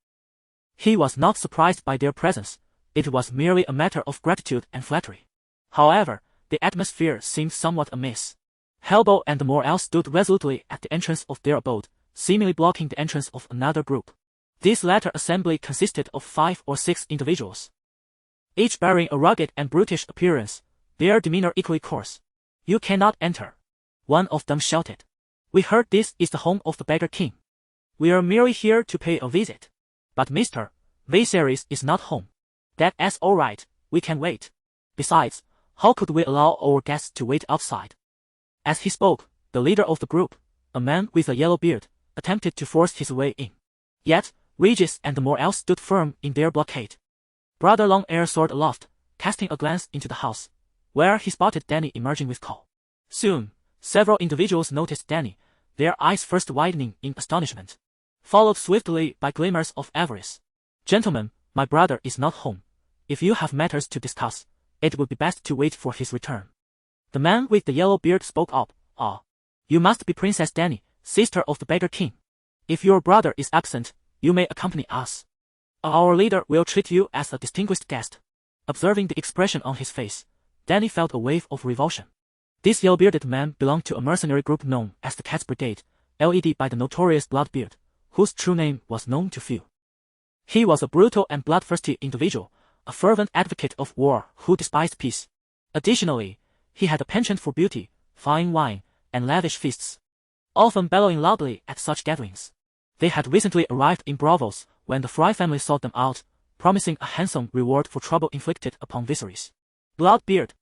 He was not surprised by their presence, it was merely a matter of gratitude and flattery. However, the atmosphere seemed somewhat amiss. Helbo and Morel stood resolutely at the entrance of their abode, seemingly blocking the entrance of another group. This latter assembly consisted of 5 or 6 individuals, each bearing a rugged and brutish appearance, their demeanor equally coarse. "You cannot enter," one of them shouted. "We heard this is the home of the Beggar King. We are merely here to pay a visit. But Mr. Viserys is not home." "That's all right, we can wait. Besides, how could we allow our guests to wait outside?" As he spoke, the leader of the group, a man with a yellow beard, attempted to force his way in. Yet, Regis and Morel stood firm in their blockade. Brother Longhair soared aloft, casting a glance into the house, where he spotted Dany emerging with Cole. Soon, several individuals noticed Dany, their eyes first widening in astonishment, followed swiftly by glimmers of avarice. "Gentlemen, my brother is not home. If you have matters to discuss, it would be best to wait for his return." The man with the yellow beard spoke up. "Ah, you must be Princess Dany, sister of the Beggar King. If your brother is absent, you may accompany us. Our leader will treat you as a distinguished guest." Observing the expression on his face, Dany felt a wave of revulsion. This yellow-bearded man belonged to a mercenary group known as the Cat's Brigade, led by the notorious Bloodbeard, whose true name was known to few. He was a brutal and bloodthirsty individual, a fervent advocate of war who despised peace. Additionally, he had a penchant for beauty, fine wine, and lavish feasts, often bellowing loudly at such gatherings. They had recently arrived in Braavos when the Fry family sought them out, promising a handsome reward for trouble inflicted upon Viserys. Bloodbeard,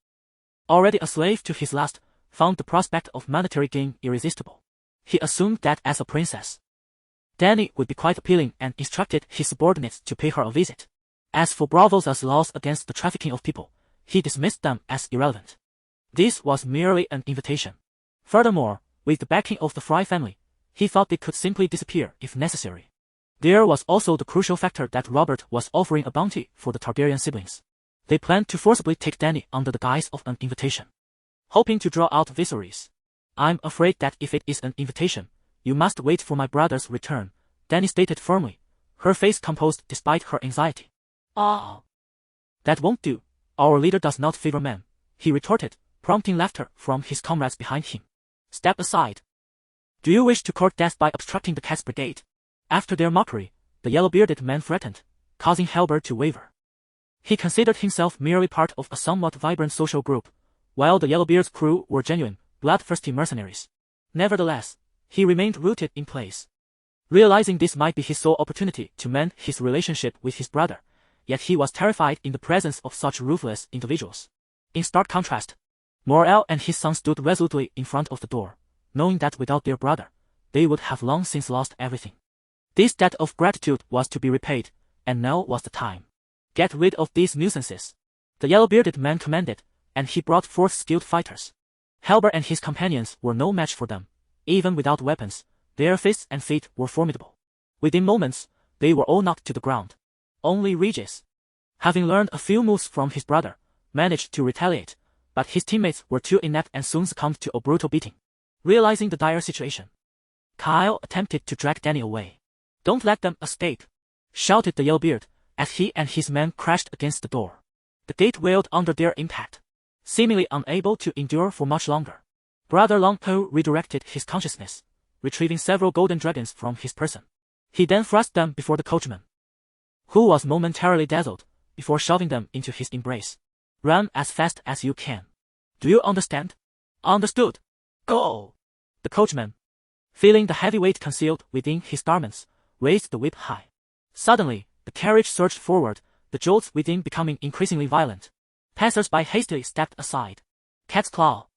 already a slave to his lust, found the prospect of monetary gain irresistible. He assumed that as a princess, Dany would be quite appealing and instructed his subordinates to pay her a visit. As for Braavos' laws against the trafficking of people, he dismissed them as irrelevant. This was merely an invitation. Furthermore, with the backing of the Fry family, he thought they could simply disappear if necessary. There was also the crucial factor that Robert was offering a bounty for the Targaryen siblings. They planned to forcibly take Dany under the guise of an invitation, hoping to draw out Viserys. "I'm afraid that if it is an invitation, you must wait for my brother's return," Dany stated firmly, her face composed despite her anxiety. "Ah, that won't do. Our leader does not favor men," he retorted, prompting laughter from his comrades behind him. "Step aside. Do you wish to court death by obstructing the Cat's Brigade?" After their mockery, the yellow-bearded man threatened, causing Halberd to waver. He considered himself merely part of a somewhat vibrant social group, while the Yellowbeard's crew were genuine, bloodthirsty mercenaries. Nevertheless, he remained rooted in place, realizing this might be his sole opportunity to mend his relationship with his brother, yet he was terrified in the presence of such ruthless individuals. In stark contrast, Morel and his son stood resolutely in front of the door, knowing that without their brother, they would have long since lost everything. This debt of gratitude was to be repaid, and now was the time. "Get rid of these nuisances," the yellow-bearded man commanded, and he brought forth skilled fighters. Halberd and his companions were no match for them. Even without weapons, their fists and feet were formidable. Within moments, they were all knocked to the ground. Only Regis, having learned a few moves from his brother, managed to retaliate, but his teammates were too inept and soon succumbed to a brutal beating. Realizing the dire situation, Kyle attempted to drag Dany away. "Don't let them escape," shouted the Yellowbeard, as he and his men crashed against the door. The gate wailed under their impact, seemingly unable to endure for much longer. Brother Longbow redirected his consciousness, retrieving several golden dragons from his person. He then thrust them before the coachman, who was momentarily dazzled, before shoving them into his embrace. "Run as fast as you can. Do you understand?" "Understood. Go!" The coachman, feeling the heavy weight concealed within his garments, raised the whip high. Suddenly, the carriage surged forward, the jolts within becoming increasingly violent. Passers-by hastily stepped aside. "Cat's claw.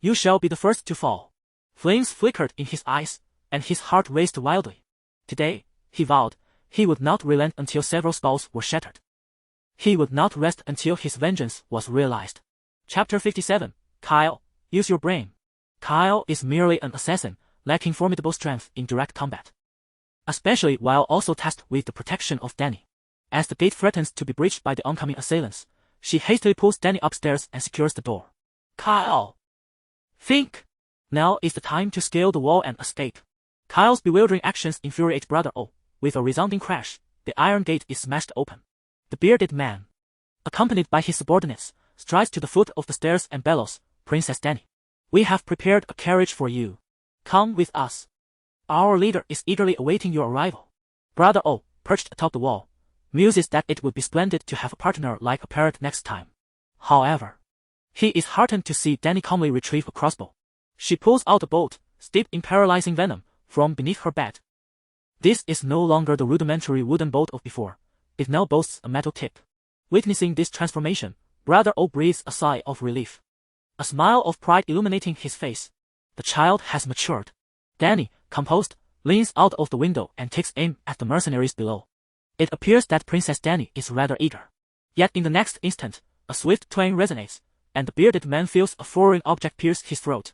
You shall be the first to fall." Flames flickered in his eyes, and his heart raced wildly. Today, he vowed, he would not relent until several skulls were shattered. He would not rest until his vengeance was realized. Chapter 57. Kyle, use your brain. Kyle is merely an assassin, lacking formidable strength in direct combat, especially while also tasked with the protection of Dany. As the gate threatens to be breached by the oncoming assailants, she hastily pulls Dany upstairs and secures the door. "Kyle! Think! Now is the time to scale the wall and escape." Kyle's bewildering actions infuriate Brother O. With a resounding crash, the iron gate is smashed open. The bearded man, accompanied by his subordinates, strides to the foot of the stairs and bellows, "Princess Dany, we have prepared a carriage for you. Come with us. Our leader is eagerly awaiting your arrival." Brother O, perched atop the wall, muses that it would be splendid to have a partner like a parrot next time. However, he is heartened to see Dany calmly retrieve a crossbow. She pulls out a bolt, steeped in paralyzing venom, from beneath her bed. This is no longer the rudimentary wooden bolt of before. It now boasts a metal tip. Witnessing this transformation, Brother O breathes a sigh of relief, a smile of pride illuminating his face. The child has matured. Dany, composed, leans out of the window and takes aim at the mercenaries below. It appears that Princess Dany is rather eager. Yet in the next instant, a swift twang resonates, and the bearded man feels a foreign object pierce his throat.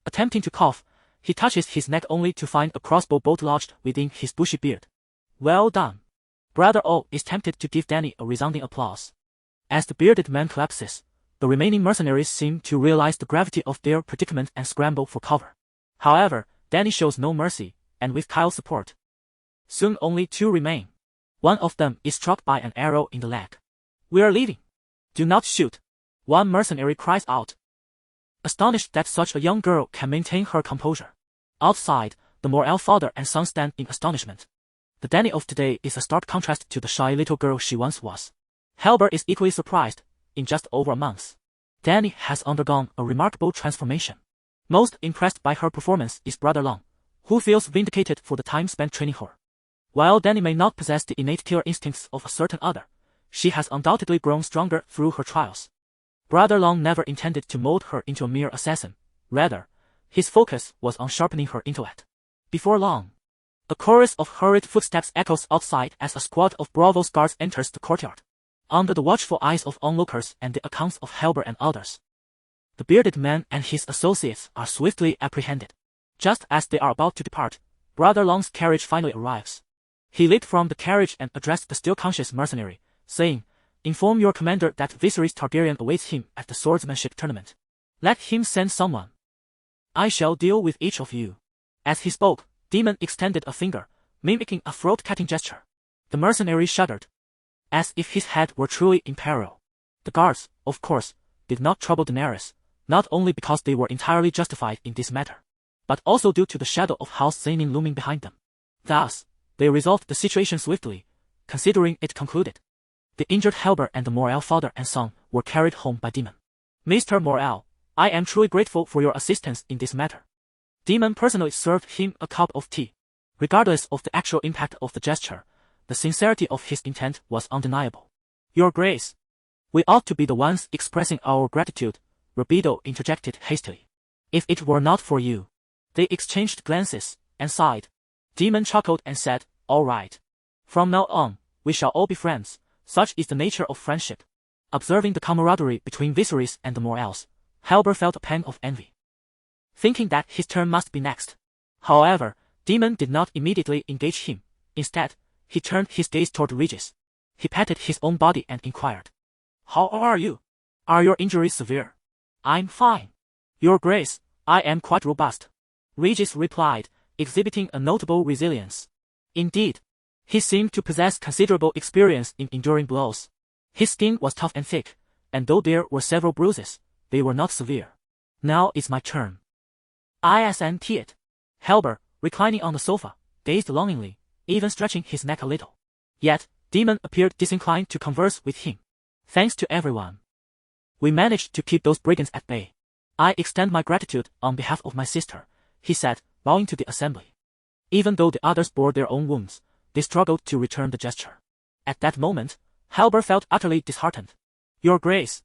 Attempting to cough, he touches his neck only to find a crossbow bolt lodged within his bushy beard. "Well done." Brother O is tempted to give Dany a resounding applause. As the bearded man collapses, the remaining mercenaries seem to realize the gravity of their predicament and scramble for cover. However, Dany shows no mercy, and with Kyle's support, soon only two remain. One of them is struck by an arrow in the leg. "We are leaving. Do not shoot," one mercenary cries out, astonished that such a young girl can maintain her composure. Outside, the Morel father and son stand in astonishment. The Dany of today is a stark contrast to the shy little girl she once was. Halberd is equally surprised. In just over a month, Dany has undergone a remarkable transformation. Most impressed by her performance is Brother Long, who feels vindicated for the time spent training her. While Dany may not possess the innate killer instincts of a certain other, she has undoubtedly grown stronger through her trials. Brother Long never intended to mold her into a mere assassin. Rather, his focus was on sharpening her intellect. Before long, a chorus of hurried footsteps echoes outside as a squad of Braavos guards enters the courtyard, under the watchful eyes of onlookers and the accounts of Halberd and others. The bearded man and his associates are swiftly apprehended. Just as they are about to depart, Brother Long's carriage finally arrives. He leaped from the carriage and addressed the still-conscious mercenary, saying, "Inform your commander that Viserys Targaryen awaits him at the swordsmanship tournament. Let him send someone. I shall deal with each of you." As he spoke, Demon extended a finger, mimicking a throat-cutting gesture. The mercenary shuddered, as if his head were truly in peril. The guards, of course, did not trouble Daenerys, not only because they were entirely justified in this matter, but also due to the shadow of House Zenin looming behind them. Thus, they resolved the situation swiftly, considering it concluded. The injured Halberd and the Morel father and son were carried home by Demon. "Mr. Morel, I am truly grateful for your assistance in this matter." Demon personally served him a cup of tea. Regardless of the actual impact of the gesture, the sincerity of his intent was undeniable. "Your Grace, we ought to be the ones expressing our gratitude," Rabido interjected hastily. "If it were not for you." They exchanged glances, and sighed. Demon chuckled and said, "All right. From now on, we shall all be friends. Such is the nature of friendship." Observing the camaraderie between Viserys and the Morels, Halber felt a pang of envy, thinking that his turn must be next. However, Daemon did not immediately engage him. Instead, he turned his gaze toward Regis. He patted his own body and inquired, "How are you? Are your injuries severe?" "I'm fine, Your Grace, I am quite robust," Regis replied, exhibiting a notable resilience. Indeed, he seemed to possess considerable experience in enduring blows. His skin was tough and thick, and though there were several bruises, they were not severe. "Now it's my turn." "Isn't it?" Halber, reclining on the sofa, gazed longingly, even stretching his neck a little. Yet, Daemon appeared disinclined to converse with him. "Thanks to everyone. We managed to keep those brigands at bay. I extend my gratitude on behalf of my sister," he said, bowing to the assembly. Even though the others bore their own wounds, they struggled to return the gesture. At that moment, Halber felt utterly disheartened. "Your Grace,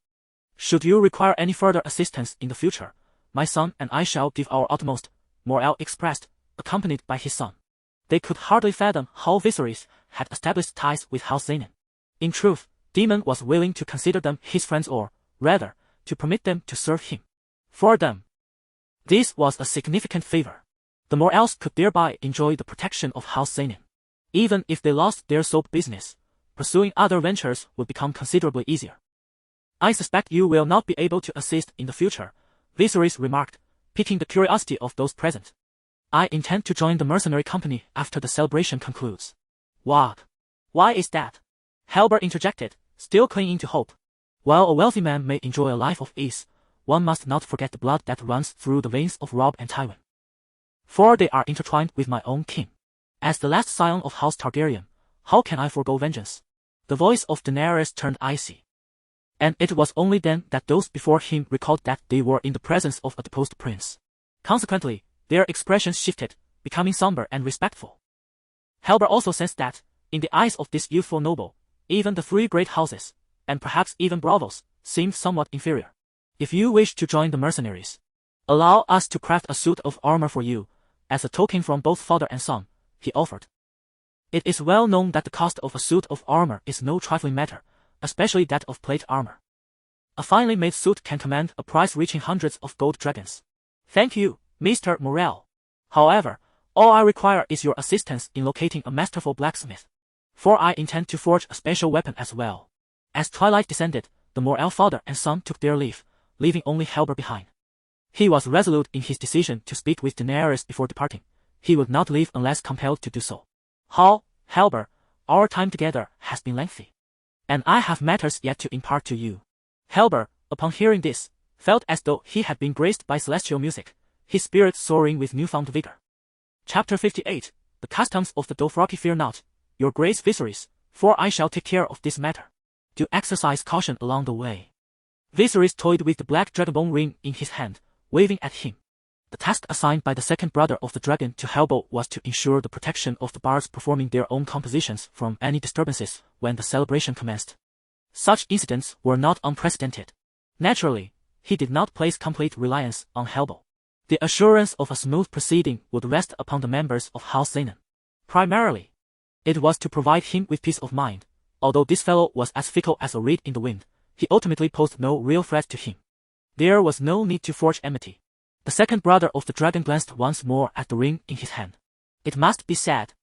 should you require any further assistance in the future, my son and I shall give our utmost," Morel expressed, accompanied by his son. They could hardly fathom how Viserys had established ties with House Zenon. In truth, Daemon was willing to consider them his friends or, rather, to permit them to serve him. For them, this was a significant favor. The Morels could thereby enjoy the protection of House Zenon. Even if they lost their soap business, pursuing other ventures would become considerably easier. "I suspect you will not be able to assist in the future," Viserys remarked, piquing the curiosity of those present. "I intend to join the mercenary company after the celebration concludes." "What? Why is that?" Halber interjected, still clinging to hope. "While a wealthy man may enjoy a life of ease, one must not forget the blood that runs through the veins of Robb and Tywin. For they are intertwined with my own kin. As the last scion of House Targaryen, how can I forego vengeance?" The voice of Daenerys turned icy. And it was only then that those before him recalled that they were in the presence of a deposed prince. Consequently, their expressions shifted, becoming somber and respectful. Halber also sensed that, in the eyes of this youthful noble, even the three great houses, and perhaps even Braavos, seemed somewhat inferior. "If you wish to join the mercenaries, allow us to craft a suit of armor for you, as a token from both father and son," he offered. It is well known that the cost of a suit of armor is no trifling matter, especially that of plate armor. A finely made suit can command a price reaching hundreds of gold dragons. "Thank you, Mr. Morel. However, all I require is your assistance in locating a masterful blacksmith. For I intend to forge a special weapon as well." As twilight descended, the Morel father and son took their leave, leaving only Halber behind. He was resolute in his decision to speak with Daenerys before departing. He would not leave unless compelled to do so. "Halber, our time together has been lengthy, and I have matters yet to impart to you." Halber, upon hearing this, felt as though he had been graced by celestial music, his spirit soaring with newfound vigor. Chapter 58, The Customs of the Dothraki. "Fear not, Your Grace Viserys, for I shall take care of this matter. Do exercise caution along the way." Viserys toyed with the black dragonbone ring in his hand, waving at him. The task assigned by the second brother of the dragon to Halber was to ensure the protection of the bards performing their own compositions from any disturbances when the celebration commenced. Such incidents were not unprecedented. Naturally, he did not place complete reliance on Halber. The assurance of a smooth proceeding would rest upon the members of House Zenon. Primarily, it was to provide him with peace of mind. Although this fellow was as fickle as a reed in the wind, he ultimately posed no real threat to him. There was no need to forge enmity. The second brother of the dragon glanced once more at the ring in his hand. It must be said,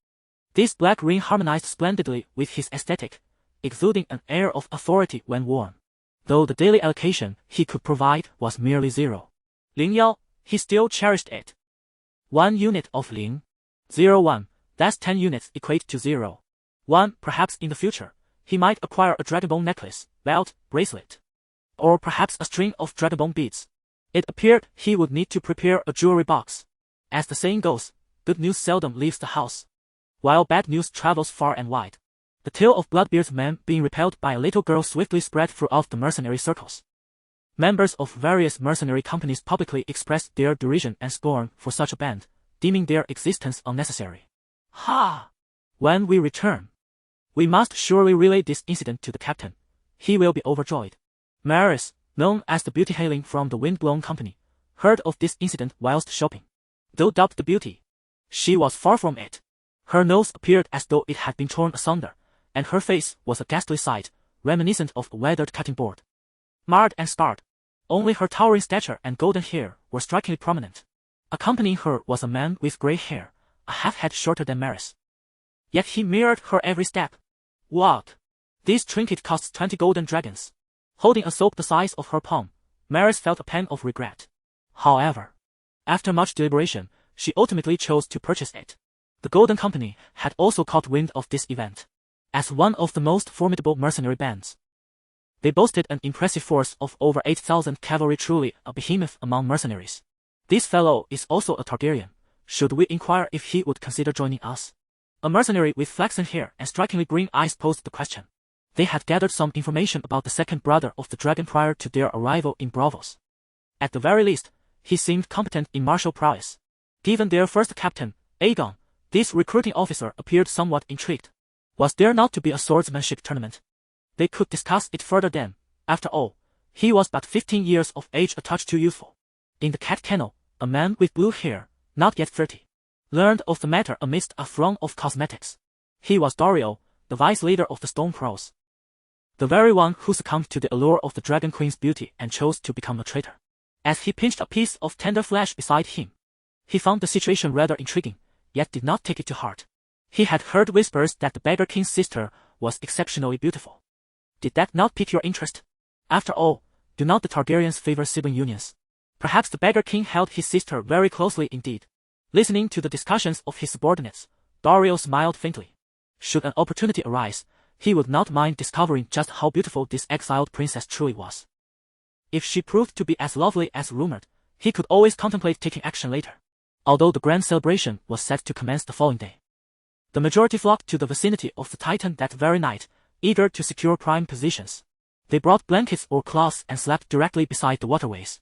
this black ring harmonized splendidly with his aesthetic, exuding an air of authority when worn. Though the daily allocation he could provide was merely 0. Ling Yao, he still cherished it. 1 unit of Ling. 01, that's 10 units equate to 0. 1, perhaps in the future, he might acquire a dragonbone necklace, belt, bracelet, or perhaps a string of dragonbone beads. It appeared he would need to prepare a jewelry box. As the saying goes, good news seldom leaves the house, while bad news travels far and wide. The tale of Bloodbeard's men being repelled by a little girl swiftly spread throughout the mercenary circles. Members of various mercenary companies publicly expressed their derision and scorn for such a band, deeming their existence unnecessary. "Ha! When we return, we must surely relay this incident to the captain. He will be overjoyed." Maris, known as the beauty hailing from the Windblown Company, heard of this incident whilst shopping. Though dubbed the beauty, she was far from it. Her nose appeared as though it had been torn asunder, and her face was a ghastly sight, reminiscent of a weathered cutting board. Marred and scarred, only her towering stature and golden hair were strikingly prominent. Accompanying her was a man with grey hair, a half-head shorter than Maris. Yet he mirrored her every step. What? This trinket costs 20 golden dragons. Holding a soap the size of her palm, Maris felt a pang of regret. However, after much deliberation, she ultimately chose to purchase it. The Golden Company had also caught wind of this event. As one of the most formidable mercenary bands, they boasted an impressive force of over 8,000 cavalry, truly a behemoth among mercenaries. This fellow is also a Targaryen. Should we inquire if he would consider joining us? A mercenary with flaxen hair and strikingly green eyes posed the question. They had gathered some information about the second brother of the dragon prior to their arrival in Braavos. At the very least, he seemed competent in martial prowess. Given their first captain, Aegon, this recruiting officer appeared somewhat intrigued. Was there not to be a swordsmanship tournament? They could discuss it further then. After all, he was but 15 years of age, a touch too youthful. In the cat kennel, a man with blue hair, not yet 30, learned of the matter amidst a throng of cosmetics. He was Dario, the vice leader of the Stone Crows. The very one who succumbed to the allure of the Dragon Queen's beauty and chose to become a traitor. As he pinched a piece of tender flesh beside him, he found the situation rather intriguing, yet did not take it to heart. He had heard whispers that the Beggar King's sister was exceptionally beautiful. Did that not pique your interest? After all, do not the Targaryens favor sibling unions? Perhaps the Beggar King held his sister very closely indeed. Listening to the discussions of his subordinates, Dario smiled faintly. Should an opportunity arise, he would not mind discovering just how beautiful this exiled princess truly was. If she proved to be as lovely as rumored, he could always contemplate taking action later. Although the grand celebration was set to commence the following day, the majority flocked to the vicinity of the Titan that very night, eager to secure prime positions. They brought blankets or cloths and slept directly beside the waterways,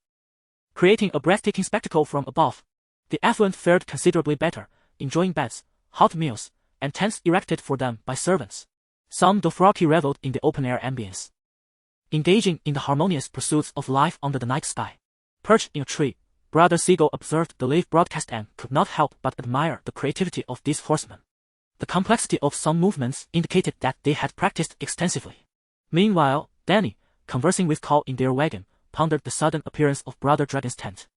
creating a breathtaking spectacle from above. The affluent fared considerably better, enjoying beds, hot meals, and tents erected for them by servants. Some Dothraki reveled in the open-air ambience, engaging in the harmonious pursuits of life under the night sky. Perched in a tree, Brother Seagull observed the live broadcast and could not help but admire the creativity of these horsemen. The complexity of some movements indicated that they had practiced extensively. Meanwhile, Dany, conversing with Call in their wagon, pondered the sudden appearance of Brother Dragon's tent.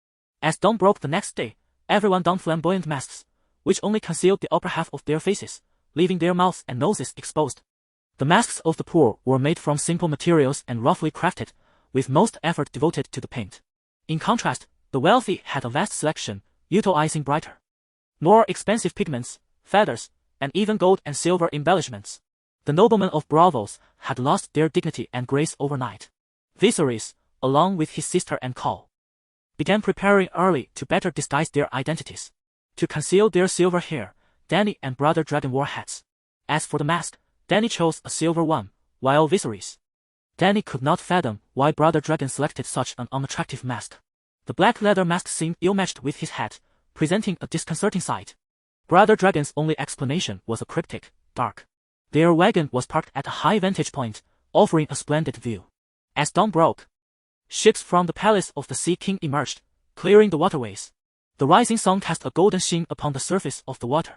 As dawn broke the next day, everyone donned flamboyant masks, which only concealed the upper half of their faces, leaving their mouths and noses exposed. The masks of the poor were made from simple materials and roughly crafted, with most effort devoted to the paint. In contrast, the wealthy had a vast selection, utilizing brighter, more expensive pigments, feathers, and even gold and silver embellishments. The noblemen of Braavos had lost their dignity and grace overnight. Viserys, along with his sister and Call, began preparing early to better disguise their identities. To conceal their silver hair, Dany and Brother Dragon wore hats. As for the mask, Dany chose a silver one, while Viserys. Dany could not fathom why Brother Dragon selected such an unattractive mask. The black leather mask seemed ill-matched with his hat, presenting a disconcerting sight. Brother Dragon's only explanation was a cryptic, dark. Their wagon was parked at a high vantage point, offering a splendid view. As dawn broke, ships from the palace of the Sea King emerged, clearing the waterways. The rising sun cast a golden sheen upon the surface of the water,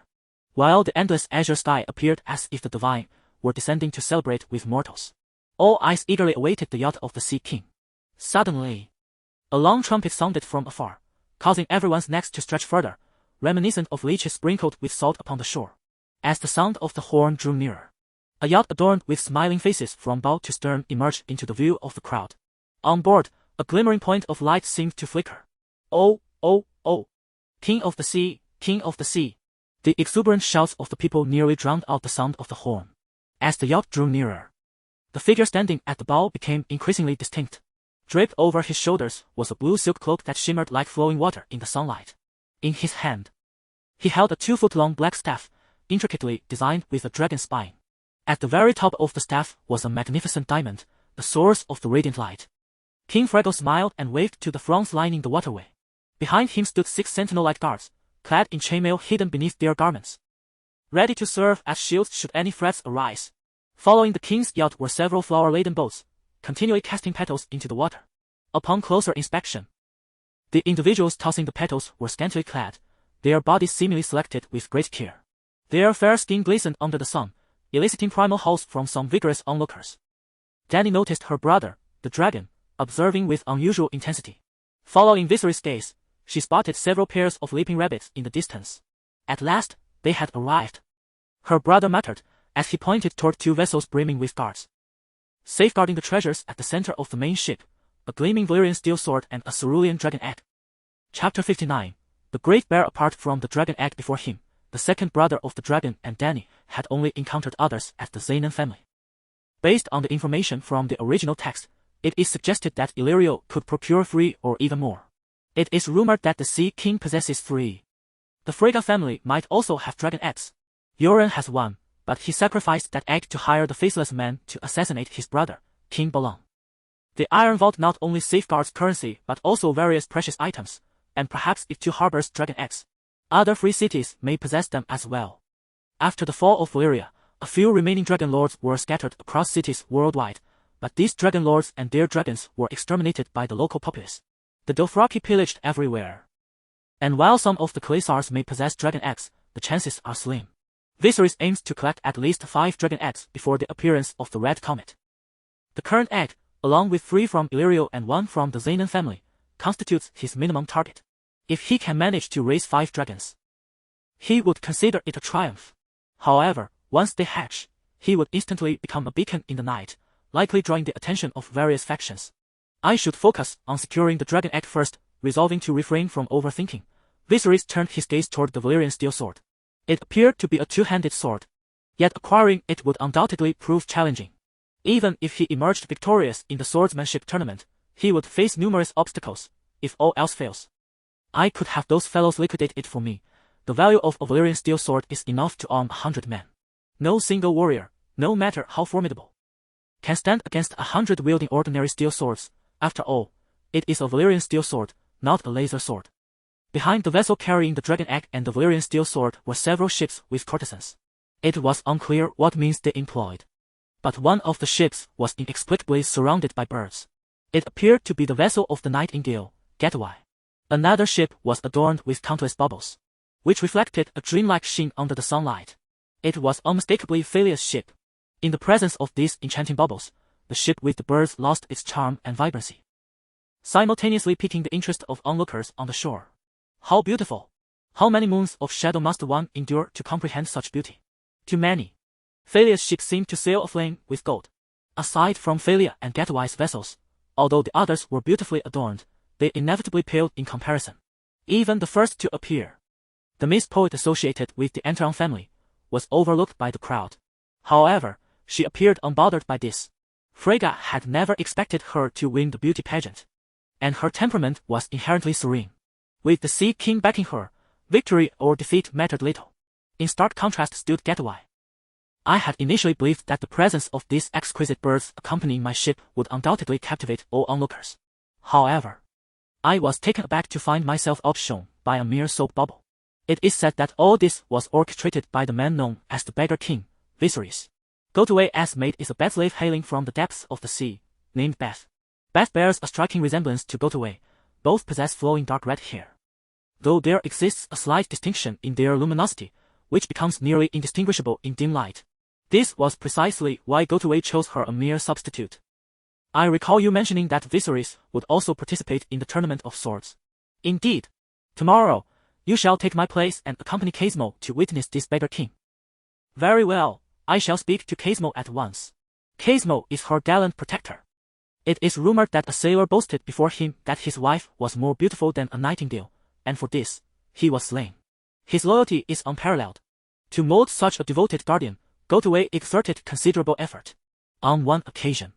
while the endless azure sky appeared as if the divine were descending to celebrate with mortals. All eyes eagerly awaited the yacht of the Sea King. Suddenly, a long trumpet sounded from afar, causing everyone's necks to stretch further, reminiscent of leeches sprinkled with salt upon the shore. As the sound of the horn drew nearer, a yacht adorned with smiling faces from bow to stern emerged into the view of the crowd. On board, a glimmering point of light seemed to flicker. Oh, oh, oh! King of the Sea, King of the Sea! The exuberant shouts of the people nearly drowned out the sound of the horn. As the yacht drew nearer, the figure standing at the bow became increasingly distinct. Draped over his shoulders was a blue silk cloak that shimmered like flowing water in the sunlight. In his hand, he held a 2-foot-long black staff, intricately designed with a dragon spine. At the very top of the staff was a magnificent diamond, the source of the radiant light. King Fraggle smiled and waved to the throngs lining the waterway. Behind him stood 6 sentinel-like guards, clad in chainmail hidden beneath their garments, ready to serve as shields should any threats arise. Following the king's yacht were several flower-laden boats, continually casting petals into the water. Upon closer inspection, the individuals tossing the petals were scantily clad, their bodies seemingly selected with great care. Their fair skin glistened under the sun, eliciting primal howls from some vigorous onlookers. Dany noticed her brother, the dragon, observing with unusual intensity. Following Viserys' gaze, she spotted several pairs of leaping rabbits in the distance. At last, they had arrived. Her brother muttered, as he pointed toward 2 vessels brimming with guards. Safeguarding the treasures at the center of the main ship, a gleaming Valyrian steel sword and a cerulean dragon egg. Chapter 59. The Great Bear. Apart from the dragon egg before him, the second brother of the dragon and Dany had only encountered others as the Xenon family. Based on the information from the original text, it is suggested that Illyrio could procure 3 or even more. It is rumored that the Sea King possesses 3. The Freyga family might also have dragon eggs. Yoren has one, but he sacrificed that egg to hire the Faceless Man to assassinate his brother, King Balon. The Iron Vault not only safeguards currency but also various precious items, and perhaps it too harbors dragon eggs. Other free cities may possess them as well. After the fall of Valyria, a few remaining dragon lords were scattered across cities worldwide, but these dragon lords and their dragons were exterminated by the local populace. The Dothraki pillaged everywhere. And while some of the Khalisars may possess dragon eggs, the chances are slim. Viserys aims to collect at least 5 dragon eggs before the appearance of the Red Comet. The current egg, along with 3 from Illyrio and 1 from the Xenon family, constitutes his minimum target. If he can manage to raise 5 dragons, he would consider it a triumph. However, once they hatch, he would instantly become a beacon in the night, likely drawing the attention of various factions. I should focus on securing the dragon egg first, resolving to refrain from overthinking. Viserys turned his gaze toward the Valyrian steel sword. It appeared to be a 2-handed sword, yet acquiring it would undoubtedly prove challenging. Even if he emerged victorious in the swordsmanship tournament, he would face numerous obstacles, if all else fails. I could have those fellows liquidate it for me. The value of a Valyrian steel sword is enough to arm 100 men. No single warrior, no matter how formidable, can stand against 100 wielding ordinary steel swords. After all, it is a Valyrian steel sword, not a laser sword. Behind the vessel carrying the dragon egg and the Valyrian steel sword were several ships with courtesans. It was unclear what means they employed, but one of the ships was inexplicably surrounded by birds. It appeared to be the vessel of the Nightingale, Getaway. Another ship was adorned with countless bubbles, which reflected a dreamlike sheen under the sunlight. It was unmistakably Phalia's ship. In the presence of these enchanting bubbles, the ship with the birds lost its charm and vibrancy, simultaneously piquing the interest of onlookers on the shore. How beautiful! How many moons of shadow must one endure to comprehend such beauty? Too many. Phalia's ship seemed to sail aflame with gold. Aside from Phalia and Getaway's vessels, although the others were beautifully adorned, they inevitably paled in comparison. Even the first to appear, the mist poet associated with the Antron family, was overlooked by the crowd. However, she appeared unbothered by this. Freyga had never expected her to win the beauty pageant, and her temperament was inherently serene. With the Sea King backing her, victory or defeat mattered little. In stark contrast stood Getaway. I had initially believed that the presence of these exquisite birds accompanying my ship would undoubtedly captivate all onlookers. However, I was taken aback to find myself outshone by a mere soap bubble. It is said that all this was orchestrated by the man known as the Beggar King, Viserys. Goataway's mate is a bat slave hailing from the depths of the sea, named Beth. Beth bears a striking resemblance to Goataway. Both possess flowing dark red hair, though there exists a slight distinction in their luminosity, which becomes nearly indistinguishable in dim light. This was precisely why Goataway chose her a mere substitute. I recall you mentioning that Viserys would also participate in the Tournament of Swords. Indeed. Tomorrow, you shall take my place and accompany Casmo to witness this Beggar King. Very well, I shall speak to Casmo at once. Casmo is her gallant protector. It is rumored that a sailor boasted before him that his wife was more beautiful than a nightingale, and for this, he was slain. His loyalty is unparalleled. To mold such a devoted guardian, Goataway exerted considerable effort. On one occasion,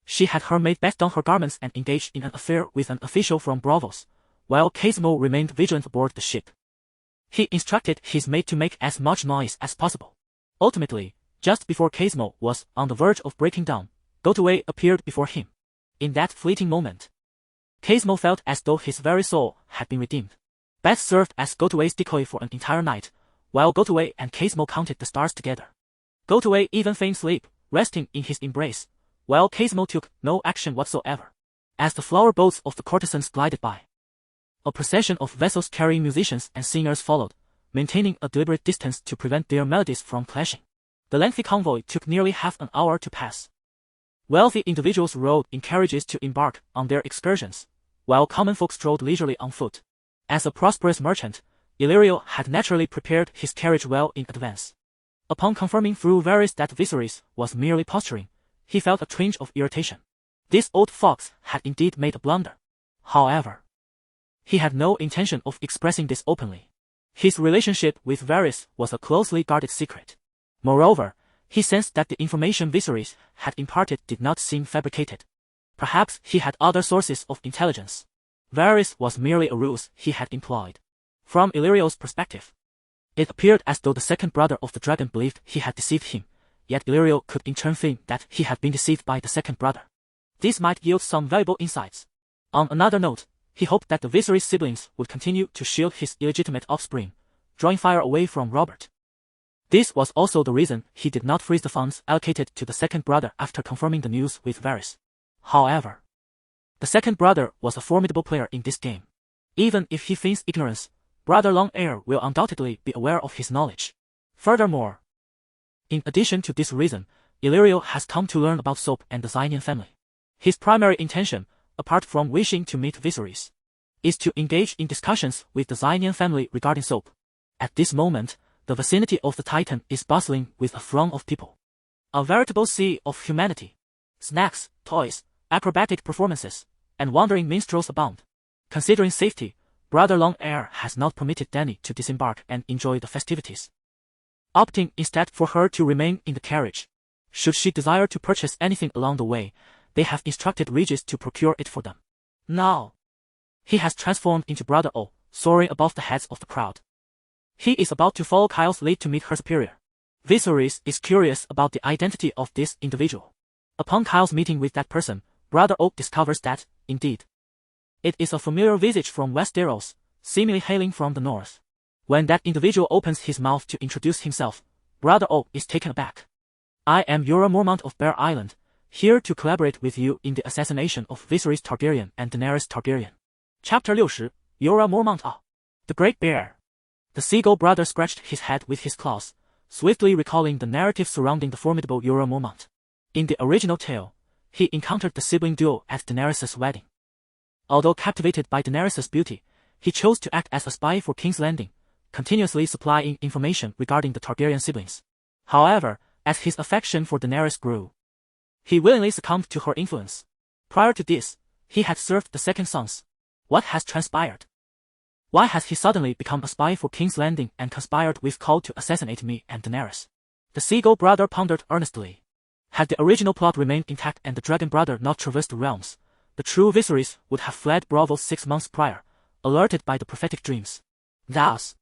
she had her maid Beth don her garments and engaged in an affair with an official from Braavos, while Casmo remained vigilant aboard the ship. He instructed his maid to make as much noise as possible. Ultimately, just before Casmo was on the verge of breaking down, Goataway appeared before him. In that fleeting moment, Casmo felt as though his very soul had been redeemed. Beth served as Goataway's decoy for an entire night, while Goataway and Casmo counted the stars together. Goataway even feigned sleep, resting in his embrace, while Casmo took no action whatsoever. As the flower boats of the courtesans glided by, a procession of vessels carrying musicians and singers followed, maintaining a deliberate distance to prevent their melodies from clashing. The lengthy convoy took nearly half an hour to pass. Wealthy individuals rode in carriages to embark on their excursions, while common folk strolled leisurely on foot. As a prosperous merchant, Illyrio had naturally prepared his carriage well in advance. Upon confirming through Varys that Viserys was merely posturing, he felt a twinge of irritation. This old fox had indeed made a blunder. However, he had no intention of expressing this openly. His relationship with Varys was a closely guarded secret. Moreover, he sensed that the information Viserys had imparted did not seem fabricated. Perhaps he had other sources of intelligence. Varys was merely a ruse he had employed. From Illyrio's perspective, it appeared as though the second brother of the dragon believed he had deceived him, yet Illyrio could in turn think that he had been deceived by the second brother. This might yield some valuable insights. On another note, he hoped that the Viserys siblings would continue to shield his illegitimate offspring, drawing fire away from Robert. This was also the reason he did not freeze the funds allocated to the second brother after confirming the news with Varys. However, the second brother was a formidable player in this game. Even if he feigns ignorance, Brother Long-Heir will undoubtedly be aware of his knowledge. Furthermore, in addition to this reason, Illyrio has come to learn about Soap and the Xynian family. His primary intention, apart from wishing to meet Viserys, is to engage in discussions with the Xynian family regarding Soap. At this moment, the vicinity of the Titan is bustling with a throng of people. A veritable sea of humanity. Snacks, toys, acrobatic performances, and wandering minstrels abound. Considering safety, Brother Long-Heir has not permitted Dany to disembark and enjoy the festivities, opting instead for her to remain in the carriage. Should she desire to purchase anything along the way, they have instructed Regis to procure it for them. Now, he has transformed into Brother O, soaring above the heads of the crowd. He is about to follow Kyle's lead to meet her superior. Viserys is curious about the identity of this individual. Upon Kyle's meeting with that person, Brother Oak discovers that, indeed, it is a familiar visage from Westeros, seemingly hailing from the north. When that individual opens his mouth to introduce himself, Brother Oak is taken aback. I am Jorah Mormont of Bear Island, here to collaborate with you in the assassination of Viserys Targaryen and Daenerys Targaryen. Chapter 60, Jorah Mormont A. The Great Bear. The Seagull brother scratched his head with his claws, swiftly recalling the narrative surrounding the formidable Jorah Mormont. In the original tale, he encountered the sibling duo at Daenerys' wedding. Although captivated by Daenerys' beauty, he chose to act as a spy for King's Landing, continuously supplying information regarding the Targaryen siblings. However, as his affection for Daenerys grew, he willingly succumbed to her influence. Prior to this, he had served the second sons. What has transpired? Why has he suddenly become a spy for King's Landing and conspired with Khal to assassinate me and Daenerys? The Seagull brother pondered earnestly. Had the original plot remained intact and the Dragon brother not traversed the realms, the true Viserys would have fled Braavos 6 months prior, alerted by the prophetic dreams. Thus,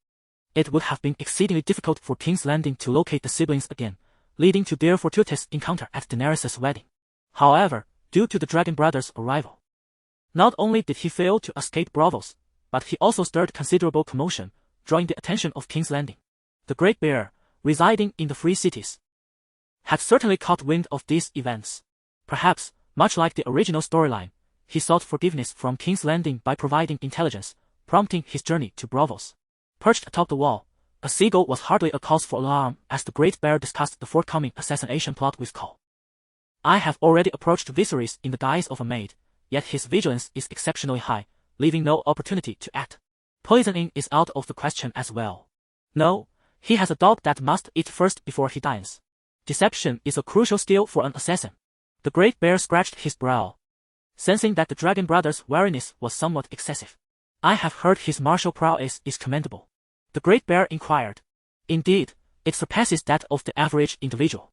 it would have been exceedingly difficult for King's Landing to locate the siblings again, leading to their fortuitous encounter at Daenerys' wedding. However, due to the Dragon brother's arrival, not only did he fail to escape Braavos, but he also stirred considerable commotion, drawing the attention of King's Landing. The Great Bear, residing in the Free Cities, had certainly caught wind of these events. Perhaps, much like the original storyline, he sought forgiveness from King's Landing by providing intelligence, prompting his journey to Braavos. Perched atop the wall, a seagull was hardly a cause for alarm as the Great Bear discussed the forthcoming assassination plot with Khal. I have already approached Viserys in the guise of a maid, yet his vigilance is exceptionally high, leaving no opportunity to act. Poisoning is out of the question as well. No, he has a dog that must eat first before he dines. Deception is a crucial skill for an assassin. The Great Bear scratched his brow, sensing that the Dragon brother's wariness was somewhat excessive. I have heard his martial prowess is commendable. The Great Bear inquired. Indeed, it surpasses that of the average individual.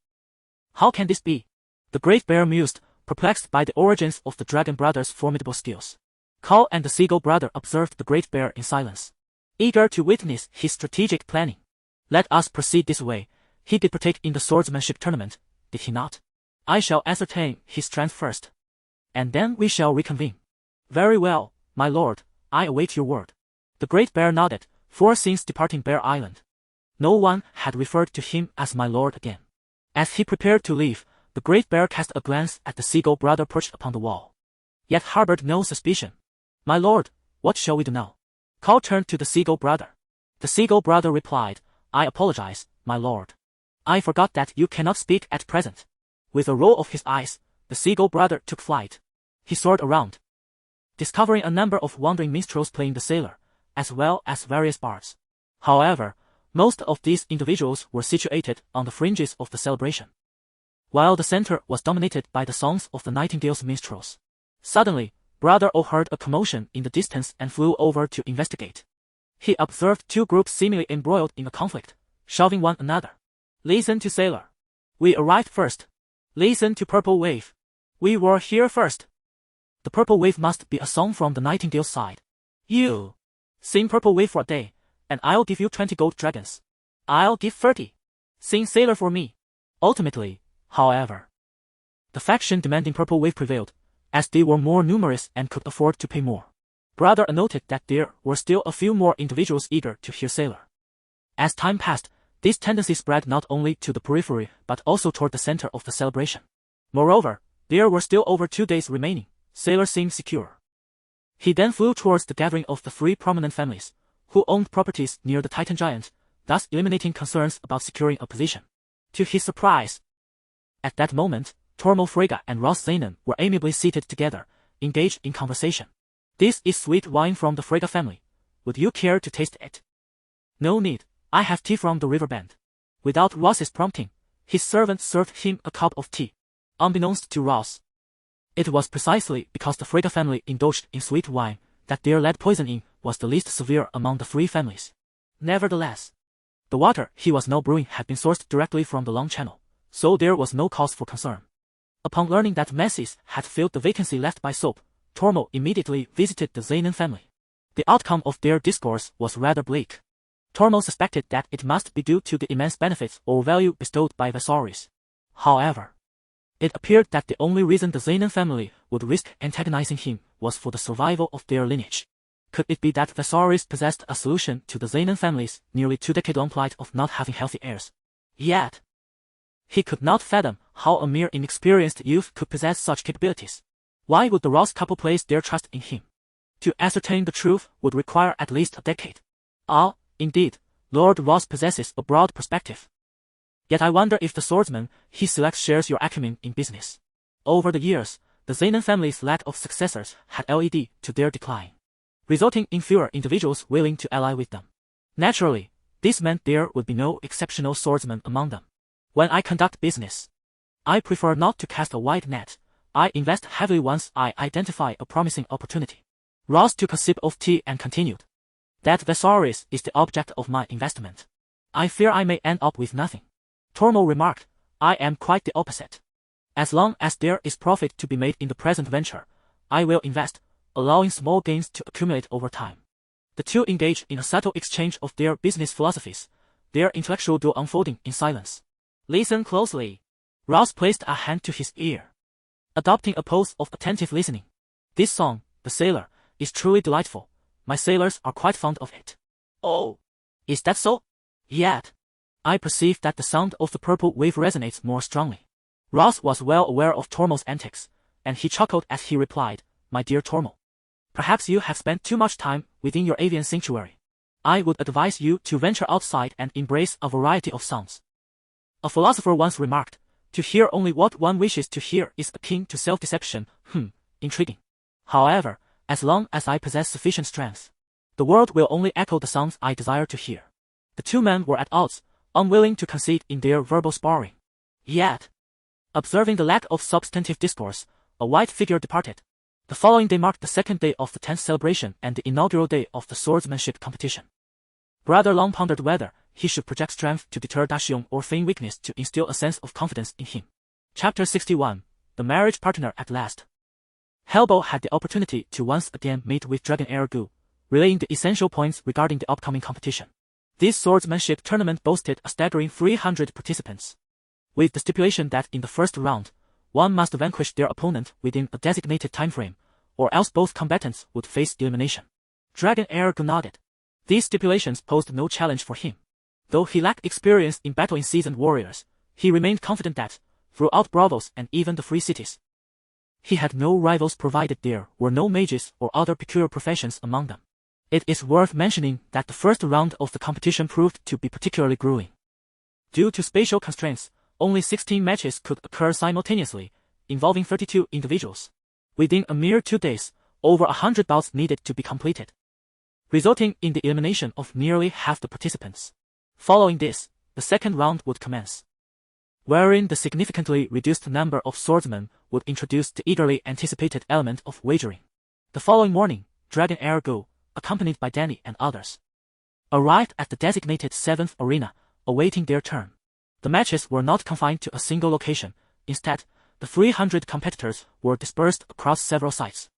How can this be? The Great Bear mused, perplexed by the origins of the Dragon brother's formidable skills. Khal and the Seagull brother observed the Great Bear in silence, eager to witness his strategic planning. Let us proceed this way. He did partake in the swordsmanship tournament, did he not? I shall ascertain his strength first, and then we shall reconvene. Very well, my lord, I await your word. The Great Bear nodded, for since departing Bear Island, no one had referred to him as my lord again. As he prepared to leave, the Great Bear cast a glance at the Seagull brother perched upon the wall, yet harbored no suspicion. My lord, what shall we do now? Khal turned to the Seagull brother. The Seagull brother replied, I apologize, my lord. I forgot that you cannot speak at present. With a roll of his eyes, the seagull brother took flight. He soared around, discovering a number of wandering minstrels playing the sailor, as well as various bards. However, most of these individuals were situated on the fringes of the celebration, while the center was dominated by the songs of the Nightingale's minstrels. Suddenly, Brother O heard a commotion in the distance and flew over to investigate. He observed two groups seemingly embroiled in a conflict, shoving one another. Listen to sailor. We arrived first. Listen to purple wave. We were here first. The purple wave must be a song from the Nightingale's side. You sing purple wave for a day, and I'll give you 20 gold dragons. I'll give 30. Sing sailor for me. Ultimately, however, the faction demanding purple wave prevailed, as they were more numerous and could afford to pay more. Brother noted that there were still a few more individuals eager to hear sailor. As time passed, this tendency spread not only to the periphery but also toward the center of the celebration. Moreover, there were still over 2 days remaining. Sailor seemed secure. He then flew towards the gathering of the 3 prominent families, who owned properties near the Titan Giant, thus eliminating concerns about securing a position. To his surprise, at that moment, Tormund Freyja and Ross Zaynon were amiably seated together, engaged in conversation. This is sweet wine from the Freyja family. Would you care to taste it? No need, I have tea from the riverbend. Without Ross's prompting, his servant served him a cup of tea. Unbeknownst to Ross, it was precisely because the Freyja family indulged in sweet wine that their lead poisoning was the least severe among the 3 families. Nevertheless, the water he was now brewing had been sourced directly from the Long Channel, so there was no cause for concern. Upon learning that Messis had filled the vacancy left by Soap, Tormund immediately visited the Zaynon family. The outcome of their discourse was rather bleak. Tormund suspected that it must be due to the immense benefits or value bestowed by Viserys. However, it appeared that the only reason the Zaynon family would risk antagonizing him was for the survival of their lineage. Could it be that Viserys possessed a solution to the Zaynon family's nearly 2-decade-long plight of not having healthy heirs? Yet, he could not fathom how a mere inexperienced youth could possess such capabilities. Why would the Ross couple place their trust in him? To ascertain the truth would require at least a decade. Ah, indeed, Lord Ross possesses a broad perspective. Yet I wonder if the swordsman he selects shares your acumen in business. Over the years, the Zaynon family's lack of successors had led to their decline, resulting in fewer individuals willing to ally with them. Naturally, this meant there would be no exceptional swordsman among them. When I conduct business, I prefer not to cast a wide net. I invest heavily once I identify a promising opportunity. Ross took a sip of tea and continued. That Viserys is the object of my investment. I fear I may end up with nothing. Tormund remarked, I am quite the opposite. As long as there is profit to be made in the present venture, I will invest, allowing small gains to accumulate over time. The two engaged in a subtle exchange of their business philosophies, their intellectual duel unfolding in silence. Listen closely. Ross placed a hand to his ear, adopting a pose of attentive listening. This song, The Sailor, is truly delightful. My sailors are quite fond of it. Oh, is that so? Yet, I perceive that the sound of the purple wave resonates more strongly. Ross was well aware of Tormund's antics, and he chuckled as he replied, My dear Tormund, perhaps you have spent too much time within your avian sanctuary. I would advise you to venture outside and embrace a variety of sounds. A philosopher once remarked, to hear only what one wishes to hear is akin to self-deception. Intriguing. However, as long as I possess sufficient strength, the world will only echo the sounds I desire to hear. The two men were at odds, unwilling to concede in their verbal sparring. Yet, observing the lack of substantive discourse, a white figure departed. The following day marked the 2nd day of the 10th celebration and the inaugural day of the swordsmanship competition. Brother Long pondered whether he should project strength to deter Dacian or feign weakness to instill a sense of confidence in him. Chapter 61. The Marriage Partner at Last. Helbo had the opportunity to once again meet with Dragonair Gu, relaying the essential points regarding the upcoming competition. This swordsmanship tournament boasted a staggering 300 participants, with the stipulation that in the first round, one must vanquish their opponent within a designated time frame, or else both combatants would face elimination. Dragonair Gu nodded. These stipulations posed no challenge for him. Though he lacked experience in battling seasoned warriors, he remained confident that, throughout Braavos and even the Free Cities, he had no rivals provided there were no mages or other peculiar professions among them. It is worth mentioning that the first round of the competition proved to be particularly grueling. Due to spatial constraints, only 16 matches could occur simultaneously, involving 32 individuals. Within a mere 2 days, over 100 bouts needed to be completed, resulting in the elimination of nearly half the participants. Following this, the second round would commence, wherein the significantly reduced number of swordsmen would introduce the eagerly anticipated element of wagering. The following morning, Dragon accompanied by Dany and others, arrived at the designated 7th arena, awaiting their turn. The matches were not confined to a single location. Instead, the 300 competitors were dispersed across several sites,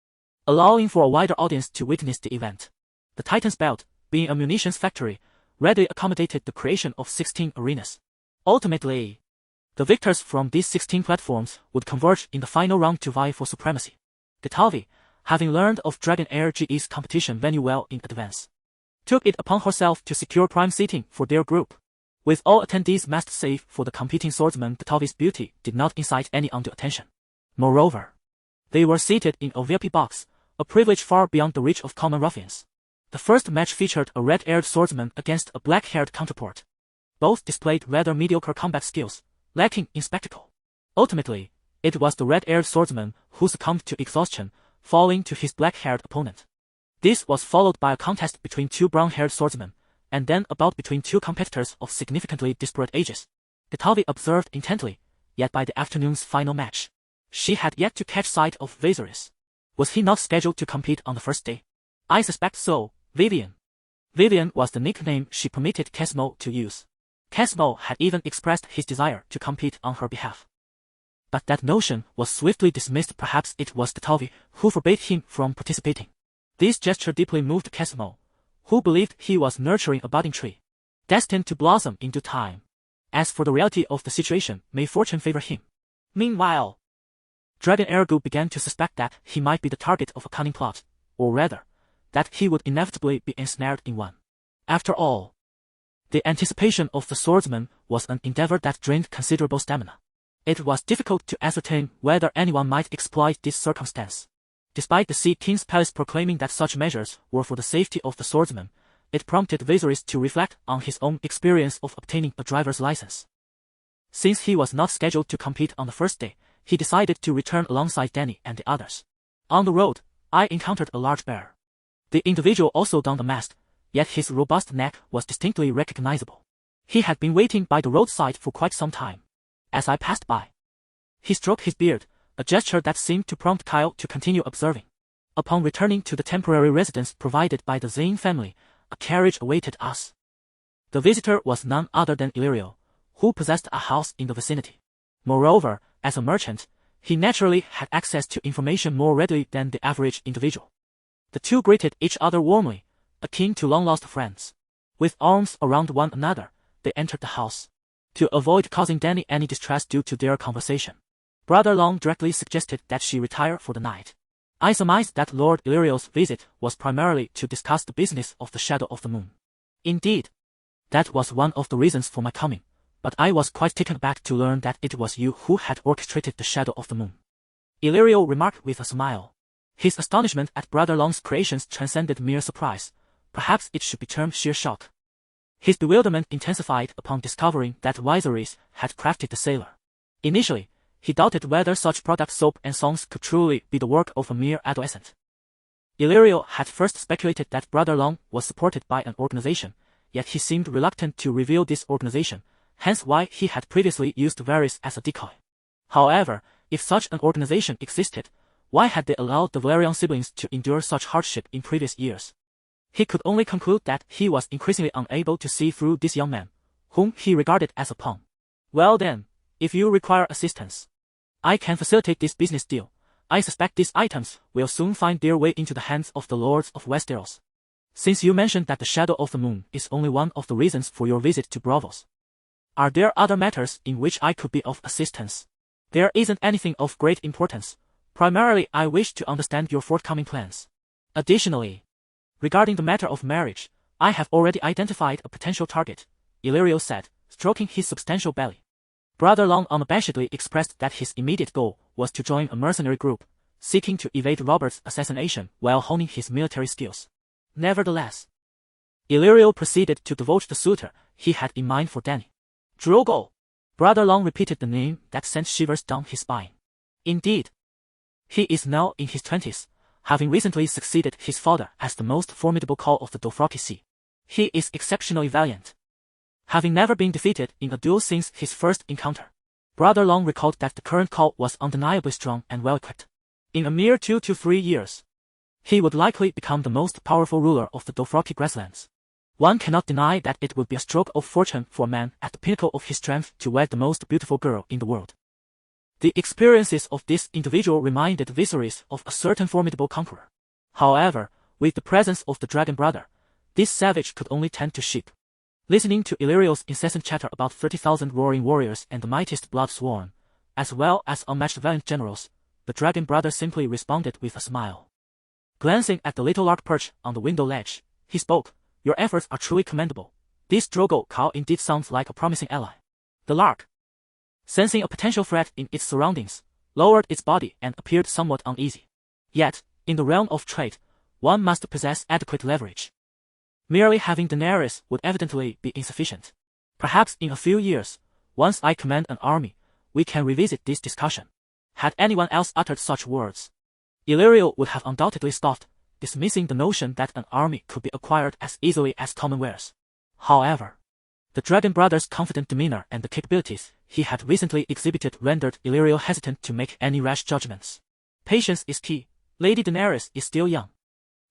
allowing for a wider audience to witness the event. The Titan's Belt, being a munitions factory, readily accommodated the creation of 16 arenas. Ultimately, the victors from these 16 platforms would converge in the final round to vie for supremacy. Getavi, having learned of GE's competition venue well in advance, took it upon herself to secure prime seating for their group. With all attendees masked save for the competing swordsmen, Getavi's beauty did not incite any undue attention. Moreover, they were seated in a VIP box, a privilege far beyond the reach of common ruffians. The first match featured a red-haired swordsman against a black-haired counterpart. Both displayed rather mediocre combat skills, lacking in spectacle. Ultimately, it was the red-haired swordsman who succumbed to exhaustion, falling to his black-haired opponent. This was followed by a contest between 2 brown-haired swordsmen, and then a bout between 2 competitors of significantly disparate ages. Getavi observed intently, yet by the afternoon's final match, she had yet to catch sight of Viserys. Was he not scheduled to compete on the first day? I suspect so. Vivian. Vivian was the nickname she permitted Kesmo to use. Kesmo had even expressed his desire to compete on her behalf. But that notion was swiftly dismissed. Perhaps it was Getavi who forbade him from participating. This gesture deeply moved Kesmo, who believed he was nurturing a budding tree, destined to blossom in due time. As for the reality of the situation, may fortune favor him. Meanwhile, Dragon began to suspect that he might be the target of a cunning plot, or rather, that he would inevitably be ensnared in one. After all, the anticipation of the swordsman was an endeavor that drained considerable stamina. It was difficult to ascertain whether anyone might exploit this circumstance. Despite the Sea King's palace proclaiming that such measures were for the safety of the swordsman, it prompted Viserys to reflect on his own experience of obtaining a driver's license. Since he was not scheduled to compete on the first day, he decided to return alongside Dany and the others. On the road, I encountered a large bear. The individual also donned a mask, yet his robust neck was distinctly recognizable. He had been waiting by the roadside for quite some time. As I passed by, he stroked his beard, a gesture that seemed to prompt Kyle to continue observing. Upon returning to the temporary residence provided by the Zane family, a carriage awaited us. The visitor was none other than Illyrio, who possessed a house in the vicinity. Moreover, as a merchant, he naturally had access to information more readily than the average individual. The two greeted each other warmly, akin to long-lost friends. With arms around one another, they entered the house. To avoid causing Dany any distress due to their conversation, Brother Long directly suggested that she retire for the night. I surmised that Lord Illyrio's visit was primarily to discuss the business of the Shadow of the Moon. Indeed, that was one of the reasons for my coming, but I was quite taken aback to learn that it was you who had orchestrated the Shadow of the Moon. Illyrio remarked with a smile. His astonishment at Brother Long's creations transcended mere surprise. Perhaps it should be termed sheer shock. His bewilderment intensified upon discovering that Viserys had crafted the sailor. Initially, he doubted whether such product soap and songs could truly be the work of a mere adolescent. Illyrio had first speculated that Brother Long was supported by an organization, yet he seemed reluctant to reveal this organization, hence why he had previously used Varys as a decoy. However, if such an organization existed, why had they allowed the Valyrian siblings to endure such hardship in previous years? He could only conclude that he was increasingly unable to see through this young man, whom he regarded as a pawn. Well then, if you require assistance, I can facilitate this business deal. I suspect these items will soon find their way into the hands of the lords of Westeros. Since you mentioned that the Shadow of the Moon is only one of the reasons for your visit to Braavos, are there other matters in which I could be of assistance? There isn't anything of great importance. Primarily, I wish to understand your forthcoming plans. Additionally, regarding the matter of marriage, I have already identified a potential target, Illyrio said, stroking his substantial belly. Brother Long unabashedly expressed that his immediate goal was to join a mercenary group, seeking to evade Robert's assassination while honing his military skills. Nevertheless, Illyrio proceeded to divulge the suitor he had in mind for Dany. Drogo! Brother Long repeated the name that sent shivers down his spine. Indeed, he is now in his 20s, having recently succeeded his father as the most formidable call of the Dothraki Sea. He is exceptionally valiant, having never been defeated in a duel since his first encounter. Brother Long recalled that the current call was undeniably strong and well-equipped. In a mere 2 to 3 years, he would likely become the most powerful ruler of the Dothraki grasslands. One cannot deny that it would be a stroke of fortune for a man at the pinnacle of his strength to wed the most beautiful girl in the world. The experiences of this individual reminded Viserys of a certain formidable conqueror. However, with the presence of the dragon brother, this savage could only tend to sheep. Listening to Illyrio's incessant chatter about 30,000 roaring warriors and the mightiest blood sworn, as well as unmatched valiant generals, the dragon brother simply responded with a smile. Glancing at the little lark perched on the window ledge, he spoke, "Your efforts are truly commendable. This Drogo cow indeed sounds like a promising ally." The lark, sensing a potential threat in its surroundings, lowered its body and appeared somewhat uneasy. Yet, in the realm of trade, one must possess adequate leverage. Merely having Daenerys would evidently be insufficient. Perhaps in a few years, once I command an army, we can revisit this discussion. Had anyone else uttered such words, Illyrio would have undoubtedly scoffed, dismissing the notion that an army could be acquired as easily as common wares. However, the dragon brother's confident demeanor and the capabilities he had recently exhibited rendered Illyrio hesitant to make any rash judgments. Patience is key. Lady Daenerys is still young,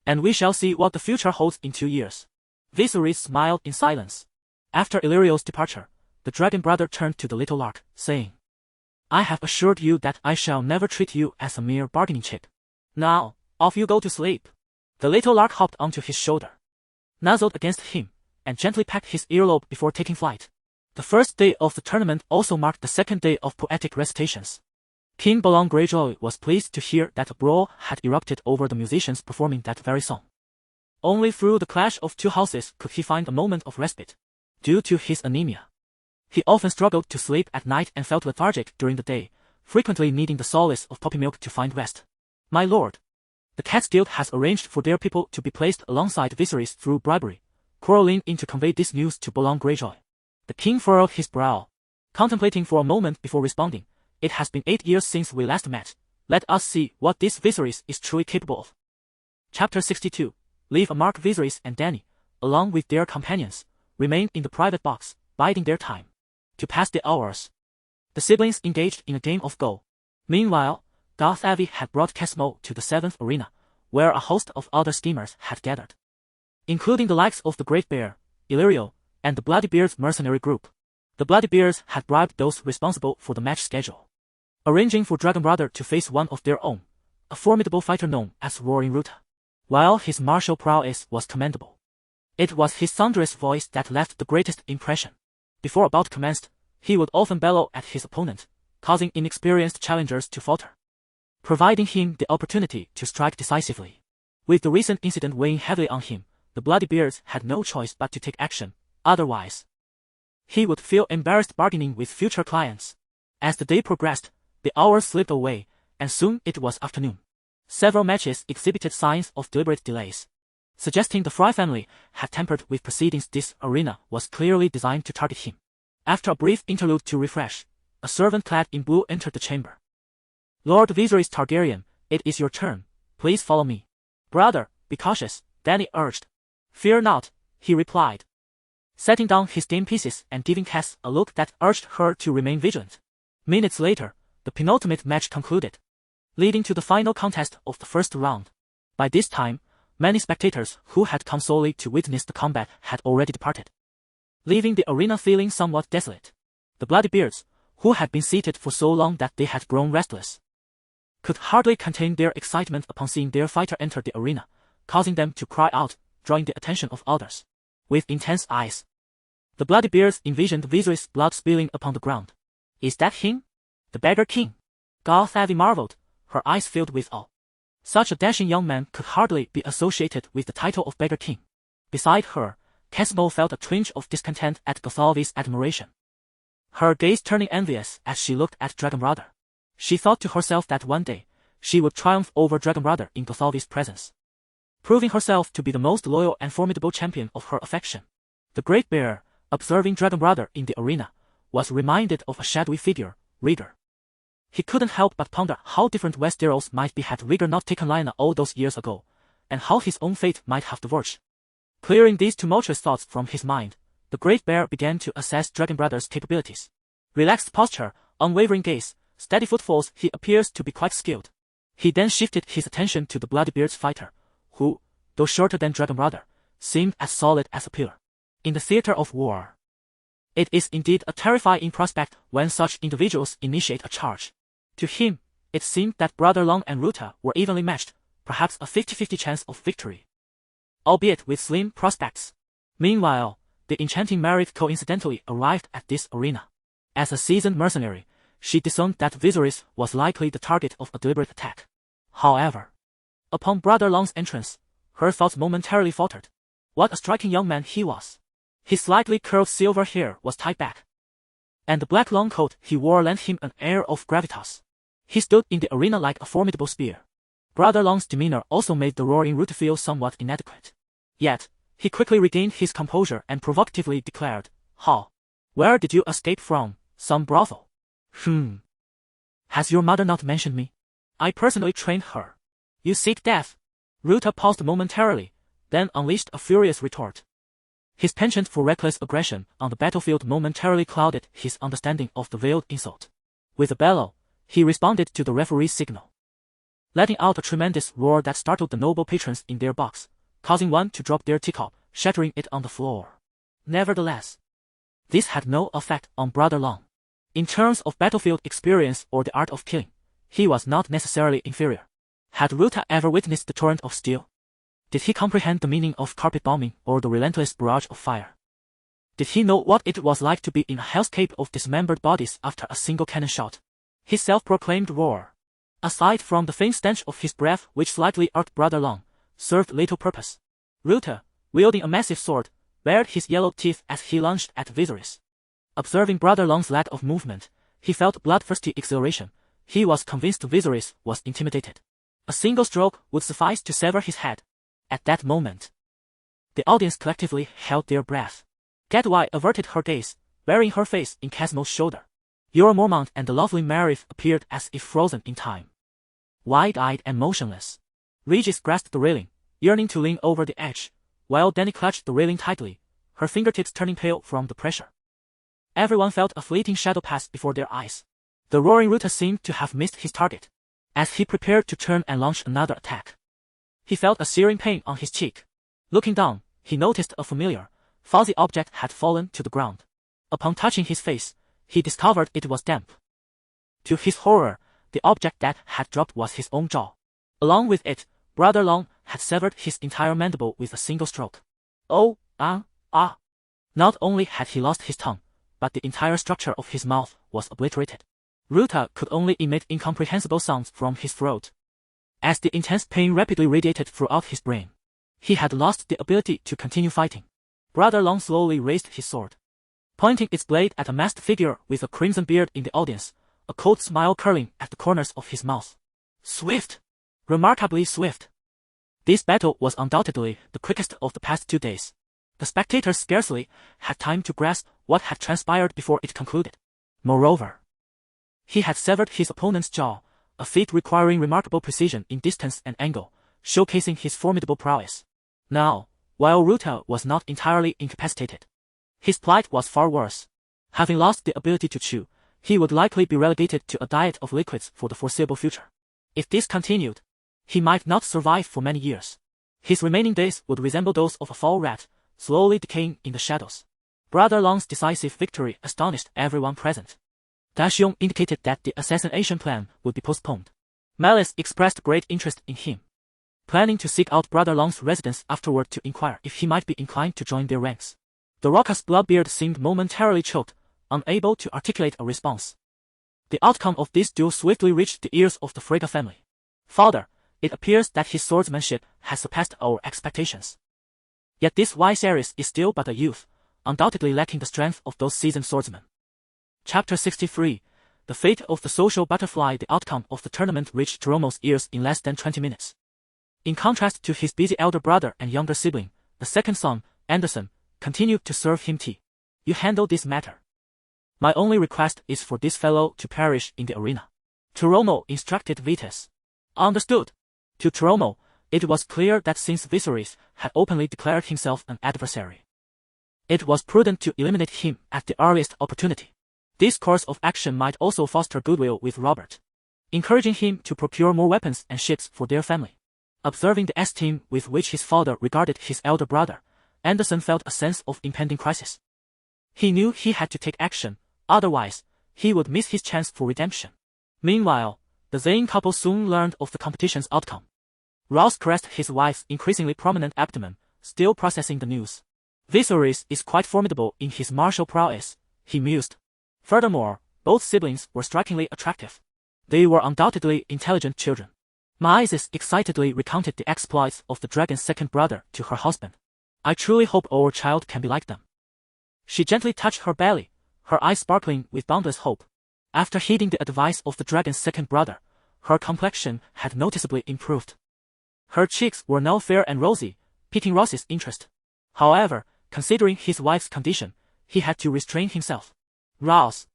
and we shall see what the future holds in 2 years. Viserys smiled in silence. After Illyrio's departure, the dragon brother turned to the little lark, saying, "I have assured you that I shall never treat you as a mere bargaining chip. Now, off you go to sleep." The little lark hopped onto his shoulder, nuzzled against him, and gently pecked his earlobe before taking flight. The first day of the tournament also marked the second day of poetic recitations. King Balon Greyjoy was pleased to hear that a brawl had erupted over the musicians performing that very song. Only through the clash of two houses could he find a moment of respite. Due to his anemia, he often struggled to sleep at night and felt lethargic during the day, frequently needing the solace of poppy milk to find rest. "My lord, the Cats Guild has arranged for their people to be placed alongside Viserys through bribery." Cora leaned in to convey this news to Balon Greyjoy. The king furrowed his brow, contemplating for a moment before responding, "It has been 8 years since we last met. Let us see what this Viserys is truly capable of." Chapter 62. Leave a mark. Viserys and Dany, along with their companions, remained in the private box, biding their time. To pass the hours, the siblings engaged in a game of Go. Meanwhile, Garth Avi had brought Kesmo to the 7th arena, where a host of other schemers had gathered, including the likes of the Great Bear, Illyrio, and the Bloodybeard's mercenary group. The Bloodybeards had bribed those responsible for the match schedule, arranging for Dragon Brother to face one of their own, a formidable fighter known as Roaring Ruta. While his martial prowess was commendable, it was his thunderous voice that left the greatest impression. Before a bout commenced, he would often bellow at his opponent, causing inexperienced challengers to falter, providing him the opportunity to strike decisively. With the recent incident weighing heavily on him, the Bloodybeards had no choice but to take action, otherwise he would feel embarrassed bargaining with future clients. As the day progressed, the hours slipped away, and soon it was afternoon. Several matches exhibited signs of deliberate delays, suggesting the Fry family had tampered with proceedings. This arena was clearly designed to target him. After a brief interlude to refresh, a servant clad in blue entered the chamber. "Lord Viserys Targaryen, it is your turn. Please follow me." "Brother, be cautious," Dany urged. "Fear not," he replied, setting down his game pieces and giving Cass a look that urged her to remain vigilant. Minutes later, the penultimate match concluded, leading to the final contest of the first round. By this time, many spectators who had come solely to witness the combat had already departed, leaving the arena feeling somewhat desolate. The Bloodybeards, who had been seated for so long that they had grown restless, could hardly contain their excitement upon seeing their fighter enter the arena, causing them to cry out, drawing the attention of others. With intense eyes, the Bloodybeards envisioned Viserys' blood spilling upon the ground. "Is that him? The Beggar King?" Garth Avi marveled, her eyes filled with awe. Such a dashing young man could hardly be associated with the title of Beggar King. Beside her, Kesmo felt a twinge of discontent at Gothalvi's admiration, her gaze turning envious as she looked at Dragon Brother. She thought to herself that one day, she would triumph over Dragon Brother in Gothalvi's presence, proving herself to be the most loyal and formidable champion of her affection. The Great Bear, observing Dragon Brother in the arena, was reminded of a shadowy figure, Reader, He couldn't help but ponder how different Westeros might be had Vigor not taken Lyanna all those years ago, and how his own fate might have diverged. Clearing these tumultuous thoughts from his mind, the Great Bear began to assess Dragon Brother's capabilities. Relaxed posture, unwavering gaze, steady footfalls, he appears to be quite skilled. He then shifted his attention to the Bloodybeard's fighter, who, though shorter than Dragon Brother, seemed as solid as a pillar. In the theater of war, it is indeed a terrifying prospect when such individuals initiate a charge. To him, it seemed that Brother Long and Ruta were evenly matched, perhaps a 50-50 chance of victory, albeit with slim prospects. Meanwhile, the enchanting Merit coincidentally arrived at this arena. As a seasoned mercenary, she discerned that Viserys was likely the target of a deliberate attack. However, upon Brother Long's entrance, her thoughts momentarily faltered. What a striking young man he was! His slightly curled silver hair was tied back, and the black long coat he wore lent him an air of gravitas. He stood in the arena like a formidable spear. Brother Long's demeanor also made the roaring Ruta feel somewhat inadequate. Yet, he quickly regained his composure and provocatively declared, "How? Where did you escape from, some brothel?" Has your mother not mentioned me? I personally trained her. You seek death?" Ruta paused momentarily, then unleashed a furious retort. His penchant for reckless aggression on the battlefield momentarily clouded his understanding of the veiled insult. With a bellow, he responded to the referee's signal, letting out a tremendous roar that startled the noble patrons in their box, causing one to drop their teacup, shattering it on the floor. Nevertheless, this had no effect on Brother Long. In terms of battlefield experience or the art of killing, he was not necessarily inferior. Had Ruta ever witnessed the torrent of steel? Did he comprehend the meaning of carpet bombing or the relentless barrage of fire? Did he know what it was like to be in a hellscape of dismembered bodies after a single cannon shot? His self-proclaimed roar, aside from the faint stench of his breath which slightly irked Brother Long, served little purpose. Ruta, wielding a massive sword, bared his yellow teeth as he lunged at Viserys. Observing Brother Long's lack of movement, he felt bloodthirsty exhilaration. He was convinced Viserys was intimidated. A single stroke would suffice to sever his head. At that moment, the audience collectively held their breath. Gatwai averted her gaze, burying her face in Casmo's shoulder. Jorah Mormont and the lovely Meredith appeared as if frozen in time, wide-eyed and motionless. Regis grasped the railing, yearning to lean over the edge, while Dany clutched the railing tightly, her fingertips turning pale from the pressure. Everyone felt a fleeting shadow pass before their eyes. The roaring Ruta seemed to have missed his target. As he prepared to turn and launch another attack, he felt a searing pain on his cheek. Looking down, he noticed a familiar, fuzzy object had fallen to the ground. Upon touching his face, he discovered it was damp. To his horror, the object that had dropped was his own jaw. Along with it, Brother Long had severed his entire mandible with a single stroke. Not only had he lost his tongue, but the entire structure of his mouth was obliterated. Ruta could only emit incomprehensible sounds from his throat, as the intense pain rapidly radiated throughout his brain. He had lost the ability to continue fighting. Brother Long slowly raised his sword, pointing its blade at a masked figure with a crimson beard in the audience, a cold smile curling at the corners of his mouth. Swift! Remarkably swift! This battle was undoubtedly the quickest of the past 2 days. The spectators scarcely had time to grasp what had transpired before it concluded. Moreover, he had severed his opponent's jaw, a feat requiring remarkable precision in distance and angle, showcasing his formidable prowess. Now, while Ruta was not entirely incapacitated, his plight was far worse. Having lost the ability to chew, he would likely be relegated to a diet of liquids for the foreseeable future. If this continued, he might not survive for many years. His remaining days would resemble those of a foul rat, slowly decaying in the shadows. Brother Long's decisive victory astonished everyone present. Daxion indicated that the assassination plan would be postponed. Malice expressed great interest in him, planning to seek out Brother Long's residence afterward to inquire if he might be inclined to join their ranks. The raucous Bloodbeard seemed momentarily choked, unable to articulate a response. The outcome of this duel swiftly reached the ears of the Frege family. Father, it appears that his swordsmanship has surpassed our expectations. Yet this Viserys is still but a youth, undoubtedly lacking the strength of those seasoned swordsmen. Chapter 63. The fate of the social butterfly. The outcome of the tournament reached Jeromo's ears in less than 20 minutes. In contrast to his busy elder brother and younger sibling, the second son, Anderson, continued to serve him tea. You handle this matter. My only request is for this fellow to perish in the arena. Turomo instructed Vitas. Understood. To Turomo, it was clear that since Viserys had openly declared himself an adversary, it was prudent to eliminate him at the earliest opportunity. This course of action might also foster goodwill with Robert, encouraging him to procure more weapons and ships for their family. Observing the esteem with which his father regarded his elder brother, Anderson felt a sense of impending crisis. He knew he had to take action, otherwise, he would miss his chance for redemption. Meanwhile, the Zane couple soon learned of the competition's outcome. Rouse caressed his wife's increasingly prominent abdomen, still processing the news. Viserys is quite formidable in his martial prowess, he mused. Furthermore, both siblings were strikingly attractive. They were undoubtedly intelligent children. Maises excitedly recounted the exploits of the dragon's second brother to her husband. I truly hope our child can be like them. She gently touched her belly, her eyes sparkling with boundless hope. After heeding the advice of the dragon's second brother, her complexion had noticeably improved. Her cheeks were now fair and rosy, piquing Ross's interest. However, considering his wife's condition, he had to restrain himself. Ross,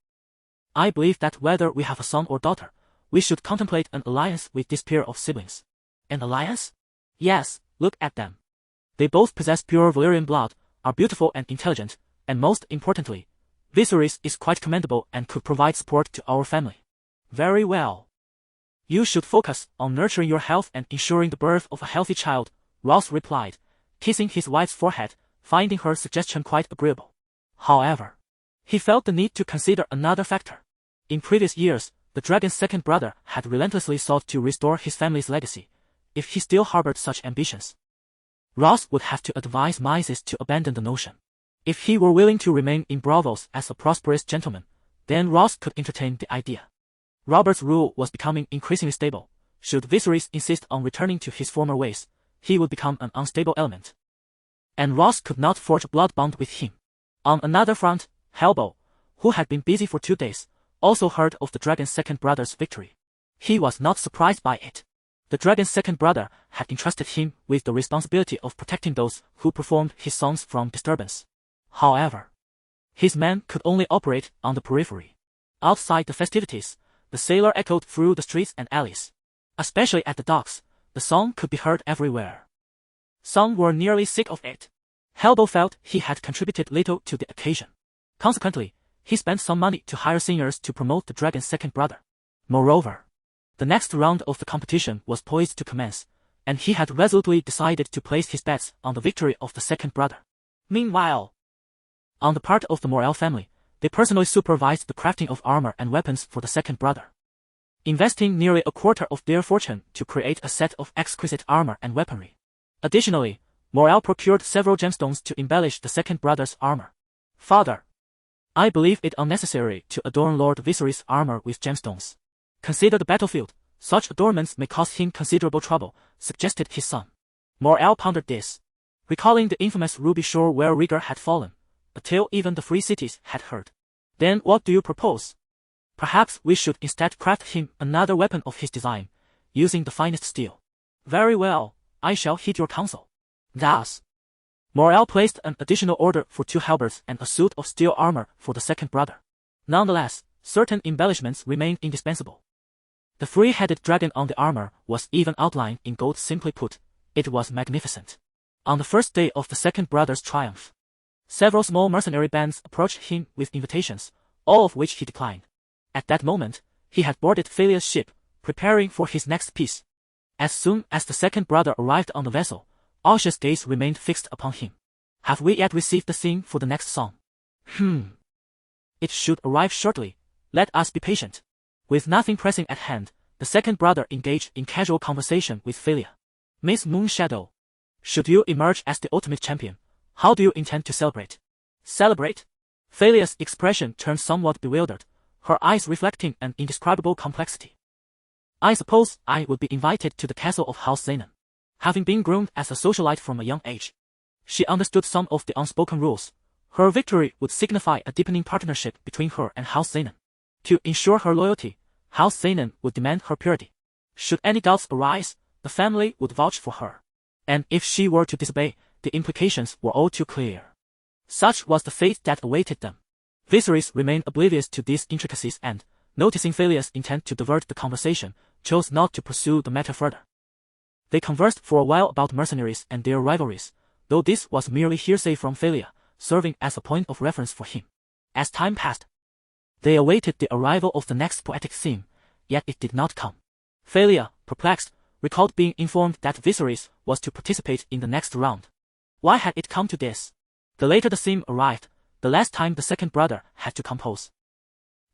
I believe that whether we have a son or daughter, we should contemplate an alliance with this pair of siblings. An alliance? Yes, look at them. They both possess pure Valyrian blood, are beautiful and intelligent, and most importantly, Viserys is quite commendable and could provide support to our family. Very well. You should focus on nurturing your health and ensuring the birth of a healthy child, Ross replied, kissing his wife's forehead, finding her suggestion quite agreeable. However, he felt the need to consider another factor. In previous years, the dragon's second brother had relentlessly sought to restore his family's legacy. If he still harbored such ambitions, Ross would have to advise Maises to abandon the notion. If he were willing to remain in Braavos as a prosperous gentleman, then Ross could entertain the idea. Robert's rule was becoming increasingly stable. Should Viserys insist on returning to his former ways, he would become an unstable element. And Ross could not forge a blood bond with him. On another front, Hellbow, who had been busy for 2 days, also heard of the dragon's second brother's victory. He was not surprised by it. The dragon's second brother had entrusted him with the responsibility of protecting those who performed his songs from disturbance. However, his men could only operate on the periphery. Outside the festivities, the sailor echoed through the streets and alleys. Especially at the docks, the song could be heard everywhere. Some were nearly sick of it. Hellbow felt he had contributed little to the occasion. Consequently, he spent some money to hire singers to promote the dragon's second brother. Moreover, the next round of the competition was poised to commence, and he had resolutely decided to place his bets on the victory of the second brother. Meanwhile, on the part of the Morel family, they personally supervised the crafting of armor and weapons for the second brother, investing nearly a quarter of their fortune to create a set of exquisite armor and weaponry. Additionally, Morel procured several gemstones to embellish the second brother's armor. Father, I believe it unnecessary to adorn Lord Viserys' armor with gemstones. Consider the battlefield, such adornments may cause him considerable trouble, suggested his son. Morel pondered this, recalling the infamous Ruby Shore where Rhaegar had fallen, a tale even the Free Cities had heard. Then what do you propose? Perhaps we should instead craft him another weapon of his design, using the finest steel. Very well, I shall heed your counsel. Thus, Morel placed an additional order for 2 halberds and a suit of steel armor for the second brother. Nonetheless, certain embellishments remained indispensable. The 3-headed dragon on the armor was even outlined in gold. Simply put, it was magnificent. On the first day of the second brother's triumph, several small mercenary bands approached him with invitations, all of which he declined. At that moment, he had boarded Phalia's ship, preparing for his next piece. As soon as the second brother arrived on the vessel, Osha's gaze remained fixed upon him. Have we yet received the theme for the next song? It should arrive shortly. Let us be patient. With nothing pressing at hand, the second brother engaged in casual conversation with Phalia. Miss Moonshadow, should you emerge as the ultimate champion, how do you intend to celebrate? Celebrate? Phalia's expression turned somewhat bewildered, her eyes reflecting an indescribable complexity. I suppose I would be invited to the castle of House Zenon. Having been groomed as a socialite from a young age, she understood some of the unspoken rules. Her victory would signify a deepening partnership between her and House Zenon. To ensure her loyalty, House Zenon would demand her purity. Should any doubts arise, the family would vouch for her. And if she were to disobey, the implications were all too clear. Such was the fate that awaited them. Viserys remained oblivious to these intricacies and, noticing Phalia's intent to divert the conversation, chose not to pursue the matter further. They conversed for a while about mercenaries and their rivalries, though this was merely hearsay from Phalia, serving as a point of reference for him. As time passed, they awaited the arrival of the next poetic theme, yet it did not come. Phalia, perplexed, recalled being informed that Viserys was to participate in the next round. Why had it come to this? The later the theme arrived, the less time the second brother had to compose.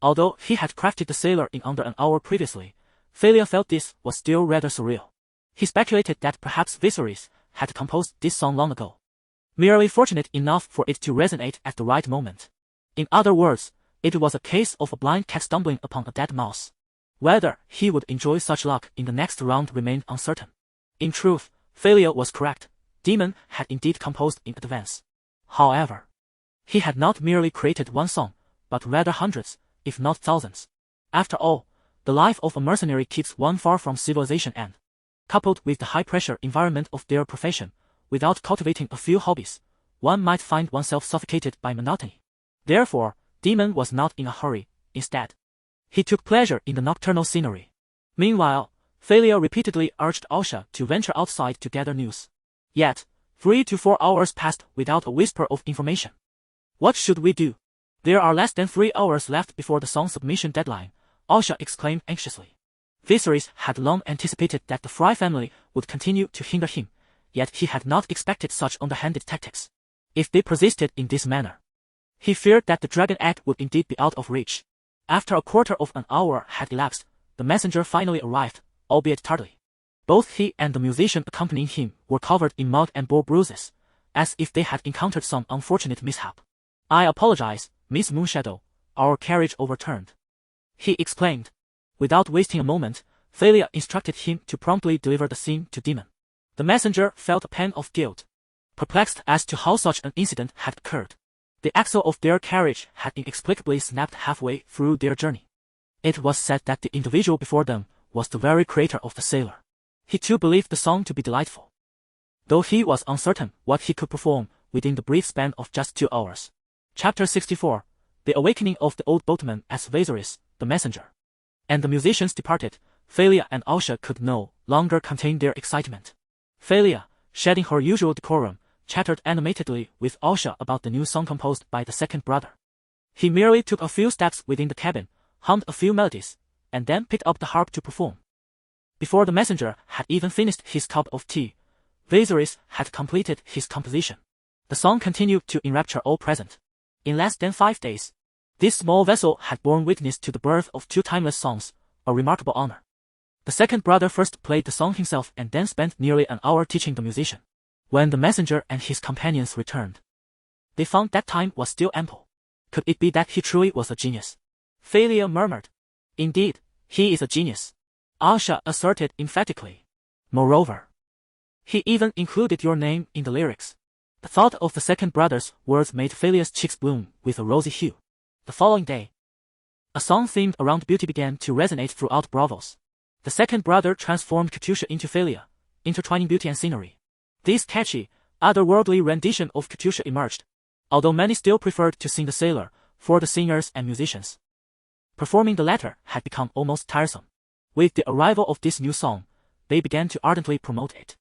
Although he had crafted the sailor in under an hour previously, Phalia felt this was still rather surreal. He speculated that perhaps Viserys had composed this song long ago, merely fortunate enough for it to resonate at the right moment. In other words, it was a case of a blind cat stumbling upon a dead mouse. Whether he would enjoy such luck in the next round remained uncertain. In truth, Phalia was correct. Daemon had indeed composed in advance. However, he had not merely created one song, but rather hundreds, if not thousands. After all, the life of a mercenary keeps one far from civilization and, coupled with the high-pressure environment of their profession, without cultivating a few hobbies, one might find oneself suffocated by monotony. Therefore, Daemon was not in a hurry. Instead, he took pleasure in the nocturnal scenery. Meanwhile, Phalia repeatedly urged Osha to venture outside to gather news. Yet, 3 to 4 hours passed without a whisper of information. What should we do? There are less than 3 hours left before the song submission deadline, Osha exclaimed anxiously. Viserys had long anticipated that the Fry family would continue to hinder him, yet he had not expected such underhanded tactics. If they persisted in this manner, he feared that the dragon egg would indeed be out of reach. After a quarter of an hour had elapsed, the messenger finally arrived, albeit tardily. Both he and the musician accompanying him were covered in mud and bore bruises, as if they had encountered some unfortunate mishap. I apologize, Miss Moonshadow, our carriage overturned, he explained. Without wasting a moment, Phalia instructed him to promptly deliver the theme to Daemon. The messenger felt a pang of guilt, perplexed as to how such an incident had occurred. The axle of their carriage had inexplicably snapped halfway through their journey. It was said that the individual before them was the very creator of the sailor. He too believed the song to be delightful, though he was uncertain what he could perform within the brief span of just 2 hours. Chapter 64. The Awakening of the Old Boatman as Viserys, the messenger, and the musicians departed. Phalia and Osha could no longer contain their excitement. Phalia, shedding her usual decorum, chattered animatedly with Osha about the new song composed by the second brother. He merely took a few steps within the cabin, hummed a few melodies, and then picked up the harp to perform. Before the messenger had even finished his cup of tea, Viserys had completed his composition. The song continued to enrapture all present. In less than 5 days, this small vessel had borne witness to the birth of 2 timeless songs, a remarkable honor. The second brother first played the song himself and then spent nearly an hour teaching the musician. When the messenger and his companions returned, they found that time was still ample. Could it be that he truly was a genius? Phalia murmured. Indeed, he is a genius, Osha asserted emphatically. Moreover, he even included your name in the lyrics. The thought of the second brother's words made Phalia's cheeks bloom with a rosy hue. The following day, a song themed around beauty began to resonate throughout Braavos. The second brother transformed Katusha into Phalia, intertwining beauty and scenery. This catchy, otherworldly rendition of Katusha emerged, although many still preferred to sing the sailor, for the singers and musicians. Performing the latter had become almost tiresome. With the arrival of this new song, they began to ardently promote it.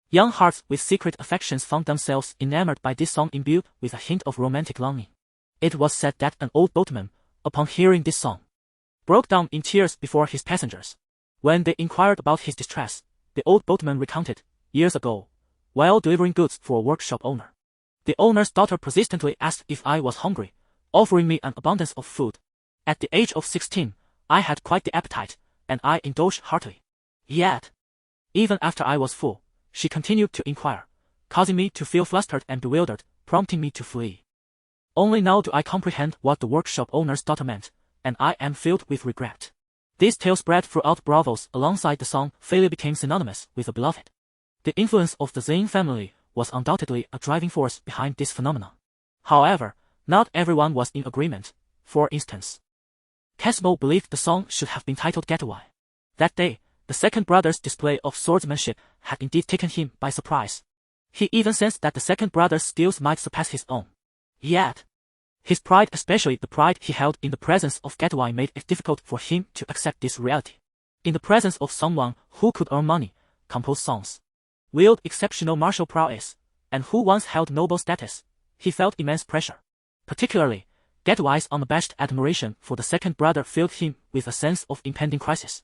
Young hearts with secret affections found themselves enamored by this song imbued with a hint of romantic longing. It was said that an old boatman, upon hearing this song, broke down in tears before his passengers. When they inquired about his distress, the old boatman recounted, years ago, while delivering goods for a workshop owner, the owner's daughter persistently asked if I was hungry, offering me an abundance of food. At the age of 16, I had quite the appetite, and I indulged heartily. Yet, even after I was full, she continued to inquire, causing me to feel flustered and bewildered, prompting me to flee. Only now do I comprehend what the workshop owner's daughter meant, and I am filled with regret. This tale spread throughout Braavos. Alongside the song, Phalia became synonymous with a beloved. The influence of the Zane family was undoubtedly a driving force behind this phenomenon. However, not everyone was in agreement. For instance, Casmo believed the song should have been titled Getaway. That day, the second brother's display of swordsmanship had indeed taken him by surprise. He even sensed that the second brother's skills might surpass his own. Yet, His pride, especially the pride he held in the presence of Gedwai, made it difficult for him to accept this reality. In the presence of someone who could earn money, compose songs, wield exceptional martial prowess, and who once held noble status, he felt immense pressure. Particularly, Gedwai's unabashed admiration for the second brother filled him with a sense of impending crisis.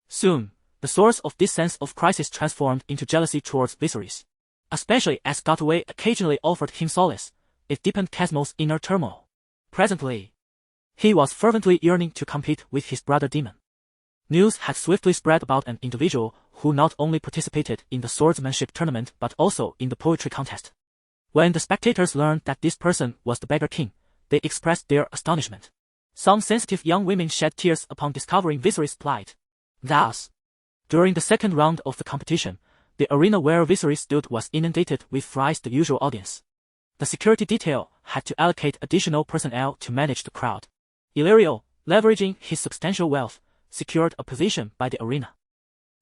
Soon, the source of this sense of crisis transformed into jealousy towards Viserys. Especially as Gedwai occasionally offered him solace, it deepened Casmo's inner turmoil. Presently, he was fervently yearning to compete with his brother Daemon. News had swiftly spread about an individual who not only participated in the swordsmanship tournament but also in the poetry contest. When the spectators learned that this person was the Beggar King, they expressed their astonishment. Some sensitive young women shed tears upon discovering Viserys' plight. Thus, during the second round of the competition, the arena where Viserys stood was inundated with thrice the usual audience. The security detail had to allocate additional personnel to manage the crowd. Illyrio, leveraging his substantial wealth, secured a position by the arena.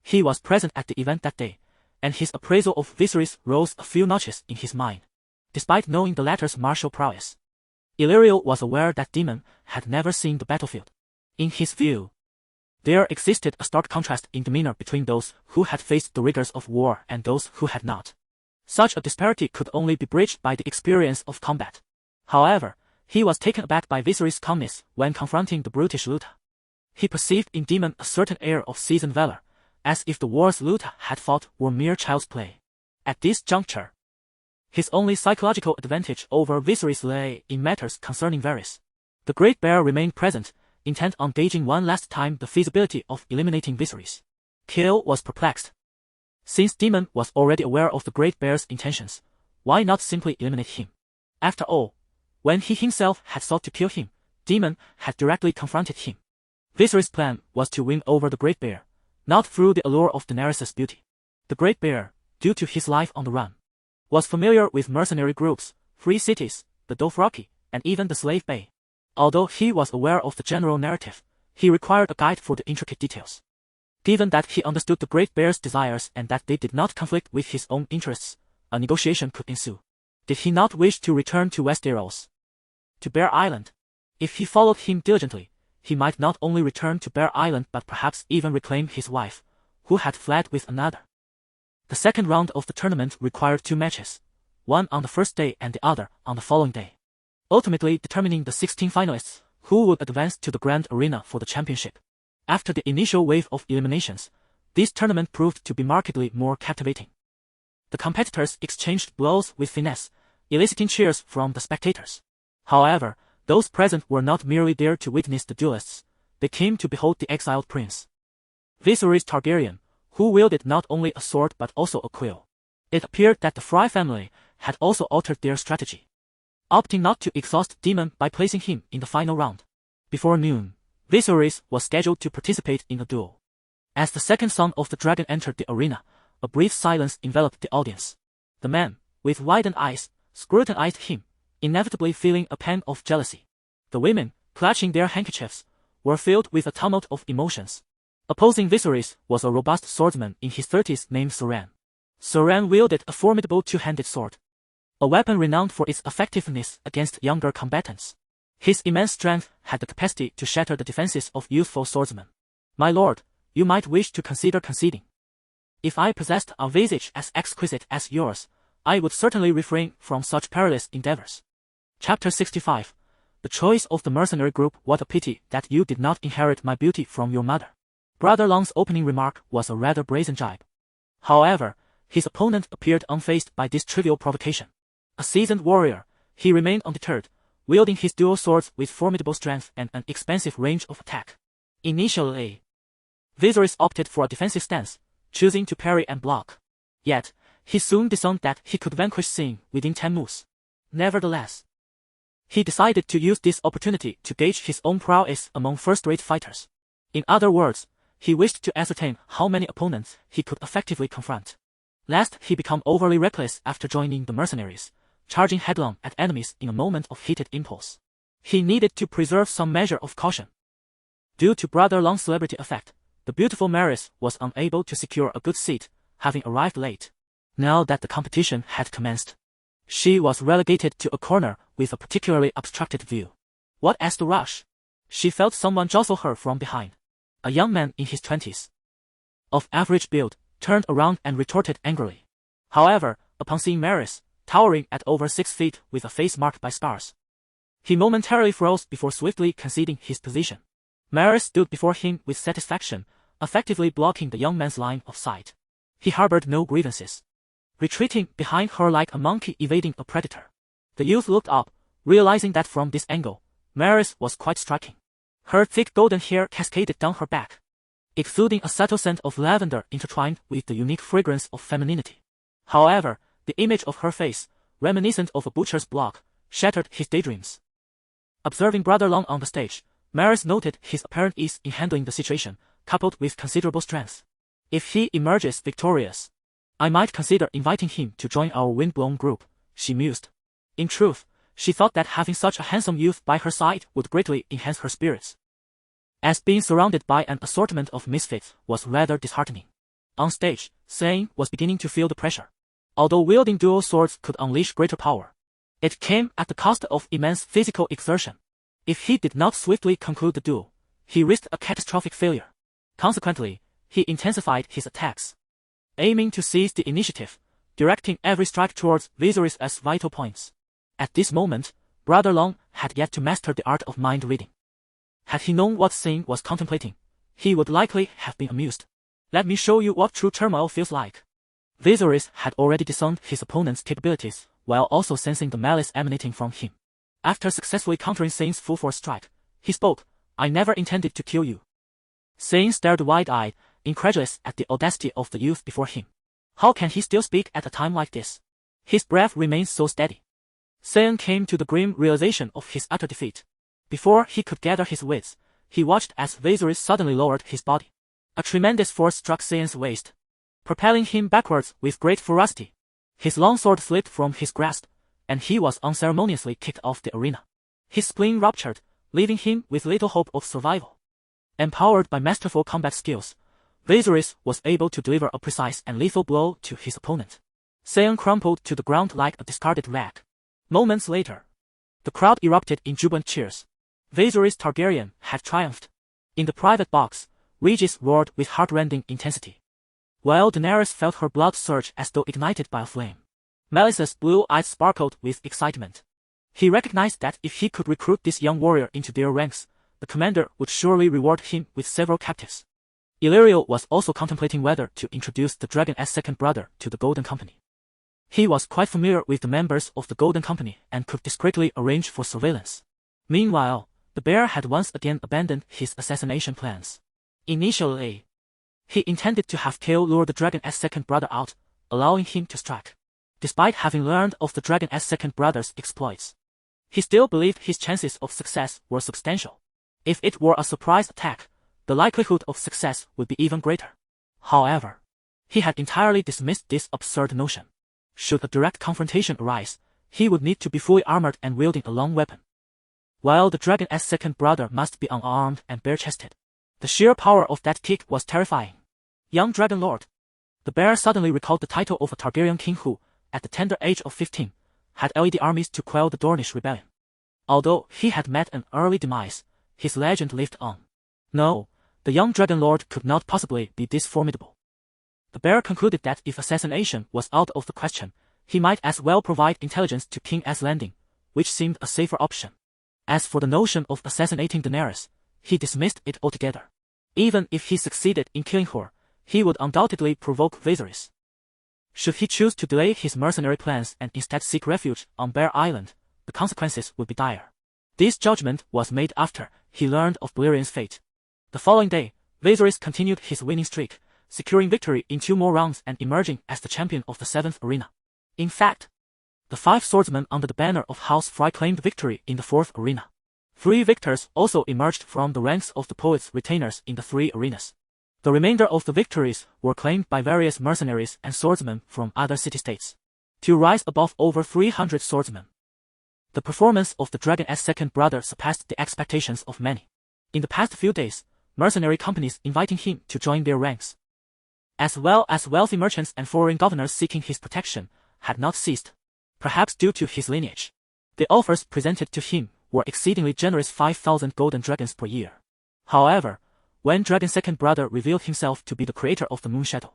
He was present at the event that day, and his appraisal of Viserys rose a few notches in his mind. Despite knowing the latter's martial prowess, Illyrio was aware that Daemon had never seen the battlefield. In his view, there existed a stark contrast in demeanor between those who had faced the rigors of war and those who had not. Such a disparity could only be bridged by the experience of combat. However, he was taken aback by Viserys' calmness when confronting the brutish Luta. He perceived in Daemon a certain air of seasoned valor, as if the wars Luta had fought were mere child's play. At this juncture, his only psychological advantage over Viserys lay in matters concerning Varys. The Great Bear remained present, intent on gauging one last time the feasibility of eliminating Viserys. Kill was perplexed. Since Daemon was already aware of the Great Bear's intentions, why not simply eliminate him? After all, when he himself had sought to kill him, Daemon had directly confronted him. Viserys' plan was to win over the Great Bear, not through the allure of Daenerys' beauty. The Great Bear, due to his life on the run, was familiar with mercenary groups, free cities, the Dothraki, and even the Slave Bay. Although he was aware of the general narrative, he required a guide for the intricate details. Given that he understood the Great Bear's desires and that they did not conflict with his own interests, a negotiation could ensue. Did he not wish to return to Westeros? To Bear Island? If he followed him diligently, he might not only return to Bear Island but perhaps even reclaim his wife, who had fled with another. The second round of the tournament required 2 matches, one on the first day and the other on the following day, ultimately determining the 16 finalists who would advance to the grand arena for the championship. After the initial wave of eliminations, this tournament proved to be markedly more captivating. The competitors exchanged blows with finesse, eliciting cheers from the spectators. However, those present were not merely there to witness the duelists, they came to behold the exiled prince, Daenerys Targaryen, who wielded not only a sword but also a quill. It appeared that the Frey family had also altered their strategy, opting not to exhaust Daemon by placing him in the final round. Before noon, Viserys was scheduled to participate in a duel. As the second son of the dragon entered the arena, a brief silence enveloped the audience. The men, with widened eyes, scrutinized him, inevitably feeling a pang of jealousy. The women, clutching their handkerchiefs, were filled with a tumult of emotions. Opposing Viserys was a robust swordsman in his 30s named Soran. Soran wielded a formidable two-handed sword, a weapon renowned for its effectiveness against younger combatants. His immense strength had the capacity to shatter the defenses of youthful swordsmen. My lord, you might wish to consider conceding. If I possessed a visage as exquisite as yours, I would certainly refrain from such perilous endeavors. Chapter 65. The choice of the mercenary group. What a pity that you did not inherit my beauty from your mother. Brother Long's opening remark was a rather brazen jibe. However, his opponent appeared unfazed by this trivial provocation. A seasoned warrior, he remained undeterred, wielding his dual swords with formidable strength and an expansive range of attack. Initially, Viserys opted for a defensive stance, choosing to parry and block. Yet, he soon discerned that he could vanquish Sin within 10 moves. Nevertheless, he decided to use this opportunity to gauge his own prowess among first-rate fighters. In other words, he wished to ascertain how many opponents he could effectively confront, lest he become overly reckless after joining the mercenaries, charging headlong at enemies in a moment of heated impulse. He needed to preserve some measure of caution. Due to Brother Long's celebrity effect, the beautiful Maris was unable to secure a good seat, having arrived late. Now that the competition had commenced, She was relegated to a corner with a particularly obstructed view. What as to rush? She felt someone jostle her from behind. A young man in his 20s, of average build, turned around and retorted angrily. However, upon seeing Maris, towering at over 6 feet with a face marked by scars, he momentarily froze before swiftly conceding his position. Maris stood before him with satisfaction, effectively blocking the young man's line of sight. He harbored no grievances, retreating behind her like a monkey evading a predator. The youth looked up, realizing that from this angle, Maris was quite striking. Her thick golden hair cascaded down her back, exuding a subtle scent of lavender intertwined with the unique fragrance of femininity. However, the image of her face, reminiscent of a butcher's block, shattered his daydreams. Observing Brother Long on the stage, Maris noted his apparent ease in handling the situation, coupled with considerable strength. If he emerges victorious, I might consider inviting him to join our windblown group, she mused. In truth, she thought that having such a handsome youth by her side would greatly enhance her spirits, as being surrounded by an assortment of misfits was rather disheartening. On stage, Sane was beginning to feel the pressure. Although wielding dual swords could unleash greater power, it came at the cost of immense physical exertion. If he did not swiftly conclude the duel, he risked a catastrophic failure. Consequently, he intensified his attacks, aiming to seize the initiative, directing every strike towards Viserys' vital points. At this moment, Brother Long had yet to master the art of mind reading. Had he known what Sane was contemplating, he would likely have been amused. Let me show you what true turmoil feels like. Viserys had already disowned his opponent's capabilities, while also sensing the malice emanating from him. After successfully countering Sane's full force strike, he spoke, "I never intended to kill you." Sane stared wide-eyed, incredulous at the audacity of the youth before him. How can he still speak at a time like this? His breath remained so steady. Sane came to the grim realization of his utter defeat. Before he could gather his wits, he watched as Viserys suddenly lowered his body. A tremendous force struck Sane's waist, propelling him backwards with great ferocity. His long sword slipped from his grasp, and he was unceremoniously kicked off the arena. His spleen ruptured, leaving him with little hope of survival. Empowered by masterful combat skills, Viserys was able to deliver a precise and lethal blow to his opponent. Sane crumpled to the ground like a discarded rag. Moments later, the crowd erupted in jubilant cheers. Daenerys Targaryen had triumphed. In the private box, Regis roared with heart-rending intensity, while Daenerys felt her blood surge as though ignited by a flame. Melissa's blue eyes sparkled with excitement. He recognized that if he could recruit this young warrior into their ranks, the commander would surely reward him with several captives. Illyrio was also contemplating whether to introduce the dragon's second brother to the Golden Company. He was quite familiar with the members of the Golden Company and could discreetly arrange for surveillance. Meanwhile, the bear had once again abandoned his assassination plans. Initially, he intended to have Kale lure the dragon's second brother out, allowing him to strike. Despite having learned of the dragon's second brother's exploits, he still believed his chances of success were substantial. If it were a surprise attack, the likelihood of success would be even greater. However, he had entirely dismissed this absurd notion. Should a direct confrontation arise, he would need to be fully armored and wielding a long weapon, while the dragon's second brother must be unarmed and bare-chested. The sheer power of that kick was terrifying. Young Dragon Lord. The bear suddenly recalled the title of a Targaryen king who, at the tender age of 15, had led armies to quell the Dornish rebellion. Although he had met an early demise, his legend lived on. No, the young Dragon Lord could not possibly be this formidable. The bear concluded that if assassination was out of the question, he might as well provide intelligence to King A's Landing, which seemed a safer option. As for the notion of assassinating Daenerys, he dismissed it altogether. Even if he succeeded in killing her, he would undoubtedly provoke Viserys. Should he choose to delay his mercenary plans and instead seek refuge on Bear Island, the consequences would be dire. This judgment was made after he learned of Valyrian's fate. The following day, Viserys continued his winning streak, securing victory in 2 more rounds and emerging as the champion of the 7th arena. In fact, the 5 swordsmen under the banner of House Frey claimed victory in the 4th arena. 3 victors also emerged from the ranks of the poet's retainers in the 3 arenas. The remainder of the victories were claimed by various mercenaries and swordsmen from other city-states, to rise above over 300 swordsmen. The performance of the dragon's second brother surpassed the expectations of many. In the past few days, mercenary companies inviting him to join their ranks, as well as wealthy merchants and foreign governors seeking his protection, had not ceased. perhaps due to his lineage. The offers presented to him were exceedingly generous, 5,000 golden dragons per year. However, when Dragon's second brother revealed himself to be the creator of the moon shadow,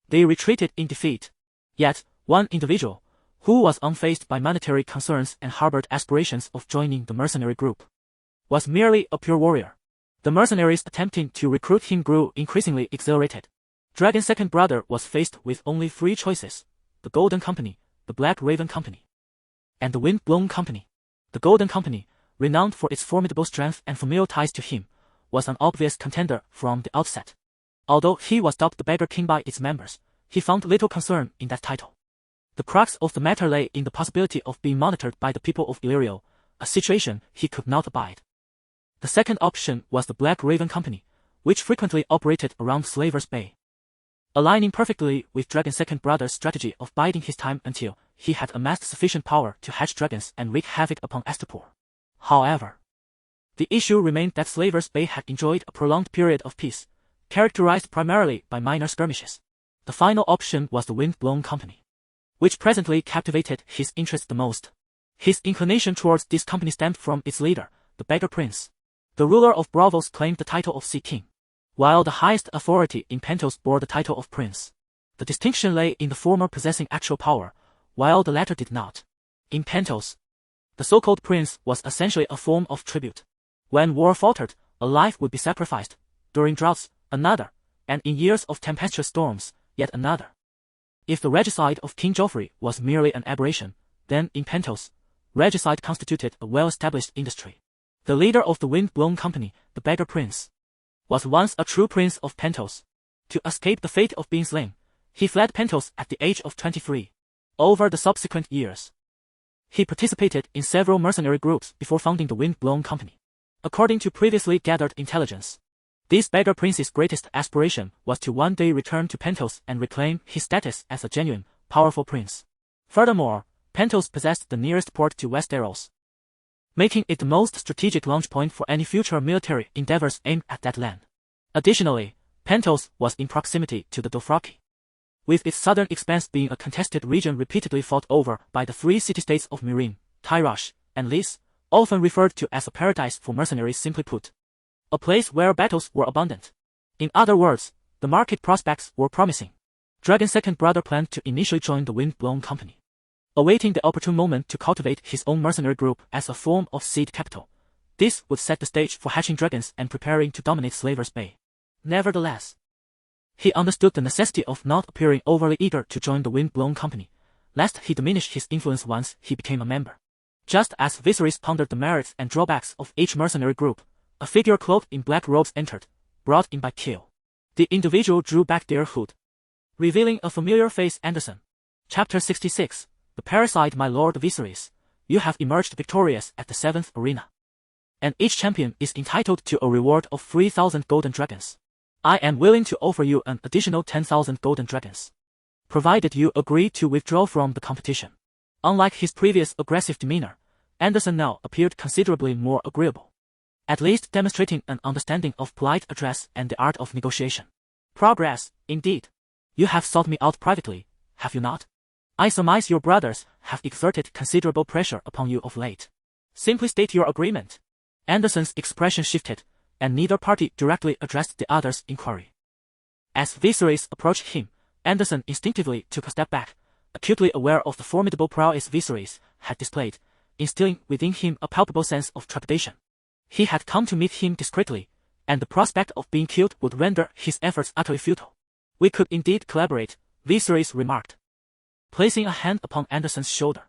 they retreated in defeat. Yet, one individual, who was unfazed by monetary concerns and harbored aspirations of joining the mercenary group, was merely a pure warrior. The mercenaries attempting to recruit him grew increasingly exhilarated. Dragon's second brother was faced with only 3 choices: the Golden Company, the Black Raven Company, and the Wind-Blown Company. The Golden Company, renowned for its formidable strength and familial ties to him, was an obvious contender from the outset. Although he was dubbed the Beggar King by its members, he found little concern in that title. The crux of the matter lay in the possibility of being monitored by the people of Valyria, a situation he could not abide. The second option was the Black Raven Company, which frequently operated around Slaver's Bay, aligning perfectly with Dragon's second brother's strategy of biding his time until he had amassed sufficient power to hatch dragons and wreak havoc upon Astapor. However, the issue remained that Slaver's Bay had enjoyed a prolonged period of peace, characterized primarily by minor skirmishes. The final option was the Wind-Blown Company, which presently captivated his interest the most. His inclination towards this company stemmed from its leader, the Beggar Prince. The ruler of Braavos claimed the title of Sea King, while the highest authority in Pentos bore the title of Prince. The distinction lay in the former possessing actual power, while the latter did not. In Pentos, the so-called prince was essentially a form of tribute. When war faltered, a life would be sacrificed; during droughts, another; and in years of tempestuous storms, yet another. If the regicide of King Joffrey was merely an aberration, then in Pentos, regicide constituted a well-established industry. The leader of the Wind-Blown Company, the Beggar Prince, was once a true prince of Pentos. To escape the fate of being slain, he fled Pentos at the age of 23. Over the subsequent years, he participated in several mercenary groups before founding the Wind-Blown Company. According to previously gathered intelligence, this Beggar Prince's greatest aspiration was to one day return to Pentos and reclaim his status as a genuine, powerful prince. Furthermore, Pentos possessed the nearest port to Westeros, making it the most strategic launch point for any future military endeavors aimed at that land. Additionally, Pentos was in proximity to the Dothraki, with its southern expanse being a contested region repeatedly fought over by the 3 city-states of Meereen, Tyrosh, and Lys, often referred to as a paradise for mercenaries, simply put, a place where battles were abundant. In other words, the market prospects were promising. Dragon's second brother planned to initially join the Wind-Blown Company, awaiting the opportune moment to cultivate his own mercenary group as a form of seed capital. This would set the stage for hatching dragons and preparing to dominate Slaver's Bay. Nevertheless, he understood the necessity of not appearing overly eager to join the Wind-Blown Company, lest he diminish his influence once he became a member. Just as Viserys pondered the merits and drawbacks of each mercenary group, a figure clothed in black robes entered, brought in by Kill. The individual drew back their hood, revealing a familiar face. Anderson. Chapter 66. The Parasite. My Lord Viserys, you have emerged victorious at the 7th arena, and each champion is entitled to a reward of 3,000 golden dragons. I am willing to offer you an additional 10,000 golden dragons, provided you agree to withdraw from the competition. Unlike his previous aggressive demeanor, Anderson now appeared considerably more agreeable, at least demonstrating an understanding of polite address and the art of negotiation. Progress, indeed. You have sought me out privately, have you not? I surmise your brothers have exerted considerable pressure upon you of late. Simply state your agreement. Anderson's expression shifted, and neither party directly addressed the other's inquiry. As Viserys approached him, Anderson instinctively took a step back, acutely aware of the formidable prowess Viserys had displayed, instilling within him a palpable sense of trepidation. He had come to meet him discreetly, and the prospect of being killed would render his efforts utterly futile. We could indeed collaborate, Viserys remarked, placing a hand upon Anderson's shoulder.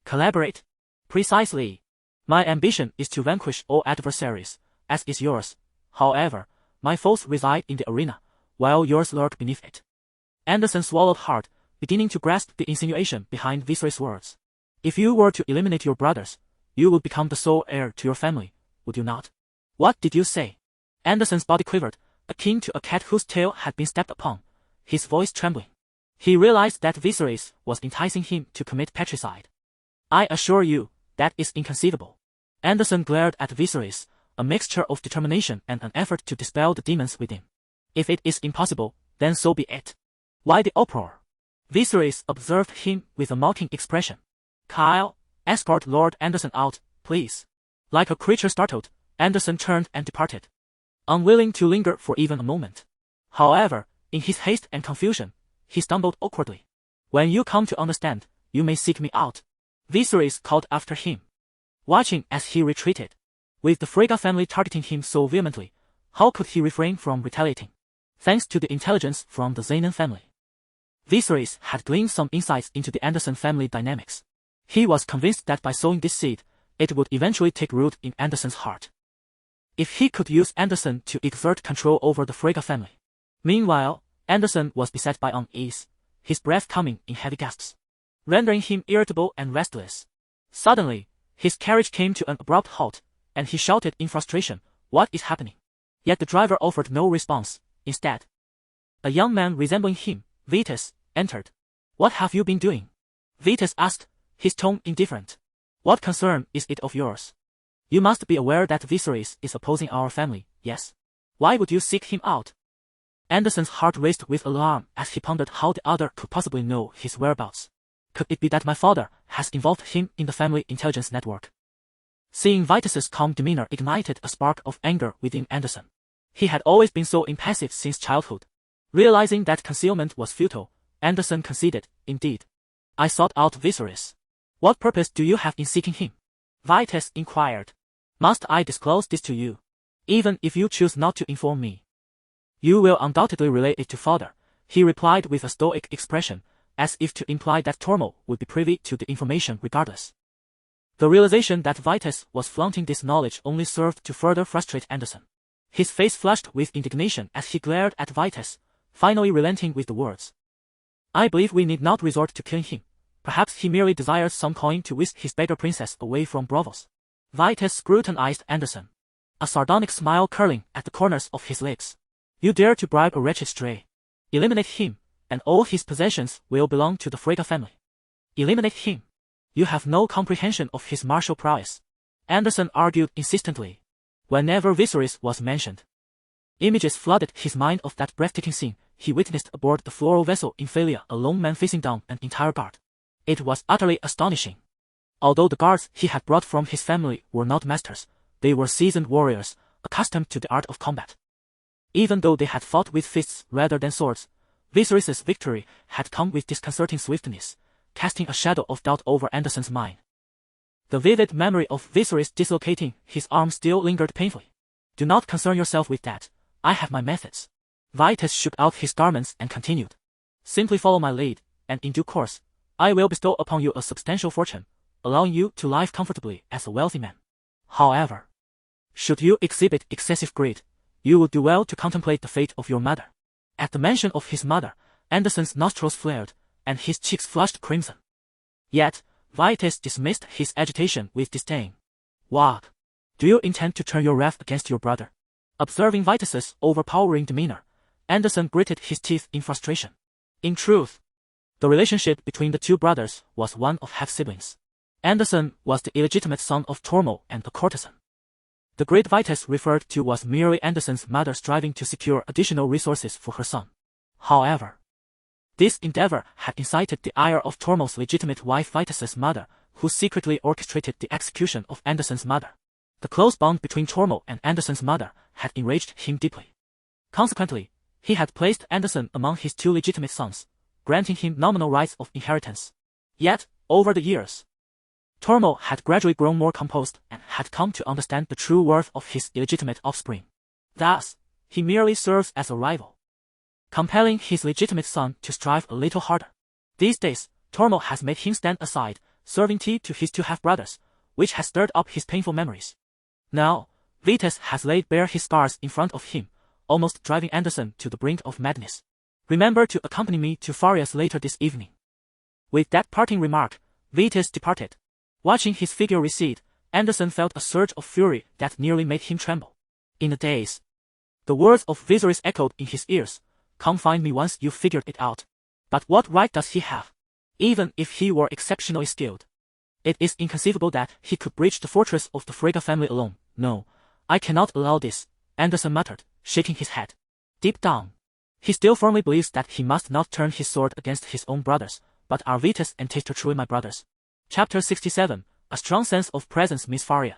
Collaborate? Precisely. My ambition is to vanquish all adversaries, as is yours. However, my foes reside in the arena, while yours lurk beneath it. Anderson swallowed hard, beginning to grasp the insinuation behind Viserys' words. If you were to eliminate your brothers, you would become the sole heir to your family, would you not? What did you say? Anderson's body quivered, akin to a cat whose tail had been stepped upon, his voice trembling. He realized that Viserys was enticing him to commit patricide. I assure you, that is inconceivable. Anderson glared at Viserys, a mixture of determination and an effort to dispel the demons within. If it is impossible, then so be it. Why the uproar? Viserys observed him with a mocking expression. Kyle, escort Lord Anderson out, please. Like a creature startled, Anderson turned and departed, unwilling to linger for even a moment. However, in his haste and confusion, he stumbled awkwardly. When you come to understand, you may seek me out, Viserys called after him. Watching as he retreated, with the Frege family targeting him so vehemently, how could he refrain from retaliating? Thanks to the intelligence from the Zenon family, Viserys had gleaned some insights into the Anderson family dynamics. He was convinced that by sowing this seed, it would eventually take root in Anderson's heart. If he could use Anderson to exert control over the Frege family. Meanwhile, Anderson was beset by unease, his breath coming in heavy gasps, rendering him irritable and restless. Suddenly, his carriage came to an abrupt halt, and he shouted in frustration, "What is happening?" Yet the driver offered no response. Instead, a young man resembling him, Vitus, entered. "What have you been doing?" Vitus asked, his tone indifferent. "What concern is it of yours? You must be aware that Viserys is opposing our family, yes? Why would you seek him out?" Anderson's heart raced with alarm as he pondered how the other could possibly know his whereabouts. Could it be that my father has involved him in the family intelligence network? Seeing Vitus's calm demeanor ignited a spark of anger within Anderson. He had always been so impassive since childhood. Realizing that concealment was futile, Anderson conceded, "Indeed. I sought out Viserys. What purpose do you have in seeking him?" Vitus inquired. "Must I disclose this to you? Even if you choose not to inform me, you will undoubtedly relay it to father," he replied with a stoic expression, as if to imply that Tormund would be privy to the information regardless. The realization that Vitus was flaunting this knowledge only served to further frustrate Anderson. His face flushed with indignation as he glared at Vitus, finally relenting with the words, "I believe we need not resort to killing him. Perhaps he merely desires some coin to whisk his beggar princess away from Braavos." Vitus scrutinized Anderson, a sardonic smile curling at the corners of his lips. "You dare to bribe a wretched stray? Eliminate him, and all his possessions will belong to the Frege family. Eliminate him? You have no comprehension of his martial prowess," Anderson argued insistently. Whenever Viserys was mentioned, images flooded his mind of that breathtaking scene he witnessed aboard the floral vessel in Valyria, a lone man facing down an entire guard. It was utterly astonishing. Although the guards he had brought from his family were not masters, they were seasoned warriors, accustomed to the art of combat. Even though they had fought with fists rather than swords, Viserys' victory had come with disconcerting swiftness, casting a shadow of doubt over Anderson's mind. The vivid memory of Viserys dislocating his arm still lingered painfully. "Do not concern yourself with that. I have my methods." Vitus shook out his garments and continued. "Simply follow my lead, and in due course, I will bestow upon you a substantial fortune, allowing you to live comfortably as a wealthy man. However, should you exhibit excessive greed, you would do well to contemplate the fate of your mother." At the mention of his mother, Anderson's nostrils flared, and his cheeks flushed crimson. Yet, Vitus dismissed his agitation with disdain. "What? Do you intend to turn your wrath against your brother?" Observing Vitus's overpowering demeanor, Anderson gritted his teeth in frustration. In truth, the relationship between the two brothers was one of half-siblings. Anderson was the illegitimate son of Tormund and a courtesan. The great Vitus referred to was merely Anderson's mother striving to secure additional resources for her son. However, this endeavor had incited the ire of Tormund's legitimate wife Vitus's mother, who secretly orchestrated the execution of Anderson's mother. The close bond between Tormund and Anderson's mother had enraged him deeply. Consequently, he had placed Anderson among his two legitimate sons, granting him nominal rights of inheritance. Yet, over the years, Tormund had gradually grown more composed and had come to understand the true worth of his illegitimate offspring. Thus, he merely serves as a rival, compelling his legitimate son to strive a little harder. These days, Tormund has made him stand aside, serving tea to his two half-brothers, which has stirred up his painful memories. Now, Vitus has laid bare his scars in front of him, almost driving Anderson to the brink of madness. "Remember to accompany me to Farias later this evening." With that parting remark, Vitus departed. Watching his figure recede, Anderson felt a surge of fury that nearly made him tremble. In a daze, the words of Viserys echoed in his ears, "Come find me once you've figured it out." But what right does he have? Even if he were exceptionally skilled, it is inconceivable that he could breach the fortress of the Frege family alone. "No, I cannot allow this," Anderson muttered, shaking his head. Deep down, he still firmly believes that he must not turn his sword against his own brothers, but are Vitus and Tester truly my brothers? Chapter 67, A strong sense of presence Miss Valyria.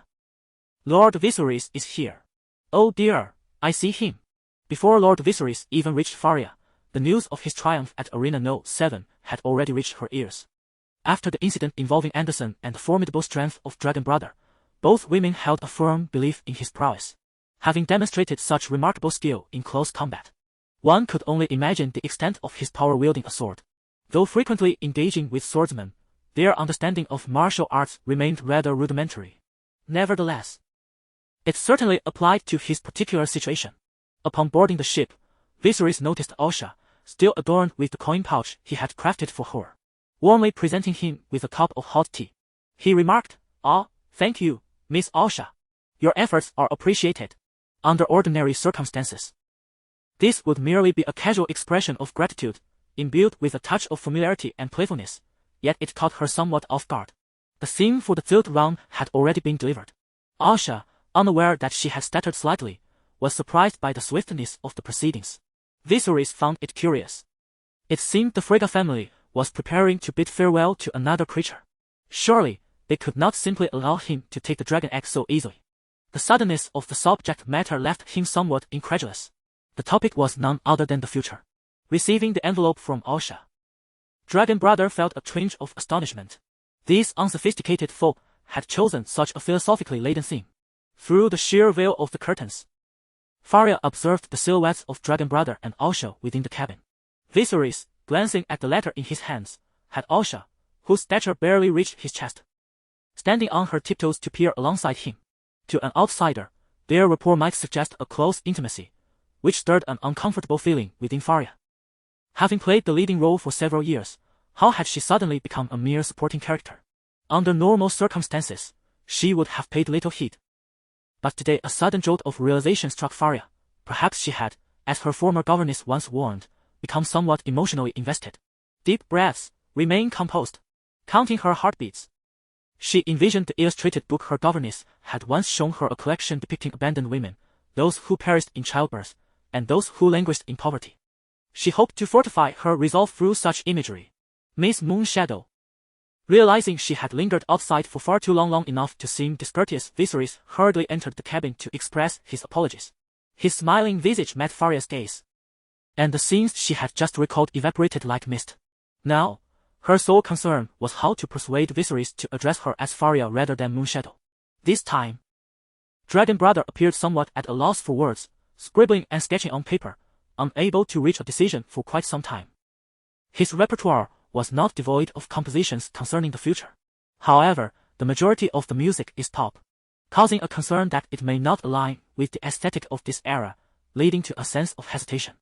Lord Viserys is here. Oh dear, I see him. Before Lord Viserys even reached Valyria, the news of his triumph at Arena No. 7 had already reached her ears. After the incident involving Anderson and the formidable strength of Dragon Brother, both women held a firm belief in his prowess. Having demonstrated such remarkable skill in close combat, one could only imagine the extent of his power wielding a sword. Though frequently engaging with swordsmen, their understanding of martial arts remained rather rudimentary. Nevertheless, it certainly applied to his particular situation. Upon boarding the ship, Viserys noticed Osha, still adorned with the coin pouch he had crafted for her, warmly presenting him with a cup of hot tea. He remarked, "Ah, thank you, Miss Osha. Your efforts are appreciated." Under ordinary circumstances, this would merely be a casual expression of gratitude, imbued with a touch of familiarity and playfulness, yet it caught her somewhat off guard. The theme for the third round had already been delivered. Osha, unaware that she had stuttered slightly, was surprised by the swiftness of the proceedings. Viserys found it curious. It seemed the Frigga family was preparing to bid farewell to another creature. Surely, they could not simply allow him to take the dragon egg so easily. The suddenness of the subject matter left him somewhat incredulous. The topic was none other than the future. Receiving the envelope from Osha, Dragon Brother felt a twinge of astonishment. These unsophisticated folk had chosen such a philosophically laden theme. Through the sheer veil of the curtains, Valyria observed the silhouettes of Dragon Brother and Osha within the cabin. Viserys, glancing at the letter in his hands, had Osha, whose stature barely reached his chest, standing on her tiptoes to peer alongside him. To an outsider, their rapport might suggest a close intimacy, which stirred an uncomfortable feeling within Valyria. Having played the leading role for several years, how had she suddenly become a mere supporting character? Under normal circumstances, she would have paid little heed. But today a sudden jolt of realization struck Valyria. Perhaps she had, as her former governess once warned, become somewhat emotionally invested. Deep breaths, remain composed. Counting her heartbeats, she envisioned the illustrated book her governess had once shown her, a collection depicting abandoned women, those who perished in childbirth, and those who languished in poverty. She hoped to fortify her resolve through such imagery. Miss Moonshadow. Realizing she had lingered outside for far too long enough to seem discourteous, Viserys hurriedly entered the cabin to express his apologies. His smiling visage met Valyria's gaze, and the scenes she had just recalled evaporated like mist. Now, her sole concern was how to persuade Viserys to address her as Valyria rather than Moonshadow. This time, Dragon Brother appeared somewhat at a loss for words, scribbling and sketching on paper, unable to reach a decision for quite some time. His repertoire was not devoid of compositions concerning the future. However, the majority of the music is pop, causing a concern that it may not align with the aesthetic of this era, leading to a sense of hesitation.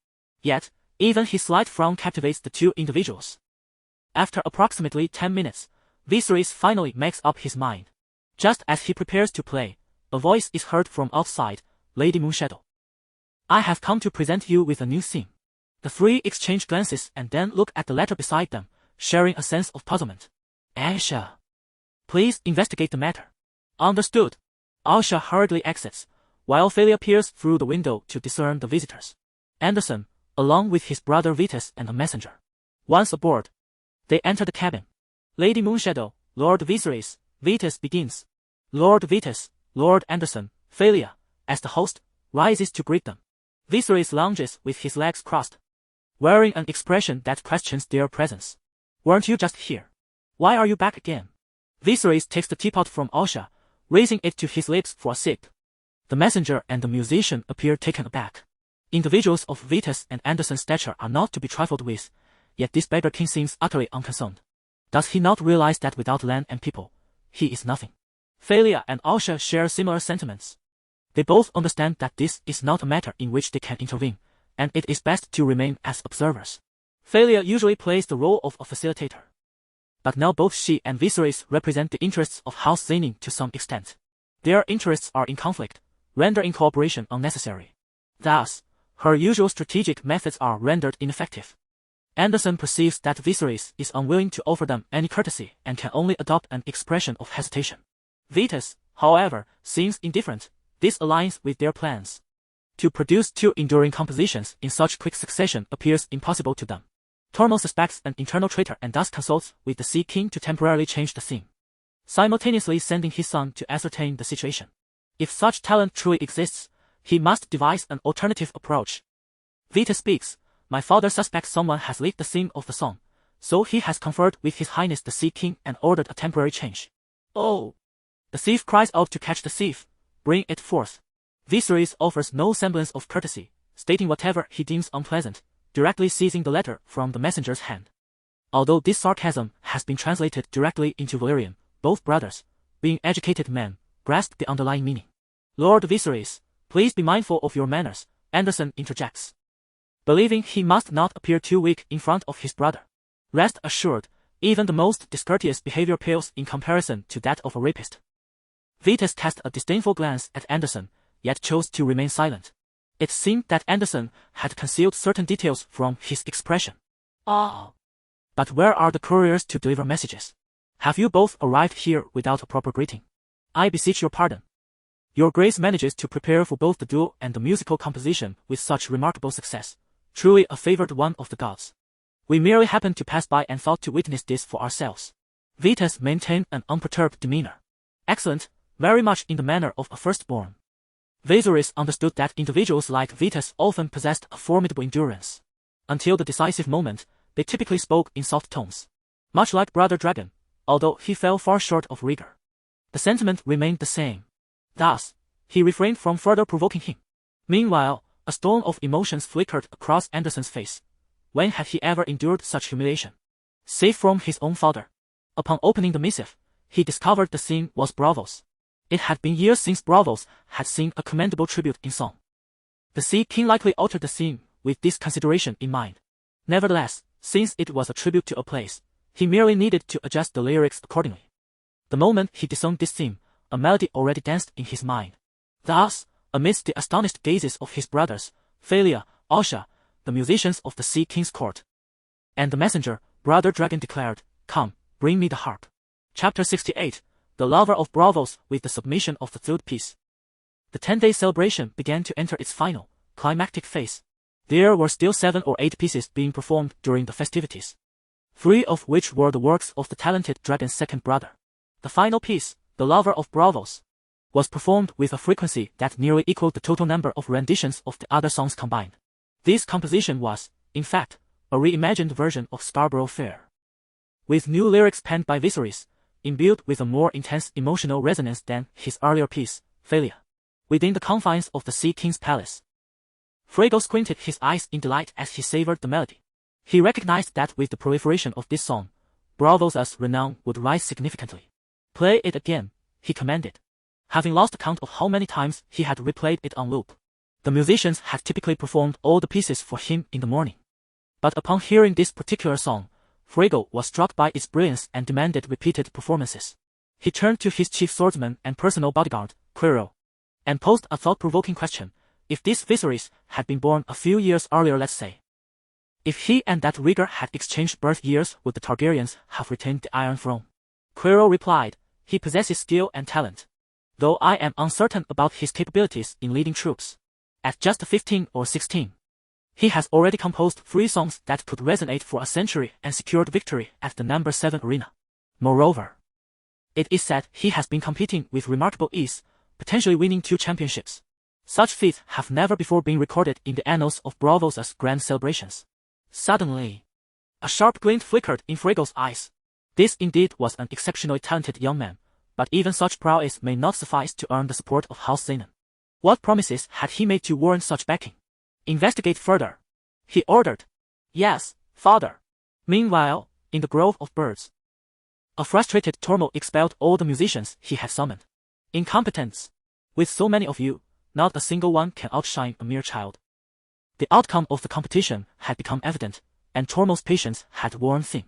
Yet, even his slight frown captivates the two individuals. After approximately 10 minutes, Viserys finally makes up his mind. Just as he prepares to play, a voice is heard from outside, Lady Moonshadow. "I have come to present you with a new theme." The three exchange glances and then look at the letter beside them, sharing a sense of puzzlement. "Osha, please investigate the matter." "Understood." Osha hurriedly exits, while Valyria peers through the window to discern the visitors. Anderson, along with his brother Vitas and a messenger. Once aboard, they enter the cabin. "Lady Moonshadow, Lord Viserys," Vitas begins. "Lord Vitas, Lord Anderson," Valyria, as the host, rises to greet them. Viserys lounges with his legs crossed, wearing an expression that questions their presence. "Weren't you just here? Why are you back again?" Viserys takes the teapot from Osha, raising it to his lips for a sip. The messenger and the musician appear taken aback. Individuals of Vitas and Anderson's stature are not to be trifled with, yet this beggar king seems utterly unconcerned. Does he not realize that without land and people, he is nothing? Valyria and Osha share similar sentiments. They both understand that this is not a matter in which they can intervene, and it is best to remain as observers. Valyria usually plays the role of a facilitator, but now both she and Viserys represent the interests of House Zenin to some extent. Their interests are in conflict, rendering cooperation unnecessary. Thus, her usual strategic methods are rendered ineffective. Anderson perceives that Viserys is unwilling to offer them any courtesy and can only adopt an expression of hesitation. Vitas, however, seems indifferent. This aligns with their plans. To produce two enduring compositions in such quick succession appears impossible to them. Tormund suspects an internal traitor and thus consults with the Sea King to temporarily change the theme. simultaneously sending his son to ascertain the situation. If such talent truly exists, he must devise an alternative approach. Vitas speaks, my father suspects someone has leaked the theme of the song, so he has conferred with His Highness the Sea King and ordered a temporary change. Oh! The thief cries out to catch the thief, bring it forth. Viserys offers no semblance of courtesy, stating whatever he deems unpleasant, directly seizing the letter from the messenger's hand. Although this sarcasm has been translated directly into Valyrian, both brothers, being educated men, grasped the underlying meaning. Lord Viserys, please be mindful of your manners, Anderson interjects. Believing he must not appear too weak in front of his brother. Rest assured, even the most discourteous behavior pales in comparison to that of a rapist. Vitas cast a disdainful glance at Anderson, yet chose to remain silent. It seemed that Anderson had concealed certain details from his expression. Ah! But where are the couriers to deliver messages? Have you both arrived here without a proper greeting? I beseech your pardon. Your Grace manages to prepare for both the duel and the musical composition with such remarkable success, truly a favored one of the gods. We merely happened to pass by and thought to witness this for ourselves. Vitas maintained an unperturbed demeanor. Excellent, very much in the manner of a firstborn. Viserys understood that individuals like Vitas often possessed a formidable endurance. Until the decisive moment, they typically spoke in soft tones. Much like Brother Dragon, although he fell far short of rigor. The sentiment remained the same. Thus, he refrained from further provoking him. Meanwhile, a storm of emotions flickered across Anderson's face. When had he ever endured such humiliation? Save from his own father. Upon opening the missive, he discovered the scene was Braavos. It had been years since Braavos had seen a commendable tribute in song. The Sea King likely altered the scene with this consideration in mind. Nevertheless, since it was a tribute to a place, he merely needed to adjust the lyrics accordingly. The moment he discerned this theme, a melody already danced in his mind. Thus, amidst the astonished gazes of his brothers, Valyria, Osha, the musicians of the Sea King's court, and the messenger, Brother Dragon declared, "Come, bring me the harp." Chapter 68, The Lover of Braavos with the submission of the third piece. The 10-day celebration began to enter its final, climactic phase. There were still 7 or 8 pieces being performed during the festivities, 3 of which were the works of the talented dragon's second brother. The final piece, The Lover of Braavos, was performed with a frequency that nearly equaled the total number of renditions of the other songs combined. This composition was, in fact, a reimagined version of Scarborough Fair, with new lyrics penned by Viserys, imbued with a more intense emotional resonance than his earlier piece, Valyria. Within the confines of the Sea King's palace, Frego squinted his eyes in delight as he savored the melody. He recognized that with the proliferation of this song, Braavos' renown would rise significantly. "Play it again," he commanded. Having lost count of how many times he had replayed it on loop, the musicians had typically performed all the pieces for him in the morning. But upon hearing this particular song, Frego was struck by its brilliance and demanded repeated performances. He turned to his chief swordsman and personal bodyguard, Quirrell, and posed a thought-provoking question. If this Viserys had been born a few years earlier, let's say, if he and that Rhaegar had exchanged birth years, would the Targaryens have retained the Iron Throne? Quirrell replied, "He possesses skill and talent, though I am uncertain about his capabilities in leading troops. At just 15 or 16, he has already composed 3 songs that could resonate for a century and secured victory at the number 7 arena. Moreover, it is said he has been competing with remarkable ease, potentially winning 2 championships. Such feats have never before been recorded in the annals of Braavos' grand celebrations." Suddenly, a sharp glint flickered in Frego's eyes. This indeed was an exceptionally talented young man, but even such prowess may not suffice to earn the support of House Zenon. What promises had he made to warrant such backing? "Investigate further," he ordered. "Yes, father." Meanwhile, in the Grove of Birds, a frustrated Tormund expelled all the musicians he had summoned. "Incompetents! With so many of you, not a single one can outshine a mere child." The outcome of the competition had become evident, and Tormund's patience had worn thin.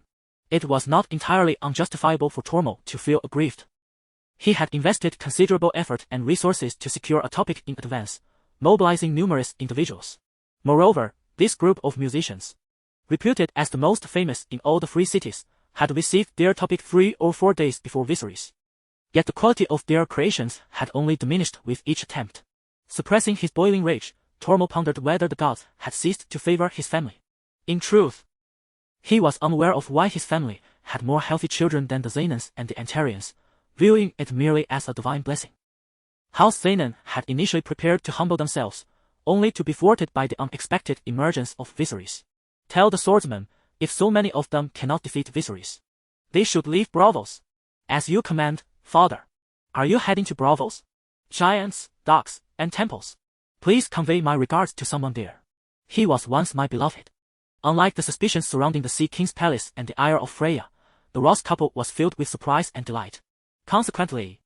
It was not entirely unjustifiable for Tormund to feel aggrieved. He had invested considerable effort and resources to secure a topic in advance, mobilizing numerous individuals. Moreover, this group of musicians, reputed as the most famous in all the free cities, had received their topic 3 or 4 days before Viserys. Yet the quality of their creations had only diminished with each attempt. Suppressing his boiling rage, Tormund pondered whether the gods had ceased to favor his family. In truth, he was unaware of why his family had more healthy children than the Xenons and the Antarians. viewing it merely as a divine blessing. House Zenon had initially prepared to humble themselves, only to be thwarted by the unexpected emergence of Viserys. Tell the swordsmen, if so many of them cannot defeat Viserys, they should leave Braavos. As you command, father. Are you heading to Braavos? Giants, docks, and temples. Please convey my regards to someone there. He was once my beloved. Unlike the suspicions surrounding the Sea King's palace and the ire of Freya, the Ross couple was filled with surprise and delight. Consequently,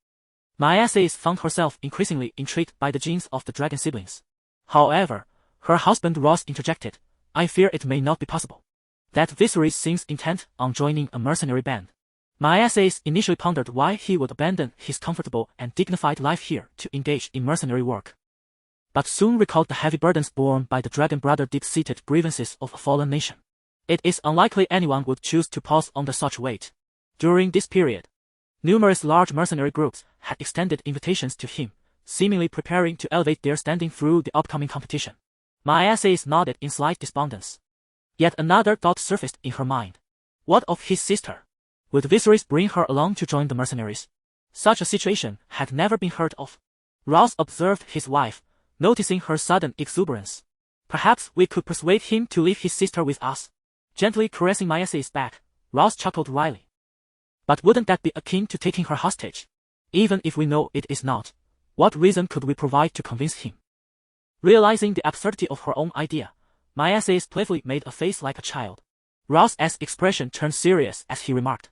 Maiaces found herself increasingly intrigued by the genes of the dragon siblings. However, her husband Ross interjected, I fear it may not be possible. That Viserys seems intent on joining a mercenary band. Maiaces initially pondered why he would abandon his comfortable and dignified life here to engage in mercenary work, but soon recalled the heavy burdens borne by the dragon brother deep-seated grievances of a fallen nation. It is unlikely anyone would choose to pause under such weight. During this period, numerous large mercenary groups had extended invitations to him, seemingly preparing to elevate their standing through the upcoming competition. Maiaces nodded in slight despondence. Yet another thought surfaced in her mind. What of his sister? Would Viserys bring her along to join the mercenaries? Such a situation had never been heard of. Ross observed his wife, noticing her sudden exuberance. Perhaps we could persuade him to leave his sister with us. Gently caressing Maiaces' back, Ross chuckled wryly. But wouldn't that be akin to taking her hostage? Even if we know it is not, what reason could we provide to convince him? Realizing the absurdity of her own idea, Maiaces playfully made a face like a child. Ross's expression turned serious as he remarked,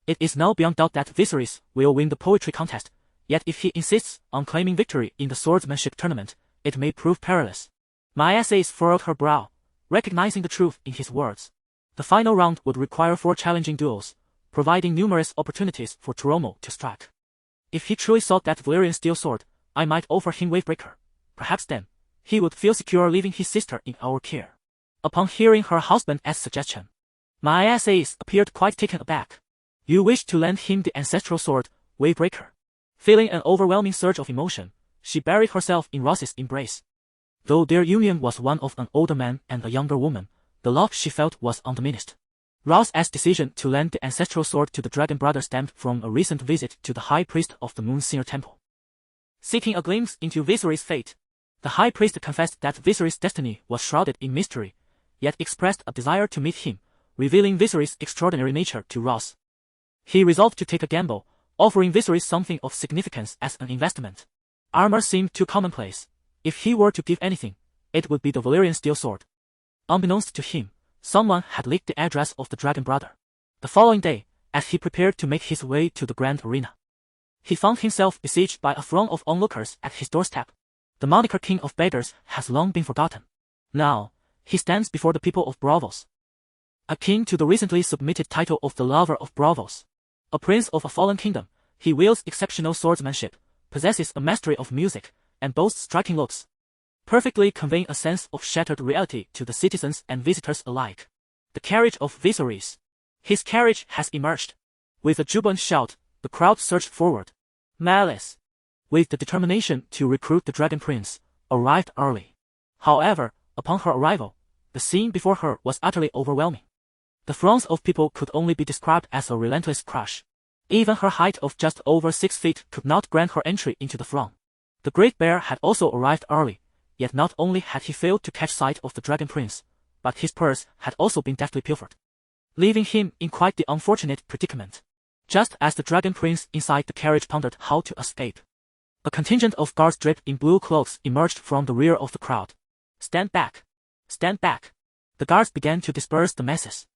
it is now beyond doubt that Viserys will win the poetry contest, yet if he insists on claiming victory in the swordsmanship tournament, it may prove perilous. Maiaces furrowed her brow, recognizing the truth in his words. The final round would require 4 challenging duels, providing numerous opportunities for Turomo to strike. If he truly sought that Valyrian steel sword, I might offer him Wavebreaker. Perhaps then, he would feel secure leaving his sister in our care. Upon hearing her husband's suggestion, Maiaces appeared quite taken aback. You wish to lend him the ancestral sword, Wavebreaker? Feeling an overwhelming surge of emotion, she buried herself in Ross's embrace. Though their union was one of an older man and a younger woman, the love she felt was undiminished. Ross's decision to lend the ancestral sword to the dragon brother stemmed from a recent visit to the high priest of the Moonseer Temple. Seeking a glimpse into Viserys' fate, the high priest confessed that Viserys' destiny was shrouded in mystery, yet expressed a desire to meet him, revealing Viserys' extraordinary nature to Ross. He resolved to take a gamble, offering Viserys something of significance as an investment. Armor seemed too commonplace. If he were to give anything, it would be the Valyrian steel sword. Unbeknownst to him, someone had leaked the address of the dragon brother. The following day, as he prepared to make his way to the grand arena, he found himself besieged by a throng of onlookers at his doorstep. The moniker King of Beggars has long been forgotten. Now, he stands before the people of Braavos, akin to the recently submitted title of the Lover of Braavos. A prince of a fallen kingdom, he wields exceptional swordsmanship, possesses a mastery of music, and boasts striking looks, perfectly conveying a sense of shattered reality to the citizens and visitors alike. The carriage of Viserys. His carriage has emerged. With a jubilant shout, the crowd surged forward. Malice, with the determination to recruit the Dragon Prince, arrived early. However, upon her arrival, the scene before her was utterly overwhelming. The throngs of people could only be described as a relentless crush. Even her height of just over 6 feet could not grant her entry into the throng. The Great Bear had also arrived early, yet not only had he failed to catch sight of the Dragon Prince, but his purse had also been deftly pilfered, leaving him in quite the unfortunate predicament. Just as the Dragon Prince inside the carriage pondered how to escape, a contingent of guards draped in blue cloaks emerged from the rear of the crowd. Stand back! Stand back! The guards began to disperse the masses.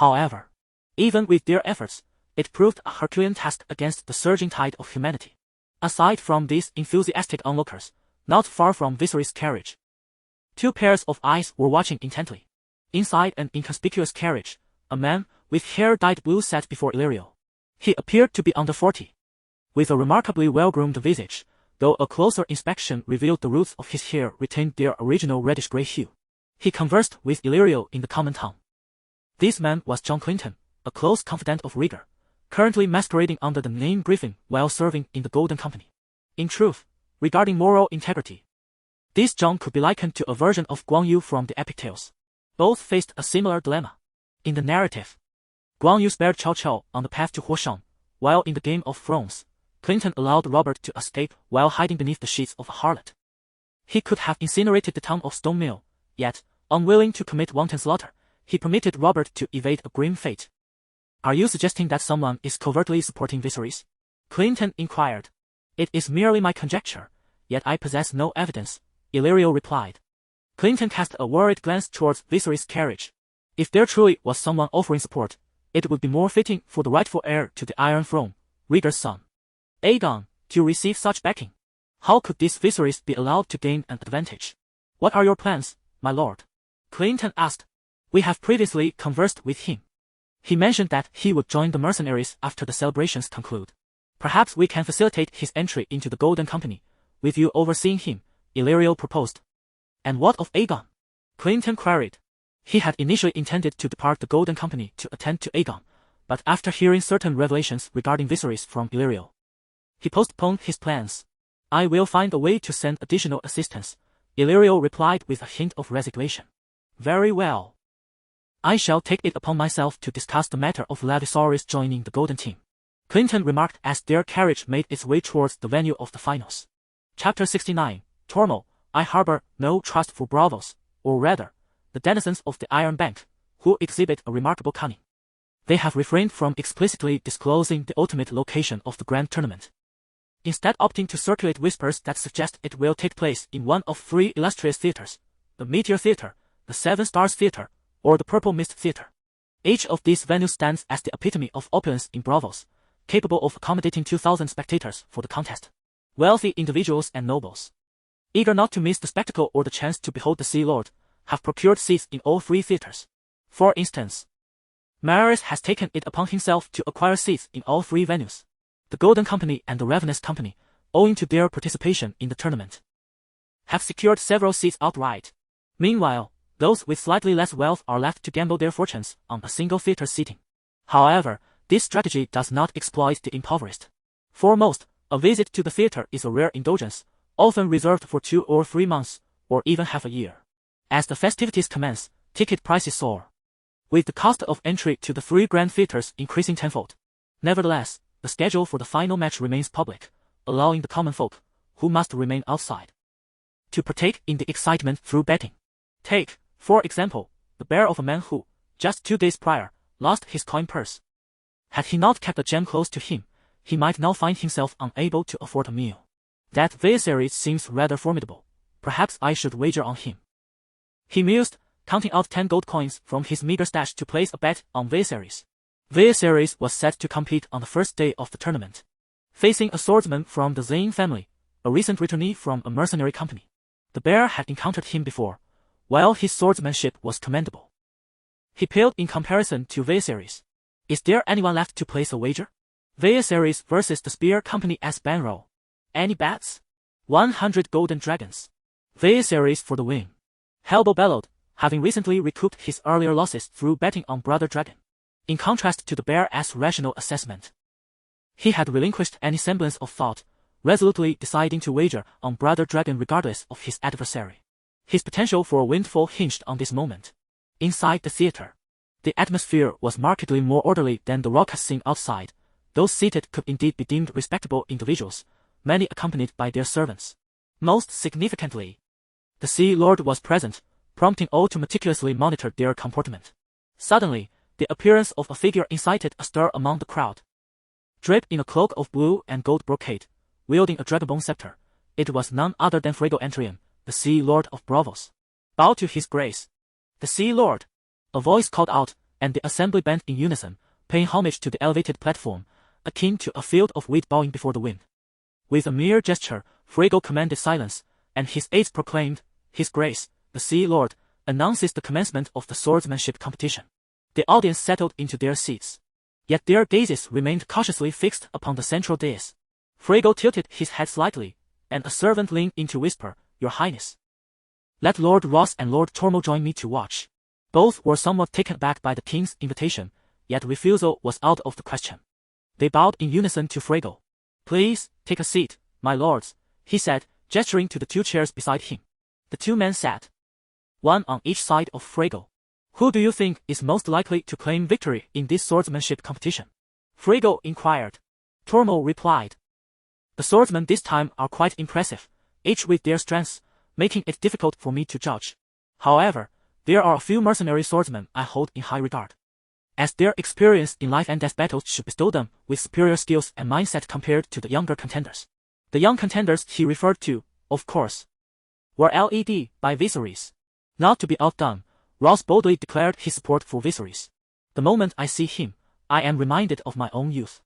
However, even with their efforts, it proved a Herculean task against the surging tide of humanity. Aside from these enthusiastic onlookers, not far from Viserys' carriage, 2 pairs of eyes were watching intently. Inside an inconspicuous carriage, a man with hair dyed blue sat before Illyrio. He appeared to be under 40. With a remarkably well-groomed visage, though a closer inspection revealed the roots of his hair retained their original reddish-gray hue. He conversed with Illyrio in the common tongue. This man was John Clinton, a close confidant of Rhaegar, currently masquerading under the name Griffin while serving in the Golden Company. In truth, regarding moral integrity, this John could be likened to a version of Guan Yu from the epic tales. Both faced a similar dilemma. In the narrative, Guan Yu spared Cao Cao on the path to Huoshan, While in the Game of Thrones, Clinton allowed Robert to escape while hiding beneath the sheets of a harlot. He could have incinerated the town of Stone Mill, yet, unwilling to commit wanton slaughter, he permitted Robert to evade a grim fate. Are you suggesting that someone is covertly supporting Viserys? Clinton inquired. It is merely my conjecture, yet I possess no evidence, Illyrio replied. Clinton cast a worried glance towards Viserys' carriage. If there truly was someone offering support, it would be more fitting for the rightful heir to the Iron Throne, Rhaegar's son, Aegon, to receive such backing. How could this Viserys be allowed to gain an advantage? What are your plans, my lord? Clinton asked. We have previously conversed with him. He mentioned that he would join the mercenaries after the celebrations conclude. Perhaps we can facilitate his entry into the Golden Company, with you overseeing him, Illyrio proposed. And what of Aegon? Clinton queried. He had initially intended to depart the Golden Company to attend to Aegon, but after hearing certain revelations regarding Viserys from Illyrio, he postponed his plans. I will find a way to send additional assistance, Illyrio replied with a hint of resignation. Very well. I shall take it upon myself to discuss the matter of Viserys joining the Golden Team, Clinton remarked as their carriage made its way towards the venue of the finals. Chapter 69, Tormund. I harbor no trust for Braavos, or rather, the denizens of the Iron Bank, who exhibit a remarkable cunning. They have refrained from explicitly disclosing the ultimate location of the grand tournament, instead opting to circulate whispers that suggest it will take place in one of three illustrious theaters, the Meteor Theater, the Seven Stars Theater, or the Purple Mist Theater. Each of these venues stands as the epitome of opulence in Braavos, capable of accommodating 2,000 spectators for the contest. Wealthy individuals and nobles, eager not to miss the spectacle or the chance to behold the Sea Lord, have procured seats in all three theaters. For instance, Maris has taken it upon himself to acquire seats in all three venues. The Golden Company and the Ravenous Company, owing to their participation in the tournament, have secured several seats outright. Meanwhile, those with slightly less wealth are left to gamble their fortunes on a single theater seating. However, this strategy does not exploit the impoverished. For most, a visit to the theater is a rare indulgence, often reserved for 2 or 3 months, or even half a year. As the festivities commence, ticket prices soar, with the cost of entry to the 3 grand theaters increasing tenfold. Nevertheless, the schedule for the final match remains public, allowing the common folk, who must remain outside, to partake in the excitement through betting. Take, for example, the bear of a man who, just 2 days prior, lost his coin purse. Had he not kept the gem close to him, he might now find himself unable to afford a meal. That Viserys seems rather formidable. Perhaps I should wager on him, he mused, counting out 10 gold coins from his meager stash to place a bet on Viserys. Viserys was set to compete on the first day of the tournament, facing a swordsman from the Zane family, a recent returnee from a mercenary company. The bear had encountered him before, while his swordsmanship was commendable. He paled in comparison to Viserys. Is there anyone left to place a wager? Viserys versus the Spear Company as bankroll. Any bets? 100 golden dragons. Viserys for the win. Helbo bellowed, having recently recouped his earlier losses through betting on Brother Dragon. In contrast to the bear's rational assessment, he had relinquished any semblance of thought, resolutely deciding to wager on Brother Dragon regardless of his adversary. His potential for a windfall hinged on this moment. Inside the theater, the atmosphere was markedly more orderly than the raucous scene outside. Those seated could indeed be deemed respectable individuals, many accompanied by their servants. Most significantly, the Sea Lord was present, prompting all to meticulously monitor their comportment. Suddenly, the appearance of a figure incited a stir among the crowd. Draped in a cloak of blue and gold brocade, wielding a dragonbone scepter, it was none other than Frego Antrian, the Sea Lord of Braavos. Bow to his grace. The Sea Lord! A voice called out, and the assembly bent in unison, paying homage to the elevated platform, akin to a field of wheat bowing before the wind. With a mere gesture, Frego commanded silence, and his aides proclaimed, His Grace, the Sea Lord, announces the commencement of the swordsmanship competition. The audience settled into their seats, yet their gazes remained cautiously fixed upon the central dais. Frego tilted his head slightly, and a servant leaned in to whisper, Your Highness, let Lord Ross and Lord Tormund join me to watch. Both were somewhat taken aback by the king's invitation, yet refusal was out of the question. They bowed in unison to Frego. Please, take a seat, my lords, he said, gesturing to the 2 chairs beside him. The 2 men sat, one on each side of Frego. Who do you think is most likely to claim victory in this swordsmanship competition? Frego inquired. Tormod replied. The swordsmen this time are quite impressive, each with their strengths, making it difficult for me to judge. However, there are a few mercenary swordsmen I hold in high regard, as their experience in life and death battles should bestow them with superior skills and mindset compared to the younger contenders. The young contenders he referred to, of course, were led by Viserys. Not to be outdone, Ross boldly declared his support for Viserys. The moment I see him, I am reminded of my own youth.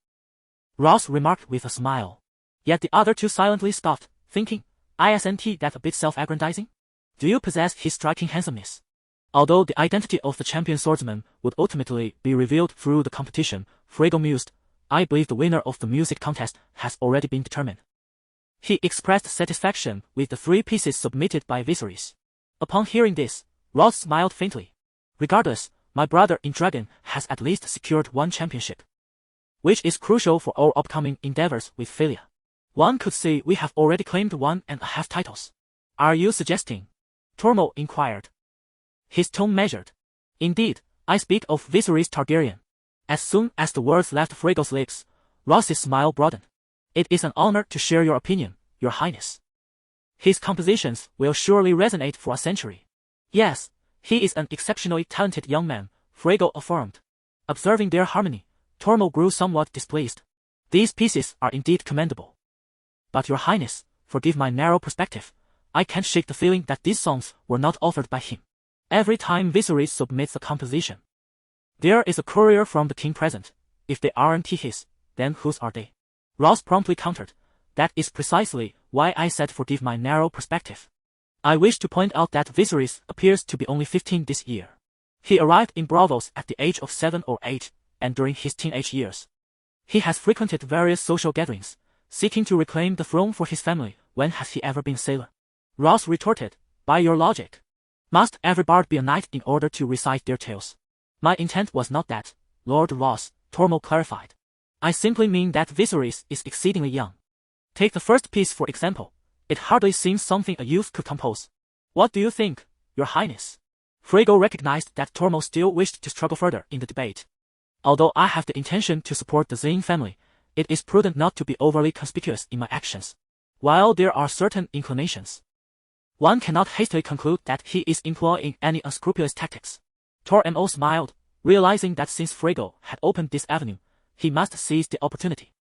Ross remarked with a smile. Yet the other two silently scoffed, thinking, isn't that a bit self-aggrandizing? Do you possess his striking handsomeness? Although the identity of the champion swordsman would ultimately be revealed through the competition, Frego mused, I believe the winner of the music contest has already been determined. He expressed satisfaction with the 3 pieces submitted by Viserys. Upon hearing this, Ross smiled faintly. Regardless, my brother in Dragon has at least secured 1 championship, which is crucial for our upcoming endeavors with Valyria. One could say we have already claimed 1.5 titles. Are you suggesting? Tormod inquired. His tone measured. Indeed, I speak of Daenerys Targaryen. As soon as the words left Frego's lips, Ross's smile broadened. It is an honor to share your opinion, Your Highness. His compositions will surely resonate for a century. Yes, he is an exceptionally talented young man, Frego affirmed. Observing their harmony, Tormod grew somewhat displeased. These pieces are indeed commendable. But Your Highness, forgive my narrow perspective, I can't shake the feeling that these songs were not authored by him. Every time Viserys submits a composition, there is a courier from the king present. If they aren't his, then whose are they? Ross promptly countered, that is precisely why I said forgive my narrow perspective. I wish to point out that Viserys appears to be only 15 this year. He arrived in Braavos at the age of 7 or 8, and during his teenage years, he has frequented various social gatherings, seeking to reclaim the throne for his family. When has he ever been sailor? Ross retorted, by your logic, must every bard be a knight in order to recite their tales? My intent was not that, Lord Ross, Tormod clarified. I simply mean that Viserys is exceedingly young. Take the first piece for example. It hardly seems something a youth could compose. What do you think, Your Highness? Frego recognized that Tormod still wished to struggle further in the debate. Although I have the intention to support the Zane family, it is prudent not to be overly conspicuous in my actions. While there are certain inclinations, one cannot hastily conclude that he is employing any unscrupulous tactics. Tormod smiled, realizing that since Frego had opened this avenue, he must seize the opportunity.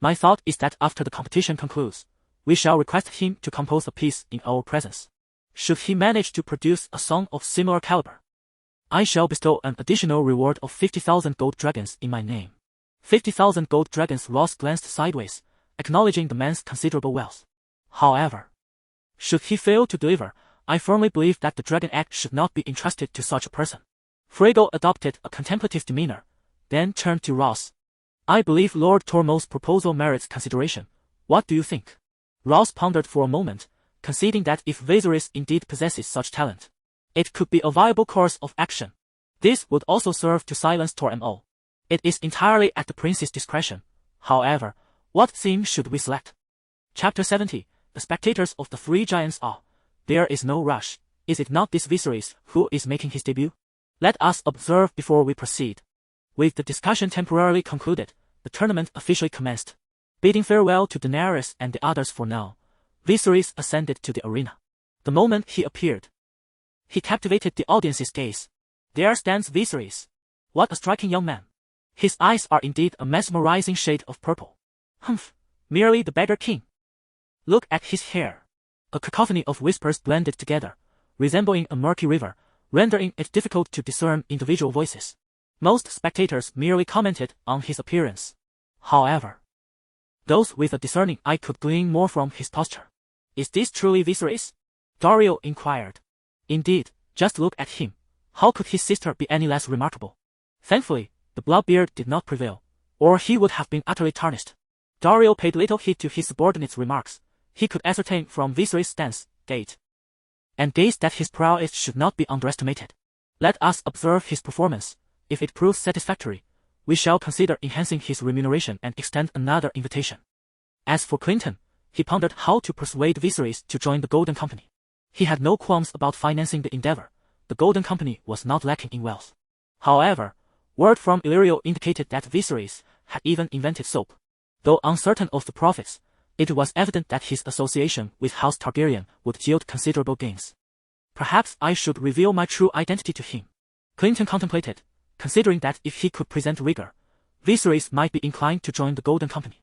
My thought is that after the competition concludes, we shall request him to compose a piece in our presence. Should he manage to produce a song of similar caliber, I shall bestow an additional reward of 50,000 gold dragons in my name. 50,000 gold dragons. Ross glanced sideways, acknowledging the man's considerable wealth. However, should he fail to deliver, I firmly believe that the Dragon Act should not be entrusted to such a person. Frego adopted a contemplative demeanor, then turned to Ross. I believe Lord Tormod's proposal merits consideration. What do you think? Ross pondered for a moment, conceding that if Viserys indeed possesses such talent, it could be a viable course of action. This would also serve to silence Tormod. It is entirely at the prince's discretion. However, what theme should we select? Chapter 70. The spectators of the 3 giants are. There is no rush. Is it not this Viserys who is making his debut? Let us observe before we proceed. With the discussion temporarily concluded, the tournament officially commenced. Bidding farewell to Daenerys and the others for now, Viserys ascended to the arena. The moment he appeared, he captivated the audience's gaze. There stands Viserys. What a striking young man. His eyes are indeed a mesmerizing shade of purple. Humph, merely the Beggar King. Look at his hair. A cacophony of whispers blended together, resembling a murky river, rendering it difficult to discern individual voices. Most spectators merely commented on his appearance. However, those with a discerning eye could glean more from his posture. Is this truly Viserys? Dario inquired. Indeed, just look at him. How could his sister be any less remarkable? Thankfully, the blood-beard did not prevail, or he would have been utterly tarnished. Dario paid little heed to his subordinate's remarks. He could ascertain from Viserys' stance, gait, and gaze that his prowess should not be underestimated. Let us observe his performance. If it proves satisfactory, we shall consider enhancing his remuneration and extend another invitation. As for Clinton, he pondered how to persuade Viserys to join the Golden Company. He had no qualms about financing the endeavor. The Golden Company was not lacking in wealth. However, word from Illyrio indicated that Viserys had even invented soap. Though uncertain of the profits, it was evident that his association with House Targaryen would yield considerable gains. Perhaps I should reveal my true identity to him. Clinton contemplated, considering that if he could present rigor, Viserys might be inclined to join the Golden Company.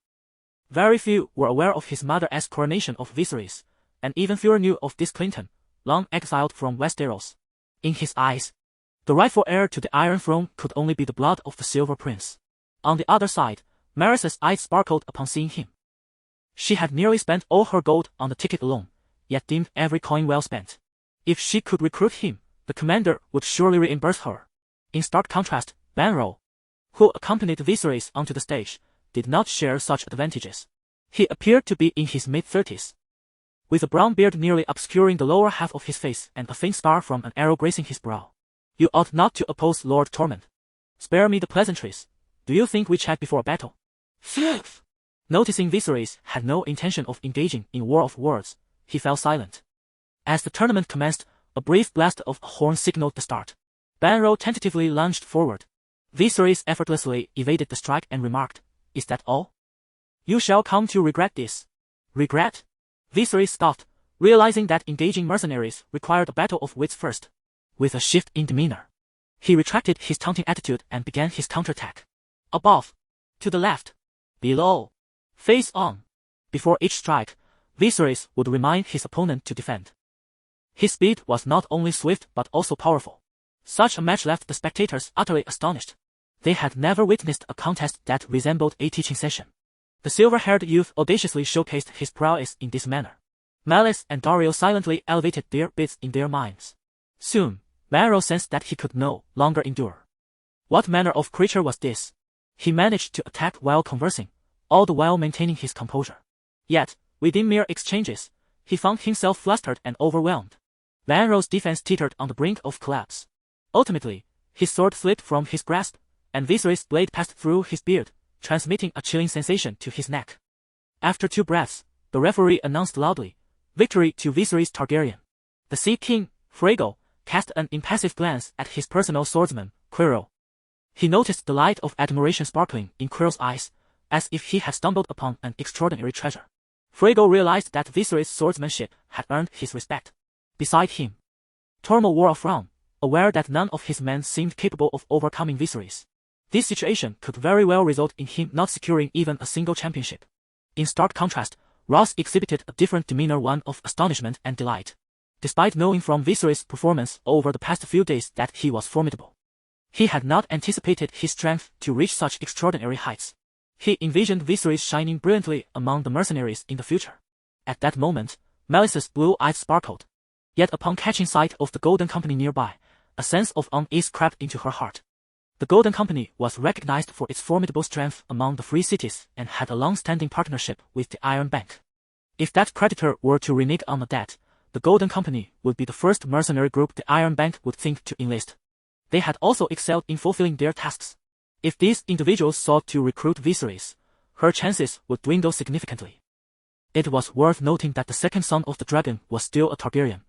Very few were aware of his mother's coronation of Viserys, and even fewer knew of this Clinton, long exiled from Westeros. In his eyes, the rightful heir to the Iron Throne could only be the blood of the Silver Prince. On the other side, Marissa's eyes sparkled upon seeing him. She had nearly spent all her gold on the ticket alone, yet deemed every coin well spent. If she could recruit him, the commander would surely reimburse her. In stark contrast, Banro, who accompanied Viserys onto the stage, did not share such advantages. He appeared to be in his mid-30s, with a brown beard nearly obscuring the lower half of his face and a faint scar from an arrow grazing his brow. You ought not to oppose Lord Tormund. Spare me the pleasantries. Do you think we chat before a battle? Pfft. Noticing Viserys had no intention of engaging in war of words, he fell silent. As the tournament commenced, a brief blast of a horn signaled the start. Banro tentatively lunged forward. Viserys effortlessly evaded the strike and remarked, "Is that all? You shall come to regret this." Regret? Viserys scoffed, realizing that engaging mercenaries required a battle of wits first. With a shift in demeanor, he retracted his taunting attitude and began his counterattack. Above, to the left, below, face on. Before each strike, Viserys would remind his opponent to defend. His speed was not only swift but also powerful. Such a match left the spectators utterly astonished. They had never witnessed a contest that resembled a teaching session. The silver-haired youth audaciously showcased his prowess in this manner. Malice and Dario silently elevated their bids in their minds. Soon, Banro sensed that he could no longer endure. What manner of creature was this? He managed to attack while conversing, all the while maintaining his composure. Yet, within mere exchanges, he found himself flustered and overwhelmed. Banro's defense teetered on the brink of collapse. Ultimately, his sword slipped from his grasp, and Viserys' blade passed through his beard, transmitting a chilling sensation to his neck. After 2 breaths, the referee announced loudly, "Victory to Viserys Targaryen." The Sea King, Frego, cast an impassive glance at his personal swordsman, Quirrell. He noticed the light of admiration sparkling in Quirrell's eyes, as if he had stumbled upon an extraordinary treasure. Frego realized that Viserys' swordsmanship had earned his respect. Beside him, Tormund wore a frown, aware that none of his men seemed capable of overcoming Viserys. This situation could very well result in him not securing even a single championship. In stark contrast, Ross exhibited a different demeanor, one of astonishment and delight. Despite knowing from Viserys' performance over the past few days that he was formidable, he had not anticipated his strength to reach such extraordinary heights. He envisioned Viserys shining brilliantly among the mercenaries in the future. At that moment, Malice's blue eyes sparkled. Yet upon catching sight of the Golden Company nearby, a sense of unease crept into her heart. The Golden Company was recognized for its formidable strength among the free cities and had a long-standing partnership with the Iron Bank. If that creditor were to renege on a debt, the Golden Company would be the first mercenary group the Iron Bank would think to enlist. They had also excelled in fulfilling their tasks. If these individuals sought to recruit Viserys, her chances would dwindle significantly. It was worth noting that the second son of the dragon was still a Targaryen,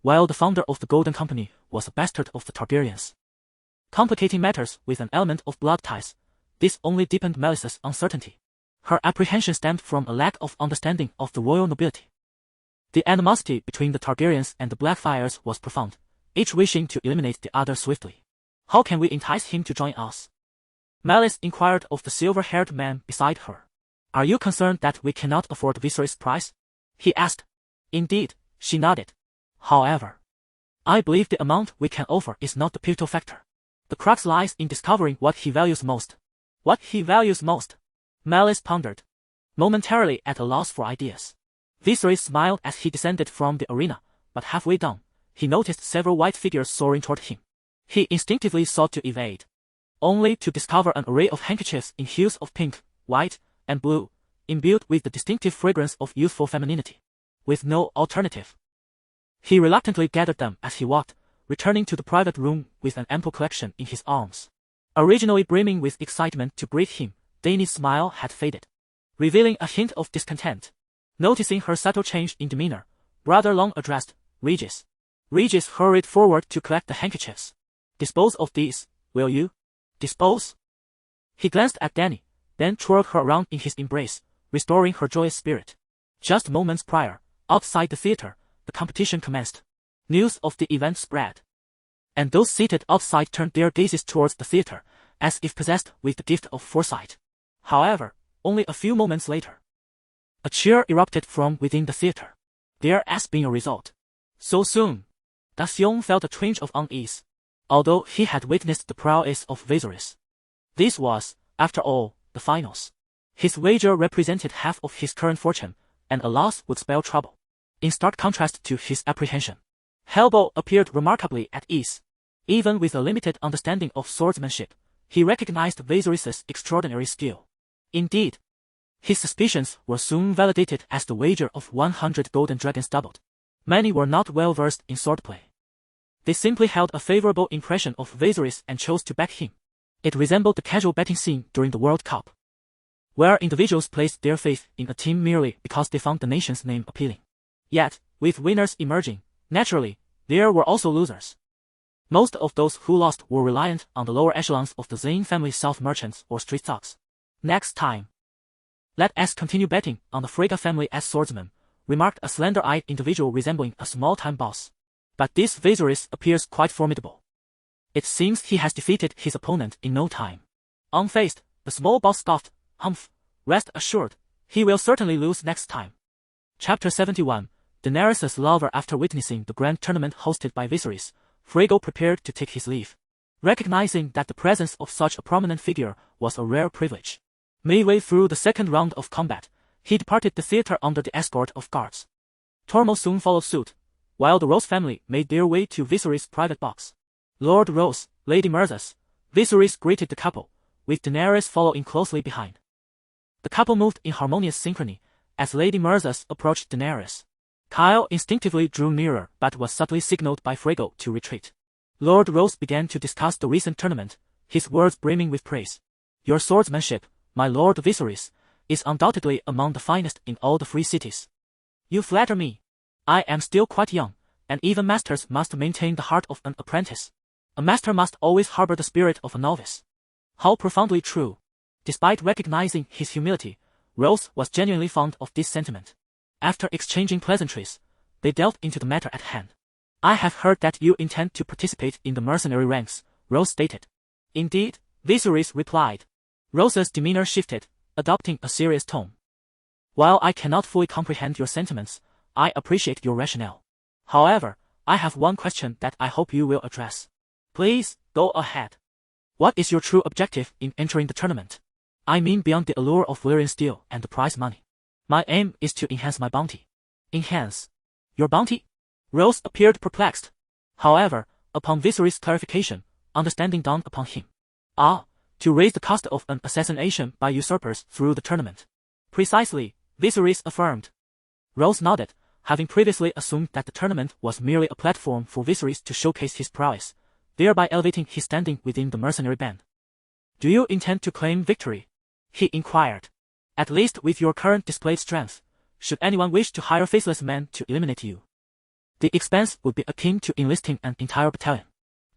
while the founder of the Golden Company was a bastard of the Targaryens. Complicating matters with an element of blood ties, this only deepened Malice's uncertainty. Her apprehension stemmed from a lack of understanding of the royal nobility. The animosity between the Targaryens and the Blackfyres was profound, each wishing to eliminate the other swiftly. "How can we entice him to join us?" Malice inquired of the silver-haired man beside her. "Are you concerned that we cannot afford Viserys' price?" he asked. "Indeed," she nodded. "However, I believe the amount we can offer is not the pivotal factor. The crux lies in discovering what he values most." "What he values most?" Malice pondered, momentarily at a loss for ideas. Viserys smiled as he descended from the arena, but halfway down, he noticed several white figures soaring toward him. He instinctively sought to evade, only to discover an array of handkerchiefs in hues of pink, white, and blue, imbued with the distinctive fragrance of youthful femininity. With no alternative, he reluctantly gathered them as he walked, returning to the private room with an ample collection in his arms. Originally brimming with excitement to greet him, Dany's smile had faded, revealing a hint of discontent. Noticing her subtle change in demeanor, Brother Long addressed Regis. Regis hurried forward to collect the handkerchiefs. "Dispose of these, will you?" "Dispose?" He glanced at Dany, then twirled her around in his embrace, restoring her joyous spirit. Just moments prior, outside the theater, the competition commenced. News of the event spread, and those seated outside turned their gazes towards the theater, as if possessed with the gift of foresight. However, only a few moments later, a cheer erupted from within the theater. There has been a result. So soon. Da Xiong felt a twinge of unease. Although he had witnessed the prowess of Viserys, this was, after all, the finals. His wager represented half of his current fortune, and a loss would spell trouble. In stark contrast to his apprehension, Helbo appeared remarkably at ease. Even with a limited understanding of swordsmanship, he recognized Viserys' extraordinary skill. Indeed, his suspicions were soon validated as the wager of 100 golden dragons doubled. Many were not well versed in swordplay. They simply held a favorable impression of Viserys and chose to back him. It resembled the casual betting scene during the World Cup, where individuals placed their faith in a team merely because they found the nation's name appealing. Yet, with winners emerging, naturally, there were also losers. Most of those who lost were reliant on the lower echelons of the Zane family South merchants or street thugs. Next time, let us continue betting on the Frege family as swordsmen, remarked a slender-eyed individual resembling a small-time boss. But this Viserys appears quite formidable. It seems he has defeated his opponent in no time. Unfazed, the small boss scoffed, "Humph, rest assured, he will certainly lose next time." Chapter 71. Daenerys' lover. After witnessing the grand tournament hosted by Viserys, Frege prepared to take his leave. Recognizing that the presence of such a prominent figure was a rare privilege, midway through the second round of combat, he departed the theater under the escort of guards. Tormund soon followed suit, while the Roose family made their way to Viserys' private box. Lord Roose, Lady Myrthas, Viserys greeted the couple, with Daenerys following closely behind. The couple moved in harmonious synchrony as Lady Myrthas approached Daenerys. Kyle instinctively drew nearer but was subtly signaled by Frege to retreat. Lord Roose began to discuss the recent tournament, his words brimming with praise. "Your swordsmanship, my Lord Viserys, is undoubtedly among the finest in all the free cities." "You flatter me. I am still quite young, and even masters must maintain the heart of an apprentice. A master must always harbor the spirit of a novice." How profoundly true. Despite recognizing his humility, Roose was genuinely fond of this sentiment. After exchanging pleasantries, they delved into the matter at hand. "I have heard that you intend to participate in the mercenary ranks," Roose stated. "Indeed," Viserys replied. Roose's demeanor shifted, adopting a serious tone. "While I cannot fully comprehend your sentiments, I appreciate your rationale. However, I have one question that I hope you will address." "Please, go ahead. What is your true objective in entering the tournament? I mean beyond the allure of Valyrian steel and the prize money." "My aim is to enhance my bounty." "Enhance your bounty?" Roose appeared perplexed. However, upon Viserys' clarification, understanding dawned upon him. "Ah, to raise the cost of an assassination by usurpers through the tournament." "Precisely," Viserys affirmed. Roose nodded, having previously assumed that the tournament was merely a platform for Viserys to showcase his prowess, thereby elevating his standing within the mercenary band. "Do you intend to claim victory?" he inquired. "At least with your current displayed strength, should anyone wish to hire faceless men to eliminate you, the expense would be akin to enlisting an entire battalion."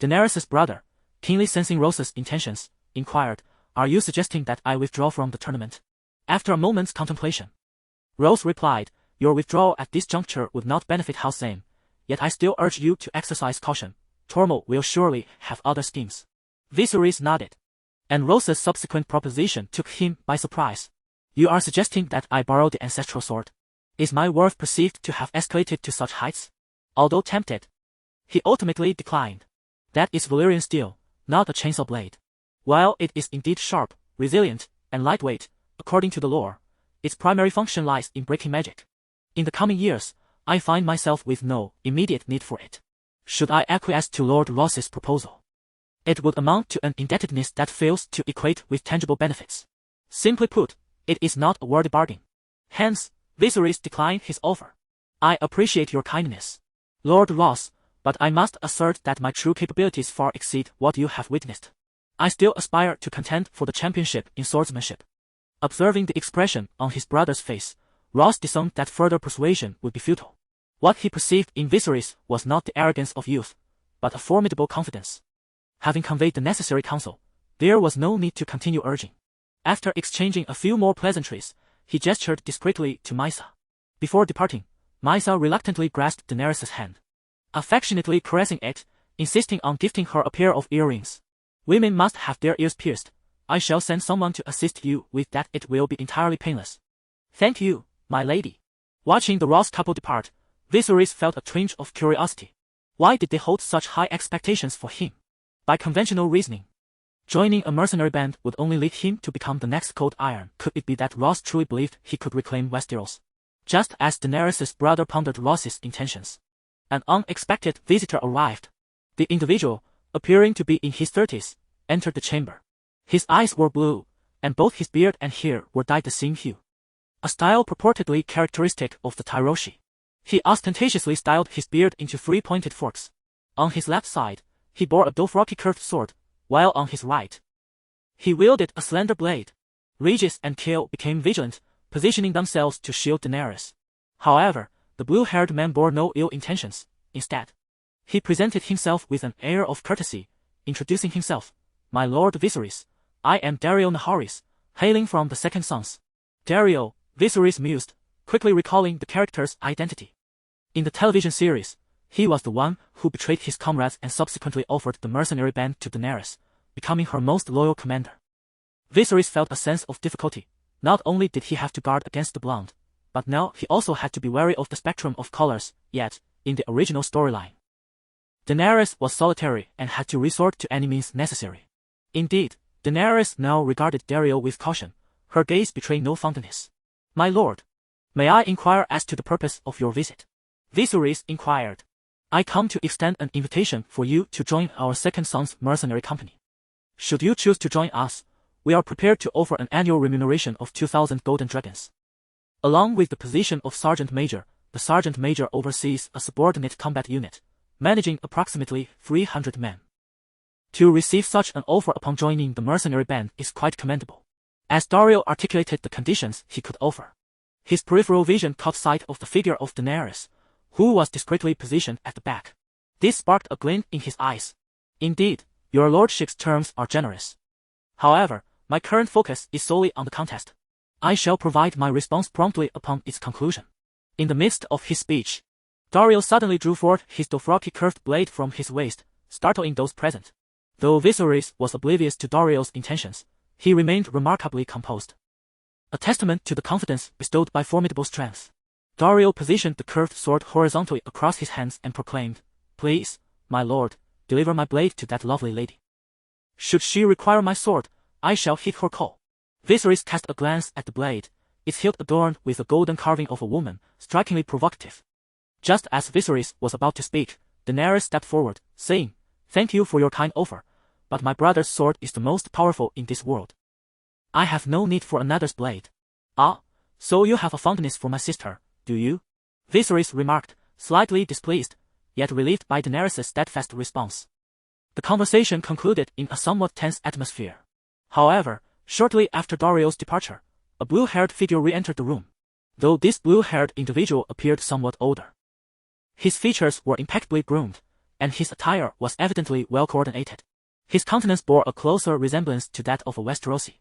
Daenerys' brother, keenly sensing Roose's intentions, inquired, "Are you suggesting that I withdraw from the tournament?" After a moment's contemplation, Roose replied, "Your withdrawal at this juncture would not benefit House Zane, yet I still urge you to exercise caution. Tormund will surely have other schemes." Viserys nodded, and Roose's subsequent proposition took him by surprise. "You are suggesting that I borrow the ancestral sword? Is my worth perceived to have escalated to such heights?" Although tempted, he ultimately declined. "That is Valyrian steel, not a chainsaw blade. While it is indeed sharp, resilient, and lightweight, according to the lore, its primary function lies in breaking magic. In the coming years, I find myself with no immediate need for it. Should I acquiesce to Lord Roose's proposal, it would amount to an indebtedness that fails to equate with tangible benefits. Simply put, it is not a worthy bargain. Hence, Viserys declined his offer." "I appreciate your kindness, Lord Roose, but I must assert that my true capabilities far exceed what you have witnessed. I still aspire to contend for the championship in swordsmanship." Observing the expression on his brother's face, Roose discerned that further persuasion would be futile. What he perceived in Viserys was not the arrogance of youth, but a formidable confidence. Having conveyed the necessary counsel, there was no need to continue urging. After exchanging a few more pleasantries, he gestured discreetly to Misa. Before departing, Misa reluctantly grasped Daenerys' hand, affectionately caressing it, insisting on gifting her a pair of earrings. Women must have their ears pierced. I shall send someone to assist you with that. It will be entirely painless. Thank you, my lady. Watching the Ross couple depart, Viserys felt a twinge of curiosity. Why did they hold such high expectations for him? By conventional reasoning, joining a mercenary band would only lead him to become the next Cold Iron. Could it be that Ross truly believed he could reclaim Westeros? Just as Daenerys' brother pondered Ross's intentions, an unexpected visitor arrived. The individual, appearing to be in his 30s, entered the chamber. His eyes were blue, and both his beard and hair were dyed the same hue, a style purportedly characteristic of the Tyroshi. He ostentatiously styled his beard into 3 pointed forks. On his left side, he bore a Dothraki curved sword, while on his right, he wielded a slender blade. Regis and Kale became vigilant, positioning themselves to shield Daenerys. However, the blue-haired man bore no ill intentions. Instead, he presented himself with an air of courtesy, introducing himself. My lord Viserys, I am Dario Naharis, hailing from the Second Sons. Dario, Viserys mused, quickly recalling the character's identity. In the television series, he was the one who betrayed his comrades and subsequently offered the mercenary band to Daenerys, becoming her most loyal commander. Viserys felt a sense of difficulty. Not only did he have to guard against the blonde, but now he also had to be wary of the spectrum of colors. Yet, in the original storyline, Daenerys was solitary and had to resort to any means necessary. Indeed, Daenerys now regarded Dario with caution, her gaze betraying no fondness. My lord, may I inquire as to the purpose of your visit? Viserys inquired. I come to extend an invitation for you to join our Second Sons mercenary company. Should you choose to join us, we are prepared to offer an annual remuneration of 2,000 golden dragons. Along with the position of Sergeant Major, the Sergeant Major oversees a subordinate combat unit, managing approximately 300 men. To receive such an offer upon joining the mercenary band is quite commendable. As Dario articulated the conditions he could offer, his peripheral vision caught sight of the figure of Daenerys, who was discreetly positioned at the back. This sparked a glint in his eyes. Indeed, your lordship's terms are generous. However, my current focus is solely on the contest. I shall provide my response promptly upon its conclusion. In the midst of his speech, Dario suddenly drew forth his Dothraki curved blade from his waist, startling those present. Though Viserys was oblivious to Dario's intentions, he remained remarkably composed. A testament to the confidence bestowed by formidable strength, Dario positioned the curved sword horizontally across his hands and proclaimed, Please, my lord, deliver my blade to that lovely lady. Should she require my sword, I shall heed her call. Viserys cast a glance at the blade, its hilt adorned with a golden carving of a woman, strikingly provocative. Just as Viserys was about to speak, Daenerys stepped forward, saying, Thank you for your kind offer, but my brother's sword is the most powerful in this world. I have no need for another's blade. Ah, so you have a fondness for my sister, do you? Viserys remarked, slightly displeased, yet relieved by Daenerys' steadfast response. The conversation concluded in a somewhat tense atmosphere. However, shortly after Dario's departure, a blue-haired figure re-entered the room, though this blue-haired individual appeared somewhat older. His features were impeccably groomed, and his attire was evidently well-coordinated. His countenance bore a closer resemblance to that of a Westerosi.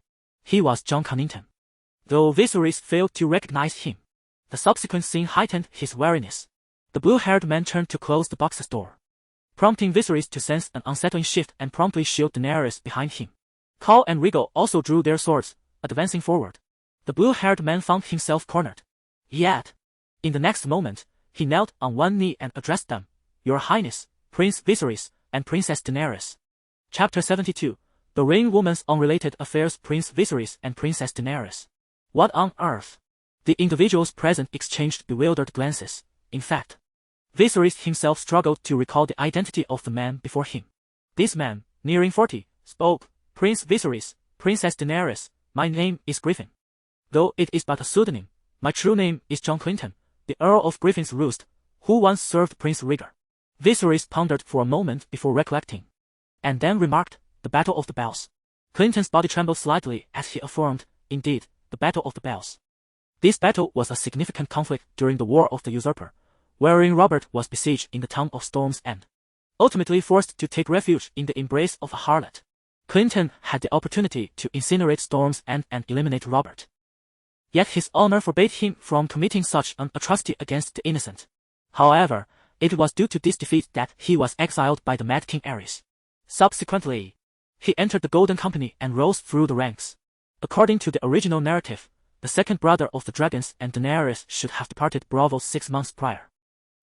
He was Jon Cunnington. Though Viserys failed to recognize him, the subsequent scene heightened his wariness. The blue-haired man turned to close the box's door, prompting Viserys to sense an unsettling shift and promptly shield Daenerys behind him. Khal and Rhaegal also drew their swords, advancing forward. The blue-haired man found himself cornered. Yet, in the next moment, he knelt on one knee and addressed them, Your Highness, Prince Viserys, and Princess Daenerys. Chapter 72, The Rain Woman's Unrelated Affairs. Prince Viserys and Princess Daenerys. What on earth? The individuals present exchanged bewildered glances. In fact, Viserys himself struggled to recall the identity of the man before him. This man, nearing 40, spoke, Prince Viserys, Princess Daenerys, my name is Griffin. Though it is but a pseudonym, my true name is Jon Clinton, the Earl of Griffin's Roost, who once served Prince Rhaegar. Viserys pondered for a moment before recollecting, and then remarked, the Battle of the Bells. Clinton's body trembled slightly as he affirmed, indeed, the Battle of the Bells. This battle was a significant conflict during the War of the Usurper, wherein Robert was besieged in the town of Storm's End, ultimately forced to take refuge in the embrace of a harlot. Clinton had the opportunity to incinerate Storms and eliminate Robert. Yet his honor forbade him from committing such an atrocity against the innocent. However, it was due to this defeat that he was exiled by the Mad King Aerys. Subsequently, he entered the Golden Company and rose through the ranks. According to the original narrative, the second brother of the dragons and Daenerys should have departed Braavos 6 months prior,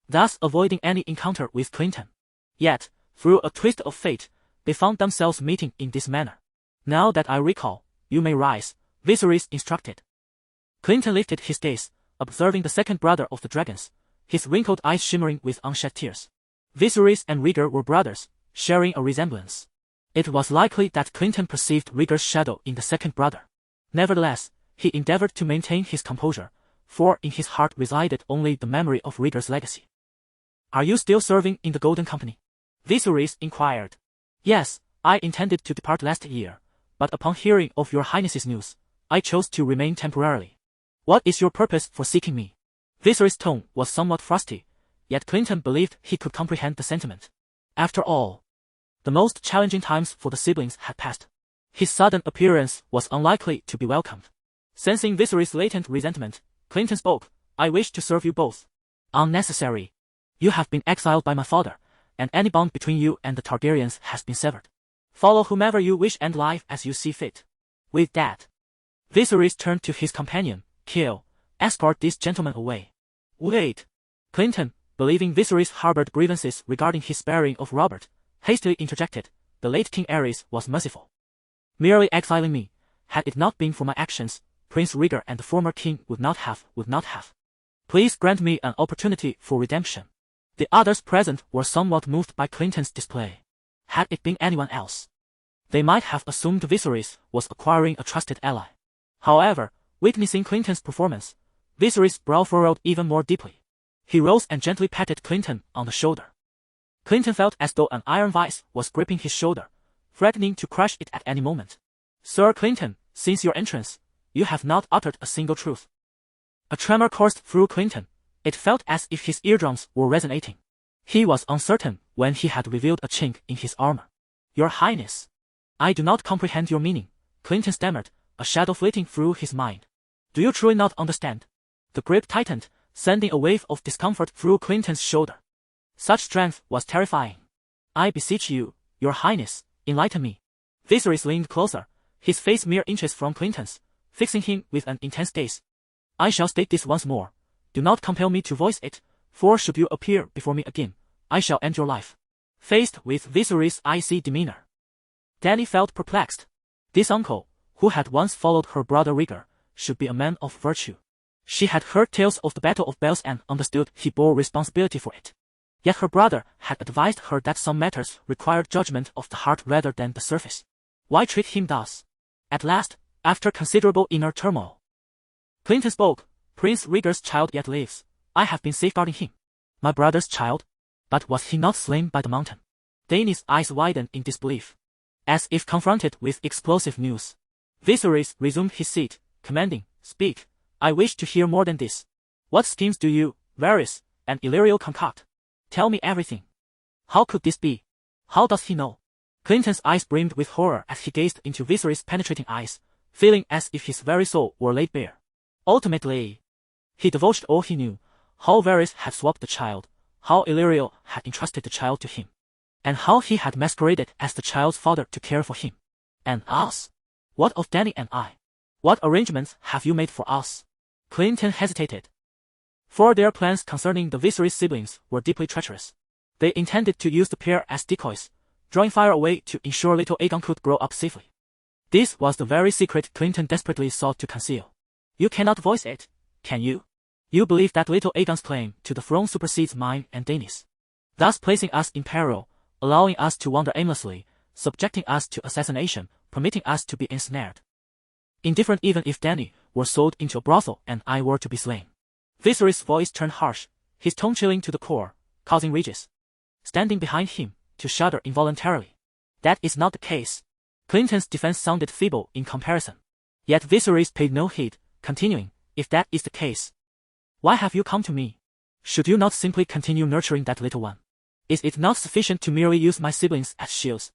thus avoiding any encounter with Clinton. Yet, through a twist of fate, they found themselves meeting in this manner. Now that I recall, you may rise, Viserys instructed. Clinton lifted his gaze, observing the second brother of the dragons, his wrinkled eyes shimmering with unshed tears. Viserys and Rhaegar were brothers, sharing a resemblance. It was likely that Clinton perceived Rhaegar's shadow in the second brother. Nevertheless, he endeavored to maintain his composure, for in his heart resided only the memory of Rhaegar's legacy. Are you still serving in the Golden Company? Viserys inquired. Yes, I intended to depart last year, but upon hearing of your highness's news, I chose to remain temporarily. What is your purpose for seeking me? Viserys' tone was somewhat frosty, yet Clinton believed he could comprehend the sentiment. After all, the most challenging times for the siblings had passed. His sudden appearance was unlikely to be welcomed. Sensing Viserys' latent resentment, Clinton spoke. I wish to serve you both. Unnecessary. You have been exiled by my father, and any bond between you and the Targaryens has been severed. Follow whomever you wish and live as you see fit. With that, Viserys turned to his companion. Kill. Escort this gentleman away. Wait. Clinton, believing Viserys harbored grievances regarding his sparing of Robert, hastily interjected. The late King Aerys was merciful. Merely exiling me, had it not been for my actions, Prince Rhaegar and the former king would not have. Please grant me an opportunity for redemption. The others present were somewhat moved by Clinton's display. Had it been anyone else, they might have assumed Viserys was acquiring a trusted ally. However, witnessing Clinton's performance, Viserys' brow furrowed even more deeply. He rose and gently patted Clinton on the shoulder. Clinton felt as though an iron vice was gripping his shoulder, threatening to crush it at any moment. Sir Clinton, since your entrance, you have not uttered a single truth. A tremor coursed through Clinton. It felt as if his eardrums were resonating. He was uncertain when he had revealed a chink in his armor. Your Highness, I do not comprehend your meaning, Clinton stammered, a shadow flitting through his mind. Do you truly not understand? The grip tightened, sending a wave of discomfort through Clinton's shoulder. Such strength was terrifying. I beseech you, Your Highness, enlighten me. Viserys leaned closer, his face mere inches from Clinton's, fixing him with an intense gaze. I shall state this once more. Do not compel me to voice it, for should you appear before me again, I shall end your life. Faced with Viserys' icy demeanor, Dany felt perplexed. This uncle, who had once followed her brother Rhaegar, should be a man of virtue. She had heard tales of the Battle of Bells and understood he bore responsibility for it. Yet her brother had advised her that some matters required judgment of the heart rather than the surface. Why treat him thus? At last, after considerable inner turmoil, Clinton spoke. Prince Rhaegar's child yet lives. I have been safeguarding him. My brother's child? But was he not slain by the mountain? Dany's eyes widened in disbelief, as if confronted with explosive news. Viserys resumed his seat, commanding, Speak, I wish to hear more than this. What schemes do you, Varys, and Illyrio concoct? Tell me everything. How could this be? How does he know? Clinton's eyes brimmed with horror as he gazed into Viserys' penetrating eyes, feeling as if his very soul were laid bare. Ultimately, he divulged all he knew, how Varys had swapped the child, how Illyrio had entrusted the child to him, and how he had masqueraded as the child's father to care for him. And us? What of Dany and I? What arrangements have you made for us? Clinton hesitated. For their plans concerning the Viserys siblings were deeply treacherous. They intended to use the pair as decoys, drawing fire away to ensure little Aegon could grow up safely. This was the very secret Clinton desperately sought to conceal. You cannot voice it, can you? You believe that little Aegon's claim to the throne supersedes mine and Dany's, thus placing us in peril, allowing us to wander aimlessly, subjecting us to assassination, permitting us to be ensnared. Indifferent even if Dany were sold into a brothel and I were to be slain. Viserys' voice turned harsh, his tone chilling to the core, causing Regis, standing behind him, to shudder involuntarily. That is not the case. Clinton's defense sounded feeble in comparison. Yet Viserys paid no heed, continuing, If that is the case, why have you come to me? Should you not simply continue nurturing that little one? Is it not sufficient to merely use my siblings as shields?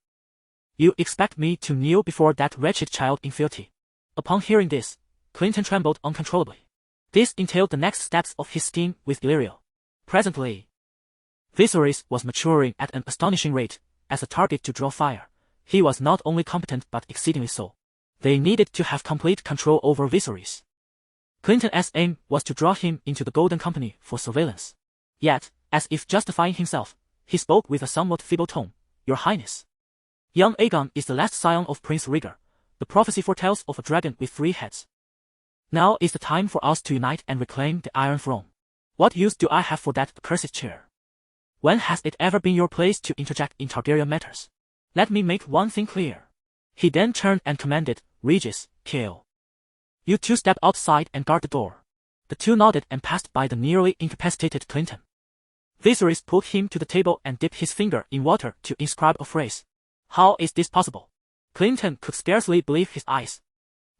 You expect me to kneel before that wretched child in fealty? Upon hearing this, Clinton trembled uncontrollably. This entailed the next steps of his scheme with Illyrio. Presently, Viserys was maturing at an astonishing rate. As a target to draw fire, he was not only competent but exceedingly so. They needed to have complete control over Viserys. Clinton's aim was to draw him into the Golden Company for surveillance. Yet, as if justifying himself, he spoke with a somewhat feeble tone. Your Highness, young Aegon is the last scion of Prince Rhaegar. The prophecy foretells of a dragon with 3 heads. Now is the time for us to unite and reclaim the Iron Throne. What use do I have for that accursed chair? When has it ever been your place to interject in Targaryen matters? Let me make one thing clear. He then turned and commanded, Regis, kill. You 2 step outside and guard the door. The 2 nodded and passed by the nearly incapacitated Clinton. Viserys pulled him to the table and dipped his finger in water to inscribe a phrase. How is this possible? Clinton could scarcely believe his eyes.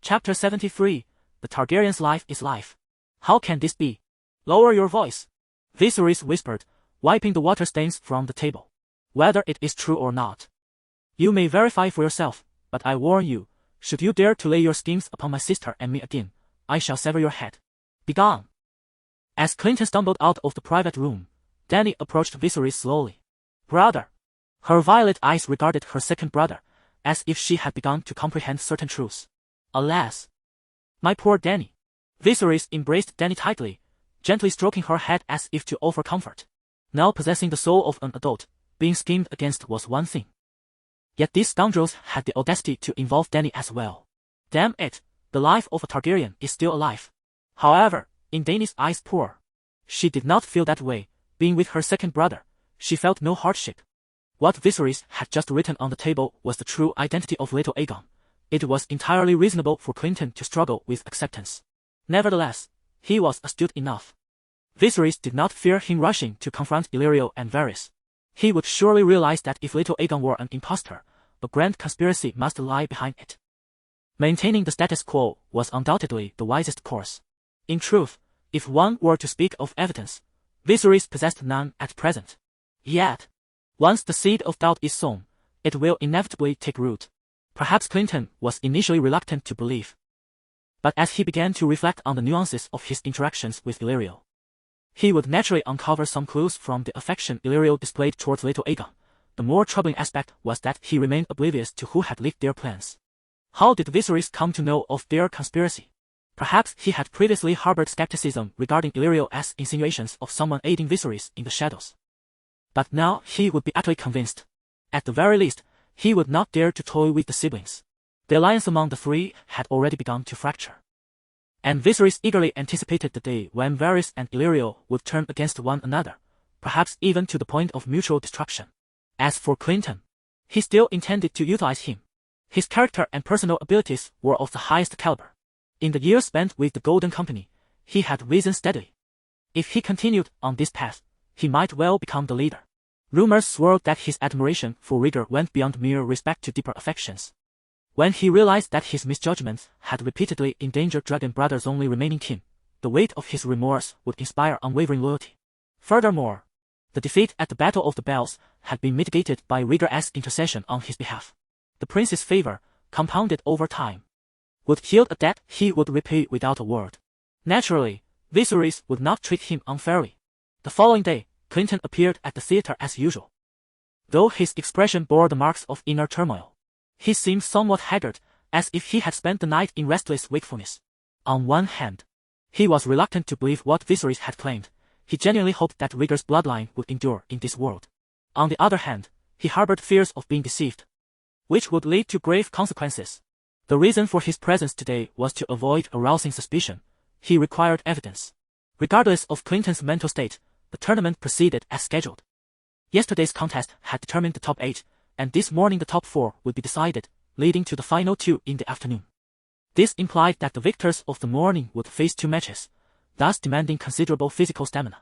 Chapter 73, The Targaryen's Life is Life. How can this be? Lower your voice, Viserys whispered, wiping the water stains from the table. Whether it is true or not, you may verify for yourself, but I warn you, should you dare to lay your schemes upon my sister and me again, I shall sever your head. Begone. As Clinton stumbled out of the private room, Dany approached Viserys slowly. Brother. Her violet eyes regarded her second brother, as if she had begun to comprehend certain truths. Alas! My poor Dany. Viserys embraced Dany tightly, gently stroking her head as if to offer comfort. Now possessing the soul of an adult, being schemed against was one thing. Yet these scoundrels had the audacity to involve Dany as well. Damn it, the life of a Targaryen is still alive. However, in Dany's eyes poor. She did not feel that way. Being with her second brother, she felt no hardship. What Viserys had just written on the table was the true identity of little Aegon. It was entirely reasonable for Clinton to struggle with acceptance. Nevertheless, he was astute enough. Viserys did not fear him rushing to confront Illyrio and Varys. He would surely realize that if little Aegon were an impostor, a grand conspiracy must lie behind it. Maintaining the status quo was undoubtedly the wisest course. In truth, if one were to speak of evidence, Viserys possessed none at present. Yet, once the seed of doubt is sown, it will inevitably take root. Perhaps Clinton was initially reluctant to believe. But as he began to reflect on the nuances of his interactions with Illyrio, he would naturally uncover some clues from the affection Illyrio displayed towards little Aegon. The more troubling aspect was that he remained oblivious to who had leaked their plans. How did Viserys come to know of their conspiracy? Perhaps he had previously harbored skepticism regarding Illyrio's insinuations of someone aiding Viserys in the shadows. But now he would be utterly convinced. At the very least, he would not dare to toy with the siblings. The alliance among the 3 had already begun to fracture. And Viserys eagerly anticipated the day when Varys and Illyrio would turn against one another, perhaps even to the point of mutual destruction. As for Clinton, he still intended to utilize him. His character and personal abilities were of the highest caliber. In the years spent with the Golden Company, he had risen steadily. If he continued on this path, he might well become the leader. Rumors swirled that his admiration for Rhaegar went beyond mere respect to deeper affections. When he realized that his misjudgments had repeatedly endangered Dragon Brother's only remaining kin, the weight of his remorse would inspire unwavering loyalty. Furthermore, the defeat at the Battle of the Bells had been mitigated by Rhaegar's intercession on his behalf. The prince's favor, compounded over time, would heal a debt he would repay without a word. Naturally, Viserys would not treat him unfairly. The following day, Clinton appeared at the theater as usual. Though his expression bore the marks of inner turmoil, he seemed somewhat haggard, as if he had spent the night in restless wakefulness. On one hand, he was reluctant to believe what Viserys had claimed. He genuinely hoped that Rhaegar's bloodline would endure in this world. On the other hand, he harbored fears of being deceived, which would lead to grave consequences. The reason for his presence today was to avoid arousing suspicion. He required evidence. Regardless of Clinton's mental state, the tournament proceeded as scheduled. Yesterday's contest had determined the top 8, and this morning the top 4 would be decided, leading to the final 2 in the afternoon. This implied that the victors of the morning would face 2 matches, thus demanding considerable physical stamina.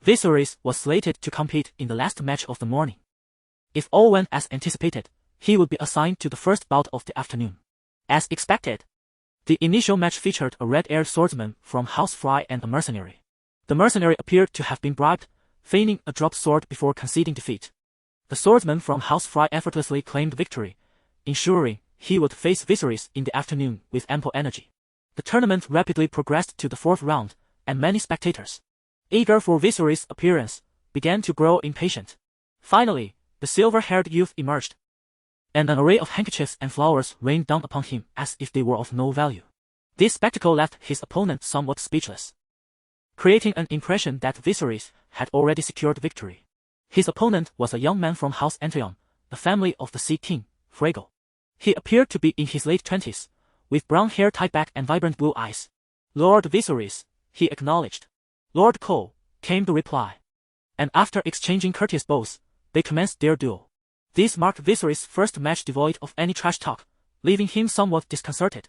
Viserys was slated to compete in the last match of the morning. If all went as anticipated, he would be assigned to the first bout of the afternoon. As expected, the initial match featured a red-haired swordsman from House Frye and a mercenary. The mercenary appeared to have been bribed, feigning a dropped sword before conceding defeat. The swordsman from House Frye effortlessly claimed victory, ensuring he would face Viserys in the afternoon with ample energy. The tournament rapidly progressed to the 4th round, and many spectators, eager for Viserys' appearance, began to grow impatient. Finally, the silver-haired youth emerged, and an array of handkerchiefs and flowers rained down upon him as if they were of no value. This spectacle left his opponent somewhat speechless, creating an impression that Viserys had already secured victory. His opponent was a young man from House Anteion, the family of the Sea King, Frago. He appeared to be in his late 20s, with brown hair tied back and vibrant blue eyes. "Lord Viserys," he acknowledged. "Lord Cole," came the reply. And after exchanging courteous bows, they commenced their duel. This marked Viserys' first match devoid of any trash talk, leaving him somewhat disconcerted.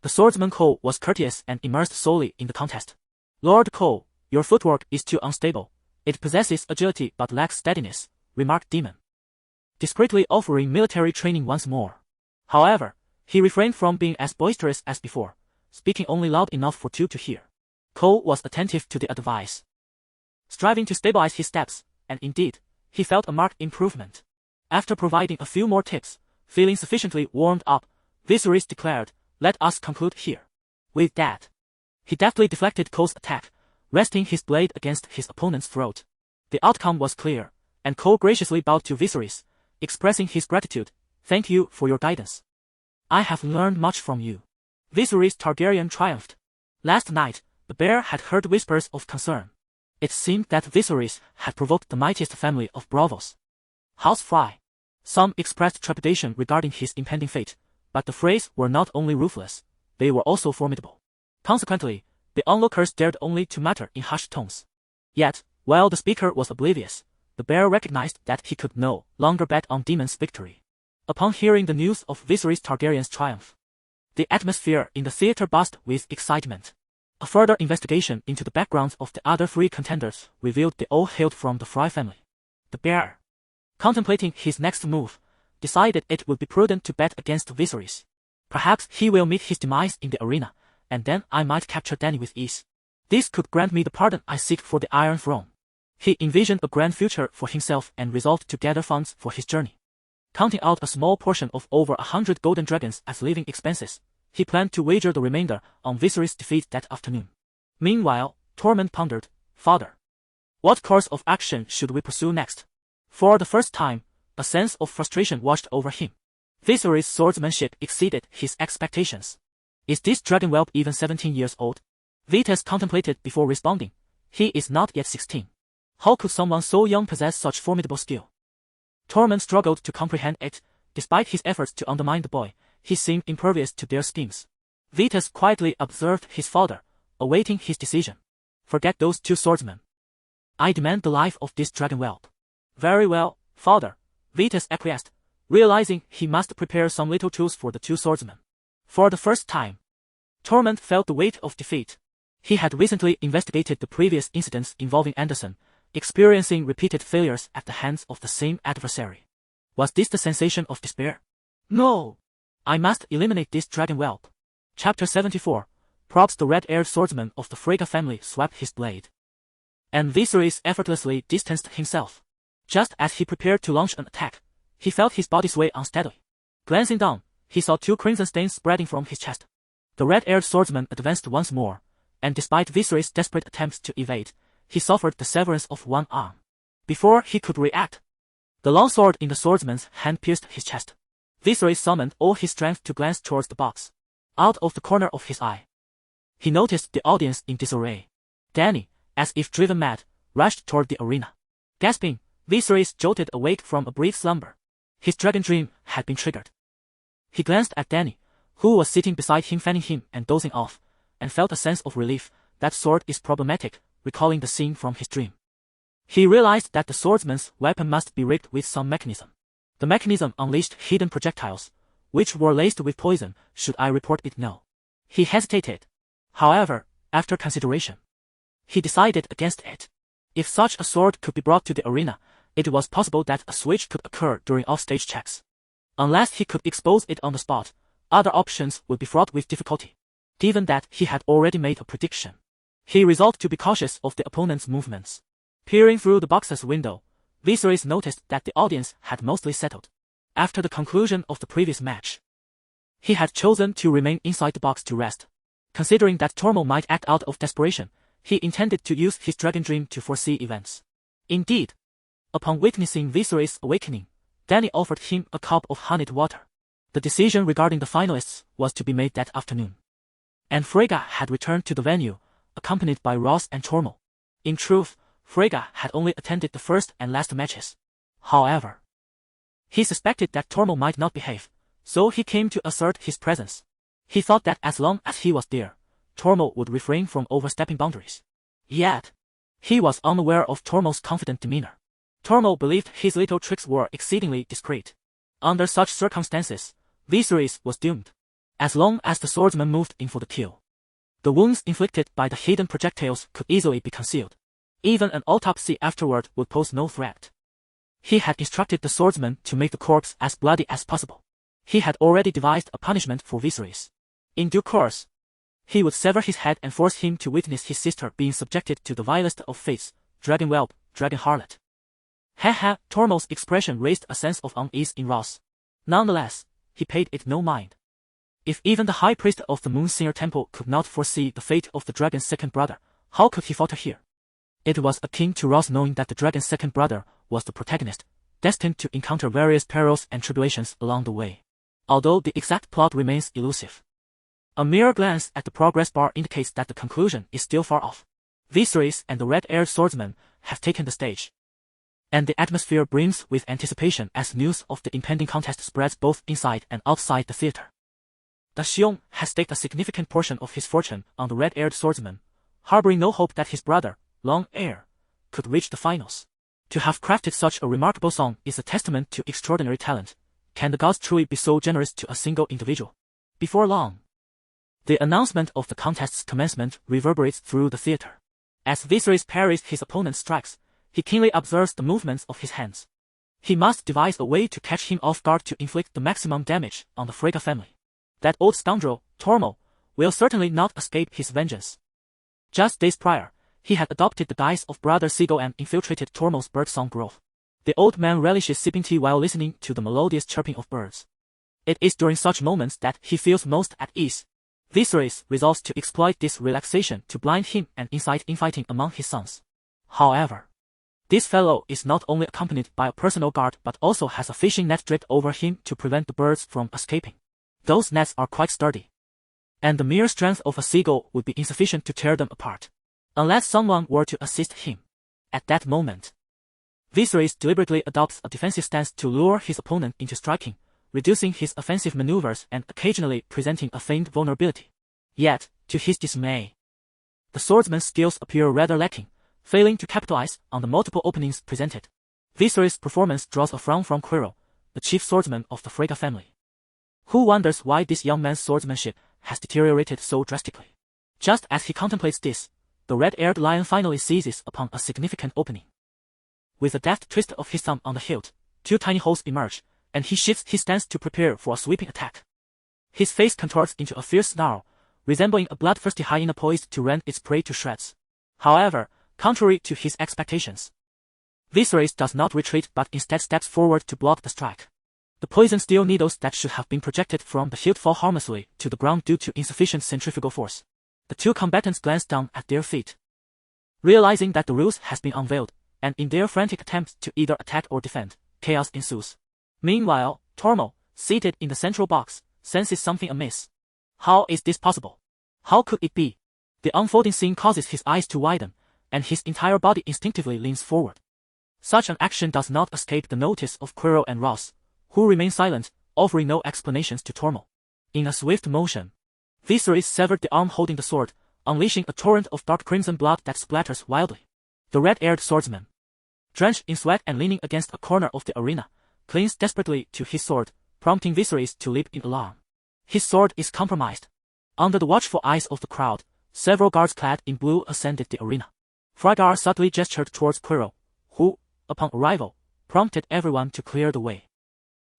The swordsman Cole was courteous and immersed solely in the contest. "Lord Cole, your footwork is too unstable. It possesses agility but lacks steadiness," remarked Demon, discreetly offering military training once more. However, he refrained from being as boisterous as before, speaking only loud enough for two to hear. Cole was attentive to the advice, striving to stabilize his steps, and indeed, he felt a marked improvement. After providing a few more tips, feeling sufficiently warmed up, Viserys declared, "Let us conclude here." With that, he deftly deflected Cole's attack, resting his blade against his opponent's throat. The outcome was clear, and Cole graciously bowed to Viserys, expressing his gratitude. "Thank you for your guidance. I have learned much from you." Viserys Targaryen triumphed. Last night, the bear had heard whispers of concern. It seemed that Viserys had provoked the mightiest family of Braavos, House Frey. Some expressed trepidation regarding his impending fate, but the Freys were not only ruthless, they were also formidable. Consequently, the onlookers dared only to mutter in hushed tones. Yet, while the speaker was oblivious, the bear recognized that he could no longer bet on Demon's victory. Upon hearing the news of Viserys Targaryen's triumph, the atmosphere in the theater buzzed with excitement. A further investigation into the backgrounds of the other three contenders revealed they all hailed from the Frey family. The bear, contemplating his next move, decided it would be prudent to bet against Viserys. "Perhaps he will meet his demise in the arena, and then I might capture Dany with ease. This could grant me the pardon I seek for the Iron Throne." He envisioned a grand future for himself and resolved to gather funds for his journey. Counting out a small portion of over 100 golden dragons as living expenses, he planned to wager the remainder on Viserys' defeat that afternoon. Meanwhile, Tormund pondered, "Father, what course of action should we pursue next?" For the first time, a sense of frustration washed over him. Viserys' swordsmanship exceeded his expectations. "Is this dragon whelp even 17 years old?" Vitas contemplated before responding. "He is not yet 16. How could someone so young possess such formidable skill?" Tormund struggled to comprehend it. Despite his efforts to undermine the boy, he seemed impervious to their schemes. Vitas quietly observed his father, awaiting his decision. "Forget those two swordsmen. I demand the life of this dragon whelp." "Very well, father," Vitas acquiesced, realizing he must prepare some little tools for the two swordsmen. For the first time, Tormund felt the weight of defeat. He had recently investigated the previous incidents involving Anderson, experiencing repeated failures at the hands of the same adversary. Was this the sensation of despair? "No! I must eliminate this dragon whelp." Chapter 74. Props. The red-haired swordsman of the Frege family swept his blade, and Viserys effortlessly distanced himself. Just as he prepared to launch an attack, he felt his body sway unsteadily. Glancing down, he saw two crimson stains spreading from his chest. The red-haired swordsman advanced once more, and despite Viserys' desperate attempts to evade, he suffered the severance of one arm. Before he could react, the long sword in the swordsman's hand pierced his chest. Viserys summoned all his strength to glance towards the box. Out of the corner of his eye, he noticed the audience in disarray. Dany, as if driven mad, rushed toward the arena. Gasping, Viserys jolted awake from a brief slumber. His dragon dream had been triggered. He glanced at Dany, who was sitting beside him fanning him and dozing off, and felt a sense of relief. That sword is problematic, recalling the scene from his dream. He realized that the swordsman's weapon must be rigged with some mechanism. The mechanism unleashed hidden projectiles, which were laced with poison. Should I report it? No. He hesitated. However, after consideration, he decided against it. If such a sword could be brought to the arena, it was possible that a switch could occur during offstage checks. Unless he could expose it on the spot, other options would be fraught with difficulty. Given that he had already made a prediction, he resolved to be cautious of the opponent's movements. Peering through the box's window, Viserys noticed that the audience had mostly settled. After the conclusion of the previous match, he had chosen to remain inside the box to rest. Considering that Tormund might act out of desperation, he intended to use his dragon dream to foresee events. Indeed, upon witnessing Viserys' awakening, Dany offered him a cup of honeyed water. The decision regarding the finalists was to be made that afternoon. And Freyja had returned to the venue, accompanied by Ross and Tormund. In truth, Freyja had only attended the first and last matches. However, he suspected that Tormund might not behave, so he came to assert his presence. He thought that as long as he was there, Tormund would refrain from overstepping boundaries. Yet, he was unaware of Tormund's confident demeanor. Tormund believed his little tricks were exceedingly discreet. Under such circumstances, Viserys was doomed. As long as the swordsman moved in for the kill, the wounds inflicted by the hidden projectiles could easily be concealed. Even an autopsy afterward would pose no threat. He had instructed the swordsman to make the corpse as bloody as possible. He had already devised a punishment for Viserys. In due course, he would sever his head and force him to witness his sister being subjected to the vilest of fates, dragon whelp, dragon harlot. Tormund's expression raised a sense of unease in Ross. Nonetheless, he paid it no mind. If even the high priest of the Moonsinger Temple could not foresee the fate of the dragon's second brother, how could he falter here? It was akin to Ross knowing that the dragon's second brother was the protagonist, destined to encounter various perils and tribulations along the way. Although the exact plot remains elusive, a mere glance at the progress bar indicates that the conclusion is still far off. Viserys and the red-haired swordsman have taken the stage, and the atmosphere brims with anticipation as news of the impending contest spreads both inside and outside the theater. Da Xiong has staked a significant portion of his fortune on the red-haired swordsman, harboring no hope that his brother, Long Heir, could reach the finals. To have crafted such a remarkable song is a testament to extraordinary talent. Can the gods truly be so generous to a single individual? Before long, the announcement of the contest's commencement reverberates through the theater. As Viserys parries his opponent's strikes, he keenly observes the movements of his hands. He must devise a way to catch him off guard to inflict the maximum damage on the Freyja family. That old scoundrel, Tormund, will certainly not escape his vengeance. Just days prior, he had adopted the guise of Brother Seagull and infiltrated Tormund's birdsong grove. The old man relishes sipping tea while listening to the melodious chirping of birds. It is during such moments that he feels most at ease. Viserys resolves to exploit this relaxation to blind him and incite infighting among his sons. However, this fellow is not only accompanied by a personal guard but also has a fishing net draped over him to prevent the birds from escaping. Those nets are quite sturdy, and the mere strength of a seagull would be insufficient to tear them apart, unless someone were to assist him. At that moment, Viserys deliberately adopts a defensive stance to lure his opponent into striking, reducing his offensive maneuvers and occasionally presenting a feigned vulnerability. Yet, to his dismay, the swordsman's skills appear rather lacking, failing to capitalize on the multiple openings presented. Viserys' performance draws a frown from Quirrell, the chief swordsman of the Freyja family, who wonders why this young man's swordsmanship has deteriorated so drastically. Just as he contemplates this, the red-haired lion finally seizes upon a significant opening. With a deft twist of his thumb on the hilt, two tiny holes emerge, and he shifts his stance to prepare for a sweeping attack. His face contorts into a fierce snarl, resembling a bloodthirsty hyena poised to rend its prey to shreds. However, contrary to his expectations, Viserys does not retreat but instead steps forward to block the strike. The poisoned steel needles that should have been projected from the hilt fall harmlessly to the ground due to insufficient centrifugal force. The two combatants glance down at their feet, realizing that the ruse has been unveiled, and in their frantic attempts to either attack or defend, chaos ensues. Meanwhile, Tormund, seated in the central box, senses something amiss. How is this possible? How could it be? The unfolding scene causes his eyes to widen, and his entire body instinctively leans forward. Such an action does not escape the notice of Quirrell and Ross, who remain silent, offering no explanations to Tormund. In a swift motion, Viserys severed the arm holding the sword, unleashing a torrent of dark crimson blood that splatters wildly. The red-haired swordsman, drenched in sweat and leaning against a corner of the arena, clings desperately to his sword, prompting Viserys to leap in alarm. His sword is compromised. Under the watchful eyes of the crowd, several guards clad in blue ascended the arena. Freygar subtly gestured towards Quirrell, who, upon arrival, prompted everyone to clear the way.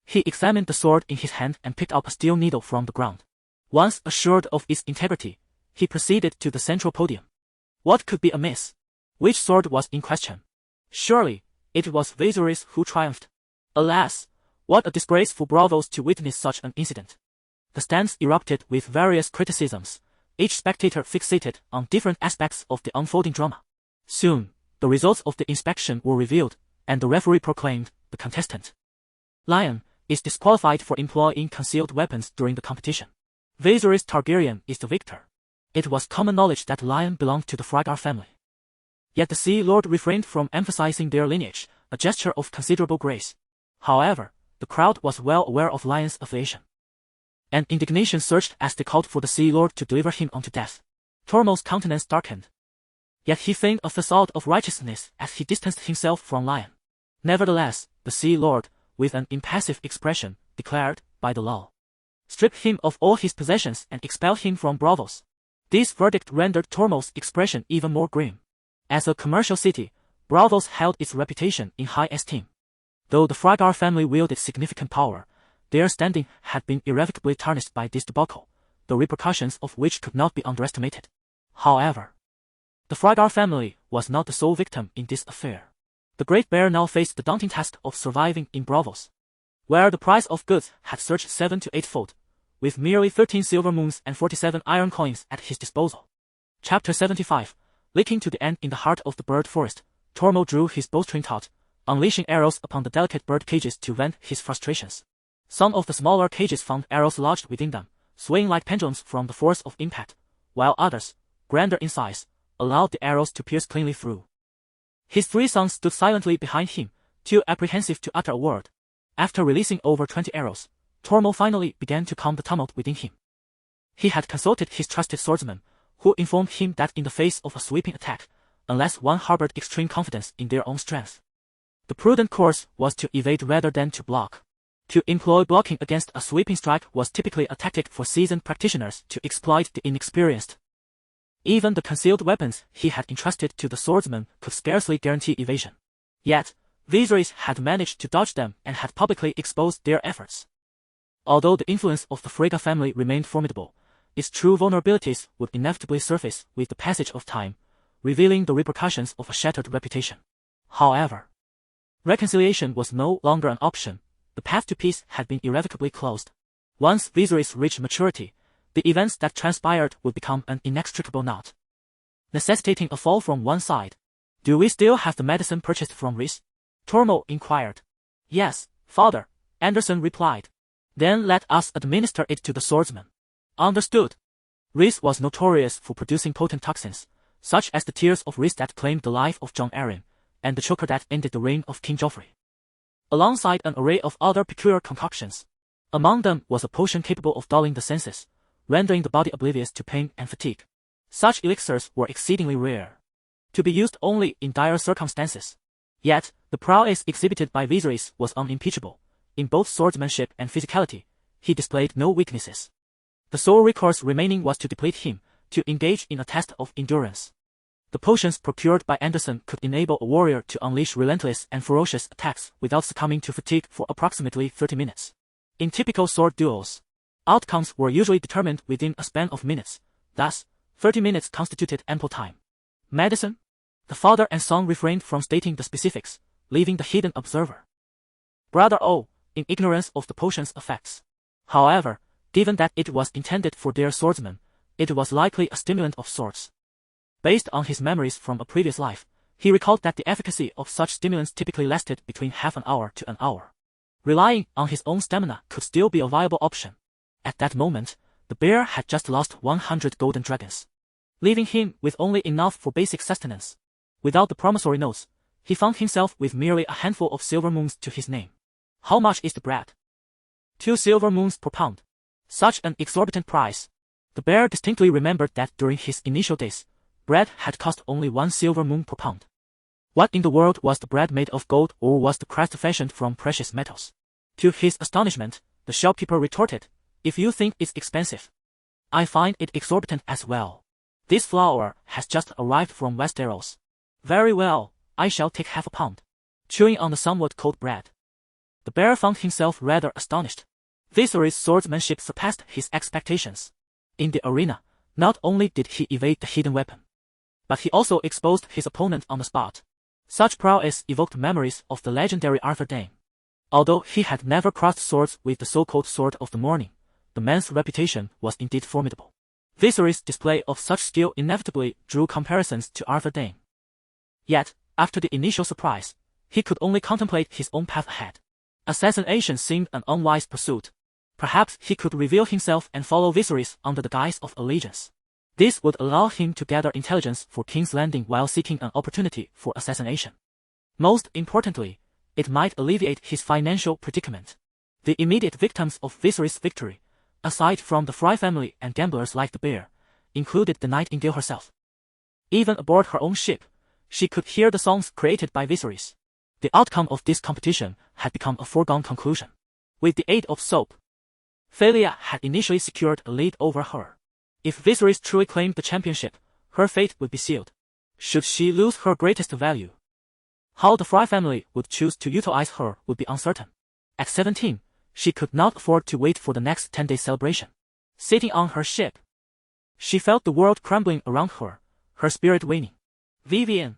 He examined the sword in his hand and picked up a steel needle from the ground. Once assured of its integrity, he proceeded to the central podium. What could be amiss? Which sword was in question? Surely, it was Viserys who triumphed. Alas, What a disgrace for Braavos to witness such an incident. The stands erupted with various criticisms, each spectator fixated on different aspects of the unfolding drama. Soon, the results of the inspection were revealed, and the referee proclaimed the contestant Lion is disqualified for employing concealed weapons during the competition. Daenerys Targaryen is the victor. It was common knowledge that Lion belonged to the Freygar family. Yet the Sea Lord refrained from emphasizing their lineage, a gesture of considerable grace. However, the crowd was well aware of Lion's affiliation, and indignation surged as they called for the Sea Lord to deliver him unto death. Tormund's countenance darkened. Yet he feigned a facade of righteousness as he distanced himself from Lion. Nevertheless, the Sea Lord, with an impassive expression, declared, by the law, strip him of all his possessions and expel him from Braavos. This verdict rendered Tormund's expression even more grim. As a commercial city, Braavos held its reputation in high esteem. Though the Freygar family wielded significant power, their standing had been irrevocably tarnished by this debacle, the repercussions of which could not be underestimated. However, the Freygar family was not the sole victim in this affair. The Great Bear now faced the daunting task of surviving in Braavos, where the price of goods had surged 7 to 8-fold, with merely 13 silver moons and 47 iron coins at his disposal. Chapter 75. Leaking to the end in the heart of the bird forest, Tormund drew his bowstring taut, unleashing arrows upon the delicate bird cages to vent his frustrations. Some of the smaller cages found arrows lodged within them, swaying like pendulums from the force of impact, while others, grander in size, allowed the arrows to pierce cleanly through. His 3 sons stood silently behind him, too apprehensive to utter a word. After releasing over 20 arrows, Tormund finally began to calm the tumult within him. He had consulted his trusted swordsman, who informed him that in the face of a sweeping attack, unless one harbored extreme confidence in their own strength, the prudent course was to evade rather than to block. To employ blocking against a sweeping strike was typically a tactic for seasoned practitioners to exploit the inexperienced. Even the concealed weapons he had entrusted to the swordsman could scarcely guarantee evasion. Yet, Viserys had managed to dodge them and had publicly exposed their efforts. Although the influence of the Freygar family remained formidable, its true vulnerabilities would inevitably surface with the passage of time, revealing the repercussions of a shattered reputation. However, reconciliation was no longer an option. The path to peace had been irrevocably closed. Once Viserys reached maturity, the events that transpired would become an inextricable knot, necessitating a fall from one side. Do we still have the medicine purchased from Rhys? Tormund inquired. Yes, father, Anderson replied. Then let us administer it to the swordsman. Understood. Rhys was notorious for producing potent toxins, such as the tears of Rhys that claimed the life of Jon Arryn, and the choker that ended the reign of King Joffrey, alongside an array of other peculiar concoctions. Among them was a potion capable of dulling the senses, rendering the body oblivious to pain and fatigue. Such elixirs were exceedingly rare, to be used only in dire circumstances. Yet, the prowess exhibited by Viserys was unimpeachable. In both swordsmanship and physicality, he displayed no weaknesses. The sole recourse remaining was to deplete him, to engage in a test of endurance. The potions procured by Anderson could enable a warrior to unleash relentless and ferocious attacks without succumbing to fatigue for approximately 30 minutes. In typical sword duels, outcomes were usually determined within a span of minutes, thus, 30 minutes constituted ample time. Medicine? The father and son refrained from stating the specifics, leaving the hidden observer, Brother O, in ignorance of the potion's effects. However, given that it was intended for their swordsman, it was likely a stimulant of sorts. Based on his memories from a previous life, he recalled that the efficacy of such stimulants typically lasted between half an hour to an hour. Relying on his own stamina could still be a viable option. At that moment, the bear had just lost 100 golden dragons, leaving him with only enough for basic sustenance. Without the promissory notes, he found himself with merely a handful of silver moons to his name. How much is the bread? 2 silver moons per pound. Such an exorbitant price. The bear distinctly remembered that during his initial days, bread had cost only 1 silver moon per pound. What in the world was the bread made of gold, or was the crust fashioned from precious metals? To his astonishment, the shopkeeper retorted, "If you think it's expensive, I find it exorbitant as well. This flour has just arrived from Westeros." "Very well, I shall take half a pound." Chewing on the somewhat cold bread, the bear found himself rather astonished. Viserys' swordsmanship surpassed his expectations. In the arena, not only did he evade the hidden weapon, but he also exposed his opponent on the spot. Such prowess evoked memories of the legendary Arthur Dane. Although he had never crossed swords with the so-called Sword of the Morning, the man's reputation was indeed formidable. Viserys' display of such skill inevitably drew comparisons to Arthur Dayne. Yet, after the initial surprise, he could only contemplate his own path ahead. Assassination seemed an unwise pursuit. Perhaps he could reveal himself and follow Viserys under the guise of allegiance. This would allow him to gather intelligence for King's Landing while seeking an opportunity for assassination. Most importantly, it might alleviate his financial predicament. The immediate victims of Viserys' victory, aside from the Frey family and gamblers like the Bear, included the Nightingale herself. Even aboard her own ship, she could hear the songs created by Viserys. The outcome of this competition had become a foregone conclusion. With the aid of soap, Valyria had initially secured a lead over her. If Viserys truly claimed the championship, her fate would be sealed. Should she lose her greatest value, how the Frey family would choose to utilize her would be uncertain. At 17, she could not afford to wait for the next 10-day celebration. Sitting on her ship, she felt the world crumbling around her, her spirit waning. Vivian.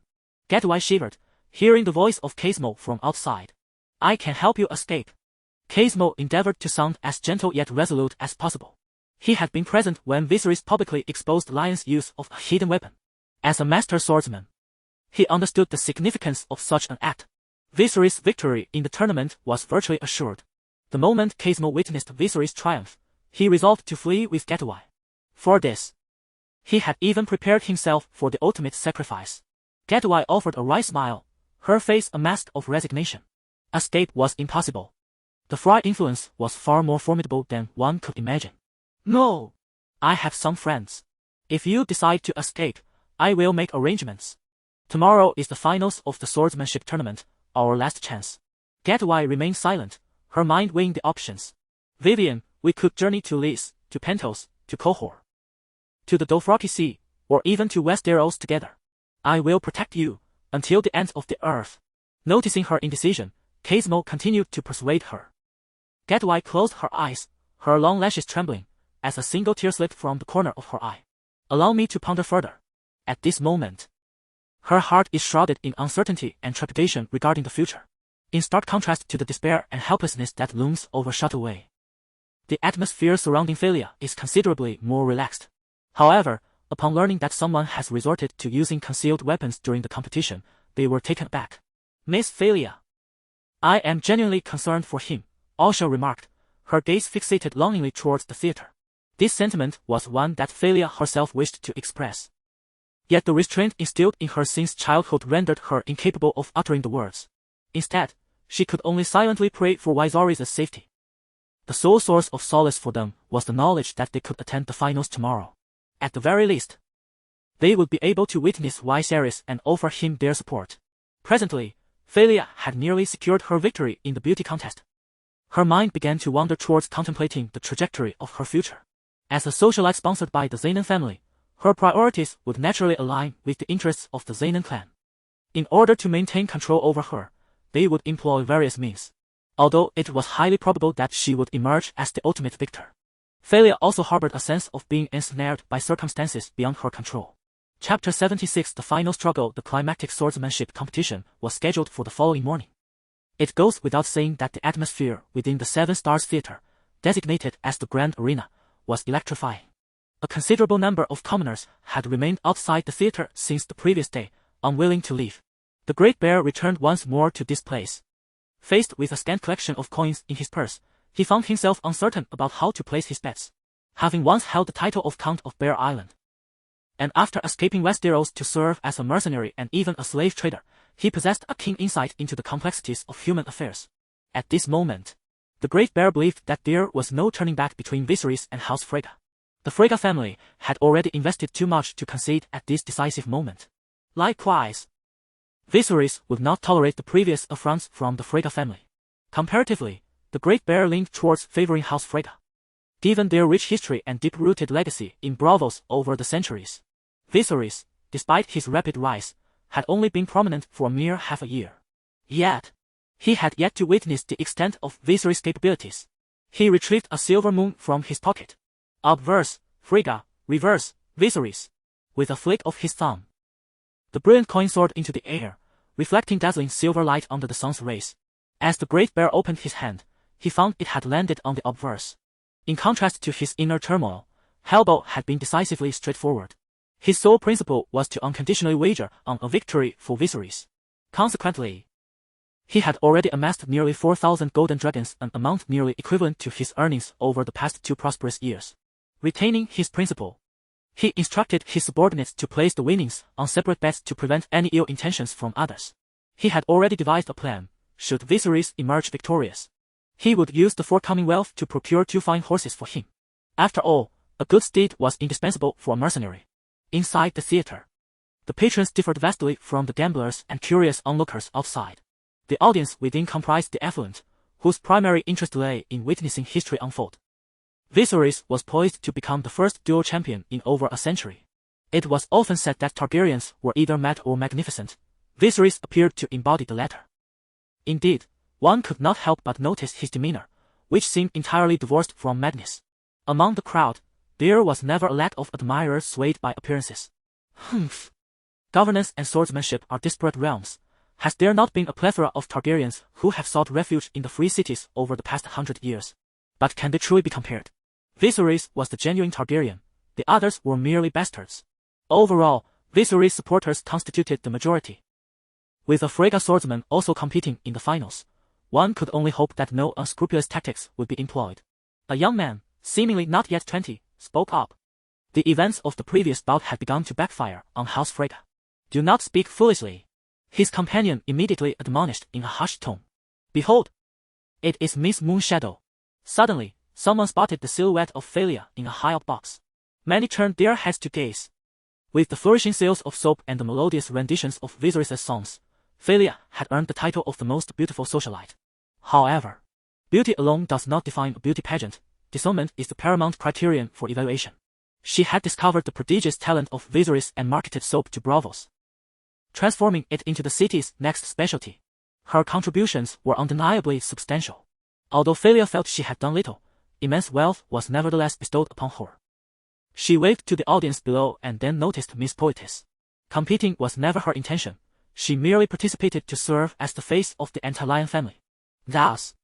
Gatway shivered, hearing the voice of Casmo from outside. I can help you escape. Casmo endeavored to sound as gentle yet resolute as possible. He had been present when Viserys publicly exposed Lion's use of a hidden weapon. As a master swordsman, he understood the significance of such an act. Viserys' victory in the tournament was virtually assured. The moment Casmo witnessed Viserys' triumph, he resolved to flee with Gatway. For this, he had even prepared himself for the ultimate sacrifice. Gatway offered a wry smile, her face a mask of resignation. Escape was impossible. The Frey influence was far more formidable than one could imagine. No! I have some friends. If you decide to escape, I will make arrangements. Tomorrow is the finals of the swordsmanship tournament, our last chance. Gatway remained silent, her mind weighing the options. Vivian, we could journey to Lys, to Pentos, to Qohor, to the Dothraki Sea, or even to Westeros together. I will protect you, until the ends of the earth. Noticing her indecision, Casmo continued to persuade her. Gatway closed her eyes, her long lashes trembling, as a single tear slipped from the corner of her eye. Allow me to ponder further. At this moment, her heart is shrouded in uncertainty and trepidation regarding the future, in stark contrast to the despair and helplessness that looms over Shuttleway. The atmosphere surrounding Valyria is considerably more relaxed. However, upon learning that someone has resorted to using concealed weapons during the competition, they were taken aback. Miss Valyria. I am genuinely concerned for him, Asha remarked, her gaze fixated longingly towards the theater. This sentiment was one that Valyria herself wished to express. Yet the restraint instilled in her since childhood rendered her incapable of uttering the words. Instead, she could only silently pray for Viserys' safety. The sole source of solace for them was the knowledge that they could attend the finals tomorrow. At the very least, they would be able to witness Viserys and offer him their support. Presently, Valyria had nearly secured her victory in the beauty contest. Her mind began to wander towards contemplating the trajectory of her future. As a socialite sponsored by the Xenon family, her priorities would naturally align with the interests of the Xenon clan. In order to maintain control over her, they would employ various means. Although it was highly probable that she would emerge as the ultimate victor, Valyria also harbored a sense of being ensnared by circumstances beyond her control. Chapter 76 The final struggle. The climactic swordsmanship competition was scheduled for the following morning. It goes without saying that the atmosphere within the Seven Stars Theater, designated as the Grand Arena, was electrifying. A considerable number of commoners had remained outside the theater since the previous day, unwilling to leave. The Great Bear returned once more to this place. Faced with a scant collection of coins in his purse, he found himself uncertain about how to place his bets. Having once held the title of Count of Bear Island, and after escaping Westeros to serve as a mercenary and even a slave trader, he possessed a keen insight into the complexities of human affairs. At this moment, the Great Bear believed that there was no turning back between Viserys and House Freyga. The Freyga family had already invested too much to concede at this decisive moment. Likewise, Viserys would not tolerate the previous affronts from the Freyga family. Comparatively, the Great Bear leaned towards favoring House Freyga. Given their rich history and deep-rooted legacy in Braavos over the centuries, Viserys, despite his rapid rise, had only been prominent for a mere half a year. Yet, he had yet to witness the extent of Viserys' capabilities. He retrieved a silver moon from his pocket. Obverse, Freyga, reverse, Viserys. With a flick of his thumb, the brilliant coin soared into the air, reflecting dazzling silver light under the sun's rays. As the Great Bear opened his hand, he found it had landed on the obverse. In contrast to his inner turmoil, Hellbow had been decisively straightforward. His sole principle was to unconditionally wager on a victory for Viserys. Consequently, he had already amassed nearly 4,000 golden dragons, an amount nearly equivalent to his earnings over the past 2 prosperous years. Retaining his principle, he instructed his subordinates to place the winnings on separate bets to prevent any ill intentions from others. He had already devised a plan. Should Viserys emerge victorious, he would use the forthcoming wealth to procure 2 fine horses for him. After all, a good steed was indispensable for a mercenary. Inside the theater, the patrons differed vastly from the gamblers and curious onlookers outside. The audience within comprised the affluent, whose primary interest lay in witnessing history unfold. Viserys was poised to become the first dual champion in over a century. It was often said that Targaryens were either mad or magnificent. Viserys appeared to embody the latter. Indeed, one could not help but notice his demeanor, which seemed entirely divorced from madness. Among the crowd, there was never a lack of admirers swayed by appearances. Humph. Governance and swordsmanship are disparate realms. Has there not been a plethora of Targaryens who have sought refuge in the free cities over the past 100 years? But can they truly be compared? Viserys was the genuine Targaryen. The others were merely bastards. Overall, Viserys' supporters constituted the majority. With a Freyga swordsman also competing in the finals, one could only hope that no unscrupulous tactics would be employed. A young man, seemingly not yet 20, spoke up. The events of the previous bout had begun to backfire on House Freyga. Do not speak foolishly, his companion immediately admonished in a hushed tone. Behold! It is Miss Moonshadow. Suddenly, someone spotted the silhouette of Valyria in a high-up box. Many turned their heads to gaze. With the flourishing sales of soap and the melodious renditions of Viserys' songs, Valyria had earned the title of the most beautiful socialite. However, beauty alone does not define a beauty pageant. Discernment is the paramount criterion for evaluation. She had discovered the prodigious talent of Viserys and marketed soap to Braavos, transforming it into the city's next specialty. Her contributions were undeniably substantial. Although Valyria felt she had done little, immense wealth was nevertheless bestowed upon her. She waved to the audience below and then noticed Miss Poetess. Competing was never her intention. She merely participated to serve as the face of the anti-lion family. Thus,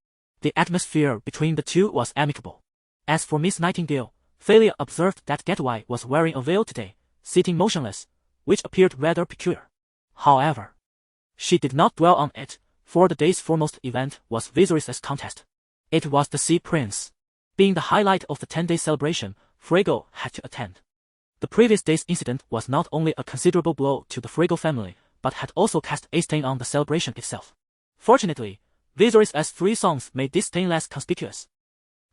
the atmosphere between the two was amicable. As for Miss Nightingale, Valyria observed that Getaway was wearing a veil today, sitting motionless, which appeared rather peculiar. However, she did not dwell on it, for the day's foremost event was Viserys' contest. It was the Sea Prince. Being the highlight of the 10-day celebration, Frego had to attend. The previous day's incident was not only a considerable blow to the Frego family, but had also cast a stain on the celebration itself. Fortunately, Viserys' 3 songs made this stain less conspicuous.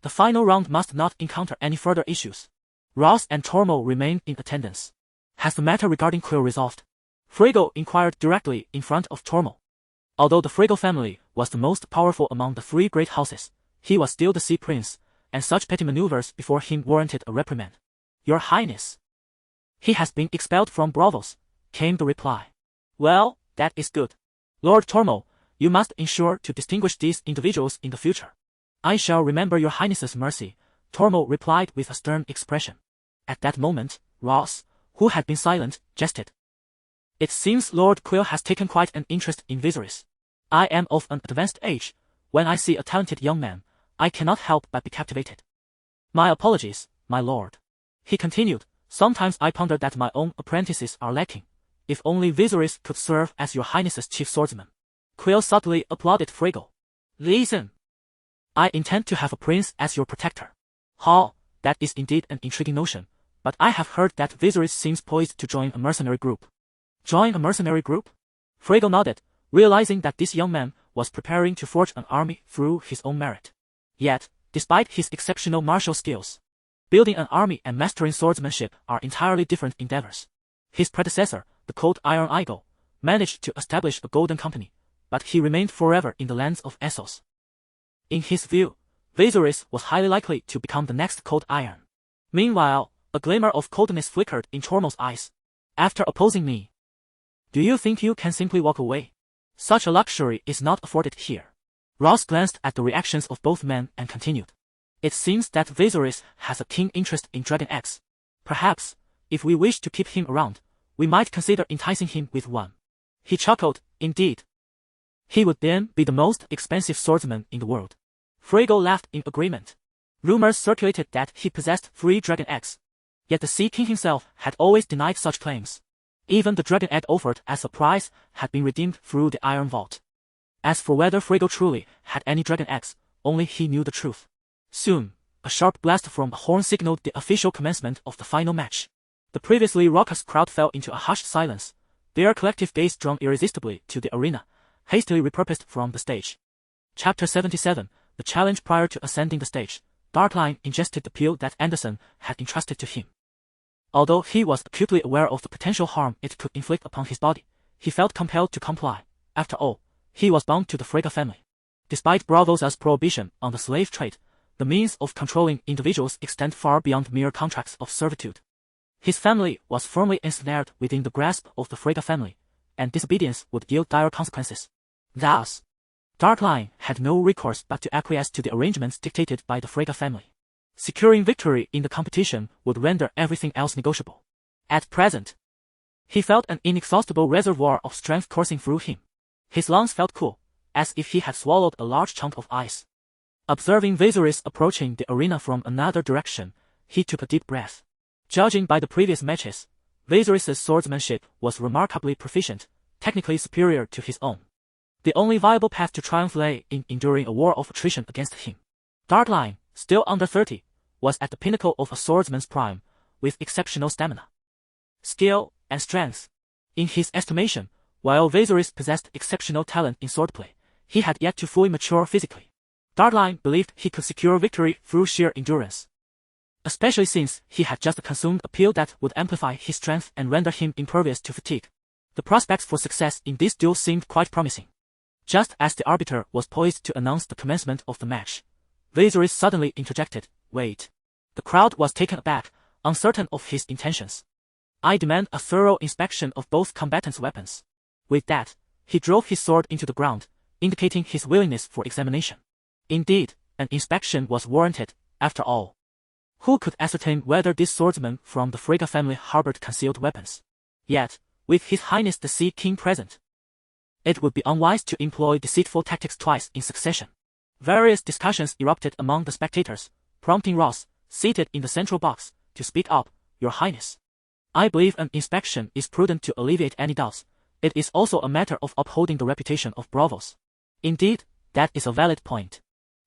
The final round must not encounter any further issues. Ross and Tormund remained in attendance. Has the matter regarding Quill resolved? Frego inquired directly in front of Tormund. Although the Frego family was the most powerful among the 3 great houses, he was still the Sea Prince, and such petty maneuvers before him warranted a reprimand. Your Highness. He has been expelled from Braavos, came the reply. Well, that is good. Lord Tormund, you must ensure to distinguish these individuals in the future. I shall remember your Highness's mercy, Tormund replied with a stern expression. At that moment, Ross, who had been silent, jested. It seems Lord Quill has taken quite an interest in Viserys. I am of an advanced age. When I see a talented young man, I cannot help but be captivated. My apologies, my lord. He continued, sometimes I ponder that my own apprentices are lacking. If only Viserys could serve as your Highness's chief swordsman. Quill subtly applauded Frego. Listen. I intend to have a prince as your protector. That is indeed an intriguing notion, but I have heard that Viserys seems poised to join a mercenary group. Join a mercenary group? Frego nodded, realizing that this young man was preparing to forge an army through his own merit. Yet, despite his exceptional martial skills, building an army and mastering swordsmanship are entirely different endeavors. His predecessor, the Cold Iron Eagle, managed to establish a golden company, but he remained forever in the lands of Essos. In his view, Viserys was highly likely to become the next Cold Iron. Meanwhile, a glimmer of coldness flickered in Tormund's eyes. After opposing me, do you think you can simply walk away? Such a luxury is not afforded here. Ross glanced at the reactions of both men and continued. It seems that Viserys has a keen interest in dragon eggs. Perhaps, if we wish to keep him around, we might consider enticing him with one. He chuckled, indeed. He would then be the most expensive swordsman in the world. Frigga laughed in agreement. Rumors circulated that he possessed 3 dragon eggs. Yet the Sea King himself had always denied such claims. Even the dragon egg offered as a prize had been redeemed through the Iron Vault. As for whether Frigga truly had any dragon eggs, only he knew the truth. Soon, a sharp blast from a horn signaled the official commencement of the final match. The previously raucous crowd fell into a hushed silence, their collective gaze drawn irresistibly to the arena, hastily repurposed from the stage. Chapter 77, The Challenge. Prior to ascending the stage, Darkline ingested the pill that Anderson had entrusted to him. Although he was acutely aware of the potential harm it could inflict upon his body, he felt compelled to comply. After all, he was bound to the Frigga family. Despite Braavos' prohibition on the slave trade, the means of controlling individuals extend far beyond mere contracts of servitude. His family was firmly ensnared within the grasp of the Frigga family, and disobedience would yield dire consequences. Thus, Darkline had no recourse but to acquiesce to the arrangements dictated by the Frigga family. Securing victory in the competition would render everything else negotiable. At present, he felt an inexhaustible reservoir of strength coursing through him. His lungs felt cool, as if he had swallowed a large chunk of ice. Observing Viserys approaching the arena from another direction, he took a deep breath. Judging by the previous matches, Viserys' swordsmanship was remarkably proficient, technically superior to his own. The only viable path to triumph lay in enduring a war of attrition against him. Darkline, still under 30, was at the pinnacle of a swordsman's prime, with exceptional stamina, skill, and strength. In his estimation, while Viserys possessed exceptional talent in swordplay, he had yet to fully mature physically. Darkline believed he could secure victory through sheer endurance, especially since he had just consumed a pill that would amplify his strength and render him impervious to fatigue. The prospects for success in this duel seemed quite promising. Just as the arbiter was poised to announce the commencement of the match, Viserys suddenly interjected, "Wait." The crowd was taken aback, uncertain of his intentions. "I demand a thorough inspection of both combatants' weapons." With that, he drove his sword into the ground, indicating his willingness for examination. Indeed, an inspection was warranted, after all. Who could ascertain whether this swordsman from the Frigga family harbored concealed weapons? Yet, with His Highness the Sea King present, it would be unwise to employ deceitful tactics twice in succession. Various discussions erupted among the spectators, prompting Ross, seated in the central box, to speak up. "Your Highness, I believe an inspection is prudent to alleviate any doubts. It is also a matter of upholding the reputation of Braavos." "Indeed, that is a valid point."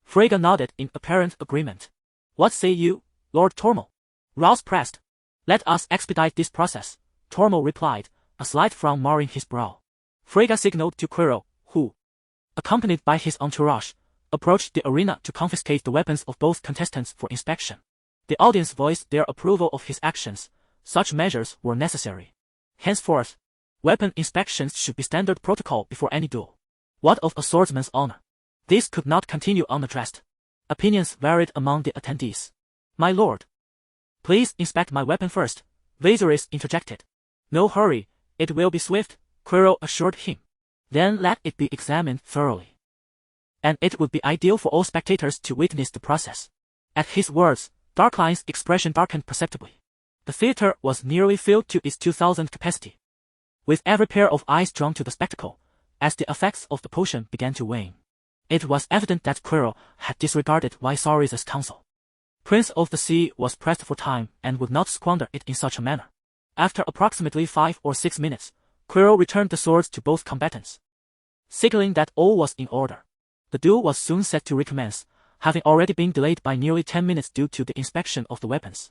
Frigga nodded in apparent agreement. "What say you, Lord Tormund?" Ross pressed. "Let us expedite this process," Tormund replied, a slight frown marring his brow. Frigga signaled to Quirrell, who, accompanied by his entourage, approached the arena to confiscate the weapons of both contestants for inspection. The audience voiced their approval of his actions. Such measures were necessary. Henceforth, weapon inspections should be standard protocol before any duel. What of a swordsman's honor? This could not continue unaddressed. Opinions varied among the attendees. "My lord, please inspect my weapon first," Viserys interjected. "No hurry, it will be swift," Quirrell assured him. "Then let it be examined thoroughly. And it would be ideal for all spectators to witness the process." At his words, Darkline's expression darkened perceptibly. The theater was nearly filled to its 2,000 capacity, with every pair of eyes drawn to the spectacle, as the effects of the potion began to wane. It was evident that Quirrell had disregarded Viserys' counsel. Prince of the Sea was pressed for time and would not squander it in such a manner. After approximately 5 or 6 minutes, Quirrell returned the swords to both combatants, signaling that all was in order. The duel was soon set to recommence, having already been delayed by nearly 10 minutes due to the inspection of the weapons.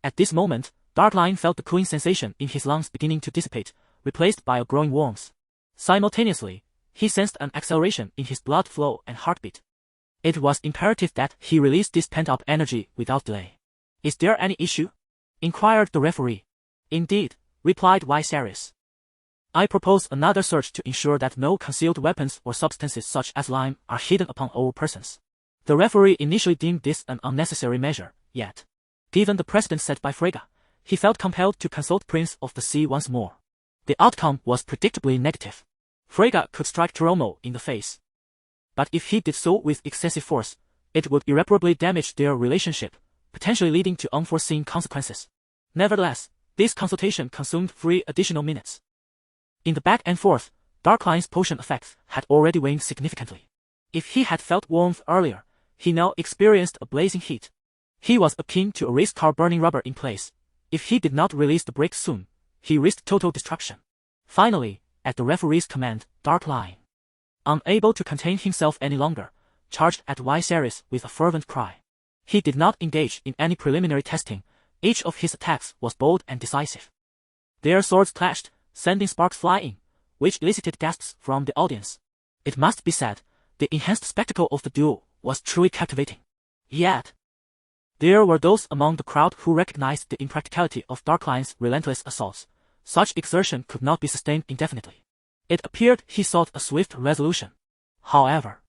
At this moment, Darkline felt the cooling sensation in his lungs beginning to dissipate, replaced by a growing warmth. Simultaneously, he sensed an acceleration in his blood flow and heartbeat. It was imperative that he release this pent-up energy without delay. "Is there any issue?" inquired the referee. "Indeed," replied Viserys. "I propose another search to ensure that no concealed weapons or substances such as lime are hidden upon all persons." The referee initially deemed this an unnecessary measure, yet, given the precedent set by Frigga, he felt compelled to consult Prince of the Sea once more. The outcome was predictably negative. Frigga could strike Tormund in the face, but if he did so with excessive force, it would irreparably damage their relationship, potentially leading to unforeseen consequences. Nevertheless, this consultation consumed 3 additional minutes. In the back and forth, Darkline's potion effects had already waned significantly. If he had felt warmth earlier, he now experienced a blazing heat. He was akin to a race car burning rubber in place. If he did not release the brake soon, he risked total destruction. Finally, at the referee's command, Darkline, unable to contain himself any longer, charged at Viserys with a fervent cry. He did not engage in any preliminary testing. Each of his attacks was bold and decisive. Their swords clashed, sending sparks flying, which elicited gasps from the audience. It must be said, the enhanced spectacle of the duel was truly captivating. Yet, there were those among the crowd who recognized the impracticality of Darkline's relentless assaults. Such exertion could not be sustained indefinitely. It appeared he sought a swift resolution. However,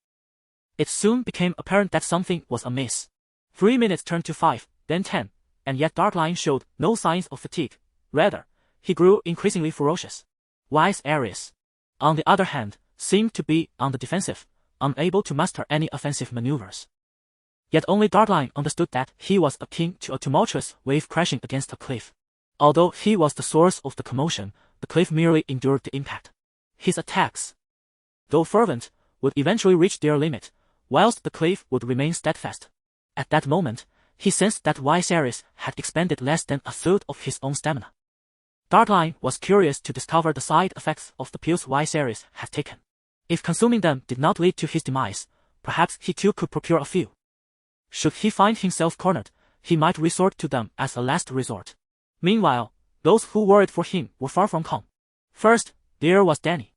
it soon became apparent that something was amiss. 3 minutes turned to 5, then 10, and yet Darkline showed no signs of fatigue. Rather, he grew increasingly ferocious. Viserys, on the other hand, seemed to be on the defensive, unable to master any offensive maneuvers. Yet only Darkline understood that he was akin to a tumultuous wave crashing against a cliff. Although he was the source of the commotion, the cliff merely endured the impact. His attacks, though fervent, would eventually reach their limit, whilst the cliff would remain steadfast. At that moment, he sensed that Viserys had expended less than a third of his own stamina. Darkline was curious to discover the side effects of the pills Viserys had taken. If consuming them did not lead to his demise, perhaps he too could procure a few. Should he find himself cornered, he might resort to them as a last resort. Meanwhile, those who worried for him were far from calm. First, there was Dany.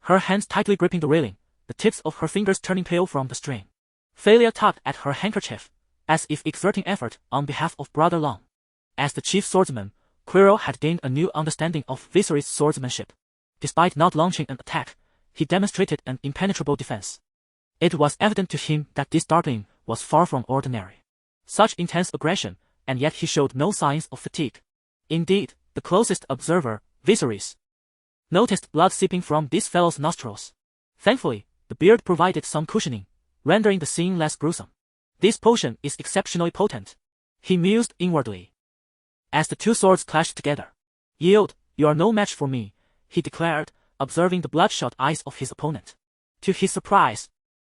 Her hands tightly gripping the railing, the tips of her fingers turning pale from the strain. Valyria tugged at her handkerchief, as if exerting effort on behalf of Brother Long. As the chief swordsman, Quirrell had gained a new understanding of Viserys' swordsmanship. Despite not launching an attack, he demonstrated an impenetrable defense. It was evident to him that this Darkling was far from ordinary. Such intense aggression, and yet he showed no signs of fatigue. Indeed, the closest observer, Viserys, noticed blood seeping from this fellow's nostrils. Thankfully, the beard provided some cushioning, rendering the scene less gruesome. This potion is exceptionally potent, he mused inwardly, as the two swords clashed together. Yield, you are no match for me, he declared, observing the bloodshot eyes of his opponent. To his surprise,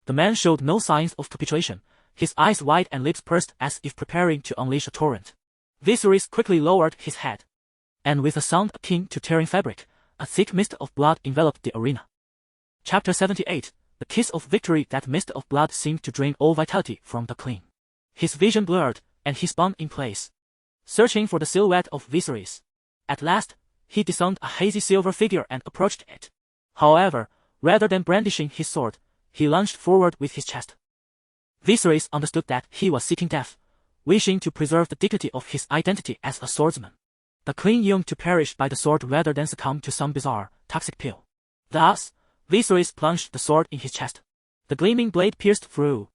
the man showed no signs of capitulation, his eyes wide and lips pursed as if preparing to unleash a torrent. Viserys quickly lowered his head, and with a sound akin to tearing fabric, a thick mist of blood enveloped the arena. Chapter 78, The Kiss of Victory. That mist of blood seemed to drain all vitality from Darkling. His vision blurred, and he spun in place, searching for the silhouette of Viserys. At last, he discerned a hazy silver figure and approached it. However, rather than brandishing his sword, he lunged forward with his chest. Viserys understood that he was seeking death, wishing to preserve the dignity of his identity as a swordsman. Darkling yearned to perish by the sword rather than succumb to some bizarre, toxic pill. Thus, Viserys plunged the sword in his chest. The gleaming blade pierced through,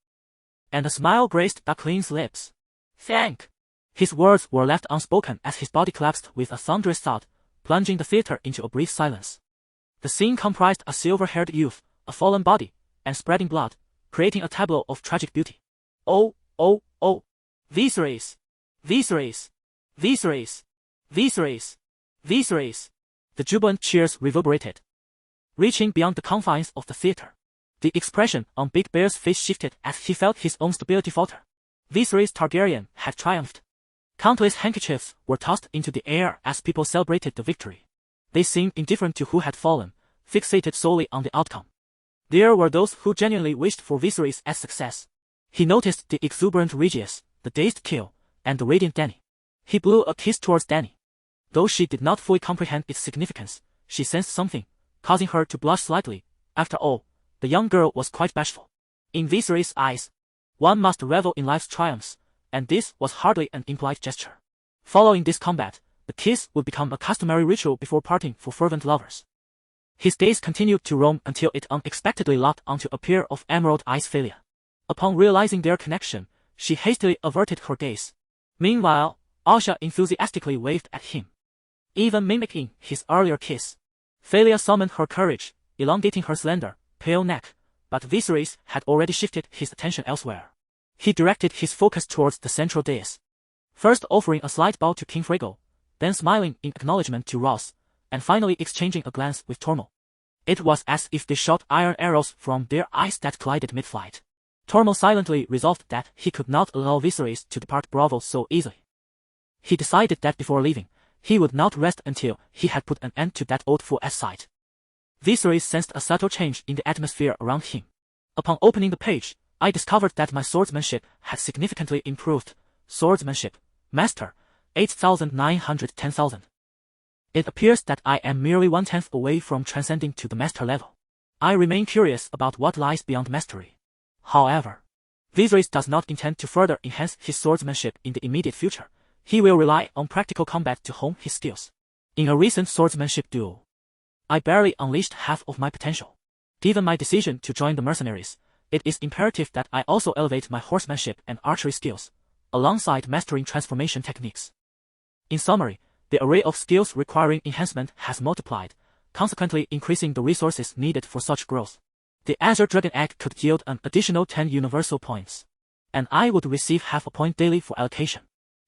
and a smile graced Darkling's lips. Thank. His words were left unspoken as his body collapsed with a thunderous thud, plunging the theater into a brief silence. The scene comprised a silver-haired youth, a fallen body, and spreading blood, creating a tableau of tragic beauty. Oh, oh, oh! Viserys! Viserys! Viserys! Viserys! Viserys! The jubilant cheers reverberated, reaching beyond the confines of the theater. The expression on Big Bear's face shifted as he felt his own stability falter. Viserys Targaryen had triumphed. Countless handkerchiefs were tossed into the air as people celebrated the victory. They seemed indifferent to who had fallen, fixated solely on the outcome. There were those who genuinely wished for Viserys' success. He noticed the exuberant Regius, the dazed Kill, and the radiant Dany. He blew a kiss towards Dany. Though she did not fully comprehend its significance, she sensed something, causing her to blush slightly. After all, the young girl was quite bashful. In Viserys' eyes, one must revel in life's triumphs, and this was hardly an impolite gesture. Following this combat, the kiss would become a customary ritual before parting for fervent lovers. His gaze continued to roam until it unexpectedly locked onto a pair of emerald eyes. Valyria. Upon realizing their connection, she hastily averted her gaze. Meanwhile, Asha enthusiastically waved at him, even mimicking his earlier kiss. Valyria summoned her courage, elongating her slender, pale neck, but Viserys had already shifted his attention elsewhere. He directed his focus towards the central dais, first offering a slight bow to King Fraggle, then smiling in acknowledgement to Ross, and finally exchanging a glance with Tormund. It was as if they shot iron arrows from their eyes that collided mid-flight. Tormund silently resolved that he could not allow Viserys to depart Braavos so easily. He decided that before leaving, he would not rest until he had put an end to that old fool at sight. Viserys sensed a subtle change in the atmosphere around him. Upon opening the page, I discovered that my swordsmanship had significantly improved. Swordsmanship, Master, 8,910,000. It appears that I am merely 1/10 away from transcending to the Master level. I remain curious about what lies beyond Mastery. However, Viserys does not intend to further enhance his swordsmanship in the immediate future. He will rely on practical combat to hone his skills. In a recent swordsmanship duel, I barely unleashed half of my potential. Given my decision to join the mercenaries, it is imperative that I also elevate my horsemanship and archery skills, alongside mastering transformation techniques. In summary, the array of skills requiring enhancement has multiplied, consequently increasing the resources needed for such growth. The Azure Dragon Egg could yield an additional 10 universal points, and I would receive half a point daily for allocation.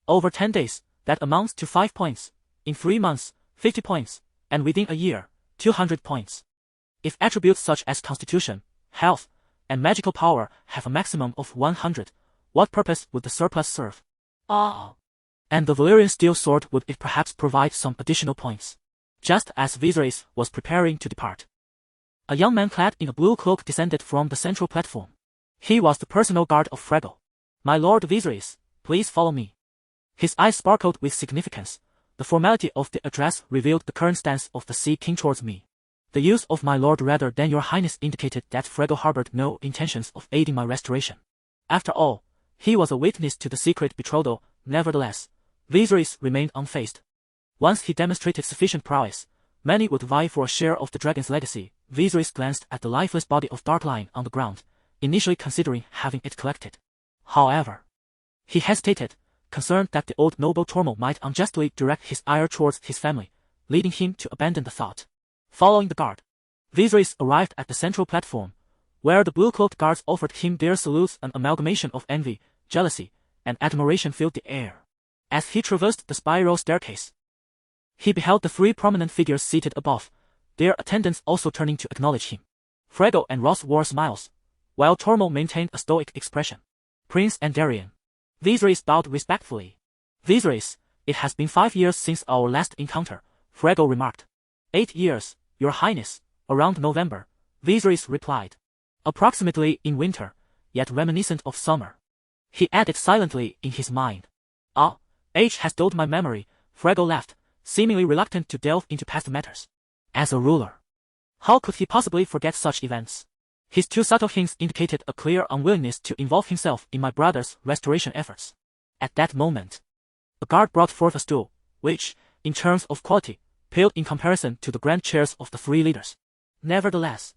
Over 10 days, that amounts to 5 points, in 3 months, 50 points, and within a year, 200 points. If attributes such as constitution, health, and magical power have a maximum of 100, what purpose would the surplus serve? And the Valyrian steel sword would it perhaps provide some additional points. Just as Viserys was preparing to depart, a young man clad in a blue cloak descended from the central platform. He was the personal guard of Frego. "My lord Viserys, please follow me." His eyes sparkled with significance. The formality of the address revealed the current stance of the Sea King towards me. The use of my lord rather than your highness indicated that Frego harbored no intentions of aiding my restoration. After all, he was a witness to the secret betrothal. Nevertheless, Viserys remained unfazed. Once he demonstrated sufficient prowess, many would vie for a share of the dragon's legacy. Viserys glanced at the lifeless body of Dark lying on the ground, initially considering having it collected. However, he hesitated, concerned that the old noble Tormund might unjustly direct his ire towards his family, leading him to abandon the thought. Following the guard, Viserys arrived at the central platform, where the blue-cloaked guards offered him their salutes. An amalgamation of envy, jealousy, and admiration filled the air. As he traversed the spiral staircase, he beheld the 3 prominent figures seated above, their attendants also turning to acknowledge him. Frego and Ross wore smiles, while Tormund maintained a stoic expression. "Prince and Darien." Viserys bowed respectfully. "Viserys, it has been 5 years since our last encounter," Frego remarked. "8 years, your highness, around November," Viserys replied. "Approximately in winter, yet reminiscent of summer," he added silently in his mind. Age has dulled my memory," Frego laughed, seemingly reluctant to delve into past matters. As a ruler, how could he possibly forget such events? His 2 subtle hints indicated a clear unwillingness to involve himself in my brother's restoration efforts. At that moment, a guard brought forth a stool, which, in terms of quality, paled in comparison to the grand chairs of the 3 leaders. Nevertheless,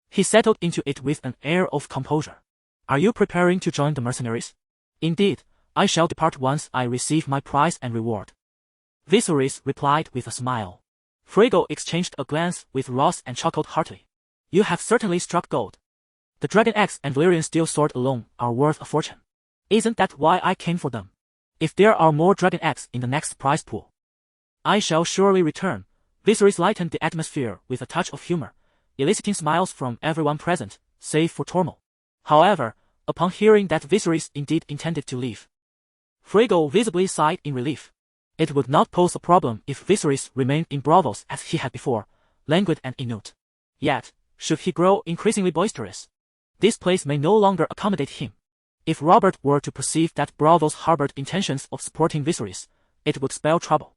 he settled into it with an air of composure. "Are you preparing to join the mercenaries?" "Indeed, I shall depart once I receive my prize and reward," Viserys replied with a smile. Frego exchanged a glance with Ross and chuckled heartily. "You have certainly struck gold. The dragon axe and Valyrian steel sword alone are worth a fortune. Isn't that why I came for them? If there are more dragon axe in the next prize pool, I shall surely return." Viserys lightened the atmosphere with a touch of humor, eliciting smiles from everyone present, save for Tormund. However, upon hearing that Viserys indeed intended to leave, Frego visibly sighed in relief. It would not pose a problem if Viserys remained in Braavos as he had before, languid and inert. Yet, should he grow increasingly boisterous, this place may no longer accommodate him. If Robert were to perceive that Braavos harbored intentions of supporting Viserys, it would spell trouble.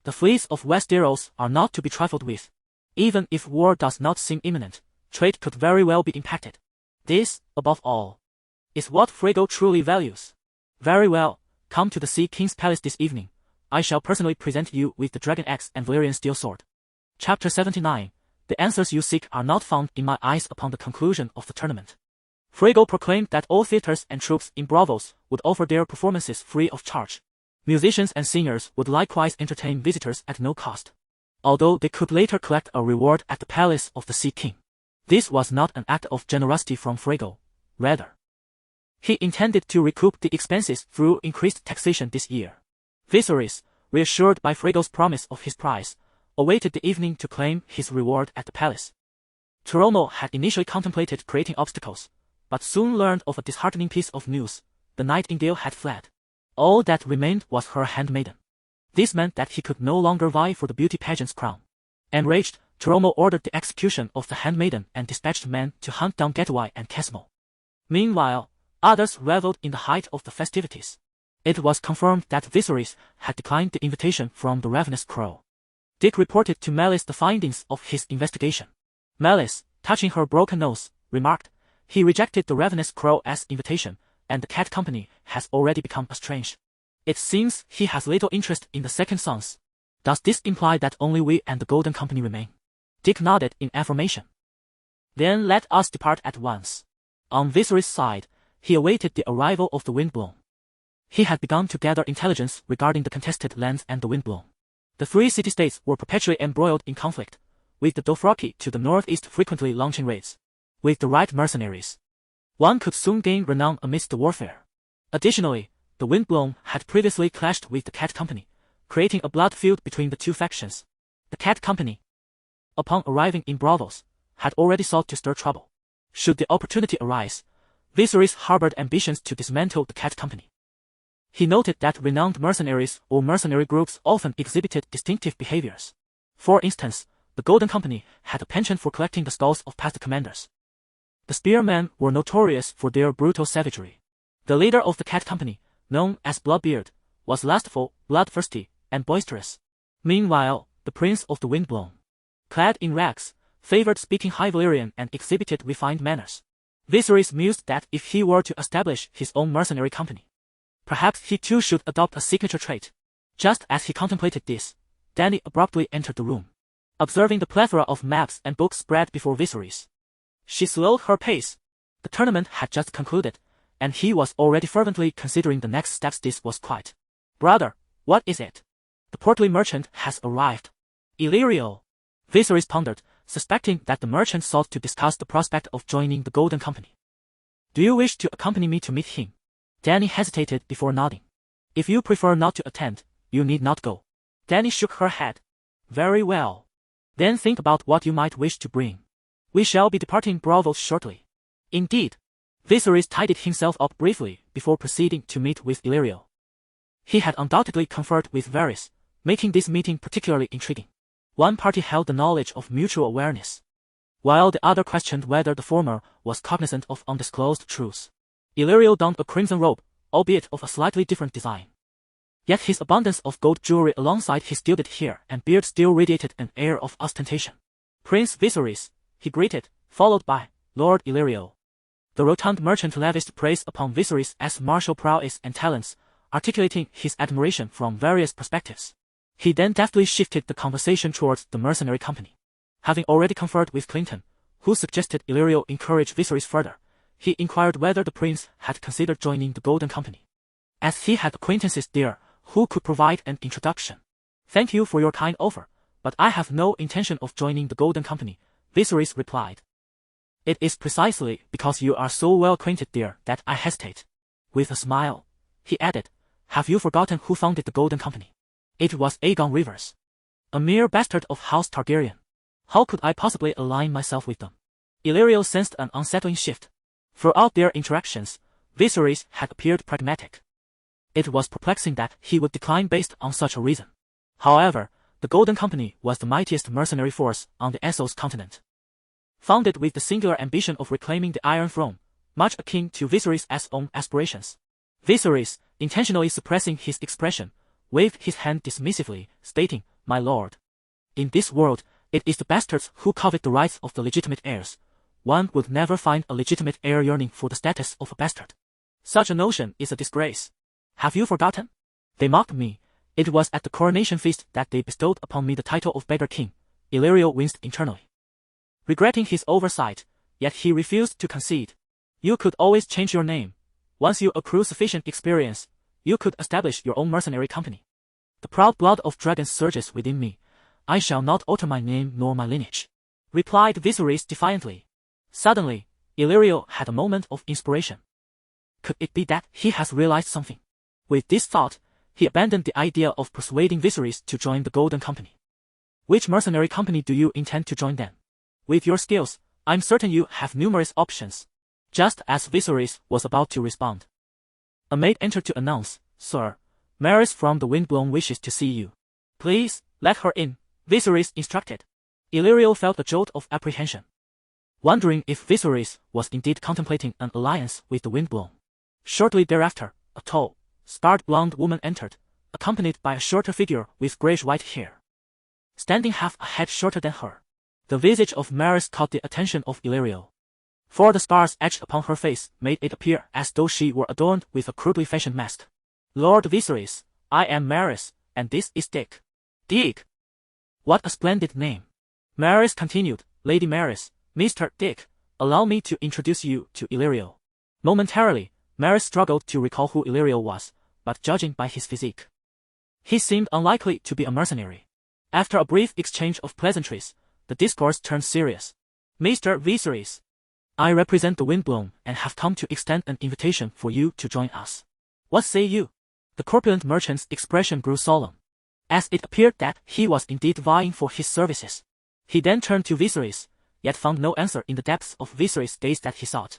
The fleets of Westeros are not to be trifled with. Even if war does not seem imminent, trade could very well be impacted. This, above all, is what Frego truly values. "Very well, come to the Sea King's palace this evening. I shall personally present you with the dragon axe and Valyrian steel sword." Chapter 79. The answers you seek are not found in my eyes. Upon the conclusion of the tournament, Frego proclaimed that all theaters and troops in Braavos would offer their performances free of charge. Musicians and singers would likewise entertain visitors at no cost, although they could later collect a reward at the palace of the Sea King. This was not an act of generosity from Frego. Rather, he intended to recoup the expenses through increased taxation this year. Viserys, reassured by Frego's promise of his prize, awaited the evening to claim his reward at the palace. Turomo had initially contemplated creating obstacles, but soon learned of a disheartening piece of news. The nightingale had fled. All that remained was her handmaiden. This meant that he could no longer vie for the beauty pageant's crown. Enraged, Turomo ordered the execution of the handmaiden and dispatched men to hunt down Getaway and Casimo. Meanwhile, others reveled in the height of the festivities. It was confirmed that Viserys had declined the invitation from the ravenous crow. Dick reported to Melis the findings of his investigation. Melis, touching her broken nose, remarked, "He rejected the ravenous crow's invitation, and the cat company has already become estranged. It seems he has little interest in the second sons. Does this imply that only we and the Golden Company remain?" Dick nodded in affirmation. "Then let us depart at once." On Viserys' side, he awaited the arrival of the Windblown. He had begun to gather intelligence regarding the contested lands and the Windblown. The three city-states were perpetually embroiled in conflict, with the Dothraki to the northeast frequently launching raids. With the right mercenaries, one could soon gain renown amidst the warfare. Additionally, the Windblown had previously clashed with the Cat Company, creating a blood feud between the two factions. The Cat Company, upon arriving in Braavos, had already sought to stir trouble. Should the opportunity arise, Viserys harbored ambitions to dismantle the Cat Company. He noted that renowned mercenaries or mercenary groups often exhibited distinctive behaviors. For instance, the Golden Company had a penchant for collecting the skulls of past commanders. The spearmen were notorious for their brutal savagery. The leader of the Cat Company, known as Bloodbeard, was lustful, bloodthirsty, and boisterous. Meanwhile, the Prince of the Windblown, clad in rags, favored speaking High Valyrian and exhibited refined manners. Viserys mused that if he were to establish his own mercenary company, perhaps he too should adopt a signature trait. Just as he contemplated this, Dany abruptly entered the room. Observing the plethora of maps and books spread before Viserys, she slowed her pace. The tournament had just concluded, and he was already fervently considering the next steps. This was quite. "Brother, what is it?" "The portly merchant has arrived." "Illyrio." Viserys pondered, suspecting that the merchant sought to discuss the prospect of joining the Golden Company. "Do you wish to accompany me to meet him?" Dany hesitated before nodding. "If you prefer not to attend, you need not go." Dany shook her head. "Very well. Then think about what you might wish to bring. We shall be departing Braavos shortly." "Indeed." Viserys tidied himself up briefly before proceeding to meet with Illyrio. He had undoubtedly conferred with Varys, making this meeting particularly intriguing. One party held the knowledge of mutual awareness, while the other questioned whether the former was cognizant of undisclosed truths. Illyrio donned a crimson robe, albeit of a slightly different design. Yet his abundance of gold jewelry alongside his gilded hair and beard still radiated an air of ostentation. "Prince Viserys," he greeted, followed by Lord Illyrio. The rotund merchant lavished praise upon Viserys' martial prowess and talents, articulating his admiration from various perspectives. He then deftly shifted the conversation towards the mercenary company. Having already conferred with Clinton, who suggested Illyrio encourage Viserys further, he inquired whether the prince had considered joining the Golden Company, as he had acquaintances there who could provide an introduction. "Thank you for your kind offer, but I have no intention of joining the Golden Company," Viserys replied. "It is precisely because you are so well acquainted there that I hesitate." With a smile, he added, "Have you forgotten who founded the Golden Company?" "It was Aegon Rivers, a mere bastard of House Targaryen. How could I possibly align myself with them?" Illyrio sensed an unsettling shift. Throughout their interactions, Viserys had appeared pragmatic. It was perplexing that he would decline based on such a reason. However, the Golden Company was the mightiest mercenary force on the Essos continent. Founded with the singular ambition of reclaiming the Iron Throne, much akin to Viserys' own aspirations. Viserys, intentionally suppressing his expression, waved his hand dismissively, stating, "My lord. In this world, it is the bastards who covet the rights of the legitimate heirs. One would never find a legitimate heir yearning for the status of a bastard. Such a notion is a disgrace. Have you forgotten? They mocked me. It was at the coronation feast that they bestowed upon me the title of Beggar King." Illyrio winced internally, regretting his oversight, yet he refused to concede. "You could always change your name. Once you accrue sufficient experience, you could establish your own mercenary company." "The proud blood of dragons surges within me. I shall not alter my name nor my lineage," replied Viserys defiantly. Suddenly, Illyrio had a moment of inspiration. Could it be that he has realized something? With this thought, he abandoned the idea of persuading Viserys to join the Golden Company. "Which mercenary company do you intend to join then? With your skills, I'm certain you have numerous options. Just as Viserys was about to respond, a maid entered to announce, Sir, Maris from the Windblown wishes to see you. Please, let her in, Viserys instructed. Illyrio felt a jolt of apprehension, wondering if Viserys was indeed contemplating an alliance with the Windblown. Shortly thereafter, a tall, scarred blonde woman entered, accompanied by a shorter figure with grayish-white hair, standing half a head shorter than her. The visage of Maris caught the attention of Illyrio, for the scars etched upon her face made it appear as though she were adorned with a crudely fashioned mask. Lord Viserys, I am Maris, and this is Dick. Dick! What a splendid name. Maris continued, Lady Maris, Mr. Dick, allow me to introduce you to Illyrio. Momentarily, Maris struggled to recall who Illyrio was, but judging by his physique, he seemed unlikely to be a mercenary. After a brief exchange of pleasantries, the discourse turned serious. Mr. Viserys, I represent the Windblown and have come to extend an invitation for you to join us. What say you? The corpulent merchant's expression grew solemn, as it appeared that he was indeed vying for his services. He then turned to Viserys, yet found no answer in the depths of Viserys' gaze that he sought.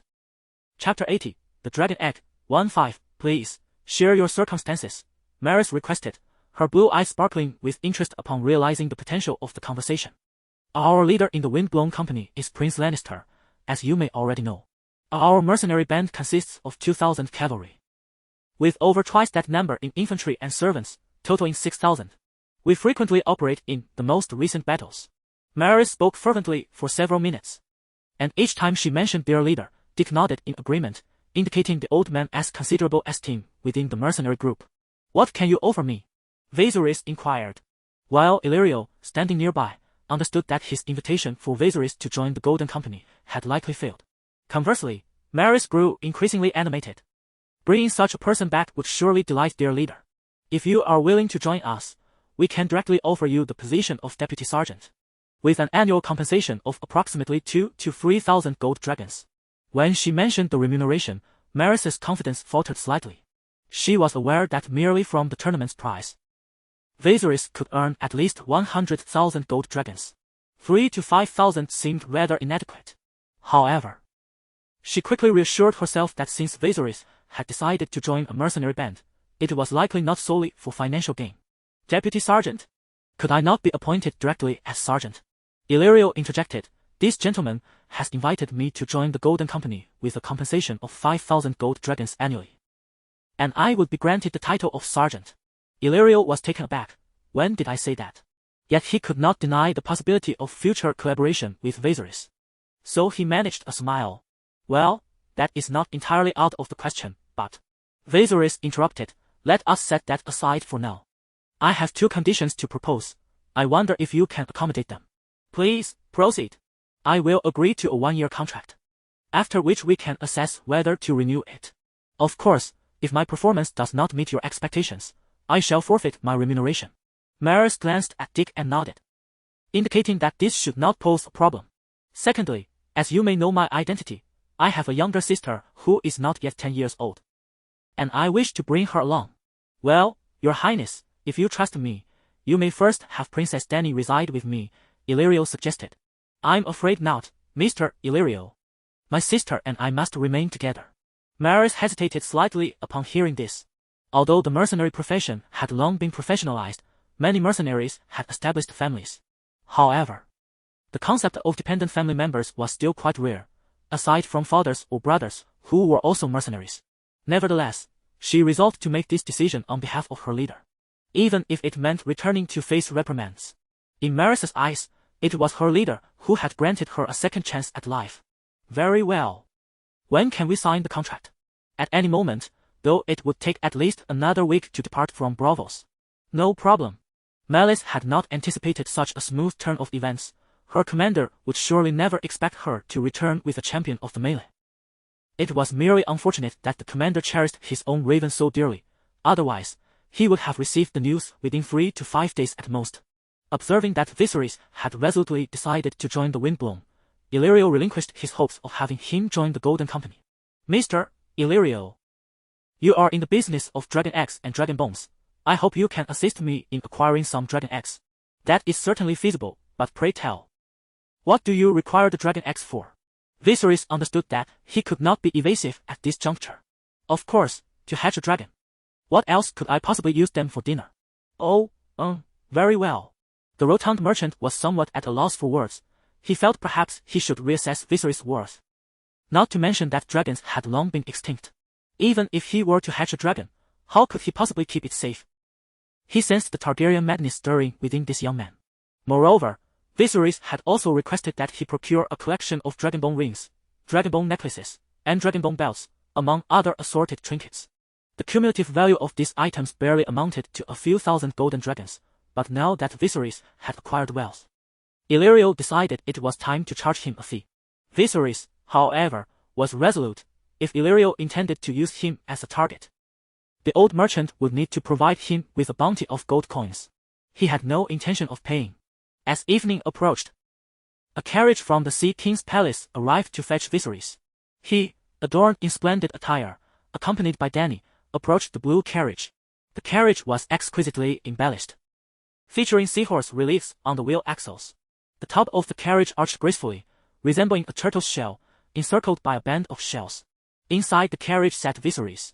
Chapter 80, The Dragon Egg, 1-5, Please, share your circumstances, Maris requested, her blue eyes sparkling with interest upon realizing the potential of the conversation. Our leader in the Windblown Company is Prince Lannister, as you may already know. Our mercenary band consists of 2,000 cavalry, with over twice that number in infantry and servants, totaling 6,000. We frequently operate in the most recent battles. Maris spoke fervently for several minutes, and each time she mentioned their leader, Dick nodded in agreement, indicating the old man as considerable esteem within the mercenary group. What can you offer me? Viserys inquired, while Illyrio, standing nearby, understood that his invitation for Viserys to join the Golden Company had likely failed. Conversely, Maris grew increasingly animated. Bringing such a person back would surely delight their leader. If you are willing to join us, we can directly offer you the position of Deputy Sergeant, with an annual compensation of approximately 2,000 to 3,000 gold dragons. When she mentioned the remuneration, Maris's confidence faltered slightly. She was aware that merely from the tournament's prize, Viserys could earn at least 100,000 gold dragons. 3,000 to 5,000 seemed rather inadequate. However, she quickly reassured herself that since Viserys had decided to join a mercenary band, it was likely not solely for financial gain. Deputy Sergeant? Could I not be appointed directly as Sergeant? Illyrio interjected, This gentleman has invited me to join the Golden Company with a compensation of 5,000 gold dragons annually, and I would be granted the title of Sergeant. Illyrio was taken aback. When did I say that? Yet he could not deny the possibility of future collaboration with Viserys, so he managed a smile. Well, that is not entirely out of the question, but... Viserys interrupted, let us set that aside for now. I have 2 conditions to propose. I wonder if you can accommodate them. Please, proceed. I will agree to a 1-year contract, after which we can assess whether to renew it. Of course, if my performance does not meet your expectations, I shall forfeit my remuneration. Maris glanced at Dick and nodded, indicating that this should not pose a problem. Secondly, as you may know my identity, I have a younger sister who is not yet 10 years old, and I wish to bring her along. Well, Your Highness, if you trust me, you may first have Princess Dany reside with me, Illyrio suggested. I'm afraid not, Mr. Illyrio. My sister and I must remain together. Maris hesitated slightly upon hearing this. Although the mercenary profession had long been professionalized, many mercenaries had established families. However, the concept of dependent family members was still quite rare, aside from fathers or brothers who were also mercenaries. Nevertheless, she resolved to make this decision on behalf of her leader, even if it meant returning to face reprimands. In Maris's eyes, it was her leader who had granted her a second chance at life. Very well. When can we sign the contract? At any moment, though it would take at least another week to depart from Braavos. No problem. Malice had not anticipated such a smooth turn of events. Her commander would surely never expect her to return with a champion of the melee. It was merely unfortunate that the commander cherished his own raven so dearly, otherwise, he would have received the news within 3 to 5 days at most. Observing that Viserys had resolutely decided to join the Windblown, Illyrio relinquished his hopes of having him join the Golden Company. Mr. Illyrio, you are in the business of dragon eggs and dragon bones. I hope you can assist me in acquiring some dragon eggs. That is certainly feasible, but pray tell, what do you require the dragon eggs for? Viserys understood that he could not be evasive at this juncture. Of course, to hatch a dragon. What else could I possibly use them for dinner? Oh, very well. The rotund merchant was somewhat at a loss for words. He felt perhaps he should reassess Viserys' worth. Not to mention that dragons had long been extinct. Even if he were to hatch a dragon, how could he possibly keep it safe? He sensed the Targaryen madness stirring within this young man. Moreover, Viserys had also requested that he procure a collection of dragonbone rings, dragonbone necklaces, and dragonbone belts, among other assorted trinkets. The cumulative value of these items barely amounted to a few thousand golden dragons, but now that Viserys had acquired wealth, Illyrio decided it was time to charge him a fee. Viserys, however, was resolute. If Illyrio intended to use him as a target, the old merchant would need to provide him with a bounty of gold coins. He had no intention of paying. As evening approached, a carriage from the Sea King's palace arrived to fetch Viserys. He, adorned in splendid attire, accompanied by Dany, approached the blue carriage. The carriage was exquisitely embellished, featuring seahorse reliefs on the wheel axles. The top of the carriage arched gracefully, resembling a turtle's shell, encircled by a band of shells. Inside the carriage sat Viserys,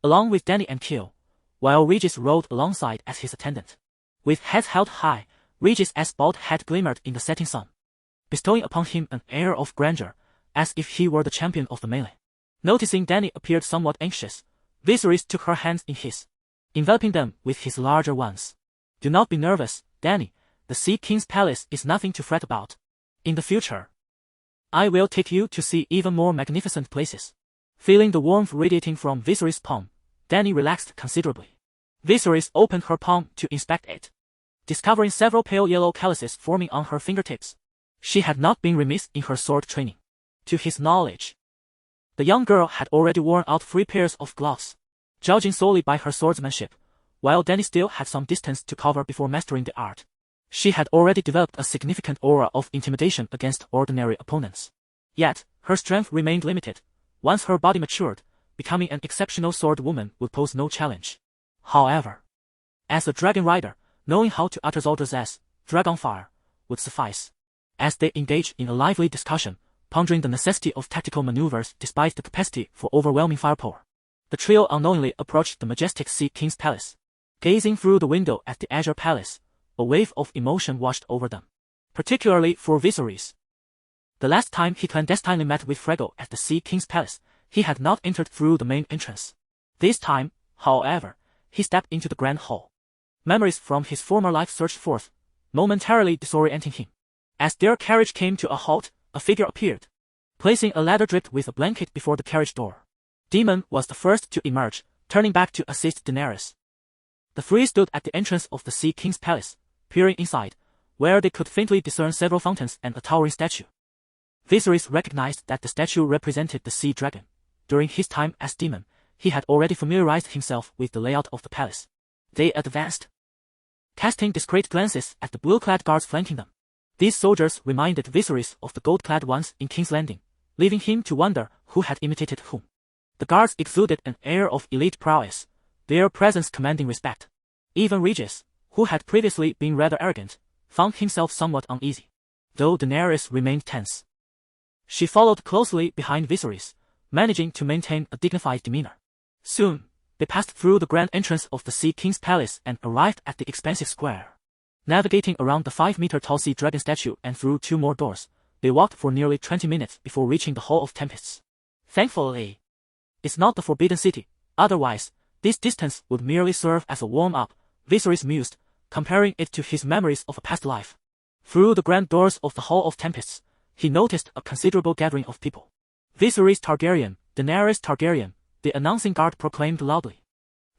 along with Dany and Kill, while Regis rode alongside as his attendant. With heads held high, Regis' bald head glimmered in the setting sun, bestowing upon him an air of grandeur, as if he were the champion of the melee. Noticing Dany appeared somewhat anxious, Viserys took her hands in his, enveloping them with his larger ones. Do not be nervous, Dany. The Sea King's palace is nothing to fret about. In the future, I will take you to see even more magnificent places. Feeling the warmth radiating from Viserys' palm, Dany relaxed considerably. Viserys opened her palm to inspect it, discovering several pale yellow calluses forming on her fingertips. She had not been remiss in her sword training. To his knowledge, the young girl had already worn out 3 pairs of gloves, judging solely by her swordsmanship, while Dany still had some distance to cover before mastering the art. She had already developed a significant aura of intimidation against ordinary opponents. Yet, her strength remained limited. Once her body matured, becoming an exceptional sword woman would pose no challenge. However, as a dragon rider, knowing how to utter orders as Dragonfire would suffice. As they engaged in a lively discussion, pondering the necessity of tactical maneuvers despite the capacity for overwhelming firepower, the trio unknowingly approached the majestic Sea King's palace. Gazing through the window at the Azure Palace, a wave of emotion washed over them. Particularly for Viserys. The last time he clandestinely met with Frego at the Sea King's palace, he had not entered through the main entrance. This time, however, he stepped into the grand hall. Memories from his former life surged forth, momentarily disorienting him. As their carriage came to a halt, a figure appeared, placing a ladder dripped with a blanket before the carriage door. Daemon was the first to emerge, turning back to assist Daenerys. The 3 stood at the entrance of the Sea King's palace, peering inside, where they could faintly discern several fountains and a towering statue. Viserys recognized that the statue represented the sea dragon. During his time as demon, he had already familiarized himself with the layout of the palace. They advanced, casting discreet glances at the blue-clad guards flanking them. These soldiers reminded Viserys of the gold-clad ones in King's Landing, leaving him to wonder who had imitated whom. The guards exuded an air of elite prowess, their presence commanding respect. Even Regis, who had previously been rather arrogant, found himself somewhat uneasy, though Daenerys remained tense. She followed closely behind Viserys, managing to maintain a dignified demeanor. Soon, they passed through the grand entrance of the Sea King's palace and arrived at the expansive square. Navigating around the 5-meter-tall sea dragon statue and through 2 more doors, they walked for nearly 20 minutes before reaching the Hall of Tempests. Thankfully, it's not the Forbidden City. Otherwise, this distance would merely serve as a warm-up, Viserys mused, comparing it to his memories of a past life. Through the grand doors of the Hall of Tempests, he noticed a considerable gathering of people. Viserys Targaryen, Daenerys Targaryen, the announcing guard proclaimed loudly.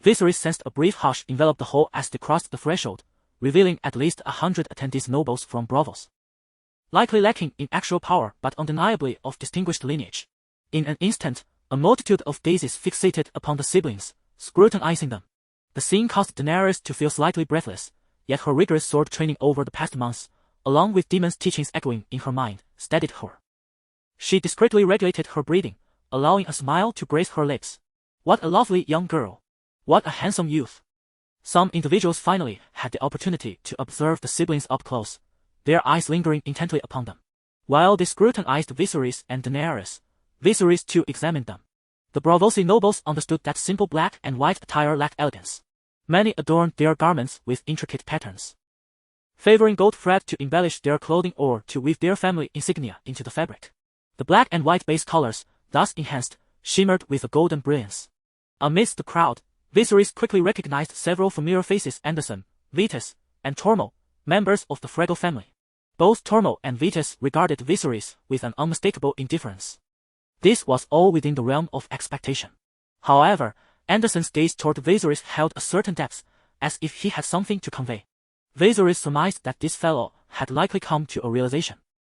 Viserys sensed a brief hush envelop the hall as they crossed the threshold, revealing at least 100 attendees nobles from Braavos. Likely lacking in actual power but undeniably of distinguished lineage. In an instant, a multitude of gazes fixated upon the siblings, scrutinizing them. The scene caused Daenerys to feel slightly breathless, yet her rigorous sword training over the past months, along with Daemon's teachings echoing in her mind, steadied her. She discreetly regulated her breathing, allowing a smile to grace her lips. What a lovely young girl. What a handsome youth. Some individuals finally had the opportunity to observe the siblings up close, their eyes lingering intently upon them. While they scrutinized Viserys and Daenerys, Viserys too examined them. The Braavosi nobles understood that simple black and white attire lacked elegance. Many adorned their garments with intricate patterns, favoring gold thread to embellish their clothing or to weave their family insignia into the fabric. The black and white base colors, thus enhanced, shimmered with a golden brilliance. Amidst the crowd, Viserys quickly recognized several familiar faces: Anderson, Vetus, and Tormund, members of the Frego family. Both Tormund and Vetus regarded Viserys with an unmistakable indifference. This was all within the realm of expectation. However, Anderson's gaze toward Viserys held a certain depth, as if he had something to convey. Viserys surmised that this fellow had likely come to a realization.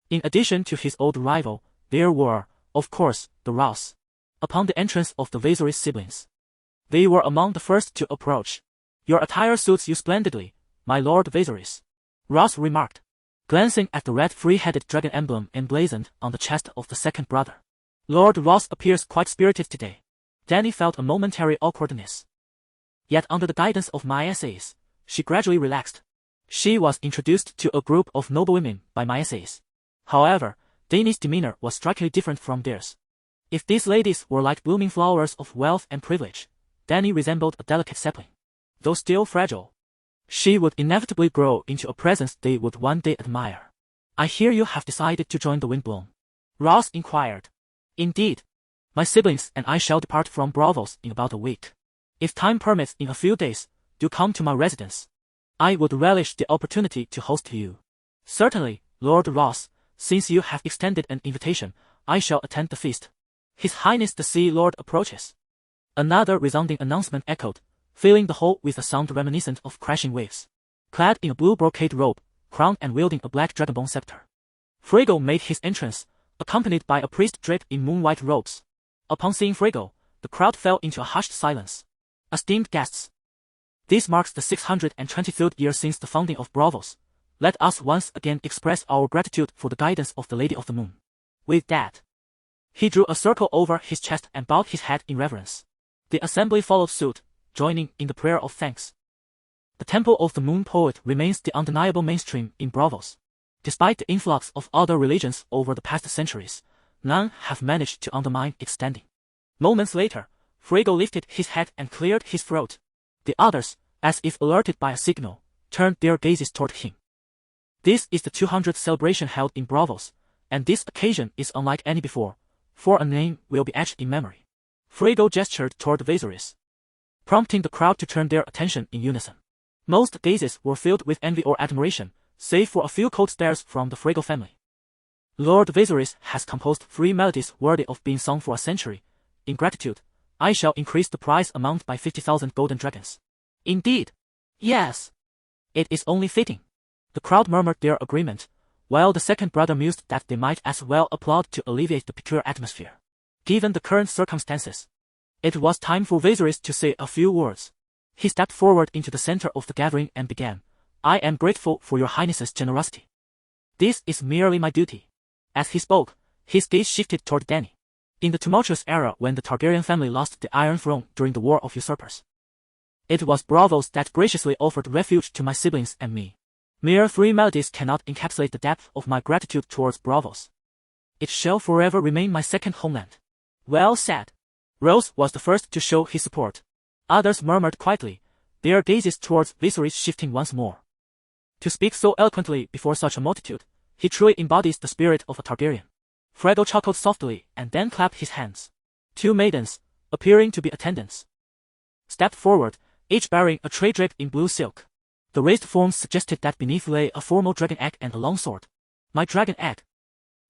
In addition to his old rival, there were, of course, the Rouse. Upon the entrance of the Viserys siblings, they were among the first to approach. "Your attire suits you splendidly, my lord Viserys," Rouse remarked, glancing at the red three-headed dragon emblem emblazoned on the chest of the second brother. "Lord Rouse appears quite spirited today." Dany felt a momentary awkwardness. Yet under the guidance of Maiaces, she gradually relaxed. She was introduced to a group of noblewomen by Maiaces. However, Dany's demeanor was strikingly different from theirs. If these ladies were like blooming flowers of wealth and privilege, Dany resembled a delicate sapling. Though still fragile, she would inevitably grow into a presence they would one day admire. "I hear you have decided to join the Windblown," Rouse inquired. "Indeed. My siblings and I shall depart from Braavos in about a week. If time permits, in a few days, do come to my residence. I would relish the opportunity to host you." "Certainly, Lord Ross, since you have extended an invitation, I shall attend the feast. His Highness the Sea Lord approaches." Another resounding announcement echoed, filling the hall with a sound reminiscent of crashing waves. Clad in a blue brocade robe, crowned and wielding a black dragonbone scepter, Frego made his entrance, accompanied by a priest draped in moon-white robes. Upon seeing Frego, the crowd fell into a hushed silence. "Esteemed guests, this marks the 623rd year since the founding of Braavos. Let us once again express our gratitude for the guidance of the Lady of the Moon." With that, he drew a circle over his chest and bowed his head in reverence. The assembly followed suit, joining in the prayer of thanks. The Temple of the Moon Poet remains the undeniable mainstream in Braavos. Despite the influx of other religions over the past centuries, none have managed to undermine its standing. Moments later, Frego lifted his head and cleared his throat. The others, as if alerted by a signal, turned their gazes toward him. "This is the 200th celebration held in Braavos, and this occasion is unlike any before, for a name will be etched in memory." Frego gestured toward Viserys, prompting the crowd to turn their attention in unison. Most gazes were filled with envy or admiration, save for a few cold stares from the Frego family. "Lord Viserys has composed 3 melodies worthy of being sung for a century. In gratitude, I shall increase the prize amount by 50,000 golden dragons." "Indeed. Yes. It is only fitting." The crowd murmured their agreement, while the second brother mused that they might as well applaud to alleviate the peculiar atmosphere. Given the current circumstances, it was time for Viserys to say a few words. He stepped forward into the center of the gathering and began, "I am grateful for your Highness's generosity. This is merely my duty." As he spoke, his gaze shifted toward Dany. "In the tumultuous era when the Targaryen family lost the Iron Throne during the War of Usurpers, it was Braavos that graciously offered refuge to my siblings and me. Mere 3 melodies cannot encapsulate the depth of my gratitude towards Braavos. It shall forever remain my second homeland." "Well said." Roose was the first to show his support. Others murmured quietly, their gazes towards Viserys shifting once more. To speak so eloquently before such a multitude, he truly embodies the spirit of a Targaryen. Frego chuckled softly and then clapped his hands. 2 maidens, appearing to be attendants, stepped forward, each bearing a tray draped in blue silk. The raised forms suggested that beneath lay a formal dragon egg and a long sword. "My dragon egg.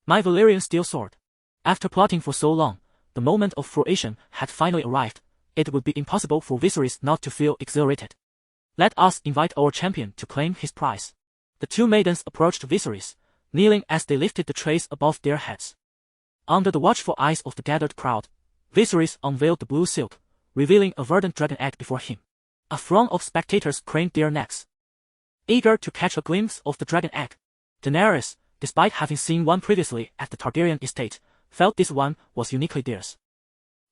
My Valyrian steel sword." After plotting for so long, the moment of fruition had finally arrived. It would be impossible for Viserys not to feel exhilarated. "Let us invite our champion to claim his prize." The 2 maidens approached Viserys, kneeling as they lifted the trays above their heads. Under the watchful eyes of the gathered crowd, Viserys unveiled the blue silk, revealing a verdant dragon egg before him. A throng of spectators craned their necks, eager to catch a glimpse of the dragon egg. Daenerys, despite having seen one previously at the Targaryen estate, felt this one was uniquely theirs.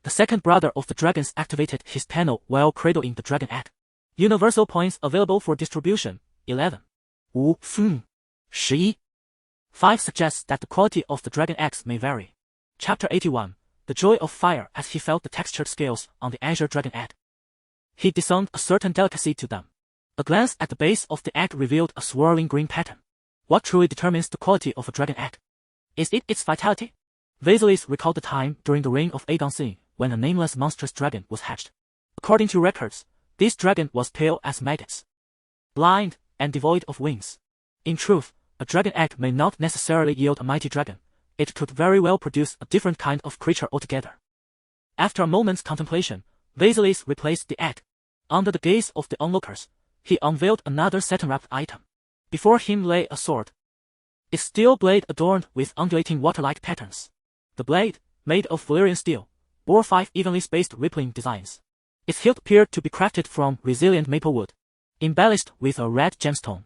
The second brother of the dragons activated his panel while cradling the dragon egg. Universal points available for distribution, 11. 5, 11. 5 suggests that the quality of the dragon eggs may vary. Chapter 81. The joy of fire as he felt the textured scales on the azure dragon egg. He discerned a certain delicacy to them. A glance at the base of the egg revealed a swirling green pattern. What truly determines the quality of a dragon egg? Is it its vitality? Valyria recalled the time during the reign of Aegon Sea, when a nameless monstrous dragon was hatched. According to records, this dragon was pale as maggots, blind, and devoid of wings. In truth, a dragon egg may not necessarily yield a mighty dragon. It could very well produce a different kind of creature altogether. After a moment's contemplation, Valyria replaced the egg. Under the gaze of the onlookers, he unveiled another satin-wrapped item. Before him lay a sword, its steel blade adorned with undulating water-like patterns. The blade, made of Valyrian steel, bore 5 evenly spaced rippling designs. Its hilt appeared to be crafted from resilient maple wood, embellished with a red gemstone.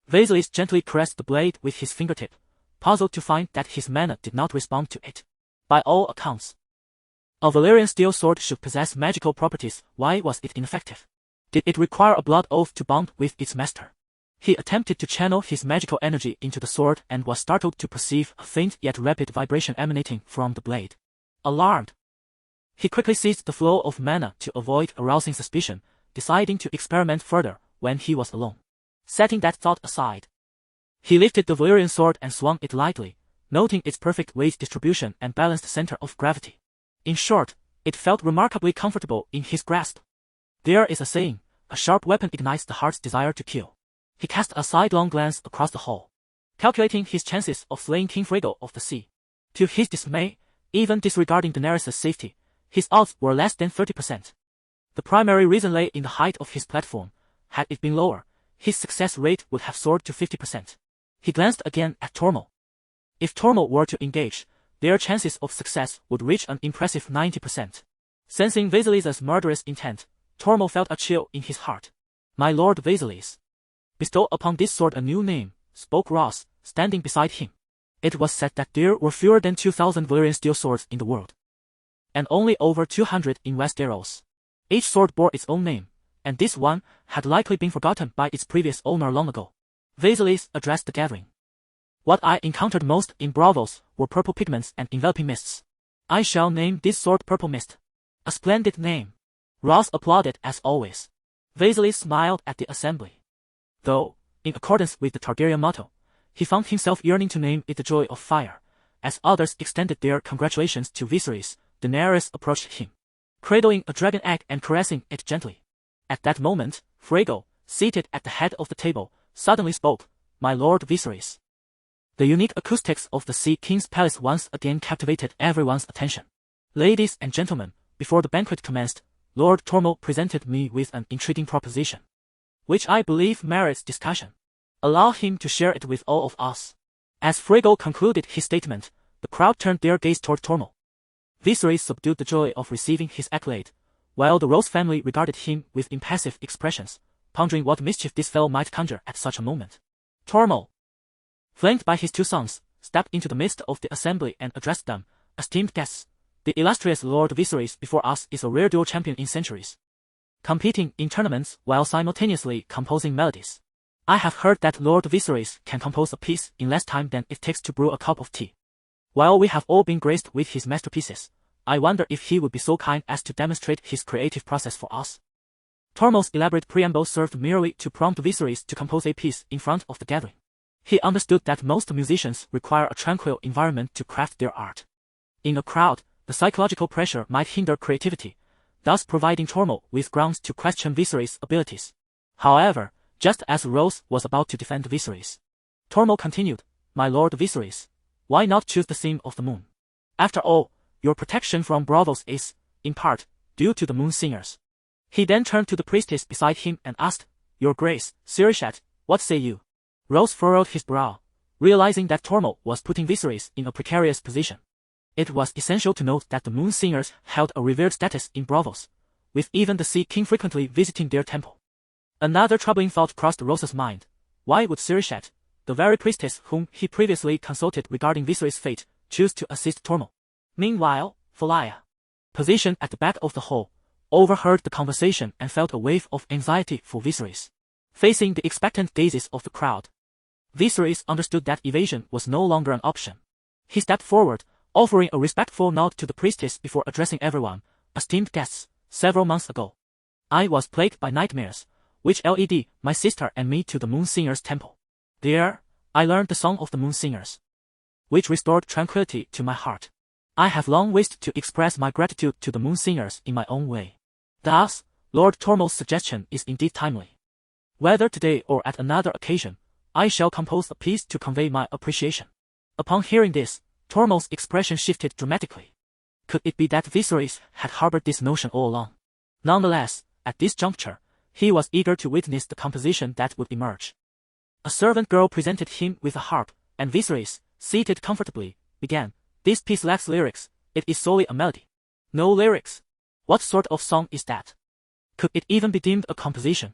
Valyria gently caressed the blade with his fingertip, puzzled to find that his mana did not respond to it. By all accounts, a Valyrian steel sword should possess magical properties. Why was it ineffective? Did it require a blood oath to bond with its master? He attempted to channel his magical energy into the sword and was startled to perceive a faint yet rapid vibration emanating from the blade. Alarmed, he quickly ceased the flow of mana to avoid arousing suspicion, deciding to experiment further when he was alone. Setting that thought aside, he lifted the Valyrian sword and swung it lightly, noting its perfect weight distribution and balanced center of gravity. In short, it felt remarkably comfortable in his grasp. There is a saying, a sharp weapon ignites the heart's desire to kill. He cast a sidelong glance across the hall, calculating his chances of slaying King Friggo of the Sea. To his dismay, even disregarding Daenerys' safety, his odds were less than 30%. The primary reason lay in the height of his platform. Had it been lower, his success rate would have soared to 50%. He glanced again at Tormund. If Tormund were to engage, their chances of success would reach an impressive 90%. Sensing Valyria's murderous intent, Tormund felt a chill in his heart. "My lord Valyria, bestow upon this sword a new name," spoke Ross, standing beside him. It was said that there were fewer than 2,000 Valyrian steel swords in the world, and only over 200 in Westeros. Each sword bore its own name, and this one had likely been forgotten by its previous owner long ago. Valyria addressed the gathering. "What I encountered most in Braavos were purple pigments and enveloping mists. I shall name this sword Purple Mist." "A splendid name." Ross applauded as always. Valyria smiled at the assembly. Though, in accordance with the Targaryen motto, he found himself yearning to name it the Joy of Fire. As others extended their congratulations to Viserys, Daenerys approached him, cradling a dragon egg and caressing it gently. At that moment, Friggo, seated at the head of the table, suddenly spoke, "My lord Viserys." The unique acoustics of the Sea King's palace once again captivated everyone's attention. "Ladies and gentlemen, before the banquet commenced, Lord Tormund presented me with an intriguing proposition, which I believe merits discussion. Allow him to share it with all of us." As Friggo concluded his statement, the crowd turned their gaze toward Tormund. Viserys subdued the joy of receiving his accolade, while the Rose family regarded him with impassive expressions, pondering what mischief this fellow might conjure at such a moment. Tormund, flanked by his 2 sons, stepped into the midst of the assembly and addressed them, "Esteemed guests, the illustrious Lord Viserys before us is a rare dual champion in centuries, competing in tournaments while simultaneously composing melodies. I have heard that Lord Viserys can compose a piece in less time than it takes to brew a cup of tea. While we have all been graced with his masterpieces, I wonder if he would be so kind as to demonstrate his creative process for us." Tormund's elaborate preamble served merely to prompt Viserys to compose a piece in front of the gathering. He understood that most musicians require a tranquil environment to craft their art. In a crowd, the psychological pressure might hinder creativity, thus providing Tormund with grounds to question Viserys' abilities. However, just as Rose was about to defend Viserys, Tormund continued, "My lord Viserys, why not choose the theme of the moon? After all, your protection from Braavos is, in part, due to the moon singers." He then turned to the priestess beside him and asked, "Your Grace, Cirishat, what say you?" Rose furrowed his brow, realizing that Tormund was putting Viserys in a precarious position. It was essential to note that the moon singers held a revered status in Braavos, with even the Sea King frequently visiting their temple. Another troubling thought crossed Rose's mind. Why would Cirishat, the very priestess whom he previously consulted regarding Viserys' fate, choose to assist Tormund? Meanwhile, Valyria, positioned at the back of the hall, overheard the conversation and felt a wave of anxiety for Viserys. Facing the expectant gazes of the crowd, Viserys understood that evasion was no longer an option. He stepped forward, offering a respectful nod to the priestess before addressing everyone. Esteemed guests, several months ago, I was plagued by nightmares, which led my sister and me to the Moon Singers' temple. There, I learned the song of the Moon Singers, which restored tranquility to my heart. I have long wished to express my gratitude to the Moon Singers in my own way. Thus, Lord Tormod's suggestion is indeed timely. Whether today or at another occasion, I shall compose a piece to convey my appreciation. Upon hearing this, Tormod's expression shifted dramatically. Could it be that Viserys had harbored this notion all along? Nonetheless, at this juncture, he was eager to witness the composition that would emerge. A servant girl presented him with a harp, and Viserys, seated comfortably, began, "This piece lacks lyrics, it is solely a melody." "No lyrics? What sort of song is that? Could it even be deemed a composition?"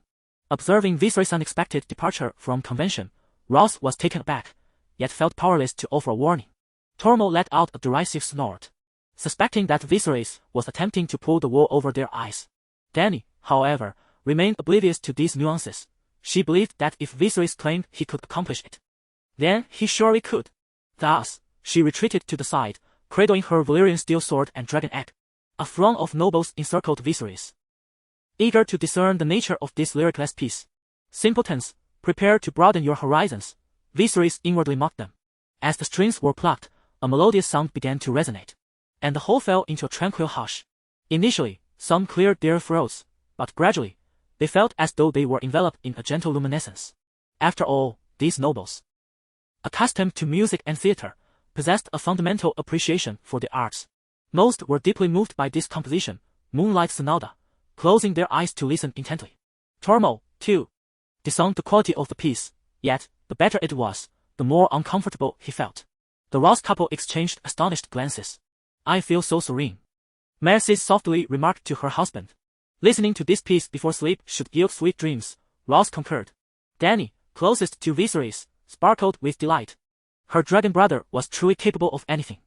Observing Viserys' unexpected departure from convention, Ross was taken aback, yet felt powerless to offer a warning. Tormod let out a derisive snort, suspecting that Viserys was attempting to pull the wool over their eyes. Dany, however, remained oblivious to these nuances. She believed that if Viserys claimed he could accomplish it, then he surely could. Thus, she retreated to the side, cradling her Valyrian steel sword and dragon egg. A throng of nobles encircled Viserys, eager to discern the nature of this lyricless piece. "Simpletons, prepare to broaden your horizons," Viserys inwardly mocked them. As the strings were plucked, a melodious sound began to resonate, and the whole fell into a tranquil hush. Initially, some cleared their throats, but gradually, they felt as though they were enveloped in a gentle luminescence. After all, these nobles, accustomed to music and theater, possessed a fundamental appreciation for the arts. Most were deeply moved by this composition, Moonlight Sonata, closing their eyes to listen intently. Tormod, too, discerned the quality of the piece, yet, the better it was, the more uncomfortable he felt. The Ross couple exchanged astonished glances. "I feel so serene," Mercy softly remarked to her husband. "Listening to this piece before sleep should yield sweet dreams," Ross concurred. Dany, closest to Viserys, sparkled with delight. Her dragon brother was truly capable of anything.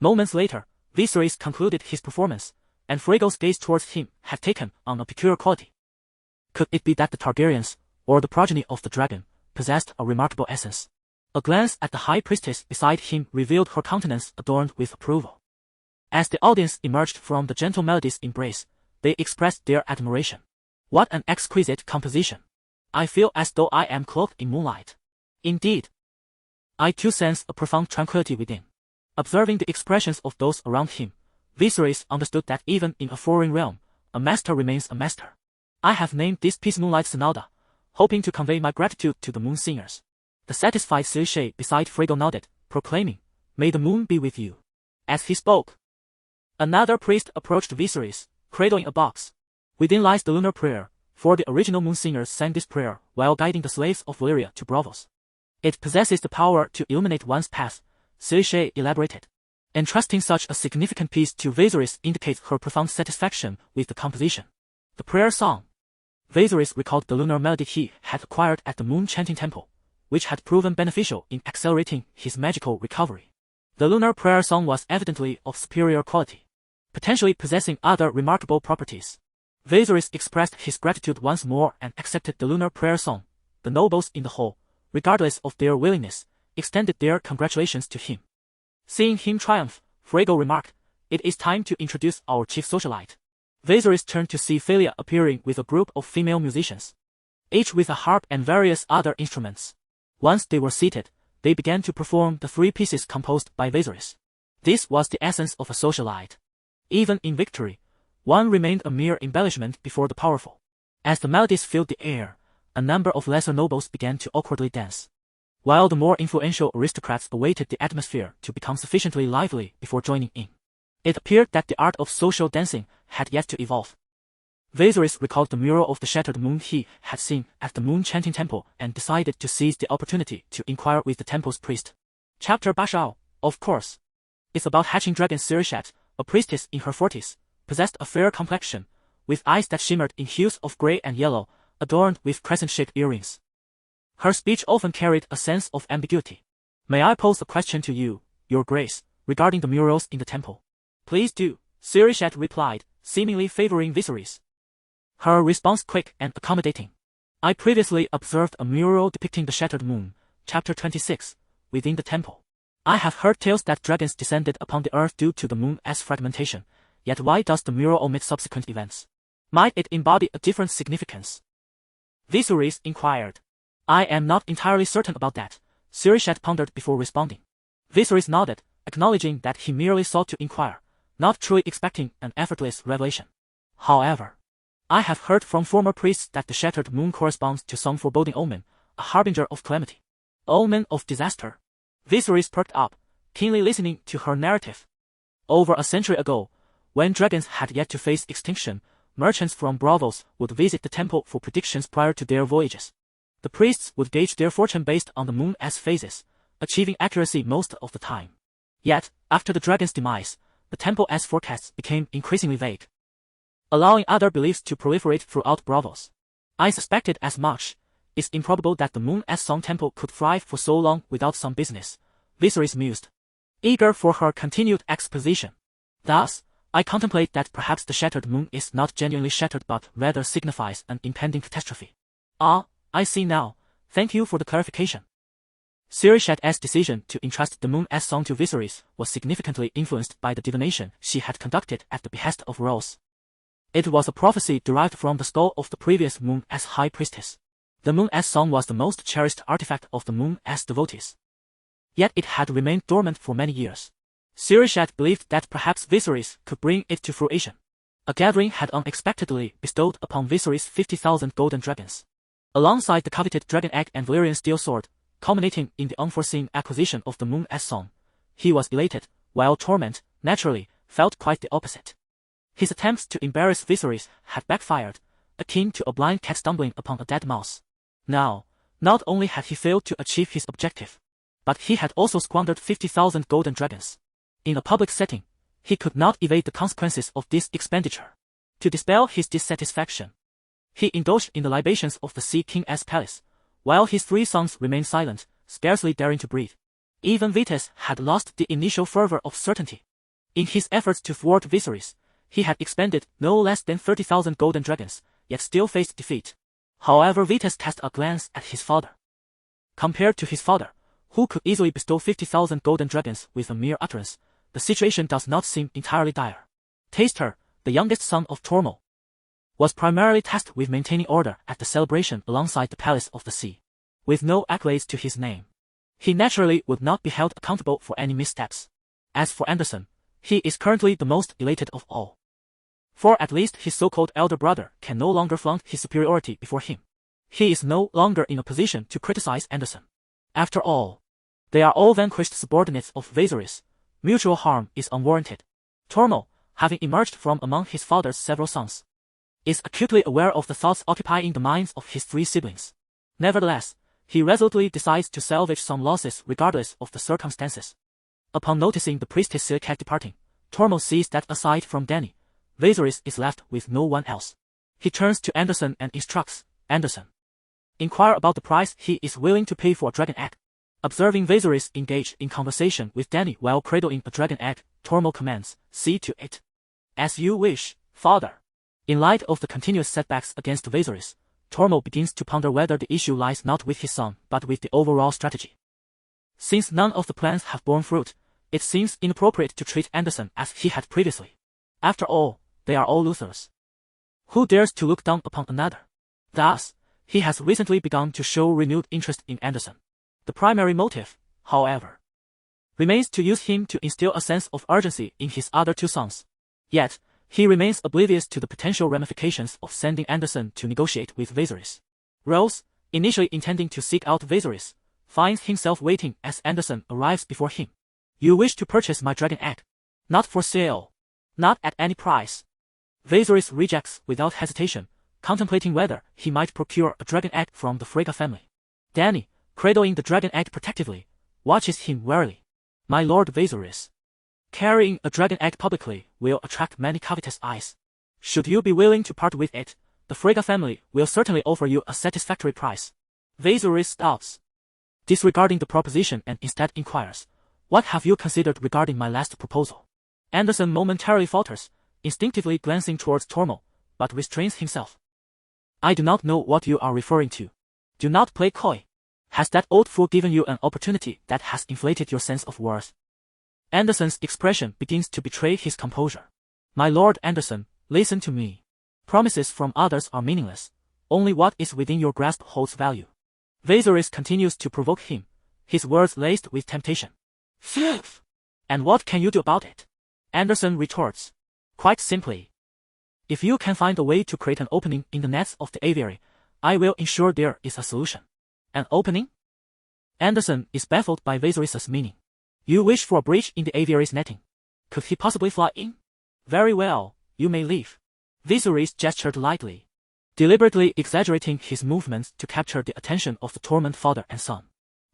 Moments later, Viserys concluded his performance, and Friggo's gaze towards him had taken on a peculiar quality. Could it be that the Targaryens, or the progeny of the dragon, possessed a remarkable essence? A glance at the high priestess beside him revealed her countenance adorned with approval. As the audience emerged from the gentle melody's embrace, they expressed their admiration. "What an exquisite composition! I feel as though I am clothed in moonlight." "Indeed. I too sense a profound tranquility within." Observing the expressions of those around him, Viserys understood that even in a foreign realm, a master remains a master. "I have named this piece Moonlight Sonata, hoping to convey my gratitude to the Moon Singers." The satisfied Reshape beside Friggo nodded, proclaiming, "May the moon be with you." As he spoke, another priest approached Viserys, cradling a box. Within lies the lunar prayer, for the original Moon Singers sang this prayer while guiding the slaves of Valyria to Braavos. It possesses the power to illuminate one's path, Reshape elaborated. Entrusting such a significant piece to Viserys indicates her profound satisfaction with the composition. The prayer song. Viserys recalled the lunar melody he had acquired at the Moon Chanting Temple, which had proven beneficial in accelerating his magical recovery. The lunar prayer song was evidently of superior quality, potentially possessing other remarkable properties. Viserys expressed his gratitude once more and accepted the lunar prayer song. The nobles in the hall, regardless of their willingness, extended their congratulations to him. Seeing him triumph, Friggo remarked, "It is time to introduce our chief socialite." Viserys turned to see Thalia appearing with a group of female musicians, each with a harp and various other instruments. Once they were seated, they began to perform the three pieces composed by Viserys. This was the essence of a socialite. Even in victory, one remained a mere embellishment before the powerful. As the melodies filled the air, a number of lesser nobles began to awkwardly dance, while the more influential aristocrats awaited the atmosphere to become sufficiently lively before joining in. It appeared that the art of social dancing had yet to evolve. Viserys recalled the mural of the shattered moon he had seen at the Moon Chanting Temple and decided to seize the opportunity to inquire with the temple's priest. Chapter Bashal, of course. It's about hatching dragon Reshape, a priestess in her 40s, possessed a fair complexion, with eyes that shimmered in hues of gray and yellow, adorned with crescent-shaped earrings. Her speech often carried a sense of ambiguity. "May I pose a question to you, Your Grace, regarding the murals in the temple?" "Please do," Reshape replied, seemingly favoring Viserys. Her response quick and accommodating. "I previously observed a mural depicting the shattered moon, Chapter 26. Within the Temple. I have heard tales that dragons descended upon the earth due to the moon's fragmentation, yet why does the mural omit subsequent events? Might it embody a different significance? Viserys inquired. I am not entirely certain about that, Reshape pondered before responding. Viserys nodded, acknowledging that he merely sought to inquire, not truly expecting an effortless revelation. However, I have heard from former priests that the shattered moon corresponds to some foreboding omen, a harbinger of calamity. Omen of disaster. Viserys perked up, keenly listening to her narrative. Over a century ago, when dragons had yet to face extinction, merchants from Braavos would visit the temple for predictions prior to their voyages. The priests would gauge their fortune based on the moon's phases, achieving accuracy most of the time. Yet, after the dragon's demise, the temple's forecasts became increasingly vague, allowing other beliefs to proliferate throughout Braavos. I suspected as much. It's improbable that the moon's song temple could thrive for so long without some business, Viserys mused, eager for her continued exposition. Thus, I contemplate that perhaps the shattered moon is not genuinely shattered but rather signifies an impending catastrophe. Ah, I see now. Thank you for the clarification. Reshape's decision to entrust the moon's song to Viserys was significantly influenced by the divination she had conducted at the behest of Rose. It was a prophecy derived from the skull of the previous moon's high priestess. The moon's song was the most cherished artifact of the moon's devotees. Yet it had remained dormant for many years. Reshape believed that perhaps Viserys could bring it to fruition. A gathering had unexpectedly bestowed upon Viserys 50,000 golden dragons, alongside the coveted dragon egg and Valyrian steel sword, culminating in the unforeseen acquisition of the moon's song. He was elated, while Torment, naturally, felt quite the opposite. His attempts to embarrass Viserys had backfired, akin to a blind cat stumbling upon a dead mouse. Now, not only had he failed to achieve his objective, but he had also squandered 50,000 golden dragons. In a public setting, he could not evade the consequences of this expenditure. To dispel his dissatisfaction, he indulged in the libations of the Sea King's palace, while his three sons remained silent, scarcely daring to breathe. Even Vites had lost the initial fervor of certainty. In his efforts to thwart Viserys, he had expended no less than 30,000 golden dragons, yet still faced defeat. However, Vites cast a glance at his father. Compared to his father, who could easily bestow 50,000 golden dragons with a mere utterance, the situation does not seem entirely dire. Taster, the youngest son of Tormund, was primarily tasked with maintaining order at the celebration alongside the Palace of the Sea. With no accolades to his name, he naturally would not be held accountable for any missteps. As for Anderson, he is currently the most elated of all. For at least his so-called elder brother can no longer flaunt his superiority before him. He is no longer in a position to criticize Anderson. After all, they are all vanquished subordinates of Viserys. Mutual harm is unwarranted. Tormund, having emerged from among his father's several sons, is acutely aware of the thoughts occupying the minds of his three siblings. Nevertheless, he resolutely decides to salvage some losses regardless of the circumstances. Upon noticing the priestess Silicate departing, Tormund sees that aside from Dany, Viserys is left with no one else. He turns to Anderson and instructs, Anderson, inquire about the price he is willing to pay for a dragon egg. Observing Viserys engage in conversation with Dany while cradling a dragon egg, Tormund commands, see to it. As you wish, father. In light of the continuous setbacks against Viserys, Tormund begins to ponder whether the issue lies not with his son but with the overall strategy. Since none of the plans have borne fruit, it seems inappropriate to treat Anderson as he had previously. After all, they are all Luthers. Who dares to look down upon another? Thus, he has recently begun to show renewed interest in Anderson. The primary motive, however, remains to use him to instill a sense of urgency in his other two sons. Yet, he remains oblivious to the potential ramifications of sending Anderson to negotiate with Viserys. Rose, initially intending to seek out Viserys, finds himself waiting as Anderson arrives before him. You wish to purchase my dragon egg? Not for sale. Not at any price. Viserys rejects without hesitation, contemplating whether he might procure a dragon egg from the Frege family. Dany, cradling the dragon egg protectively, watches him warily. My lord Viserys, carrying a dragon egg publicly will attract many covetous eyes. Should you be willing to part with it, the Frege family will certainly offer you a satisfactory price. Viserys stops, disregarding the proposition, and instead inquires, what have you considered regarding my last proposal? Anderson momentarily falters, instinctively glancing towards Tormund, but restrains himself. I do not know what you are referring to. Do not play coy. Has that old fool given you an opportunity that has inflated your sense of worth? Anderson's expression begins to betray his composure. My Lord Anderson, listen to me. Promises from others are meaningless. Only what is within your grasp holds value. Viserys continues to provoke him, his words laced with temptation. Phew! And what can you do about it? Anderson retorts. Quite simply. If you can find a way to create an opening in the nets of the aviary, I will ensure there is a solution. An opening? Anderson is baffled by Viserys' meaning. You wish for a breach in the aviary's netting. Could he possibly fly in? Very well, you may leave. Viserys gestured lightly, deliberately exaggerating his movements to capture the attention of the torment father and son.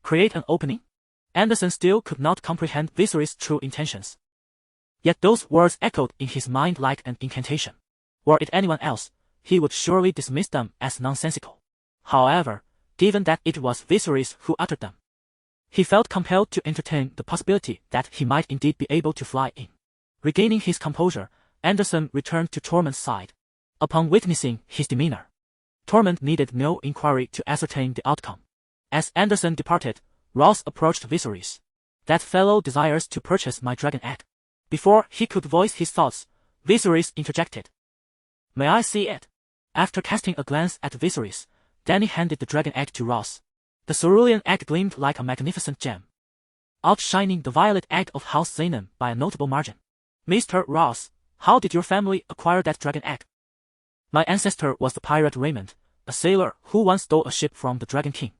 Create an opening? Anderson still could not comprehend Viserys' true intentions. Yet those words echoed in his mind like an incantation. Were it anyone else, he would surely dismiss them as nonsensical. However, given that it was Viserys who uttered them, he felt compelled to entertain the possibility that he might indeed be able to fly in. Regaining his composure, Anderson returned to Torment's side. Upon witnessing his demeanor, Torment needed no inquiry to ascertain the outcome. As Anderson departed, Ross approached Viserys. That fellow desires to purchase my dragon egg. Before he could voice his thoughts, Viserys interjected. May I see it? After casting a glance at Viserys, Dany handed the dragon egg to Ross. The cerulean egg gleamed like a magnificent gem, outshining the violet egg of House Zenon by a notable margin. Mr. Ross, how did your family acquire that dragon egg? My ancestor was the pirate Raymond, a sailor who once stole a ship from the Dragon King.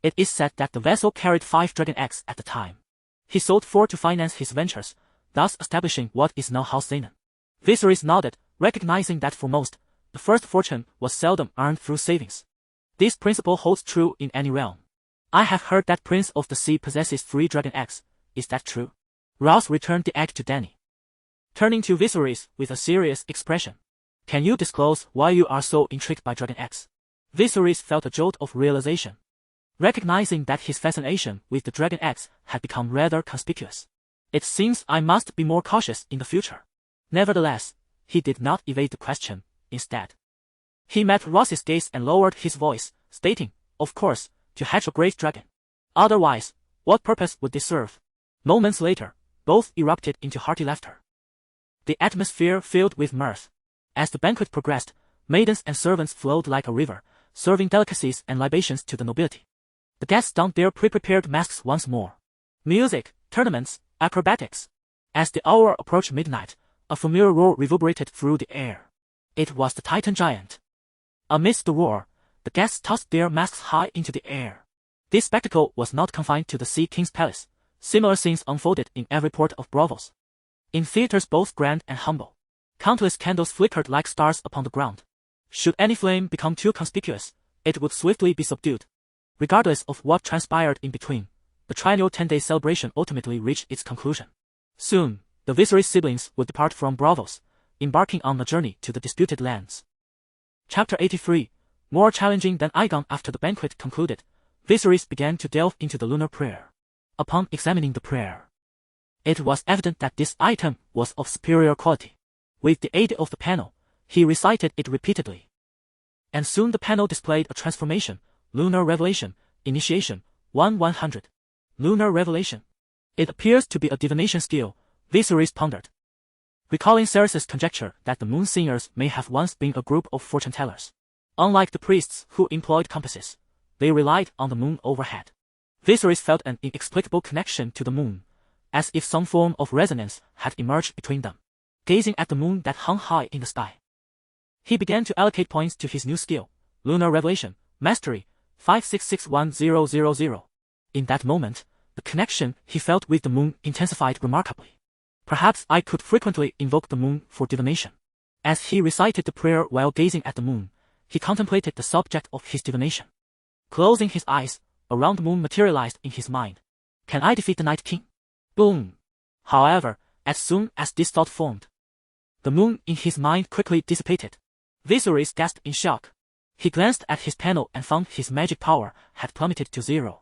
It is said that the vessel carried 5 dragon eggs at the time. He sold 4 to finance his ventures, thus establishing what is now House Zenon. Viserys nodded, recognizing that for most, the first fortune was seldom earned through savings. This principle holds true in any realm. I have heard that Prince of the Sea possesses 3 dragon eggs. Is that true? Ross returned the egg to Dany, turning to Viserys with a serious expression. Can you disclose why you are so intrigued by dragon eggs? Viserys felt a jolt of realization, recognizing that his fascination with the dragon eggs had become rather conspicuous. It seems I must be more cautious in the future. Nevertheless, he did not evade the question. Instead, he met Ross's gaze and lowered his voice, stating, of course, to hatch a great dragon. Otherwise, what purpose would this serve? Moments later, both erupted into hearty laughter. The atmosphere filled with mirth. As the banquet progressed, maidens and servants flowed like a river, serving delicacies and libations to the nobility. The guests donned their pre-prepared masks once more. Music, tournaments, acrobatics. As the hour approached midnight, a familiar roar reverberated through the air. It was the Titan giant. Amidst the roar, the guests tossed their masks high into the air. This spectacle was not confined to the Sea King's palace. Similar scenes unfolded in every port of Braavos. In theaters both grand and humble, countless candles flickered like stars upon the ground. Should any flame become too conspicuous, it would swiftly be subdued. Regardless of what transpired in between, the triennial 10-day celebration ultimately reached its conclusion. Soon, the Viserys siblings would depart from Braavos, embarking on a journey to the disputed lands. Chapter 83. More challenging than Aegon. After the banquet concluded, Viserys began to delve into the lunar prayer. Upon examining the prayer, it was evident that this item was of superior quality. With the aid of the panel, he recited it repeatedly. And soon the panel displayed a transformation. Lunar Revelation, Initiation, 1-100. Lunar Revelation. It appears to be a divination skill, Viserys pondered, recalling Cerys' conjecture that the moon singers may have once been a group of fortune-tellers. Unlike the priests who employed compasses, they relied on the moon overhead. Viserys felt an inexplicable connection to the moon, as if some form of resonance had emerged between them. Gazing at the moon that hung high in the sky, he began to allocate points to his new skill, Lunar Revelation, Mastery, 5661000. In that moment, the connection he felt with the moon intensified remarkably. Perhaps I could frequently invoke the moon for divination. As he recited the prayer while gazing at the moon, he contemplated the subject of his divination. Closing his eyes, a round moon materialized in his mind. Can I defeat the Night King? Boom! However, as soon as this thought formed, the moon in his mind quickly dissipated. Viserys gasped in shock. He glanced at his panel and found his magic power had plummeted to 0.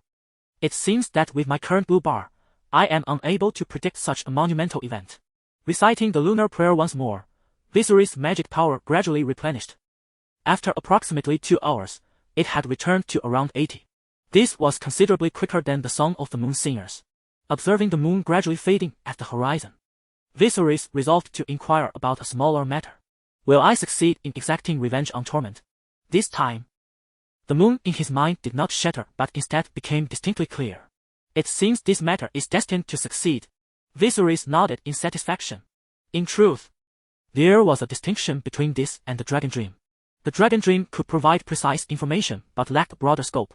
It seems that with my current blue bar, I am unable to predict such a monumental event. Reciting the lunar prayer once more, Viserys' magic power gradually replenished. After approximately 2 hours, it had returned to around 80. This was considerably quicker than the Song of the Moon Singers. Observing the moon gradually fading at the horizon, Viserys resolved to inquire about a smaller matter. Will I succeed in exacting revenge on Torment? This time, the moon in his mind did not shatter but instead became distinctly clear. It seems this matter is destined to succeed. Viserys nodded in satisfaction. In truth, there was a distinction between this and the Dragon Dream. The Dragon Dream could provide precise information but lacked broader scope.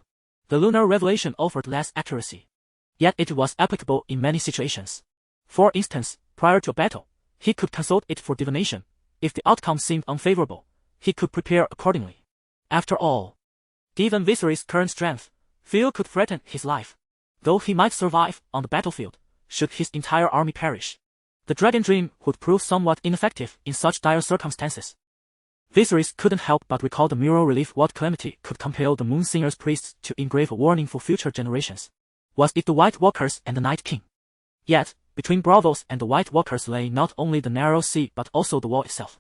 The lunar revelation offered less accuracy. Yet it was applicable in many situations. For instance, prior to a battle, he could consult it for divination. If the outcome seemed unfavorable, he could prepare accordingly. After all, given Viserys' current strength, fear could threaten his life. Though he might survive on the battlefield, should his entire army perish, the Dragon Dream would prove somewhat ineffective in such dire circumstances. Viserys couldn't help but recall the mural relief what calamity could compel the Moon Singer's priests to engrave a warning for future generations. Was it the White Walkers and the Night King? Yet, between Braavos and the White Walkers lay not only the narrow sea but also the wall itself.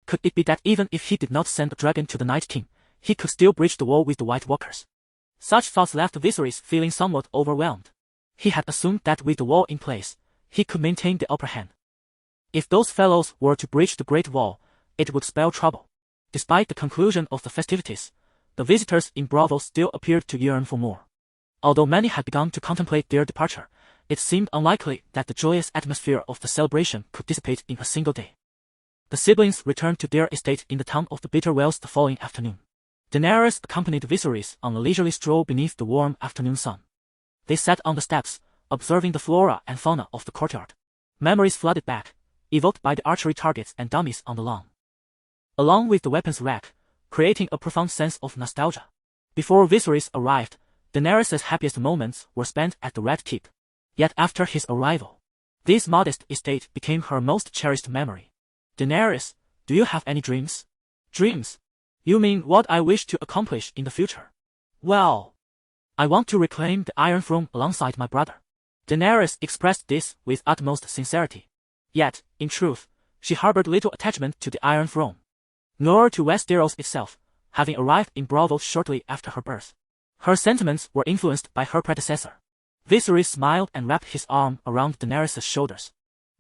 Could it be that even if he did not send a dragon to the Night King, he could still breach the wall with the White Walkers? Such thoughts left Viserys feeling somewhat overwhelmed. He had assumed that with the wall in place, he could maintain the upper hand. If those fellows were to breach the Great Wall, it would spell trouble. Despite the conclusion of the festivities, the visitors in Braavos still appeared to yearn for more. Although many had begun to contemplate their departure, it seemed unlikely that the joyous atmosphere of the celebration could dissipate in a single day. The siblings returned to their estate in the town of the Bitter Wells the following afternoon. Daenerys accompanied Viserys on a leisurely stroll beneath the warm afternoon sun. They sat on the steps, observing the flora and fauna of the courtyard. Memories flooded back, evoked by the archery targets and dummies on the lawn, along with the weapons rack, creating a profound sense of nostalgia. Before Viserys arrived, Daenerys' happiest moments were spent at the Red Keep. Yet after his arrival, this modest estate became her most cherished memory. Daenerys, do you have any dreams? Dreams? You mean what I wish to accomplish in the future? Well, I want to reclaim the Iron Throne alongside my brother. Daenerys expressed this with utmost sincerity. Yet, in truth, she harbored little attachment to the Iron Throne, nor to Westeros itself, having arrived in Braavos shortly after her birth. Her sentiments were influenced by her predecessor. Viserys smiled and wrapped his arm around Daenerys' shoulders,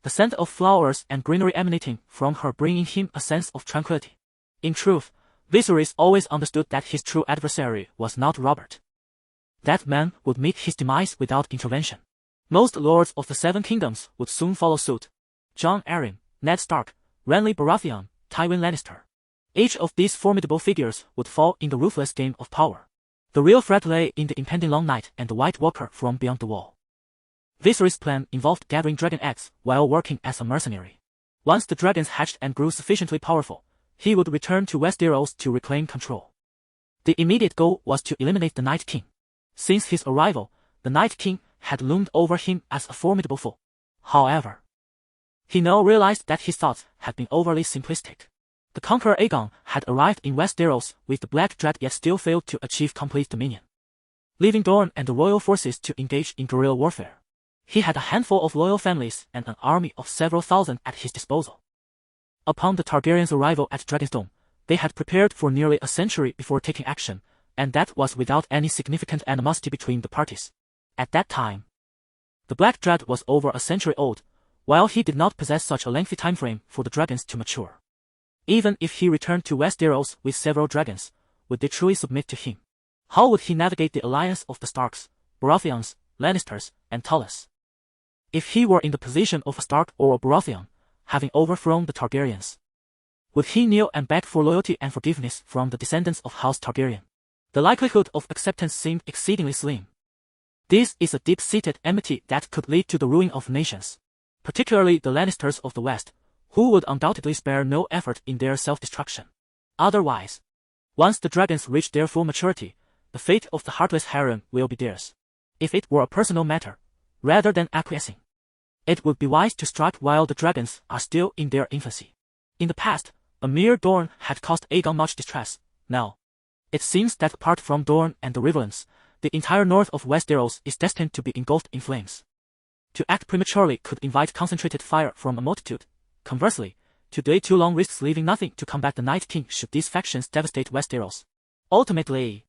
the scent of flowers and greenery emanating from her bringing him a sense of tranquility. In truth, Viserys always understood that his true adversary was not Robert. That man would meet his demise without intervention. Most lords of the Seven Kingdoms would soon follow suit. Jon Arryn, Ned Stark, Renly Baratheon, Tywin Lannister. Each of these formidable figures would fall in the ruthless game of power. The real threat lay in the impending Long Night and the White Walker from beyond the wall. Viserys' plan involved gathering dragon eggs while working as a mercenary. Once the dragons hatched and grew sufficiently powerful, he would return to Westeros to reclaim control. The immediate goal was to eliminate the Night King. Since his arrival, the Night King had loomed over him as a formidable foe. However, he now realized that his thoughts had been overly simplistic. The conqueror Aegon had arrived in Westeros with the Black Dread yet still failed to achieve complete dominion, leaving Dorne and the royal forces to engage in guerrilla warfare. He had a handful of loyal families and an army of several thousand at his disposal. Upon the Targaryens' arrival at Dragonstone, they had prepared for nearly a century before taking action, and that was without any significant animosity between the parties. At that time, the Black Dread was over a century old, while he did not possess such a lengthy time frame for the dragons to mature. Even if he returned to Westeros with several dragons, would they truly submit to him? How would he navigate the alliance of the Starks, Baratheons, Lannisters, and Tullys? If he were in the position of a Stark or a Baratheon, having overthrown the Targaryens, would he kneel and beg for loyalty and forgiveness from the descendants of House Targaryen? The likelihood of acceptance seemed exceedingly slim. This is a deep-seated enmity that could lead to the ruin of nations, particularly the Lannisters of the West, who would undoubtedly spare no effort in their self-destruction. Otherwise, once the dragons reach their full maturity, the fate of the heartless harem will be theirs. If it were a personal matter, rather than acquiescing, it would be wise to strike while the dragons are still in their infancy. In the past, a mere Dorne had caused Aegon much distress. Now, it seems that apart from Dorne and the Riverlands, the entire north of Westeros is destined to be engulfed in flames. To act prematurely could invite concentrated fire from a multitude. Conversely, to delay too long risks leaving nothing to combat the Night King should these factions devastate Westeros. Ultimately,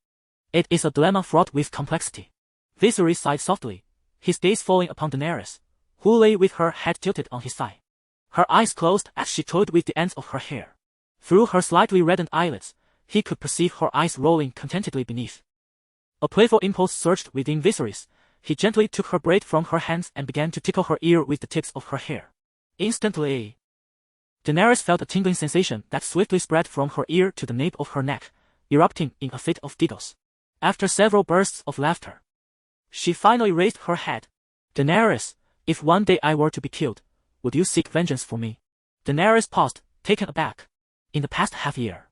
It is a dilemma fraught with complexity. Viserys sighed softly, his gaze falling upon Daenerys, who lay with her head tilted on his side. Her eyes closed as she toyed with the ends of her hair. Through her slightly reddened eyelids, he could perceive her eyes rolling contentedly beneath. A playful impulse surged within Viserys. He gently took her braid from her hands and began to tickle her ear with the tips of her hair. Instantly, Daenerys felt a tingling sensation that swiftly spread from her ear to the nape of her neck, erupting in a fit of giggles. After several bursts of laughter, she finally raised her head. Daenerys, if one day I were to be killed, would you seek vengeance for me? Daenerys paused, taken aback. In the past half-year,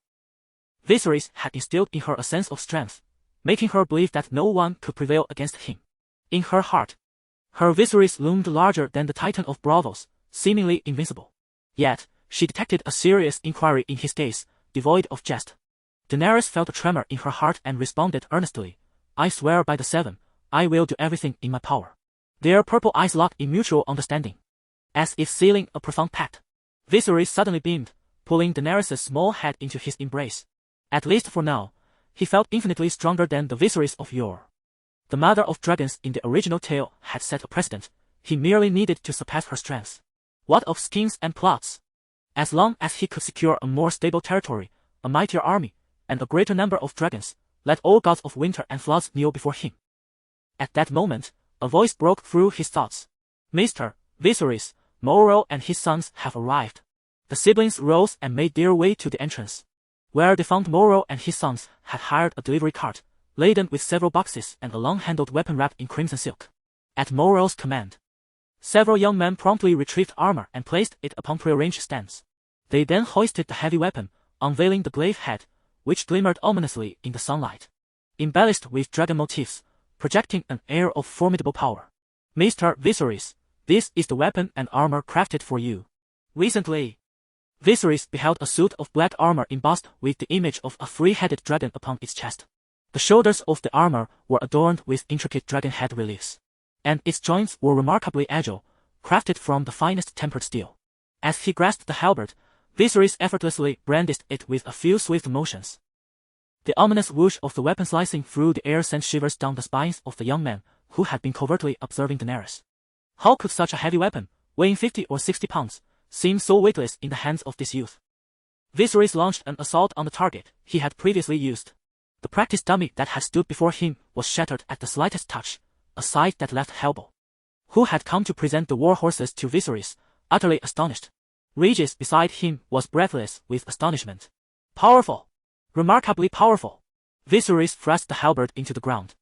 Viserys had instilled in her a sense of strength, making her believe that no one could prevail against him. In her heart, her Viserys loomed larger than the Titan of Braavos, seemingly invincible. Yet, she detected a serious inquiry in his gaze, devoid of jest. Daenerys felt a tremor in her heart and responded earnestly, I swear by the Seven, I will do everything in my power. Their purple eyes locked in mutual understanding, as if sealing a profound pact. Viserys suddenly beamed, pulling Daenerys' small head into his embrace. At least for now, he felt infinitely stronger than the Viserys of yore. The Mother of Dragons in the original tale had set a precedent, he merely needed to surpass her strength. What of schemes and plots? As long as he could secure a more stable territory, a mightier army, and a greater number of dragons, let all gods of winter and floods kneel before him. At that moment, a voice broke through his thoughts. Mr. Viserys, Morel and his sons have arrived. The siblings rose and made their way to the entrance, where they found Morel and his sons had hired a delivery cart, laden with several boxes and a long-handled weapon wrapped in crimson silk. At Morel's command, several young men promptly retrieved armor and placed it upon prearranged stands. They then hoisted the heavy weapon, unveiling the glaive head, which glimmered ominously in the sunlight, embellished with dragon motifs, projecting an air of formidable power. Mr. Viserys, this is the weapon and armor crafted for you. Recently, Viserys beheld a suit of black armor embossed with the image of a three-headed dragon upon its chest. The shoulders of the armor were adorned with intricate dragon head reliefs, and its joints were remarkably agile, crafted from the finest tempered steel. As he grasped the halberd, Viserys effortlessly brandished it with a few swift motions. The ominous whoosh of the weapon slicing through the air sent shivers down the spines of the young men who had been covertly observing Daenerys. How could such a heavy weapon, weighing 50 or 60 pounds, seem so weightless in the hands of this youth? Viserys launched an assault on the target he had previously used. The practice dummy that had stood before him was shattered at the slightest touch, a sight that left Hellboy, who had come to present the war horses to Viserys, utterly astonished. Regis beside him was breathless with astonishment. Powerful! Remarkably powerful! Viserys thrust the halberd into the ground,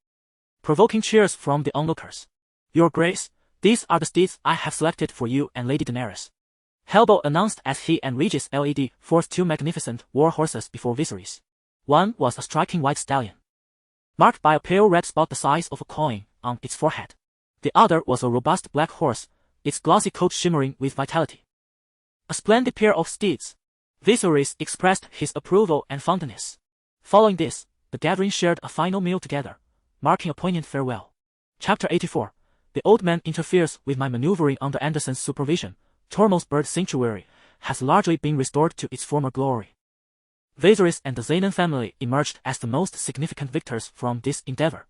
provoking cheers from the onlookers. Your Grace, these are the steeds I have selected for you and Lady Daenerys, Hellboy announced as he and Regis led forth two magnificent war horses before Viserys. One was a striking white stallion, marked by a pale red spot the size of a coin on its forehead. The other was a robust black horse, its glossy coat shimmering with vitality. A splendid pair of steeds. Viserys expressed his approval and fondness. Following this, the gathering shared a final meal together, marking a poignant farewell. Chapter 84. The old man interferes with my maneuvering under Anderson's supervision. Tormod's bird sanctuary has largely been restored to its former glory. Viserys and the Xenon family emerged as the most significant victors from this endeavor,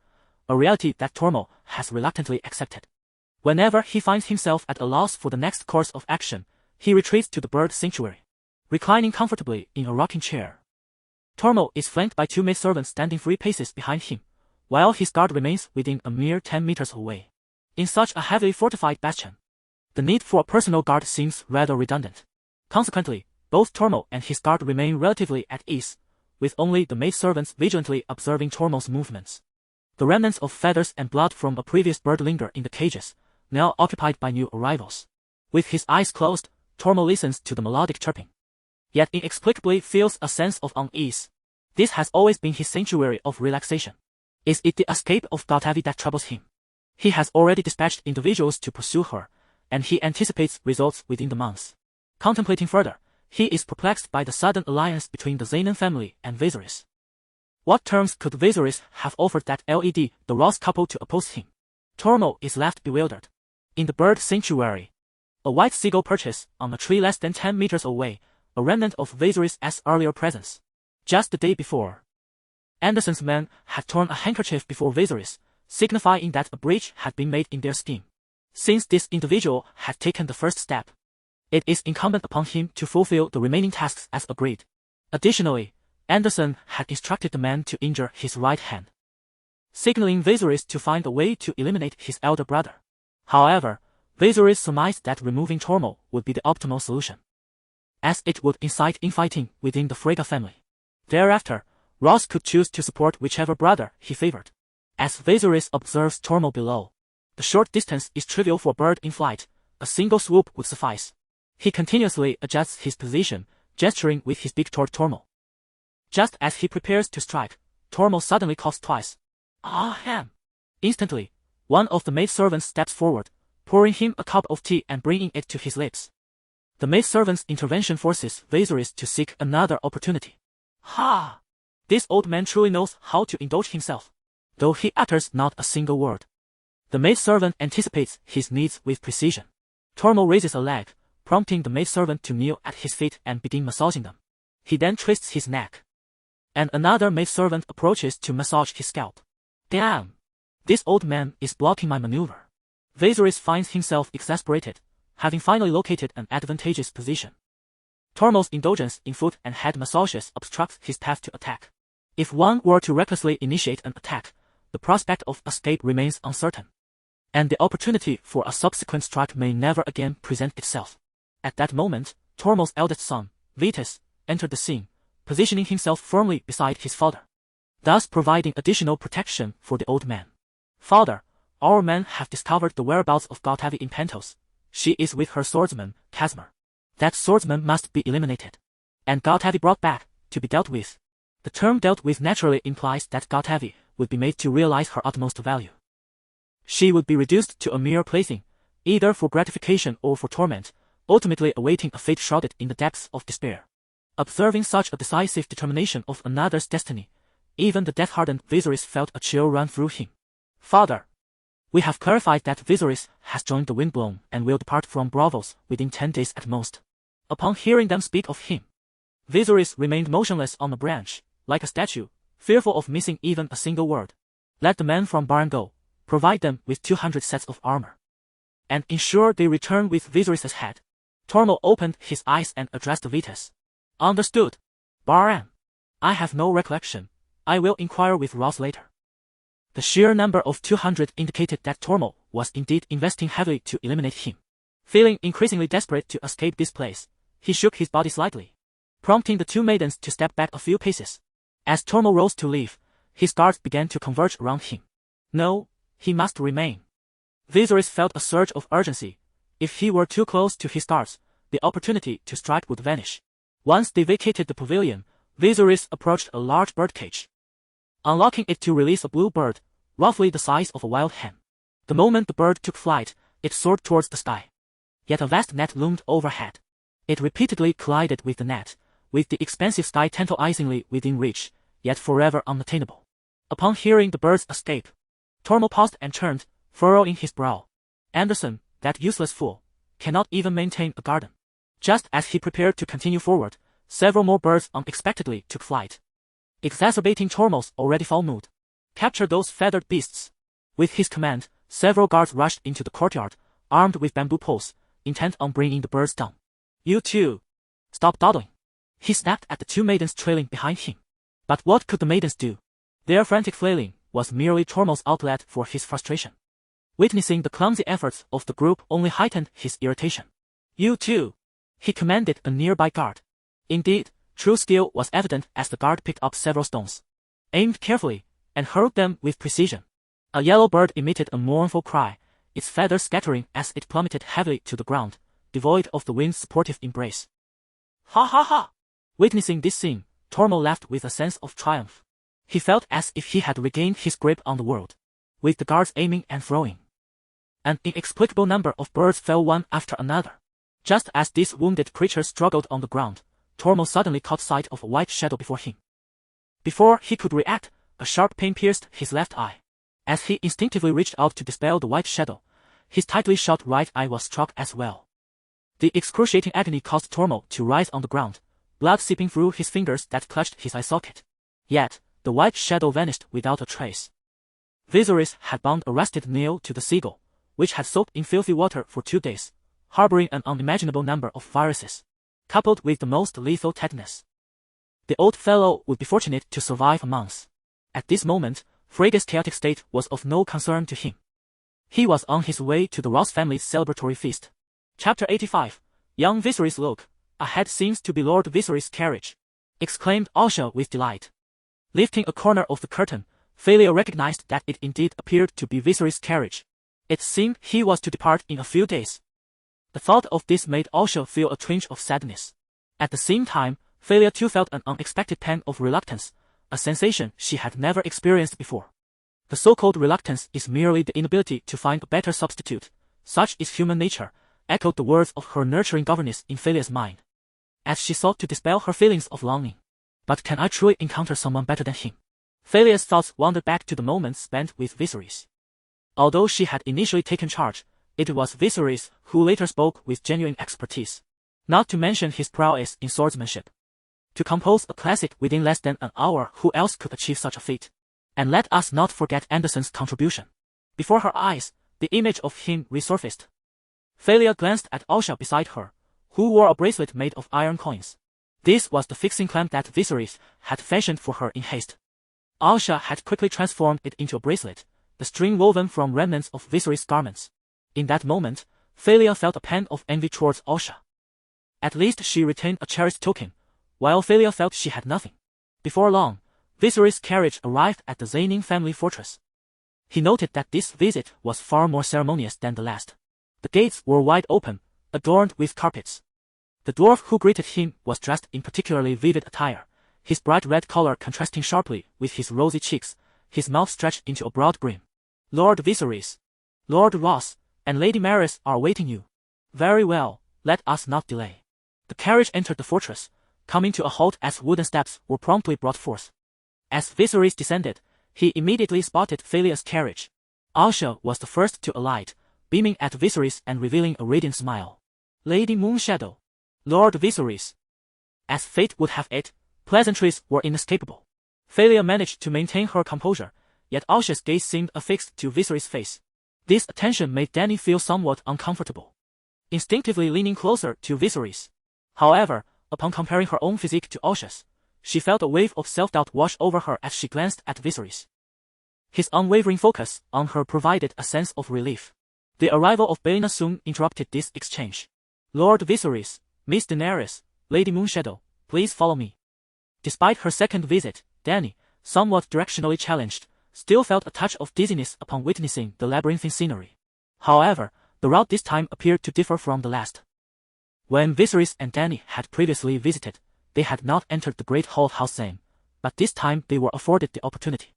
a reality that Tormod has reluctantly accepted. Whenever he finds himself at a loss for the next course of action, he retreats to the bird sanctuary, reclining comfortably in a rocking chair. Tormod is flanked by two maidservants standing 3 paces behind him, while his guard remains within a mere 10 meters away. In such a heavily fortified bastion, the need for a personal guard seems rather redundant. Consequently, both Tormod and his guard remain relatively at ease, with only the maidservants vigilantly observing Tormod's movements. The remnants of feathers and blood from a previous bird linger in the cages, now occupied by new arrivals. With his eyes closed, Tormod listens to the melodic chirping, yet inexplicably feels a sense of unease. This has always been his sanctuary of relaxation. Is it the escape of Galtavi that troubles him? He has already dispatched individuals to pursue her, and he anticipates results within the months. Contemplating further, he is perplexed by the sudden alliance between the Xenon family and Viserys. What terms could Viserys have offered that led the Ross couple to oppose him? Tormod is left bewildered. In the bird sanctuary, a white seagull perches on a tree less than 10 meters away, a remnant of Viserys' earlier presence. Just the day before, Anderson's men had torn a handkerchief before Viserys, signifying that a breach had been made in their scheme. Since this individual had taken the first step, it is incumbent upon him to fulfill the remaining tasks as agreed. Additionally, Anderson had instructed the man to injure his right hand, signaling Viserys to find a way to eliminate his elder brother. However, Viserys surmised that removing Tormund would be the optimal solution, as it would incite infighting within the Freyja family. Thereafter, Ross could choose to support whichever brother he favored. As Viserys observes Tormund below, the short distance is trivial for a bird in flight, a single swoop would suffice. He continuously adjusts his position, gesturing with his beak toward Tormund. Just as he prepares to strike, Tormund suddenly coughs twice. Ahem! Instantly, one of the maidservants steps forward, pouring him a cup of tea and bringing it to his lips. The maidservant's intervention forces Viserys to seek another opportunity. Ha! This old man truly knows how to indulge himself, though he utters not a single word. The maidservant anticipates his needs with precision. Tormund raises a leg, prompting the maidservant to kneel at his feet and begin massaging them. He then twists his neck, and another maidservant approaches to massage his scalp. Damn! This old man is blocking my maneuver. Viserys finds himself exasperated, having finally located an advantageous position. Tormund's indulgence in foot and head massages obstructs his path to attack. If one were to recklessly initiate an attack, the prospect of escape remains uncertain, and the opportunity for a subsequent strike may never again present itself. At that moment, Tormund's eldest son, Vitus, entered the scene, positioning himself firmly beside his father, thus providing additional protection for the old man. Father, our men have discovered the whereabouts of Galtavi in Pentos. She is with her swordsman, Casimir. That swordsman must be eliminated, and Galtavi brought back, to be dealt with. The term dealt with naturally implies that Galtavi would be made to realize her utmost value. She would be reduced to a mere plaything, either for gratification or for torment, ultimately awaiting a fate shrouded in the depths of despair. Observing such a decisive determination of another's destiny, even the death-hardened Viserys felt a chill run through him. Father, we have clarified that Viserys has joined the Windblown and will depart from Braavos within 10 days at most. Upon hearing them speak of him, Viserys remained motionless on a branch, like a statue, fearful of missing even a single word. Let the men from Barn go, provide them with 200 sets of armor, and ensure they return with Viserys' head. Tormund opened his eyes and addressed Vitus. Understood, Baran. I have no recollection. I will inquire with Ross later. The sheer number of 200 indicated that Tormund was indeed investing heavily to eliminate him. Feeling increasingly desperate to escape this place, he shook his body slightly, prompting the two maidens to step back a few paces. As Tormund rose to leave, his guards began to converge around him. No, he must remain. Viserys felt a surge of urgency. If he were too close to his guards, the opportunity to strike would vanish. Once they vacated the pavilion, Viserys approached a large birdcage, unlocking it to release a blue bird, roughly the size of a wild hen. The moment the bird took flight, it soared towards the sky. Yet a vast net loomed overhead. It repeatedly collided with the net, with the expansive sky tantalizingly within reach, yet forever unattainable. Upon hearing the bird's escape, Tormund paused and turned, furrowing his brow. Anderson, that useless fool, cannot even maintain a garden. Just as he prepared to continue forward, several more birds unexpectedly took flight, exacerbating Tormund's already foul mood. Capture those feathered beasts. With his command, several guards rushed into the courtyard, armed with bamboo poles, intent on bringing the birds down. You two! Stop dawdling! He snapped at the two maidens trailing behind him. But what could the maidens do? Their frantic flailing was merely Tormund's outlet for his frustration. Witnessing the clumsy efforts of the group only heightened his irritation. You two! He commanded a nearby guard. Indeed, true skill was evident as the guard picked up several stones, aimed carefully, and hurled them with precision. A yellow bird emitted a mournful cry, its feathers scattering as it plummeted heavily to the ground, devoid of the wind's supportive embrace. Ha ha ha! Witnessing this scene, Tormund laughed with a sense of triumph. He felt as if he had regained his grip on the world. With the guards aiming and throwing, an inexplicable number of birds fell one after another. Just as these wounded creatures struggled on the ground, Tormund suddenly caught sight of a white shadow before him. Before he could react, a sharp pain pierced his left eye. As he instinctively reached out to dispel the white shadow, his tightly shut right eye was struck as well. The excruciating agony caused Tormund to rise on the ground, blood seeping through his fingers that clutched his eye socket. Yet, the white shadow vanished without a trace. Viserys had bound a rusted nail to the seagull, which had soaked in filthy water for 2 days, harboring an unimaginable number of viruses, coupled with the most lethal tetanus. The old fellow would be fortunate to survive a month. At this moment, Freyge's chaotic state was of no concern to him. He was on his way to the Ross family's celebratory feast. Chapter 85. Young Viserys, look, ahead seems to be Lord Viserys' carriage, exclaimed Asha with delight. Lifting a corner of the curtain, Valyria recognized that it indeed appeared to be Viserys' carriage. It seemed he was to depart in a few days. The thought of this made Asha feel a twinge of sadness. At the same time, Valyria too felt an unexpected pang of reluctance, a sensation she had never experienced before. The so-called reluctance is merely the inability to find a better substitute. Such is human nature, echoed the words of her nurturing governess in Valyria's mind, as she sought to dispel her feelings of longing. But can I truly encounter someone better than him? Valyria's thoughts wandered back to the moments spent with Viserys. Although she had initially taken charge, it was Viserys who later spoke with genuine expertise, not to mention his prowess in swordsmanship. To compose a classic within less than an hour, who else could achieve such a feat? And let us not forget Anderson's contribution. Before her eyes, the image of him resurfaced. Valyria glanced at Asha beside her, who wore a bracelet made of iron coins. This was the fixing clamp that Viserys had fashioned for her in haste. Asha had quickly transformed it into a bracelet, the string woven from remnants of Viserys' garments. In that moment, Valyria felt a pang of envy towards Asha. At least she retained a cherished token, while Valyria felt she had nothing. Before long, Viserys' carriage arrived at the Zainin family fortress. He noted that this visit was far more ceremonious than the last. The gates were wide open, adorned with carpets. The dwarf who greeted him was dressed in particularly vivid attire, his bright red color contrasting sharply with his rosy cheeks, his mouth stretched into a broad grin. Lord Viserys, Lord Ross, and Lady Maris are awaiting you. Very well, let us not delay. The carriage entered the fortress, coming to a halt as wooden steps were promptly brought forth. As Viserys descended, he immediately spotted Valyria's carriage. Asha was the first to alight, beaming at Viserys and revealing a radiant smile. Lady Moonshadow, Lord Viserys. As fate would have it, pleasantries were inescapable. Valyria managed to maintain her composure, yet Asha's gaze seemed affixed to Viserys' face. This attention made Dany feel somewhat uncomfortable, instinctively leaning closer to Viserys. However, upon comparing her own physique to Asha's, she felt a wave of self-doubt wash over her as she glanced at Viserys. His unwavering focus on her provided a sense of relief. The arrival of Baelina soon interrupted this exchange. Lord Viserys, Miss Daenerys, Lady Moonshadow, please follow me. Despite her second visit, Dany, somewhat directionally challenged, still felt a touch of dizziness upon witnessing the labyrinthine scenery. However, the route this time appeared to differ from the last. When Viserys and Dany had previously visited, they had not entered the great hall of House Zain, but this time they were afforded the opportunity.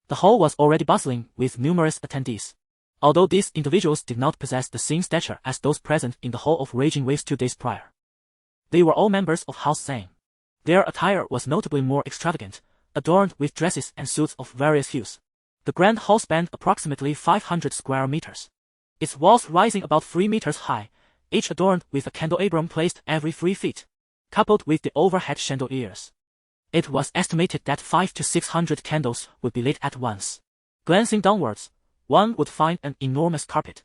The hall was already bustling with numerous attendees. Although these individuals did not possess the same stature as those present in the Hall of Raging Waves 2 days prior, they were all members of House Zain. Their attire was notably more extravagant, adorned with dresses and suits of various hues. The grand hall spanned approximately 500 square meters, its walls rising about 3 meters high, each adorned with a candelabrum placed every 3 feet, coupled with the overhead chandeliers. It was estimated that 500 to 600 candles would be lit at once. Glancing downwards, one would find an enormous carpet,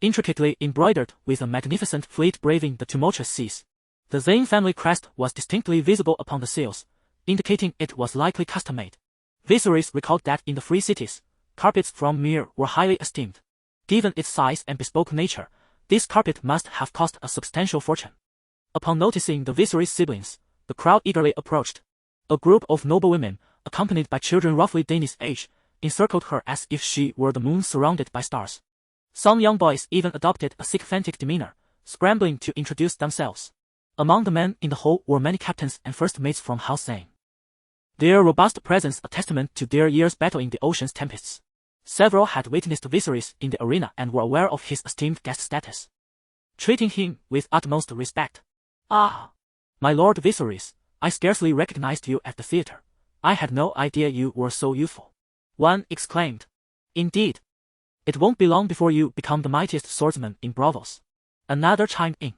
intricately embroidered with a magnificent fleet braving the tumultuous seas. The Zain family crest was distinctly visible upon the sails, indicating it was likely custom-made. Viserys recalled that in the Free Cities, carpets from Myr were highly esteemed. Given its size and bespoke nature, this carpet must have cost a substantial fortune. Upon noticing the Viserys siblings, the crowd eagerly approached. A group of noble women, accompanied by children roughly Dany's age, encircled her as if she were the moon surrounded by stars. Some young boys even adopted a sycophantic demeanor, scrambling to introduce themselves. Among the men in the hall were many captains and first mates from House Zain, their robust presence a testament to their years battling the ocean's tempests. Several had witnessed Viserys in the arena and were aware of his esteemed guest status, treating him with utmost respect. Ah! My Lord Viserys, I scarcely recognized you at the theater. I had no idea you were so youthful. One exclaimed. Indeed. It won't be long before you become the mightiest swordsman in Braavos. Another chimed in.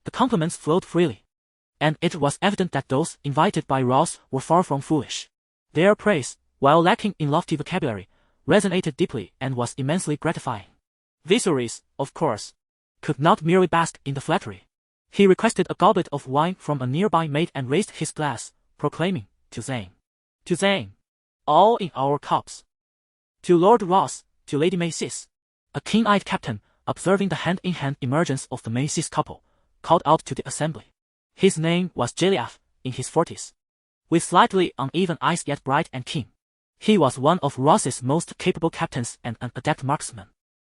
The compliments flowed freely, and it was evident that those invited by Ross were far from foolish. Their praise, while lacking in lofty vocabulary, resonated deeply and was immensely gratifying. Viserys, of course, could not merely bask in the flattery. He requested a goblet of wine from a nearby maid and raised his glass, proclaiming, "To Zane. To Zane. All in our cups. To Lord Ross, to Lady Macis." A keen-eyed captain, observing the hand-in-hand emergence of the Macis couple, called out to the assembly. His name was Jeliaf, in his 40s. With slightly uneven eyes yet bright and keen. He was one of Ross's most capable captains and an adept marksman.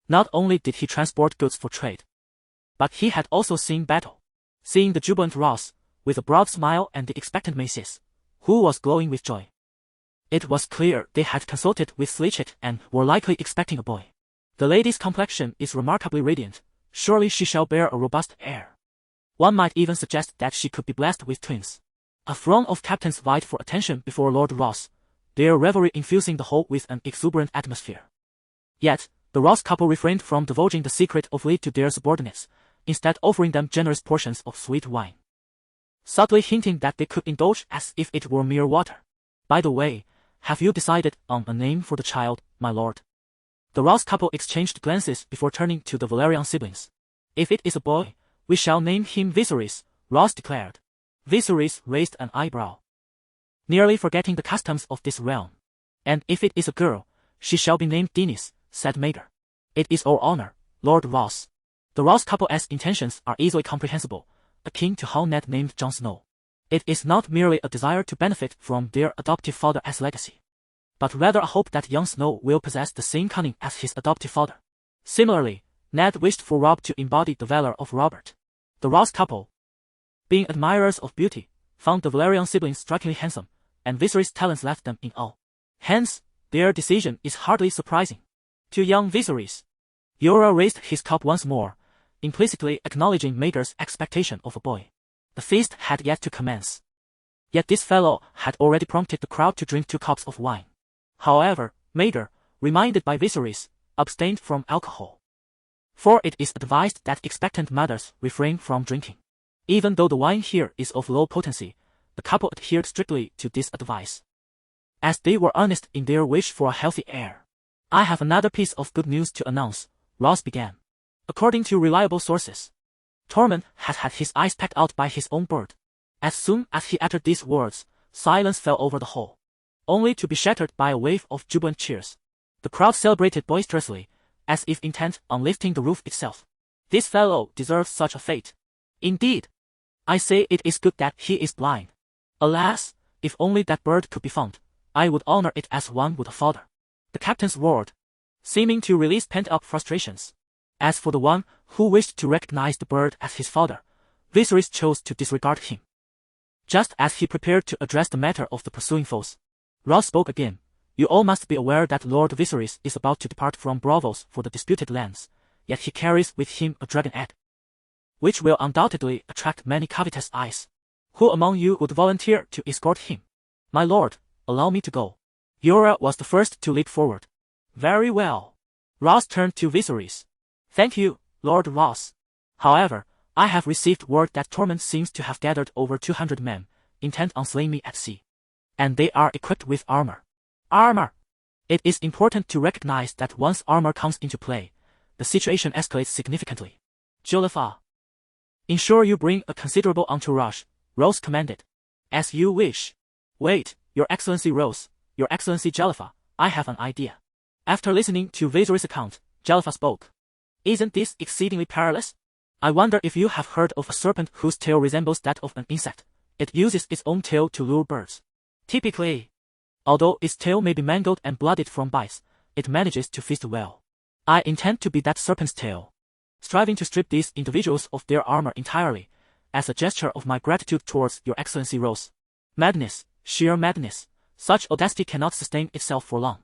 Not only did he transport goods for trade, but he had also seen battle. Seeing the jubilant Ross, with a broad smile and the expectant Macis, who was glowing with joy. It was clear they had consulted with Slichit and were likely expecting a boy. "The lady's complexion is remarkably radiant, surely she shall bear a robust heir. One might even suggest that she could be blessed with twins." A throng of captains vied for attention before Lord Ross, their revelry infusing the whole with an exuberant atmosphere. Yet, the Ross couple refrained from divulging the secret of lead to their subordinates, instead offering them generous portions of sweet wine, subtly hinting that they could indulge as if it were mere water. "By the way, have you decided on a name for the child, my lord?" The Ross couple exchanged glances before turning to the Valyrian siblings. "If it is a boy, we shall name him Viserys," Ross declared. Viserys raised an eyebrow, nearly forgetting the customs of this realm. "And if it is a girl, she shall be named Daenerys," said Beggar. "It is our honor, Lord Ross." The Ross couple's intentions are easily comprehensible, akin to how Ned named Jon Snow. It is not merely a desire to benefit from their adoptive father as legacy, but rather a hope that young Snow will possess the same cunning as his adoptive father. Similarly, Ned wished for Robb to embody the valor of Robert. The Ross couple, being admirers of beauty, found the Valyrian siblings strikingly handsome, and Viserys' talents left them in awe. Hence, their decision is hardly surprising. To young Viserys, Jorah raised his cup once more, implicitly acknowledging Maegor's expectation of a boy. The feast had yet to commence. Yet this fellow had already prompted the crowd to drink 2 cups of wine. However, Maegor, reminded by Viserys, abstained from alcohol. For it is advised that expectant mothers refrain from drinking. Even though the wine here is of low potency, the couple adhered strictly to this advice, as they were earnest in their wish for a healthy heir. "I have another piece of good news to announce," Ross began. According to reliable sources, Tormund had had his eyes pecked out by his own bird. As soon as he uttered these words, silence fell over the hall, only to be shattered by a wave of jubilant cheers. The crowd celebrated boisterously, as if intent on lifting the roof itself. "This fellow deserves such a fate. Indeed, I say it is good that he is blind. Alas, if only that bird could be found, I would honor it as one would a father." The captains roared, seeming to release pent-up frustrations. As for the one who wished to recognize the bird as his father, Viserys chose to disregard him. Just as he prepared to address the matter of the pursuing foes, Ross spoke again. "You all must be aware that Lord Viserys is about to depart from Braavos for the disputed lands, yet he carries with him a dragon egg, which will undoubtedly attract many covetous eyes. Who among you would volunteer to escort him?" "My lord, allow me to go." Jorah was the first to leap forward. "Very well." Ross turned to Viserys. "Thank you, Lord Ross. However, I have received word that Tormund seems to have gathered over 200 men, intent on slaying me at sea. And they are equipped with armor." "Armor!" It is important to recognize that once armor comes into play, the situation escalates significantly. "Jelifa, ensure you bring a considerable entourage," Ross commanded. "As you wish." "Wait, Your Excellency Ross, Your Excellency Jelifa, I have an idea." After listening to Viserys' account, Jelifa spoke. "Isn't this exceedingly perilous? I wonder if you have heard of a serpent whose tail resembles that of an insect. It uses its own tail to lure birds. Typically, although its tail may be mangled and blooded from bites, it manages to feast well. I intend to be that serpent's tail, striving to strip these individuals of their armor entirely, as a gesture of my gratitude towards Your Excellency Ross." "Madness, sheer madness. Such audacity cannot sustain itself for long,"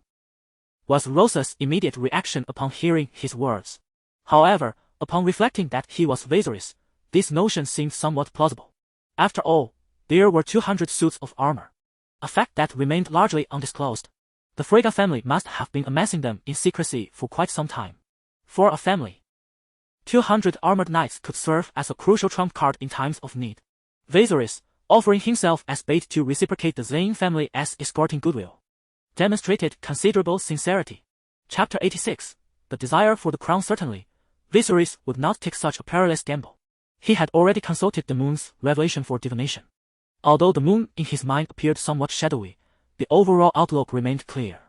was Ross's immediate reaction upon hearing his words. However, upon reflecting that he was Viserys, this notion seemed somewhat plausible. After all, there were 200 suits of armor, a fact that remained largely undisclosed. The Freyga family must have been amassing them in secrecy for quite some time. For a family, 200 armored knights could serve as a crucial trump card in times of need. Viserys, offering himself as bait to reciprocate the Zane family as escorting goodwill, demonstrated considerable sincerity. Chapter 86. The desire for the crown. Certainly, Viserys would not take such a perilous gamble. He had already consulted the moon's revelation for divination. Although the moon in his mind appeared somewhat shadowy, the overall outlook remained clear.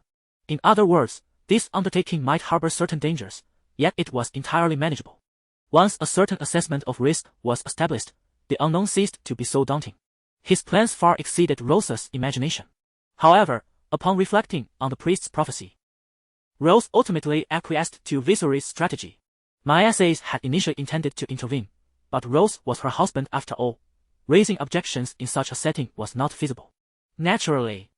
In other words, this undertaking might harbor certain dangers, yet it was entirely manageable. Once a certain assessment of risk was established, the unknown ceased to be so daunting. His plans far exceeded Rose's imagination. However, upon reflecting on the priest's prophecy, Rose ultimately acquiesced to Viserys' strategy. Maiaces had initially intended to intervene, but Rose was her husband after all. Raising objections in such a setting was not feasible. Naturally,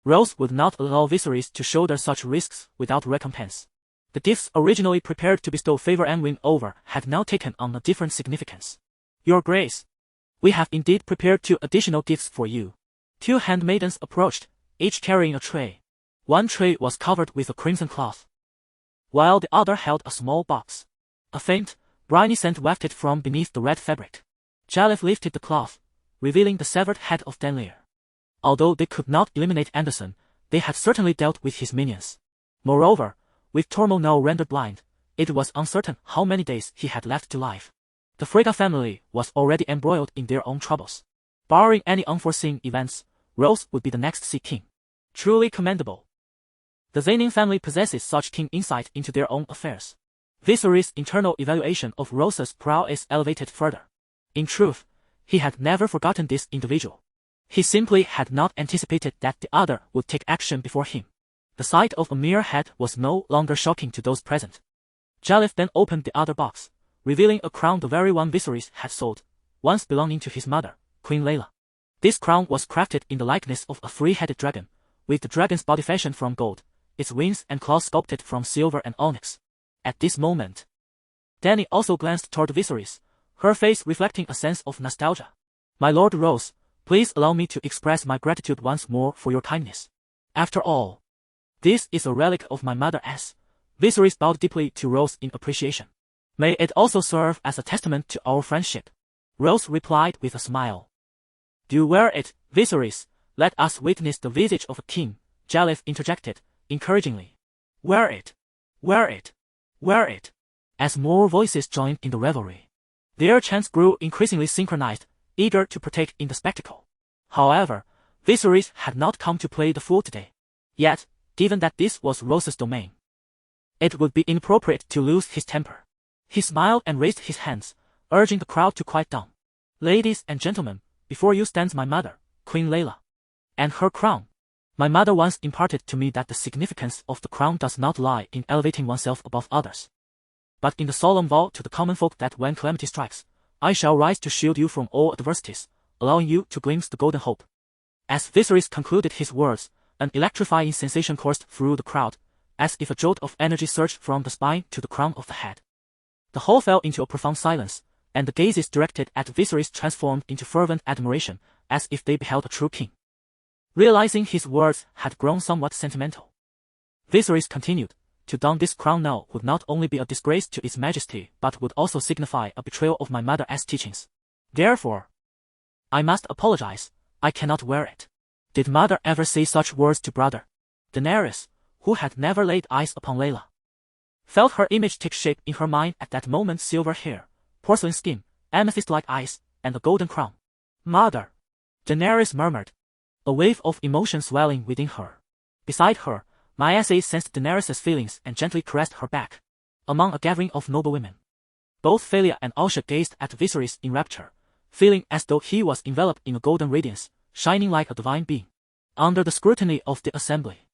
Rose would not allow Viserys to shoulder such risks without recompense. The gifts originally prepared to bestow favor and win over had now taken on a different significance. Your Grace, we have indeed prepared 2 additional gifts for you. 2 handmaidens approached, each carrying a tray. One tray was covered with a crimson cloth, while the other held a small box. A faint, briny scent wafted from beneath the red fabric. Jaleth lifted the cloth, revealing the severed head of Daenerys. Although they could not eliminate Anderson, they had certainly dealt with his minions. Moreover, with Tormund now rendered blind, it was uncertain how many days he had left to live. The Freyja family was already embroiled in their own troubles. Barring any unforeseen events, Rose would be the next Sea King. Truly commendable. The Zenin family possesses such keen insight into their own affairs. Viserys' internal evaluation of Rose's prowess elevated further. In truth, he had never forgotten this individual. He simply had not anticipated that the other would take action before him. The sight of a mere head was no longer shocking to those present. Jaleth then opened the other box, revealing a crown, the very one Viserys had sold, once belonging to his mother, Queen Layla. This crown was crafted in the likeness of a 3-headed dragon, with the dragon's body fashioned from gold, its wings and claws sculpted from silver and onyx. At this moment, Dany also glanced toward Viserys, her face reflecting a sense of nostalgia. My Lord Rose, please allow me to express my gratitude once more for your kindness. After all, this is a relic of my mother as. Viserys bowed deeply to Rose in appreciation. May it also serve as a testament to our friendship. Rose replied with a smile. Do wear it, Viserys, let us witness the visage of a king, Jaleth interjected, encouragingly. Wear it. Wear it. Wear it. As more voices joined in the revelry, their chants grew increasingly synchronized, eager to partake in the spectacle. However, Viserys had not come to play the fool today. Yet, given that this was Rose's domain, it would be inappropriate to lose his temper. He smiled and raised his hands, urging the crowd to quiet down. Ladies and gentlemen, before you stands my mother, Queen Layla, and her crown. My mother once imparted to me that the significance of the crown does not lie in elevating oneself above others, but in the solemn vow to the common folk that when calamity strikes, I shall rise to shield you from all adversities, allowing you to glimpse the golden hope. As Viserys concluded his words, an electrifying sensation coursed through the crowd, as if a jolt of energy surged from the spine to the crown of the head. The whole fell into a profound silence, and the gazes directed at Viserys transformed into fervent admiration, as if they beheld a true king. Realizing his words had grown somewhat sentimental, Viserys continued, to don this crown now would not only be a disgrace to its majesty but would also signify a betrayal of my mother's teachings. Therefore, I must apologize, I cannot wear it. Did mother ever say such words to brother? Daenerys, who had never laid eyes upon Layla, felt her image take shape in her mind at that moment. Silver hair, porcelain skin, amethyst-like eyes, and a golden crown. Mother, Daenerys murmured, a wave of emotion swelling within her. Beside her, Maiaces sensed Daenerys' feelings and gently caressed her back. Among a gathering of noble women, both Thalia and Alsha gazed at Viserys in rapture, feeling as though he was enveloped in a golden radiance, shining like a divine being. Under the scrutiny of the assembly,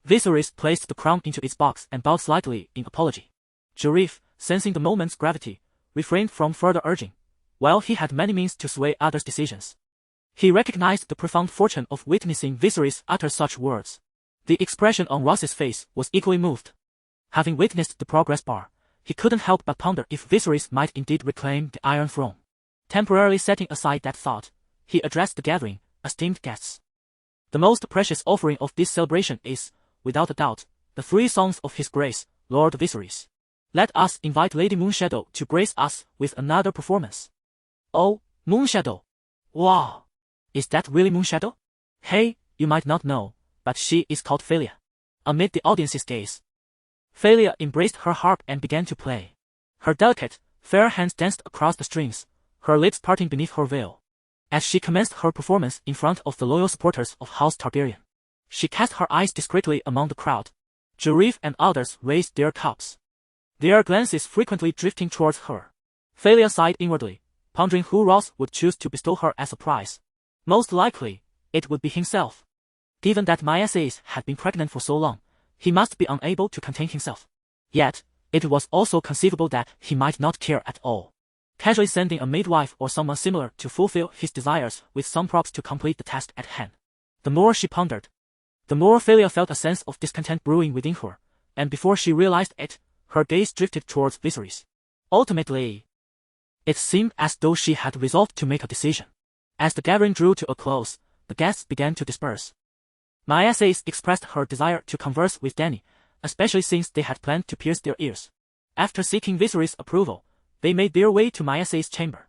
Viserys placed the crown into its box and bowed slightly in apology. Jarif, sensing the moment's gravity, refrained from further urging, while he had many means to sway others' decisions. He recognized the profound fortune of witnessing Viserys utter such words. The expression on Ross's face was equally moved. Having witnessed the progress bar, he couldn't help but ponder if Viserys might indeed reclaim the Iron Throne. Temporarily setting aside that thought, he addressed the gathering, esteemed guests. The most precious offering of this celebration is, without a doubt, the 3 songs of His Grace, Lord Viserys. Let us invite Lady Moonshadow to grace us with another performance. Oh, Moonshadow! Wow! Is that really Moonshadow? Hey, you might not know, but she is called Valyria. Amid the audience's gaze, Valyria embraced her harp and began to play. Her delicate, fair hands danced across the strings, her lips parting beneath her veil. As she commenced her performance in front of the loyal supporters of House Targaryen, she cast her eyes discreetly among the crowd. Jarif and others raised their cups, their glances frequently drifting towards her. Valyria sighed inwardly, pondering who Ross would choose to bestow her as a prize. Most likely, it would be himself. Given that Maiaces had been pregnant for so long, he must be unable to contain himself. Yet, it was also conceivable that he might not care at all, casually sending a midwife or someone similar to fulfill his desires with some props to complete the task at hand. The more she pondered, the more Valyria felt a sense of discontent brewing within her, and before she realized it, her gaze drifted towards Viserys. Ultimately, it seemed as though she had resolved to make a decision. As the gathering drew to a close, the guests began to disperse. Maiaces expressed her desire to converse with Dany, especially since they had planned to pierce their ears. After seeking Viserys' approval, they made their way to Maiaces' chamber.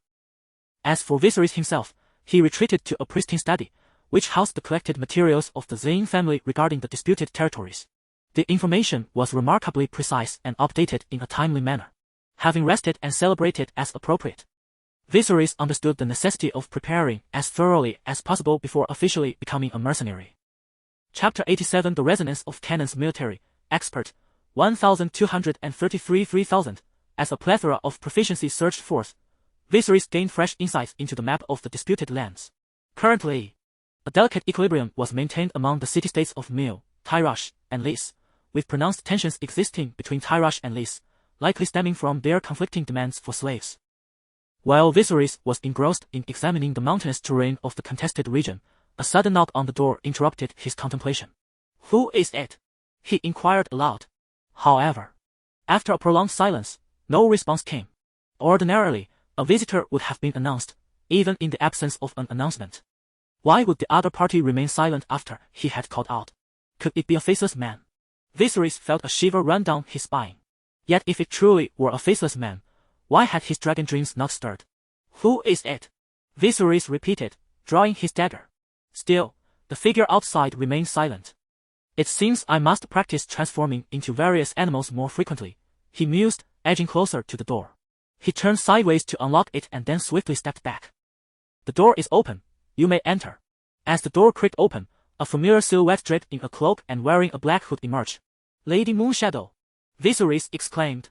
As for Viserys himself, he retreated to a pristine study, which housed the collected materials of the Zayn family regarding the disputed territories. The information was remarkably precise and updated in a timely manner. Having rested and celebrated as appropriate, Viserys understood the necessity of preparing as thoroughly as possible before officially becoming a mercenary. Chapter 87 The Resonance of Cannon's Military Expert 1233 3000. As a plethora of proficiency surged forth, Viserys gained fresh insights into the map of the disputed lands. Currently, a delicate equilibrium was maintained among the city-states of Mil, Tyrosh, and Lys, with pronounced tensions existing between Tyrosh and Lys, likely stemming from their conflicting demands for slaves. While Viserys was engrossed in examining the mountainous terrain of the contested region, a sudden knock on the door interrupted his contemplation. "Who is it?" he inquired aloud. However, after a prolonged silence, no response came. Ordinarily, a visitor would have been announced, even in the absence of an announcement. Why would the other party remain silent after he had called out? Could it be a faceless man? Viserys felt a shiver run down his spine. Yet if it truly were a faceless man, why had his dragon dreams not stirred? "Who is it?" Viserys repeated, drawing his dagger. Still, the figure outside remained silent. "It seems I must practice transforming into various animals more frequently," he mused, edging closer to the door. He turned sideways to unlock it and then swiftly stepped back. "The door is open. You may enter." As the door creaked open, a familiar silhouette draped in a cloak and wearing a black hood emerged. "Lady Moonshadow!" Viserys exclaimed,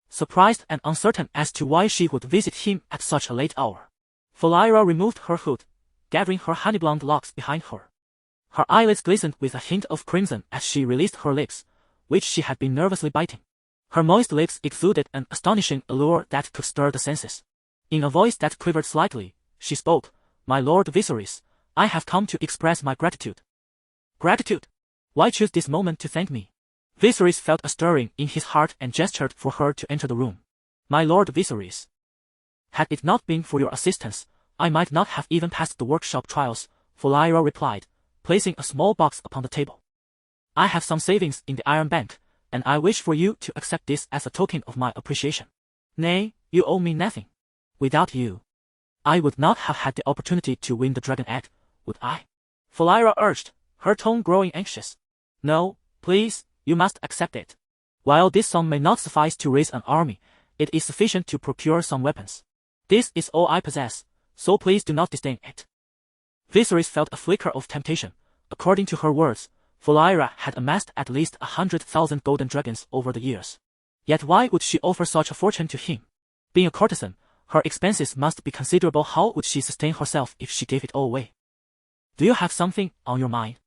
surprised and uncertain as to why she would visit him at such a late hour. Valyria removed her hood, gathering her honey-blonde locks behind her. Her eyelids glistened with a hint of crimson as she released her lips, which she had been nervously biting. Her moist lips exuded an astonishing allure that could stir the senses. In a voice that quivered slightly, she spoke, "My Lord Viserys, I have come to express my gratitude." "Gratitude? Why choose this moment to thank me?" Viserys felt a stirring in his heart and gestured for her to enter the room. "My Lord Viserys, had it not been for your assistance, I might not have even passed the workshop trials," Valyria replied, placing a small box upon the table. "I have some savings in the Iron Bank, and I wish for you to accept this as a token of my appreciation." "Nay, you owe me nothing. Without you, I would not have had the opportunity to win the dragon egg, would I?" Valyria urged, her tone growing anxious. "No, please, you must accept it. While this sum may not suffice to raise an army, it is sufficient to procure some weapons. This is all I possess, so please do not disdain it." Viserys felt a flicker of temptation. According to her words, Valyria had amassed at least 100,000 golden dragons over the years. Yet why would she offer such a fortune to him? Being a courtesan, her expenses must be considerable. How would she sustain herself if she gave it all away? "Do you have something on your mind?"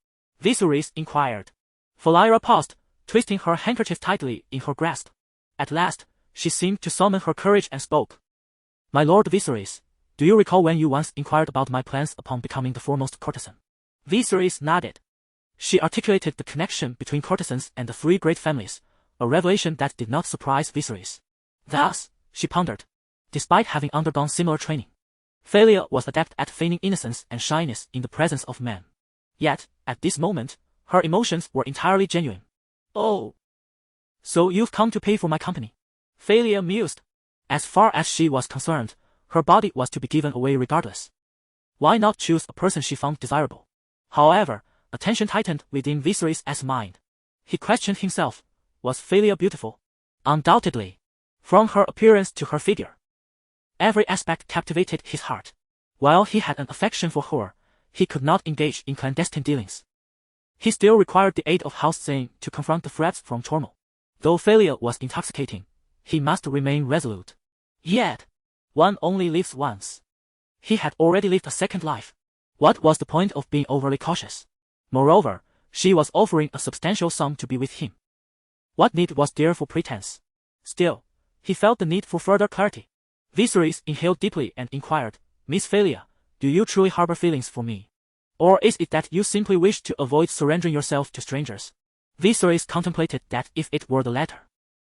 Viserys inquired. Valyria paused, twisting her handkerchief tightly in her grasp. At last, she seemed to summon her courage and spoke. "My Lord Viserys, do you recall when you once inquired about my plans upon becoming the foremost courtesan?" Viserys nodded. She articulated the connection between courtesans and the three great families, a revelation that did not surprise Viserys. Thus, she pondered, despite having undergone similar training, Valyria was adept at feigning innocence and shyness in the presence of men. Yet, at this moment, her emotions were entirely genuine. "Oh, so you've come to pay for my company?" Valyria mused. As far as she was concerned, her body was to be given away regardless. Why not choose a person she found desirable? However, attention tightened within Viserys' mind. He questioned himself, was Valyria beautiful? Undoubtedly. From her appearance to her figure, every aspect captivated his heart. While he had an affection for her, he could not engage in clandestine dealings. He still required the aid of House Zane to confront the threats from Tormund. Though Valyria was intoxicating, he must remain resolute. Yet, one only lives once. He had already lived a second life. What was the point of being overly cautious? Moreover, she was offering a substantial sum to be with him. What need was there for pretense? Still, he felt the need for further clarity. Viserys inhaled deeply and inquired, Miss Valyria, do you truly harbor feelings for me? Or is it that you simply wish to avoid surrendering yourself to strangers? Viserys contemplated that if it were the latter,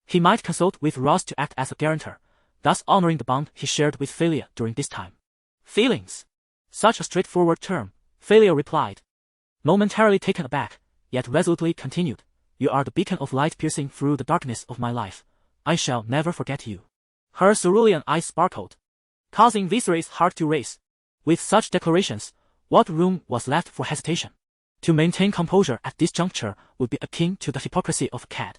he might consult with Ross to act as a guarantor, thus honoring the bond he shared with Valyria during this time. Feelings? Such a straightforward term, Valyria replied. Momentarily taken aback, yet resolutely continued, you are the beacon of light piercing through the darkness of my life. I shall never forget you. Her cerulean eyes sparkled, causing Viserys' heart to race. With such declarations, what room was left for hesitation? To maintain composure at this juncture would be akin to the hypocrisy of a cad.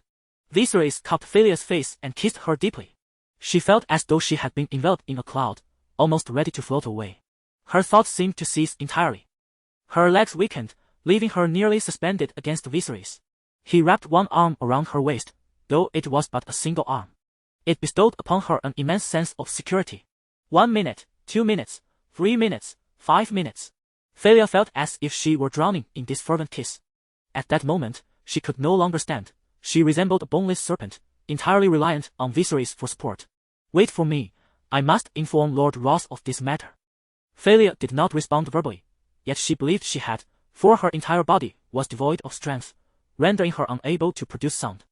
Viserys cupped Valyria's face and kissed her deeply. She felt as though she had been enveloped in a cloud, almost ready to float away. Her thoughts seemed to cease entirely. Her legs weakened, leaving her nearly suspended against Viserys. He wrapped one arm around her waist, though it was but a single arm. It bestowed upon her an immense sense of security. 1 minute, 2 minutes, 3 minutes, 5 minutes. Valyria felt as if she were drowning in this fervent kiss. At that moment, she could no longer stand. She resembled a boneless serpent, entirely reliant on Viserys for support. Wait for me, I must inform Lord Ross of this matter. Valyria did not respond verbally, yet she believed she had, for her entire body was devoid of strength, rendering her unable to produce sound.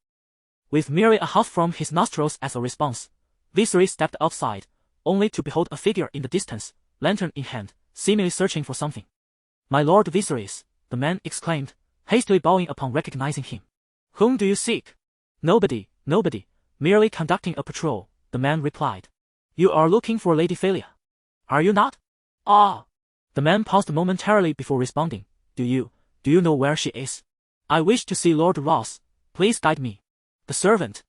With merely a huff from his nostrils as a response, Viserys stepped outside, only to behold a figure in the distance, lantern in hand, seemingly searching for something. My Lord Viserys, the man exclaimed, hastily bowing upon recognizing him. Whom do you seek? Nobody, merely conducting a patrol, the man replied. You are looking for Lady Valyria, are you not? Ah! The man paused momentarily before responding. Do you know where she is? I wish to see Lord Ross, please guide me. The servant,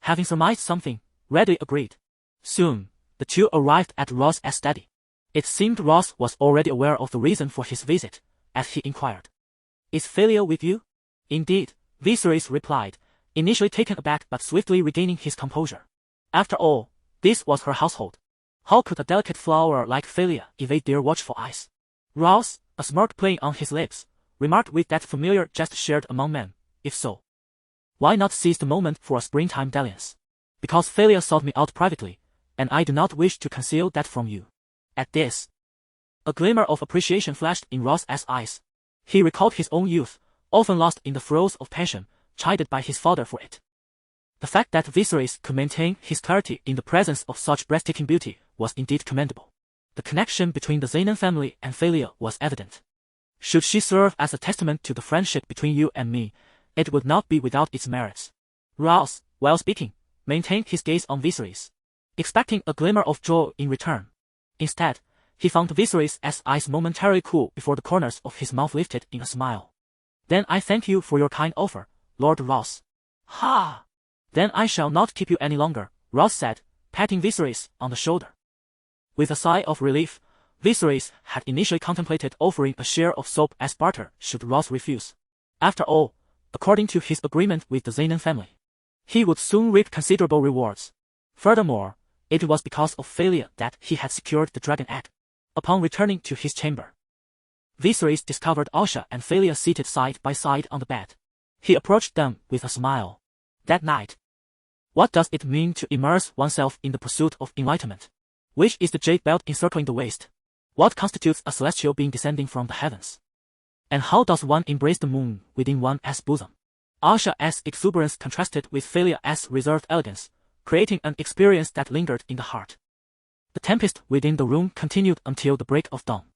having surmised something, readily agreed. Soon, the two arrived at Ross's study. It seemed Ross was already aware of the reason for his visit, as he inquired. Is Valyria with you? Indeed, Viserys replied, initially taken aback but swiftly regaining his composure. After all, this was her household. How could a delicate flower like Valyria evade their watchful eyes? Ross, a smirk playing on his lips, remarked with that familiar jest shared among men, if so, why not seize the moment for a springtime dalliance? Because Valyria sought me out privately, and I do not wish to conceal that from you. At this, a glimmer of appreciation flashed in Ross's eyes. He recalled his own youth, often lost in the throes of passion, chided by his father for it. The fact that Viserys could maintain his clarity in the presence of such breathtaking beauty was indeed commendable. The connection between the Zenon family and Valyria was evident. Should she serve as a testament to the friendship between you and me, it would not be without its merits. Ross, while speaking, maintained his gaze on Viserys, expecting a glimmer of joy in return. Instead, he found Viserys' eyes momentarily cool before the corners of his mouth lifted in a smile. Then I thank you for your kind offer, Lord Ross. Ha! Then I shall not keep you any longer, Ross said, patting Viserys on the shoulder. With a sigh of relief, Viserys had initially contemplated offering a share of soap as barter should Ross refuse. After all, according to his agreement with the Zenon family, he would soon reap considerable rewards. Furthermore, it was because of Valyria that he had secured the dragon egg. Upon returning to his chamber, Viserys discovered Asha and Valyria seated side by side on the bed. He approached them with a smile. That night, what does it mean to immerse oneself in the pursuit of enlightenment? Which is the jade belt encircling the waist? What constitutes a celestial being descending from the heavens? And how does one embrace the moon within one's bosom? Asha's exuberance contrasted with Valyria's reserved elegance, creating an experience that lingered in the heart. The tempest within the room continued until the break of dawn.